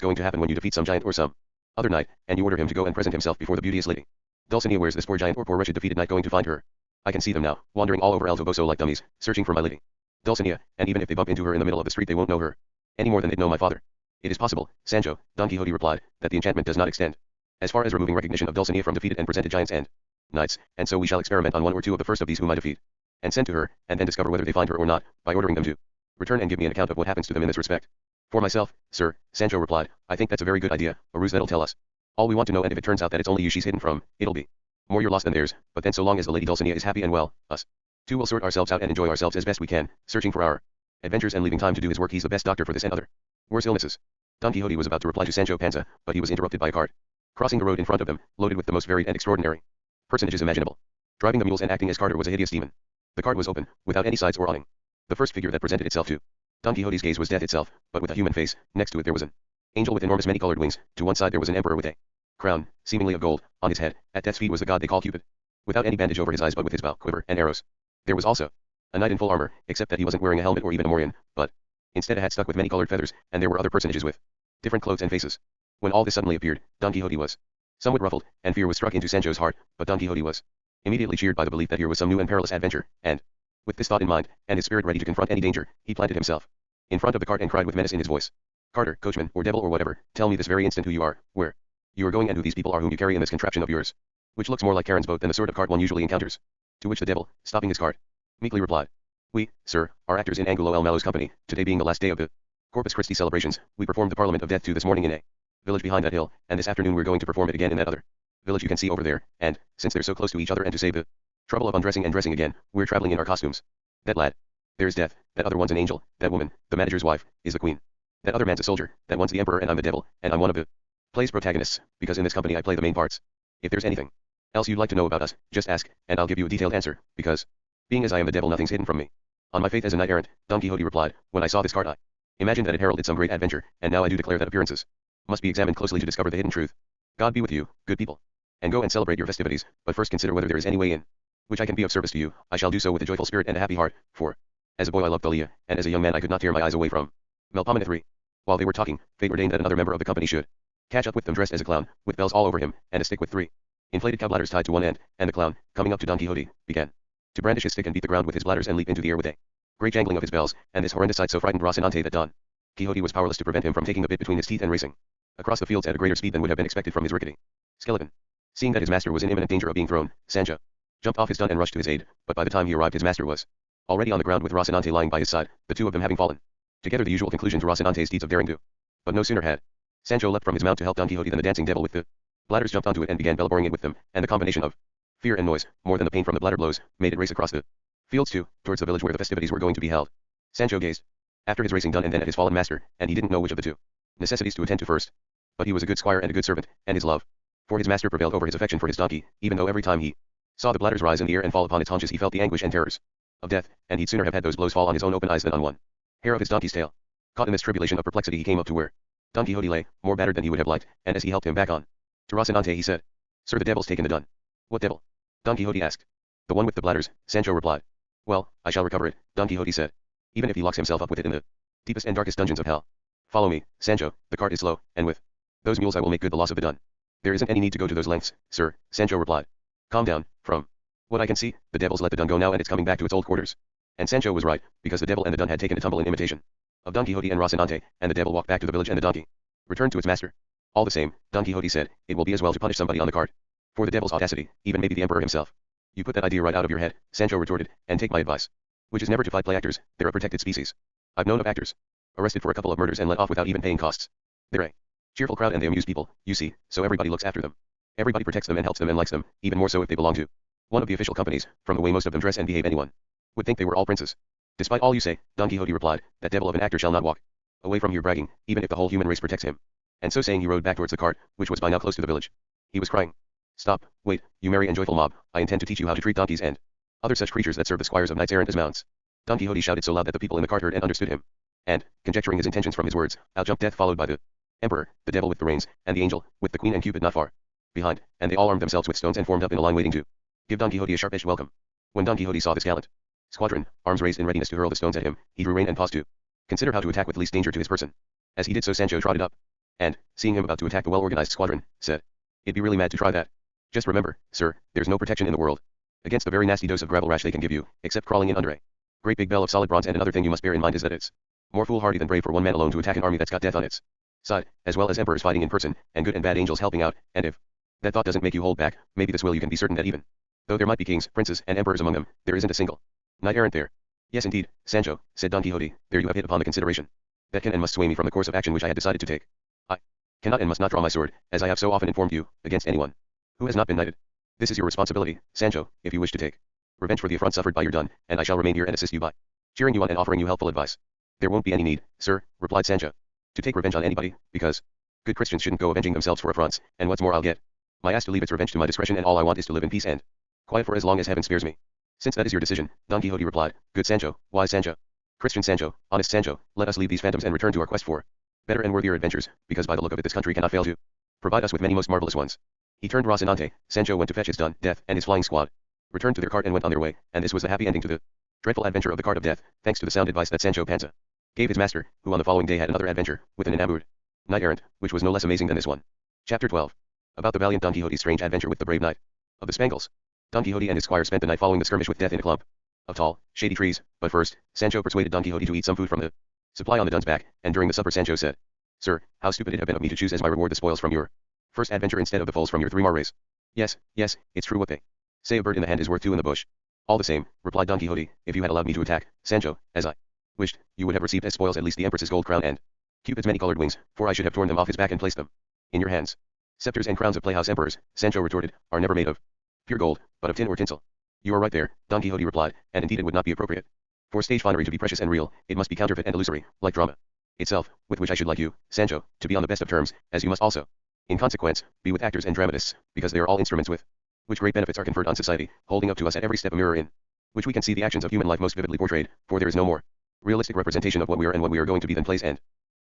going to happen when you defeat some giant or some other knight, and you order him to go and present himself before the beauteous lady Dulcinea. Where's this poor giant or poor wretched defeated knight going to find her? I can see them now, wandering all over El Toboso like dummies, searching for my lady Dulcinea, and even if they bump into her in the middle of the street they won't know her any more than they'd know my father." "It is possible, Sancho," Don Quixote replied, "that the enchantment does not extend as far as removing recognition of Dulcinea from defeated and presented giants and knights, and so we shall experiment on one or two of the first of these whom I defeat, and send to her, and then discover whether they find her or not, by ordering them to return and give me an account of what happens to them in this respect. For myself, sir, Sancho replied, I think that's a very good idea, a ruse that'll tell us all we want to know, and if it turns out that it's only you she's hidden from, it'll be more your loss than theirs, but then so long as the Lady Dulcinea is happy and well, us two will sort ourselves out and enjoy ourselves as best we can, searching for our adventures and leaving time to do his work. He's the best doctor for this and other worse illnesses. Don Quixote was about to reply to Sancho Panza, but he was interrupted by a cart crossing the road in front of them, loaded with the most varied and extraordinary personages imaginable. Driving the mules and acting as carter was a hideous demon. The cart was open, without any sides or awning. The first figure that presented itself to Don Quixote's gaze was death itself, but with a human face. Next to it there was an angel with enormous many-colored wings. To one side there was an emperor with a crown, seemingly of gold, on his head. At death's feet was the god they call Cupid, without any bandage over his eyes but with his bow, quiver, and arrows. There was also a knight in full armor, except that he wasn't wearing a helmet or even a morion, but instead a hat stuck with many-colored feathers, and there were other personages with different clothes and faces. When all this suddenly appeared, Don Quixote was somewhat ruffled, and fear was struck into Sancho's heart, but Don Quixote was immediately cheered by the belief that here was some new and perilous adventure, and, with this thought in mind, and his spirit ready to confront any danger, he planted himself in front of the cart and cried with menace in his voice, Carter, coachman, or devil or whatever, tell me this very instant who you are, where you are going, and who these people are whom you carry in this contraption of yours, which looks more like Charon's boat than the sort of cart one usually encounters. To which the devil, stopping his cart, meekly replied, We, sir, are actors in Angulo el Malo's company. Today being the last day of the Corpus Christi celebrations, we performed the Parliament of Death this morning in a village behind that hill, and this afternoon we're going to perform it again in that other village you can see over there, and, since they're so close to each other and to save the trouble of undressing and dressing again, we're traveling in our costumes. That lad, there's Death, that other one's an angel, that woman, the manager's wife, is the queen. That other man's a soldier, that one's the emperor, and I'm the devil, and I'm one of the play's protagonists, because in this company I play the main parts. If there's anything else you'd like to know about us, just ask, and I'll give you a detailed answer, because, being as I am the devil, nothing's hidden from me. On my faith as a knight-errant, Don Quixote replied, when I saw this cart I imagined that it heralded some great adventure, and now I do declare that appearances must be examined closely to discover the hidden truth. God be with you, good people. And go and celebrate your festivities, but first consider whether there is any way in which I can be of service to you. I shall do so with a joyful spirit and a happy heart, for, as a boy I loved Thalia, and as a young man I could not tear my eyes away from Melpomene. 3. While they were talking, fate ordained that another member of the company should catch up with them dressed as a clown, with bells all over him, and a stick with 3 inflated cow bladders tied to one end, and the clown, coming up to Don Quixote, began to brandish his stick and beat the ground with his bladders and leap into the air with a great jangling of his bells, and this horrendous sight so frightened Rocinante that Don Quixote was powerless to prevent him from taking the bit between his teeth and racing across the fields at a greater speed than would have been expected from his rickety skeleton. Seeing that his master was in imminent danger of being thrown, Sancho jumped off his dun and rushed to his aid, but by the time he arrived his master was already on the ground with Rocinante lying by his side, the two of them having fallen together, the usual conclusion to Rocinante's deeds of daring do. But no sooner had Sancho leapt from his mount to help Don Quixote than the dancing devil with the bladders jumped onto it and began bell-boring it with them, and the combination of fear and noise, more than the pain from the bladder blows, made it race across the fields towards the village where the festivities were going to be held. Sancho gazed after his racing done and then at his fallen master, and he didn't know which of the two necessities to attend to first. But he was a good squire and a good servant, and his love for his master prevailed over his affection for his donkey, even though every time he saw the bladders rise in the air and fall upon its haunches he felt the anguish and terrors of death, and he'd sooner have had those blows fall on his own open eyes than on one hair of his donkey's tail. Caught in this tribulation of perplexity he came up to where Don Quixote lay, more battered than he would have liked, and as he helped him back on to Rocinante he said, Sir, the devil's taken the dun. What devil? Don Quixote asked. The one with the bladders, Sancho replied. Well, I shall recover it, Don Quixote said, even if he locks himself up with it in the deepest and darkest dungeons of hell. Follow me, Sancho, the cart is slow, and with those mules I will make good the loss of the dun. There isn't any need to go to those lengths, sir, Sancho replied. Calm down, from what I can see, the devil's let the dun go now and it's coming back to its old quarters. And Sancho was right, because the devil and the dun had taken a tumble in imitation of Don Quixote and Rocinante, and the devil walked back to the village and the donkey returned to its master. All the same, Don Quixote said, it will be as well to punish somebody on the cart for the devil's audacity, even maybe the emperor himself. You put that idea right out of your head, Sancho retorted, and take my advice, which is never to fight play actors. They're a protected species. I've known of actors arrested for a couple of murders and let off without even paying costs. They're a cheerful crowd and they amuse people, you see, so everybody looks after them. Everybody protects them and helps them and likes them, even more so if they belong to one of the official companies. From the way most of them dress and behave, anyone would think they were all princes. Despite all you say, Don Quixote replied, that devil of an actor shall not walk away from here bragging, even if the whole human race protects him. And so saying he rode back towards the cart, which was by now close to the village. He was crying, Stop, wait, you merry and joyful mob, I intend to teach you how to treat donkeys and other such creatures that serve the squires of knights errant as mounts. Don Quixote shouted so loud that the people in the cart heard and understood him. And, conjecturing his intentions from his words, out jumped Death followed by the emperor, the devil with the reins, and the angel, with the queen and Cupid not far behind, and they all armed themselves with stones and formed up in a line waiting to give Don Quixote a sharp-edged welcome. When Don Quixote saw this gallant squadron, arms raised in readiness to hurl the stones at him, he drew rein and paused to consider how to attack with least danger to his person. As he did so Sancho trotted up, and, seeing him about to attack the well-organized squadron, said, It'd be really mad to try that. Just remember, sir, there's no protection in the world against the very nasty dose of gravel rash they can give you, except crawling in under a great big bell of solid bronze. And another thing you must bear in mind is that it's more foolhardy than brave for one man alone to attack an army that's got death on its side, as well as emperors fighting in person, and good and bad angels helping out, and if that thought doesn't make you hold back, maybe this will. You can be certain that even though there might be kings, princes, and emperors among them, there isn't a single knight errant there. Yes indeed, Sancho, said Don Quixote, there you have hit upon the consideration that can and must sway me from the course of action which I had decided to take. I cannot and must not draw my sword, as I have so often informed you, against anyone who has not been knighted. This is your responsibility, Sancho, if you wish to take revenge for the affront suffered by your dun, and I shall remain here and assist you by cheering you on and offering you helpful advice. There won't be any need, sir, replied Sancho, to take revenge on anybody, because good Christians shouldn't go avenging themselves for affronts, and what's more I'll get my ass to leave its revenge to my discretion, and all I want is to live in peace and quiet for as long as heaven spares me. Since that is your decision, Don Quixote replied, good Sancho, wise Sancho, Christian Sancho, honest Sancho, let us leave these phantoms and return to our quest for better and worthier adventures, because by the look of it this country cannot fail to provide us with many most marvelous ones. He turned Rocinante. Sancho went to fetch his dun, Death, and his flying squad returned to their cart and went on their way, and this was the happy ending to the dreadful adventure of the cart of death, thanks to the sound advice that Sancho Panza gave his master, who on the following day had another adventure, with an enamored knight-errant, which was no less amazing than this one. Chapter 12. About the valiant Don Quixote's strange adventure with the brave knight of the Spangles. Don Quixote and his squire spent the night following the skirmish with Death in a clump of tall, shady trees, but first, Sancho persuaded Don Quixote to eat some food from the supply on the dun's back, and during the supper Sancho said, Sir, how stupid it had been of me to choose as my reward the spoils from your first adventure instead of the foals from your 3 more race. Yes, it's true what they say, a bird in the hand is worth 2 in the bush. All the same, replied Don Quixote, if you had allowed me to attack, Sancho, as I wished, you would have received as spoils at least the Empress's gold crown and Cupid's many-colored wings, for I should have torn them off his back and placed them in your hands. Scepters and crowns of playhouse emperors, Sancho retorted, are never made of pure gold, but of tin or tinsel. You are right there, Don Quixote replied, and indeed it would not be appropriate for stage finery to be precious and real, it must be counterfeit and illusory, like drama itself, with which I should like you, Sancho, to be on the best of terms, as you must also, in consequence, be with actors and dramatists, because they are all instruments with which great benefits are conferred on society, holding up to us at every step a mirror in which we can see the actions of human life most vividly portrayed, for there is no more realistic representation of what we are and what we are going to be than plays and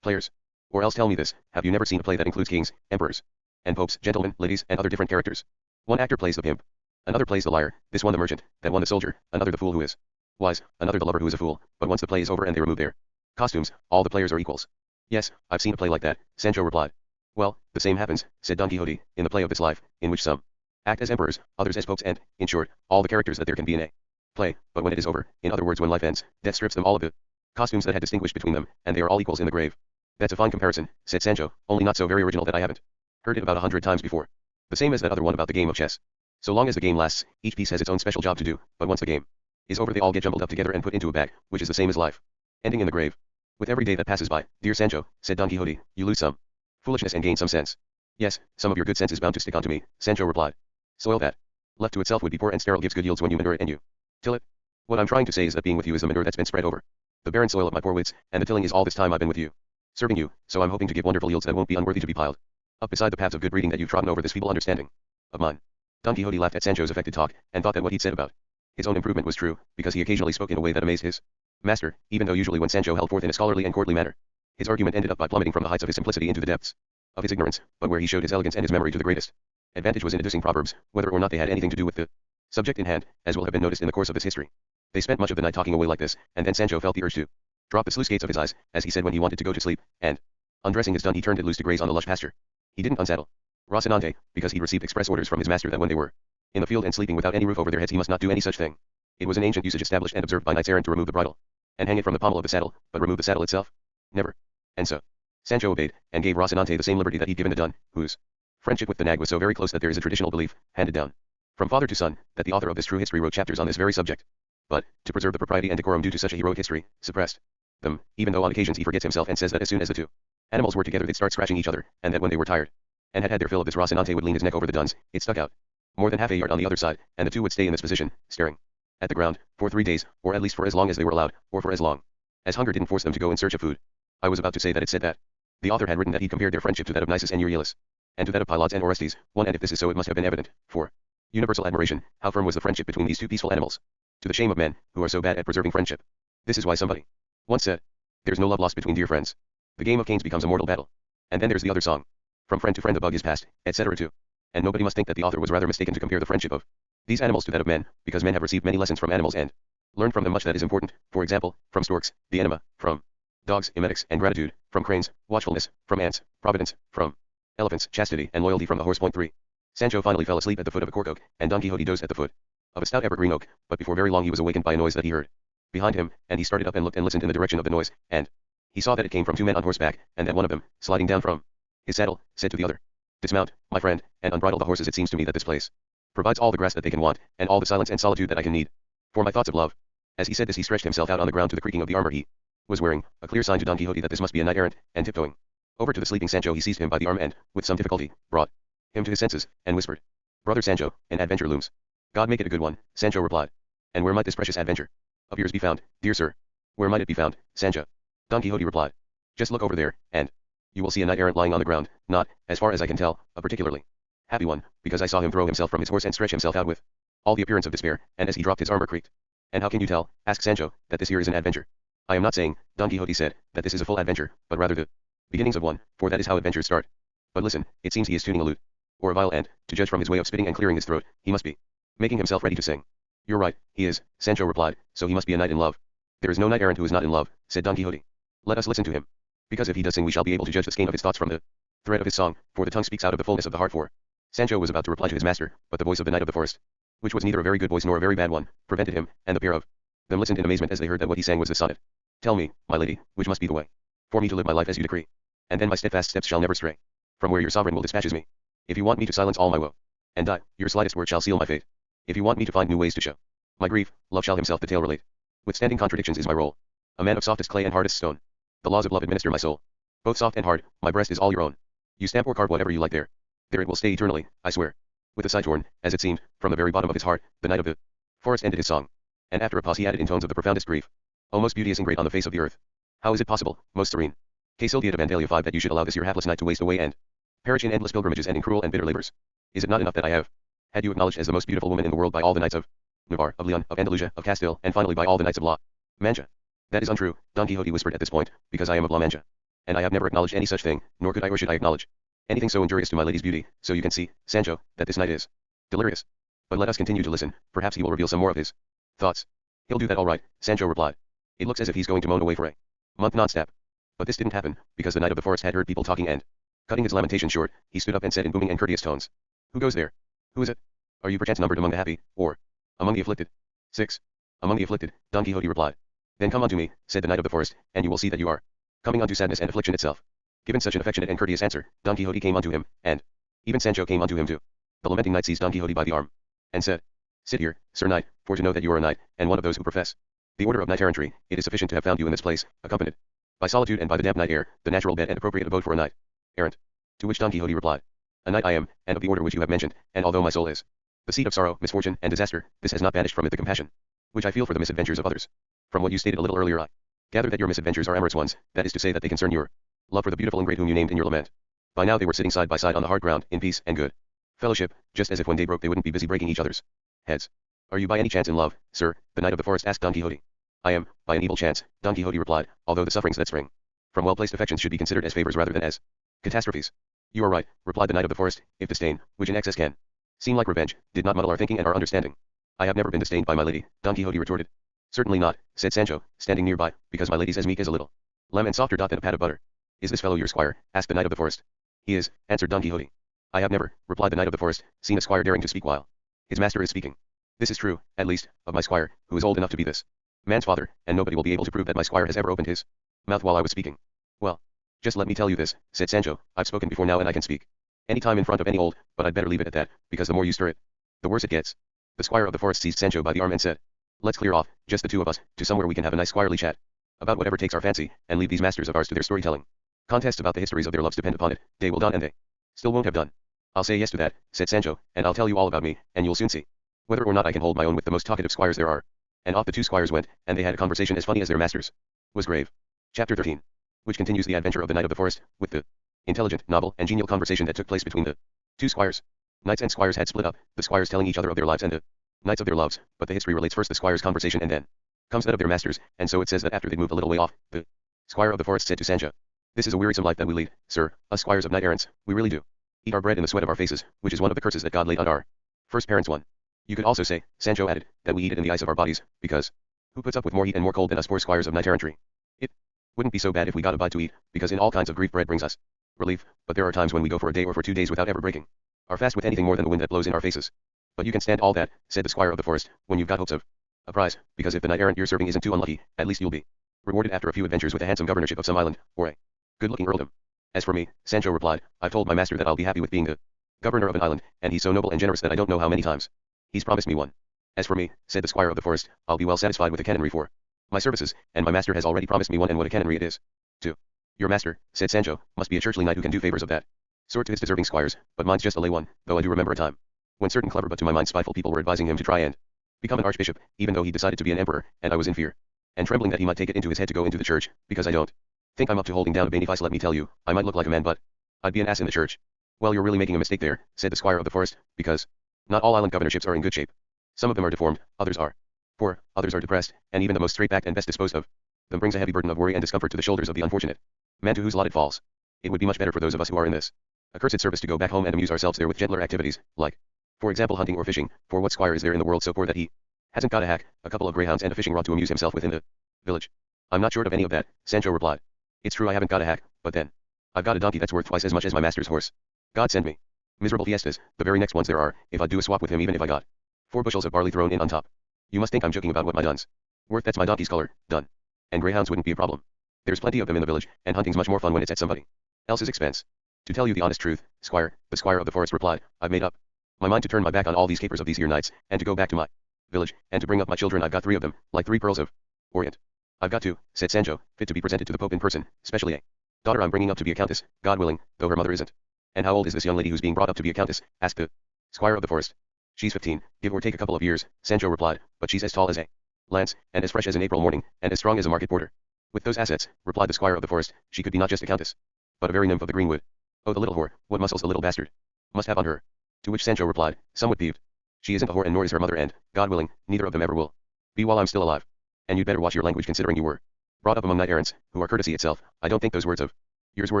players. Or else tell me this, have you never seen a play that includes kings, emperors, and popes, gentlemen, ladies, and other different characters? One actor plays the pimp, another plays the liar, this one the merchant, that one the soldier, another the fool who is wise, another the lover who is a fool, but once the play is over and they remove their costumes, all the players are equals. Yes, I've seen a play like that, Sancho replied. Well, the same happens, said Don Quixote, in the play of this life, in which some act as emperors, others as popes and, in short, all the characters that there can be in a play, but when it is over, in other words when life ends, death strips them all of the costumes that had distinguished between them, and they are all equals in the grave. That's a fine comparison, said Sancho, only not so very original that I haven't heard it about 100 times before. The same as that other one about the game of chess. So long as the game lasts, each piece has its own special job to do, but once the game is over they all get jumbled up together and put into a bag, which is the same as life, ending in the grave. With every day that passes by, dear Sancho, said Don Quixote, you lose some foolishness and gain some sense. Yes, some of your good sense is bound to stick onto me, Sancho replied. Soil that, left to itself would be poor and sterile, gives good yields when you manure it and you till it. What I'm trying to say is that being with you is the manure that's been spread over the barren soil of my poor wits, and the tilling is all this time I've been with you, serving you, so I'm hoping to give wonderful yields that won't be unworthy to be piled up beside the paths of good breeding that you've trodden over this feeble understanding of mine. Don Quixote laughed at Sancho's affected talk, and thought that what he'd said about his own improvement was true, because he occasionally spoke in a way that amazed his master, even though usually when Sancho held forth in a scholarly and courtly manner, his argument ended up by plummeting from the heights of his simplicity into the depths of his ignorance, but where he showed his elegance and his memory to the greatest advantage was in deducing proverbs, whether or not they had anything to do with the subject in hand, as will have been noticed in the course of this history. They spent much of the night talking away like this, and then Sancho felt the urge to drop the sluice gates of his eyes, as he said when he wanted to go to sleep, and, undressing his dun he turned it loose to graze on the lush pasture. He didn't unsaddle Rocinante, because he'd received express orders from his master that when they were in the field and sleeping without any roof over their heads he must not do any such thing. It was an ancient usage established and observed by knights errant to remove the bridle and hang it from the pommel of the saddle, but remove the saddle itself? Never. And so Sancho obeyed, and gave Rocinante the same liberty that he'd given the dun, whose friendship with the nag was so very close that there is a traditional belief, handed down from father to son, that the author of this true history wrote chapters on this very subject. But, to preserve the propriety and decorum due to such a heroic history, suppressed them, even though on occasions he forgets himself and says that as soon as the two animals were together they'd start scratching each other, and that when they were tired and had had their fill of this Rocinante would lean his neck over the dun's, it stuck out more than half a yard on the other side, and the two would stay in this position, staring at the ground, for 3 days, or at least for as long as they were allowed, or for as long as hunger didn't force them to go in search of food. I was about to say that it said that the author had written that he compared their friendship to that of Nisus and Euryalus, and to that of Pylades and Orestes, and if this is so it must have been evident, for universal admiration, how firm was the friendship between these two peaceful animals, to the shame of men, who are so bad at preserving friendship. This is why somebody once said, there's no love lost between dear friends. The game of canes becomes a mortal battle. And then there's the other song. From friend to friend the bug is passed, etc. too. And nobody must think that the author was rather mistaken to compare the friendship of these animals to that of men, because men have received many lessons from animals and learned from them much that is important, for example, from storks, the enema, from dogs, emetics, and gratitude, from cranes, watchfulness, from ants, providence, from elephants, chastity, and loyalty from the horse. Point 3. Sancho finally fell asleep at the foot of a cork oak, and Don Quixote dozed at the foot of a stout evergreen oak, but before very long he was awakened by a noise that he heard behind him, and he started up and looked and listened in the direction of the noise, and he saw that it came from 2 men on horseback, and that one of them, sliding down from his saddle, said to the other, dismount, my friend, and unbridle the horses. It seems to me that this place provides all the grass that they can want, and all the silence and solitude that I can need for my thoughts of love. As he said this he stretched himself out on the ground to the creaking of the armor he was wearing, a clear sign to Don Quixote that this must be a knight-errant, and tiptoeing over to the sleeping Sancho he seized him by the arm and, with some difficulty, brought him to his senses, and whispered, "Brother Sancho, an adventure looms. God make it a good one," Sancho replied. "And where might this precious adventure of yours be found, dear sir?" "Where might it be found, Sancho?" Don Quixote replied. "Just look over there, and you will see a knight-errant lying on the ground, not, as far as I can tell, a particularly happy one, because I saw him throw himself from his horse and stretch himself out with all the appearance of despair, and as he dropped his armor creaked." "And how can you tell," asked Sancho, "that this here is an adventure?" "I am not saying," Don Quixote said, "that this is a full adventure, but rather the beginnings of one, for that is how adventures start. But listen, it seems he is tuning a lute, or a viol, and, to judge from his way of spitting and clearing his throat, he must be making himself ready to sing." "You're right, he is," Sancho replied, "so he must be a knight in love." "There is no knight-errant who is not in love," said Don Quixote. "Let us listen to him. Because if he does sing we shall be able to judge the skein of his thoughts from the thread of his song, for the tongue speaks out of the fullness of the heart." For Sancho was about to reply to his master, but the voice of the knight of the forest, which was neither a very good voice nor a very bad one, prevented him, and the pair of them listened in amazement as they heard that what he sang was the sonnet. "Tell me, my lady, which must be the way for me to live my life as you decree, and then my steadfast steps shall never stray from where your sovereign will dispatches me. If you want me to silence all my woe and die, your slightest word shall seal my fate. If you want me to find new ways to show my grief, love shall himself the tale relate. Withstanding contradictions is my role, a man of softest clay and hardest stone. The laws of love administer my soul, both soft and hard, my breast is all your own. You stamp or carve whatever you like there. There it will stay eternally, I swear." With a sigh torn, as it seemed, from the very bottom of his heart, the knight of the forest ended his song. And after a pause he added in tones of the profoundest grief, "O most beauteous and great on the face of the earth! How is it possible, most serene Quixote of Vandalia 5, that you should allow this your hapless knight to waste away and perish in endless pilgrimages and in cruel and bitter labors? Is it not enough that I have had you acknowledged as the most beautiful woman in the world by all the knights of Navarre, of Leon, of Andalusia, of Castile, and finally by all the knights of La Mancha?" "That is untrue," Don Quixote whispered at this point, "because I am of La Mancha, and I have never acknowledged any such thing, nor could I or should I acknowledge anything so injurious to my lady's beauty, so you can see, Sancho, that this knight is delirious. But let us continue to listen, perhaps he will reveal some more of his thoughts." "He'll do that all right," Sancho replied. "It looks as if he's going to moan away for a month non-stop." But this didn't happen, because the knight of the forest had heard people talking and, cutting his lamentation short, he stood up and said in booming and courteous tones, "Who goes there? Who is it? Are you perchance numbered among the happy, or among the afflicted?" "6. Among the afflicted," Don Quixote replied. "Then come unto me," said the knight of the forest, "and you will see that you are coming unto sadness and affliction itself." Given such an affectionate and courteous answer, Don Quixote came unto him, and even Sancho came unto him too. The lamenting knight seized Don Quixote by the arm, and said, "Sit here, Sir Knight, for to know that you are a knight, and one of those who profess the order of knight-errantry, it is sufficient to have found you in this place, accompanied by solitude and by the damp night air, the natural bed and appropriate abode for a knight-errant." To which Don Quixote replied, "A knight I am, and of the order which you have mentioned, and although my soul is the seat of sorrow, misfortune, and disaster, this has not banished from it the compassion which I feel for the misadventures of others. From what you stated a little earlier I gather that your misadventures are amorous ones, that is to say that they concern your love for the beautiful and great whom you named in your lament." By now they were sitting side by side on the hard ground, in peace and good fellowship, just as if when day broke they wouldn't be busy breaking each other's heads. "Are you by any chance in love, sir?" the knight of the forest asked Don Quixote. "I am, by an evil chance," Don Quixote replied, "although the sufferings that spring from well-placed affections should be considered as favors rather than as catastrophes." "You are right," replied the knight of the forest, "if disdain, which in excess can seem like revenge, did not muddle our thinking and our understanding." "I have never been disdained by my lady," Don Quixote retorted. "Certainly not," said Sancho, standing nearby, "because my lady's as meek as a little lamb and softer than a pat of butter." "Is this fellow your squire?" asked the knight of the forest. "He is," answered Don Quixote. "I have never," replied the knight of the forest, "seen a squire daring to speak while his master is speaking. This is true, at least, of my squire, who is old enough to be this man's father, and nobody will be able to prove that my squire has ever opened his mouth while I was speaking." "Well, just let me tell you this," said Sancho, "I've spoken before now and I can speak any time in front of any old, but I'd better leave it at that, because the more you stir it, the worse it gets." The squire of the forest seized Sancho by the arm and said, "Let's clear off, just the two of us, to somewhere we can have a nice squirely chat about whatever takes our fancy, and leave these masters of ours to their storytelling. Contests about the histories of their loves depend upon it, day will dawn and they still won't have done." "I'll say yes to that," said Sancho, "and I'll tell you all about me, and you'll soon see whether or not I can hold my own with the most talkative squires there are." And off the two squires went, and they had a conversation as funny as their masters was grave. Chapter 13. Which continues the adventure of the knight of the forest, with the intelligent, novel, and genial conversation that took place between the two squires. Knights and squires had split up, the squires telling each other of their lives and the knights of their loves, but the history relates first the squires' conversation and then comes that of their masters, and so it says that after they moved a little way off, the squire of the forest said to Sancho, "This is a wearisome life that we lead, sir, us squires of knight-errants, we really do eat our bread in the sweat of our faces, which is one of the curses that God laid on our first parents. One. You could also say," Sancho added, "that we eat it in the ice of our bodies, because who puts up with more heat and more cold than us poor squires of knight-errantry? It wouldn't be so bad if we got a bite to eat, because in all kinds of grief bread brings us relief, but there are times when we go for a day or for 2 days without ever breaking our fast with anything more than the wind that blows in our faces. But you can stand all that," said the squire of the forest, "when you've got hopes of a prize, because if the knight-errant you're serving isn't too unlucky, at least you'll be rewarded after a few adventures with a handsome governorship of some island, or a good-looking earldom." "As for me," Sancho replied, "I've told my master that I'll be happy with being the governor of an island, and he's so noble and generous that I don't know how many times he's promised me one. As for me," said the squire of the forest, "I'll be well satisfied with a canonry for my services, and my master has already promised me one, and what a canonry it is. 2. Your master, said Sancho, must be a churchly knight who can do favors of that sort to his deserving squires, but mine's just a lay one, though I do remember a time when certain clever but to my mind spiteful people were advising him to try and become an archbishop, even though he decided to be an emperor, and I was in fear and trembling that he might take it into his head to go into the church, because I don't think I'm up to holding down a benefice. Let me tell you, I might look like a man, but I'd be an ass in the church. Well, you're really making a mistake there, said the squire of the forest, because not all island governorships are in good shape. Some of them are deformed, others are poor, others are depressed, and even the most straight-backed and best disposed of them brings a heavy burden of worry and discomfort to the shoulders of the unfortunate man to whose lot it falls. It would be much better for those of us who are in this accursed service to go back home and amuse ourselves there with gentler activities, like, for example, hunting or fishing, for what squire is there in the world so poor that he hasn't got a hack, a couple of greyhounds and a fishing rod to amuse himself with in the village? I'm not short of any of that, Sancho replied. It's true I haven't got a hack, but then I've got a donkey that's worth twice as much as my master's horse. God send me miserable fiestas, the very next ones there are, if I'd do a swap with him, even if I got 4 bushels of barley thrown in on top. You must think I'm joking about what my dun's worth. That's my donkey's color, done. And greyhounds wouldn't be a problem. There's plenty of them in the village, and hunting's much more fun when it's at somebody else's expense. To tell you the honest truth, squire, the squire of the forest replied, I've made up my mind to turn my back on all these capers of these here knights, and to go back to my village, and to bring up my children. I've got 3 of them, like 3 pearls of Orient. I've got 2, said Sancho, fit to be presented to the Pope in person, specially a daughter I'm bringing up to be a countess, God willing, though her mother isn't. And how old is this young lady who's being brought up to be a countess? Asked the squire of the forest. She's 15, give or take a couple of years, Sancho replied, but she's as tall as a lance, and as fresh as an April morning, and as strong as a market porter. With those assets, replied the squire of the forest, she could be not just a countess, but a very nymph of the greenwood. Oh, the little whore, what muscles the little bastard must have on her. To which Sancho replied, somewhat peeved. She isn't a whore, and nor is her mother, and, God willing, neither of them ever will be while I'm still alive. And you'd better watch your language, considering you were brought up among knight-errants, who are courtesy itself. I don't think those words of yours were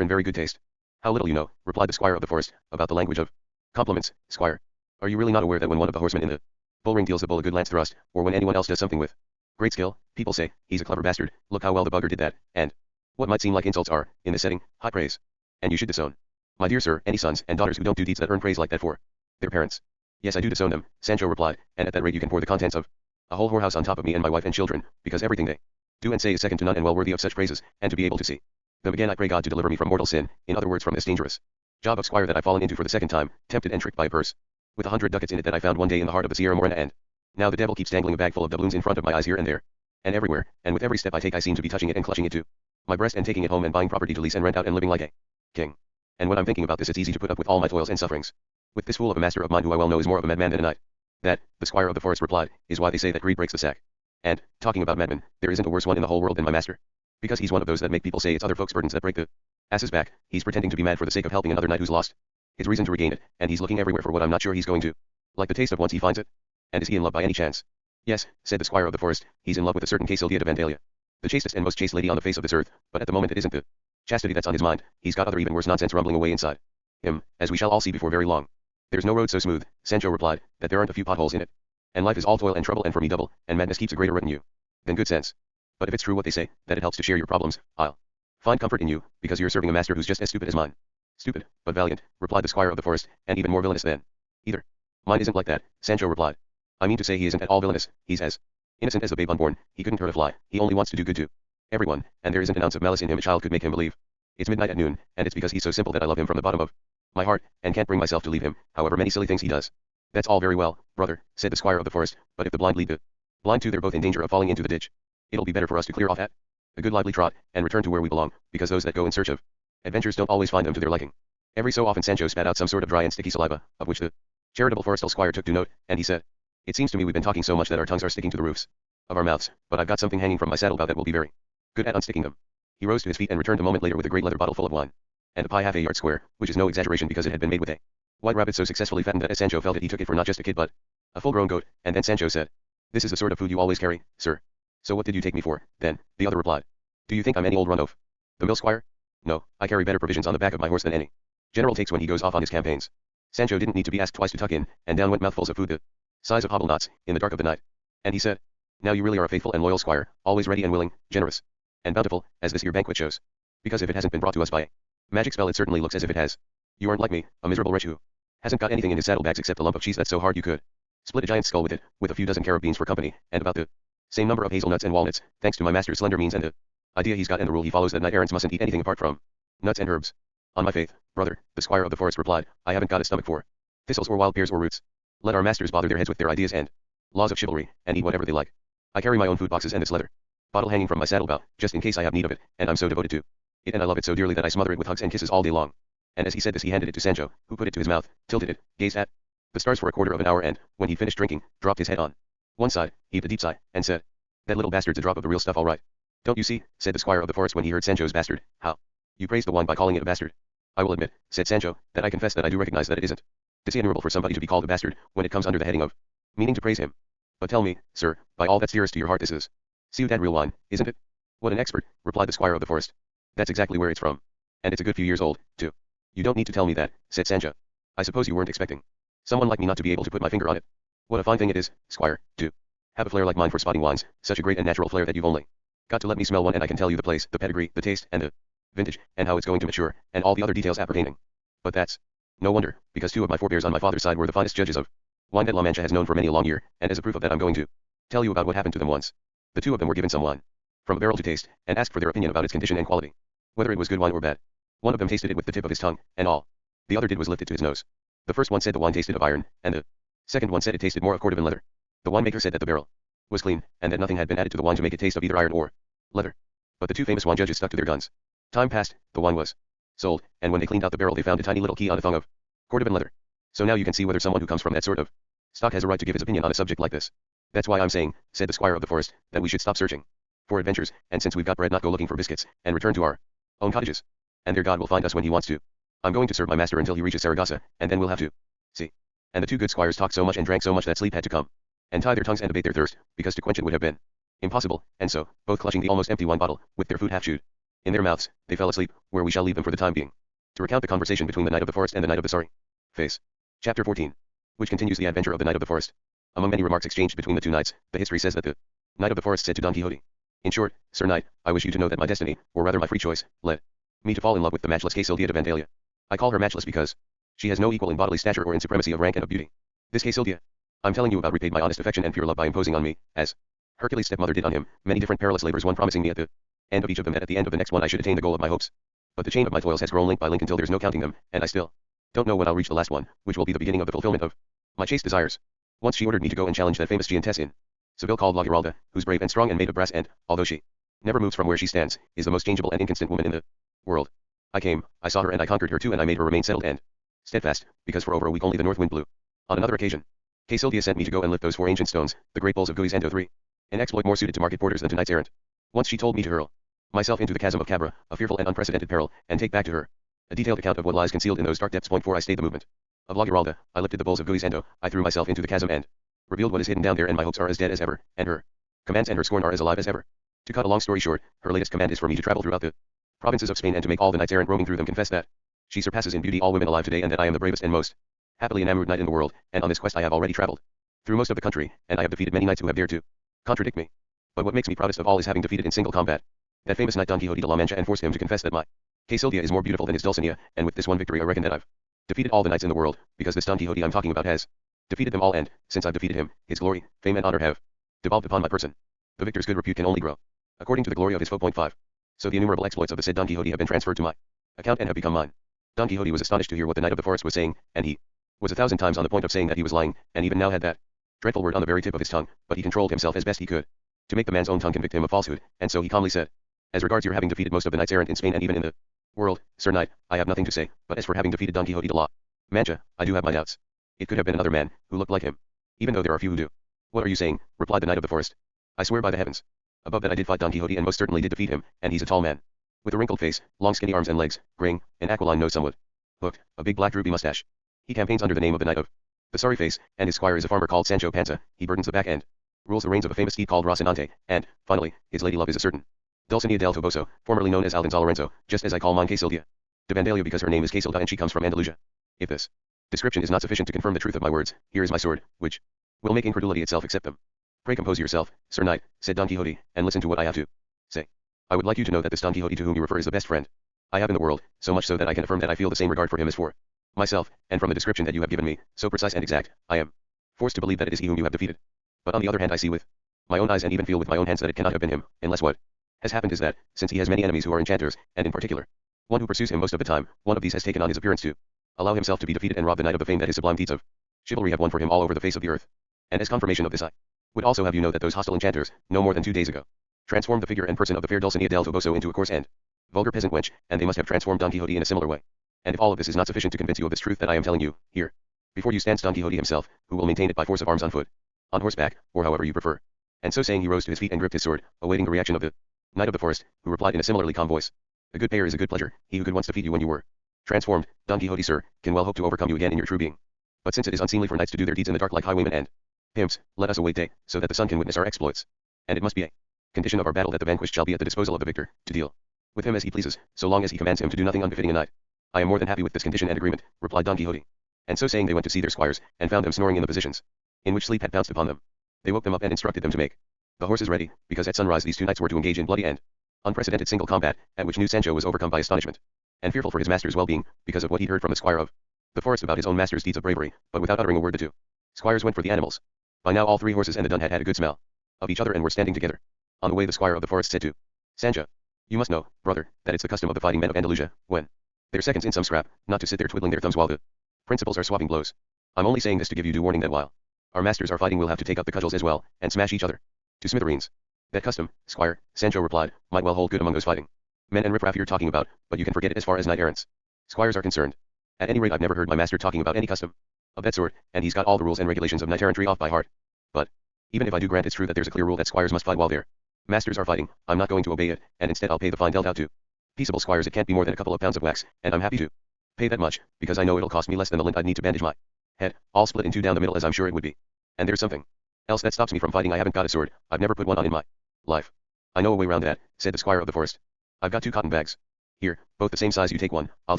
in very good taste. How little you know, replied the squire of the forest, about the language of compliments, squire. Are you really not aware that when one of the horsemen in the bull ring deals the bull a good lance thrust, or when anyone else does something with great skill, people say, he's a clever bastard, look how well the bugger did that, and what might seem like insults are, in this setting, high praise. And you should disown, my dear sir, any sons and daughters who don't do deeds that earn praise like that for their parents. Yes, I do disown them, Sancho replied, and at that rate you can pour the contents of a whole whorehouse on top of me and my wife and children, because everything they do and say is second to none and well worthy of such praises, and to be able to see them again I pray God to deliver me from mortal sin, in other words from this dangerous job of squire that I've fallen into for the second time, tempted and tricked by a purse with 100 ducats in it that I found one day in the heart of the Sierra Morena, and now the devil keeps dangling a bag full of doubloons in front of my eyes here and there, and everywhere, and with every step I take I seem to be touching it and clutching it to my breast and taking it home and buying property to lease and rent out and living like a king. And when I'm thinking about this it's easy to put up with all my toils and sufferings with this fool of a master of mine who I well know is more of a madman than a knight. That, the squire of the forest replied, is why they say that greed breaks the sack. And, talking about madmen, there isn't a worse one in the whole world than my master. Because he's one of those that make people say it's other folks' burdens that break the ass's back. He's pretending to be mad for the sake of helping another knight who's lost his reason to regain it, and he's looking everywhere for what I'm not sure he's going to like the taste of once he finds it. And is he in love by any chance? Yes, said the squire of the forest, he's in love with a certain Quixote de Vandalia, the chastest and most chaste lady on the face of this earth, but at the moment it isn't the chastity that's on his mind, he's got other even worse nonsense rumbling away inside him, as we shall all see before very long. There's no road so smooth, Sancho replied, that there aren't a few potholes in it. And life is all toil and trouble, and for me double, and madness keeps a greater retinue than good sense. But if it's true what they say, that it helps to share your problems, I'll find comfort in you, because you're serving a master who's just as stupid as mine. Stupid, but valiant, replied the squire of the forest, and even more villainous than either. Mine isn't like that, Sancho replied. I mean to say he isn't at all villainous, he's as innocent as a babe unborn, he couldn't hurt a fly, he only wants to do good to everyone, and there isn't an ounce of malice in him a child could make him believe. It's midnight at noon, and it's because he's so simple that I love him from the bottom of my heart, and can't bring myself to leave him, however many silly things he does. That's all very well, brother, said the squire of the forest, but if the blind lead the blind too, they're both in danger of falling into the ditch. It'll be better for us to clear off at a good lively trot, and return to where we belong, because those that go in search of adventures don't always find them to their liking. Every so often Sancho spat out some sort of dry and sticky saliva, of which the charitable forestal squire took due note, and he said, it seems to me we've been talking so much that our tongues are sticking to the roofs of our mouths, but I've got something hanging from my saddlebow that will be very good at unsticking them. He rose to his feet and returned a moment later with a great leather bottle full of wine, and a pie half a yard square, which is no exaggeration because it had been made with a white rabbit so successfully fattened that as Sancho felt it he took it for not just a kid but a full-grown goat, and then Sancho said, this is the sort of food you always carry, sir. So what did you take me for, then? The other replied. Do you think I'm any old run-off? The mill squire? No, I carry better provisions on the back of my horse than any general takes when he goes off on his campaigns. Sancho didn't need to be asked twice to tuck in, and down went mouthfuls of food the size of hobble knots, in the dark of the night. And he said, now you really are a faithful and loyal squire, always ready and willing, generous and bountiful, as this here banquet shows. Because if it hasn't been brought to us by a magic spell it certainly looks as if it has. You aren't like me, a miserable wretch who hasn't got anything in his saddlebags except a lump of cheese that's so hard you could split a giant's skull with it, with a few dozen carob beans for company, and about the same number of hazelnuts and walnuts, thanks to my master's slender means and the idea he's got and the rule he follows that knight-errants mustn't eat anything apart from nuts and herbs. On my faith, brother, the squire of the forest replied, I haven't got a stomach for thistles or wild pears or roots. Let our masters bother their heads with their ideas and laws of chivalry, and eat whatever they like. I carry my own food boxes and this leather Bottle hanging from my saddlebow, just in case I have need of it, and I'm so devoted to it and I love it so dearly that I smother it with hugs and kisses all day long. And as he said this he handed it to Sancho, who put it to his mouth, tilted it, gazed at the stars for a quarter of an hour and, when he'd finished drinking, dropped his head on one side, heaved a deep sigh, and said, "That little bastard's a drop of the real stuff all right." "Don't you see," said the squire of the forest when he heard Sancho's bastard, "how you praise the wine by calling it a bastard?" "I will admit," said Sancho, "that I confess that I do recognize that it isn't dishonorable for somebody to be called a bastard, when it comes under the heading of meaning to praise him. But tell me, sir, by all that's dearest to your heart this is Ciudad real wine, isn't it?" "What an expert," replied the squire of the forest. "That's exactly where it's from. And it's a good few years old, too." "You don't need to tell me that," said Sancho. "I suppose you weren't expecting someone like me not to be able to put my finger on it. What a fine thing it is, squire, to have a flair like mine for spotting wines, such a great and natural flair that you've only got to let me smell one and I can tell you the place, the pedigree, the taste, and the vintage, and how it's going to mature, and all the other details appertaining. But that's no wonder, because two of my forebears on my father's side were the finest judges of wine that La Mancha has known for many a long year, and as a proof of that I'm going to tell you about what happened to them once. The two of them were given some wine from a barrel to taste, and asked for their opinion about its condition and quality, whether it was good wine or bad. One of them tasted it with the tip of his tongue, and all the other did was lift it to his nose. The first one said the wine tasted of iron, and the second one said it tasted more of cordovan leather. The winemaker said that the barrel was clean, and that nothing had been added to the wine to make it taste of either iron or leather. But the two famous wine judges stuck to their guns. Time passed, the wine was sold, and when they cleaned out the barrel they found a tiny little key on the thong of cordovan leather. So now you can see whether someone who comes from that sort of stock has a right to give his opinion on a subject like this. That's why I'm saying, said the squire of the forest, that we should stop searching for adventures, and since we've got bread not go looking for biscuits, and return to our own cottages. And there God will find us when he wants to. I'm going to serve my master until he reaches Saragossa, and then we'll have to see." And the two good squires talked so much and drank so much that sleep had to come and tie their tongues and abate their thirst, because to quench it would have been impossible, and so, both clutching the almost empty wine bottle, with their food half chewed in their mouths, they fell asleep, where we shall leave them for the time being, to recount the conversation between the knight of the forest and the knight of the sorry face. Chapter 14. Which continues the adventure of the knight of the forest. Among many remarks exchanged between the two knights, the history says that the knight of the forest said to Don Quixote, "In short, Sir Knight, I wish you to know that my destiny, or rather my free choice, led me to fall in love with the matchless Quixote de Vandalia. I call her matchless because she has no equal in bodily stature or in supremacy of rank and of beauty. This Quixote I'm telling you about repaid my honest affection and pure love by imposing on me, as Hercules' stepmother did on him, many different perilous labors, one promising me at the end of each of them that at the end of the next one I should attain the goal of my hopes. But the chain of my toils has grown link by link until there's no counting them, and I still don't know when I'll reach the last one, which will be the beginning of the fulfillment of my chaste desires." Once she ordered me to go and challenge that famous giantess in Seville called La Giralda, who's brave and strong and made of brass and, although she never moves from where she stands, is the most changeable and inconstant woman in the world. I came, I saw her and I conquered her too, and I made her remain settled and steadfast, because for over a week only the north wind blew. On another occasion, Quixote sent me to go and lift those 4 ancient stones, the great bulls of Guisando 3, an exploit more suited to market porters than to knights errant. Once she told me to hurl myself into the chasm of Cabra, a fearful and unprecedented peril, and take back to her a detailed account of what lies concealed in those dark depths. 4 I stayed the movement of La Giralda, I lifted the bulls of Guisando, I threw myself into the chasm and revealed what is hidden down there, and my hopes are as dead as ever, and her commands and her scorn are as alive as ever. To cut a long story short, her latest command is for me to travel throughout the provinces of Spain and to make all the knights errant roaming through them confess that she surpasses in beauty all women alive today, and that I am the bravest and most happily enamored knight in the world, and on this quest I have already traveled through most of the country, and I have defeated many knights who have dared to contradict me. But what makes me proudest of all is having defeated in single combat that famous knight Don Quixote de la Mancha, and forced him to confess that my Quixote is more beautiful than his Dulcinea, and with this one victory I reckon that I've defeated all the knights in the world, because this Don Quixote I'm talking about has defeated them all, and, since I've defeated him, his glory, fame and honor have devolved upon my person. The victor's good repute can only grow according to the glory of his foe. 5. So the innumerable exploits of the said Don Quixote have been transferred to my account and have become mine. Don Quixote was astonished to hear what the knight of the forest was saying, and he was 1,000 times on the point of saying that he was lying, and even now had that dreadful word on the very tip of his tongue, but he controlled himself as best he could to make the man's own tongue convict him of falsehood, and so he calmly said, "As regards your having defeated most of the knights errant in Spain and even in the world, Sir Knight, I have nothing to say, but as for having defeated Don Quixote de la Mancha, I do have my doubts. It could have been another man, who looked like him, even though there are few who do." "What are you saying?" replied the knight of the forest. "I swear by the heavens above that I did fight Don Quixote and most certainly did defeat him, and he's a tall man, with a wrinkled face, long skinny arms and legs, graying, an aquiline nose somewhat hooked, a big black droopy mustache. He campaigns under the name of the Knight of the Sorry Face, and his squire is a farmer called Sancho Panza. He burdens the back end, rules the reins of a famous steed called Rocinante, and, finally, his lady love is a certain Dulcinea del Toboso, formerly known as Aldanza Lorenzo, just as I call mine Quixote de Vandalia because her name is Quixote and she comes from Andalusia. If this description is not sufficient to confirm the truth of my words, here is my sword, which will make incredulity itself accept them. Pray compose yourself, Sir Knight, said Don Quixote, and listen to what I have to say. I would like you to know that this Don Quixote to whom you refer is the best friend I have in the world, so much so that I can affirm that I feel the same regard for him as for myself, and from the description that you have given me, so precise and exact, I am forced to believe that it is he whom you have defeated. But on the other hand I see with my own eyes and even feel with my own hands that it cannot have been him, unless what has happened is that, since he has many enemies who are enchanters, and in particular, one who pursues him most of the time, one of these has taken on his appearance to allow himself to be defeated and rob the knight of the fame that his sublime deeds of chivalry have won for him all over the face of the earth. And as confirmation of this I would also have you know that those hostile enchanters, no more than 2 days ago, transformed the figure and person of the fair Dulcinea del Toboso into a coarse and vulgar peasant wench, and they must have transformed Don Quixote in a similar way. And if all of this is not sufficient to convince you of this truth that I am telling you, here, before you stands Don Quixote himself, who will maintain it by force of arms on foot, on horseback, or however you prefer. And so saying he rose to his feet and gripped his sword, awaiting the reaction of the knight of the forest, who replied in a similarly calm voice. A good payer is a good pleasure, he who could once defeat you when you were transformed, Don Quixote sir, can well hope to overcome you again in your true being. But since it is unseemly for knights to do their deeds in the dark like highwaymen and pimps, let us await day, so that the sun can witness our exploits. And it must be a condition of our battle that the vanquished shall be at the disposal of the victor, to deal with him as he pleases, so long as he commands him to do nothing unbefitting a knight. I am more than happy with this condition and agreement, replied Don Quixote. And so saying they went to see their squires, and found them snoring in the positions in which sleep had pounced upon them. They woke them up and instructed them to make the horses ready, because at sunrise these two knights were to engage in bloody and unprecedented single combat, at which new Sancho was overcome by astonishment, and fearful for his master's well-being, because of what he'd heard from the squire of the forest about his own master's deeds of bravery, but without uttering a word the two squires went for the animals. By now all three horses and the dun had had a good smell of each other and were standing together. On the way the squire of the forest said to Sancho, you must know, brother, that it's the custom of the fighting men of Andalusia, when they're seconds in some scrap, not to sit there twiddling their thumbs while the principals are swapping blows. I'm only saying this to give you due warning that while our masters are fighting we'll have to take up the cudgels as well, and smash each other to smithereens. That custom, squire, Sancho replied, might well hold good among those fighting men and riffraff you're talking about, but you can forget it as far as knight-errants squires are concerned. At any rate I've never heard my master talking about any custom of that sort, and he's got all the rules and regulations of knight-errantry off by heart. But even if I do grant it's true that there's a clear rule that squires must fight while their masters are fighting, I'm not going to obey it, and instead I'll pay the fine dealt out to peaceable squires. It can't be more than a couple of pounds of wax, and I'm happy to pay that much, because I know it'll cost me less than the lint I'd need to bandage my head, all split in two down the middle as I'm sure it would be. And there's something else that stops me from fighting. I haven't got a sword, I've never put one on in my life. I know a way round that, said the squire of the forest. I've got 2 cotton bags. Here, both the same size. You take one, I'll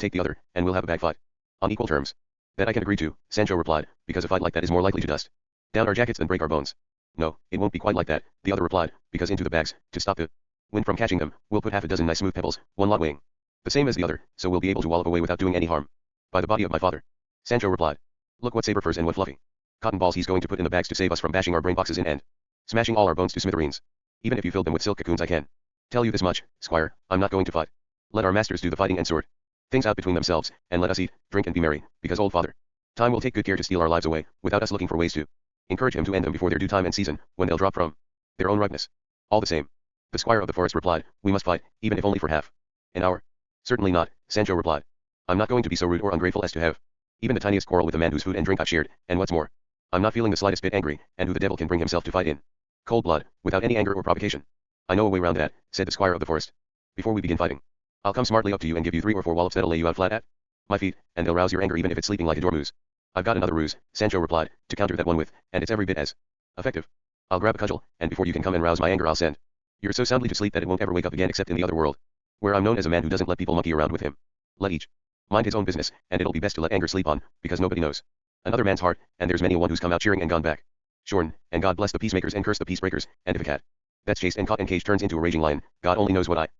take the other, and we'll have a bag fight. On equal terms. That I can agree to, Sancho replied, because a fight like that is more likely to dust down our jackets than break our bones. No, it won't be quite like that, the other replied, because into the bags, to stop the wind from catching them, we'll put half a dozen nice smooth pebbles, one lot weighing the same as the other, so we'll be able to wallop away without doing any harm. By the body of my father, Sancho replied. Look what saber furs and what fluffy cotton balls he's going to put in the bags to save us from bashing our brain boxes in and smashing all our bones to smithereens. Even if you filled them with silk cocoons I can tell you this much, squire, I'm not going to fight. Let our masters do the fighting and sort things out between themselves, and let us eat, drink and be merry, because old father time will take good care to steal our lives away, without us looking for ways to encourage him to end them before their due time and season, when they'll drop from their own ripeness. All the same, the squire of the forest replied, we must fight, even if only for half an hour. Certainly not, Sancho replied. I'm not going to be so rude or ungrateful as to have even the tiniest quarrel with a man whose food and drink I've shared, and what's more, I'm not feeling the slightest bit angry, and who the devil can bring himself to fight in cold blood, without any anger or provocation? I know a way round that, said the squire of the forest. Before we begin fighting, I'll come smartly up to you and give you 3 or 4 wallops that'll lay you out flat at my feet, and they'll rouse your anger even if it's sleeping like a dormouse. I've got another ruse, Sancho replied, to counter that one with, and it's every bit as effective. I'll grab a cudgel, and before you can come and rouse my anger I'll send you're so soundly to sleep that it won't ever wake up again except in the other world, where I'm known as a man who doesn't let people monkey around with him. Let each mind his own business, and it'll be best to let anger sleep on, because nobody knows another man's heart, and there's many a one who's come out cheering and gone back shorn, and God bless the peacemakers and curse the peacebreakers, and if a cat that's chased and caught and caged turns into a raging lion, God only knows what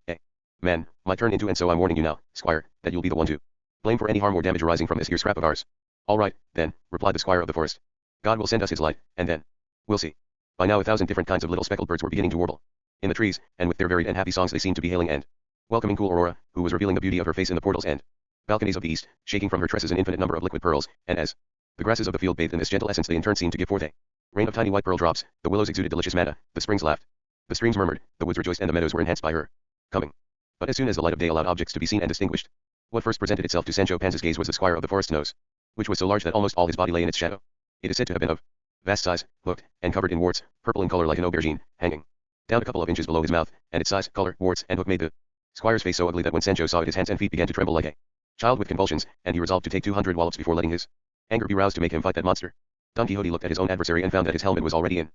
man, might turn into, and so I'm warning you now, squire, that you'll be the one to blame for any harm or damage arising from this here scrap of ours. All right, then, replied the squire of the forest. God will send us his light, and then we'll see. By now 1,000 different kinds of little speckled birds were beginning to warble in the trees, and with their varied and happy songs they seemed to be hailing and welcoming cool Aurora, who was revealing the beauty of her face in the portals and balconies of the east, shaking from her tresses an infinite number of liquid pearls, and as the grasses of the field bathed in this gentle essence they in turn seemed to give forth a rain of tiny white pearl drops. The willows exuded delicious manna, the springs laughed, the streams murmured, the woods rejoiced, and the meadows were enhanced by her coming. But as soon as the light of day allowed objects to be seen and distinguished, what first presented itself to Sancho Panza's gaze was the squire of the forest's nose, which was so large that almost all his body lay in its shadow. It is said to have been of vast size, hooked, and covered in warts, purple in color like an aubergine, hanging down a couple of inches below his mouth, and its size, color, warts, and hook made the squire's face so ugly that when Sancho saw it his hands and feet began to tremble like a child with convulsions, and he resolved to take 200 wallops before letting his anger be roused to make him fight that monster. Don Quixote looked at his own adversary and found that his helmet was already in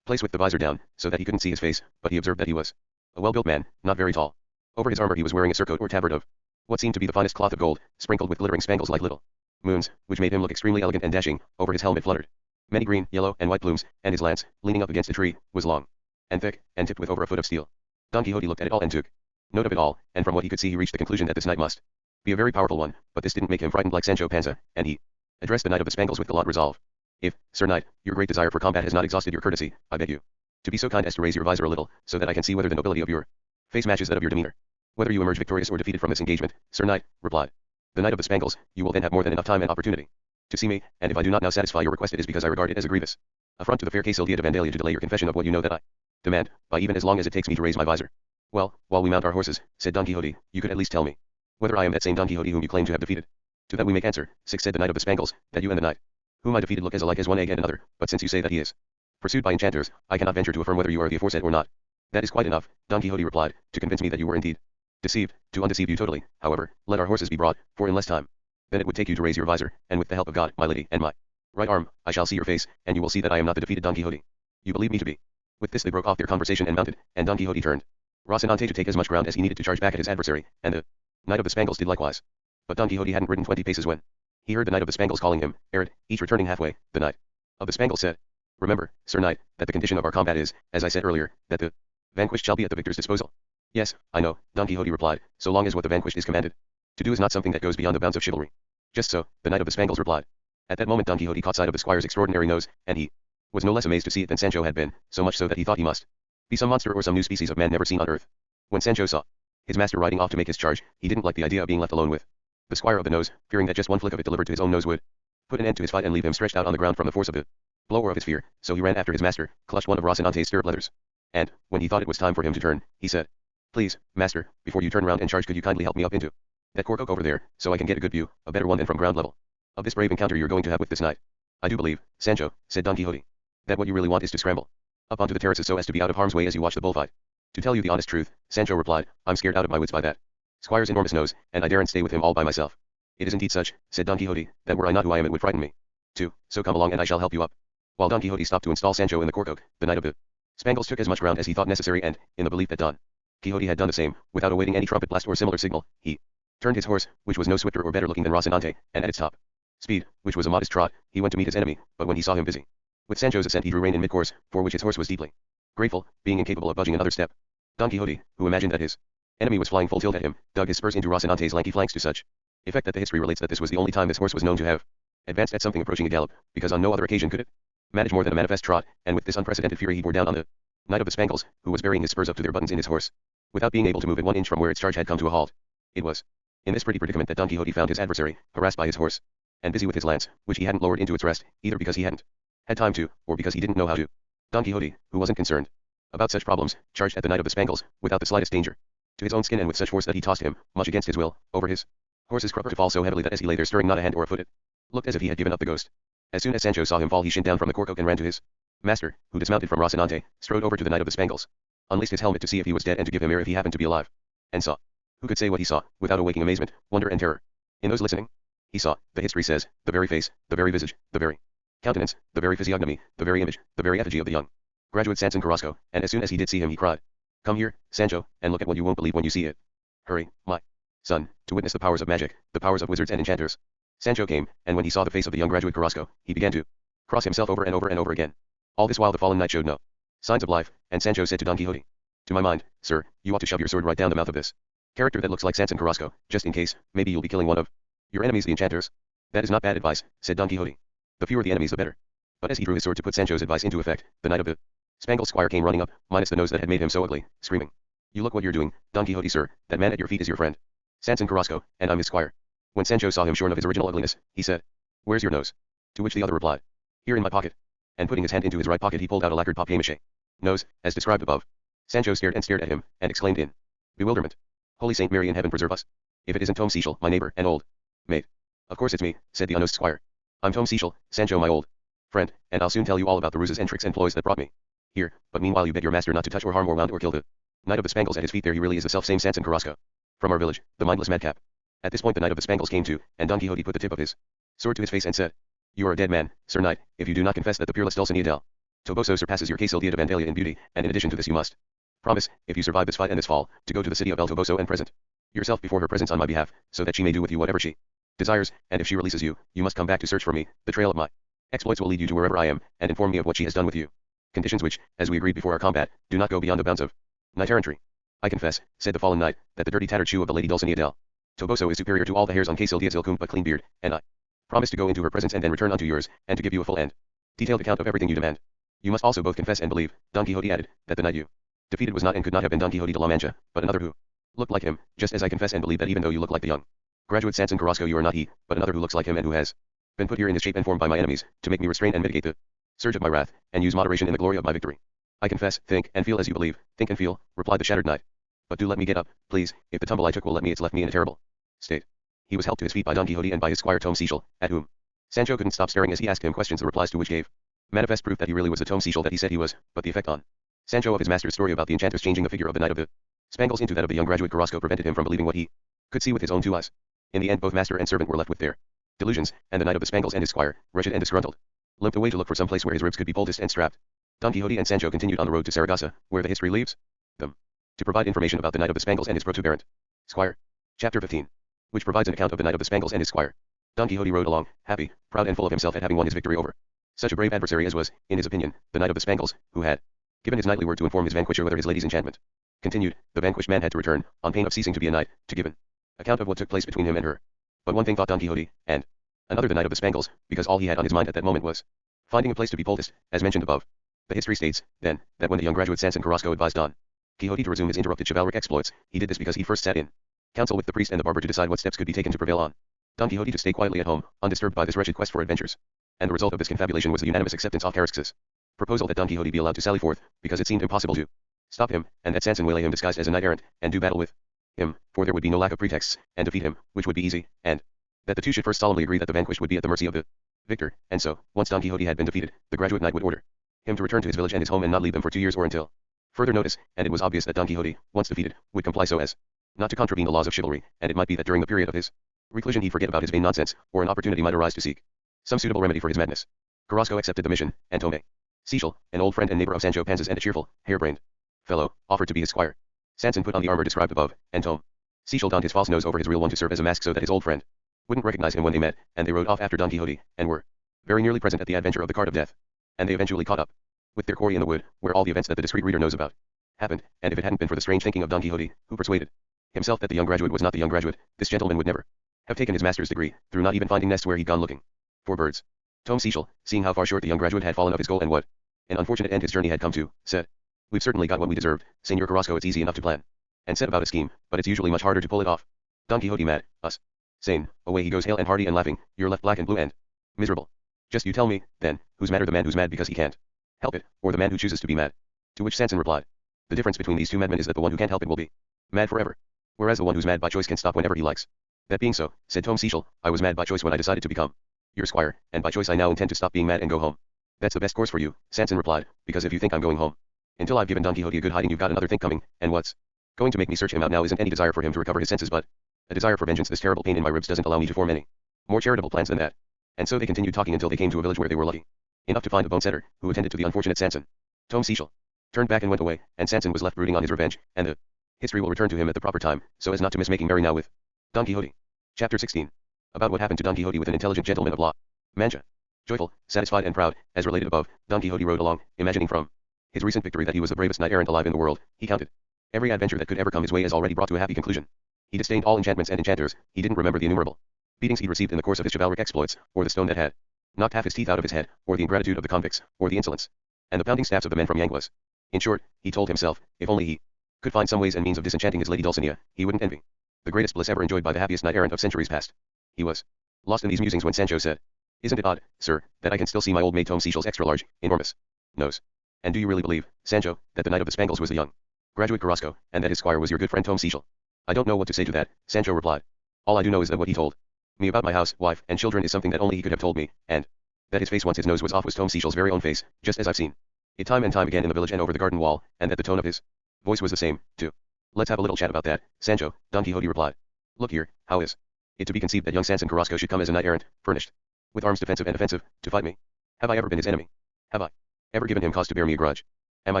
place with the visor down, so that he couldn't see his face, but he observed that he was a well-built man, not very tall. Over his armor he was wearing a surcoat or tabard of what seemed to be the finest cloth of gold, sprinkled with glittering spangles like little moons, which made him look extremely elegant and dashing. Over his helmet fluttered many green, yellow, and white plumes, and his lance, leaning up against a tree, was long and thick, and tipped with over a foot of steel. Don Quixote looked at it all and took note of it all, and from what he could see he reached the conclusion that this knight must be a very powerful one, but this didn't make him frightened like Sancho Panza, and he addressed the knight of the spangles with gallant resolve. If, Sir Knight, your great desire for combat has not exhausted your courtesy, I beg you to be so kind as to raise your visor a little, so that I can see whether the nobility of your face matches that of your demeanor. Whether you emerge victorious or defeated from this engagement, Sir Knight, replied the knight of the spangles, you will then have more than enough time and opportunity to see me, and if I do not now satisfy your request it is because I regard it as a grievous affront to the fair Casildia de Vandalia to delay your confession of what you know that I Demand, by even as long as it takes me to raise my visor. Well, while we mount our horses, said Don Quixote, you could at least tell me whether I am that same Don Quixote whom you claim to have defeated. To that we make answer, six, said the Knight of the Spangles, that you and the knight whom I defeated look as alike as one egg and another, but since you say that he is pursued by enchanters, I cannot venture to affirm whether you are the aforesaid or not. That is quite enough, Don Quixote replied, to convince me that you were indeed deceived. To undeceive you totally, however, let our horses be brought, for in less time than it would take you to raise your visor, and with the help of God, my lady, and my right arm, I shall see your face, and you will see that I am not the defeated Don Quixote you believe me to be. With this they broke off their conversation and mounted, and Don Quixote turned Rocinante to take as much ground as he needed to charge back at his adversary, and the Knight of the Spangles did likewise. But Don Quixote hadn't ridden 20 paces when he heard the Knight of the Spangles calling him, Arid, each returning halfway. The Knight of the Spangles said, remember, Sir Knight, that the condition of our combat is, as I said earlier, that the vanquished shall be at the victor's disposal. Yes, I know, Don Quixote replied, so long as what the vanquished is commanded to do is not something that goes beyond the bounds of chivalry. Just so, the Knight of the Spangles replied. At that moment Don Quixote caught sight of the squire's extraordinary nose, and he was no less amazed to see it than Sancho had been, so much so that he thought he must be some monster or some new species of man never seen on earth. When Sancho saw his master riding off to make his charge, he didn't like the idea of being left alone with the squire of the nose, fearing that just one flick of it delivered to his own nose would put an end to his fight and leave him stretched out on the ground from the force of the blow or of his fear, so he ran after his master, clutched one of Rocinante's stirrup leathers, and, when he thought it was time for him to turn, he said, please, master, before you turn round and charge could you kindly help me up into that cork oak over there, so I can get a good view, a better one than from ground level, of this brave encounter you're going to have with this knight. I do believe, Sancho, said Don Quixote, that what you really want is to scramble up onto the terraces so as to be out of harm's way as you watch the bullfight. To tell you the honest truth, Sancho replied, I'm scared out of my wits by that squire's enormous nose, and I daren't stay with him all by myself. It is indeed such, said Don Quixote, that were I not who I am it would frighten me too, so come along and I shall help you up. While Don Quixote stopped to install Sancho in the cork oak, the Knight of the Spangles took as much ground as he thought necessary and, in the belief that Don Quixote had done the same, without awaiting any trumpet blast or similar signal, he turned his horse, which was no swifter or better looking than Rocinante, and at its top speed, which was a modest trot, he went to meet his enemy, but when he saw him busy with Sancho's ascent he drew rein in mid-course, for which his horse was deeply grateful, being incapable of budging another step. Don Quixote, who imagined that his enemy was flying full tilt at him, dug his spurs into Rocinante's lanky flanks to such effect that the history relates that this was the only time this horse was known to have advanced at something approaching a gallop, because on no other occasion could it manage more than a manifest trot, and with this unprecedented fury he bore down on the Knight of the Spangles, who was burying his spurs up to their buttons in his horse, without being able to move it 1 inch from where its charge had come to a halt. It was in this pretty predicament that Don Quixote found his adversary, harassed by his horse, and busy with his lance, which he hadn't lowered into its rest, either because he hadn't had time to, or because he didn't know how to. Don Quixote, who wasn't concerned about such problems, charged at the Knight of the Spangles, without the slightest danger to his own skin and with such force that he tossed him, much against his will, over his horse's crupper to fall so heavily that as he lay there stirring not a hand or a foot it looked as if he had given up the ghost. As soon as Sancho saw him fall he shinned down from the cork oak and ran to his master, who dismounted from Rocinante, strode over to the Knight of the Spangles, unlaced his helmet to see if he was dead and to give him air if he happened to be alive, and saw, who could say what he saw, without awaking amazement, wonder and terror in those listening? He saw, the history says, the very face, the very visage, the very countenance, the very physiognomy, the very image, the very effigy of the young graduate Sanson Carrasco, and as soon as he did see him he cried, come here, Sancho, and look at what you won't believe when you see it. Hurry, my son, to witness the powers of magic, the powers of wizards and enchanters. Sancho came, and when he saw the face of the young graduate Carrasco, he began to cross himself over and over and over again. All this while the fallen knight showed no signs of life, and Sancho said to Don Quixote, to my mind, sir, you ought to shove your sword right down the mouth of this character that looks like Sanson Carrasco, just in case, maybe you'll be killing one of your enemies the enchanters. That is not bad advice, said Don Quixote. The fewer the enemies the better. But as he drew his sword to put Sancho's advice into effect, the Knight of the Spangles squire came running up, minus the nose that had made him so ugly, screaming, you look what you're doing, Don Quixote sir, that man at your feet is your friend Sanson Carrasco, and I'm his squire. When Sancho saw him shorn of his original ugliness, he said, where's your nose? To which the other replied, here in my pocket. And putting his hand into his right pocket he pulled out a lacquered papier-mâché nose, as described above. Sancho stared and stared at him, and exclaimed in bewilderment, Holy Saint Mary in heaven preserve us, if it isn't Tom Cecil, my neighbor and old mate. Of course it's me, said the unnosed squire. I'm Tom Cecil, Sancho my old friend, and I'll soon tell you all about the ruses and tricks and ploys that brought me here, but meanwhile you beg your master not to touch or harm or wound or kill the Knight of the Spangles at his feet. There he really is the self-same Sanson Carrasco from our village, the mindless madcap. At this point the Knight of the Spangles came to, and Don Quixote put the tip of his sword to his face and said, you are a dead man, Sir Knight, if you do not confess that the peerless Dulcinea del Toboso surpasses your Quixote de Vandalia in beauty, and in addition to this you must promise, if you survive this fight and this fall, to go to the city of El Toboso and present yourself before her presence on my behalf, so that she may do with you whatever she desires, and if she releases you, you must come back to search for me. The trail of my exploits will lead you to wherever I am, and inform me of what she has done with you. Conditions which, as we agreed before our combat, do not go beyond the bounds of knight-errantry. I confess, said the fallen knight, that the dirty tattered shoe of the lady Dulcinea del Toboso is superior to all the hairs on Quixote's ill-combed but clean beard, and I promise to go into her presence and then return unto yours, and to give you a full and detailed account of everything you demand. You must also both confess and believe, Don Quixote added, that the knight you defeated was not and could not have been Don Quixote de la Mancha, but another who looked like him, just as I confess and believe that even though you look like the young graduate Sanson Carrasco you are not he, but another who looks like him and who has been put here in this shape and form by my enemies, to make me restrain and mitigate the surge of my wrath, and use moderation in the glory of my victory. I confess, think, and feel as you believe, think and feel, replied the shattered knight. But do let me get up, please, if the tumble I took will let me, it's left me in a terrible state. He was helped to his feet by Don Quixote and by his squire Tom Cecil, at whom Sancho couldn't stop staring as he asked him questions, the replies to which gave manifest proof that he really was the Tom Cecil that he said he was, but the effect on Sancho of his master's story about the enchantress changing the figure of the knight of the Spangles into that of the young graduate Carrasco prevented him from believing what he could see with his own two eyes. In the end both master and servant were left with their delusions, and the knight of the Spangles and his squire, wretched and disgruntled, limped away to look for some place where his ribs could be poulticed and strapped. Don Quixote and Sancho continued on the road to Saragossa, where the history leaves them, to provide information about the knight of the Spangles and his protuberant squire. Chapter 15. Which provides an account of the knight of the Spangles and his squire. Don Quixote rode along, happy, proud and full of himself at having won his victory over such a brave adversary as was, in his opinion, the knight of the Spangles, who had given his knightly word to inform his vanquisher whether his lady's enchantment continued. The vanquished man had to return, on pain of ceasing to be a knight, to give an account of what took place between him and her. But one thing thought Don Quixote, and another the knight of the Spangles, because all he had on his mind at that moment was finding a place to be poulticed, as mentioned above. The history states, then, that when the young graduate Sanson Carrasco advised Don Quixote to resume his interrupted chivalric exploits, he did this because he first sat in council with the priest and the barber to decide what steps could be taken to prevail on Don Quixote to stay quietly at home, undisturbed by this wretched quest for adventures. And the result of this confabulation was the unanimous acceptance of Carrasco's proposal that Don Quixote be allowed to sally forth, because it seemed impossible to stop him, and that Sanson waylay him disguised as a knight-errant, and do battle with him, for there would be no lack of pretexts, and defeat him, which would be easy, and that the two should first solemnly agree that the vanquished would be at the mercy of the victor, and so, once Don Quixote had been defeated, the graduate knight would order him to return to his village and his home and not leave them for 2 years or until further notice, and it was obvious that Don Quixote, once defeated, would comply so as not to contravene the laws of chivalry, and it might be that during the period of his reclusion he'd forget about his vain nonsense, or an opportunity might arise to seek some suitable remedy for his madness. Carrasco accepted the mission, and Tome Cecil, an old friend and neighbor of Sancho Panza's and a cheerful, harebrained fellow, offered to be his squire. Sanson put on the armor described above, and Tome Cecil donned his false nose over his real one to serve as a mask so that his old friend wouldn't recognize him when they met, and they rode off after Don Quixote, and were very nearly present at the adventure of the cart of death. And they eventually caught up with their quarry in the wood, where all the events that the discreet reader knows about happened, and if it hadn't been for the strange thinking of Don Quixote, who persuaded himself that the young graduate was not the young graduate, this gentleman would never have taken his master's degree, through not even finding nests where he'd gone looking for birds. Tome Cecil, seeing how far short the young graduate had fallen of his goal and what an unfortunate end his journey had come to, said, "We've certainly got what we deserved, Señor Carrasco. It's easy enough to plan and set about a scheme, but it's usually much harder to pull it off. Don Quixote mad, us sane, away he goes hale and hearty and laughing, you're left black and blue and miserable. Just you tell me, then, who's madder, the man who's mad because he can't help it, or the man who chooses to be mad?" To which Sanson replied, "The difference between these two madmen is that the one who can't help it will be mad forever, whereas the one who's mad by choice can stop whenever he likes. That being so," said Tome Cecil, "I was mad by choice when I decided to become your squire, and by choice I now intend to stop being mad and go home." "That's the best course for you," Sanson replied, "because if you think I'm going home until I've given Don Quixote a good hiding, you've got another think coming, and what's going to make me search him out now isn't any desire for him to recover his senses but a desire for vengeance. This terrible pain in my ribs doesn't allow me to form any more charitable plans than that." And so they continued talking until they came to a village where they were lucky enough to find a bone setter, who attended to the unfortunate Sanson. Tome Cecil turned back and went away, and Sanson was left brooding on his revenge, and the history will return to him at the proper time, so as not to miss making merry now with Don Quixote. Chapter 16. About what happened to Don Quixote with an intelligent gentleman of La Mancha. Joyful, satisfied and proud, as related above, Don Quixote rode along, imagining from his recent victory that he was the bravest knight-errant alive in the world. He counted every adventure that could ever come his way as already brought to a happy conclusion. He disdained all enchantments and enchanters. He didn't remember the innumerable beatings he'd received in the course of his chivalric exploits, or the stone that had knocked half his teeth out of his head, or the ingratitude of the convicts, or the insolence and the pounding staffs of the men from Yanguas. In short, he told himself, if only he could find some ways and means of disenchanting his lady Dulcinea, he wouldn't envy the greatest bliss ever enjoyed by the happiest knight-errant of centuries past. He was lost in these musings when Sancho said, "Isn't it odd, sir, that I can still see my old maid Tome Cecil's extra-large, enormous nose? And do you really believe, Sancho, that the knight of the Spangles was the young graduate Carrasco, and that his squire was your good friend Tome Cecil?" "I don't know what to say to that," Sancho replied. "All I do know is that what he told me about my house, wife, and children is something that only he could have told me, and that his face once his nose was off was Tome Cecil's very own face, just as I've seen it time and time again in the village and over the garden wall, and that the tone of his voice was the same, too." "Let's have a little chat about that, Sancho," Don Quixote replied. "Look here, how is it to be conceived that young Sanson Carrasco should come as a knight-errant, furnished with arms defensive and offensive, to fight me? Have I ever been his enemy? Have I ever given him cause to bear me a grudge? Am I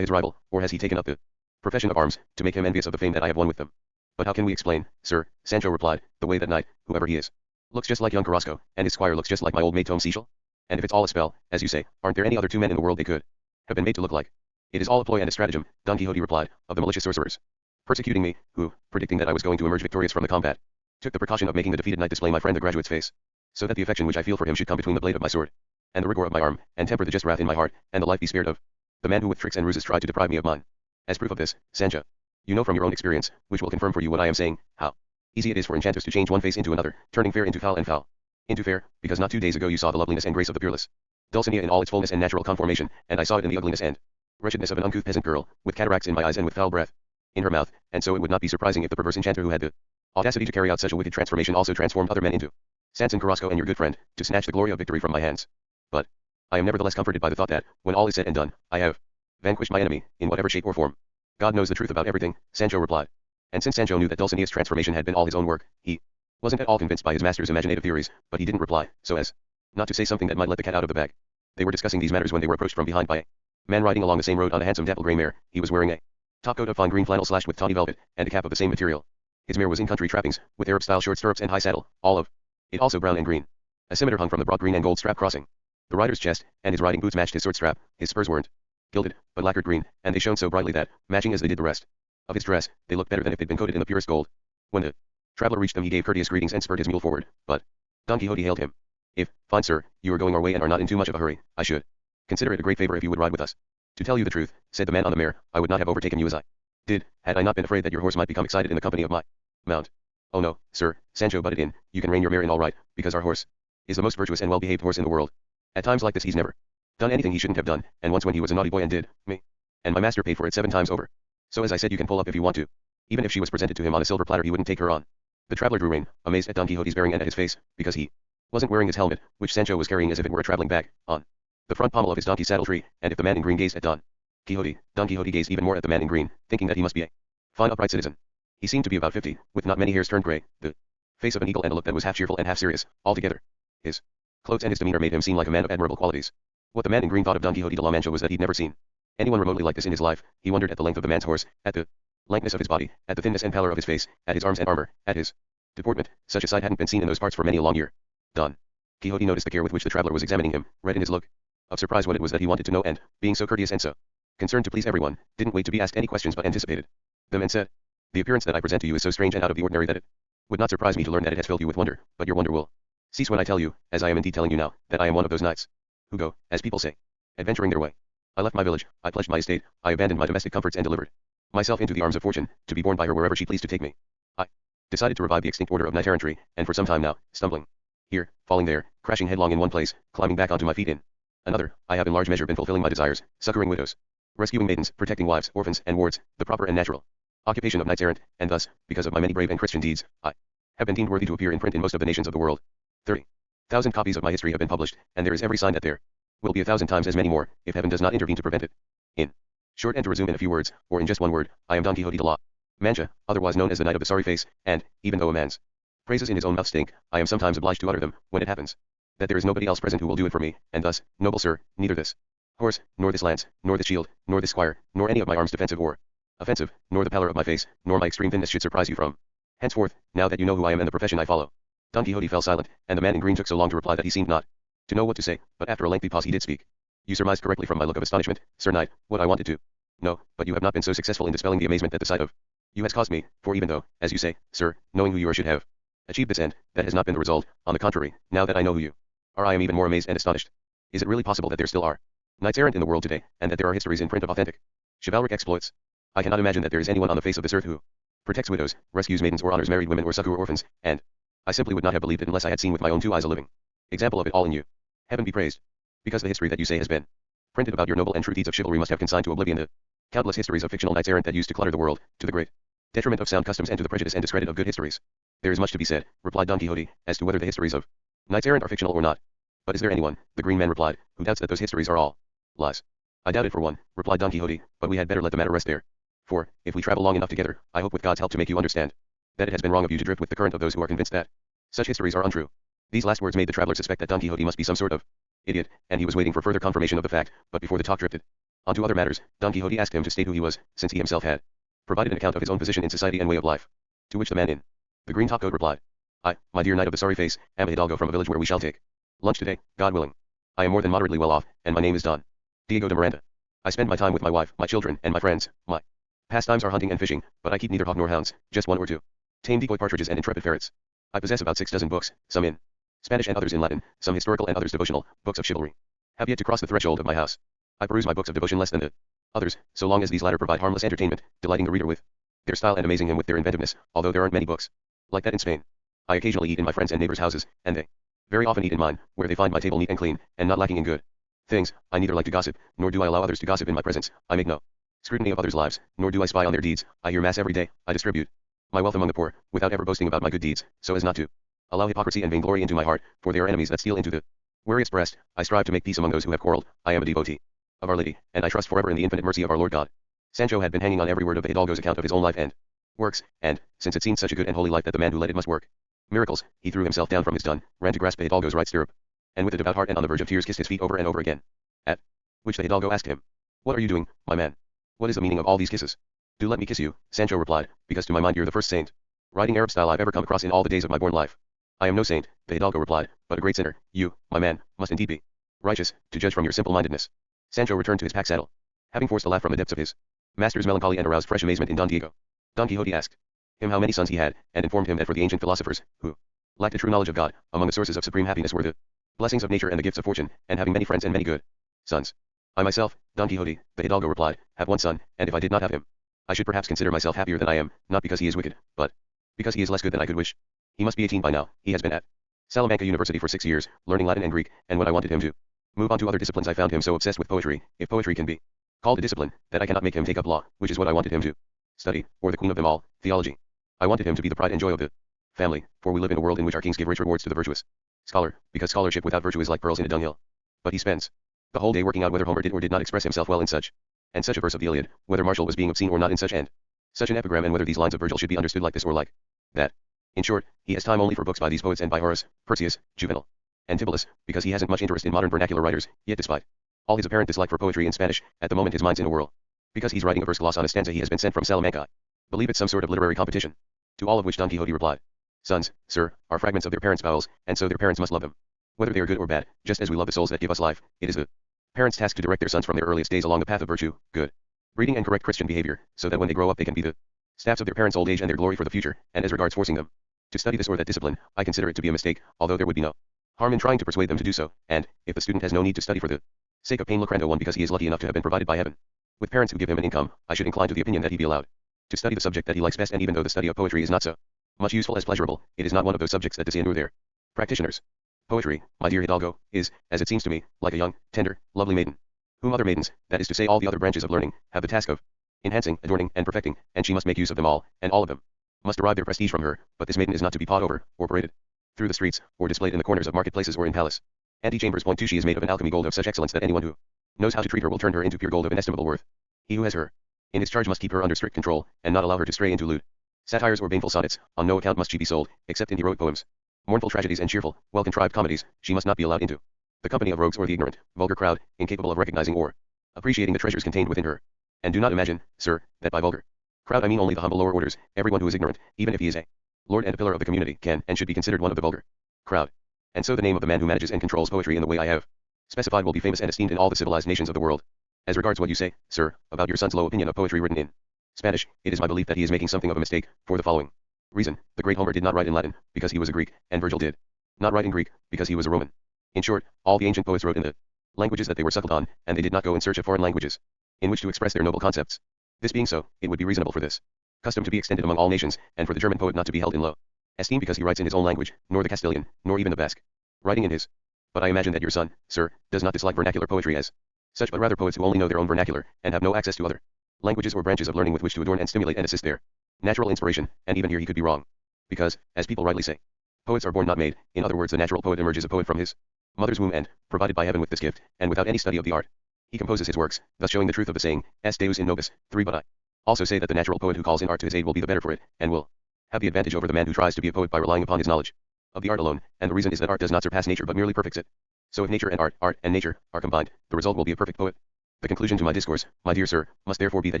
his rival, or has he taken up the profession of arms, to make him envious of the fame that I have won with them? But how can we explain, sir," Sancho replied, "the way that knight, whoever he is, looks just like young Carrasco, and his squire looks just like my old maid Tome Cecil? And if it's all a spell, as you say, aren't there any other two men in the world they could have been made to look like?" "It is all a ploy and a stratagem," Don Quixote replied, "of the malicious sorcerers persecuting me, who, predicting that I was going to emerge victorious from the combat, took the precaution of making the defeated knight display my friend the graduate's face, so that the affection which I feel for him should come between the blade of my sword and the rigor of my arm, and temper the just wrath in my heart, and the life be spared of the man who with tricks and ruses tried to deprive me of mine. As proof of this, Sancho, you know from your own experience, which will confirm for you what I am saying, how easy it is for enchanters to change one face into another, turning fair into foul and foul into fair, because not 2 days ago you saw the loveliness and grace of the peerless Dulcinea in all its fullness and natural conformation, and I saw it in the ugliness and Wretchedness of an uncouth peasant girl, with cataracts in my eyes and with foul breath in her mouth, and so it would not be surprising if the perverse enchanter who had the audacity to carry out such a wicked transformation also transformed other men into Sanson Carrasco and your good friend, to snatch the glory of victory from my hands. But I am nevertheless comforted by the thought that, when all is said and done, I have vanquished my enemy, in whatever shape or form. God knows the truth about everything, Sancho replied. And since Sancho knew that Dulcinea's transformation had been all his own work, he wasn't at all convinced by his master's imaginative theories, but he didn't reply, so as not to say something that might let the cat out of the bag. They were discussing these matters when they were approached from behind by a man riding along the same road on a handsome dapple grey mare. He was wearing a topcoat of fine green flannel slashed with tawny velvet, and a cap of the same material. His mare was in country trappings, with Arab-style short stirrups and high saddle, all of it also brown and green. A scimitar hung from the broad green and gold strap crossing the rider's chest, and his riding boots matched his sword strap. His spurs weren't gilded, but lacquered green, and they shone so brightly that, matching as they did the rest of his dress, they looked better than if they'd been coated in the purest gold. When the traveler reached them he gave courteous greetings and spurred his mule forward, but Don Quixote hailed him. If, fine sir, you are going our way and are not in too much of a hurry, I should consider it a great favor if you would ride with us. To tell you the truth, said the man on the mare, I would not have overtaken you as I did, had I not been afraid that your horse might become excited in the company of my mount. Oh no, sir, Sancho butted in, you can rein your mare in all right, because our horse is the most virtuous and well-behaved horse in the world. At times like this he's never done anything he shouldn't have done, and once when he was a naughty boy and did me and my master paid for it 7 times over. So as I said, you can pull up if you want to. Even if she was presented to him on a silver platter he wouldn't take her on. The traveler drew rein, amazed at Don Quixote's bearing and at his face, because he wasn't wearing his helmet, which Sancho was carrying as if it were a traveling bag, on the front pommel of his donkey's saddle tree, and if the man in green gazed at Don Quixote gazed even more at the man in green, thinking that he must be a fine upright citizen. He seemed to be about 50, with not many hairs turned grey, the face of an eagle and a look that was half cheerful and half serious, altogether. His clothes and his demeanor made him seem like a man of admirable qualities. What the man in green thought of Don Quixote de la Mancha was that he'd never seen anyone remotely like this in his life. He wondered at the length of the man's horse, at the lankness of his body, at the thinness and pallor of his face, at his arms and armor, at his deportment. Such a sight hadn't been seen in those parts for many a long year. Don Quixote noticed the care with which the traveler was examining him, read in his look of surprise what it was that he wanted to know, and, being so courteous and so concerned to please everyone, didn't wait to be asked any questions but anticipated them and said, the appearance that I present to you is so strange and out of the ordinary that it would not surprise me to learn that it has filled you with wonder, but your wonder will cease when I tell you, as I am indeed telling you now, that I am one of those knights who go, as people say, adventuring their way. I left my village, I pledged my estate, I abandoned my domestic comforts and delivered myself into the arms of fortune, to be borne by her wherever she pleased to take me. I decided to revive the extinct order of knight-errantry, and for some time now, stumbling here, falling there, crashing headlong in one place, climbing back onto my feet in another, I have in large measure been fulfilling my desires, succoring widows, rescuing maidens, protecting wives, orphans, and wards, the proper and natural occupation of knights-errant, and thus, because of my many brave and Christian deeds, I have been deemed worthy to appear in print in most of the nations of the world. 30,000 copies of my history have been published, and there is every sign that there will be 1,000 times as many more, if heaven does not intervene to prevent it. In short, and to resume in a few words, or in just one word, I am Don Quixote de la Mancha, otherwise known as the Knight of the Sorry Face, and, even though a man's praises in his own mouth stink, I am sometimes obliged to utter them, when it happens that there is nobody else present who will do it for me, and thus, noble sir, neither this horse, nor this lance, nor this shield, nor this squire, nor any of my arms defensive or offensive, nor the pallor of my face, nor my extreme thinness should surprise you from henceforth, now that you know who I am and the profession I follow. Don Quixote fell silent, and the man in green took so long to reply that he seemed not to know what to say, but after a lengthy pause he did speak. You surmised correctly from my look of astonishment, Sir Knight, what I wanted to know, but you have not been so successful in dispelling the amazement that the sight of you has caused me, for even though, as you say, sir, knowing who you are should have achieved this end, that has not been the result. On the contrary, now that I know who you are I am even more amazed and astonished. Is it really possible that there still are knights-errant in the world today, and that there are histories in print of authentic chivalric exploits? I cannot imagine that there is anyone on the face of this earth who protects widows, rescues maidens or honors married women or succor orphans, and I simply would not have believed it unless I had seen with my own 2 eyes a living example of it all in you. Heaven be praised. Because the history that you say has been printed about your noble and true deeds of chivalry must have consigned to oblivion the countless histories of fictional knights-errant that used to clutter the world, to the great detriment of sound customs and to the prejudice and discredit of good histories. There is much to be said, replied Don Quixote, as to whether the histories of knights-errant are fictional or not. But is there anyone, the green man replied, who doubts that those histories are all lies? I doubt it for one, replied Don Quixote, but we had better let the matter rest there. For, if we travel long enough together, I hope with God's help to make you understand that it has been wrong of you to drift with the current of those who are convinced that such histories are untrue. These last words made the traveler suspect that Don Quixote must be some sort of idiot, and he was waiting for further confirmation of the fact, but before the talk drifted onto other matters, Don Quixote asked him to state who he was, since he himself had provided an account of his own position in society and way of life. To which the man in the green topcoat replied, I, my dear knight of the sorry face, am a hidalgo from a village where we shall take lunch today, God willing. I am more than moderately well off, and my name is Don Diego de Miranda. I spend my time with my wife, my children, and my friends. My pastimes are hunting and fishing, but I keep neither hawk nor hounds, just 1 or 2 tame decoy partridges and intrepid ferrets. I possess about 6 dozen books, some in Spanish and others in Latin, some historical and others devotional, books of chivalry have yet to cross the threshold of my house. I peruse my books of devotion less than the others, so long as these latter provide harmless entertainment, delighting the reader with their style and amazing him with their inventiveness, although there aren't many books like that in Spain. I occasionally eat in my friends' and neighbors' houses, and they very often eat in mine, where they find my table neat and clean, and not lacking in good things. I neither like to gossip, nor do I allow others to gossip in my presence. I make no scrutiny of others' lives, nor do I spy on their deeds. I hear mass every day. I distribute my wealth among the poor, without ever boasting about my good deeds, so as not to allow hypocrisy and vainglory into my heart, for they are enemies that steal into the weariest breast. I strive to make peace among those who have quarreled. I am a devotee of Our Lady, and I trust forever in the infinite mercy of our Lord God. Sancho had been hanging on every word of the Hidalgo's account of his own life and works, and, since it seemed such a good and holy life that the man who led it must work miracles, he threw himself down from his dun, ran to grasp the Hidalgo's right stirrup, and with a devout heart and on the verge of tears kissed his feet over and over again. At which the Hidalgo asked him, "What are you doing, my man? What is the meaning of all these kisses?" "Do let me kiss you," Sancho replied, "because to my mind you're the first saint, riding Arab style I've ever come across in all the days of my born life." "I am no saint," the Hidalgo replied, "but a great sinner. You, my man, must indeed be righteous, to judge from your simple-mindedness." Sancho returned to his pack saddle, having forced a laugh from the depths of his master's melancholy and aroused fresh amazement in Don Diego. Don Quixote asked him how many sons he had, and informed him that for the ancient philosophers, who lacked a true knowledge of God, among the sources of supreme happiness were the blessings of nature and the gifts of fortune, and having many friends and many good sons. "I myself, Don Quixote," the Hidalgo replied, "have one son, and if I did not have him, I should perhaps consider myself happier than I am, not because he is wicked, but because he is less good than I could wish. He must be 18 by now. He has been at Salamanca University for 6 years, learning Latin and Greek, and when I wanted him to move on to other disciplines I found him so obsessed with poetry, if poetry can be called a discipline, that I cannot make him take up law, which is what I wanted him to study, or the queen of them all, theology. I wanted him to be the pride and joy of the family, for we live in a world in which our kings give rich rewards to the virtuous scholar, because scholarship without virtue is like pearls in a dunghill. But he spends the whole day working out whether Homer did or did not express himself well in such and such a verse of the Iliad, whether Martial was being obscene or not in such and such an epigram, and whether these lines of Virgil should be understood like this or like that. In short, he has time only for books by these poets and by Horace, Persius, Juvenal, and Tibullus, because he hasn't much interest in modern vernacular writers, yet despite all his apparent dislike for poetry in Spanish, at the moment his mind's in a whirl, because he's writing a verse gloss on a stanza he has been sent from Salamanca. Believe it's some sort of literary competition." To all of which Don Quixote replied, "Sons, sir, are fragments of their parents' bowels, and so their parents must love them, whether they are good or bad, just as we love the souls that give us life. It is the parents' task to direct their sons from their earliest days along the path of virtue, good breeding and correct Christian behavior, so that when they grow up they can be the staffs of their parents' old age and their glory for the future, and as regards forcing them to study this or that discipline, I consider it to be a mistake, although there would be no harm in trying to persuade them to do so, and, if the student has no need to study for the sake of pain lucrando one because he is lucky enough to have been provided by heaven with parents who give him an income, I should incline to the opinion that he be allowed to study the subject that he likes best, and even though the study of poetry is not so much useful as pleasurable, it is not one of those subjects that disallure their practitioners. Poetry, my dear Hidalgo, is, as it seems to me, like a young, tender, lovely maiden, whom other maidens, that is to say all the other branches of learning, have the task of enhancing, adorning, and perfecting, and she must make use of them all, and all of them must derive their prestige from her, but this maiden is not to be pawed over, or paraded through the streets, or displayed in the corners of marketplaces or in palace antechambers. Point 2. She is made of an alchemy gold of such excellence that anyone who knows how to treat her will turn her into pure gold of inestimable worth. He who has her in his charge must keep her under strict control, and not allow her to stray into lewd satires or baneful sonnets. On no account must she be sold, except in heroic poems, mournful tragedies and cheerful, well-contrived comedies. She must not be allowed into the company of rogues or the ignorant, vulgar crowd, incapable of recognizing or appreciating the treasures contained within her. And do not imagine, sir, that by vulgar crowd I mean only the humble lower orders. Everyone who is ignorant, even if he is a lord and a pillar of the community, can and should be considered one of the vulgar crowd. And so the name of the man who manages and controls poetry in the way I have specified will be famous and esteemed in all the civilized nations of the world. As regards what you say, sir, about your son's low opinion of poetry written in Spanish, it is my belief that he is making something of a mistake, for the following reason: the great Homer did not write in Latin, because he was a Greek, and Virgil did not write in Greek, because he was a Roman. In short, all the ancient poets wrote in the languages that they were suckled on, and they did not go in search of foreign languages in which to express their noble concepts. This being so, it would be reasonable for this custom to be extended among all nations, and for the German poet not to be held in low esteem because he writes in his own language, nor the Castilian, nor even the Basque, writing in his. But I imagine that your son, sir, does not dislike vernacular poetry as such, but rather poets who only know their own vernacular, and have no access to other languages or branches of learning with which to adorn and stimulate and assist their natural inspiration. And even here he could be wrong, because, as people rightly say, poets are born not made. In other words, the natural poet emerges a poet from his mother's womb, and, provided by heaven with this gift, and without any study of the art, he composes his works, thus showing the truth of the saying, est deus in nobis. 3. But I also say that the natural poet who calls in art to his aid will be the better for it, and will have the advantage over the man who tries to be a poet by relying upon his knowledge of the art alone, and the reason is that art does not surpass nature but merely perfects it. So if nature and art and nature, are combined, the result will be a perfect poet. The conclusion to my discourse, my dear sir, must therefore be that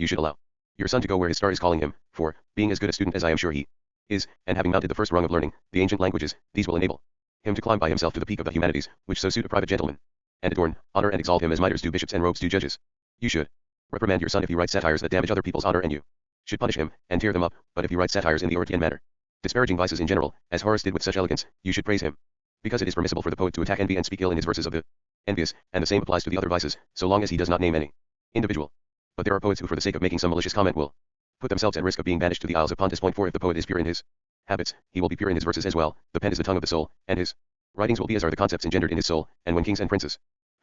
you should allow your son to go where his star is calling him, for, being as good a student as I am sure he is, and having mounted the first rung of learning, the ancient languages, these will enable him to climb by himself to the peak of the humanities, which so suit a private gentleman, and adorn, honor and exalt him as mitres do bishops and robes do judges. You should reprimand your son if he writes satires that damage other people's honor, and you should punish him, and tear them up, but if he writes satires in the Ortian manner, disparaging vices in general, as Horace did with such elegance, you should praise him, because it is permissible for the poet to attack envy and speak ill in his verses of the envious, and the same applies to the other vices, so long as he does not name any individual. But there are poets who for the sake of making some malicious comment will put themselves at risk of being banished to the Isles of Pontus. Point 4. If the poet is pure in his habits, he will be pure in his verses as well. The pen is the tongue of the soul, and his writings will be as are the concepts engendered in his soul, and when kings and princes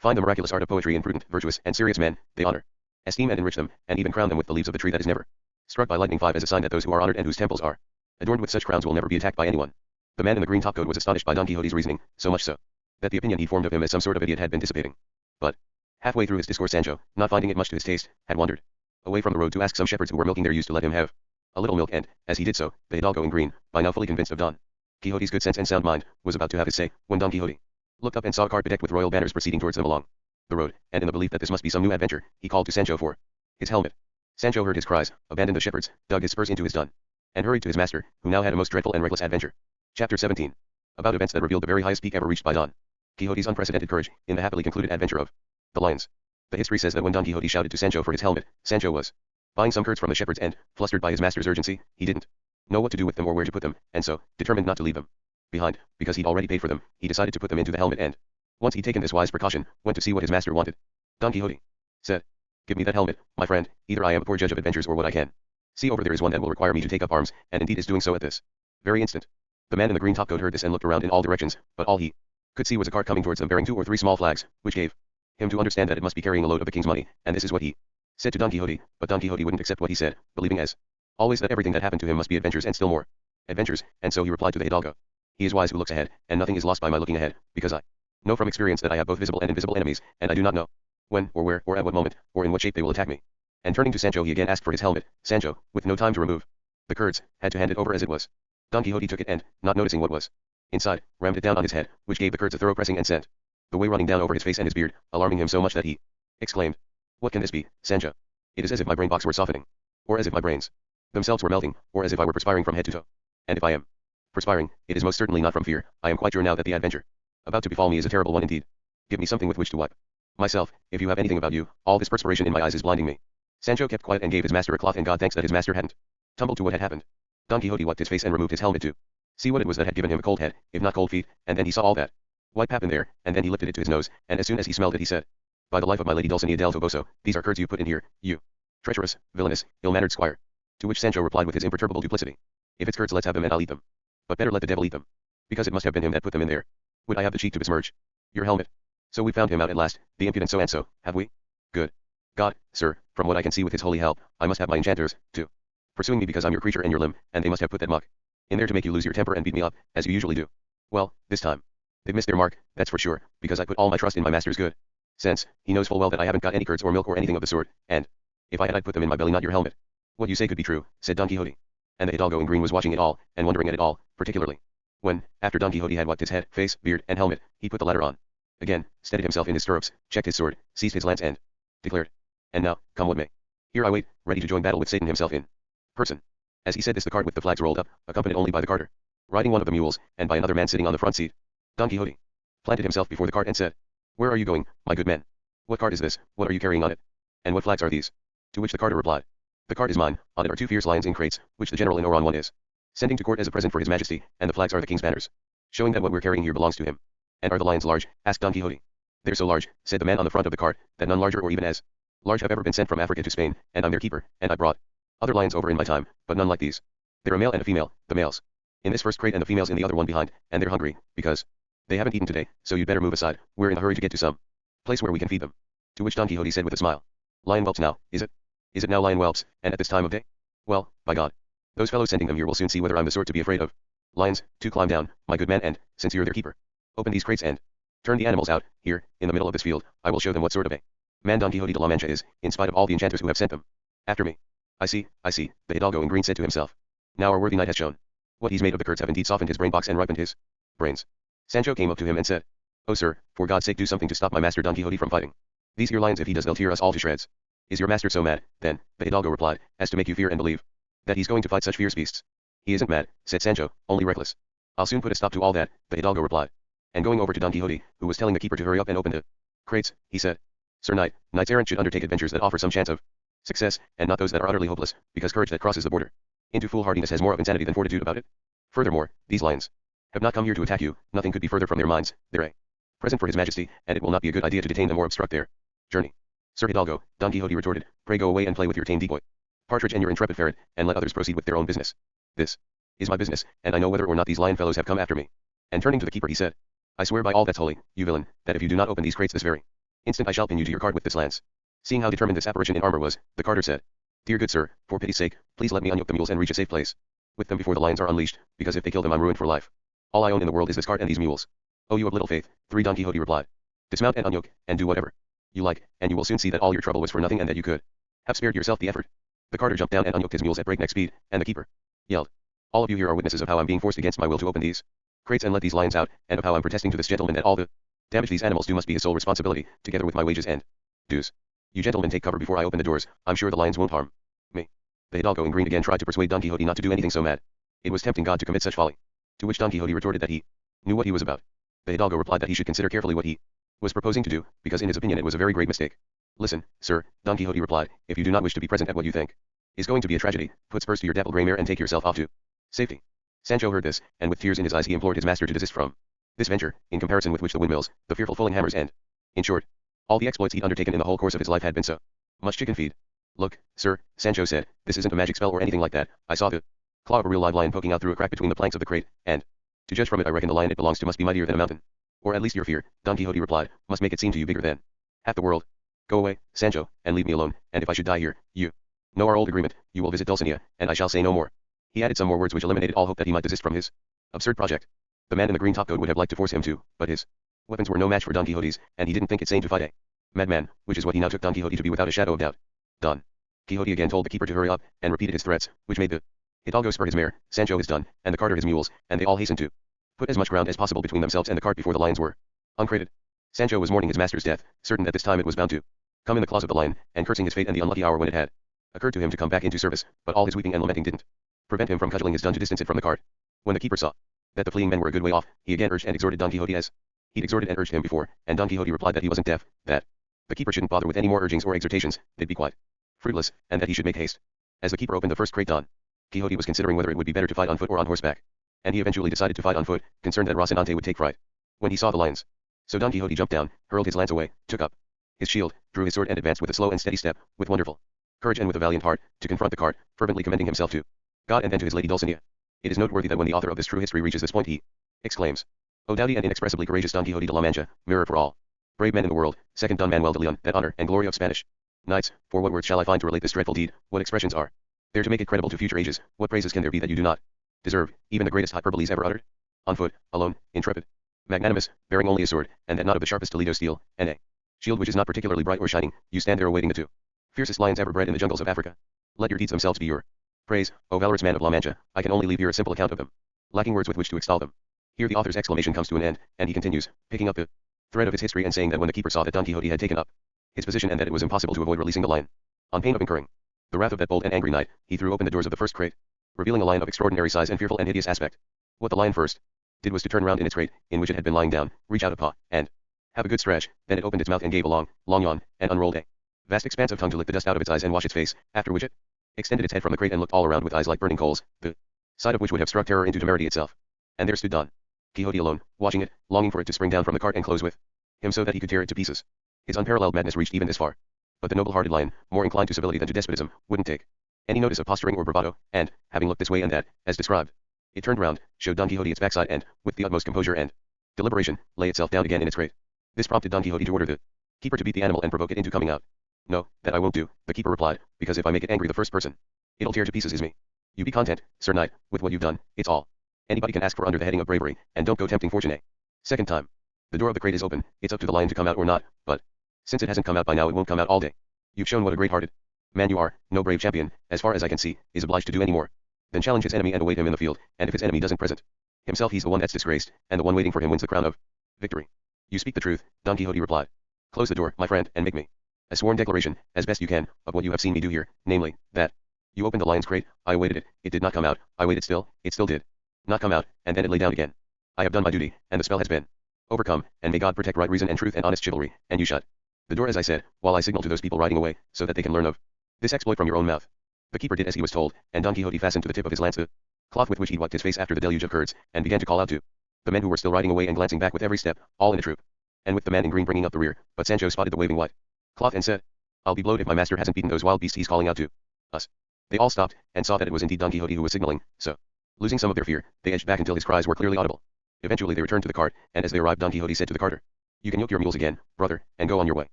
Find the miraculous art of poetry in prudent, virtuous, and serious men, they honor, esteem and enrich them, and even crown them with the leaves of the tree that is never struck by lightning. 5 as a sign that those who are honored and whose temples are adorned with such crowns will never be attacked by anyone. The man in the green topcoat was astonished by Don Quixote's reasoning, so much so that the opinion he formed of him as some sort of idiot had been dissipating. But halfway through his discourse Sancho, not finding it much to his taste, had wandered away from the road to ask some shepherds who were milking their ewes to let him have a little milk, and, as he did so, the hidalgo in green, by now fully convinced of Don Quixote's good sense and sound mind, was about to have his say, when Don Quixote looked up and saw a cart bedecked with royal banners proceeding towards them along the road, and in the belief that this must be some new adventure, he called to Sancho for his helmet. Sancho heard his cries, abandoned the shepherds, dug his spurs into his dun, and hurried to his master, who now had a most dreadful and reckless adventure. Chapter 17. About events that revealed the very highest peak ever reached by Don Quixote's unprecedented courage, in the happily concluded adventure of the lions. The history says that when Don Quixote shouted to Sancho for his helmet, Sancho was buying some curds from the shepherds and, flustered by his master's urgency, he didn't know what to do with them or where to put them, and so, determined not to leave them behind, because he'd already paid for them, he decided to put them into the helmet and, once he'd taken this wise precaution, went to see what his master wanted. Don Quixote said, "Give me that helmet, my friend, either I am a poor judge of adventures or what I can see over there is one that will require me to take up arms, and indeed is doing so at this very instant." The man in the green topcoat heard this and looked around in all directions, but all he could see was a cart coming towards them bearing 2 or 3 small flags, which gave him to understand that it must be carrying a load of the king's money, and this is what he said to Don Quixote, but Don Quixote wouldn't accept what he said, believing as always that everything that happened to him must be adventures and still more adventures, and so he replied to the hidalgo, "He is wise who looks ahead, and nothing is lost by my looking ahead, because I know from experience that I have both visible and invisible enemies, and I do not know when, or where, or at what moment, or in what shape they will attack me." And turning to Sancho he again asked for his helmet. Sancho, with no time to remove the curds, had to hand it over as it was. Don Quixote took it and, not noticing what was inside, rammed it down on his head, which gave the curds a thorough pressing and sent the whey running down over his face and his beard, alarming him so much that he exclaimed, "What can this be, Sancho? It is as if my brain box were softening, or as if my brains themselves were melting, or as if I were perspiring from head to toe. And if I am perspiring, it is most certainly not from fear. I am quite sure now that the adventure about to befall me is a terrible one indeed. Give me something with which to wipe myself, if you have anything about you. All this perspiration in my eyes is blinding me." Sancho kept quiet and gave his master a cloth, and God thanks that his master hadn't tumbled to what had happened. Don Quixote wiped his face and removed his helmet to see what it was that had given him a cold head, if not cold feet, and then he saw all that wipe happen there, and then he lifted it to his nose, and as soon as he smelled it he said, "By the life of my lady Dulcinea del Toboso, these are curds you put in here, you treacherous, villainous, ill-mannered squire." To which Sancho replied with his imperturbable duplicity, "If it's curds, let's have them and I'll eat them. But better let the devil eat them, because it must have been him that put them in there. Would I have the cheek to besmirch your helmet? So we found him out at last, the impudent so-and-so, have we? Good God, sir, from what I can see with his holy help, I must have my enchanters, too, pursuing me because I'm your creature and your limb, and they must have put that muck in there to make you lose your temper and beat me up, as you usually do. Well, this time they've missed their mark, that's for sure, because I put all my trust in my master's good sense. He knows full well that I haven't got any curds or milk or anything of the sort, and if I had I'd put them in my belly, not your helmet." "What you say could be true," said Don Quixote. And the hidalgo in green was watching it all, and wondering at it all, particularly when, after Don Quixote had wiped his head, face, beard, and helmet, he put the latter on again, steadied himself in his stirrups, checked his sword, seized his lance, and declared, "And now, come what may, here I wait, ready to join battle with Satan himself in person." As he said this the cart with the flags rolled up, accompanied only by the carter riding one of the mules, and by another man sitting on the front seat. Don Quixote planted himself before the cart and said, "Where are you going, my good man? What cart is this? What are you carrying on it? And what flags are these?" To which the carter replied, "The cart is mine, on it are 2 fierce lions in crates, which the general in Oran one is sending to court as a present for his majesty, and the flags are the king's banners, showing that what we're carrying here belongs to him." "And are the lions large?" asked Don Quixote. "They're so large," said the man on the front of the cart, "that none larger or even as large have ever been sent from Africa to Spain, and I'm their keeper, and I brought other lions over in my time, but none like these. They're a male and a female, the males in this first crate and the females in the other one behind, and they're hungry, because they haven't eaten today, so you'd better move aside, we're in a hurry to get to some place where we can feed them." To which Don Quixote said with a smile, "Lion whelps now, is it? Is it now lion whelps, and at this time of day? Well, by God, those fellows sending them here will soon see whether I'm the sort to be afraid of lions. To climb down, my good man, and, since you're their keeper, open these crates and turn the animals out, here, in the middle of this field. I will show them what sort of a man Don Quixote de la Mancha is, in spite of all the enchanters who have sent them after me." I see, the hidalgo in green said to himself. "Now our worthy knight has shown what he's made of. The curds have indeed softened his brain box and ripened his brains." Sancho came up to him and said, "Oh sir, for God's sake do something to stop my master Don Quixote from fighting these here lions. If he does they'll tear us all to shreds." "Is your master so mad, then," the hidalgo replied, "as to make you fear and believe that he's going to fight such fierce beasts?" "He isn't mad," said Sancho, "only reckless." "I'll soon put a stop to all that," the hidalgo replied. And going over to Don Quixote, who was telling the keeper to hurry up and open the crates, he said, "Sir knight, knights errant should undertake adventures that offer some chance of success, and not those that are utterly hopeless, because courage that crosses the border into foolhardiness has more of insanity than fortitude about it. Furthermore, these lions have not come here to attack you, nothing could be further from their minds, they're a present for his majesty, and it will not be a good idea to detain them or obstruct their journey." "Sir Hidalgo," Don Quixote retorted, "pray go away and play with your tame decoy partridge and your intrepid ferret, and let others proceed with their own business. This is my business, and I know whether or not these lion fellows have come after me." And turning to the keeper he said, "I swear by all that's holy, you villain, that if you do not open these crates this very Instant I shall pin you to your cart with this lance. Seeing how determined this apparition in armor was, the carter said, Dear good sir, for pity's sake, please let me unyoke the mules and reach a safe place. With them before the lions are unleashed, because if they kill them I'm ruined for life. All I own in the world is this cart and these mules. Oh you of little faith, 3 Don Quixote replied. Dismount and unyoke, and do whatever you like, and you will soon see that all your trouble was for nothing and that you could have spared yourself the effort. The carter jumped down and unyoked his mules at breakneck speed, and the keeper yelled, All of you here are witnesses of how I'm being forced against my will to open these crates and let these lions out, and of how I'm protesting to this gentleman that all the damage these animals do must be his sole responsibility, together with my wages and dues. You gentlemen take cover before I open the doors, I'm sure the lions won't harm me. The hidalgo in green again tried to persuade Don Quixote not to do anything so mad. It was tempting God to commit such folly. To which Don Quixote retorted that he knew what he was about. The hidalgo replied that he should consider carefully what he was proposing to do, because in his opinion it was a very great mistake. Listen, sir, Don Quixote replied, if you do not wish to be present at what you think is going to be a tragedy, put spurs to your dapple gray mare and take yourself off to safety. Sancho heard this, and with tears in his eyes he implored his master to desist from this venture, in comparison with which the windmills, the fearful fulling hammers and, in short, all the exploits he'd undertaken in the whole course of his life had been so much chicken feed. Look, sir, Sancho said, this isn't a magic spell or anything like that, I saw the claw of a real live lion poking out through a crack between the planks of the crate, and, to judge from it I reckon the lion it belongs to must be mightier than a mountain. Or at least your fear, Don Quixote replied, must make it seem to you bigger than half the world. Go away, Sancho, and leave me alone, and if I should die here, you know our old agreement, you will visit Dulcinea, and I shall say no more. He added some more words which eliminated all hope that he might desist from his absurd project. The man in the green topcoat would have liked to force him to, but his weapons were no match for Don Quixote's, and he didn't think it sane to fight a madman, which is what he now took Don Quixote to be without a shadow of doubt. Don Quixote again told the keeper to hurry up, and repeated his threats, which made the hidalgo spur his mare, Sancho his dun, and the carter his mules, and they all hastened to put as much ground as possible between themselves and the cart before the lions were uncrated. Sancho was mourning his master's death, certain that this time it was bound to come in the claws of the lion, and cursing his fate and the unlucky hour when it had occurred to him to come back into service, but all his weeping and lamenting didn't prevent him from cudgeling his dun to distance it from the cart. When the keeper saw that the fleeing men were a good way off, he again urged and exhorted Don Quixote as he'd exhorted and urged him before, and Don Quixote replied that he wasn't deaf, that the keeper shouldn't bother with any more urgings or exhortations, they'd be quite fruitless, and that he should make haste. As the keeper opened the first crate, Don Quixote was considering whether it would be better to fight on foot or on horseback, and he eventually decided to fight on foot, concerned that Rocinante would take fright when he saw the lions. So Don Quixote jumped down, hurled his lance away, took up his shield, drew his sword and advanced with a slow and steady step, with wonderful courage and with a valiant heart, to confront the cart, fervently commending himself to God and then to his lady Dulcinea. It is noteworthy that when the author of this true history reaches this point he exclaims, O doughty and inexpressibly courageous Don Quixote de la Mancha, mirror for all brave men in the world, second Don Manuel de Leon, that honor and glory of Spanish knights, for what words shall I find to relate this dreadful deed, what expressions are there to make it credible to future ages, what praises can there be that you do not deserve, even the greatest hyperboles ever uttered? On foot, alone, intrepid, magnanimous, bearing only a sword, and that not of the sharpest Toledo steel, and a shield which is not particularly bright or shining, you stand there awaiting the two fiercest lions ever bred in the jungles of Africa. Let your deeds themselves be your praise, O valorous man of La Mancha, I can only leave here a simple account of them, lacking words with which to extol them. Here the author's exclamation comes to an end, and he continues, picking up the thread of his history and saying that when the keeper saw that Don Quixote had taken up his position and that it was impossible to avoid releasing the lion, on pain of incurring the wrath of that bold and angry knight, he threw open the doors of the first crate, revealing a lion of extraordinary size and fearful and hideous aspect. What the lion first did was to turn round in its crate, in which it had been lying down, reach out a paw, and have a good stretch, then it opened its mouth and gave a long, long yawn, and unrolled a vast expanse of tongue to lick the dust out of its eyes and wash its face, after which it extended its head from the crate and looked all around with eyes like burning coals, the sight of which would have struck terror into temerity itself. And there stood Don Quixote alone, watching it, longing for it to spring down from the cart and close with him so that he could tear it to pieces. His unparalleled madness reached even this far. But the noble-hearted lion, more inclined to civility than to despotism, wouldn't take any notice of posturing or bravado, and, having looked this way and that, as described, it turned round, showed Don Quixote its backside and, with the utmost composure and deliberation, lay itself down again in its crate. This prompted Don Quixote to order the keeper to beat the animal and provoke it into coming out. No, that I won't do, the keeper replied, because if I make it angry the first person it'll tear to pieces is me. You be content, Sir Knight, with what you've done, it's all anybody can ask for under the heading of bravery, and don't go tempting fortune a second time. The door of the crate is open, it's up to the lion to come out or not, but since it hasn't come out by now it won't come out all day. You've shown what a great-hearted man you are, no brave champion, as far as I can see, is obliged to do any more than challenge his enemy and await him in the field, and if his enemy doesn't present himself he's the one that's disgraced, and the one waiting for him wins the crown of victory. You speak the truth, Don Quixote replied. Close the door, my friend, and make me a sworn declaration, as best you can, of what you have seen me do here, namely, that you opened the lion's crate, I awaited it did not come out, I waited still, it still did not come out, and then it lay down again. I have done my duty, and the spell has been overcome, and may God protect right reason and truth and honest chivalry, and you shut the door as I said, while I signal to those people riding away, so that they can learn of this exploit from your own mouth. The keeper did as he was told, and Don Quixote fastened to the tip of his lance the cloth with which he wiped his face after the deluge of curds, and began to call out to the men who were still riding away and glancing back with every step, all in a troop, and with the man in green bringing up the rear, but Sancho spotted the waving white cloth and said, I'll be blowed if my master hasn't beaten those wild beasts he's calling out to us. They all stopped, and saw that it was indeed Don Quixote who was signaling, so, losing some of their fear, they edged back until his cries were clearly audible. Eventually they returned to the cart, and as they arrived Don Quixote said to the carter, You can yoke your mules again, brother, and go on your way.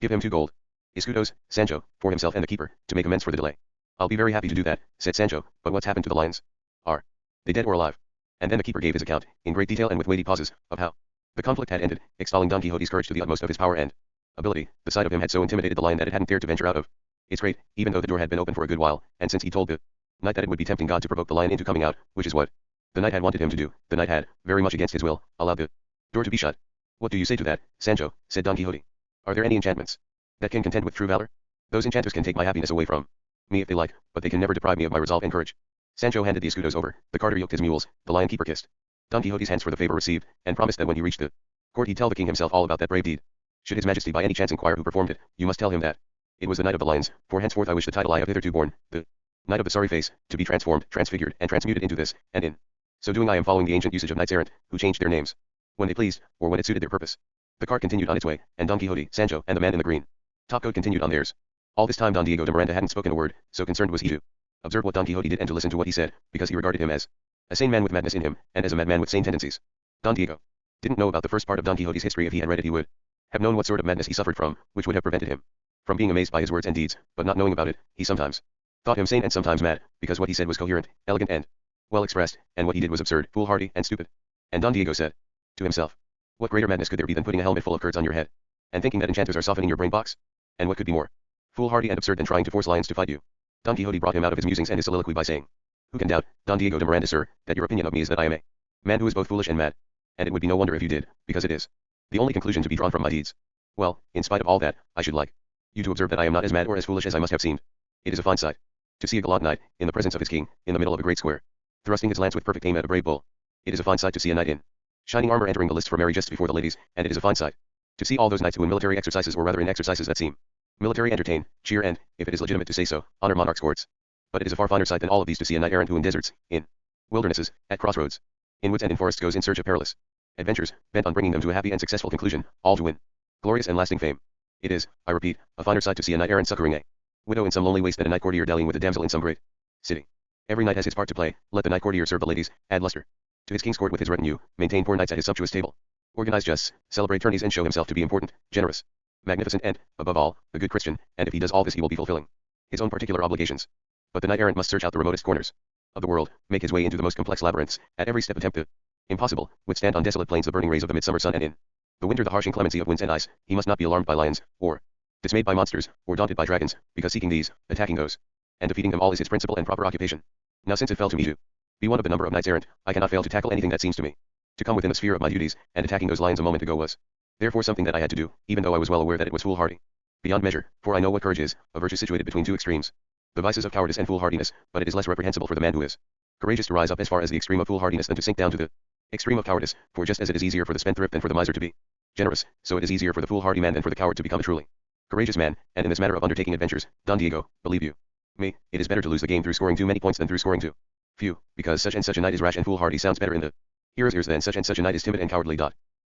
Give him 2 gold escudos, Sancho, for himself and the keeper, to make amends for the delay. I'll be very happy to do that, said Sancho, but what's happened to the lions? Are they dead or alive? And then the keeper gave his account, in great detail and with weighty pauses, of how the conflict had ended, extolling Don Quixote's courage to the utmost of his power and ability. The sight of him had so intimidated the lion that it hadn't dared to venture out of its crate, even though the door had been open for a good while, and since he told the knight that it would be tempting God to provoke the lion into coming out, which is what the knight had wanted him to do, the knight had, very much against his will, allowed the door to be shut. What do you say to that, Sancho? Said Don Quixote. Are there any enchantments that can contend with true valor? Those enchanters can take my happiness away from me if they like, but they can never deprive me of my resolve and courage. Sancho handed the escudos over, the carter yoked his mules, the lion keeper kissed Don Quixote's hands for the favor received, and promised that when he reached the court he'd tell the king himself all about that brave deed. Should his majesty by any chance inquire who performed it, you must tell him that it was the Knight of the Lions, for henceforth I wish the title I have hitherto borne, the Knight of the Sorry Face, to be transformed, transfigured, and transmuted into this, and in so doing I am following the ancient usage of knights errant, who changed their names when they pleased, or when it suited their purpose. The cart continued on its way, and Don Quixote, Sancho, and the man in the green topcoat continued on theirs. All this time Don Diego de Miranda hadn't spoken a word, so concerned was he to observe what Don Quixote did and to listen to what he said, because he regarded him as a sane man with madness in him, and as a madman with sane tendencies. Don Diego didn't know about the first part of Don Quixote's history. If he had read it he would have known what sort of madness he suffered from, which would have prevented him from being amazed by his words and deeds, but not knowing about it, he sometimes thought him sane and sometimes mad, because what he said was coherent, elegant and well expressed, and what he did was absurd, foolhardy, and stupid. And Don Diego said to himself, what greater madness could there be than putting a helmet full of curds on your head, and thinking that enchanters are softening your brain box? And what could be more foolhardy and absurd than trying to force lions to fight you? Don Quixote brought him out of his musings and his soliloquy by saying, who can doubt, Don Diego de Miranda, sir, that your opinion of me is that I am a man who is both foolish and mad? And it would be no wonder if you did, because it is the only conclusion to be drawn from my deeds. Well, in spite of all that, I should like you to observe that I am not as mad or as foolish as I must have seemed. It is a fine sight to see a gallant knight, in the presence of his king, in the middle of a great square, thrusting his lance with perfect aim at a brave bull. It is a fine sight to see a knight in shining armor entering the lists for merry jests before the ladies, and it is a fine sight to see all those knights who in military exercises, or rather in exercises that seem military, entertain, cheer and, if it is legitimate to say so, honor monarchs' courts. But it is a far finer sight than all of these to see a knight errant who in deserts, in wildernesses, at crossroads, in woods and in forests goes in search of perilous adventures, bent on bringing them to a happy and successful conclusion, all to win glorious and lasting fame. It is, I repeat, a finer sight to see a knight errant succoring a widow in some lonely waste than a knight courtier dallying with a damsel in some great city. Every knight has his part to play. Let the knight courtier serve the ladies, add luster to his king's court with his retinue, maintain poor knights at his sumptuous table, organize justs, celebrate tourneys, and show himself to be important, generous, magnificent, and, above all, a good Christian, and if he does all this he will be fulfilling his own particular obligations. But the knight errant must search out the remotest corners of the world, make his way into the most complex labyrinths, at every step attempt the impossible, withstand on desolate plains the burning rays of the midsummer sun, and in the winter the harsh inclemency of winds and ice. He must not be alarmed by lions, or dismayed by monsters, or daunted by dragons, because seeking these, attacking those, and defeating them all is his principal and proper occupation. Now since it fell to me to be one of the number of knights errant, I cannot fail to tackle anything that seems to me to come within the sphere of my duties, and attacking those lions a moment ago was therefore something that I had to do, even though I was well aware that it was foolhardy beyond measure, for I know what courage is, a virtue situated between two extremes, the vices of cowardice and foolhardiness, but it is less reprehensible for the man who is courageous to rise up as far as the extreme of foolhardiness than to sink down to the extreme of cowardice, for just as it is easier for the spendthrift than for the miser to be generous, so it is easier for the foolhardy man than for the coward to become a truly courageous man, and in this matter of undertaking adventures, Don Diego, believe you me, it is better to lose the game through scoring too many points than through scoring too few, because such and such a knight is rash and foolhardy sounds better in the hearer's ears than such and such a knight is timid and cowardly.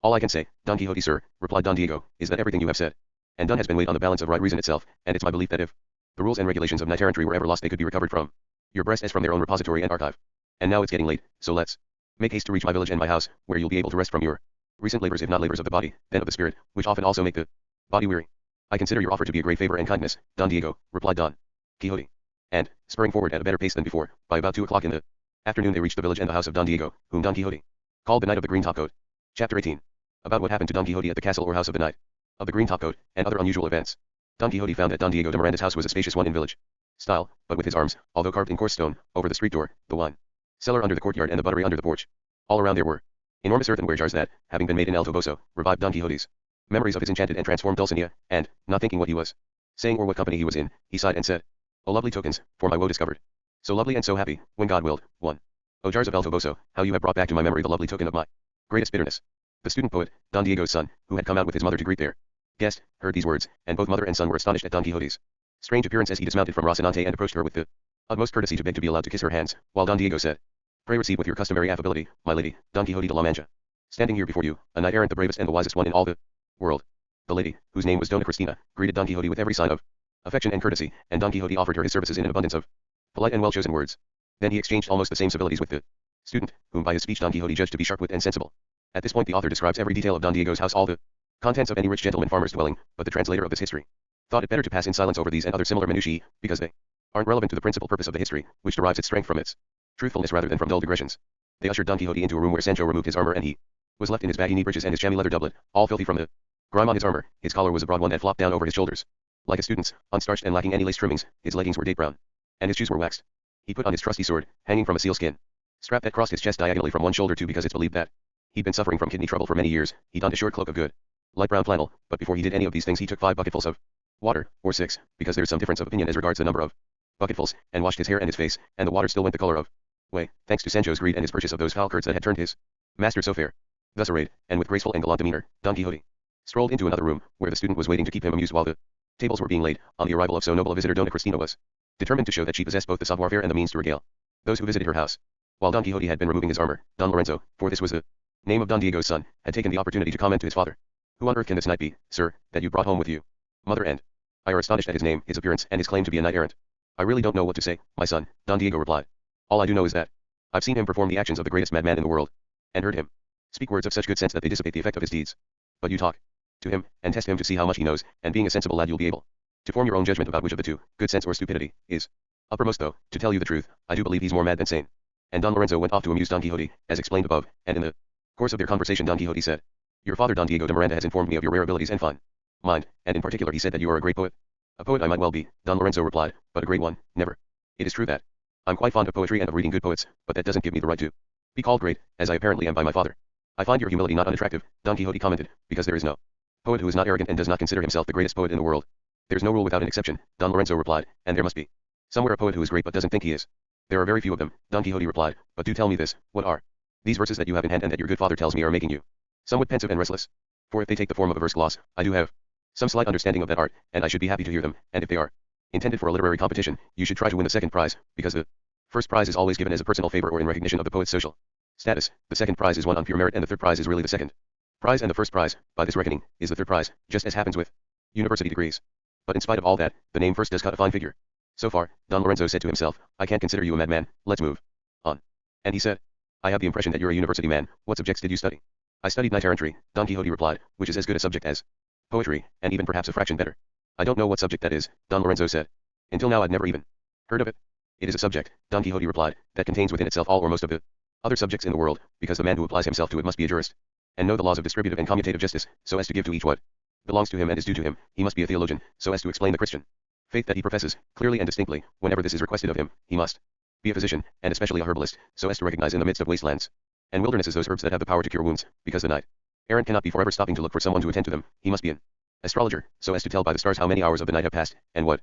All I can say, Don Quixote, sir, replied Don Diego, is that everything you have said and done has been weighed on the balance of right reason itself, and it's my belief that if the rules and regulations of knight errantry were ever lost they could be recovered from your breast as from their own repository and archive. And now it's getting late, so let's make haste to reach my village and my house, where you'll be able to rest from your recent labors, if not labors of the body, then of the spirit, which often also make the body weary. I consider your offer to be a great favor and kindness, Don Diego, replied Don Quixote. And, spurring forward at a better pace than before, by about 2 o'clock in the afternoon they reached the village and the house of Don Diego, whom Don Quixote called the Knight of the Green Topcoat. Chapter 18. About what happened to Don Quixote at the castle or house of the Knight of the Green Topcoat, and other unusual events. Don Quixote found that Don Diego de Miranda's house was a spacious one in village style, but with his arms, although carved in coarse stone, over the street door, the wine cellar under the courtyard, and the buttery under the porch. All around there were enormous earthenware jars that, having been made in alto voce, revived Don Quixote's memories of his enchanted and transformed Dulcinea, and, not thinking what he was saying or what company he was in, he sighed and said, O lovely tokens, for my woe discovered. So lovely and so happy, when God willed, 1. O jars of alto voce, how you have brought back to my memory the lovely token of my greatest bitterness. The student poet, Don Diego's son, who had come out with his mother to greet their guest, heard these words, and both mother and son were astonished at Don Quixote's strange appearance as he dismounted from Rocinante and approached her with the utmost courtesy to beg to be allowed to kiss her hands, while Don Diego said, Pray receive with your customary affability, my lady, Don Quixote de la Mancha. Standing here before you, a knight errant, the bravest and the wisest one in all the world. The lady, whose name was Dona Cristina, greeted Don Quixote with every sign of affection and courtesy, and Don Quixote offered her his services in an abundance of polite and well-chosen words. Then he exchanged almost the same civilities with the student, whom by his speech Don Quixote judged to be sharp-witted and sensible. At this point the author describes every detail of Don Diego's house, all the Contents of any rich gentleman farmer's dwelling, but the translator of this history thought it better to pass in silence over these and other similar minutiae, because they aren't relevant to the principal purpose of the history, which derives its strength from its truthfulness rather than from dull digressions. They ushered Don Quixote into a room where Sancho removed his armor and he was left in his baggy knee breeches and his chamois leather doublet, all filthy from the grime on his armor. His collar was a broad one that flopped down over his shoulders. Like a student's, unstarched and lacking any lace trimmings, his leggings were date brown, and his shoes were waxed. He put on his trusty sword, hanging from a sealskin strap that crossed his chest diagonally from one shoulder to because it's believed that he'd been suffering from kidney trouble for many years. He donned a short cloak of good light brown flannel, but before he did any of these things he took 5 bucketfuls of water, or 6, because there's some difference of opinion as regards the number of bucketfuls, and washed his hair and his face, and the water still went the color of whey, thanks to Sancho's greed and his purchase of those foul curds that had turned his master so fair. Thus arrayed, and with graceful and gallant demeanor, Don Quixote strolled into another room, where the student was waiting to keep him amused while the tables were being laid. On the arrival of so noble a visitor, Dona Cristina was determined to show that she possessed both the savoir-faire and the means to regale those who visited her house. While Don Quixote had been removing his armor, Don Lorenzo, for this was the name of Don Diego's son, had taken the opportunity to comment to his father. Who on earth can this knight be, sir, that you brought home with you? Mother and I are astonished at his name, his appearance, and his claim to be a knight-errant. I really don't know what to say, my son, Don Diego replied. All I do know is that I've seen him perform the actions of the greatest madman in the world, and heard him speak words of such good sense that they dissipate the effect of his deeds. But you talk to him, and test him to see how much he knows, and being a sensible lad you'll be able to form your own judgment about which of the two, good sense or stupidity, is uppermost, though, to tell you the truth, I do believe he's more mad than sane. And Don Lorenzo went off to amuse Don Quixote, as explained above, and in the course of their conversation Don Quixote said, your father Don Diego de Miranda has informed me of your rare abilities and fine mind, and in particular he said that you are a great poet. A poet I might well be, Don Lorenzo replied, but a great one, never. It is true that I'm quite fond of poetry and of reading good poets, but that doesn't give me the right to be called great, as I apparently am by my father. I find your humility not unattractive, Don Quixote commented, because there is no poet who is not arrogant and does not consider himself the greatest poet in the world. There's no rule without an exception, Don Lorenzo replied, and there must be somewhere a poet who is great but doesn't think he is. There are very few of them, Don Quixote replied, but do tell me this, what are these verses that you have in hand and that your good father tells me are making you somewhat pensive and restless? For if they take the form of a verse gloss, I do have some slight understanding of that art, and I should be happy to hear them, and if they are intended for a literary competition, you should try to win the second prize, because the first prize is always given as a personal favor or in recognition of the poet's social status. The second prize is won on pure merit, and the third prize is really the second prize, and the first prize, by this reckoning, is the third prize, just as happens with university degrees. But in spite of all that, the name first does cut a fine figure. So far, Don Lorenzo said to himself, I can't consider you a madman, let's move on. And he said, I have the impression that you're a university man. What subjects did you study? I studied knight-errantry, Don Quixote replied, which is as good a subject as poetry, and even perhaps a fraction better. I don't know what subject that is, Don Lorenzo said. Until now I'd never even heard of it. It is a subject, Don Quixote replied, that contains within itself all or most of the other subjects in the world, because the man who applies himself to it must be a jurist, and know the laws of distributive and commutative justice, so as to give to each what belongs to him and is due to him. He must be a theologian, so as to explain the Christian faith that he professes, clearly and distinctly. Whenever this is requested of him, he must be a physician, and especially a herbalist, so as to recognize in the midst of wastelands and wildernesses those herbs that have the power to cure wounds, because the knight-errant cannot be forever stopping to look for someone to attend to them. He must be an astrologer, so as to tell by the stars how many hours of the night have passed, and what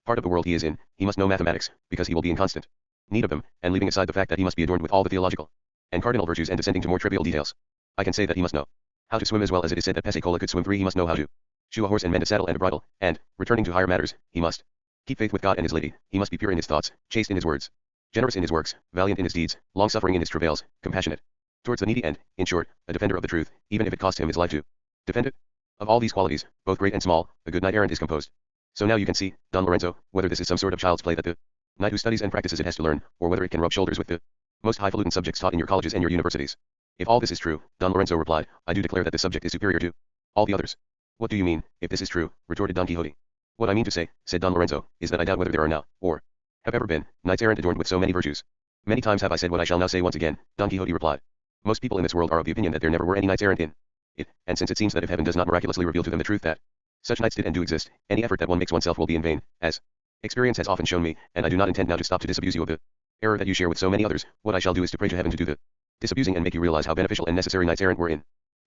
part of the world he is in. He must know mathematics, because he will be in constant need of them, and leaving aside the fact that he must be adorned with all the theological and cardinal virtues and descending to more trivial details, I can say that he must know how to swim as well as it is said that Pensacola could swim. 3. He must know how to shoe a horse and mend a saddle and a bridle, and, returning to higher matters, he must keep faith with God and his lady. He must be pure in his thoughts, chaste in his words, generous in his works, valiant in his deeds, long-suffering in his travails, compassionate towards the needy, and, in short, a defender of the truth, even if it cost him his life to defend it. Of all these qualities, both great and small, a good knight-errant is composed. So now you can see, Don Lorenzo, whether this is some sort of child's play that the knight who studies and practices it has to learn, or whether it can rub shoulders with the most highfalutin subjects taught in your colleges and your universities. If all this is true, Don Lorenzo replied, I do declare that this subject is superior to all the others. What do you mean, if this is true? Retorted Don Quixote. What I mean to say, said Don Lorenzo, is that I doubt whether there are now, or have ever been, knights-errant adorned with so many virtues. Many times have I said what I shall now say once again, Don Quixote replied. Most people in this world are of the opinion that there never were any knights-errant in it, and since it seems that if heaven does not miraculously reveal to them the truth that such knights did and do exist, any effort that one makes oneself will be in vain, as experience has often shown me, and I do not intend now to stop to disabuse you of the error that you share with so many others. What I shall do is to pray to heaven to do the disabusing and make you realize how beneficial and necessary knights-errant were in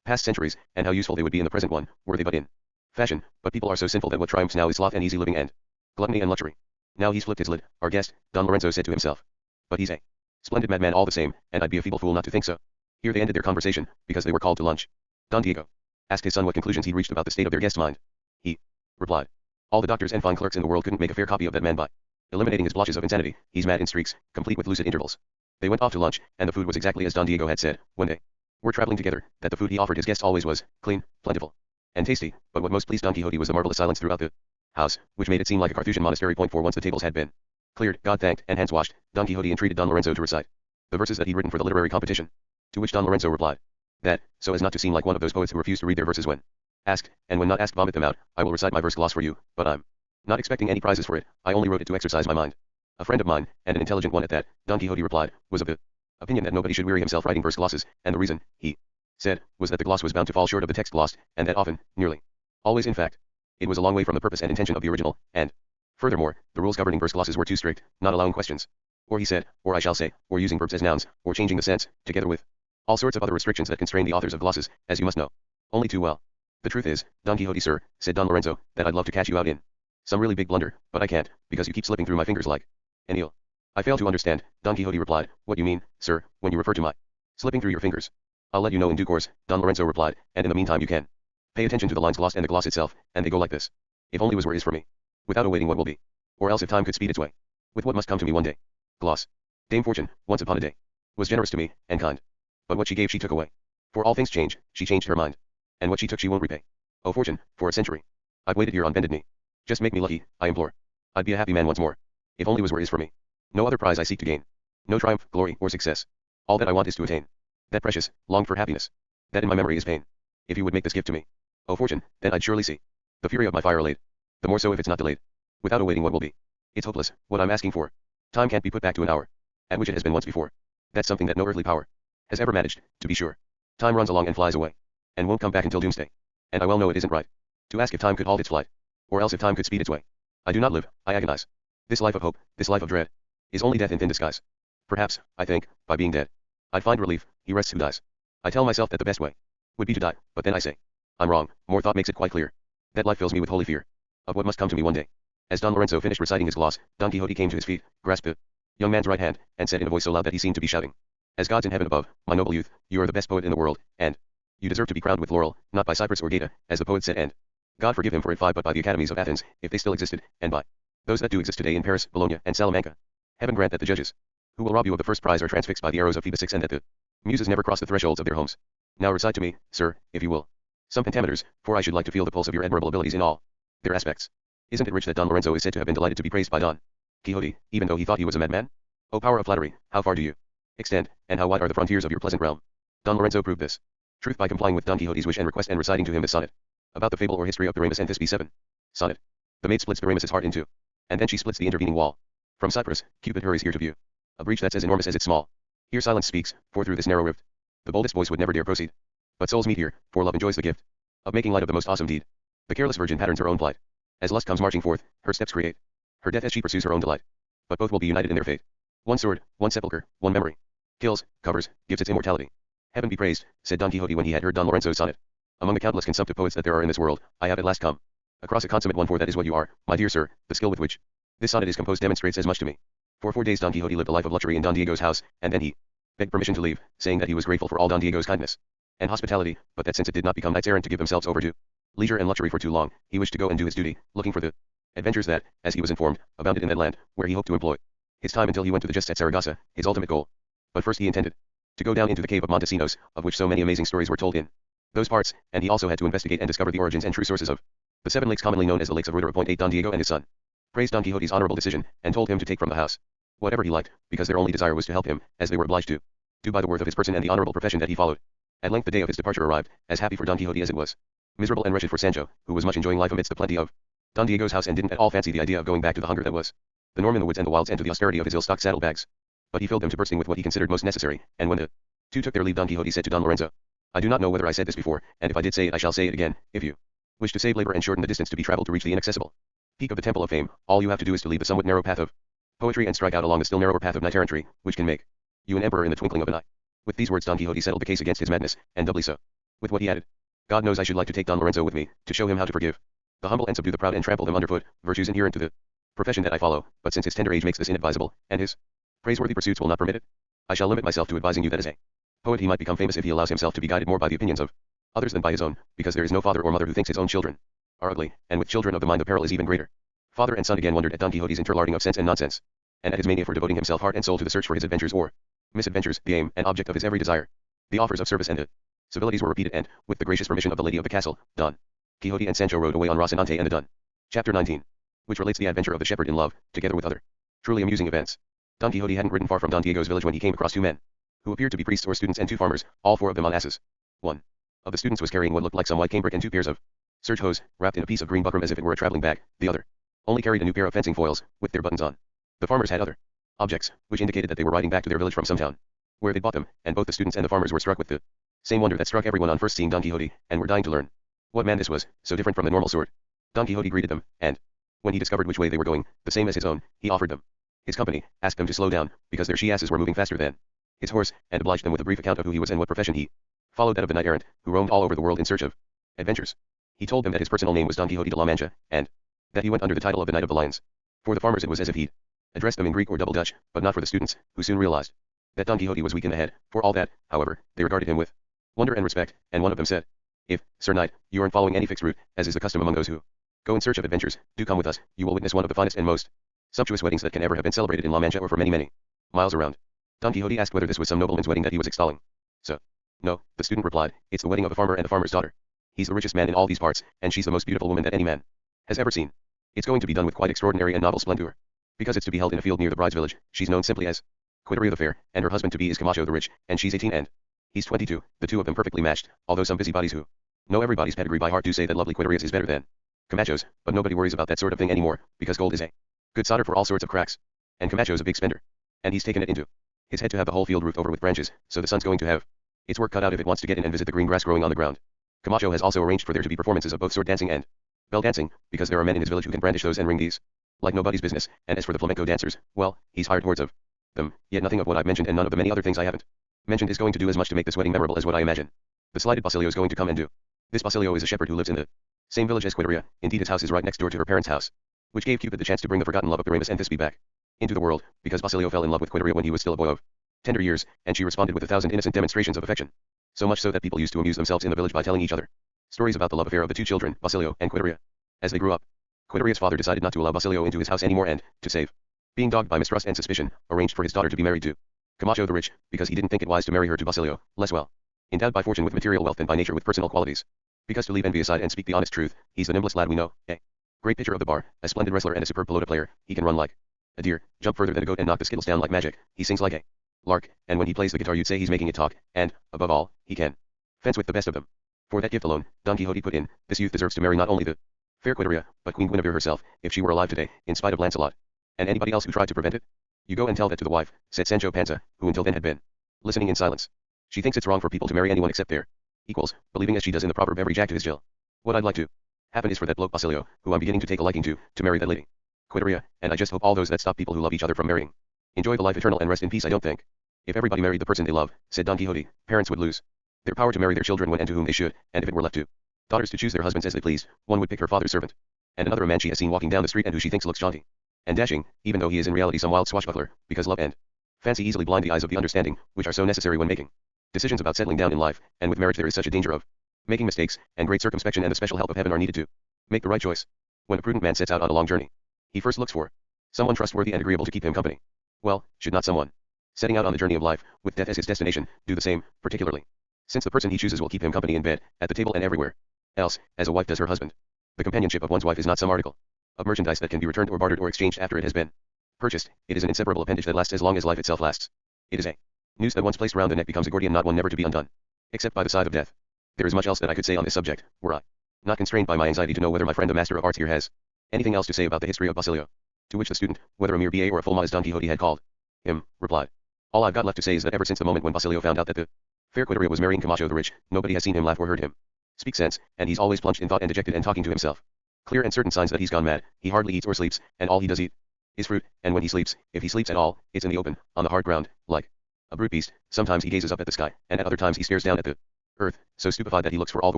past centuries, and how useful they would be in the present one, were they but in fashion. But people are so sinful that what triumphs now is sloth and easy living and gluttony and luxury. Now he's flipped his lid, our guest, Don Lorenzo said to himself. But he's a splendid madman all the same, and I'd be a feeble fool not to think so. Here they ended their conversation, because they were called to lunch. Don Diego asked his son what conclusions he'd reached about the state of their guest's mind. He replied, all the doctors and fine clerks in the world couldn't make a fair copy of that man by eliminating his blotches of insanity. He's mad in streaks, complete with lucid intervals. They went off to lunch, and the food was exactly as Don Diego had said, when they were traveling together, that the food he offered his guests always was clean, plentiful, and tasty. But what most pleased Don Quixote was the marvelous silence throughout the house, which made it seem like a Carthusian monastery. For once the tables had been cleared, God thanked, and hands washed, Don Quixote entreated Don Lorenzo to recite the verses that he'd written for the literary competition. To which Don Lorenzo replied, that, so as not to seem like one of those poets who refuse to read their verses when asked, and when not asked vomit them out. I will recite my verse gloss for you, but I'm not expecting any prizes for it. I only wrote it to exercise my mind. A friend of mine, and an intelligent one at that, Don Quixote replied, was of the opinion that nobody should weary himself writing verse glosses, and the reason, he said, was that the gloss was bound to fall short of the text glossed, and that often, nearly always in fact, it was a long way from the purpose and intention of the original, and, furthermore, the rules governing verse glosses were too strict, not allowing questions. Or he said, or I shall say, or using verbs as nouns, or changing the sense, together with all sorts of other restrictions that constrain the authors of glosses, as you must know only too well. The truth is, Don Quixote, sir, said Don Lorenzo, that I'd love to catch you out in some really big blunder, but I can't, because you keep slipping through my fingers like an eel. I fail to understand, Don Quixote replied, what you mean, sir, when you refer to my slipping through your fingers. I'll let you know in due course, Don Lorenzo replied, and in the meantime you can pay attention to the lines glossed and the gloss itself, and they go like this. If only was where is for me. Without awaiting what will be. Or else if time could speed its way. With what must come to me one day. Gloss. Dame Fortune, once upon a day, was generous to me, and kind. But what she gave she took away. For all things change, she changed her mind. And what she took she won't repay. Oh Fortune, for a century I've waited here on bended knee. Just make me lucky, I implore. I'd be a happy man once more. If only was where is for me. No other prize I seek to gain. No triumph, glory, or success. All that I want is to attain that precious, longed for happiness. That in my memory is pain. If you would make this gift to me, O Fortune, then I'd surely see the fury of my fire allayed. The more so if it's not delayed. Without awaiting what will be. It's hopeless, what I'm asking for. Time can't be put back to an hour, at which it has been once before. That's something that no earthly power has ever managed, to be sure. Time runs along and flies away, and won't come back until doomsday. And I well know it isn't right to ask if time could halt its flight, or else if time could speed its way. I do not live, I agonize. This life of hope, this life of dread, is only death in thin disguise. Perhaps, I think, by being dead, I'd find relief. He rests who dies. I tell myself that the best way would be to die, but then I say, I'm wrong. More thought makes it quite clear that life fills me with holy fear of what must come to me one day. As Don Lorenzo finished reciting his gloss, Don Quixote came to his feet, grasped the young man's right hand, and said in a voice so loud that he seemed to be shouting, as gods in heaven above, my noble youth, you are the best poet in the world, and you deserve to be crowned with laurel, not by Cyprus or Gaeta, as the poet said, and God forgive him for it, but by the academies of Athens, if they still existed, and by those that do exist today in Paris, Bologna, and Salamanca. Heaven grant that the judges who will rob you of the first prize are transfixed by the arrows of Phoebus, and that the muses never cross the thresholds of their homes. Now recite to me, sir, if you will, some pentameters, for I should like to feel the pulse of your admirable abilities in all their aspects. Isn't it rich that Don Lorenzo is said to have been delighted to be praised by Don Quixote, even though he thought he was a madman? O power of flattery, how far do you extend, and how wide are the frontiers of your pleasant realm? Don Lorenzo proved this truth by complying with Don Quixote's wish and request and reciting to him this sonnet about the fable or history of Pyramus and Thisbe 7. Sonnet. The maid splits Pyramus's heart in two, and then she splits the intervening wall. From Cyprus, Cupid hurries here to view a breach that's as enormous as it's small. Here silence speaks, for through this narrow rift the boldest voice would never dare proceed. But souls meet here, for love enjoys the gift of making light of the most awesome deed. The careless virgin patterns her own plight. As lust comes marching forth, her steps create her death as she pursues her own delight. But both will be united in their fate. One sword, one sepulchre, one memory. Kills, covers, gives its immortality. Heaven be praised, said Don Quixote when he had heard Don Lorenzo's sonnet. Among the countless consumptive poets that there are in this world, I have at last come across a consummate one, for that is what you are, my dear sir. The skill with which this sonnet is composed demonstrates as much to me. For 4 days Don Quixote lived a life of luxury in Don Diego's house, and then he begged permission to leave, saying that he was grateful for all Don Diego's kindness and hospitality, but that since it did not become knights errant to give themselves over to leisure and luxury for too long, he wished to go and do his duty, looking for the adventures that, as he was informed, abounded in that land, where he hoped to employ his time until he went to the justs at Saragossa, his ultimate goal. But first he intended to go down into the cave of Montesinos, of which so many amazing stories were told in those parts, and he also had to investigate and discover the origins and true sources of the 7 lakes commonly known as the lakes of Ruidera. 8 Don Diego and his son praised Don Quixote's honorable decision, and told him to take from the house whatever he liked, because their only desire was to help him, as they were obliged to do by the worth of his person and the honorable profession that he followed. At length the day of his departure arrived, as happy for Don Quixote as it was miserable and wretched for Sancho, who was much enjoying life amidst the plenty of Don Diego's house and didn't at all fancy the idea of going back to the hunger that was the norm in the woods and the wilds and to the austerity of his ill-stocked saddlebags. But he filled them to bursting with what he considered most necessary, and when the two took their leave Don Quixote said to Don Lorenzo, I do not know whether I said this before, and if I did say it I shall say it again, if you wish to save labor and shorten the distance to be traveled to reach the inaccessible peak of the Temple of Fame, all you have to do is to leave the somewhat narrow path of poetry and strike out along the still narrower path of knight-errantry, which can make you an emperor in the twinkling of an eye. With these words Don Quixote settled the case against his madness, and doubly so with what he added. God knows I should like to take Don Lorenzo with me, to show him how to forgive the humble and subdue the proud and trample them underfoot, virtues inherent to the profession that I follow, but since his tender age makes this inadvisable, and his praiseworthy pursuits will not permit it, I shall limit myself to advising you that as a poet he might become famous if he allows himself to be guided more by the opinions of others than by his own, because there is no father or mother who thinks his own children are ugly, and with children of the mind the peril is even greater. Father and son again wondered at Don Quixote's interlarding of sense and nonsense, and at his mania for devoting himself heart and soul to the search for his adventures or misadventures, the aim and object of his every desire. The offers of service and the civilities were repeated, and, with the gracious permission of the lady of the castle, Don Quixote and Sancho rode away on Rocinante and the Dun. Chapter 19. Which relates the adventure of the shepherd in love, together with other truly amusing events. Don Quixote hadn't ridden far from Don Diego's village when he came across 2 men, who appeared to be priests or students, and 2 farmers, all 4 of them on asses. One of the students was carrying what looked like some white cambric and 2 pairs of serge hose, wrapped in a piece of green buckram as if it were a traveling bag. The other only carried a new pair of fencing foils, with their buttons on. The farmers had other objects, which indicated that they were riding back to their village from some town, where they'd bought them, and both the students and the farmers were struck with the same wonder that struck everyone on first seeing Don Quixote, and were dying to learn what man this was, so different from the normal sort. Don Quixote greeted them, and, when he discovered which way they were going, the same as his own, he offered them his company, asked them to slow down, because their she-asses were moving faster than his horse, and obliged them with a brief account of who he was and what profession he followed, that of a knight-errant, who roamed all over the world in search of adventures. He told them that his personal name was Don Quixote de la Mancha, and that he went under the title of the Knight of the Lions. For the farmers it was as if he'd addressed them in Greek or Double Dutch, but not for the students, who soon realized that Don Quixote was weak in the head. For all that, however, they regarded him with wonder and respect, and one of them said, "If, Sir Knight, you aren't following any fixed route, as is the custom among those who go in search of adventures, do come with us, you will witness one of the finest and most sumptuous weddings that can ever have been celebrated in La Mancha or for many, many miles around." Don Quixote asked whether this was some nobleman's wedding that he was extolling. So, no, the student replied, it's the wedding of a farmer and a farmer's daughter. He's the richest man in all these parts, and she's the most beautiful woman that any man has ever seen. It's going to be done with quite extraordinary and novel splendor, because it's to be held in a field near the bride's village. She's known simply as Quiteria the Fair, and her husband-to-be is Camacho the Rich, and she's 18 and he's 22, the two of them perfectly matched, although some busybodies who know everybody's pedigree by heart do say that lovely Quiteria is better than Camacho's, but nobody worries about that sort of thing anymore, because gold is a good solder for all sorts of cracks, and Camacho's a big spender, and he's taken it into his head to have the whole field roofed over with branches, so the sun's going to have its work cut out if it wants to get in and visit the green grass growing on the ground. Camacho has also arranged for there to be performances of both sword dancing and bell dancing, because there are men in his village who can brandish those and ring these like nobody's business, and as for the flamenco dancers, well, he's hired hordes of them, yet nothing of what I've mentioned and none of the many other things I haven't mentioned is going to do as much to make this wedding memorable as what I imagine the slighted Basilio is going to come and do. This Basilio is a shepherd who lives in the same village as Quiteria, indeed his house is right next door to her parents' house, which gave Cupid the chance to bring the forgotten love of Pyramus and Thisbe back into the world, because Basilio fell in love with Quiteria when he was still a boy of tender years, and she responded with 1,000 innocent demonstrations of affection, so much so that people used to amuse themselves in the village by telling each other stories about the love affair of the two children, Basilio and Quiteria. As they grew up, Quiteria's father decided not to allow Basilio into his house anymore and, to save being dogged by mistrust and suspicion, arranged for his daughter to be married to Camacho the Rich, because he didn't think it wise to marry her to Basilio, less well endowed by fortune with material wealth than by nature with personal qualities. Because to leave envy aside and speak the honest truth, he's the nimblest lad we know, a great pitcher of the bar, a splendid wrestler and a superb pelota player. He can run like a deer, jump further than a goat and knock the skittles down like magic. He sings like a lark, and when he plays the guitar you'd say he's making it talk, and, above all, he can fence with the best of them. For that gift alone, Don Quixote put in, this youth deserves to marry not only the fair Quiteria, but Queen Guinevere herself, if she were alive today, in spite of Lancelot and anybody else who tried to prevent it. You go and tell that to the wife, said Sancho Panza, who until then had been listening in silence. She thinks it's wrong for people to marry anyone except their equals, believing as she does in the proverb every jack to his Jill. What I'd like to happen is for that bloke Basilio, who I'm beginning to take a liking to marry that lady Quiteria, and I just hope all those that stop people who love each other from marrying enjoy the life eternal and rest in peace. I don't think if everybody married the person they love, said Don Quixote, parents would lose their power to marry their children when and to whom they should, and if it were left to daughters to choose their husbands as they pleased, one would pick her father's servant, and another a man she has seen walking down the street and who she thinks looks jaunty and dashing, even though he is in reality some wild swashbuckler, because love and fancy easily blind the eyes of the understanding, which are so necessary when making decisions about settling down in life, and with marriage there is such a danger of making mistakes, and great circumspection and the special help of heaven are needed to make the right choice. When a prudent man sets out on a long journey, he first looks for someone trustworthy and agreeable to keep him company. Well, should not someone setting out on the journey of life, with death as his destination, do the same, particularly since the person he chooses will keep him company in bed, at the table and everywhere else, as a wife does her husband? The companionship of one's wife is not some article of merchandise that can be returned or bartered or exchanged after it has been purchased. It is an inseparable appendage that lasts as long as life itself lasts. It is a noose that once placed round the neck becomes a Gordian knot, one never to be undone, except by the side of death. There is much else that I could say on this subject, were I not constrained by my anxiety to know whether my friend the Master of Arts here has anything else to say about the history of Basilio. To which the student, whether a mere BA or a full-sized Don Quixote had called him, replied, all I've got left to say is that ever since the moment when Basilio found out that the fair Quiteria was marrying Camacho the Rich, nobody has seen him laugh or heard him speak sense, and he's always plunged in thought and dejected and talking to himself. Clear and certain signs that he's gone mad. He hardly eats or sleeps, and all he does eat is fruit, and when he sleeps, if he sleeps at all, it's in the open, on the hard ground, like a brute beast. Sometimes he gazes up at the sky, and at other times he stares down at the earth, so stupefied that he looks for all the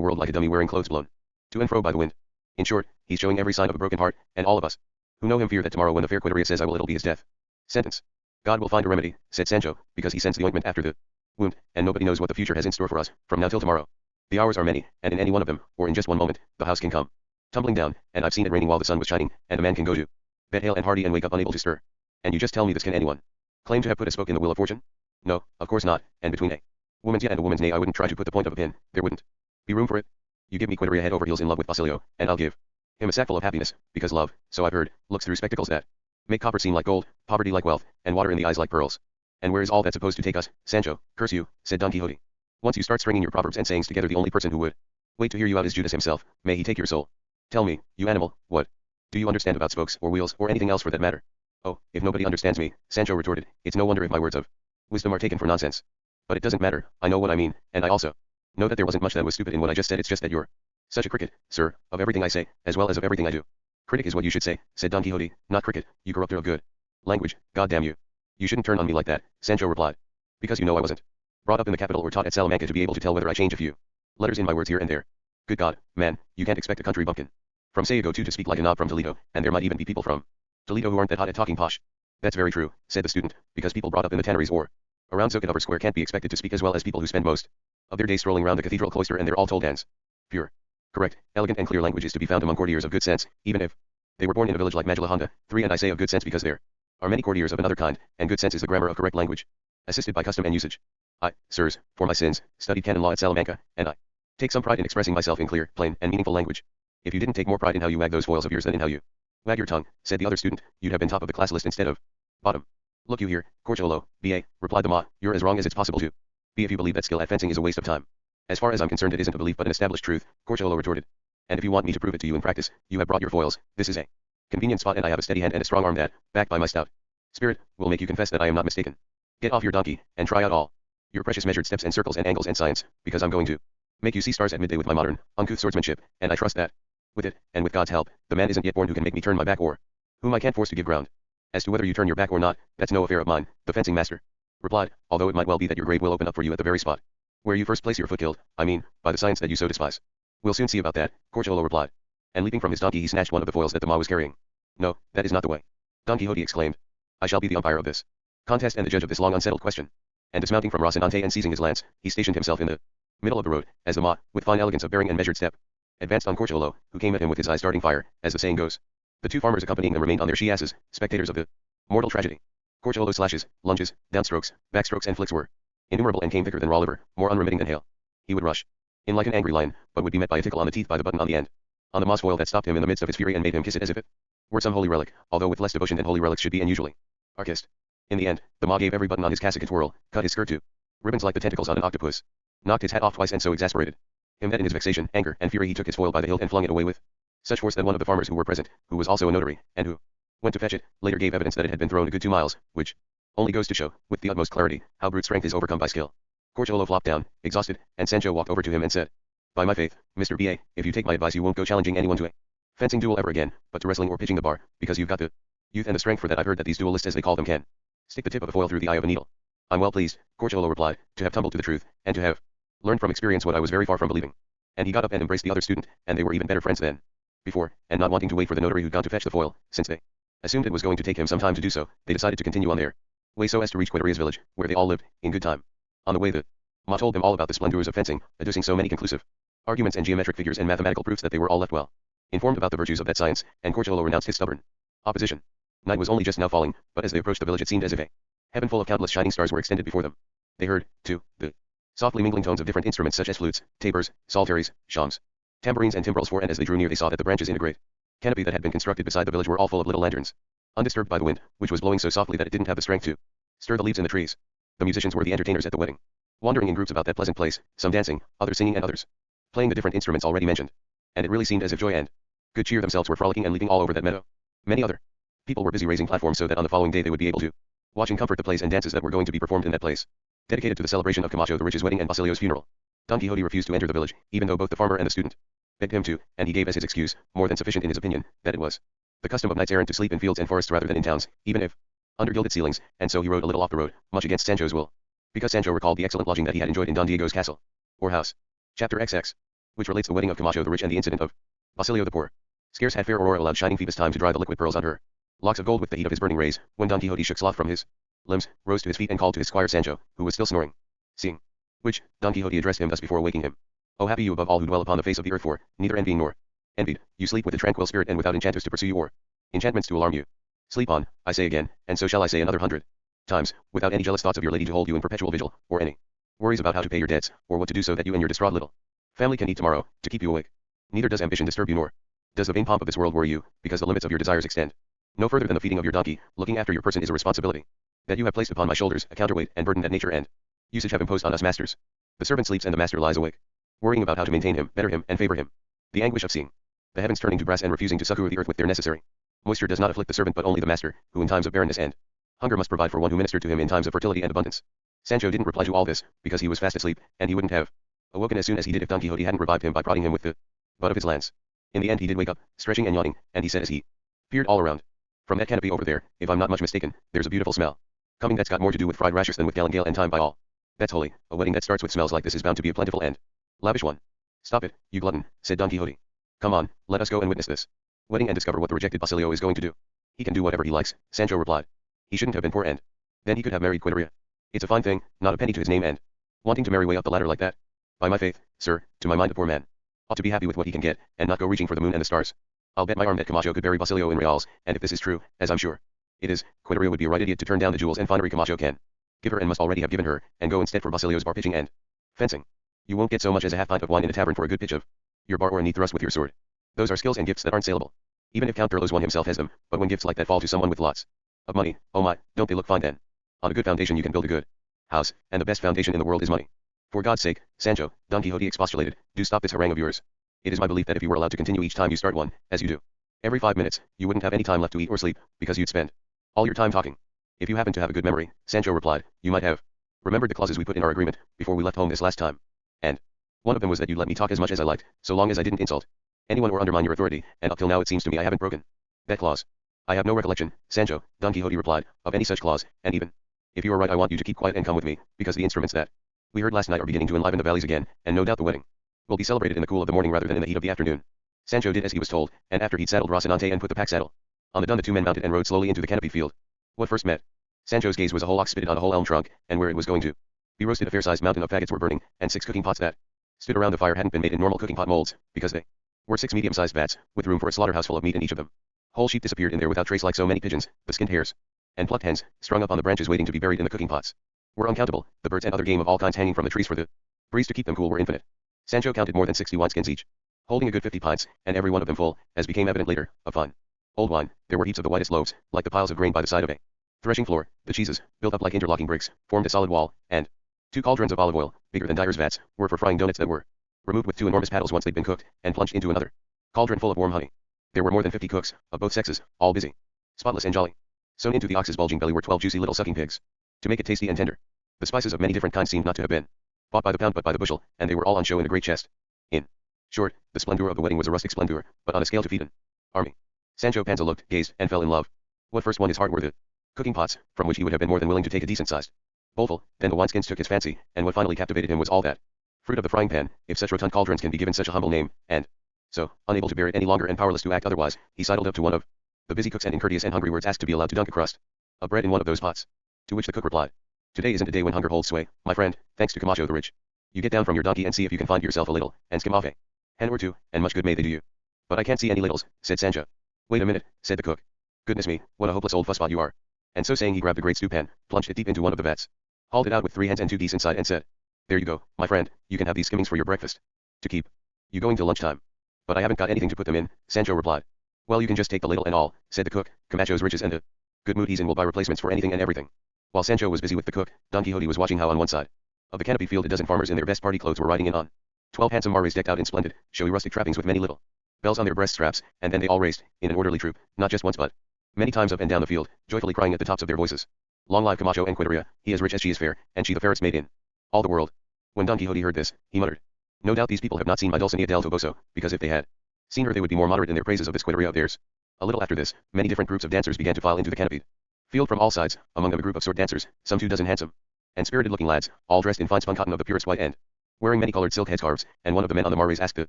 world like a dummy wearing clothes blown to and fro by the wind. In short, he's showing every sign of a broken heart, and all of us who know him fear that tomorrow when the fair Quiteria says I will it'll be his death sentence. God will find a remedy, said Sancho, because he sends the ointment after the wound, and nobody knows what the future has in store for us, from now till tomorrow. The hours are many, and in any one of them, or in just one moment, the house can come tumbling down, and I've seen it raining while the sun was shining, and a man can go to bed hale and hearty and wake up unable to stir. And you just tell me this, can anyone claim to have put a spoke in the wheel of fortune? No, of course not, and between a woman's yea and a woman's nay I wouldn't try to put the point of a pin, there wouldn't be room for it. You give me Quiteria head over heels in love with Basilio, and I'll give him a sackful of happiness, because love, so I've heard, looks through spectacles that make copper seem like gold, poverty like wealth, and water in the eyes like pearls. And where is all that supposed to take us, Sancho? Curse you, said Don Quixote. Once you start stringing your proverbs and sayings together, the only person who would Wait to hear you out is Judas himself, may he take your soul. Tell me, you animal, what? Do you understand about spokes or wheels or anything else for that matter? Oh, if nobody understands me, Sancho retorted, it's no wonder if my words of wisdom are taken for nonsense. But it doesn't matter, I know what I mean, and I also know that there wasn't much that was stupid in what I just said, it's just that you're such a cricket, sir, of everything I say, as well as of everything I do. Critic is what you should say, said Don Quixote, not cricket, you corrupter of good language, god damn you. You shouldn't turn on me like that, Sancho replied. Because you know I wasn't brought up in the capital or taught at Salamanca to be able to tell whether I change a few letters in my words here and there. Good God, man, you can't expect a country bumpkin from Sayago to speak like a knob from Toledo, and there might even be people from Toledo who aren't that hot at talking posh. That's very true, said the student, because people brought up in the tanneries or around Zocan Square can't be expected to speak as well as people who spend most of their days strolling around the cathedral cloister and they're all told hands. Pure, correct, elegant and clear language is to be found among courtiers of good sense, even if they were born in a village like Majulahonda. 3 And I say of good sense because there are many courtiers of another kind, and good sense is the grammar of correct language, assisted by custom and usage. I, sirs, for my sins, studied canon law at Salamanca, and I take some pride in expressing myself in clear, plain, and meaningful language. If you didn't take more pride in how you wag those foils of yours than in how you wag your tongue, said the other student, you'd have been top of the class list instead of bottom. Look you here, Corchuelo, B.A., replied the Ma, you're as wrong as it's possible to be if you believe that skill at fencing is a waste of time. As far as I'm concerned it isn't a belief but an established truth, Corchuelo retorted. And if you want me to prove it to you in practice, you have brought your foils, this is a convenient spot and I have a steady hand and a strong arm that, backed by my stout spirit, will make you confess that I am not mistaken. Get off your donkey, and try out all your precious measured steps and circles and angles and science, because I'm going to make you see stars at midday with my modern, uncouth swordsmanship, and I trust that, with it, and with God's help, the man isn't yet born who can make me turn my back or whom I can't force to give ground. As to whether you turn your back or not, that's no affair of mine, the fencing master replied, although it might well be that your grave will open up for you at the very spot where you first place your foot killed, I mean, by the science that you so despise. We'll soon see about that, Corchuelo replied. And leaping from his donkey he snatched one of the foils that the Ma was carrying. No, that is not the way, Don Quixote exclaimed. I shall be the umpire of this contest and the judge of this long unsettled question. And dismounting from Rocinante and seizing his lance, he stationed himself in the middle of the road, as the Ma, with fine elegance of bearing and measured step, advanced on Corchuelo, who came at him with his eyes darting fire, as the saying goes. The 2 farmers accompanying them remained on their she-asses, spectators of the mortal tragedy. Corchuelo's slashes, lunges, downstrokes, backstrokes and flicks were innumerable and came thicker than raw liver, more unremitting than hail. He would rush in like an angry lion, but would be met by a tickle on the teeth by the button on the end. On the Ma's foil that stopped him in the midst of his fury and made him kiss it as if it were some holy relic, although with less devotion than holy relics should be and usually are kissed. In the end, the Ma gave every button on his cassock a twirl, cut his skirt to ribbons like the tentacles on an octopus, knocked his hat off twice and so exasperated him that in his vexation, anger, and fury he took his foil by the hilt and flung it away with such force that one of the farmers who were present, who was also a notary, and who went to fetch it, later gave evidence that it had been thrown a good 2 miles, which only goes to show, with the utmost clarity, how brute strength is overcome by skill. Corchuelo flopped down, exhausted, and Sancho walked over to him and said, by my faith, Mr. B.A., if you take my advice you won't go challenging anyone to a fencing duel ever again, but to wrestling or pitching the bar, because you've got the youth and the strength for that. I've heard that these duelists as they call them can stick the tip of a foil through the eye of a needle. I'm well pleased, Corchuelo replied, to have tumbled to the truth, and to have learned from experience what I was very far from believing. And he got up and embraced the other student, and they were even better friends than before, and not wanting to wait for the notary who'd gone to fetch the foil, since they assumed it was going to take him some time to do so, they decided to continue on their way so as to reach Queteria's village, where they all lived, in good time. On the way the Ma told them all about the splendors of fencing, adducing so many conclusive arguments and geometric figures and mathematical proofs that they were all left well informed about the virtues of that science, and Corchuelo renounced his stubborn opposition. Night was only just now falling, but as they approached the village it seemed as if a heaven full of countless shining stars were extended before them. They heard, too, the softly mingling tones of different instruments such as flutes, tabors, psalteries, shawms, tambourines and timbrels, for and as they drew near they saw that the branches in a great canopy that had been constructed beside the village were all full of little lanterns, undisturbed by the wind, which was blowing so softly that it didn't have the strength to stir the leaves in the trees. The musicians were the entertainers at the wedding, wandering in groups about that pleasant place, some dancing, others singing and others playing the different instruments already mentioned. And it really seemed as if joy and good cheer themselves were frolicking and leaping all over that meadow. Many other people were busy raising platforms so that on the following day they would be able to watch in comfort the plays and dances that were going to be performed in that place, dedicated to the celebration of Camacho the Rich's wedding and Basilio's funeral. Don Quixote refused to enter the village, even though both the farmer and the student begged him to, and he gave as his excuse, more than sufficient in his opinion, that it was the custom of knights errant to sleep in fields and forests rather than in towns, even if under gilded ceilings, and so he rode a little off the road, much against Sancho's will, because Sancho recalled the excellent lodging that he had enjoyed in Don Diego's castle, or house. Chapter XX, which relates the wedding of Camacho the Rich and the incident of Basilio the Poor. Scarce had fair Aurora allowed shining Phoebus time to dry the liquid pearls on her locks of gold with the heat of his burning rays, when Don Quixote shook sloth from his limbs, rose to his feet and called to his squire Sancho, who was still snoring. Seeing which, Don Quixote addressed him thus before waking him. O happy you above all who dwell upon the face of the earth, for, neither envying nor envied, you sleep with a tranquil spirit and without enchanters to pursue you or enchantments to alarm you. Sleep on, I say again, and so shall I say another 100 times, without any jealous thoughts of your lady to hold you in perpetual vigil, or any worries about how to pay your debts, or what to do so that you and your distraught little family can eat tomorrow, to keep you awake. Neither does ambition disturb you nor does the vain pomp of this world worry you, because the limits of your desires extend no further than the feeding of your donkey. Looking after your person is a responsibility that you have placed upon my shoulders, a counterweight and burden that nature and usage have imposed on us masters. The servant sleeps and the master lies awake. worrying about how to maintain him, better him, and favor him. The anguish of seeing the heavens turning to brass and refusing to succor the earth with their necessary moisture does not afflict the servant but only the master, who in times of barrenness and hunger must provide for one who ministered to him in times of fertility and abundance. Sancho didn't reply to all this, because he was fast asleep, and he wouldn't have awoken as soon as he did if Don Quixote hadn't revived him by prodding him with the butt of his lance. In the end he did wake up, stretching and yawning, and he said as he peered all around, "From that canopy over there, if I'm not much mistaken, there's a beautiful smell coming that's got more to do with fried rashers than with galangale and time by all. That's holy, a wedding that starts with smells like this is bound to be a plentiful and lavish one." "Stop it, you glutton," said Don Quixote. "Come on, let us go and witness this wedding and discover what the rejected Basilio is going to do." "He can do whatever he likes," Sancho replied. "He shouldn't have been poor and then he could have married Quiteria. It's a fine thing, not a penny to his name and wanting to marry way up the ladder like that. By my faith, sir, to my mind a poor man ought to be happy with what he can get, and not go reaching for the moon and the stars. I'll bet my arm that Camacho could bury Basilio in reals, and if this is true, as I'm sure it is, Quiteria would be a right idiot to turn down the jewels and finery Camacho can give her and must already have given her, and go instead for Basilio's bar pitching and fencing. You won't get so much as a half pint of wine in a tavern for a good pitch of your bar or a knee thrust with your sword. Those are skills and gifts that aren't saleable, even if Count Durlow's one himself has them, but when gifts like that fall to someone with lots of money, oh my, don't they look fine then? On a good foundation you can build a good house, and the best foundation in the world is money." "For God's sake, Sancho," Don Quixote expostulated, "do stop this harangue of yours. It is my belief that if you were allowed to continue each time you start one, as you do every 5 minutes, you wouldn't have any time left to eat or sleep, because you'd spend all your time talking." "If you happen to have a good memory," Sancho replied, "you might have remembered the clauses we put in our agreement before we left home this last time. And one of them was that you'd let me talk as much as I liked, so long as I didn't insult anyone or undermine your authority, and up till now it seems to me I haven't broken that clause." "I have no recollection, Sancho," Don Quixote replied, "of any such clause, and even if you are right I want you to keep quiet and come with me, because the instruments that we heard last night are beginning to enliven the valleys again, and no doubt the wedding will be celebrated in the cool of the morning rather than in the heat of the afternoon." Sancho did as he was told, and after he'd saddled Rocinante and put the pack saddle on the dun the two men mounted and rode slowly into the canopy field. What first met Sancho's gaze was a whole ox spitted on a whole elm trunk, and where it was going to be roasted a fair-sized mountain of faggots were burning, and 6 cooking pots that stood around the fire hadn't been made in normal cooking pot molds, because they were 6 medium-sized vats, with room for a slaughterhouse full of meat in each of them. Whole sheep disappeared in there without trace like so many pigeons, the skinned hares and plucked hens, strung up on the branches waiting to be buried in the cooking pots, were uncountable, the birds and other game of all kinds hanging from the trees for the breeze to keep them cool were infinite. Sancho counted more than 60 wineskins each, holding a good 50 pints, and every one of them full, as became evident later, of fine old wine. There were heaps of the whitest loaves, like the piles of grain by the side of a threshing floor. The cheeses, built up like interlocking bricks, formed a solid wall, and 2 cauldrons of olive oil, bigger than dyers' vats, were for frying doughnuts that were removed with 2 enormous paddles once they'd been cooked, and plunged into another cauldron full of warm honey. There were more than 50 cooks, of both sexes, all busy, spotless and jolly. Sewn into the ox's bulging belly were 12 juicy little sucking pigs, to make it tasty and tender. The spices of many different kinds seemed not to have been bought by the pound but by the bushel, and they were all on show in a great chest. In short, the splendor of the wedding was a rustic splendor, but on a scale to feed an army. Sancho Panza looked, gazed, and fell in love. What first won his heart were the cooking pots, from which he would have been more than willing to take a decent-sized bowlful. Then the wineskins took his fancy, and what finally captivated him was all that fruit of the frying pan, if such rotund cauldrons can be given such a humble name, and so, unable to bear it any longer and powerless to act otherwise, he sidled up to one of the busy cooks and in courteous and hungry words asked to be allowed to dunk a crust of bread in one of those pots. To which the cook replied, "Today isn't a day when hunger holds sway, my friend, thanks to Camacho the rich. You get down from your donkey and see if you can find yourself a little, and skim off a hen or 2, and much good may they do you." "But I can't see any ladles," said Sancho. "Wait a minute," said the cook. "Goodness me, what a hopeless old fusspot you are." And so saying he grabbed a great stew pan, plunged it deep into one of the vats, hauled it out with 3 hens and 2 geese inside and said, "There you go, my friend, you can have these skimmings for your breakfast. To keep you going till lunchtime." "But I haven't got anything to put them in," Sancho replied. "Well, you can just take the ladle and all," said the cook. "Camacho's riches and the good mood he's in will buy replacements for anything and everything." While Sancho was busy with the cook, Don Quixote was watching how on one side of the canopy field a dozen farmers in their best party clothes were riding in on 12 handsome mares decked out in splendid, showy rustic trappings with many little bells on their breast straps, and then they all raced, in an orderly troop, not just once but many times up and down the field, joyfully crying at the tops of their voices, "Long live Camacho and Quiteria, he is rich as she is fair, and she the fairest maid in all the world." When Don Quixote heard this, he muttered, "No doubt these people have not seen my Dulcinea del Toboso, because if they had seen her they would be more moderate in their praises of this Quiteria of theirs." A little after this, many different groups of dancers began to file into the canopied field from all sides, among them a group of sword dancers, some 2 dozen handsome and spirited-looking lads, all dressed in fine spun cotton of the purest white and wearing many-colored silk headscarves, and one of the men on the mares asked the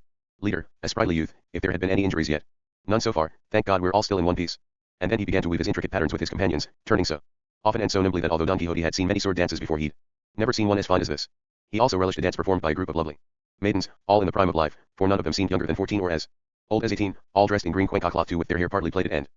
leader, a sprightly youth, if there had been any injuries yet. "None so far, thank God we're all still in one piece." And then he began to weave his intricate patterns with his companions, turning so often and so nimbly that although Don Quixote had seen many sword dances before he'd never seen one as fine as this. He also relished a dance performed by a group of lovely maidens, all in the prime of life, for none of them seemed younger than 14 or as old as 18, all dressed in green cuenca cloth too, with their hair partly plaited and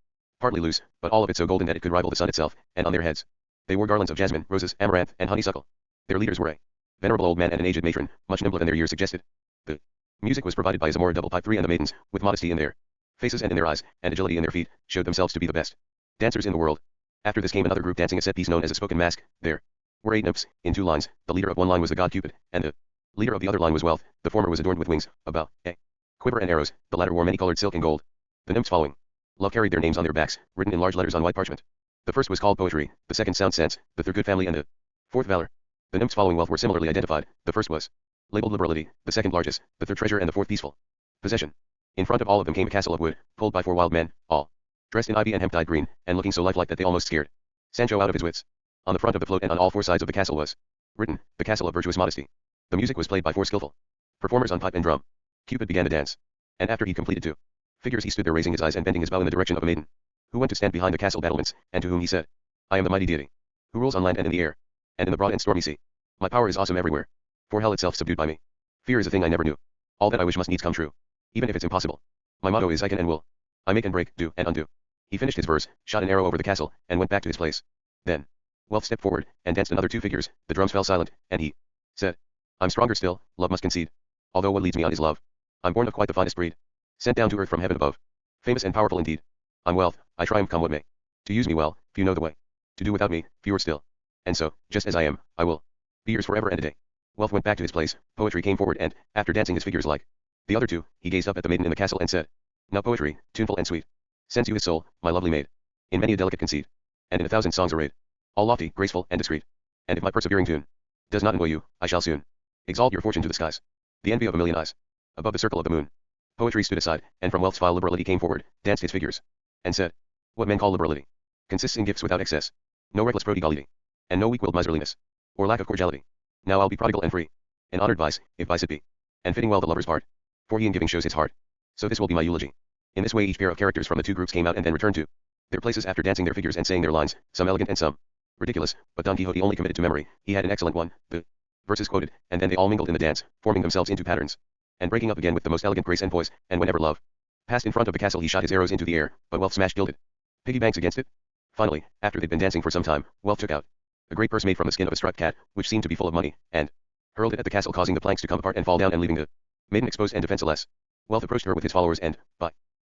partly loose, but all of it so golden that it could rival the sun itself, and on their heads they wore garlands of jasmine, roses, amaranth, and honeysuckle. Their leaders were a venerable old man and an aged matron, much nimbler than their years suggested. The music was provided by a Zamora double pipe 3, and the maidens, with modesty in their faces and in their eyes, and agility in their feet, showed themselves to be the best dancers in the world. After this came another group dancing a set piece known as a spoken masque. There were 8 nymphs, in 2 lines. The leader of one line was the god Cupid, and the Leader of the other line was Wealth, the former was adorned with wings, a bow, a quiver and arrows, the latter wore many-colored silk and gold. The nymphs following Love carried their names on their backs, written in large letters on white parchment. The first was called Poetry, the second Sound Sense, the third Good Family and the fourth Valor. The nymphs following Wealth were similarly identified, the first was labeled Liberality, the second Largesse, the third Treasure and the fourth Peaceful Possession. In front of all of them came a castle of wood, pulled by 4 wild men, all dressed in ivy and hemp dyed green, and looking so lifelike that they almost scared Sancho out of his wits. On the front of the float and on all 4 sides of the castle was written, "The Castle of Virtuous Modesty." The music was played by 4 skillful performers on pipe and drum. Cupid began to dance, and after he completed 2 figures he stood there raising his eyes and bending his bow in the direction of a maiden, who went to stand behind the castle battlements, and to whom he said, "I am the mighty deity, who rules on land and in the air, and in the broad and stormy sea. My power is awesome everywhere, for hell itself subdued by me. Fear is a thing I never knew. All that I wish must needs come true, even if it's impossible. My motto is I can and will. I make and break, do and undo." He finished his verse, shot an arrow over the castle, and went back to his place. Then Wealth stepped forward, and danced another 2 figures, the drums fell silent, and he said, "I'm stronger still, love must concede. Although what leads me on is love. I'm born of quite the finest breed, sent down to earth from heaven above. Famous and powerful indeed. I'm Wealth, I triumph come what may. To use me well, few know the way. To do without me, fewer still. And so, just as I am, I will be yours forever and a day." Wealth went back to his place, Poetry came forward and, after dancing his figures like the other 2, he gazed up at the maiden in the castle and said, "Now Poetry, tuneful and sweet, sends you his soul, my lovely maid, in many a delicate conceit, and in 1,000 songs arrayed, all lofty, graceful, and discreet. And if my persevering tune does not annoy you, I shall soon exalt your fortune to the skies, the envy of a million eyes, above the circle of the moon." Poetry stood aside, and from Wealth's file Liberality came forward, danced his figures, and said, "What men call liberality consists in gifts without excess, no reckless prodigality, and no weak-willed miserliness, or lack of cordiality. Now I'll be prodigal and free, an honored vice, if vice it be, and fitting well the lover's part, for he in giving shows his heart. So this will be my eulogy." In this way each pair of characters from the 2 groups came out and then returned to their places after dancing their figures and saying their lines, some elegant and some ridiculous, but Don Quixote only committed to memory. He had an excellent one, the verses quoted, and then they all mingled in the dance, forming themselves into patterns, and breaking up again with the most elegant grace and poise, and whenever Love passed in front of the castle he shot his arrows into the air, but Wealth smashed gilded piggy banks against it. Finally, after they'd been dancing for some time, Wealth took out a great purse made from the skin of a striped cat, which seemed to be full of money, and hurled it at the castle, causing the planks to come apart and fall down and leaving the maiden exposed and defenseless. Wealth approached her with his followers and, by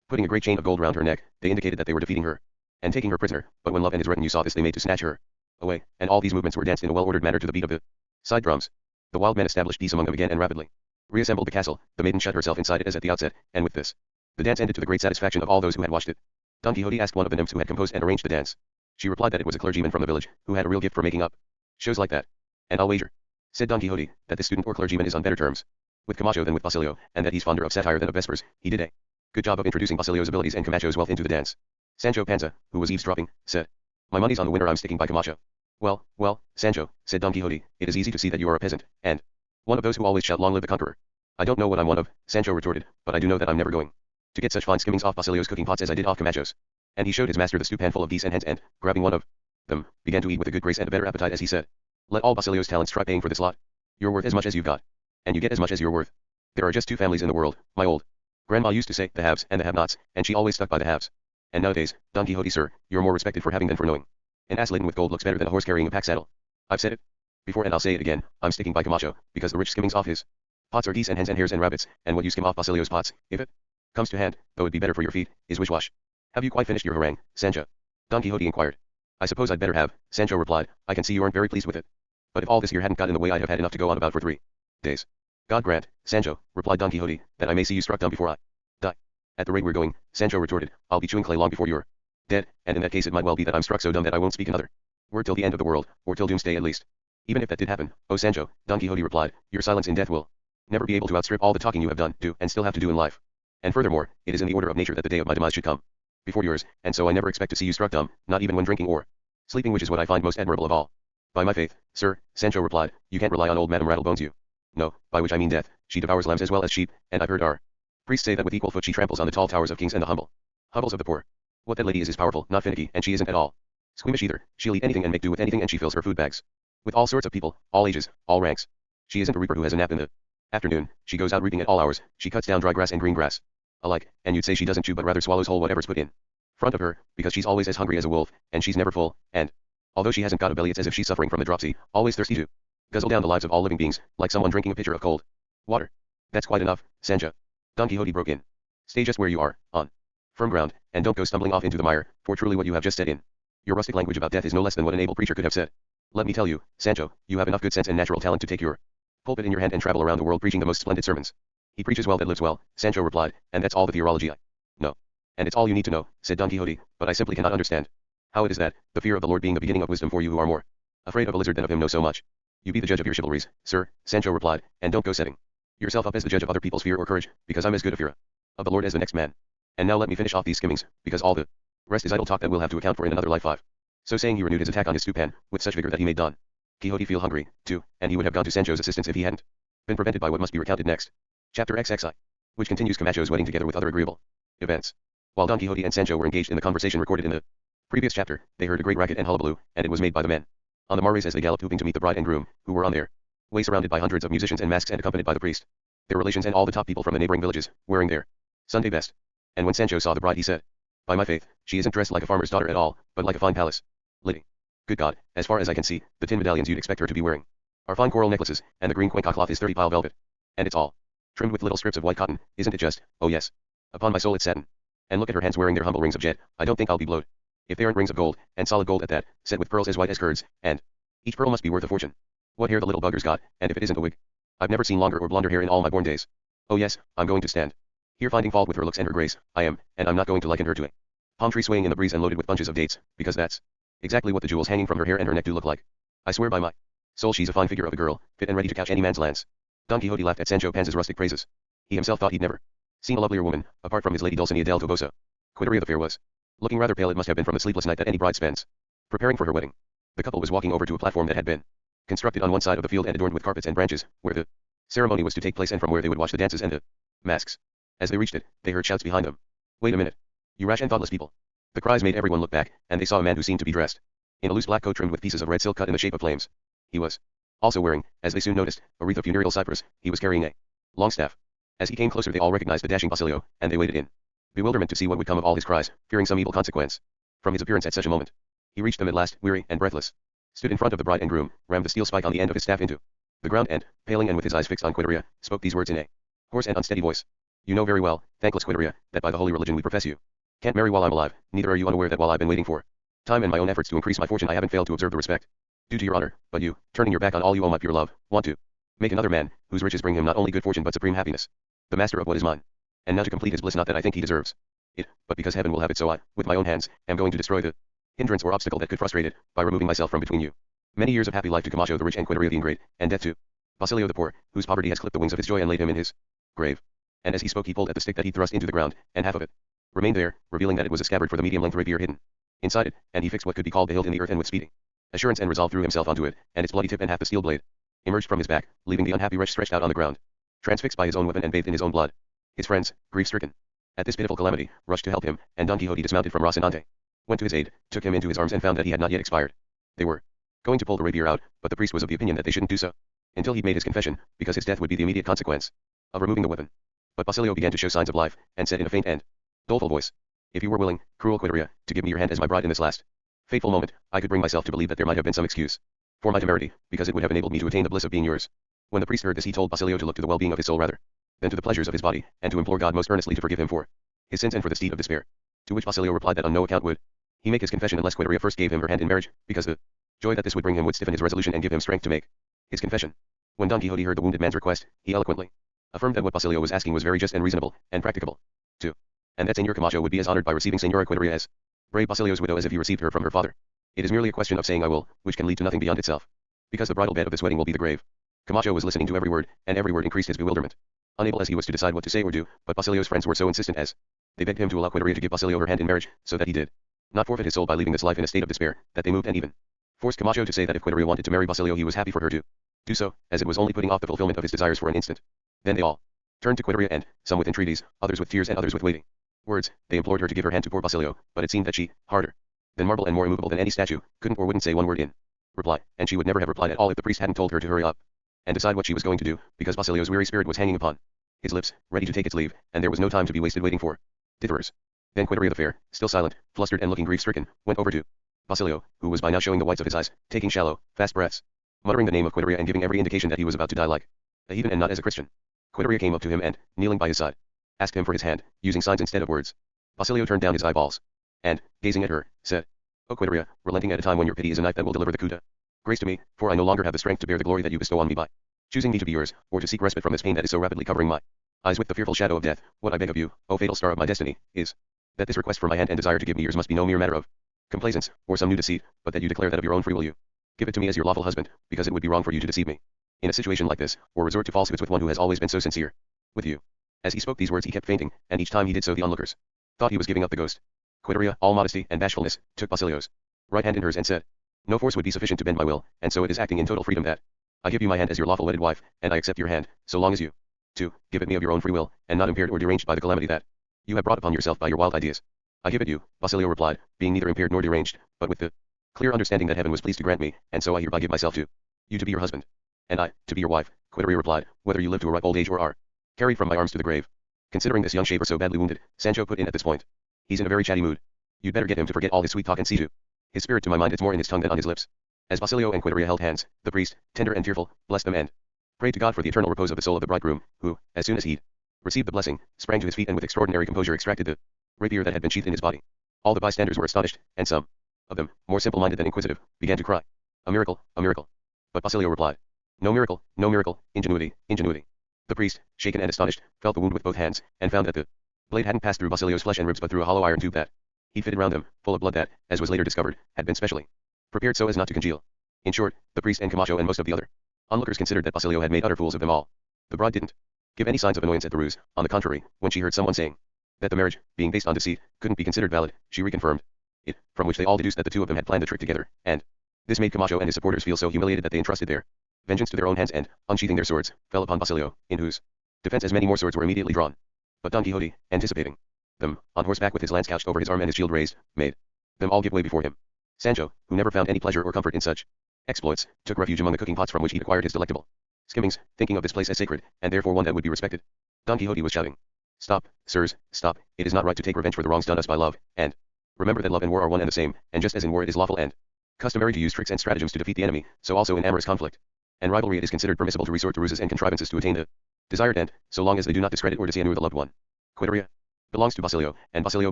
putting a great chain of gold round her neck, they indicated that they were defeating her and taking her prisoner, but when Love and his retinue saw this they made to snatch her away, and all these movements were danced in a well-ordered manner to the beat of the side drums. The wild men established peace among them again and rapidly reassembled the castle. The maiden shut herself inside it as at the outset, and with this, the dance ended to the great satisfaction of all those who had watched it. Don Quixote asked one of the nymphs who had composed and arranged the dance. She replied that it was a clergyman from the village, who had a real gift for making up shows like that. "And I'll wager," said Don Quixote, "that this student or clergyman is on better terms with Camacho than with Basilio, and that he's fonder of satire than of vespers. He did a good job of introducing Basilio's abilities and Camacho's wealth into the dance." Sancho Panza, who was eavesdropping, said, "My money's on the winner, I'm sticking by Camacho." Well, Sancho," said Don Quixote, "it is easy to see that you are a peasant, and one of those who always shout 'Long live the conqueror.'" "I don't know what I'm one of," Sancho retorted, "but I do know that I'm never going to get such fine skimmings off Basilio's cooking pots as I did off Camacho's." And he showed his master the stewpan full of geese and hens and, grabbing one of them, began to eat with a good grace and a better appetite as he said, "Let all Basilio's talents try paying for this lot. You're worth as much as you've got, and you get as much as you're worth. There are just 2 families in the world, my old grandma used to say, the haves and the have-nots, and she always stuck by the haves. And nowadays, Don Quixote sir, you're more respected for having than for knowing. An ass laden with gold looks better than a horse carrying a pack saddle. I've said it before and I'll say it again, I'm sticking by Camacho, because the rich skimmings off his pots are geese and hens and hares and rabbits, and what you skim off Basilio's pots, if it comes to hand, though it'd be better for your feet, is wish-wash. Have you quite finished your harangue, Sancho?" Don Quixote inquired. "I suppose I'd better have," Sancho replied. "I can see you aren't very pleased with it. But if all this here hadn't got in the way I'd have had enough to go on about for 3 days." "God grant, Sancho," replied Don Quixote, "that I may see you struck dumb before I die." "At the rate we're going," Sancho retorted, "I'll be chewing clay long before you're dead, and in that case it might well be that I'm struck so dumb that I won't speak another word till the end of the world, or till doomsday at least. Even if that did happen, oh Sancho," Don Quixote replied, "your silence in death will never be able to outstrip all the talking you have done, do, and still have to do in life. And furthermore, it is in the order of nature that the day of my demise should come before yours, and so I never expect to see you struck dumb, not even when drinking or sleeping, which is what I find most admirable of all." "By my faith, sir," Sancho replied, "you can't rely on old Madame Rattlebones you know, by which I mean death. She devours lambs as well as sheep, and I've heard our priests say that with equal foot she tramples on the tall towers of kings and the humble hovels of the poor. What that lady is powerful, not finicky, and she isn't at all squeamish either. She'll eat anything and make do with anything, and she fills her food bags with all sorts of people, all ages, all ranks. She isn't a reaper who has a nap in the afternoon, she goes out reaping at all hours, she cuts down dry grass and green grass alike, and you'd say she doesn't chew but rather swallows whole whatever's put in front of her, because she's always as hungry as a wolf, and she's never full, and although she hasn't got a belly it's as if she's suffering from the dropsy, always thirsty to guzzle down the lives of all living beings, like someone drinking a pitcher of cold water." "That's quite enough, Sancho," Don Quixote broke in. "Stay just where you are, on firm ground, and don't go stumbling off into the mire, for truly what you have just said in your rustic language about death is no less than what an able preacher could have said. Let me tell you, Sancho, you have enough good sense and natural talent to take your Pulpit in your hand and travel around the world preaching the most splendid sermons. He preaches well that lives well, Sancho replied, and that's all the theology I know. And it's all you need to know, said Don Quixote, but I simply cannot understand how it is that, the fear of the Lord being the beginning of wisdom for you who are more afraid of a lizard than of him know so much. You be the judge of your chivalries, sir, Sancho replied, and don't go setting yourself up as the judge of other people's fear or courage, because I'm as good a fear of the Lord as the next man. And now let me finish off these skimmings, because all the rest is idle talk that we'll have to account for in another life 5. So saying he renewed his attack on his stewpan, with such vigor that he made Don Quixote feel hungry, too, and he would have gone to Sancho's assistance if he hadn't been prevented by what must be recounted next. Chapter XXI, which continues Camacho's wedding together with other agreeable events. While Don Quixote and Sancho were engaged in the conversation recorded in the previous chapter, they heard a great racket and hullabaloo, and it was made by the men on the mares as they galloped hooping to meet the bride and groom, who were on their way surrounded by hundreds of musicians and masks and accompanied by the priest, their relations and all the top people from the neighboring villages, wearing their Sunday best. And when Sancho saw the bride he said, by my faith, she isn't dressed like a farmer's daughter at all, but like a fine palace lady. Good God, as far as I can see, the tin medallions you'd expect her to be wearing are fine coral necklaces, and the green Cuenca cloth is 30 pile velvet. And it's all trimmed with little strips of white cotton, isn't it just? Oh yes. Upon my soul it's satin. And look at her hands wearing their humble rings of jet. I don't think I'll be blowed if they aren't rings of gold, and solid gold at that, set with pearls as white as curds, and each pearl must be worth a fortune. What hair the little bugger's got, and if it isn't a wig. I've never seen longer or blonder hair in all my born days. Oh yes, I'm going to stand here finding fault with her looks and her grace, I am, and I'm not going to liken her to a palm tree swaying in the breeze and loaded with bunches of dates, because that's exactly what the jewels hanging from her hair and her neck do look like. I swear by my soul she's a fine figure of a girl, fit and ready to catch any man's lance. Don Quixote laughed at Sancho Panza's rustic praises. He himself thought he'd never seen a lovelier woman, apart from his lady Dulcinea del Toboso. Quiteria the fair was looking rather pale. It must have been from the sleepless night that any bride spends preparing for her wedding. The couple was walking over to a platform that had been constructed on one side of the field and adorned with carpets and branches, where the ceremony was to take place and from where they would watch the dances and the masks. As they reached it, they heard shouts behind them. Wait a minute. You rash and thoughtless people. The cries made everyone look back, and they saw a man who seemed to be dressed in a loose black coat trimmed with pieces of red silk cut in the shape of flames. He was also wearing, as they soon noticed, a wreath of funereal cypress. He was carrying a long staff. As he came closer they all recognized the dashing Basilio, and they waited in bewilderment to see what would come of all his cries, fearing some evil consequence from his appearance at such a moment. He reached them at last, weary and breathless, stood in front of the bride and groom, rammed the steel spike on the end of his staff into the ground and, paling and with his eyes fixed on Quiteria, spoke these words in a hoarse and unsteady voice. You know very well, thankless Quiteria, that by the holy religion we profess you can't marry while I'm alive, neither are you unaware that while I've been waiting for time and my own efforts to increase my fortune I haven't failed to observe the respect due to your honor, but you, turning your back on all you owe my pure love, want to make another man, whose riches bring him not only good fortune but supreme happiness, the master of what is mine. And now to complete his bliss, not that I think he deserves it, but because heaven will have it so, I, with my own hands, am going to destroy the hindrance or obstacle that could frustrate it, by removing myself from between you. Many years of happy life to Camacho the rich and Quiteria the ingrate, and death to Basilio the poor, whose poverty has clipped the wings of his joy and laid him in his grave. And as he spoke he pulled at the stick that he thrust into the ground, and half of it remained there, revealing that it was a scabbard for the medium-length rapier hidden inside it, and he fixed what could be called the hilt in the earth and with speeding assurance and resolve threw himself onto it, and its bloody tip and half the steel blade emerged from his back, leaving the unhappy wretch stretched out on the ground, transfixed by his own weapon and bathed in his own blood. His friends, grief-stricken at this pitiful calamity, rushed to help him, and Don Quixote dismounted from Rocinante, went to his aid, took him into his arms and found that he had not yet expired. They were going to pull the rapier out, but the priest was of the opinion that they shouldn't do so until he'd made his confession, because his death would be the immediate consequence of removing the weapon. But Basilio began to show signs of life, and said in a faint and doleful voice, if you were willing, cruel Quiteria, to give me your hand as my bride in this last fateful moment, I could bring myself to believe that there might have been some excuse for my temerity, because it would have enabled me to attain the bliss of being yours. When the priest heard this he told Basilio to look to the well-being of his soul rather than to the pleasures of his body, and to implore God most earnestly to forgive him for his sins and for the steed of despair. To which Basilio replied that on no account would he make his confession unless Quiteria first gave him her hand in marriage, because the joy that this would bring him would stiffen his resolution and give him strength to make his confession. When Don Quixote heard the wounded man's request, he eloquently affirmed that what Basilio was asking was very just and reasonable, and practicable, too, and that Señor Camacho would be as honored by receiving Señora Quiteria as brave Basilio's widow as if he received her from her father. It is merely a question of saying I will, which can lead to nothing beyond itself, because the bridal bed of this wedding will be the grave. Camacho was listening to every word, and every word increased his bewilderment. Unable as he was to decide what to say or do, but Basilio's friends were so insistent as they begged him to allow Quiteria to give Basilio her hand in marriage, so that he did not forfeit his soul by leaving this life in a state of despair, that they moved and even forced Camacho to say that if Quiteria wanted to marry Basilio he was happy for her to do so, as it was only putting off the fulfillment of his desires for an instant. Then they all turned to Quiteria and, some with entreaties, others with tears and others with waiting words, they implored her to give her hand to poor Basilio, but it seemed that she, harder than marble and more immovable than any statue, couldn't or wouldn't say one word in reply, and she would never have replied at all if the priest hadn't told her to hurry up and decide what she was going to do, because Basilio's weary spirit was hanging upon his lips, ready to take its leave, and there was no time to be wasted waiting for ditherers. Then Quiteria the fair, still silent, flustered and looking grief-stricken, went over to Basilio, who was by now showing the whites of his eyes, taking shallow, fast breaths, muttering the name of Quiteria and giving every indication that he was about to die like a heathen and not as a Christian. Quiteria came up to him and, kneeling by his side, asked him for his hand, using signs instead of words. Basilio turned down his eyeballs, and, gazing at her, said, O Quiteria, relenting at a time when your pity is a knife that will deliver the coup de grace to me, for I no longer have the strength to bear the glory that you bestow on me by choosing me to be yours, or to seek respite from this pain that is so rapidly covering my eyes with the fearful shadow of death, what I beg of you, O fatal star of my destiny, is that this request for my hand and desire to give me yours must be no mere matter of complaisance, or some new deceit, but that you declare that of your own free will you give it to me as your lawful husband, because it would be wrong for you to deceive me in a situation like this, or resort to falsehoods with one who has always been so sincere with you. As he spoke these words he kept fainting, and each time he did so the onlookers thought he was giving up the ghost. Quiteria, all modesty and bashfulness, took Basilio's right hand in hers and said, no force would be sufficient to bend my will, and so it is acting in total freedom that I give you my hand as your lawful wedded wife, and I accept your hand, so long as you, too, give it me of your own free will, and not impaired or deranged by the calamity that you have brought upon yourself by your wild ideas. I give it you, Basilio replied, being neither impaired nor deranged, but with the clear understanding that heaven was pleased to grant me, and so I hereby give myself to you to be your husband, and I, to be your wife. Quiteria replied, whether you live to a ripe old age or are carried from my arms to the grave. Considering this young shaver so badly wounded, Sancho put in at this point. He's in a very chatty mood. You'd better get him to forget all his sweet talk and see to his spirit to my mind it's more in his tongue than on his lips. As Basilio and Quiteria held hands, the priest, tender and tearful, blessed them and prayed to God for the eternal repose of the soul of the bridegroom, who, as soon as he'd received the blessing, sprang to his feet and with extraordinary composure extracted the rapier that had been sheathed in his body. All the bystanders were astonished, and some of them, more simple-minded than inquisitive, began to cry, a miracle, a miracle. But Basilio replied, no miracle, no miracle, ingenuity, ingenuity. The priest, shaken and astonished, felt the wound with both hands, and found that the blade hadn't passed through Basilio's flesh and ribs but through a hollow iron tube that he'd fitted round them, full of blood that, as was later discovered, had been specially prepared so as not to congeal. In short, the priest and Camacho and most of the other onlookers considered that Basilio had made utter fools of them all. The bride didn't give any signs of annoyance at the ruse. On the contrary, when she heard someone saying that the marriage, being based on deceit, couldn't be considered valid, she reconfirmed it, from which they all deduced that the two of them had planned the trick together, and this made Camacho and his supporters feel so humiliated that they entrusted their vengeance to their own hands and, unsheathing their swords, fell upon Basilio, in whose defense as many more swords were immediately drawn. But Don Quixote, anticipating them, on horseback with his lance couched over his arm and his shield raised, made them all give way before him. Sancho, who never found any pleasure or comfort in such exploits, took refuge among the cooking pots from which he'd acquired his delectable skimmings, thinking of this place as sacred, and therefore one that would be respected. Don Quixote was shouting, stop, sirs, stop, it is not right to take revenge for the wrongs done us by love, and remember that love and war are one and the same, and just as in war it is lawful and customary to use tricks and stratagems to defeat the enemy, so also in amorous conflict and rivalry it is considered permissible to resort to ruses and contrivances to attain the desired end, so long as they do not discredit or dishonor the loved one. Quiteria belongs to Basilio, and Basilio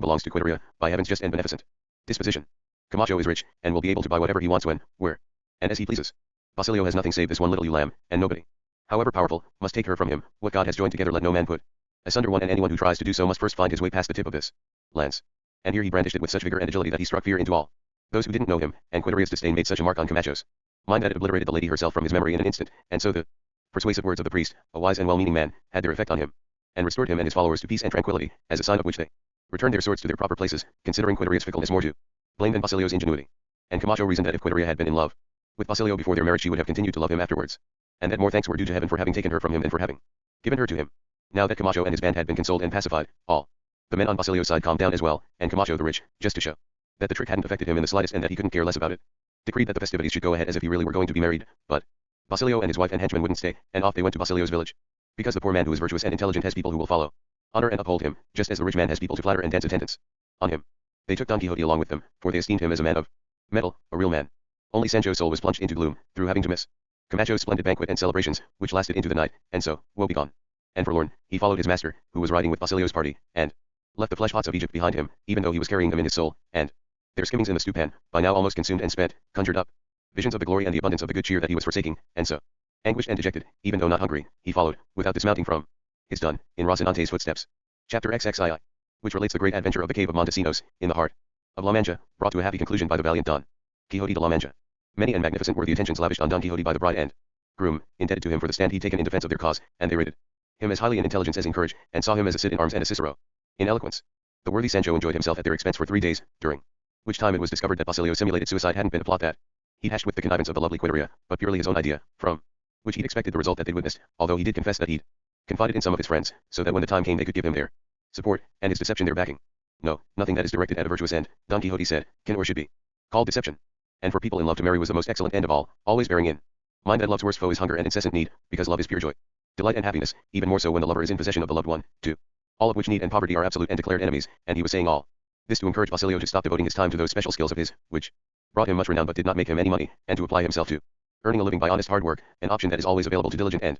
belongs to Quiteria, by heaven's just and beneficent disposition. Camacho is rich, and will be able to buy whatever he wants when, where, and as he pleases. Basilio has nothing save this one little ewe lamb, and nobody, however powerful, must take her from him. What God has joined together let no man put asunder one, and anyone who tries to do so must first find his way past the tip of this lance. And here he brandished it with such vigor and agility that he struck fear into all those who didn't know him, and Quiteria's disdain made such a mark on Camacho's mind that it obliterated the lady herself from his memory in an instant, and so the persuasive words of the priest, a wise and well-meaning man, had their effect on him, and restored him and his followers to peace and tranquility, as a sign of which they returned their swords to their proper places, considering Quiteria's fickleness more to blame than Basilio's ingenuity. And Camacho reasoned that if Quiteria had been in love with Basilio before their marriage she would have continued to love him afterwards, and that more thanks were due to heaven for having taken her from him than for having given her to him. Now that Camacho and his band had been consoled and pacified, all the men on Basilio's side calmed down as well, and Camacho the rich, just to show that the trick hadn't affected him in the slightest and that he couldn't care less about it, decreed that the festivities should go ahead as if he really were going to be married, but Basilio and his wife and henchmen wouldn't stay, and off they went to Basilio's village. Because the poor man who is virtuous and intelligent has people who will follow, honor and uphold him, just as the rich man has people to flatter and dance attendance on him. They took Don Quixote along with them, for they esteemed him as a man of metal, a real man. Only Sancho's soul was plunged into gloom, through having to miss Camacho's splendid banquet and celebrations, which lasted into the night, and so, woebegone and forlorn, he followed his master, who was riding with Basilio's party, and left the flesh pots of Egypt behind him, even though he was carrying them in his soul, and their skimmings in the stew pan, by now almost consumed and spent, conjured up visions of the glory and the abundance of the good cheer that he was forsaking, and so, anguished and dejected, even though not hungry, he followed, without dismounting from his dun, in Rocinante's footsteps. Chapter XXII, which relates the great adventure of the cave of Montesinos, in the heart of La Mancha, brought to a happy conclusion by the valiant Don Quixote de La Mancha. Many and magnificent were the attentions lavished on Don Quixote by the bride and groom, indebted to him for the stand he'd taken in defense of their cause, and they rated him as highly in intelligence as in courage, and saw him as a Cid in arms and a Cicero in eloquence. The worthy Sancho enjoyed himself at their expense for 3 days, during which time it was discovered that Basilio's simulated suicide hadn't been a plot that he'd hatched with the connivance of the lovely Quiteria, but purely his own idea, from which he'd expected the result that they'd witnessed, although he did confess that he'd confided in some of his friends, so that when the time came they could give him their support, and his deception their backing. No, nothing that is directed at a virtuous end, Don Quixote said, can or should be called deception. And for people in love to marry was the most excellent end of all, always bearing in mind that love's worst foe is hunger and incessant need, because love is pure joy, delight and happiness, even more so when the lover is in possession of the loved one, too. All of which need and poverty are absolute and declared enemies, and he was saying all this to encourage Basilio to stop devoting his time to those special skills of his, which brought him much renown but did not make him any money, and to apply himself to earning a living by honest hard work, an option that is always available to diligent and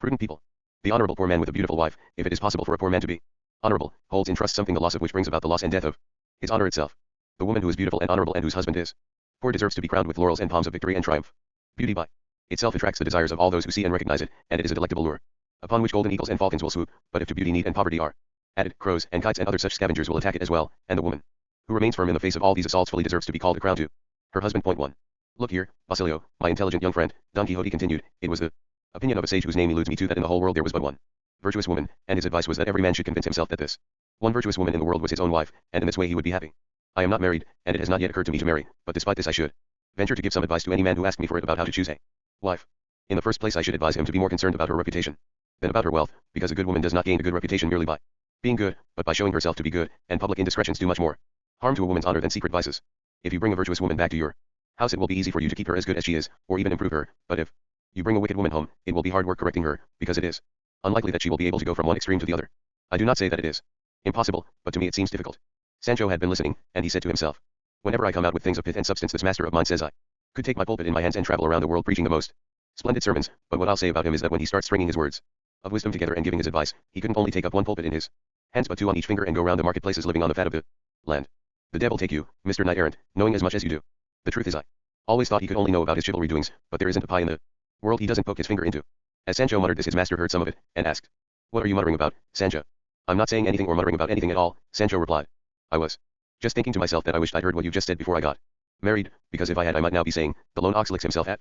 prudent people. The honorable poor man with a beautiful wife, if it is possible for a poor man to be honorable, holds in trust something the loss of which brings about the loss and death of his honor itself. The woman who is beautiful and honorable and whose husband is poor deserves to be crowned with laurels and palms of victory and triumph. Beauty by Itself attracts the desires of all those who see and recognize it, and it is a delectable lure, upon which golden eagles and falcons will swoop, but if to beauty need and poverty are added, crows and kites and other such scavengers will attack it as well, and the woman who remains firm in the face of all these assaults fully deserves to be called a crown to her husband. Point 1. Look here, Basilio, my intelligent young friend, Don Quixote continued, it was the opinion of a sage whose name eludes me too that in the whole world there was but one virtuous woman, and his advice was that every man should convince himself that this one virtuous woman in the world was his own wife, and in this way he would be happy. I am not married, and it has not yet occurred to me to marry, but despite this I should venture to give some advice to any man who asked me for it about how to choose a wife. In the first place I should advise him to be more concerned about her reputation than about her wealth, because a good woman does not gain a good reputation merely by being good, but by showing herself to be good, and public indiscretions do much more harm to a woman's honor than secret vices. If you bring a virtuous woman back to your house it will be easy for you to keep her as good as she is, or even improve her, but if you bring a wicked woman home, it will be hard work correcting her, because it is unlikely that she will be able to go from one extreme to the other. I do not say that it is impossible, but to me it seems difficult. Sancho had been listening, and he said to himself, whenever I come out with things of pith and substance this master of mine says I could take my pulpit in my hands and travel around the world preaching the most splendid sermons, but what I'll say about him is that when he starts stringing his words of wisdom together and giving his advice, he couldn't only take up one pulpit in his hands but two on each finger and go round the marketplaces living on the fat of the land. The devil take you, Mr. Knight-errant, knowing as much as you do. The truth is I always thought he could only know about his chivalry doings, but there isn't a pie in the world he doesn't poke his finger into. As Sancho muttered this his master heard some of it, and asked, what are you muttering about, Sancho? I'm not saying anything or muttering about anything at all, Sancho replied. I was just thinking to myself that I wished I'd heard what you just said before I got married, because if I had I might now be saying, the lone ox licks himself at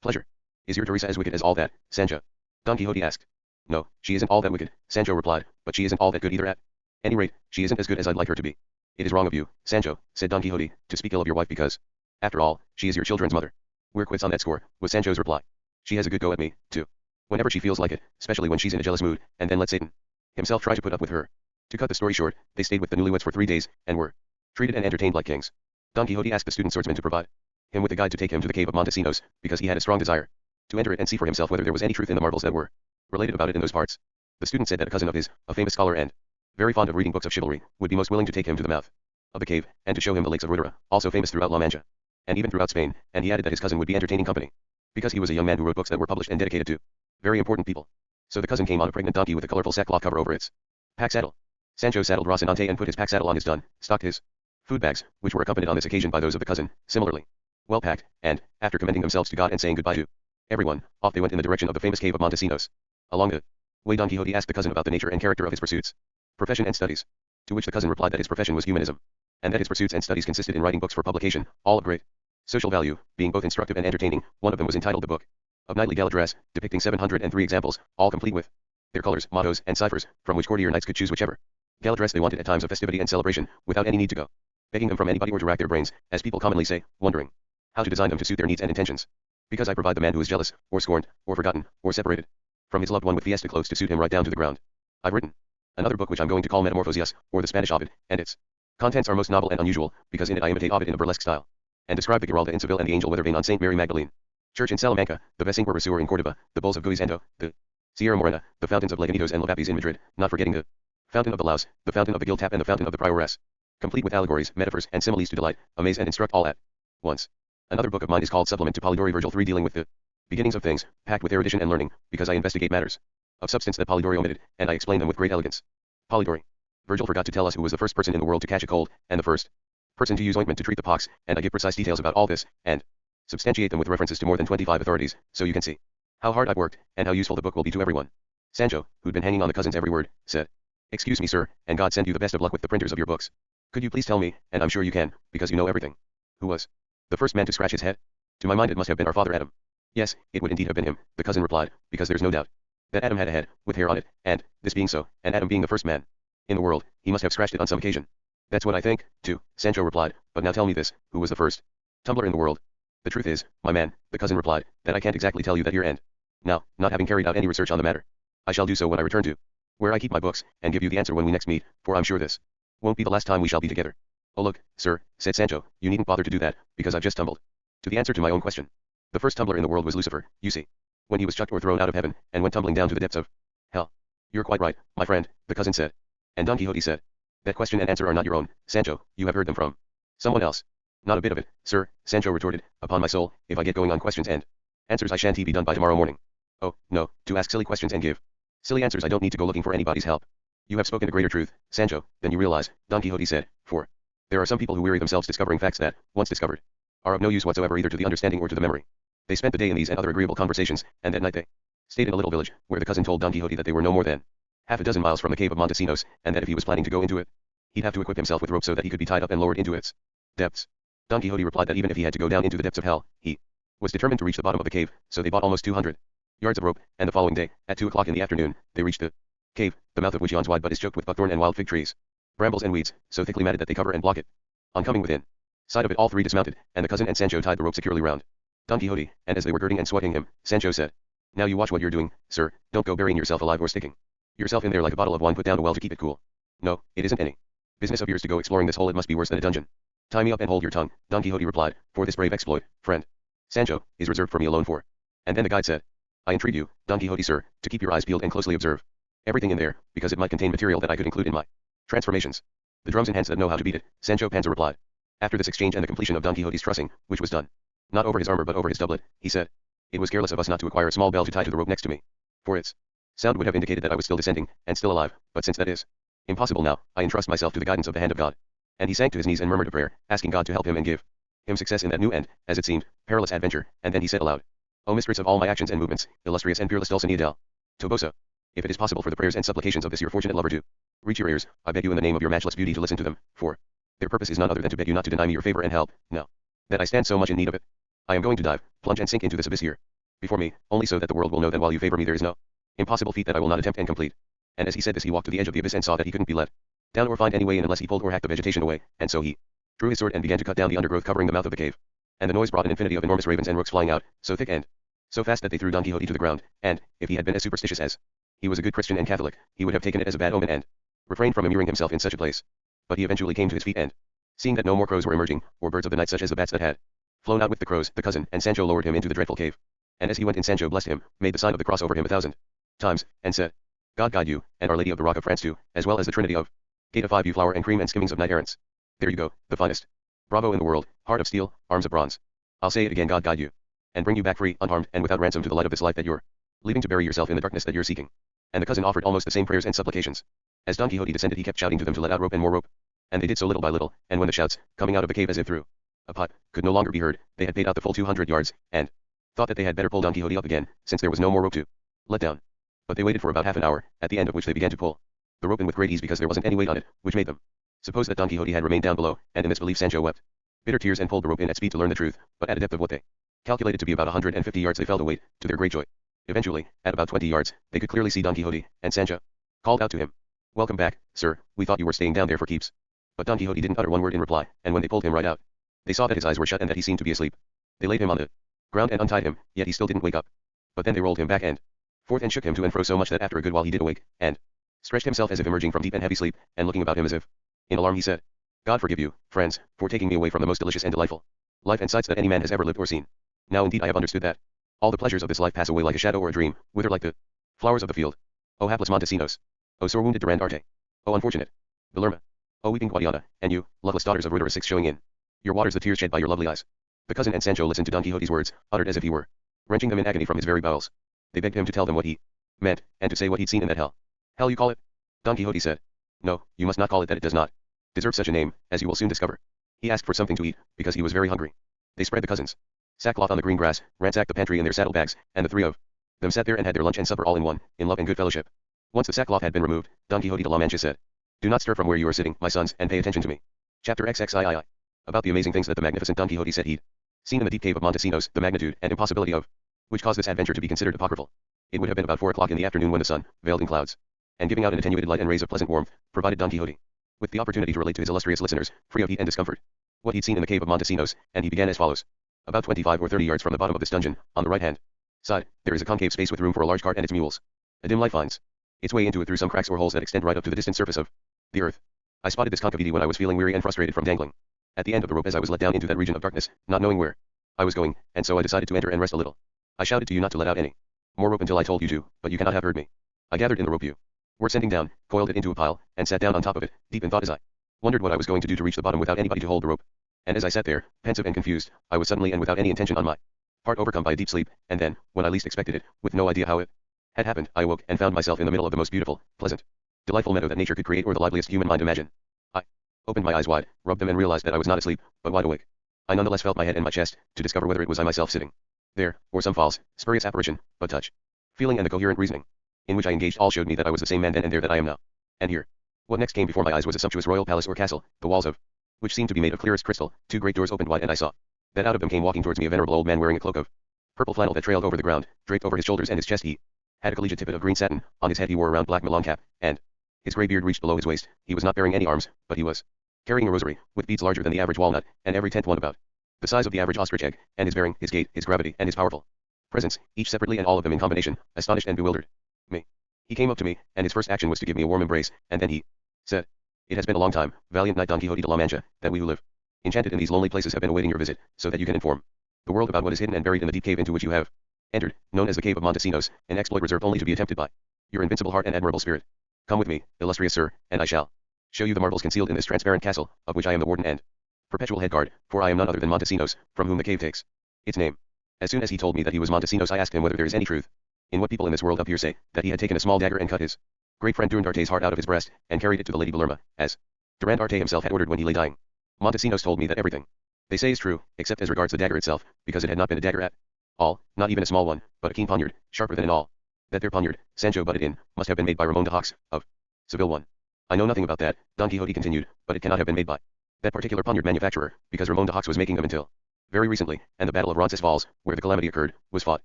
pleasure. Is your Teresa as wicked as all that, Sancho? Don Quixote asked. No, she isn't all that wicked, Sancho replied, but she isn't all that good either at any rate, she isn't as good as I'd like her to be. It is wrong of you, Sancho, said Don Quixote, to speak ill of your wife because, after all, she is your children's mother. We're quits on that score, was Sancho's reply. She has a good go at me, too. Whenever she feels like it, especially when she's in a jealous mood, and then let Satan himself try to put up with her. To cut the story short, they stayed with the newlyweds for 3 days, and were treated and entertained like kings. Don Quixote asked the student swordsman to provide him with a guide to take him to the cave of Montesinos, because he had a strong desire to enter it and see for himself whether there was any truth in the marvels that were related about it in those parts. The student said that a cousin of his, a famous scholar and very fond of reading books of chivalry, would be most willing to take him to the mouth of the cave, and to show him the lakes of Rudera, also famous throughout La Mancha, and even throughout Spain, and he added that his cousin would be entertaining company, because he was a young man who wrote books that were published and dedicated to very important people. So the cousin came on a pregnant donkey with a colorful sackcloth cover over its pack saddle. Sancho saddled Rocinante and put his pack saddle on his dun, stocked his food bags, which were accompanied on this occasion by those of the cousin, similarly well packed, and, after commending themselves to God and saying goodbye to everyone, off they went in the direction of the famous cave of Montesinos. Along the way Don Quixote asked the cousin about the nature and character of his pursuits, profession and studies, to which the cousin replied that his profession was humanism, and that his pursuits and studies consisted in writing books for publication, all of great social value, being both instructive and entertaining. One of them was entitled The Book of Knightly Gala Dress, depicting 703 examples, all complete with their colors, mottos, and ciphers, from which courtier knights could choose whichever gala dress they wanted at times of festivity and celebration, without any need to go begging them from anybody or to rack their brains, as people commonly say, wondering how to design them to suit their needs and intentions. Because I provide the man who is jealous, or scorned, or forgotten, or separated from his loved one with fiesta clothes to suit him right down to the ground. I've written another book which I'm going to call Metamorphosias, or the Spanish Ovid, and its contents are most novel and unusual, because in it I imitate Ovid in a burlesque style, and describe the Giralda in Seville and the angel weather vane on St. Mary Magdalene Church in Salamanca, the Besenguer Sewer in Cordova, the bulls of Guisando, the Sierra Morena, the fountains of Legonitos and Lavapis in Madrid, not forgetting the fountain of the Laus, the fountain of the Gill Tap and the fountain of the Prioress, complete with allegories, metaphors, and similes to delight, amaze and instruct all at once. Another book of mine is called Supplement to Polydori Virgil 3, dealing with the beginnings of things, packed with erudition and learning, because I investigate matters of substance that Polydori omitted, and I explain them with great elegance. Polydori. Virgil forgot to tell us who was the first person in the world to catch a cold, and the first person to use ointment to treat the pox, and I give precise details about all this, and substantiate them with references to more than 25 authorities, so you can see how hard I've worked, and how useful the book will be to everyone. Sancho, who'd been hanging on the cousin's every word, said, "Excuse me, sir, and God send you the best of luck with the printers of your books. Could you please tell me, and I'm sure you can, because you know everything, who was the first man to scratch his head? To my mind it must have been our father Adam." "Yes, it would indeed have been him," the cousin replied, "because there's no doubt that Adam had a head, with hair on it, and, this being so, and Adam being the first man in the world, he must have scratched it on some occasion." "That's what I think, too," Sancho replied, "but now tell me this, who was the first tumbler in the world?" "The truth is, my man," the cousin replied, "that I can't exactly tell you that here and now, not having carried out any research on the matter. I shall do so when I return to where I keep my books, and give you the answer when we next meet, for I'm sure this won't be the last time we shall be together." "Oh look, sir," said Sancho, "you needn't bother to do that, because I've just tumbled to the answer to my own question. The first tumbler in the world was Lucifer, you see, when he was chucked or thrown out of heaven, and went tumbling down to the depths of hell." "You're quite right, my friend," the cousin said. And Don Quixote said, "That question and answer are not your own, Sancho, you have heard them from someone else." "Not a bit of it, sir," Sancho retorted, "upon my soul, if I get going on questions and answers I shan't be done by tomorrow morning. Oh, no, to ask silly questions and give silly answers I don't need to go looking for anybody's help." "You have spoken a greater truth, Sancho, than you realize," Don Quixote said, "for there are some people who weary themselves discovering facts that, once discovered, are of no use whatsoever either to the understanding or to the memory. They spent the day in these and other agreeable conversations, and that night they stayed in a little village, where the cousin told Don Quixote that they were no more than half a dozen miles from the cave of Montesinos, and that if he was planning to go into it, he'd have to equip himself with rope so that he could be tied up and lowered into its depths. Don Quixote replied that even if he had to go down into the depths of hell, he was determined to reach the bottom of the cave, so they bought almost 200 yards of rope, and the following day, at 2 o'clock in the afternoon, they reached the cave, the mouth of which yawns wide but is choked with buckthorn and wild fig trees, brambles and weeds, so thickly matted that they cover and block it. On coming within sight of it, all three dismounted, and the cousin and Sancho tied the rope securely round Don Quixote, and as they were girding and swatting him, Sancho said, "Now you watch what you're doing, sir, don't go burying yourself alive or sticking yourself in there like a bottle of wine put down a well to keep it cool. No, it isn't any business of yours to go exploring this hole, it must be worse than a dungeon." "Tie me up and hold your tongue," Don Quixote replied, "for this brave exploit, friend Sancho, is reserved for me alone for." And then the guide said, "I entreat you, Don Quixote sir, to keep your eyes peeled and closely observe everything in there, because it might contain material that I could include in my transformations." "The drums and hands that know how to beat it," Sancho Panza replied. After this exchange and the completion of Don Quixote's trussing, which was done not over his armor but over his doublet, he said, "It was careless of us not to acquire a small bell to tie to the rope next to me, for its sound would have indicated that I was still descending, and still alive, but since that is impossible now, I entrust myself to the guidance of the hand of God." And he sank to his knees and murmured a prayer, asking God to help him and give him success in that new and, as it seemed, perilous adventure, and then he said aloud, "O mistress of all my actions and movements, illustrious and peerless Dulcinea del Toboso, if it is possible for the prayers and supplications of this your fortunate lover to reach your ears, I beg you in the name of your matchless beauty to listen to them, for their purpose is none other than to beg you not to deny me your favor and help, now that I stand so much in need of it. I am going to dive, plunge and sink into this abyss here before me, only so that the world will know that while you favor me there is no impossible feat that I will not attempt and complete." And as he said this he walked to the edge of the abyss and saw that he couldn't be let down or find any way in unless he pulled or hacked the vegetation away, and so he drew his sword and began to cut down the undergrowth covering the mouth of the cave. And the noise brought an infinity of enormous ravens and rooks flying out, so thick and so fast that they threw Don Quixote to the ground, and, if he had been as superstitious as he was a good Christian and Catholic, he would have taken it as a bad omen and refrained from immuring himself in such a place. But he eventually came to his feet and, seeing that no more crows were emerging, or birds of the night such as the bats that had flown out with the crows, the cousin and Sancho lowered him into the dreadful cave. And as he went in Sancho blessed him, made the sign of the cross over him 1,000 times, and said, "God guide you, and Our Lady of the Rock of France too, as well as the Trinity of Gate of 5U flour and cream and skimmings of knight errants. There you go, the finest bravo in the world, heart of steel, arms of bronze. I'll say it again, God guide you, and bring you back free, unharmed, and without ransom to the light of this life that you're leaving to bury yourself in the darkness that you're seeking." And the cousin offered almost the same prayers and supplications. As Don Quixote descended he kept shouting to them to let out rope and more rope, and they did so little by little, and when the shouts, coming out of the cave as if through a pipe, could no longer be heard, they had paid out the full 200 yards, and thought that they had better pull Don Quixote up again, since there was no more rope to let down. But they waited for about half an hour, at the end of which they began to pull the rope in with great ease because there wasn't any weight on it, which made them suppose that Don Quixote had remained down below, and in this belief Sancho wept bitter tears and pulled the rope in at speed to learn the truth, but at a depth of what they calculated to be about 150 yards they fell to wait, to their great joy. Eventually, at about 20 yards, they could clearly see Don Quixote, and Sancho called out to him, "Welcome back, sir, we thought you were staying down there for keeps." But Don Quixote didn't utter one word in reply, and when they pulled him right out, they saw that his eyes were shut and that he seemed to be asleep. They laid him on the ground and untied him, yet he still didn't wake up. But then they rolled him back and forth and shook him to and fro so much that after a good while he did awake, and stretched himself as if emerging from deep and heavy sleep, and looking about him as if in alarm he said, "God forgive you, friends, for taking me away from the most delicious and delightful life and sights that any man has ever lived or seen. Now indeed I have understood that all the pleasures of this life pass away like a shadow or a dream, wither like the flowers of the field. O hapless Montesinos! O sore wounded Durandarte! O unfortunate Belerma! O weeping Guadiana, and you, luckless daughters of Ruder 6 showing in your waters the tears shed by your lovely eyes." The cousin and Sancho listened to Don Quixote's words, uttered as if he were wrenching them in agony from his very bowels. They begged him to tell them what he meant, and to say what he'd seen in that hell. "Hell you call it?" Don Quixote said. "No, you must not call it that, it does not deserve such a name, as you will soon discover." He asked for something to eat, because he was very hungry. They spread the cousins' sackcloth on the green grass, ransacked the pantry in their saddle-bags, and the three of them sat there and had their lunch and supper all in one, in love and good fellowship. Once the sackcloth had been removed, Don Quixote de la Mancha said, "Do not stir from where you are sitting, my sons, and pay attention to me." Chapter XXIII. About the amazing things that the magnificent Don Quixote said he'd seen in the deep cave of Montesinos, the magnitude and impossibility of which caused this adventure to be considered apocryphal. It would have been about 4 o'clock in the afternoon when the sun, veiled in clouds, and giving out an attenuated light and rays of pleasant warmth, provided Don Quixote with the opportunity to relate to his illustrious listeners, free of heat and discomfort, what he'd seen in the cave of Montesinos, and he began as follows. About 25 or 30 yards from the bottom of this dungeon, on the right-hand side, there is a concave space with room for a large cart and its mules. A dim light finds its way into it through some cracks or holes that extend right up to the distant surface of the earth. I spotted this concavity when I was feeling weary and frustrated from dangling at the end of the rope as I was let down into that region of darkness, not knowing where I was going, and so I decided to enter and rest a little. I shouted to you not to let out any more rope until I told you to, but you cannot have heard me. I gathered in the rope you were sending down, coiled it into a pile, and sat down on top of it, deep in thought as I wondered what I was going to do to reach the bottom without anybody to hold the rope. And as I sat there, pensive and confused, I was suddenly and without any intention on my part overcome by a deep sleep, and then, when I least expected it, with no idea how it had happened, I awoke and found myself in the middle of the most beautiful, pleasant, delightful meadow that nature could create or the liveliest human mind imagine. I opened my eyes wide, rubbed them and realized that I was not asleep, but wide awake. I nonetheless felt my head and my chest, to discover whether it was I myself sitting There, or some false, spurious apparition, but touch, feeling and the coherent reasoning, in which I engaged all showed me that I was the same man then and there that I am now. And here. What next came before my eyes was a sumptuous royal palace or castle, the walls of which seemed to be made of clearest crystal. Two great doors opened wide and I saw that out of them came walking towards me a venerable old man wearing a cloak of purple flannel that trailed over the ground, draped over his shoulders and his chest. He had a collegiate tippet of green satin, on his head he wore a round black Milan cap, and his grey beard reached below his waist. He was not bearing any arms, but he was carrying a rosary, with beads larger than the average walnut, and every 10th one about the size of the average ostrich egg, and his bearing, his gait, his gravity, and his powerful presence, each separately and all of them in combination, astonished and bewildered me. He came up to me, and his first action was to give me a warm embrace, and then he said, "It has been a long time, valiant knight Don Quixote de la Mancha, that we who live enchanted in these lonely places have been awaiting your visit, so that you can inform the world about what is hidden and buried in the deep cave into which you have entered, known as the Cave of Montesinos, an exploit reserved only to be attempted by your invincible heart and admirable spirit. Come with me, illustrious sir, and I shall show you the marvels concealed in this transparent castle, of which I am the warden and perpetual head guard, for I am none other than Montesinos, from whom the cave takes its name." As soon as he told me that he was Montesinos, I asked him whether there is any truth in what people in this world up here say, that he had taken a small dagger and cut his great friend Durandarte's heart out of his breast, and carried it to the Lady Belerma, as Durandarte himself had ordered when he lay dying. Montesinos told me that everything they say is true, except as regards the dagger itself, because it had not been a dagger at all, not even a small one, but a keen poniard, sharper than an awl. That their poniard, Sancho butted in, must have been made by Ramon de Hawks, of Seville one. I know nothing about that, Don Quixote continued, but it cannot have been made by that particular poniard manufacturer, because Ramon de Hawks was making them until very recently, and the Battle of Roncesvalles, where the calamity occurred, was fought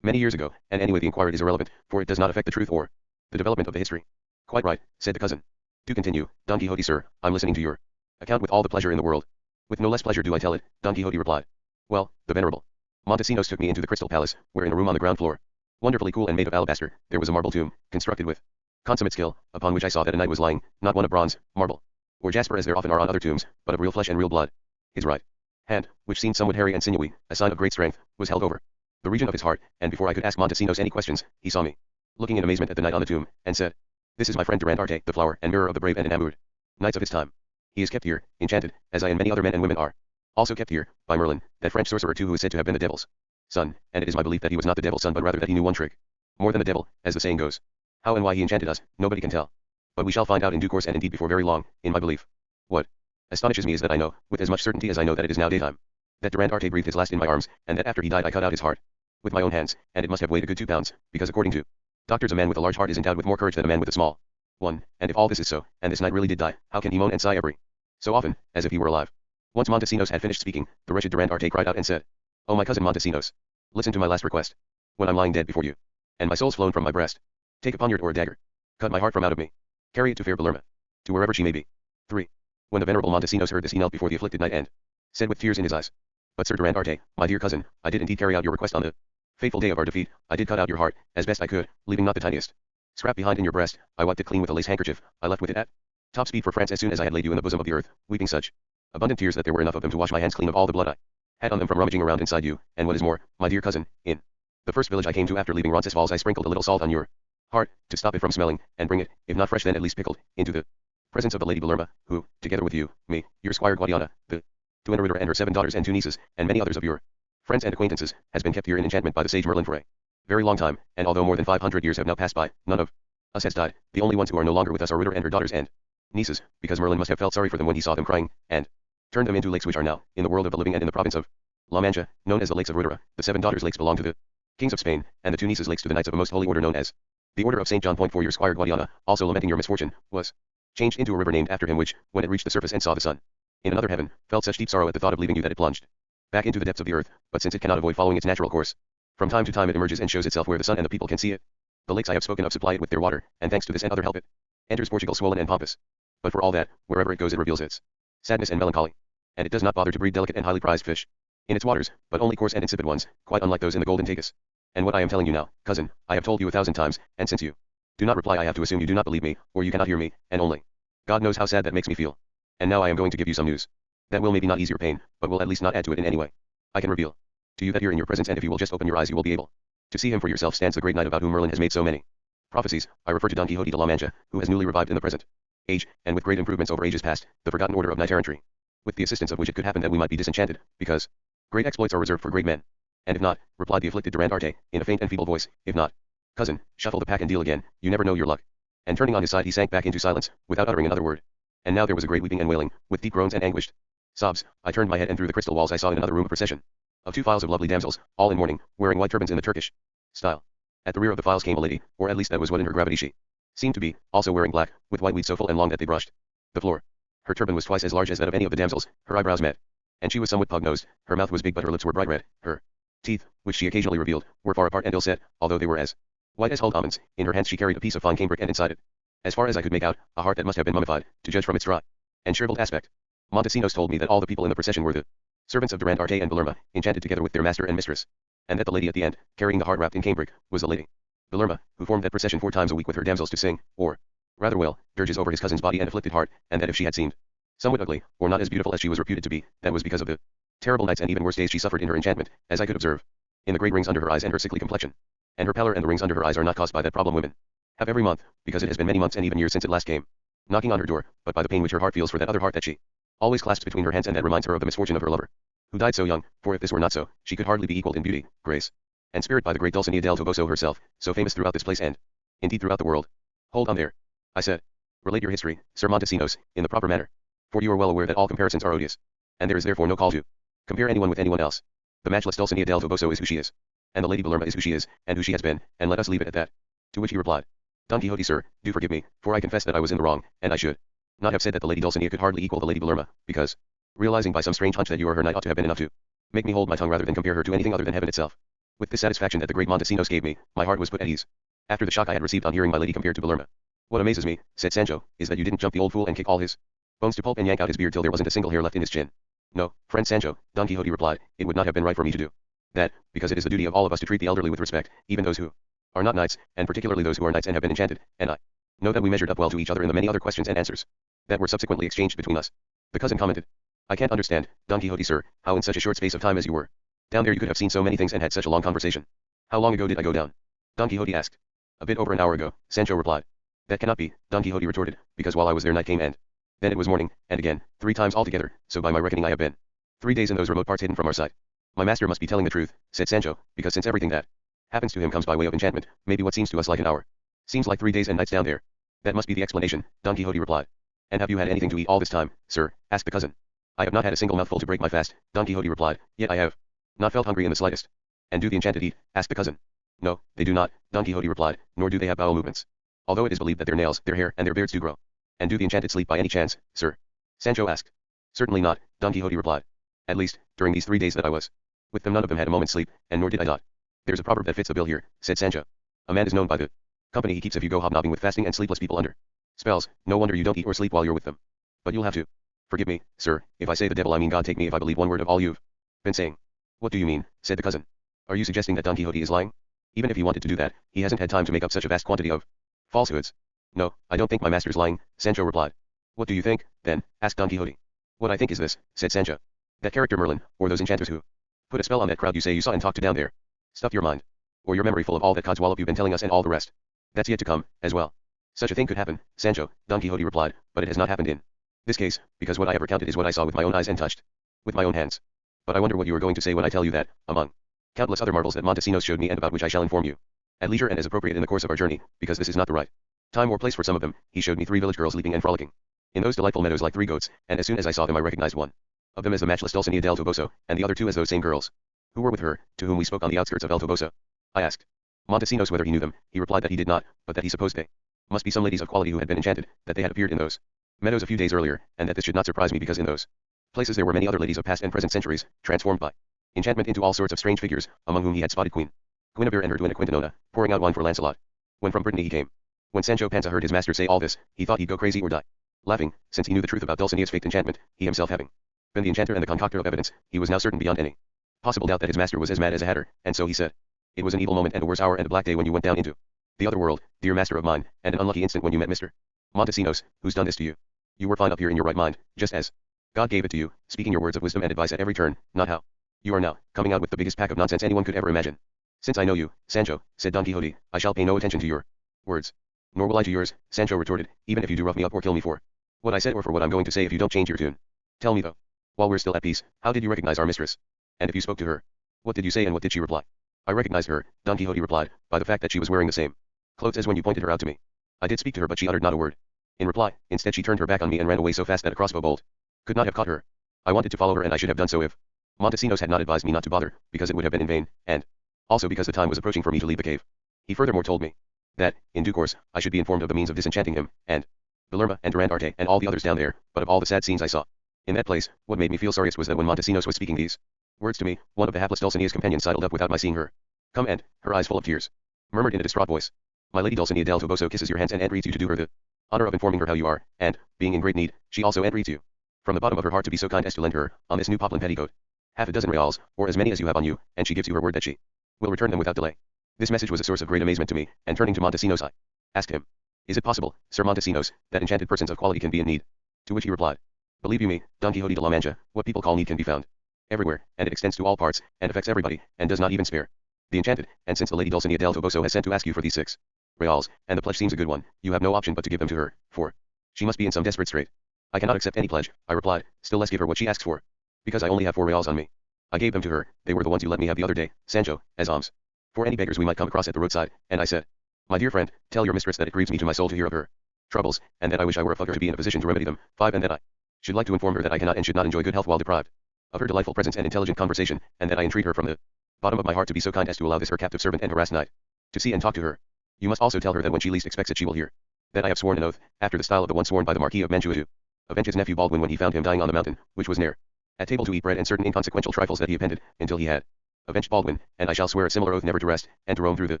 many years ago, and anyway the inquiry is irrelevant, for it does not affect the truth or the development of the history. Quite right, said the cousin. To continue, Don Quixote sir, I'm listening to your account with all the pleasure in the world. With no less pleasure do I tell it, Don Quixote replied. Well, the venerable Montesinos took me into the Crystal Palace, where in a room on the ground floor, wonderfully cool and made of alabaster, there was a marble tomb, constructed with consummate skill, upon which I saw that a knight was lying, not one of bronze, marble, or jasper as there often are on other tombs, but of real flesh and real blood. His right hand, which seemed somewhat hairy and sinewy, a sign of great strength, was held over the region of his heart, and before I could ask Montesinos any questions, he saw me, looking in amazement at the knight on the tomb, and said, "This is my friend Durandarte, the flower and mirror of the brave and enamored knights of his time. He is kept here, enchanted, as I and many other men and women are also kept here, by Merlin, that French sorcerer too, who is said to have been the devil's son, and it is my belief that he was not the devil's son but rather that he knew one trick more than the devil, as the saying goes. How and why he enchanted us, nobody can tell. But we shall find out in due course, and indeed before very long, in my belief. What astonishes me is that I know, with as much certainty as I know that it is now daytime, that Durandarte breathed his last in my arms, and that after he died I cut out his heart with my own hands, and it must have weighed a good 2 pounds, because according to doctors a man with a large heart is endowed with more courage than a man with a small one, and if all this is so, and this knight really did die, how can he moan and sigh every so often, as if he were alive?" Once Montesinos had finished speaking, the wretched Durandarte cried out and said, "Oh my cousin Montesinos, listen to my last request. When I'm lying dead before you, and my soul's flown from my breast, take a poniard or a dagger, cut my heart from out of me, carry it to fair Belerma, to wherever she may be." 3. When the venerable Montesinos heard this he knelt before the afflicted knight and said with tears in his eyes, "But Sir Durandarte, my dear cousin, I did indeed carry out your request on the fateful day of our defeat. I did cut out your heart, as best I could, leaving not the tiniest scrap behind in your breast. I wiped it clean with a lace handkerchief. I left with it at top speed for France as soon as I had laid you in the bosom of the earth, weeping such abundant tears that there were enough of them to wash my hands clean of all the blood I had on them from rummaging around inside you, and what is more, my dear cousin, in the first village I came to after leaving Roncesvalles I sprinkled a little salt on your heart, to stop it from smelling, and bring it, if not fresh then at least pickled, into the presence of the Lady Belerma, who, together with you, me, your squire Guadiana, the Duenna and her 7 daughters and 2 nieces, and many others of your friends and acquaintances, has been kept here in enchantment by the sage Merlin for a very long time, and although more than 500 years have now passed by, none of us has died. The only ones who are no longer with us are Ritter and her daughters and nieces, because Merlin must have felt sorry for them when he saw them crying, and turned them into lakes which are now, in the world of the living and in the province of La Mancha, known as the Lakes of Rudera. The 7 daughters' lakes belong to the kings of Spain, and the 2 nieces' lakes to the knights of a most holy order known as the Order of St. John. For your squire Guadiana, also lamenting your misfortune, was changed into a river named after him which, when it reached the surface and saw the sun in another heaven, felt such deep sorrow at the thought of leaving you that it plunged back into the depths of the earth, but since it cannot avoid following its natural course, from time to time it emerges and shows itself where the sun and the people can see it. The lakes I have spoken of supply it with their water, and thanks to this and other help it enters Portugal swollen and pompous. But for all that, wherever it goes it reveals its sadness and melancholy, and it does not bother to breed delicate and highly prized fish in its waters, but only coarse and insipid ones, quite unlike those in the Golden Tagus. And what I am telling you now, cousin, I have told you 1,000 times, and since you do not reply I have to assume you do not believe me, or you cannot hear me, and only God knows how sad that makes me feel. And now I am going to give you some news that will maybe not ease your pain, but will at least not add to it in any way. I can reveal to you that here in your presence, and if you will just open your eyes you will be able to see him for yourself, stands the great knight about whom Merlin has made so many prophecies. I refer to Don Quixote de la Mancha, who has newly revived in the present age, and with great improvements over ages past, the forgotten order of knight errantry, with the assistance of which it could happen that we might be disenchanted, because great exploits are reserved for great men. And if not, replied the afflicted Durandarte, in a faint and feeble voice, if not, cousin, shuffle the pack and deal again, you never know your luck. And turning on his side he sank back into silence, without uttering another word. And now there was a great weeping and wailing, with deep groans and anguished sobs. I turned my head, and through the crystal walls I saw in another room a procession of 2 files of lovely damsels, all in mourning, wearing white turbans in the Turkish style. At the rear of the files came a lady, or at least that was what in her gravity she seemed to be, also wearing black, with white weeds so full and long that they brushed the floor. Her turban was twice as large as that of any of the damsels, her eyebrows met, and she was somewhat pug-nosed, her mouth was big but her lips were bright red, her teeth, which she occasionally revealed, were far apart and ill-set, although they were as white as hulled almonds. In her hands she carried a piece of fine cambric and inside it, as far as I could make out, a heart that must have been mummified, to judge from its dry and shriveled aspect. Montesinos told me that all the people in the procession were the servants of Durand Arte and Belerma, enchanted together with their master and mistress, and that the lady at the end, carrying the heart wrapped in cambric, was the lady Belerma, who formed that procession 4 times a week with her damsels to sing, or rather well, dirges over his cousin's body and afflicted heart, and that if she had seemed somewhat ugly, or not as beautiful as she was reputed to be, that was because of the terrible nights and even worse days she suffered in her enchantment, as I could observe, in the great rings under her eyes and her sickly complexion. And her pallor and the rings under her eyes are not caused by that problem women have every month, because it has been many months and even years since it last came knocking on her door, but by the pain which her heart feels for that other heart that she always clasps between her hands and that reminds her of the misfortune of her lover, who died so young, for if this were not so, she could hardly be equalled in beauty, grace, and spirit by the great Dulcinea del Toboso herself, so famous throughout this place and, indeed throughout the world. Hold on there, I said. Relate your history, Sir Montesinos, in the proper manner, for you are well aware that all comparisons are odious, and there is therefore no call to compare anyone with anyone else. The matchless Dulcinea del Toboso is who she is, and the Lady Belerma is who she is, and who she has been, and let us leave it at that. To which he replied, Don Quixote, sir, do forgive me, for I confess that I was in the wrong, and I should not have said that the Lady Dulcinea could hardly equal the Lady Belerma, because, realizing by some strange hunch that you are her knight ought to have been enough to make me hold my tongue rather than compare her to anything other than heaven itself. With this satisfaction that the great Montesinos gave me, my heart was put at ease, after the shock I had received on hearing my lady compared to Belerma. What amazes me, said Sancho, is that you didn't jump the old fool and kick all his bones to pulp and yank out his beard till there wasn't a single hair left in his chin. No, friend Sancho, Don Quixote replied, it would not have been right for me to do that, because it is the duty of all of us to treat the elderly with respect, even those who are not knights, and particularly those who are knights and have been enchanted, and I know that we measured up well to each other in the many other questions and answers that were subsequently exchanged between us. The cousin commented, I can't understand, Don Quixote, sir, how in such a short space of time as you were down there you could have seen so many things and had such a long conversation. How long ago did I go down? Don Quixote asked. A bit over an hour ago, Sancho replied. That cannot be, Don Quixote retorted, because while I was there night came and then it was morning, and again, 3 times altogether, so by my reckoning I have been 3 days in those remote parts hidden from our sight. My master must be telling the truth, said Sancho, because since everything that happens to him comes by way of enchantment, maybe what seems to us like an hour seems like 3 days and nights down there. That must be the explanation, Don Quixote replied. And have you had anything to eat all this time, sir? Asked the cousin. I have not had a single mouthful to break my fast, Don Quixote replied, yet I have not felt hungry in the slightest. And do the enchanted eat? Asked the cousin. No, they do not, Don Quixote replied, nor do they have bowel movements. Although it is believed that their nails, their hair, and their beards do grow. And do the enchanted sleep by any chance, sir? Sancho asked. Certainly not, Don Quixote replied. At least, during these 3 days that I was with them none of them had a moment's sleep, and nor did I dot. There's a proverb that fits the bill here, said Sancho. A man is known by the company he keeps if you go hobnobbing with fasting and sleepless people under spells, no wonder you don't eat or sleep while you're with them. But you'll have to forgive me, sir, if I say the devil I mean God take me if I believe one word of all you've been saying. What do you mean, said the cousin. Are you suggesting that Don Quixote is lying? Even if he wanted to do that, he hasn't had time to make up such a vast quantity of falsehoods. No, I don't think my master's lying, Sancho replied. What do you think, then? Asked Don Quixote. What I think is this, said Sancho. That character Merlin, or those enchanters who put a spell on that crowd you say you saw and talked to down there. Stuffed your mind. Or your memory full of all that codswallop you've been telling us and all the rest. That's yet to come, as well. Such a thing could happen, Sancho, Don Quixote replied, but it has not happened in this case, because what I have recounted is what I saw with my own eyes and touched with my own hands. But I wonder what you are going to say when I tell you that, among countless other marvels that Montesinos showed me and about which I shall inform you at leisure and as appropriate in the course of our journey, because this is not the right time or place for some of them, he showed me 3 village girls leaping and frolicking in those delightful meadows like 3 goats, and as soon as I saw them I recognized one of them as the matchless Dulcinea del Toboso, and the other 2 as those same girls who were with her, to whom we spoke on the outskirts of El Toboso. I asked Montesinos whether he knew them. He replied that he did not, but that he supposed they must be some ladies of quality who had been enchanted, that they had appeared in those meadows a few days earlier, and that this should not surprise me because in those places there were many other ladies of past and present centuries, transformed by enchantment into all sorts of strange figures, among whom he had spotted Queen Guinevere and her duenna Quintanona, pouring out wine for Lancelot, when from Brittany he came. When Sancho Panza heard his master say all this, he thought he'd go crazy or die laughing, since he knew the truth about Dulcinea's faked enchantment, he himself having been the enchanter and the concoctor of evidence, he was now certain beyond any possible doubt that his master was as mad as a hatter, and so he said, it was an evil moment and a worse hour and a black day when you went down into the other world, dear master of mine, and an unlucky instant when you met Mr. Montesinos, who's done this to you. You were fine up here in your right mind, just as God gave it to you, speaking your words of wisdom and advice at every turn, not how you are now, coming out with the biggest pack of nonsense anyone could ever imagine. Since I know you, Sancho, said Don Quixote, I shall pay no attention to your words. Nor will I to yours, Sancho retorted, even if you do rough me up or kill me for what I said or for what I'm going to say if you don't change your tune. Tell me though, while we're still at peace, how did you recognize our mistress? And if you spoke to her, what did you say and what did she reply? I recognized her, Don Quixote replied, by the fact that she was wearing the same clothes as when you pointed her out to me. I did speak to her but she uttered not a word. In reply, instead she turned her back on me and ran away so fast that a crossbow bolt could not have caught her. I wanted to follow her and I should have done so if Montesinos had not advised me not to bother, because it would have been in vain, and also because the time was approaching for me to leave the cave. He furthermore told me that, in due course, I should be informed of the means of disenchanting him, and Villerma and Durandarte and all the others down there, but of all the sad scenes I saw in that place, what made me feel sorriest was that when Montesinos was speaking these words to me, one of the hapless Dulcinea's companions sidled up without my seeing her. Come and, her eyes full of tears, murmured in a distraught voice, my lady Dulcinea del Toboso kisses your hands and entreats you to do her the honor of informing her how you are, and, being in great need, she also entreats you, from the bottom of her heart to be so kind as to lend her, on this new poplin petticoat, half a dozen reals, or as many as you have on you, and she gives you her word that she will return them without delay. This message was a source of great amazement to me, and turning to Montesinos I asked him, is it possible, Sir Montesinos, that enchanted persons of quality can be in need? To which he replied, believe you me, Don Quixote de la Mancha, what people call need can be found everywhere, and it extends to all parts, and affects everybody, and does not even spare the enchanted, and since the lady Dulcinea del Toboso has sent to ask you for these 6 reals, and the pledge seems a good one, you have no option but to give them to her, for she must be in some desperate strait. I cannot accept any pledge, I replied, still less give her what she asks for, because I only have 4 reals on me. I gave them to her, they were the ones you let me have the other day, Sancho, as alms for any beggars we might come across at the roadside, and I said, my dear friend, tell your mistress that it grieves me to my soul to hear of her troubles, and that I wish I were a fucker to be in a position to remedy them. 5. And that I should like to inform her that I cannot and should not enjoy good health while deprived of her delightful presence and intelligent conversation, and that I entreat her from the bottom of my heart to be so kind as to allow this her captive servant and harassed knight to see and talk to her. You must also tell her that when she least expects it she will hear that I have sworn an oath, after the style of the one sworn by the Marquis of Mantua to avenge his nephew Baldwin when he found him dying on the mountain, which was near at table to eat bread and certain inconsequential trifles that he appended, until he had avenged Baldwin, and I shall swear a similar oath never to rest, and to roam through the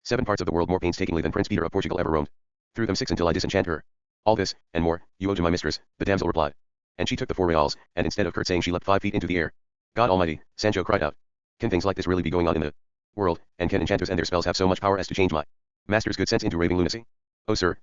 7 parts of the world more painstakingly than Prince Peter of Portugal ever roamed through them 6 until I disenchant her. All this, and more, you owe to my mistress, the damsel replied. And she took the 4 reals, and instead of curtsying she leapt 5 feet into the air. God Almighty, Sancho cried out. Can things like this really be going on in the world, and can enchanters and their spells have so much power as to change my master's good sense into raving lunacy? Oh sir,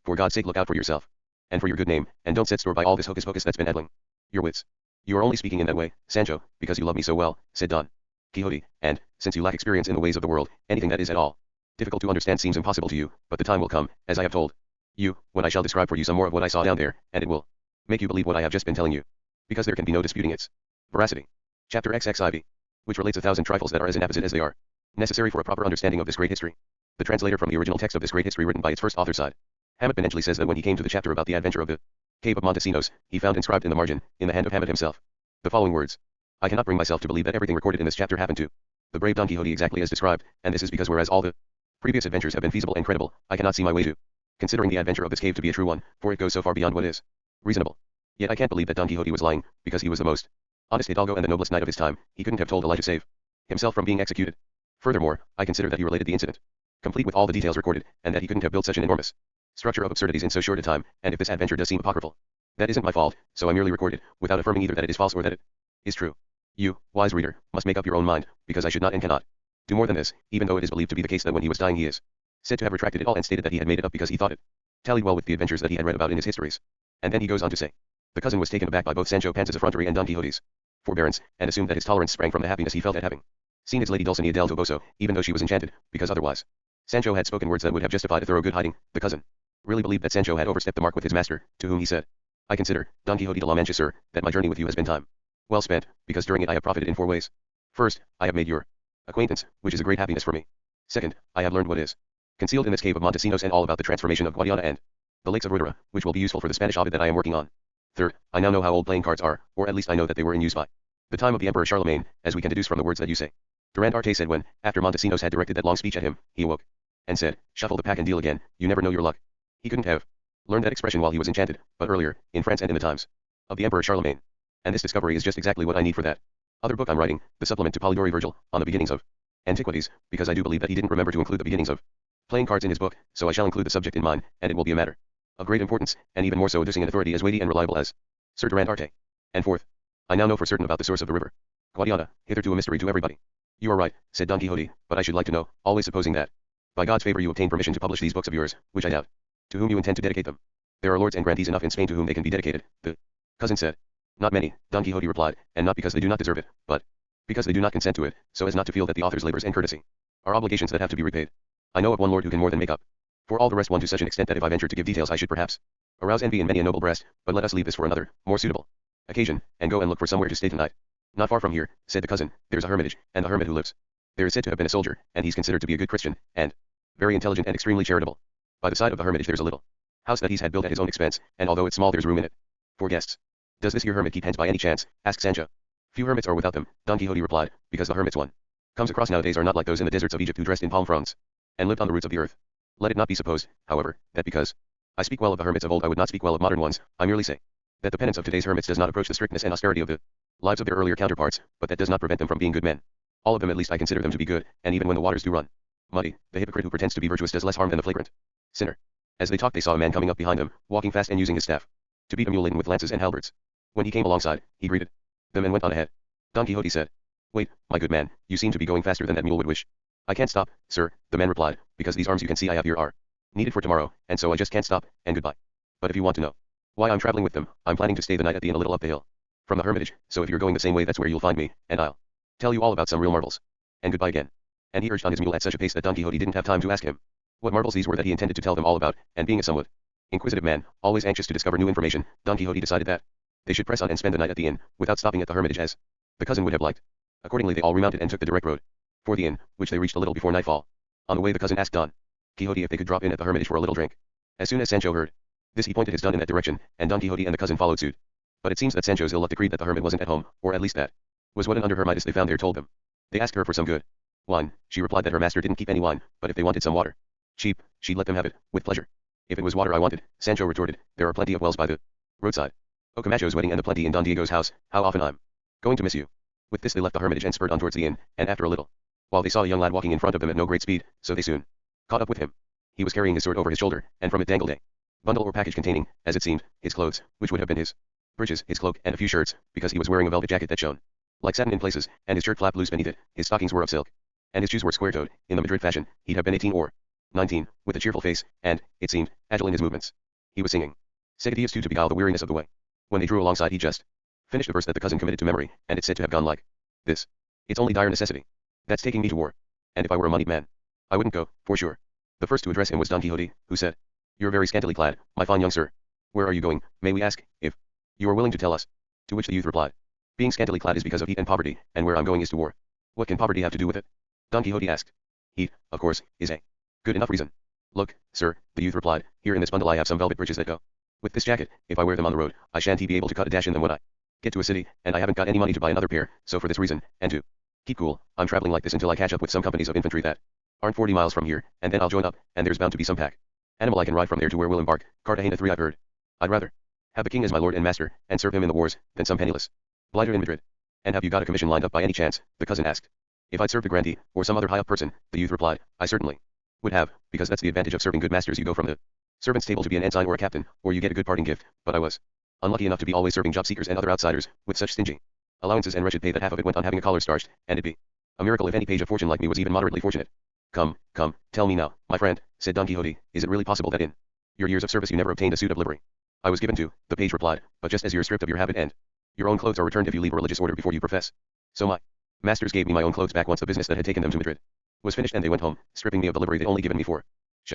for God's sake look out for yourself, and for your good name, and don't set store by all this hocus pocus that's been addling your wits. You are only speaking in that way, Sancho, because you love me so well, said Don Quixote, and, since you lack experience in the ways of the world, anything that is at all difficult to understand seems impossible to you, but the time will come, as I have told you, when I shall describe for you some more of what I saw down there, and it will make you believe what I have just been telling you, because there can be no disputing its veracity. Chapter XXIV, which relates 1,000 trifles that are as inapposite as they are necessary for a proper understanding of this great history. The translator from the original text of this great history written by its first author side, Hamet Ben Edgley, says that when he came to the chapter about the adventure of the cave of Montesinos, he found inscribed in the margin, in the hand of Hamet himself, the following words: I cannot bring myself to believe that everything recorded in this chapter happened to the brave Don Quixote exactly as described, and this is because whereas all the previous adventures have been feasible and credible, I cannot see my way to considering the adventure of this cave to be a true one, for it goes so far beyond what is reasonable. Yet I can't believe that Don Quixote was lying, because he was the most honest hidalgo and the noblest knight of his time. He couldn't have told a lie to save himself from being executed. Furthermore, I consider that he related the incident, complete with all the details recorded, and that he couldn't have built such an enormous structure of absurdities in so short a time, and if this adventure does seem apocryphal, that isn't my fault, so I merely record it, without affirming either that it is false or that it is true. You, wise reader, must make up your own mind, because I should not and cannot do more than this, even though it is believed to be the case that when he was dying he is said to have retracted it all and stated that he had made it up because he thought it tallied well with the adventures that he had read about in his histories. And then he goes on to say, the cousin was taken aback by both Sancho Panza's effrontery and Don Quixote's forbearance, and assumed that his tolerance sprang from the happiness he felt at having seen his lady Dulcinea del Toboso, even though she was enchanted, because otherwise Sancho had spoken words that would have justified a thorough good hiding. The cousin really believed that Sancho had overstepped the mark with his master, to whom he said, I consider, Don Quixote de la Mancha, sir, that my journey with you has been time well spent, because during it I have profited in 4 ways. First, I have made your acquaintance, which is a great happiness for me. Second, I have learned what is concealed in this cave of Montesinos and all about the transformation of Guadiana and the lakes of Ruidera, which will be useful for the Spanish Ovid that I am working on. Third, I now know how old playing cards are, or at least I know that they were in use by the time of the Emperor Charlemagne, as we can deduce from the words that you say. Durandarte said when, after Montesinos had directed that long speech at him, he awoke and said, shuffle the pack and deal again, you never know your luck. He couldn't have learned that expression while he was enchanted, but earlier, in France and in the times of the Emperor Charlemagne. And this discovery is just exactly what I need for that other book I'm writing, the supplement to Polydori Virgil, on the beginnings of antiquities, because I do believe that he didn't remember to include the beginnings of playing cards in his book, so I shall include the subject in mine, and it will be a matter of great importance, and even more so adducing an authority as weighty and reliable as Sir Durandarte. And fourth, I now know for certain about the source of the river Guadiana, hitherto a mystery to everybody. You are right, said Don Quixote, but I should like to know, always supposing that by God's favor you obtain permission to publish these books of yours, which I doubt, to whom you intend to dedicate them. There are lords and grandees enough in Spain to whom they can be dedicated, the cousin said. Not many, Don Quixote replied, and not because they do not deserve it, but because they do not consent to it, so as not to feel that the author's labors and courtesy are obligations that have to be repaid. I know of one lord who can more than make up for all the rest, one to such an extent that if I ventured to give details I should perhaps arouse envy in many a noble breast, but let us leave this for another, more suitable occasion, and go and look for somewhere to stay tonight. Not far from here, said the cousin, there's a hermitage, and the hermit who lives there is said to have been a soldier, and he's considered to be a good Christian, and very intelligent and extremely charitable. By the side of the hermitage there's a little house that he's had built at his own expense, and although it's small there's room in it for guests. Does this here hermit keep hens by any chance? Asked Sancho. Few hermits are without them, Don Quixote replied, because the hermits one comes across nowadays are not like those in the deserts of Egypt who dressed in palm fronds and lived on the roots of the earth. Let it not be supposed, however, that because I speak well of the hermits of old I would not speak well of modern ones. I merely say that the penance of today's hermits does not approach the strictness and austerity of the lives of their earlier counterparts, but that does not prevent them from being good men. All of them, at least I consider them to be good, and even when the waters do run muddy, the hypocrite who pretends to be virtuous does less harm than the flagrant sinner. As they talked they saw a man coming up behind them, walking fast and using his staff to beat a mule laden with lances and halberds. When he came alongside, he greeted them and went on ahead. Don Quixote said, "Wait, my good man, you seem to be going faster than that mule would wish." "I can't stop, sir," the man replied, "because these arms you can see I have here are needed for tomorrow, and so I just can't stop, and goodbye. But if you want to know why I'm traveling with them, I'm planning to stay the night at the inn a little up the hill from the hermitage, so if you're going the same way that's where you'll find me, and I'll tell you all about some real marvels. And goodbye again." And he urged on his mule at such a pace that Don Quixote didn't have time to ask him what marvels these were that he intended to tell them all about, and being a somewhat inquisitive man, always anxious to discover new information, Don Quixote decided that they should press on and spend the night at the inn, without stopping at the hermitage as the cousin would have liked. Accordingly they all remounted and took the direct road for the inn, which they reached a little before nightfall. On the way the cousin asked Don Quixote if they could drop in at the hermitage for a little drink. As soon as Sancho heard this he pointed his gun in that direction, and Don Quixote and the cousin followed suit. But it seems that Sancho's ill luck decreed that the hermit wasn't at home, or at least that was what an under hermitis they found there told them. They asked her for some good wine. She replied that her master didn't keep any wine, but if they wanted some water cheap, she'd let them have it, with pleasure. "If it was water I wanted," Sancho retorted, "there are plenty of wells by the roadside. Oh, Camacho's wedding and the plenty in Don Diego's house, how often I'm going to miss you." With this they left the hermitage and spurred on towards the inn, and after a little while they saw a young lad walking in front of them at no great speed, so they soon caught up with him. He was carrying his sword over his shoulder, and from it dangled a bundle or package containing, as it seemed, his clothes, which would have been his breeches, his cloak, and a few shirts, because he was wearing a velvet jacket that shone like satin in places, and his shirt flapped loose beneath it. His stockings were of silk, and his shoes were square-toed. In the Madrid fashion, he'd have been 18 or 19, with a cheerful face, and, it seemed, agile in his movements. He was singing Seguidillas too to beguile the weariness of the way. When they drew alongside he just finished a verse that the cousin committed to memory, and it's said to have gone like this: "It's only dire necessity that's taking me to war, and if I were a moneyed man, I wouldn't go, for sure." The first to address him was Don Quixote, who said, "You're very scantily clad, my fine young sir. Where are you going, may we ask, if you are willing to tell us?" To which the youth replied, "Being scantily clad is because of heat and poverty, and where I'm going is to war." "What can poverty have to do with it?" Don Quixote asked. "Heat, of course, is a good enough reason." "Look, sir," the youth replied, "here in this bundle I have some velvet breeches that go with this jacket. If I wear them on the road, I shan't be able to cut a dash in them when I get to a city, and I haven't got any money to buy another pair, so for this reason, and to keep cool, I'm traveling like this until I catch up with some companies of infantry that aren't 40 miles from here, and then I'll join up, and there's bound to be some pack animal I can ride from there to where we'll embark. Cartagena 3 I've heard. I'd rather have the king as my lord and master, and serve him in the wars, than some penniless blighter in Madrid." "And have you got a commission lined up by any chance?" the cousin asked. "If I'd served the grandee, or some other high-up person," the youth replied, "I certainly would have, because that's the advantage of serving good masters. You go from the servant's table to be an ensign or a captain, or you get a good parting gift, but I was unlucky enough to be always serving job seekers and other outsiders, with such stingy allowances and wretched pay that half of it went on having a collar starched, and it'd be a miracle if any page of fortune like me was even moderately fortunate." Come, tell me now, my friend," said Don Quixote, "is it really possible that in your years of service you never obtained a suit of livery?" "I was given to," the page replied, "but just as you're stripped of your habit and your own clothes are returned if you leave a religious order before you profess, so my masters gave me my own clothes back once the business that had taken them to Madrid was finished, and they went home, stripping me of the livery they'd only given me for sh.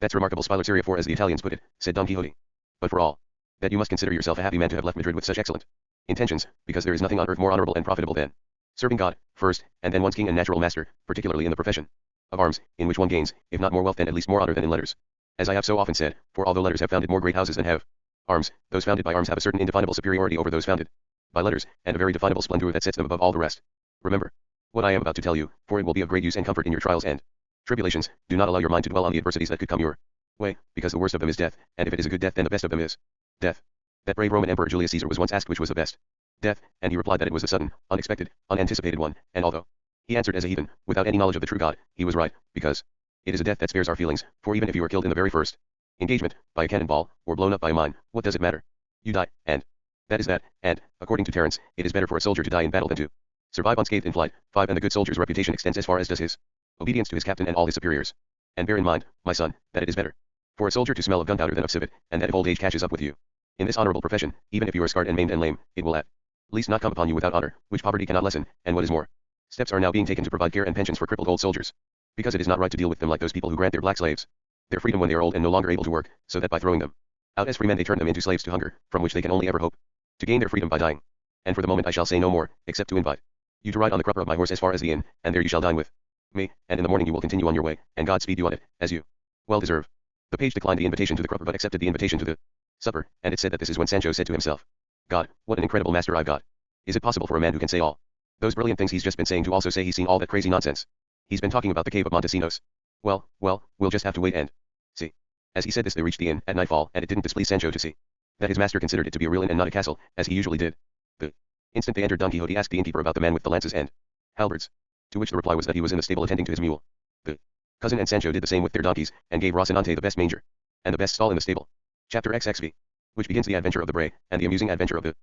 That's remarkable spilloteria for, as the Italians put it," said Don Quixote. "But for all that you must consider yourself a happy man to have left Madrid with such excellent intentions, because there is nothing on earth more honorable and profitable than serving God, first, and then one's king and natural master, particularly in the profession of arms, in which one gains, if not more wealth then at least more honor than in letters. As I have so often said, for although letters have founded more great houses than have arms, those founded by arms have a certain indefinable superiority over those founded by letters, and a very definable splendor that sets them above all the rest. Remember what I am about to tell you, for it will be of great use and comfort in your trials and tribulations. Do not allow your mind to dwell on the adversities that could come your way, because the worst of them is death, and if it is a good death then the best of them is death. That brave Roman Emperor Julius Caesar was once asked which was the best death, and he replied that it was a sudden, unexpected, unanticipated one, and although he answered as a heathen, without any knowledge of the true God, he was right, because it is a death that spares our feelings, for even if you are killed in the very first engagement, by a cannonball, or blown up by a mine, what does it matter? You die, and that is that, and, according to Terence, it is better for a soldier to die in battle than to survive unscathed in flight. 5. And the good soldier's reputation extends as far as does his obedience to his captain and all his superiors. And bear in mind, my son, that it is better for a soldier to smell of gunpowder than of civet, and that if old age catches up with you in this honorable profession, even if you are scarred and maimed and lame, it will at least not come upon you without honor, which poverty cannot lessen, and what is more, steps are now being taken to provide care and pensions for crippled old soldiers, because it is not right to deal with them like those people who grant their black slaves their freedom when they are old and no longer able to work, so that by throwing them out as free men they turn them into slaves to hunger, from which they can only ever hope to gain their freedom by dying. And for the moment I shall say no more, except to invite you to ride on the crupper of my horse as far as the inn, and there you shall dine with me, and in the morning you will continue on your way, and God speed you on it, as you well deserve." The page declined the invitation to the crupper but accepted the invitation to the supper, and it said that this is when Sancho said to himself, "God, what an incredible master I've got. Is it possible for a man who can say all those brilliant things he's just been saying to also say he's seen all that crazy nonsense? He's been talking about the cave of Montesinos. Well, we'll just have to wait and see. As he said this they reached the inn at nightfall, and it didn't displease Sancho to see that his master considered it to be a real inn and not a castle, as he usually did. The instant they entered, Don Quixote asked the innkeeper about the man with the lances and halberds, to which the reply was that he was in the stable attending to his mule. The cousin and Sancho did the same with their donkeys, and gave Rocinante the best manger and the best stall in the stable. Chapter XXV, which begins the adventure of the Bray, and the amusing adventure of the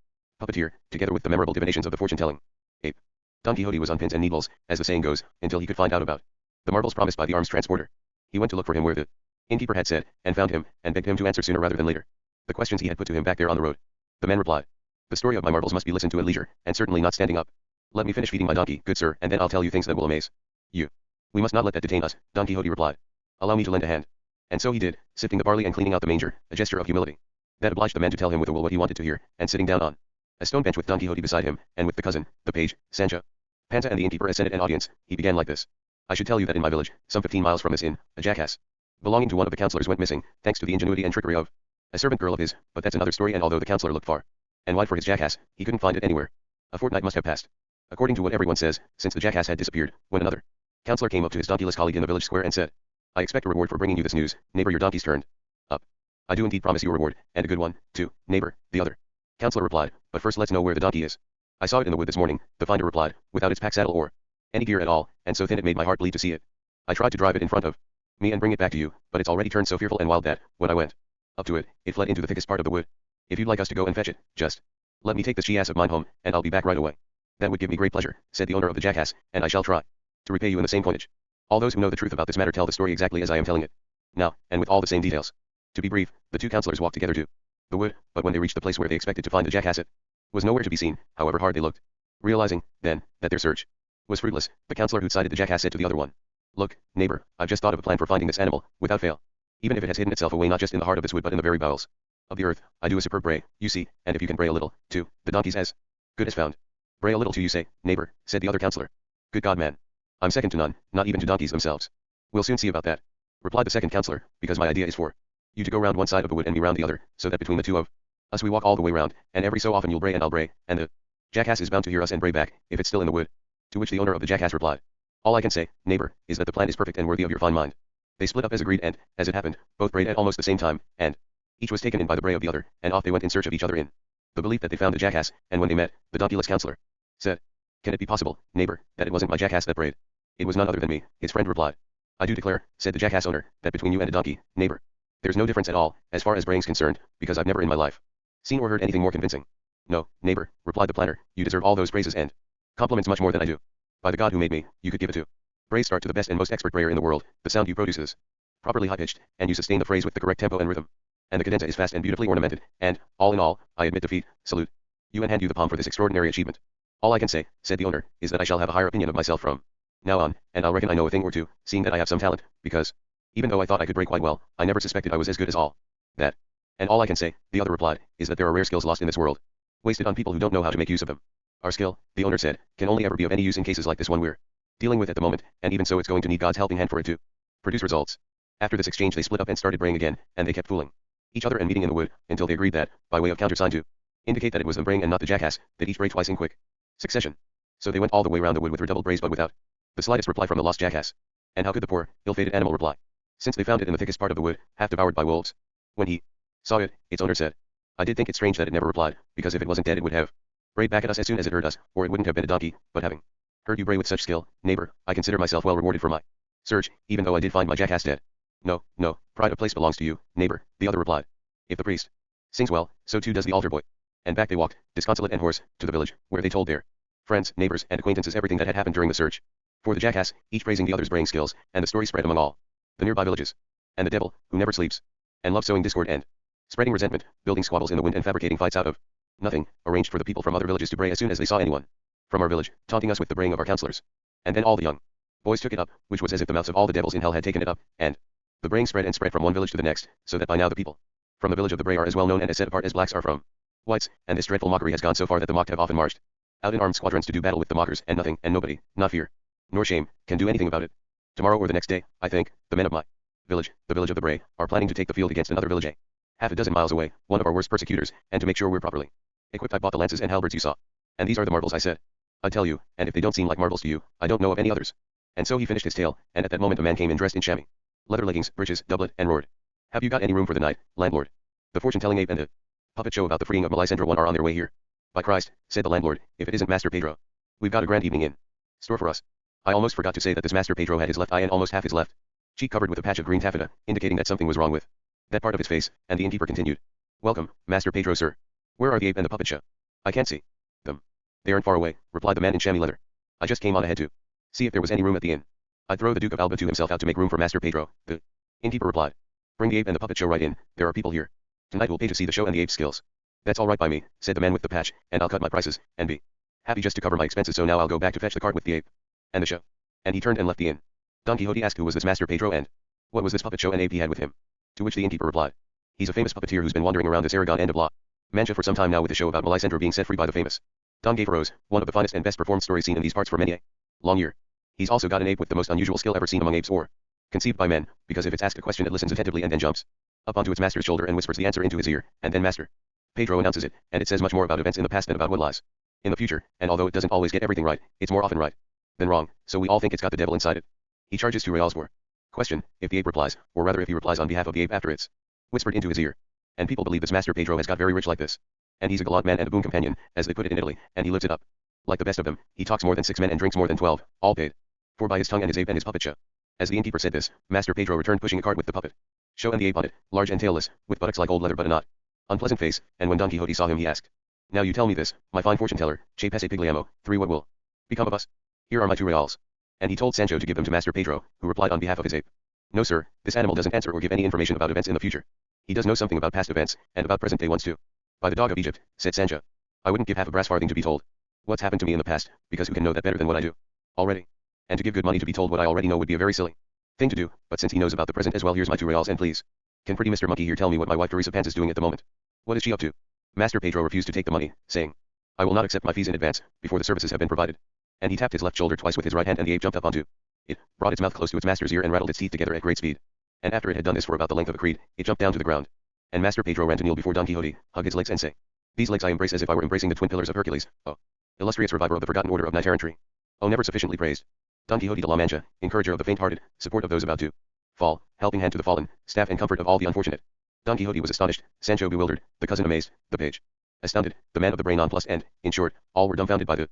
puppeteer, together with the memorable divinations of the fortune-telling ape. Don Quixote was on pins and needles, as the saying goes, until he could find out about the marbles promised by the arms transporter. He went to look for him where the innkeeper had said, and found him, and begged him to answer sooner rather than later the questions he had put to him back there on the road. The man replied, "The story of my marbles must be listened to at leisure, and certainly not standing up. Let me finish feeding my donkey, good sir, and then I'll tell you things that will amaze you." "We must not let that detain us," Don Quixote replied. "Allow me to lend a hand." And so he did, sifting the barley and cleaning out the manger, a gesture of humility that obliged the man to tell him with a will what he wanted to hear, and sitting down on a stone bench with Don Quixote beside him, and with the cousin, the page, Sancho Panza and the innkeeper as senate and audience, he began like this. "I should tell you that in my village, some 15 miles from this inn, a jackass belonging to one of the councillors went missing, thanks to the ingenuity and trickery of a servant girl of his, but that's another story, and although the councillor looked far and wide for his jackass, he couldn't find it anywhere. A fortnight must have passed, according to what everyone says, since the jackass had disappeared, when another councillor came up to his donkeyless colleague in the village square and said, 'I expect a reward for bringing you this news, neighbor, your donkey's turned up.' 'I do indeed promise you a reward, and a good one, too, neighbor,' the other councillor replied, 'but first let's know where the donkey is.' 'I saw it in the wood this morning,' the finder replied, 'without its pack saddle or any gear at all, and so thin it made my heart bleed to see it. I tried to drive it in front of me and bring it back to you, but it's already turned so fearful and wild that, when I went up to it, it fled into the thickest part of the wood. If you'd like us to go and fetch it, just let me take this she-ass of mine home, and I'll be back right away.' 'That would give me great pleasure,' said the owner of the jackass, 'and I shall try to repay you in the same coinage.' All those who know the truth about this matter tell the story exactly as I am telling it now, and with all the same details. To be brief, the two councillors walked together to the wood, but when they reached the place where they expected to find the jackass, it was nowhere to be seen, however hard they looked. Realizing, then, that their search was fruitless, the councillor who'd sighted the jackass said to the other one, 'Look, neighbor, I've just thought of a plan for finding this animal, without fail. Even if it has hidden itself away not just in the heart of this wood but in the very bowels of the earth, I do a superb bray, you see, and if you can bray a little, too, the donkey's as good as found.' 'Bray a little too, you say, neighbor,' said the other councillor. 'Good God, man. I'm second to none, not even to donkeys themselves.' 'We'll soon see about that,' replied the second councillor, 'because my idea is for you to go round one side of the wood and me round the other, so that between the two of us we walk all the way round, and every so often you'll bray and I'll bray, and the jackass is bound to hear us and bray back, if it's still in the wood.' To which the owner of the jackass replied, 'All I can say, neighbor, is that the plan is perfect and worthy of your fine mind.' They split up as agreed and, as it happened, both brayed at almost the same time, and each was taken in by the bray of the other, and off they went in search of each other in the belief that they found the jackass, and when they met, the donkeyless councillor said, 'Can it be possible, neighbor, that it wasn't my jackass that brayed?' 'It was none other than me,' his friend replied. 'I do declare,' said the jackass owner, 'that between you and a donkey, neighbor, there's no difference at all, as far as braying's concerned, because I've never in my life seen or heard anything more convincing.' 'No, neighbor,' replied the planter, 'you deserve all those praises and compliments much more than I do. By the God who made me, you could give it to brays start to the best and most expert brayer in the world. The sound you produce is properly high-pitched, and you sustain the phrase with the correct tempo and rhythm. And the cadenza is fast and beautifully ornamented, and, all in all, I admit defeat, salute you and hand you the palm for this extraordinary achievement. All I can say,' said the owner, 'is that I shall have a higher opinion of myself from now on, and I'll reckon I know a thing or two, seeing that I have some talent, because, even though I thought I could bray quite well, I never suspected I was as good as all that. And all I can say,' the other replied, 'is that there are rare skills lost in this world, wasted on people who don't know how to make use of them. Our skill,' the owner said, 'can only ever be of any use in cases like this one we're dealing with at the moment, and even so it's going to need God's helping hand for it to produce results.' After this exchange they split up and started braying again, and they kept fooling each other and meeting in the wood, until they agreed that, by way of countersign to indicate that it was them braying and not the jackass, that each bray twice in quick succession. So they went all the way round the wood with redoubled brays but without the slightest reply from the lost jackass. And how could the poor, ill-fated animal reply, since they found it in the thickest part of the wood, half devoured by wolves? When he saw it, its owner said, 'I did think it strange that it never replied, because if it wasn't dead it would have brayed back at us as soon as it heard us, or it wouldn't have been a donkey, but having heard you bray with such skill, neighbor, I consider myself well rewarded for my search, even though I did find my jackass dead.' 'No, no, pride of place belongs to you, neighbor,' the other replied. 'If the priest sings well, so too does the altar boy.' And back they walked, disconsolate and hoarse, to the village, where they told their friends, neighbors, and acquaintances everything that had happened during the search for the jackass, each praising the other's braying skills, and the story spread among all the nearby villages. And the devil, who never sleeps, and loves sowing discord and spreading resentment, building squabbles in the wind and fabricating fights out of nothing, arranged for the people from other villages to bray as soon as they saw anyone from our village, taunting us with the braying of our councillors. And then all the young boys took it up, which was as if the mouths of all the devils in hell had taken it up, and the braying spread and spread from one village to the next, so that by now the people from the village of the Bray are as well known and as set apart as blacks are from whites, and this dreadful mockery has gone so far that the mocked have often marched out in armed squadrons to do battle with the mockers, and nothing, and nobody, not fear, nor shame, can do anything about it. Tomorrow or the next day, I think, the men of my village, the village of the Bray, are planning to take the field against another village half a dozen miles away, one of our worst persecutors, and to make sure we're properly equipped I bought the lances and halberds you saw And these are the marvels, I said. I tell you, and if they don't seem like marvels to you, I don't know of any others. And so he finished his tale, and at that moment a man came in dressed in chamois, leather leggings, breeches, doublet, and roared. Have you got any room for the night, landlord? The fortune-telling ape and the puppet show about the freeing of Melisandre I are on their way here. By Christ, said the landlord, if it isn't Master Pedro. We've got a grand evening in store for us. I almost forgot to say that this Master Pedro had his left eye and almost half his left cheek covered with a patch of green taffeta, indicating that something was wrong with that part of his face, and the innkeeper continued. Welcome, Master Pedro, sir. Where are the ape and the puppet show? I can't see them. They aren't far away, replied the man in chamois leather. I just came on ahead to see if there was any room at the inn. I'd throw the Duke of Alba to himself out to make room for Master Pedro, the innkeeper replied. Bring the ape and the puppet show right in, there are people here. Tonight we'll pay to see the show and the ape's skills. That's all right by me, said the man with the patch, and I'll cut my prices, and be happy just to cover my expenses, so now I'll go back to fetch the cart with the ape and the show. And he turned and left the inn. Don Quixote asked who was this Master Pedro and what was this puppet show and ape he had with him. To which the innkeeper replied. He's a famous puppeteer who's been wandering around this Aragon end of La Mancha for some time now with a show about Melisandre being set free by the famous Don gave a rose, one of the finest and best performed stories seen in these parts for many a long year. He's also got an ape with the most unusual skill ever seen among apes or conceived by men, because if it's asked a question it listens attentively and then jumps up onto its master's shoulder and whispers the answer into his ear, and then Master Pedro announces it, and it says much more about events in the past than about what lies in the future, and although it doesn't always get everything right, it's more often right than wrong, so we all think it's got the devil inside it. He charges 2 reals for question, if the ape replies, or rather if he replies on behalf of the ape after it's whispered into his ear. And people believe this Master Pedro has got very rich like this. And he's a gallant man and a boon companion, as they put it in Italy, and he lives it up. Like the best of them, he talks more than 6 men and drinks more than 12, all paid for by his tongue and his ape and his puppet show. As the innkeeper said this, Master Pedro returned pushing a cart with the puppet show and the ape on it, large and tailless, with buttocks like old leather but a not unpleasant face, and when Don Quixote saw him he asked, Now you tell me this, my fine fortune-teller, che pese pigliamo, 3 what will become of us? Here are my 2 reals. And he told Sancho to give them to Master Pedro, who replied on behalf of his ape. No sir, this animal doesn't answer or give any information about events in the future. He does know something about past events, and about present-day ones too. By the dog of Egypt, said Sancho. I wouldn't give half a brass farthing to be told what's happened to me in the past, because who can know that better than what I do already? And to give good money to be told what I already know would be a very silly thing to do, but since he knows about the present as well, here's my 2 reals, and please, can pretty Mr. Monkey here tell me what my wife Teresa Pans is doing at the moment? What is she up to? Master Pedro refused to take the money, saying, I will not accept my fees in advance, before the services have been provided. And he tapped his left shoulder twice with his right hand, and the ape jumped up onto it, brought its mouth close to its master's ear and rattled its teeth together at great speed. And after it had done this for about the length of a creed, it jumped down to the ground. And Master Pedro ran to kneel before Don Quixote, hug his legs and say, These legs I embrace as if I were embracing the twin pillars of Hercules, oh, illustrious reviver of the forgotten order of knight errantry. Oh, never sufficiently praised. Don Quixote de la Mancha, encourager of the faint-hearted, support of those about to fall, helping hand to the fallen, staff and comfort of all the unfortunate. Don Quixote was astonished, Sancho bewildered, the cousin amazed, the page astounded, the man of the brain nonplussed, and, in short, all were dumbfounded by the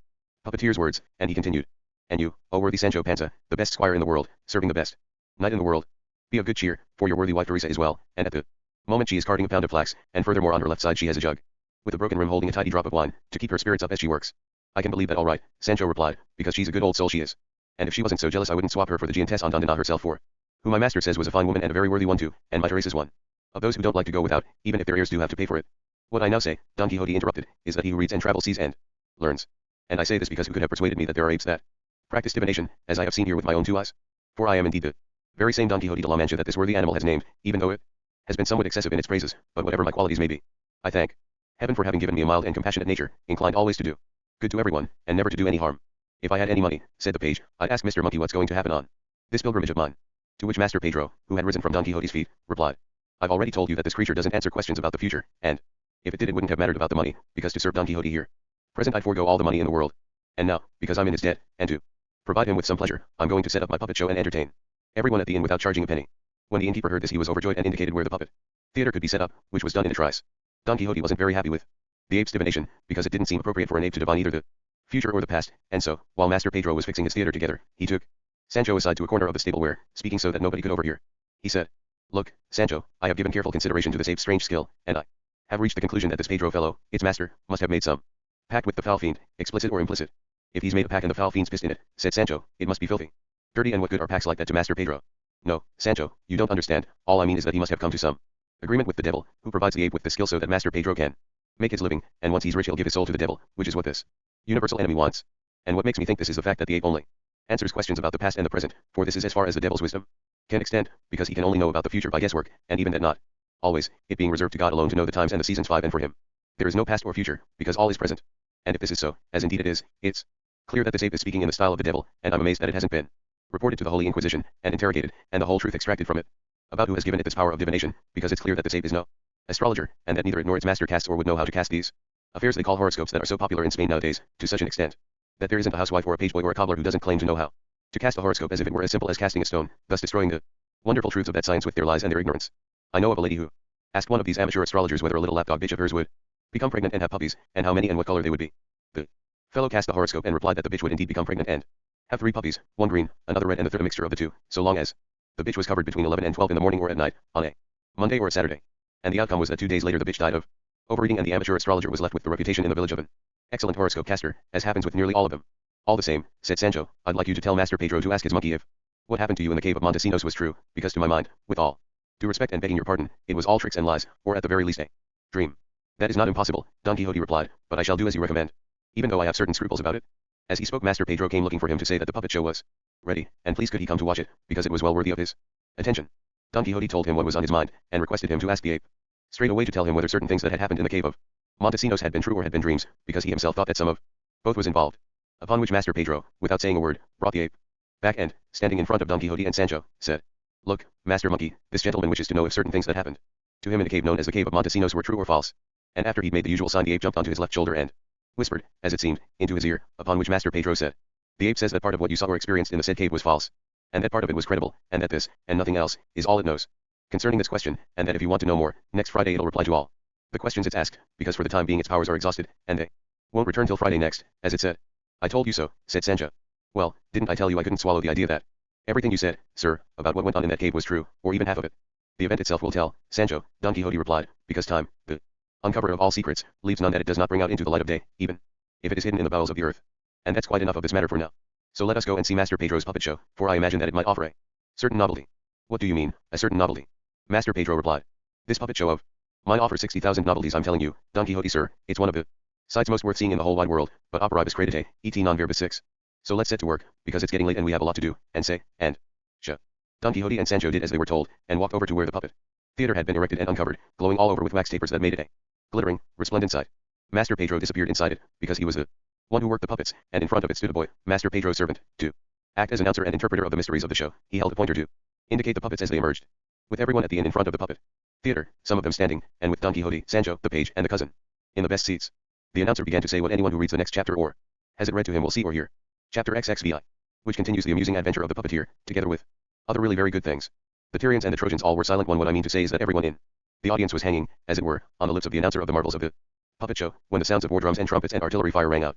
puppeteer's words, and he continued. And you, O worthy Sancho Panza, the best squire in the world, serving the best knight in the world, be of good cheer, for your worthy wife Teresa is well, and at the moment she is carding a pound of flax, and furthermore on her left side she has a jug with a broken rim holding a tidy drop of wine, to keep her spirits up as she works. I can believe that all right, Sancho replied, because she's a good old soul she is. And if she wasn't so jealous I wouldn't swap her for the Giantess Andandina herself, for who my master says was a fine woman and a very worthy one too, and my Teresa's one of those who don't like to go without, even if their heirs do have to pay for it. What I now say, Don Quixote interrupted, is that he who reads and travels sees and learns. And I say this because who could have persuaded me that there are apes that practice divination, as I have seen here with my own 2 eyes? For I am indeed the very same Don Quixote de la Mancha that this worthy animal has named, even though it has been somewhat excessive in its praises, but whatever my qualities may be, I thank heaven for having given me a mild and compassionate nature, inclined always to do good to everyone, and never to do any harm. If I had any money, said the page, I'd ask Mr. Monkey what's going to happen on this pilgrimage of mine. To which Master Pedro, who had risen from Don Quixote's feet, replied, I've already told you that this creature doesn't answer questions about the future, and if it did it wouldn't have mattered about the money, because to serve Don Quixote here present I'd forego all the money in the world. And now, because I'm in his debt, and to provide him with some pleasure, I'm going to set up my puppet show and entertain everyone at the inn without charging a penny. When the innkeeper heard this he was overjoyed and indicated where the puppet theater could be set up, which was done in a trice. Don Quixote wasn't very happy with the ape's divination, because it didn't seem appropriate for an ape to divine either the future or the past, and so, while Master Pedro was fixing his theater together, he took Sancho aside to a corner of the stable where, speaking so that nobody could overhear, he said, Look, Sancho, I have given careful consideration to this ape's strange skill, and I have reached the conclusion that this Pedro fellow, its master, must have made some pact with the foul fiend, explicit or implicit. If he's made a pact and the foul fiend's pissed in it, said Sancho, it must be filthy dirty, and what good are pacts like that to Master Pedro? No, Sancho, you don't understand, all I mean is that he must have come to some agreement with the devil, who provides the ape with the skill so that Master Pedro can make his living, and once he's rich he'll give his soul to the devil, which is what this universal enemy wants. And what makes me think this is the fact that the ape only answers questions about the past and the present, for this is as far as the devil's wisdom can extend, because he can only know about the future by guesswork, and even that not always, it being reserved to God alone to know the times and the seasons 5, and for him there is no past or future, because all is present. And if this is so, as indeed it is, it's clear that this ape is speaking in the style of the devil, and I'm amazed that it hasn't been reported to the Holy Inquisition, and interrogated, and the whole truth extracted from it, about who has given it this power of divination, because it's clear that this ape is no astrologer, and that neither it nor its master casts or would know how to cast these Affairs they call horoscopes that are so popular in Spain nowadays, to such an extent, that there isn't a housewife or a pageboy or a cobbler who doesn't claim to know how to cast a horoscope as if it were as simple as casting a stone, thus destroying the wonderful truths of that science with their lies and their ignorance. I know of a lady who asked one of these amateur astrologers whether a little lapdog bitch of hers would become pregnant and have puppies, and how many and what color they would be. The fellow cast the horoscope and replied that the bitch would indeed become pregnant and have 3 puppies, one green, another red and the third a mixture of the two, so long as the bitch was covered between 11 and 12 in the morning or at night, on a Monday or a Saturday. And the outcome was that 2 days later the bitch died of overeating, and the amateur astrologer was left with the reputation in the village of an excellent horoscope caster, as happens with nearly all of them. All the same, said Sancho, I'd like you to tell Master Pedro to ask his monkey if what happened to you in the cave of Montesinos was true, because to my mind, with all due respect and begging your pardon, it was all tricks and lies, or at the very least a dream. That is not impossible, Don Quixote replied, but I shall do as you recommend, even though I have certain scruples about it. As he spoke, Master Pedro came looking for him to say that the puppet show was ready, and please could he come to watch it, because it was well worthy of his attention. Don Quixote told him what was on his mind, and requested him to ask the ape straight away to tell him whether certain things that had happened in the cave of Montesinos had been true or had been dreams, because he himself thought that some of both was involved. Upon which Master Pedro, without saying a word, brought the ape back and, standing in front of Don Quixote and Sancho, said, Look, Master Monkey, this gentleman wishes to know if certain things that happened to him in the cave known as the cave of Montesinos were true or false. And after he'd made the usual sign, the ape jumped onto his left shoulder and whispered, as it seemed, into his ear, upon which Master Pedro said, The ape says that part of what you saw or experienced in the said cave was false, and that part of it was credible, and that this, and nothing else, is all it knows concerning this question, and that if you want to know more, next Friday it'll reply to all the questions it's asked, because for the time being its powers are exhausted, and they won't return till Friday next, as it said. I told you so, said Sancho. Well, didn't I tell you I couldn't swallow the idea that everything you said, sir, about what went on in that cave was true, or even half of it? The event itself will tell, Sancho, Don Quixote replied, because time, the uncoverer of all secrets, leaves none that it does not bring out into the light of day, even if it is hidden in the bowels of the earth. And that's quite enough of this matter for now. So let us go and see Master Pedro's puppet show, for I imagine that it might offer a certain novelty. What do you mean, a certain novelty? Master Pedro replied. This puppet show of mine offers 60,000 novelties, I'm telling you, Don Quixote, sir. It's one of the sights most worth seeing in the whole wide world, but operibus credite, et non verbis 6. So let's set to work, because it's getting late and we have a lot to do, and say, and sh. Don Quixote and Sancho did as they were told, and walked over to where the puppet theater had been erected and uncovered, glowing all over with wax tapers that made it a glittering, resplendent sight. Master Pedro disappeared inside it, because he was the one who worked the puppets, and in front of it stood a boy, Master Pedro's servant, to act as announcer and interpreter of the mysteries of the show. He held a pointer to indicate the puppets as they emerged, with everyone at the inn in front of the puppet theater, some of them standing, and with Don Quixote, Sancho, the page, and the cousin in the best seats. The announcer began to say what anyone who reads the next chapter or has it read to him will see or hear. Chapter XXVI, which continues the amusing adventure of the puppeteer, together with other really very good things. The Tyrians and the Trojans all were silent. What I mean to say is that everyone in the audience was hanging, as it were, on the lips of the announcer of the marvels of the puppet show, when the sounds of war drums and trumpets and artillery fire rang out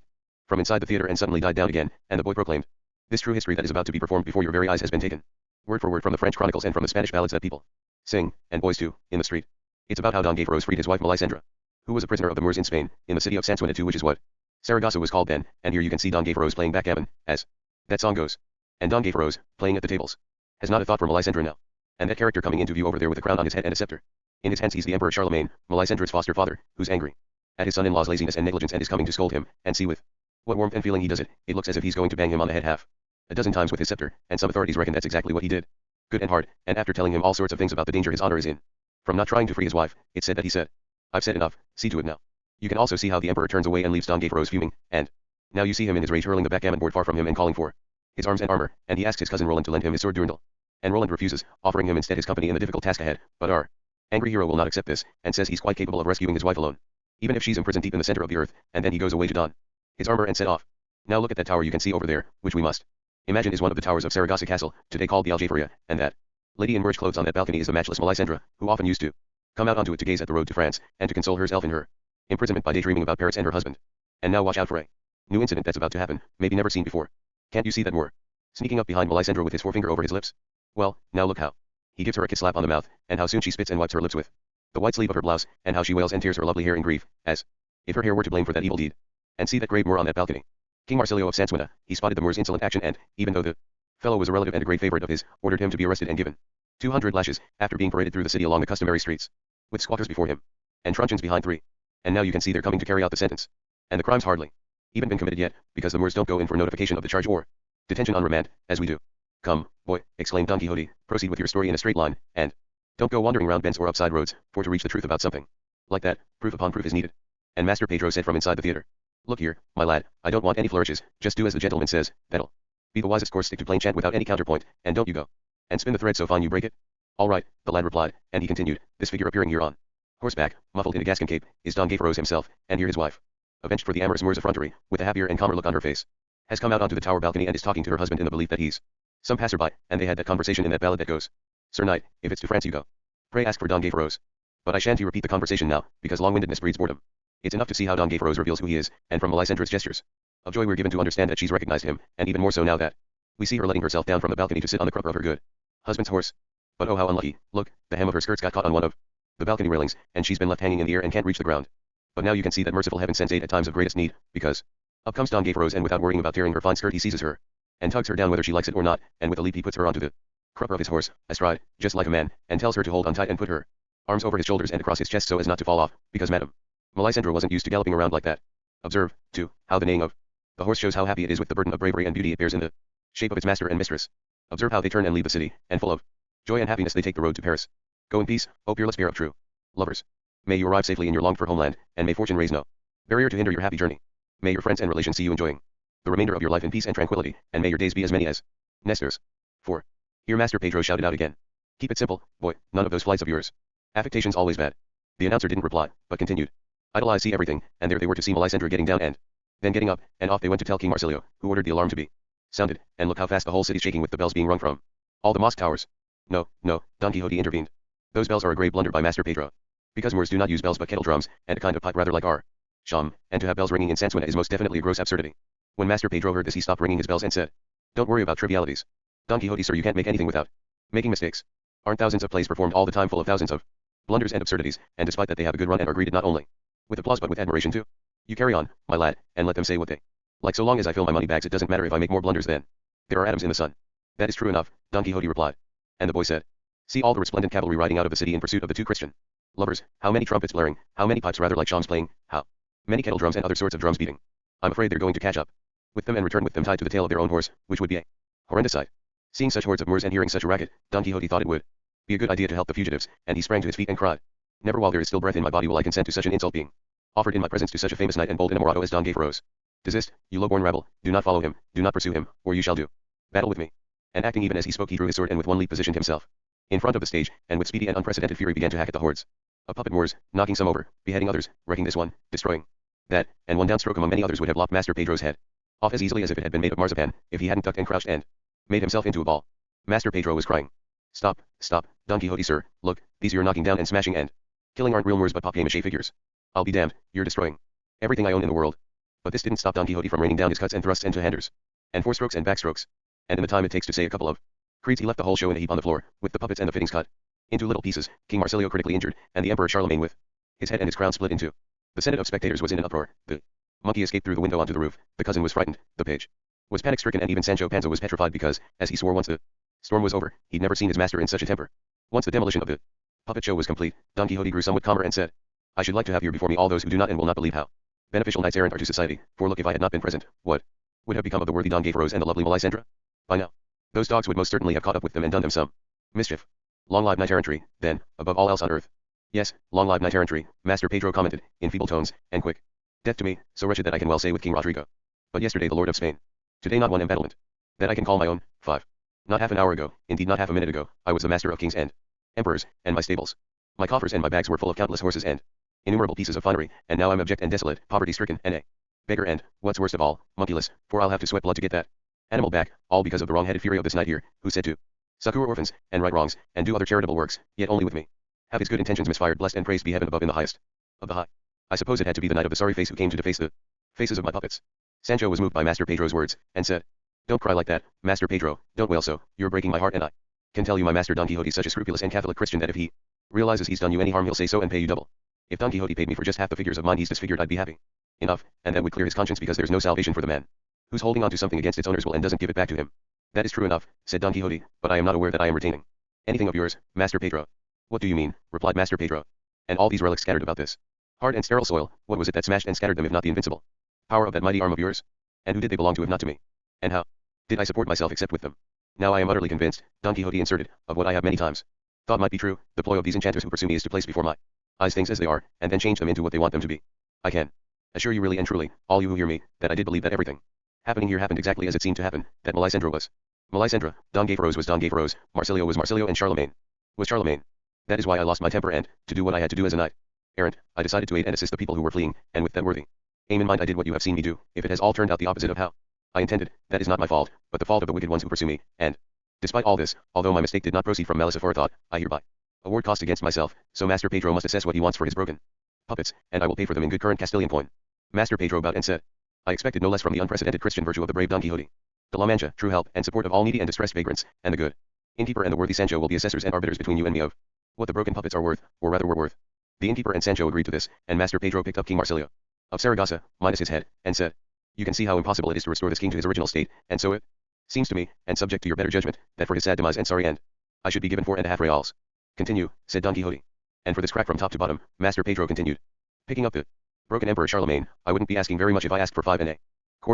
from inside the theater and suddenly died down again, and the boy proclaimed, This true history that is about to be performed before your very eyes has been taken word for word from the French chronicles and from the Spanish ballads that people sing, and boys too, in the street. It's about how Don Gayferos freed his wife Melisendra, who was a prisoner of the Moors in Spain, in the city of Sansuenatu, which is what Saragossa was called then, and here you can see Don Gayferos playing backgammon, as that song goes. And Don Gayferos, playing at the tables, has not a thought for Melisendra now. And that character coming into view over there with a crown on his head and a scepter in his hands, he's the Emperor Charlemagne, Melisendra's foster father, who's angry at his son-in-law's laziness and negligence and is coming to scold him, and see with what warmth and feeling he does it. It looks as if he's going to bang him on the head half a dozen times with his scepter, and some authorities reckon that's exactly what he did. Good and hard, and after telling him all sorts of things about the danger his honor is in from not trying to free his wife, it's said that he said, I've said enough, see to it now. You can also see how the Emperor turns away and leaves Don Gayferos fuming, and now you see him in his rage hurling the backgammon board far from him and calling for his arms and armor, and he asks his cousin Roland to lend him his sword Durandal. And Roland refuses, offering him instead his company in the difficult task ahead, but our angry hero will not accept this, and says he's quite capable of rescuing his wife alone, even if she's imprisoned deep in the center of the earth, and then he goes away to don his armor and set off. Now look at that tower you can see over there, which we must imagine is one of the towers of Saragossa Castle, today called the Aljaferia, and that lady in merged clothes on that balcony is the matchless Melisendra, who often used to come out onto it to gaze at the road to France, and to console herself in her imprisonment by daydreaming about Paris and her husband. And now watch out for a new incident that's about to happen, maybe never seen before. Can't you see that Moor sneaking up behind Melisendra with his forefinger over his lips? Well, now look how he gives her a kiss slap on the mouth, and how soon she spits and wipes her lips with the white sleeve of her blouse, and how she wails and tears her lovely hair in grief, as if her hair were to blame for that evil deed. And see that grave Moor on that balcony. King Marsilio of Sansuena, he spotted the Moor's insolent action and, even though the fellow was a relative and a great favorite of his, ordered him to be arrested and given 200 lashes, after being paraded through the city along the customary streets, with squatters before him, and truncheons behind 3. And now you can see they're coming to carry out the sentence. And the crime's hardly even been committed yet, because the Moors don't go in for notification of the charge or detention on remand, as we do. Come, boy, exclaimed Don Quixote, proceed with your story in a straight line, and don't go wandering round bends or upside roads, for to reach the truth about something like that, proof upon proof is needed. And Master Pedro said from inside the theater, Look here, my lad, I don't want any flourishes, just do as the gentleman says, that'll be the wisest course. Stick to plain chant without any counterpoint, and don't you go and spin the thread so fine you break it. All right, the lad replied, and he continued, this figure appearing here on Horseback, muffled in a gascon cape, is Don Gayferos himself, and here his wife, avenged for the amorous moors effrontery, with a happier and calmer look on her face, has come out onto the tower balcony and is talking to her husband in the belief that he's some passerby, and they had that conversation in that ballad that goes, Sir Knight, if it's to France you go, pray ask for Don Gayferos. But I shan't repeat the conversation now, because long-windedness breeds boredom. It's enough to see how Don Gayferos reveals who he is, and from Melisendre's gestures of joy we're given to understand that she's recognized him, and even more so now that we see her letting herself down from the balcony to sit on the crupper of her good husband's horse. But oh how unlucky, look, the hem of her skirts got caught on one of the balcony railings, and she's been left hanging in the air and can't reach the ground. But now you can see that merciful heaven sends aid at times of greatest need, because up comes Don Gayferos, and without worrying about tearing her fine skirt he seizes her, and tugs her down whether she likes it or not, and with a leap he puts her onto the crupper of his horse, astride, just like a man, and tells her to hold on tight and put her arms over his shoulders and across his chest so as not to fall off, because Madame Melisendra wasn't used to galloping around like that. Observe, too, how the neighing of the horse shows how happy it is with the burden of bravery and beauty it bears in the shape of its master and mistress. Observe how they turn and leave the city, and full of joy and happiness they take the road to Paris. Go in peace, O peerless pair of true lovers. May you arrive safely in your longed-for homeland, and may fortune raise no barrier to hinder your happy journey. May your friends and relations see you enjoying the remainder of your life in peace and tranquility, and may your days be as many as Nestor's. 4. Here Master Pedro shouted out again. Keep it simple, boy, none of those flights of yours. Affectation's always bad. The announcer didn't reply, but continued. Idle eyes see everything, and there they were to see Melisendra getting down and then getting up, and off they went to tell King Marsilio, who ordered the alarm to be sounded, and look how fast the whole city's shaking with the bells being rung from all the mosque towers. No, no, Don Quixote intervened. Those bells are a grave blunder by Master Pedro. Because Moors do not use bells but kettle drums, and a kind of pipe rather like our sham, and to have bells ringing in Sansuena is most definitely a gross absurdity. When Master Pedro heard this he stopped ringing his bells and said, Don't worry about trivialities. Don Quixote, sir, you can't make anything without making mistakes. Aren't thousands of plays performed all the time full of thousands of blunders and absurdities, and despite that they have a good run and are greeted not only with applause but with admiration too? You carry on, my lad, and let them say what they like, so long as I fill my money bags it doesn't matter if I make more blunders than there are atoms in the sun. That is true enough, Don Quixote replied. And the boy said, See all the resplendent cavalry riding out of the city in pursuit of the two Christian lovers, how many trumpets blaring, how many pipes rather like shams playing, how many kettle drums and other sorts of drums beating. I'm afraid they're going to catch up with them and return with them tied to the tail of their own horse, which would be a horrendous sight. Seeing such hordes of Moors and hearing such a racket, Don Quixote thought it would be a good idea to help the fugitives, and he sprang to his feet and cried, Never while there is still breath in my body will I consent to such an insult being offered in my presence to such a famous knight and bold enamorado as Don Gayferos. Desist, you low-born rabble, do not follow him, do not pursue him, or you shall do battle with me. And acting even as he spoke he drew his sword and with one leap positioned himself in front of the stage, and with speedy and unprecedented fury began to hack at the hordes of puppet Moors, knocking some over, beheading others, wrecking this one, destroying that, and one downstroke among many others would have lopped Master Pedro's head off as easily as if it had been made of marzipan, if he hadn't ducked and crouched and made himself into a ball. Master Pedro was crying, Stop, stop, Don Quixote, sir, look, these you're knocking down and smashing and killing aren't real Moors but papier-mâché figures. I'll be damned, you're destroying everything I own in the world. But this didn't stop Don Quixote from raining down his cuts and thrusts and two-handers, and forestrokes and backstrokes, and in the time it takes to say a couple of creeds he left the whole show in a heap on the floor, with the puppets and the fittings cut into little pieces, King Marsilio critically injured, and the Emperor Charlemagne with his head and his crown split in two. The senate of spectators was in an uproar. The monkey escaped through the window onto the roof, the cousin was frightened, the page was panic-stricken, and even Sancho Panza was petrified because, as he swore once the storm was over, he'd never seen his master in such a temper. Once the demolition of the puppet show was complete, Don Quixote grew somewhat calmer and said, I should like to have here before me all those who do not and will not believe how beneficial knights errant are to society, for look, if I had not been present, what would have become of the worthy Don Gayferos and the lovely Melisendra? By now, those dogs would most certainly have caught up with them and done them some mischief. Long live knight errantry, then, above all else on earth. Yes, long live knight errantry, Master Pedro commented, in feeble tones, and quick. Death to me, so wretched that I can well say with King Rodrigo. But yesterday the Lord of Spain. Today not one embattlement that I can call my own. 5. Not half an hour ago, indeed not half a minute ago, I was the master of kings and emperors, and my stables, my coffers and my bags were full of countless horses and innumerable pieces of finery, and now I'm abject and desolate, poverty-stricken, and a beggar, and, what's worst of all, monkeyless, for I'll have to sweat blood to get that animal back, all because of the wrong-headed fury of this knight here, who said to succor orphans, and right wrongs, and do other charitable works, yet only with me have his good intentions misfired. Blessed and praised be heaven above in the highest of the high. I suppose it had to be the knight of the sorry face who came to deface the faces of my puppets. Sancho was moved by Master Pedro's words, and said, Don't cry like that, Master Pedro, don't wail so, you're breaking my heart, and I can tell you my master Don Quixote's such a scrupulous and Catholic Christian that if he realizes he's done you any harm he'll say so and pay you double. If Don Quixote paid me for just half the figures of mine he's disfigured I'd be happy enough, and that would clear his conscience, because there's no salvation for the man who's holding on to something against its owner's will and doesn't give it back to him. That is true enough, said Don Quixote, but I am not aware that I am retaining anything of yours, Master Pedro. What do you mean, replied Master Pedro. And all these relics scattered about this hard and sterile soil, what was it that smashed and scattered them if not the invincible power of that mighty arm of yours? And who did they belong to if not to me? And how did I support myself except with them? Now I am utterly convinced, Don Quixote inserted, of what I have many times thought might be true. The ploy of these enchanters who pursue me is to place before my eyes things as they are, and then change them into what they want them to be. I can assure you really and truly, all you who hear me, that I did believe that everything happening here happened exactly as it seemed to happen, that Melisendra was Melisendra, Don Gayferos was Don Gayferos, Marsilio was Marsilio, and Charlemagne was Charlemagne. That is why I lost my temper and, to do what I had to do as a knight, errant, I decided to aid and assist the people who were fleeing, and with that worthy aim in mind I did what you have seen me do. If it has all turned out the opposite of how I intended, that is not my fault, but the fault of the wicked ones who pursue me, and, despite all this, although my mistake did not proceed from malice aforethought, I hereby award cost against myself, so Master Pedro must assess what he wants for his broken puppets, and I will pay for them in good current Castilian coin. Master Pedro bowed and said, I expected no less from the unprecedented Christian virtue of the brave Don Quixote de la Mancha, true help and support of all needy and distressed vagrants, and the good innkeeper and the worthy Sancho will be assessors and arbiters between you and me of what the broken puppets are worth, or rather were worth. The innkeeper and Sancho agreed to this, and Master Pedro picked up King Marsilio of Saragossa, minus his head, and said, You can see how impossible it is to restore this king to his original state, and so it seems to me, and subject to your better judgment, that for his sad demise and sorry end, I should be given 4.5 reals. Continue, said Don Quixote. And for this crack from top to bottom, Master Pedro continued, picking up the broken Emperor Charlemagne, I wouldn't be asking very much if I asked for 5.25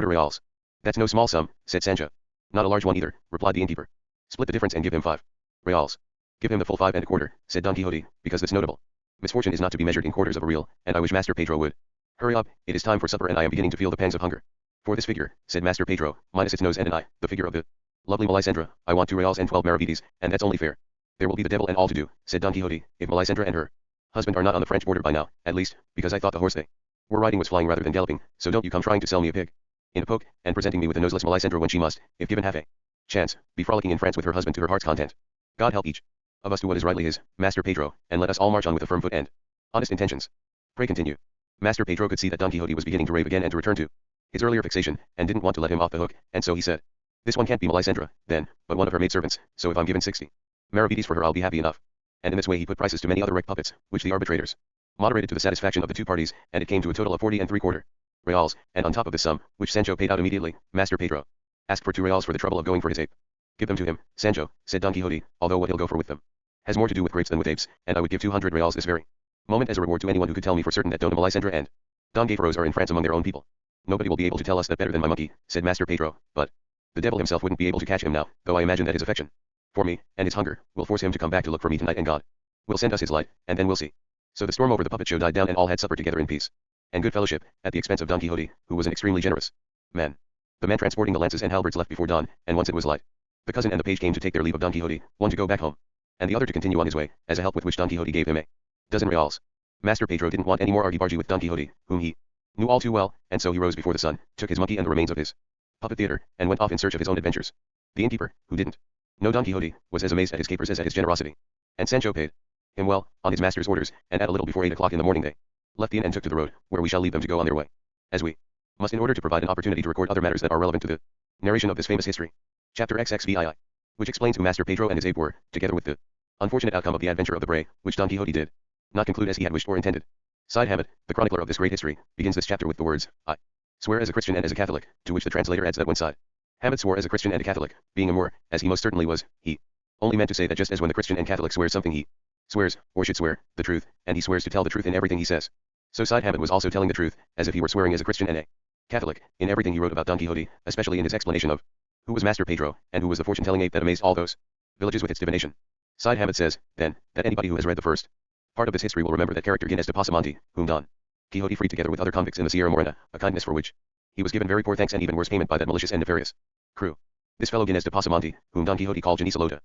reals. That's no small sum, said Sancho. Not a large one either, replied the innkeeper. Split the difference and give him 5 reals. Give him the full 5.25, said Don Quixote, because this notable misfortune is not to be measured in quarters of a real, and I wish Master Pedro would hurry up, it is time for supper and I am beginning to feel the pangs of hunger. For this figure, said Master Pedro, minus its nose and an eye, the figure of the lovely Melisendra, I want 2 reals and 12 maravedis, and that's only fair. There will be the devil and all to do, said Don Quixote, if Melisendra and her husband are not on the French border by now, at least, because I thought the horse they were riding was flying rather than galloping, so don't you come trying to sell me a pig in a poke, and presenting me with a noseless Melisendra when she must, if given half a chance, be frolicking in France with her husband to her heart's content. God help each of us do what is rightly his, Master Pedro, and let us all march on with a firm foot and honest intentions. Pray continue. Master Pedro could see that Don Quixote was beginning to rave again and to return to his earlier fixation, and didn't want to let him off the hook, and so he said, This one can't be Melisendra, then, but one of her maidservants, so if I'm given 60 maravedis for her I'll be happy enough. And in this way he put prices to many other wrecked puppets, which the arbitrators moderated to the satisfaction of the two parties, and it came to a total of 40.75 reals, and on top of this sum, which Sancho paid out immediately, Master Pedro asked for 2 reals for the trouble of going for his ape. Give them to him, Sancho, said Don Quixote, although what he'll go for with them has more to do with grapes than with apes, and I would give 200 reals this very moment as a reward to anyone who could tell me for certain that Dona Melisendra and Don Gayferos are in France among their own people. Nobody will be able to tell us that better than my monkey, said Master Pedro, but the devil himself wouldn't be able to catch him now, though I imagine that his affection for me, and his hunger, will force him to come back to look for me tonight, and God will send us his light, and then we'll see. So the storm over the puppet show died down and all had supper together in peace and good fellowship, at the expense of Don Quixote, who was an extremely generous man. The man transporting the lances and halberds left before dawn, and once it was light, the cousin and the page came to take their leave of Don Quixote, one to go back home, and the other to continue on his way, as a help with which Don Quixote gave him a dozen reals. Master Pedro didn't want any more argy-bargy with Don Quixote, whom he knew all too well, and so he rose before the sun, took his monkey and the remains of his puppet theater, and went off in search of his own adventures. The innkeeper, who didn't know Don Quixote, was as amazed at his capers as at his generosity, and Sancho paid him well, on his master's orders, and at a little before 8 o'clock in the morning they left the inn and took to the road, where we shall leave them to go on their way, as we must in order to provide an opportunity to record other matters that are relevant to the narration of this famous history. Chapter XXVII, which explains who Master Pedro and his ape were, together with the unfortunate outcome of the adventure of the Bray, which Don Quixote did not conclude as he had wished or intended. Cide Hamlet, the chronicler of this great history, begins this chapter with the words, I swear as a Christian and as a Catholic, to which the translator adds that when Cide Hamlet swore as a Christian and a Catholic, being a Moor, as he most certainly was, he only meant to say that just as when the Christian and Catholic swears something he swears, or should swear, the truth, and he swears to tell the truth in everything he says. So Cide Hamlet was also telling the truth, as if he were swearing as a Christian and a Catholic, in everything he wrote about Don Quixote, especially in his explanation of who was Master Pedro, and who was the fortune-telling ape that amazed all those villages with its divination. Cide Hamlet says, then, that anybody who has read the first part of this history will remember that character Ginés de Pasamonte, whom Don Quixote freed together with other convicts in the Sierra Morena, a kindness for which he was given very poor thanks and even worse payment by that malicious and nefarious crew. This fellow Ginés de Pasamonte, whom Don Quixote called Genisalota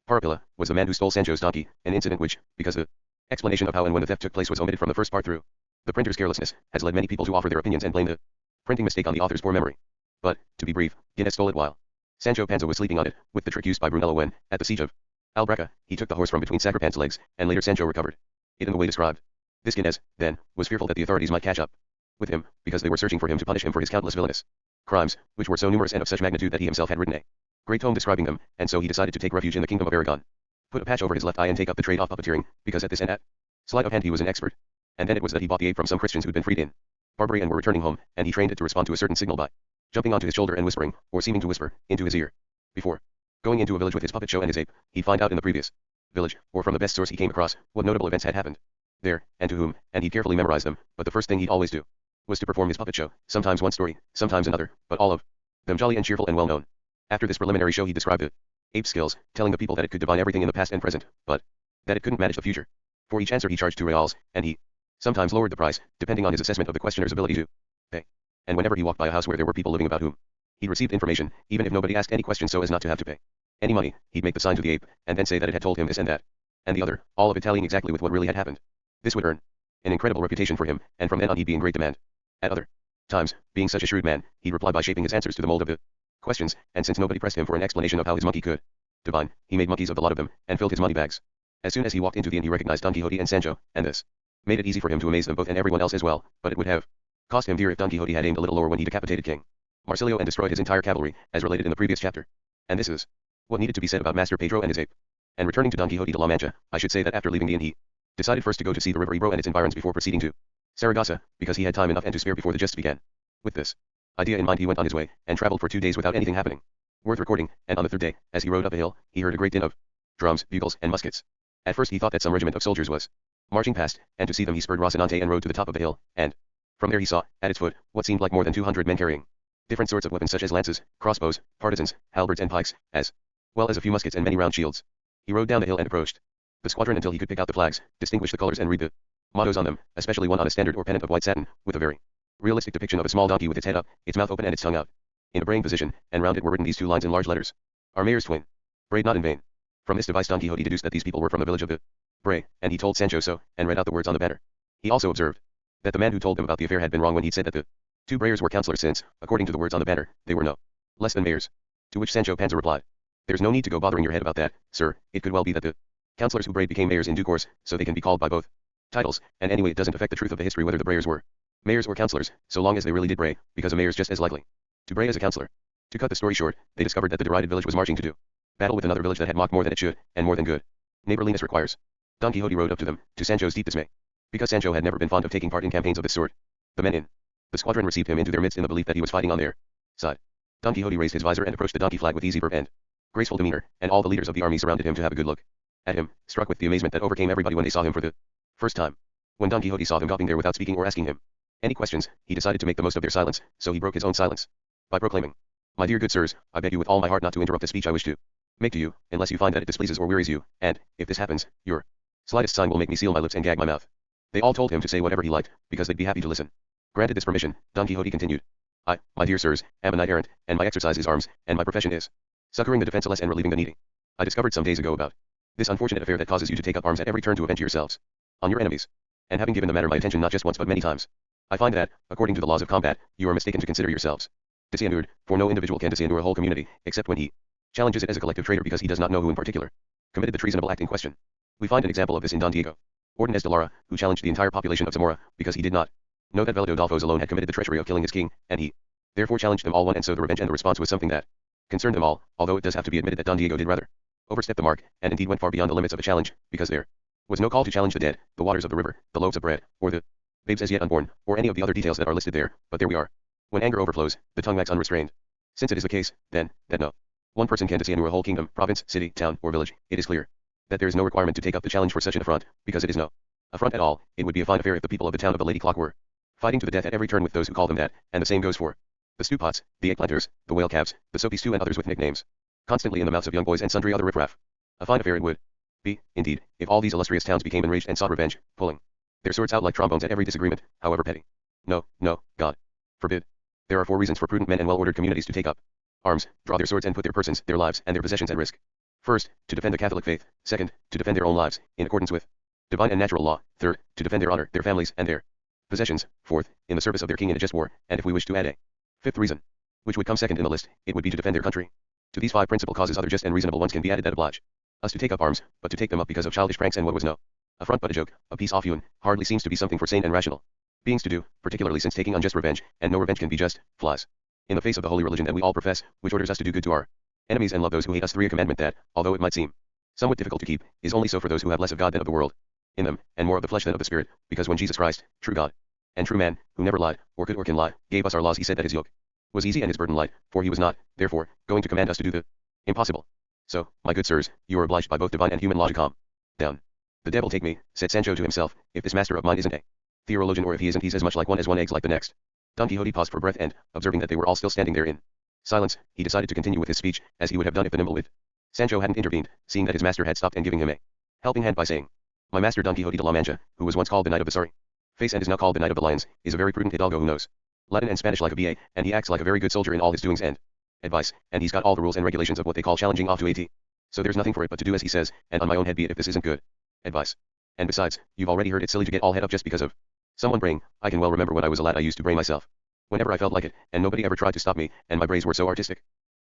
Parapilla, was the man who stole Sancho's donkey, an incident which, because the explanation of how and when the theft took place was omitted from the first part through the printer's carelessness, has led many people to offer their opinions and blame the printing mistake on the author's poor memory. But, to be brief, Ginés stole it while Sancho Panza was sleeping on it, with the trick used by Brunello when, at the siege of Albraca, he took the horse from between Sacripant's legs, and later Sancho recovered it in the way described. This Ginés, then, was fearful that the authorities might catch up with him, because they were searching for him to punish him for his countless villainous crimes, which were so numerous and of such magnitude that he himself had written a great tome describing them, and so he decided to take refuge in the kingdom of Aragon, put a patch over his left eye and take up the trade of puppeteering, because at this and that sleight of hand he was an expert. And then it was that he bought the ape from some Christians who'd been freed in Barbary and were returning home, and he trained it to respond to a certain signal by jumping onto his shoulder and whispering, or seeming to whisper, into his ear. Before going into a village with his puppet show and his ape, he'd find out in the previous village, or from the best source he came across, what notable events had happened there, and to whom, and he'd carefully memorize them, but the first thing he'd always do was to perform his puppet show, sometimes one story, sometimes another, but all of them jolly and cheerful and well known. After this preliminary show he described the ape's skills, telling the people that it could divine everything in the past and present, but that it couldn't manage the future. For each answer he charged 2 reals, and he sometimes lowered the price, depending on his assessment of the questioner's ability to pay. And whenever he walked by a house where there were people living about whom he'd received information, even if nobody asked any questions so as not to have to pay any money, he'd make the sign to the ape, and then say that it had told him this and that, and the other, all of it tallying exactly with what really had happened. This would earn An incredible reputation for him, and from then on he'd be in great demand. At other times, being such a shrewd man, he'd reply by shaping his answers to the mold of the questions, and since nobody pressed him for an explanation of how his monkey could divine, he made monkeys of the lot of them, and filled his money bags. As soon as he walked into the inn he recognized Don Quixote and Sancho, and this made it easy for him to amaze them both and everyone else as well, but it would have cost him dear if Don Quixote had aimed a little lower when he decapitated King Marsilio and destroyed his entire cavalry, as related in the previous chapter. And this is what needed to be said about Master Pedro and his ape. And returning to Don Quixote de la Mancha, I should say that after leaving the inn he decided first to go to see the river Ebro and its environs before proceeding to Saragossa, because he had time enough and to spare before the justs began. With this idea in mind he went on his way, and travelled for 2 days without anything happening worth recording, and on the third day, as he rode up a hill, he heard a great din of drums, bugles, and muskets. At first he thought that some regiment of soldiers was marching past, and to see them he spurred Rocinante and rode to the top of the hill, and from there he saw, at its foot, what seemed like more than 200 men carrying different sorts of weapons such as lances, crossbows, partisans, halberds and pikes, as well as a few muskets and many round shields. He rode down the hill and approached the squadron until he could pick out the flags, distinguish the colors and read the mottos on them, especially one on a standard or pennant of white satin, with a very realistic depiction of a small donkey with its head up, its mouth open and its tongue out in a braying position, and round it were written these 2 lines in large letters: Our mayor's twain brayed not in vain. From this device Don Quixote deduced that these people were from the village of the Bray, and he told Sancho so, and read out the words on the banner. He also observed that the man who told them about the affair had been wrong when he'd said that the 2 brayers were councillors, since, according to the words on the banner, they were no less than mayors. To which Sancho Panza replied, There's no need to go bothering your head about that, sir. It could well be that the councillors who brayed became mayors in due course, so they can be called by both titles, and anyway it doesn't affect the truth of the history whether the brayers were mayors or councillors, so long as they really did bray, because a mayor's just as likely to bray as a councillor. To cut the story short, they discovered that the derided village was marching to do battle with another village that had mocked more than it should, and more than good neighborliness requires. Don Quixote rode up to them, to Sancho's deep dismay, because Sancho had never been fond of taking part in campaigns of this sort. The men in the squadron received him into their midst in the belief that he was fighting on their side. Don Quixote raised his visor and approached the donkey flag with easy verve and graceful demeanor, and all the leaders of the army surrounded him to have a good look at him, struck with the amazement that overcame everybody when they saw him for the first time. When Don Quixote saw them gawping there without speaking or asking him any questions, he decided to make the most of their silence, so he broke his own silence by proclaiming, My dear good sirs, I beg you with all my heart not to interrupt the speech I wish to make to you, unless you find that it displeases or wearies you, and, if this happens, your slightest sign will make me seal my lips and gag my mouth. They all told him to say whatever he liked, because they'd be happy to listen. Granted this permission, Don Quixote continued, I, my dear sirs, am a knight-errant, and my exercise is arms, and my profession is succoring the defenseless and relieving the needy. I discovered some days ago about this unfortunate affair that causes you to take up arms at every turn to avenge yourselves on your enemies. And having given the matter my attention not just once but many times, I find that, according to the laws of combat, you are mistaken to consider yourselves disinured, for no individual can disinnure a whole community, except when he challenges it as a collective traitor because he does not know who in particular committed the treasonable act in question. We find an example of this in Don Diego Ordonez de Lara, who challenged the entire population of Zamora, because he did not know that Velado Dolfos alone had committed the treachery of killing his king, and he therefore challenged them all one, and so the revenge and the response was something that concerned them all, although it does have to be admitted that Don Diego did rather overstep the mark, and indeed went far beyond the limits of a challenge, because there was no call to challenge the dead, the waters of the river, the loaves of bread, or the babes as yet unborn, or any of the other details that are listed there, but there we are. When anger overflows, the tongue acts unrestrained. Since it is the case, then, that no one person can disinnure a whole kingdom, province, city, town, or village, it is clear that there is no requirement to take up the challenge for such an affront, because it is no affront at all. It would be a fine affair if the people of the town of the Lady Clock were fighting to the death at every turn with those who call them that, and the same goes for the stewpots, the eggplanters, the whale calves, the soapies too, and others with nicknames constantly in the mouths of young boys and sundry other riffraff. A fine affair it would be, indeed, if all these illustrious towns became enraged and sought revenge, pulling their swords out like trombones at every disagreement, however petty. No, no, God forbid. There are 4 reasons for prudent men and well-ordered communities to take up arms, draw their swords and put their persons, their lives, and their possessions at risk. First, to defend the Catholic faith. Second, to defend their own lives, in accordance with divine and natural law. Third, to defend their honor, their families, and their possessions. Fourth, in the service of their king in a just war, and if we wish to add a 5th reason, which would come second in the list, it would be to defend their country. To these 5 principal causes other just and reasonable ones can be added that oblige us to take up arms, but to take them up because of childish pranks and what was no affront but a joke, a piece offhewn, hardly seems to be something for sane and rational beings to do, particularly since taking unjust revenge, and no revenge can be just, flies in the face of the holy religion that we all profess, which orders us to do good to our enemies and love those who hate us. 3. A commandment that, although it might seem somewhat difficult to keep, is only so for those who have less of God than of the world in them, and more of the flesh than of the spirit, because when Jesus Christ, true God and true man, who never lied, or could or can lie, gave us our laws, he said that his yoke was easy and his burden light, for he was not, therefore, going to command us to do the impossible. So, my good sirs, you are obliged by both divine and human law to calm down. The devil take me, said Sancho to himself, if this master of mine isn't a theologian, or if he isn't, he's as much like one as one eggs like the next. Don Quixote paused for breath and, observing that they were all still standing there in silence, he decided to continue with his speech, as he would have done if the nimble wit Sancho hadn't intervened, seeing that his master had stopped and giving him a helping hand by saying, My master Don Quixote de la Mancha, who was once called the Knight of the Sorry Face and is now called the Knight of the Lions, is a very prudent hidalgo who knows Latin and Spanish like a BA, and he acts like a very good soldier in all his doings and advice, and he's got all the rules and regulations of what they call challenging off to AT. So there's nothing for it but to do as he says, and on my own head be it if this isn't good advice. And besides, you've already heard it's silly to get all head up just because of someone braying. I can well remember when I was a lad I used to bray myself. Whenever I felt like it, and nobody ever tried to stop me, and my brays were so artistic.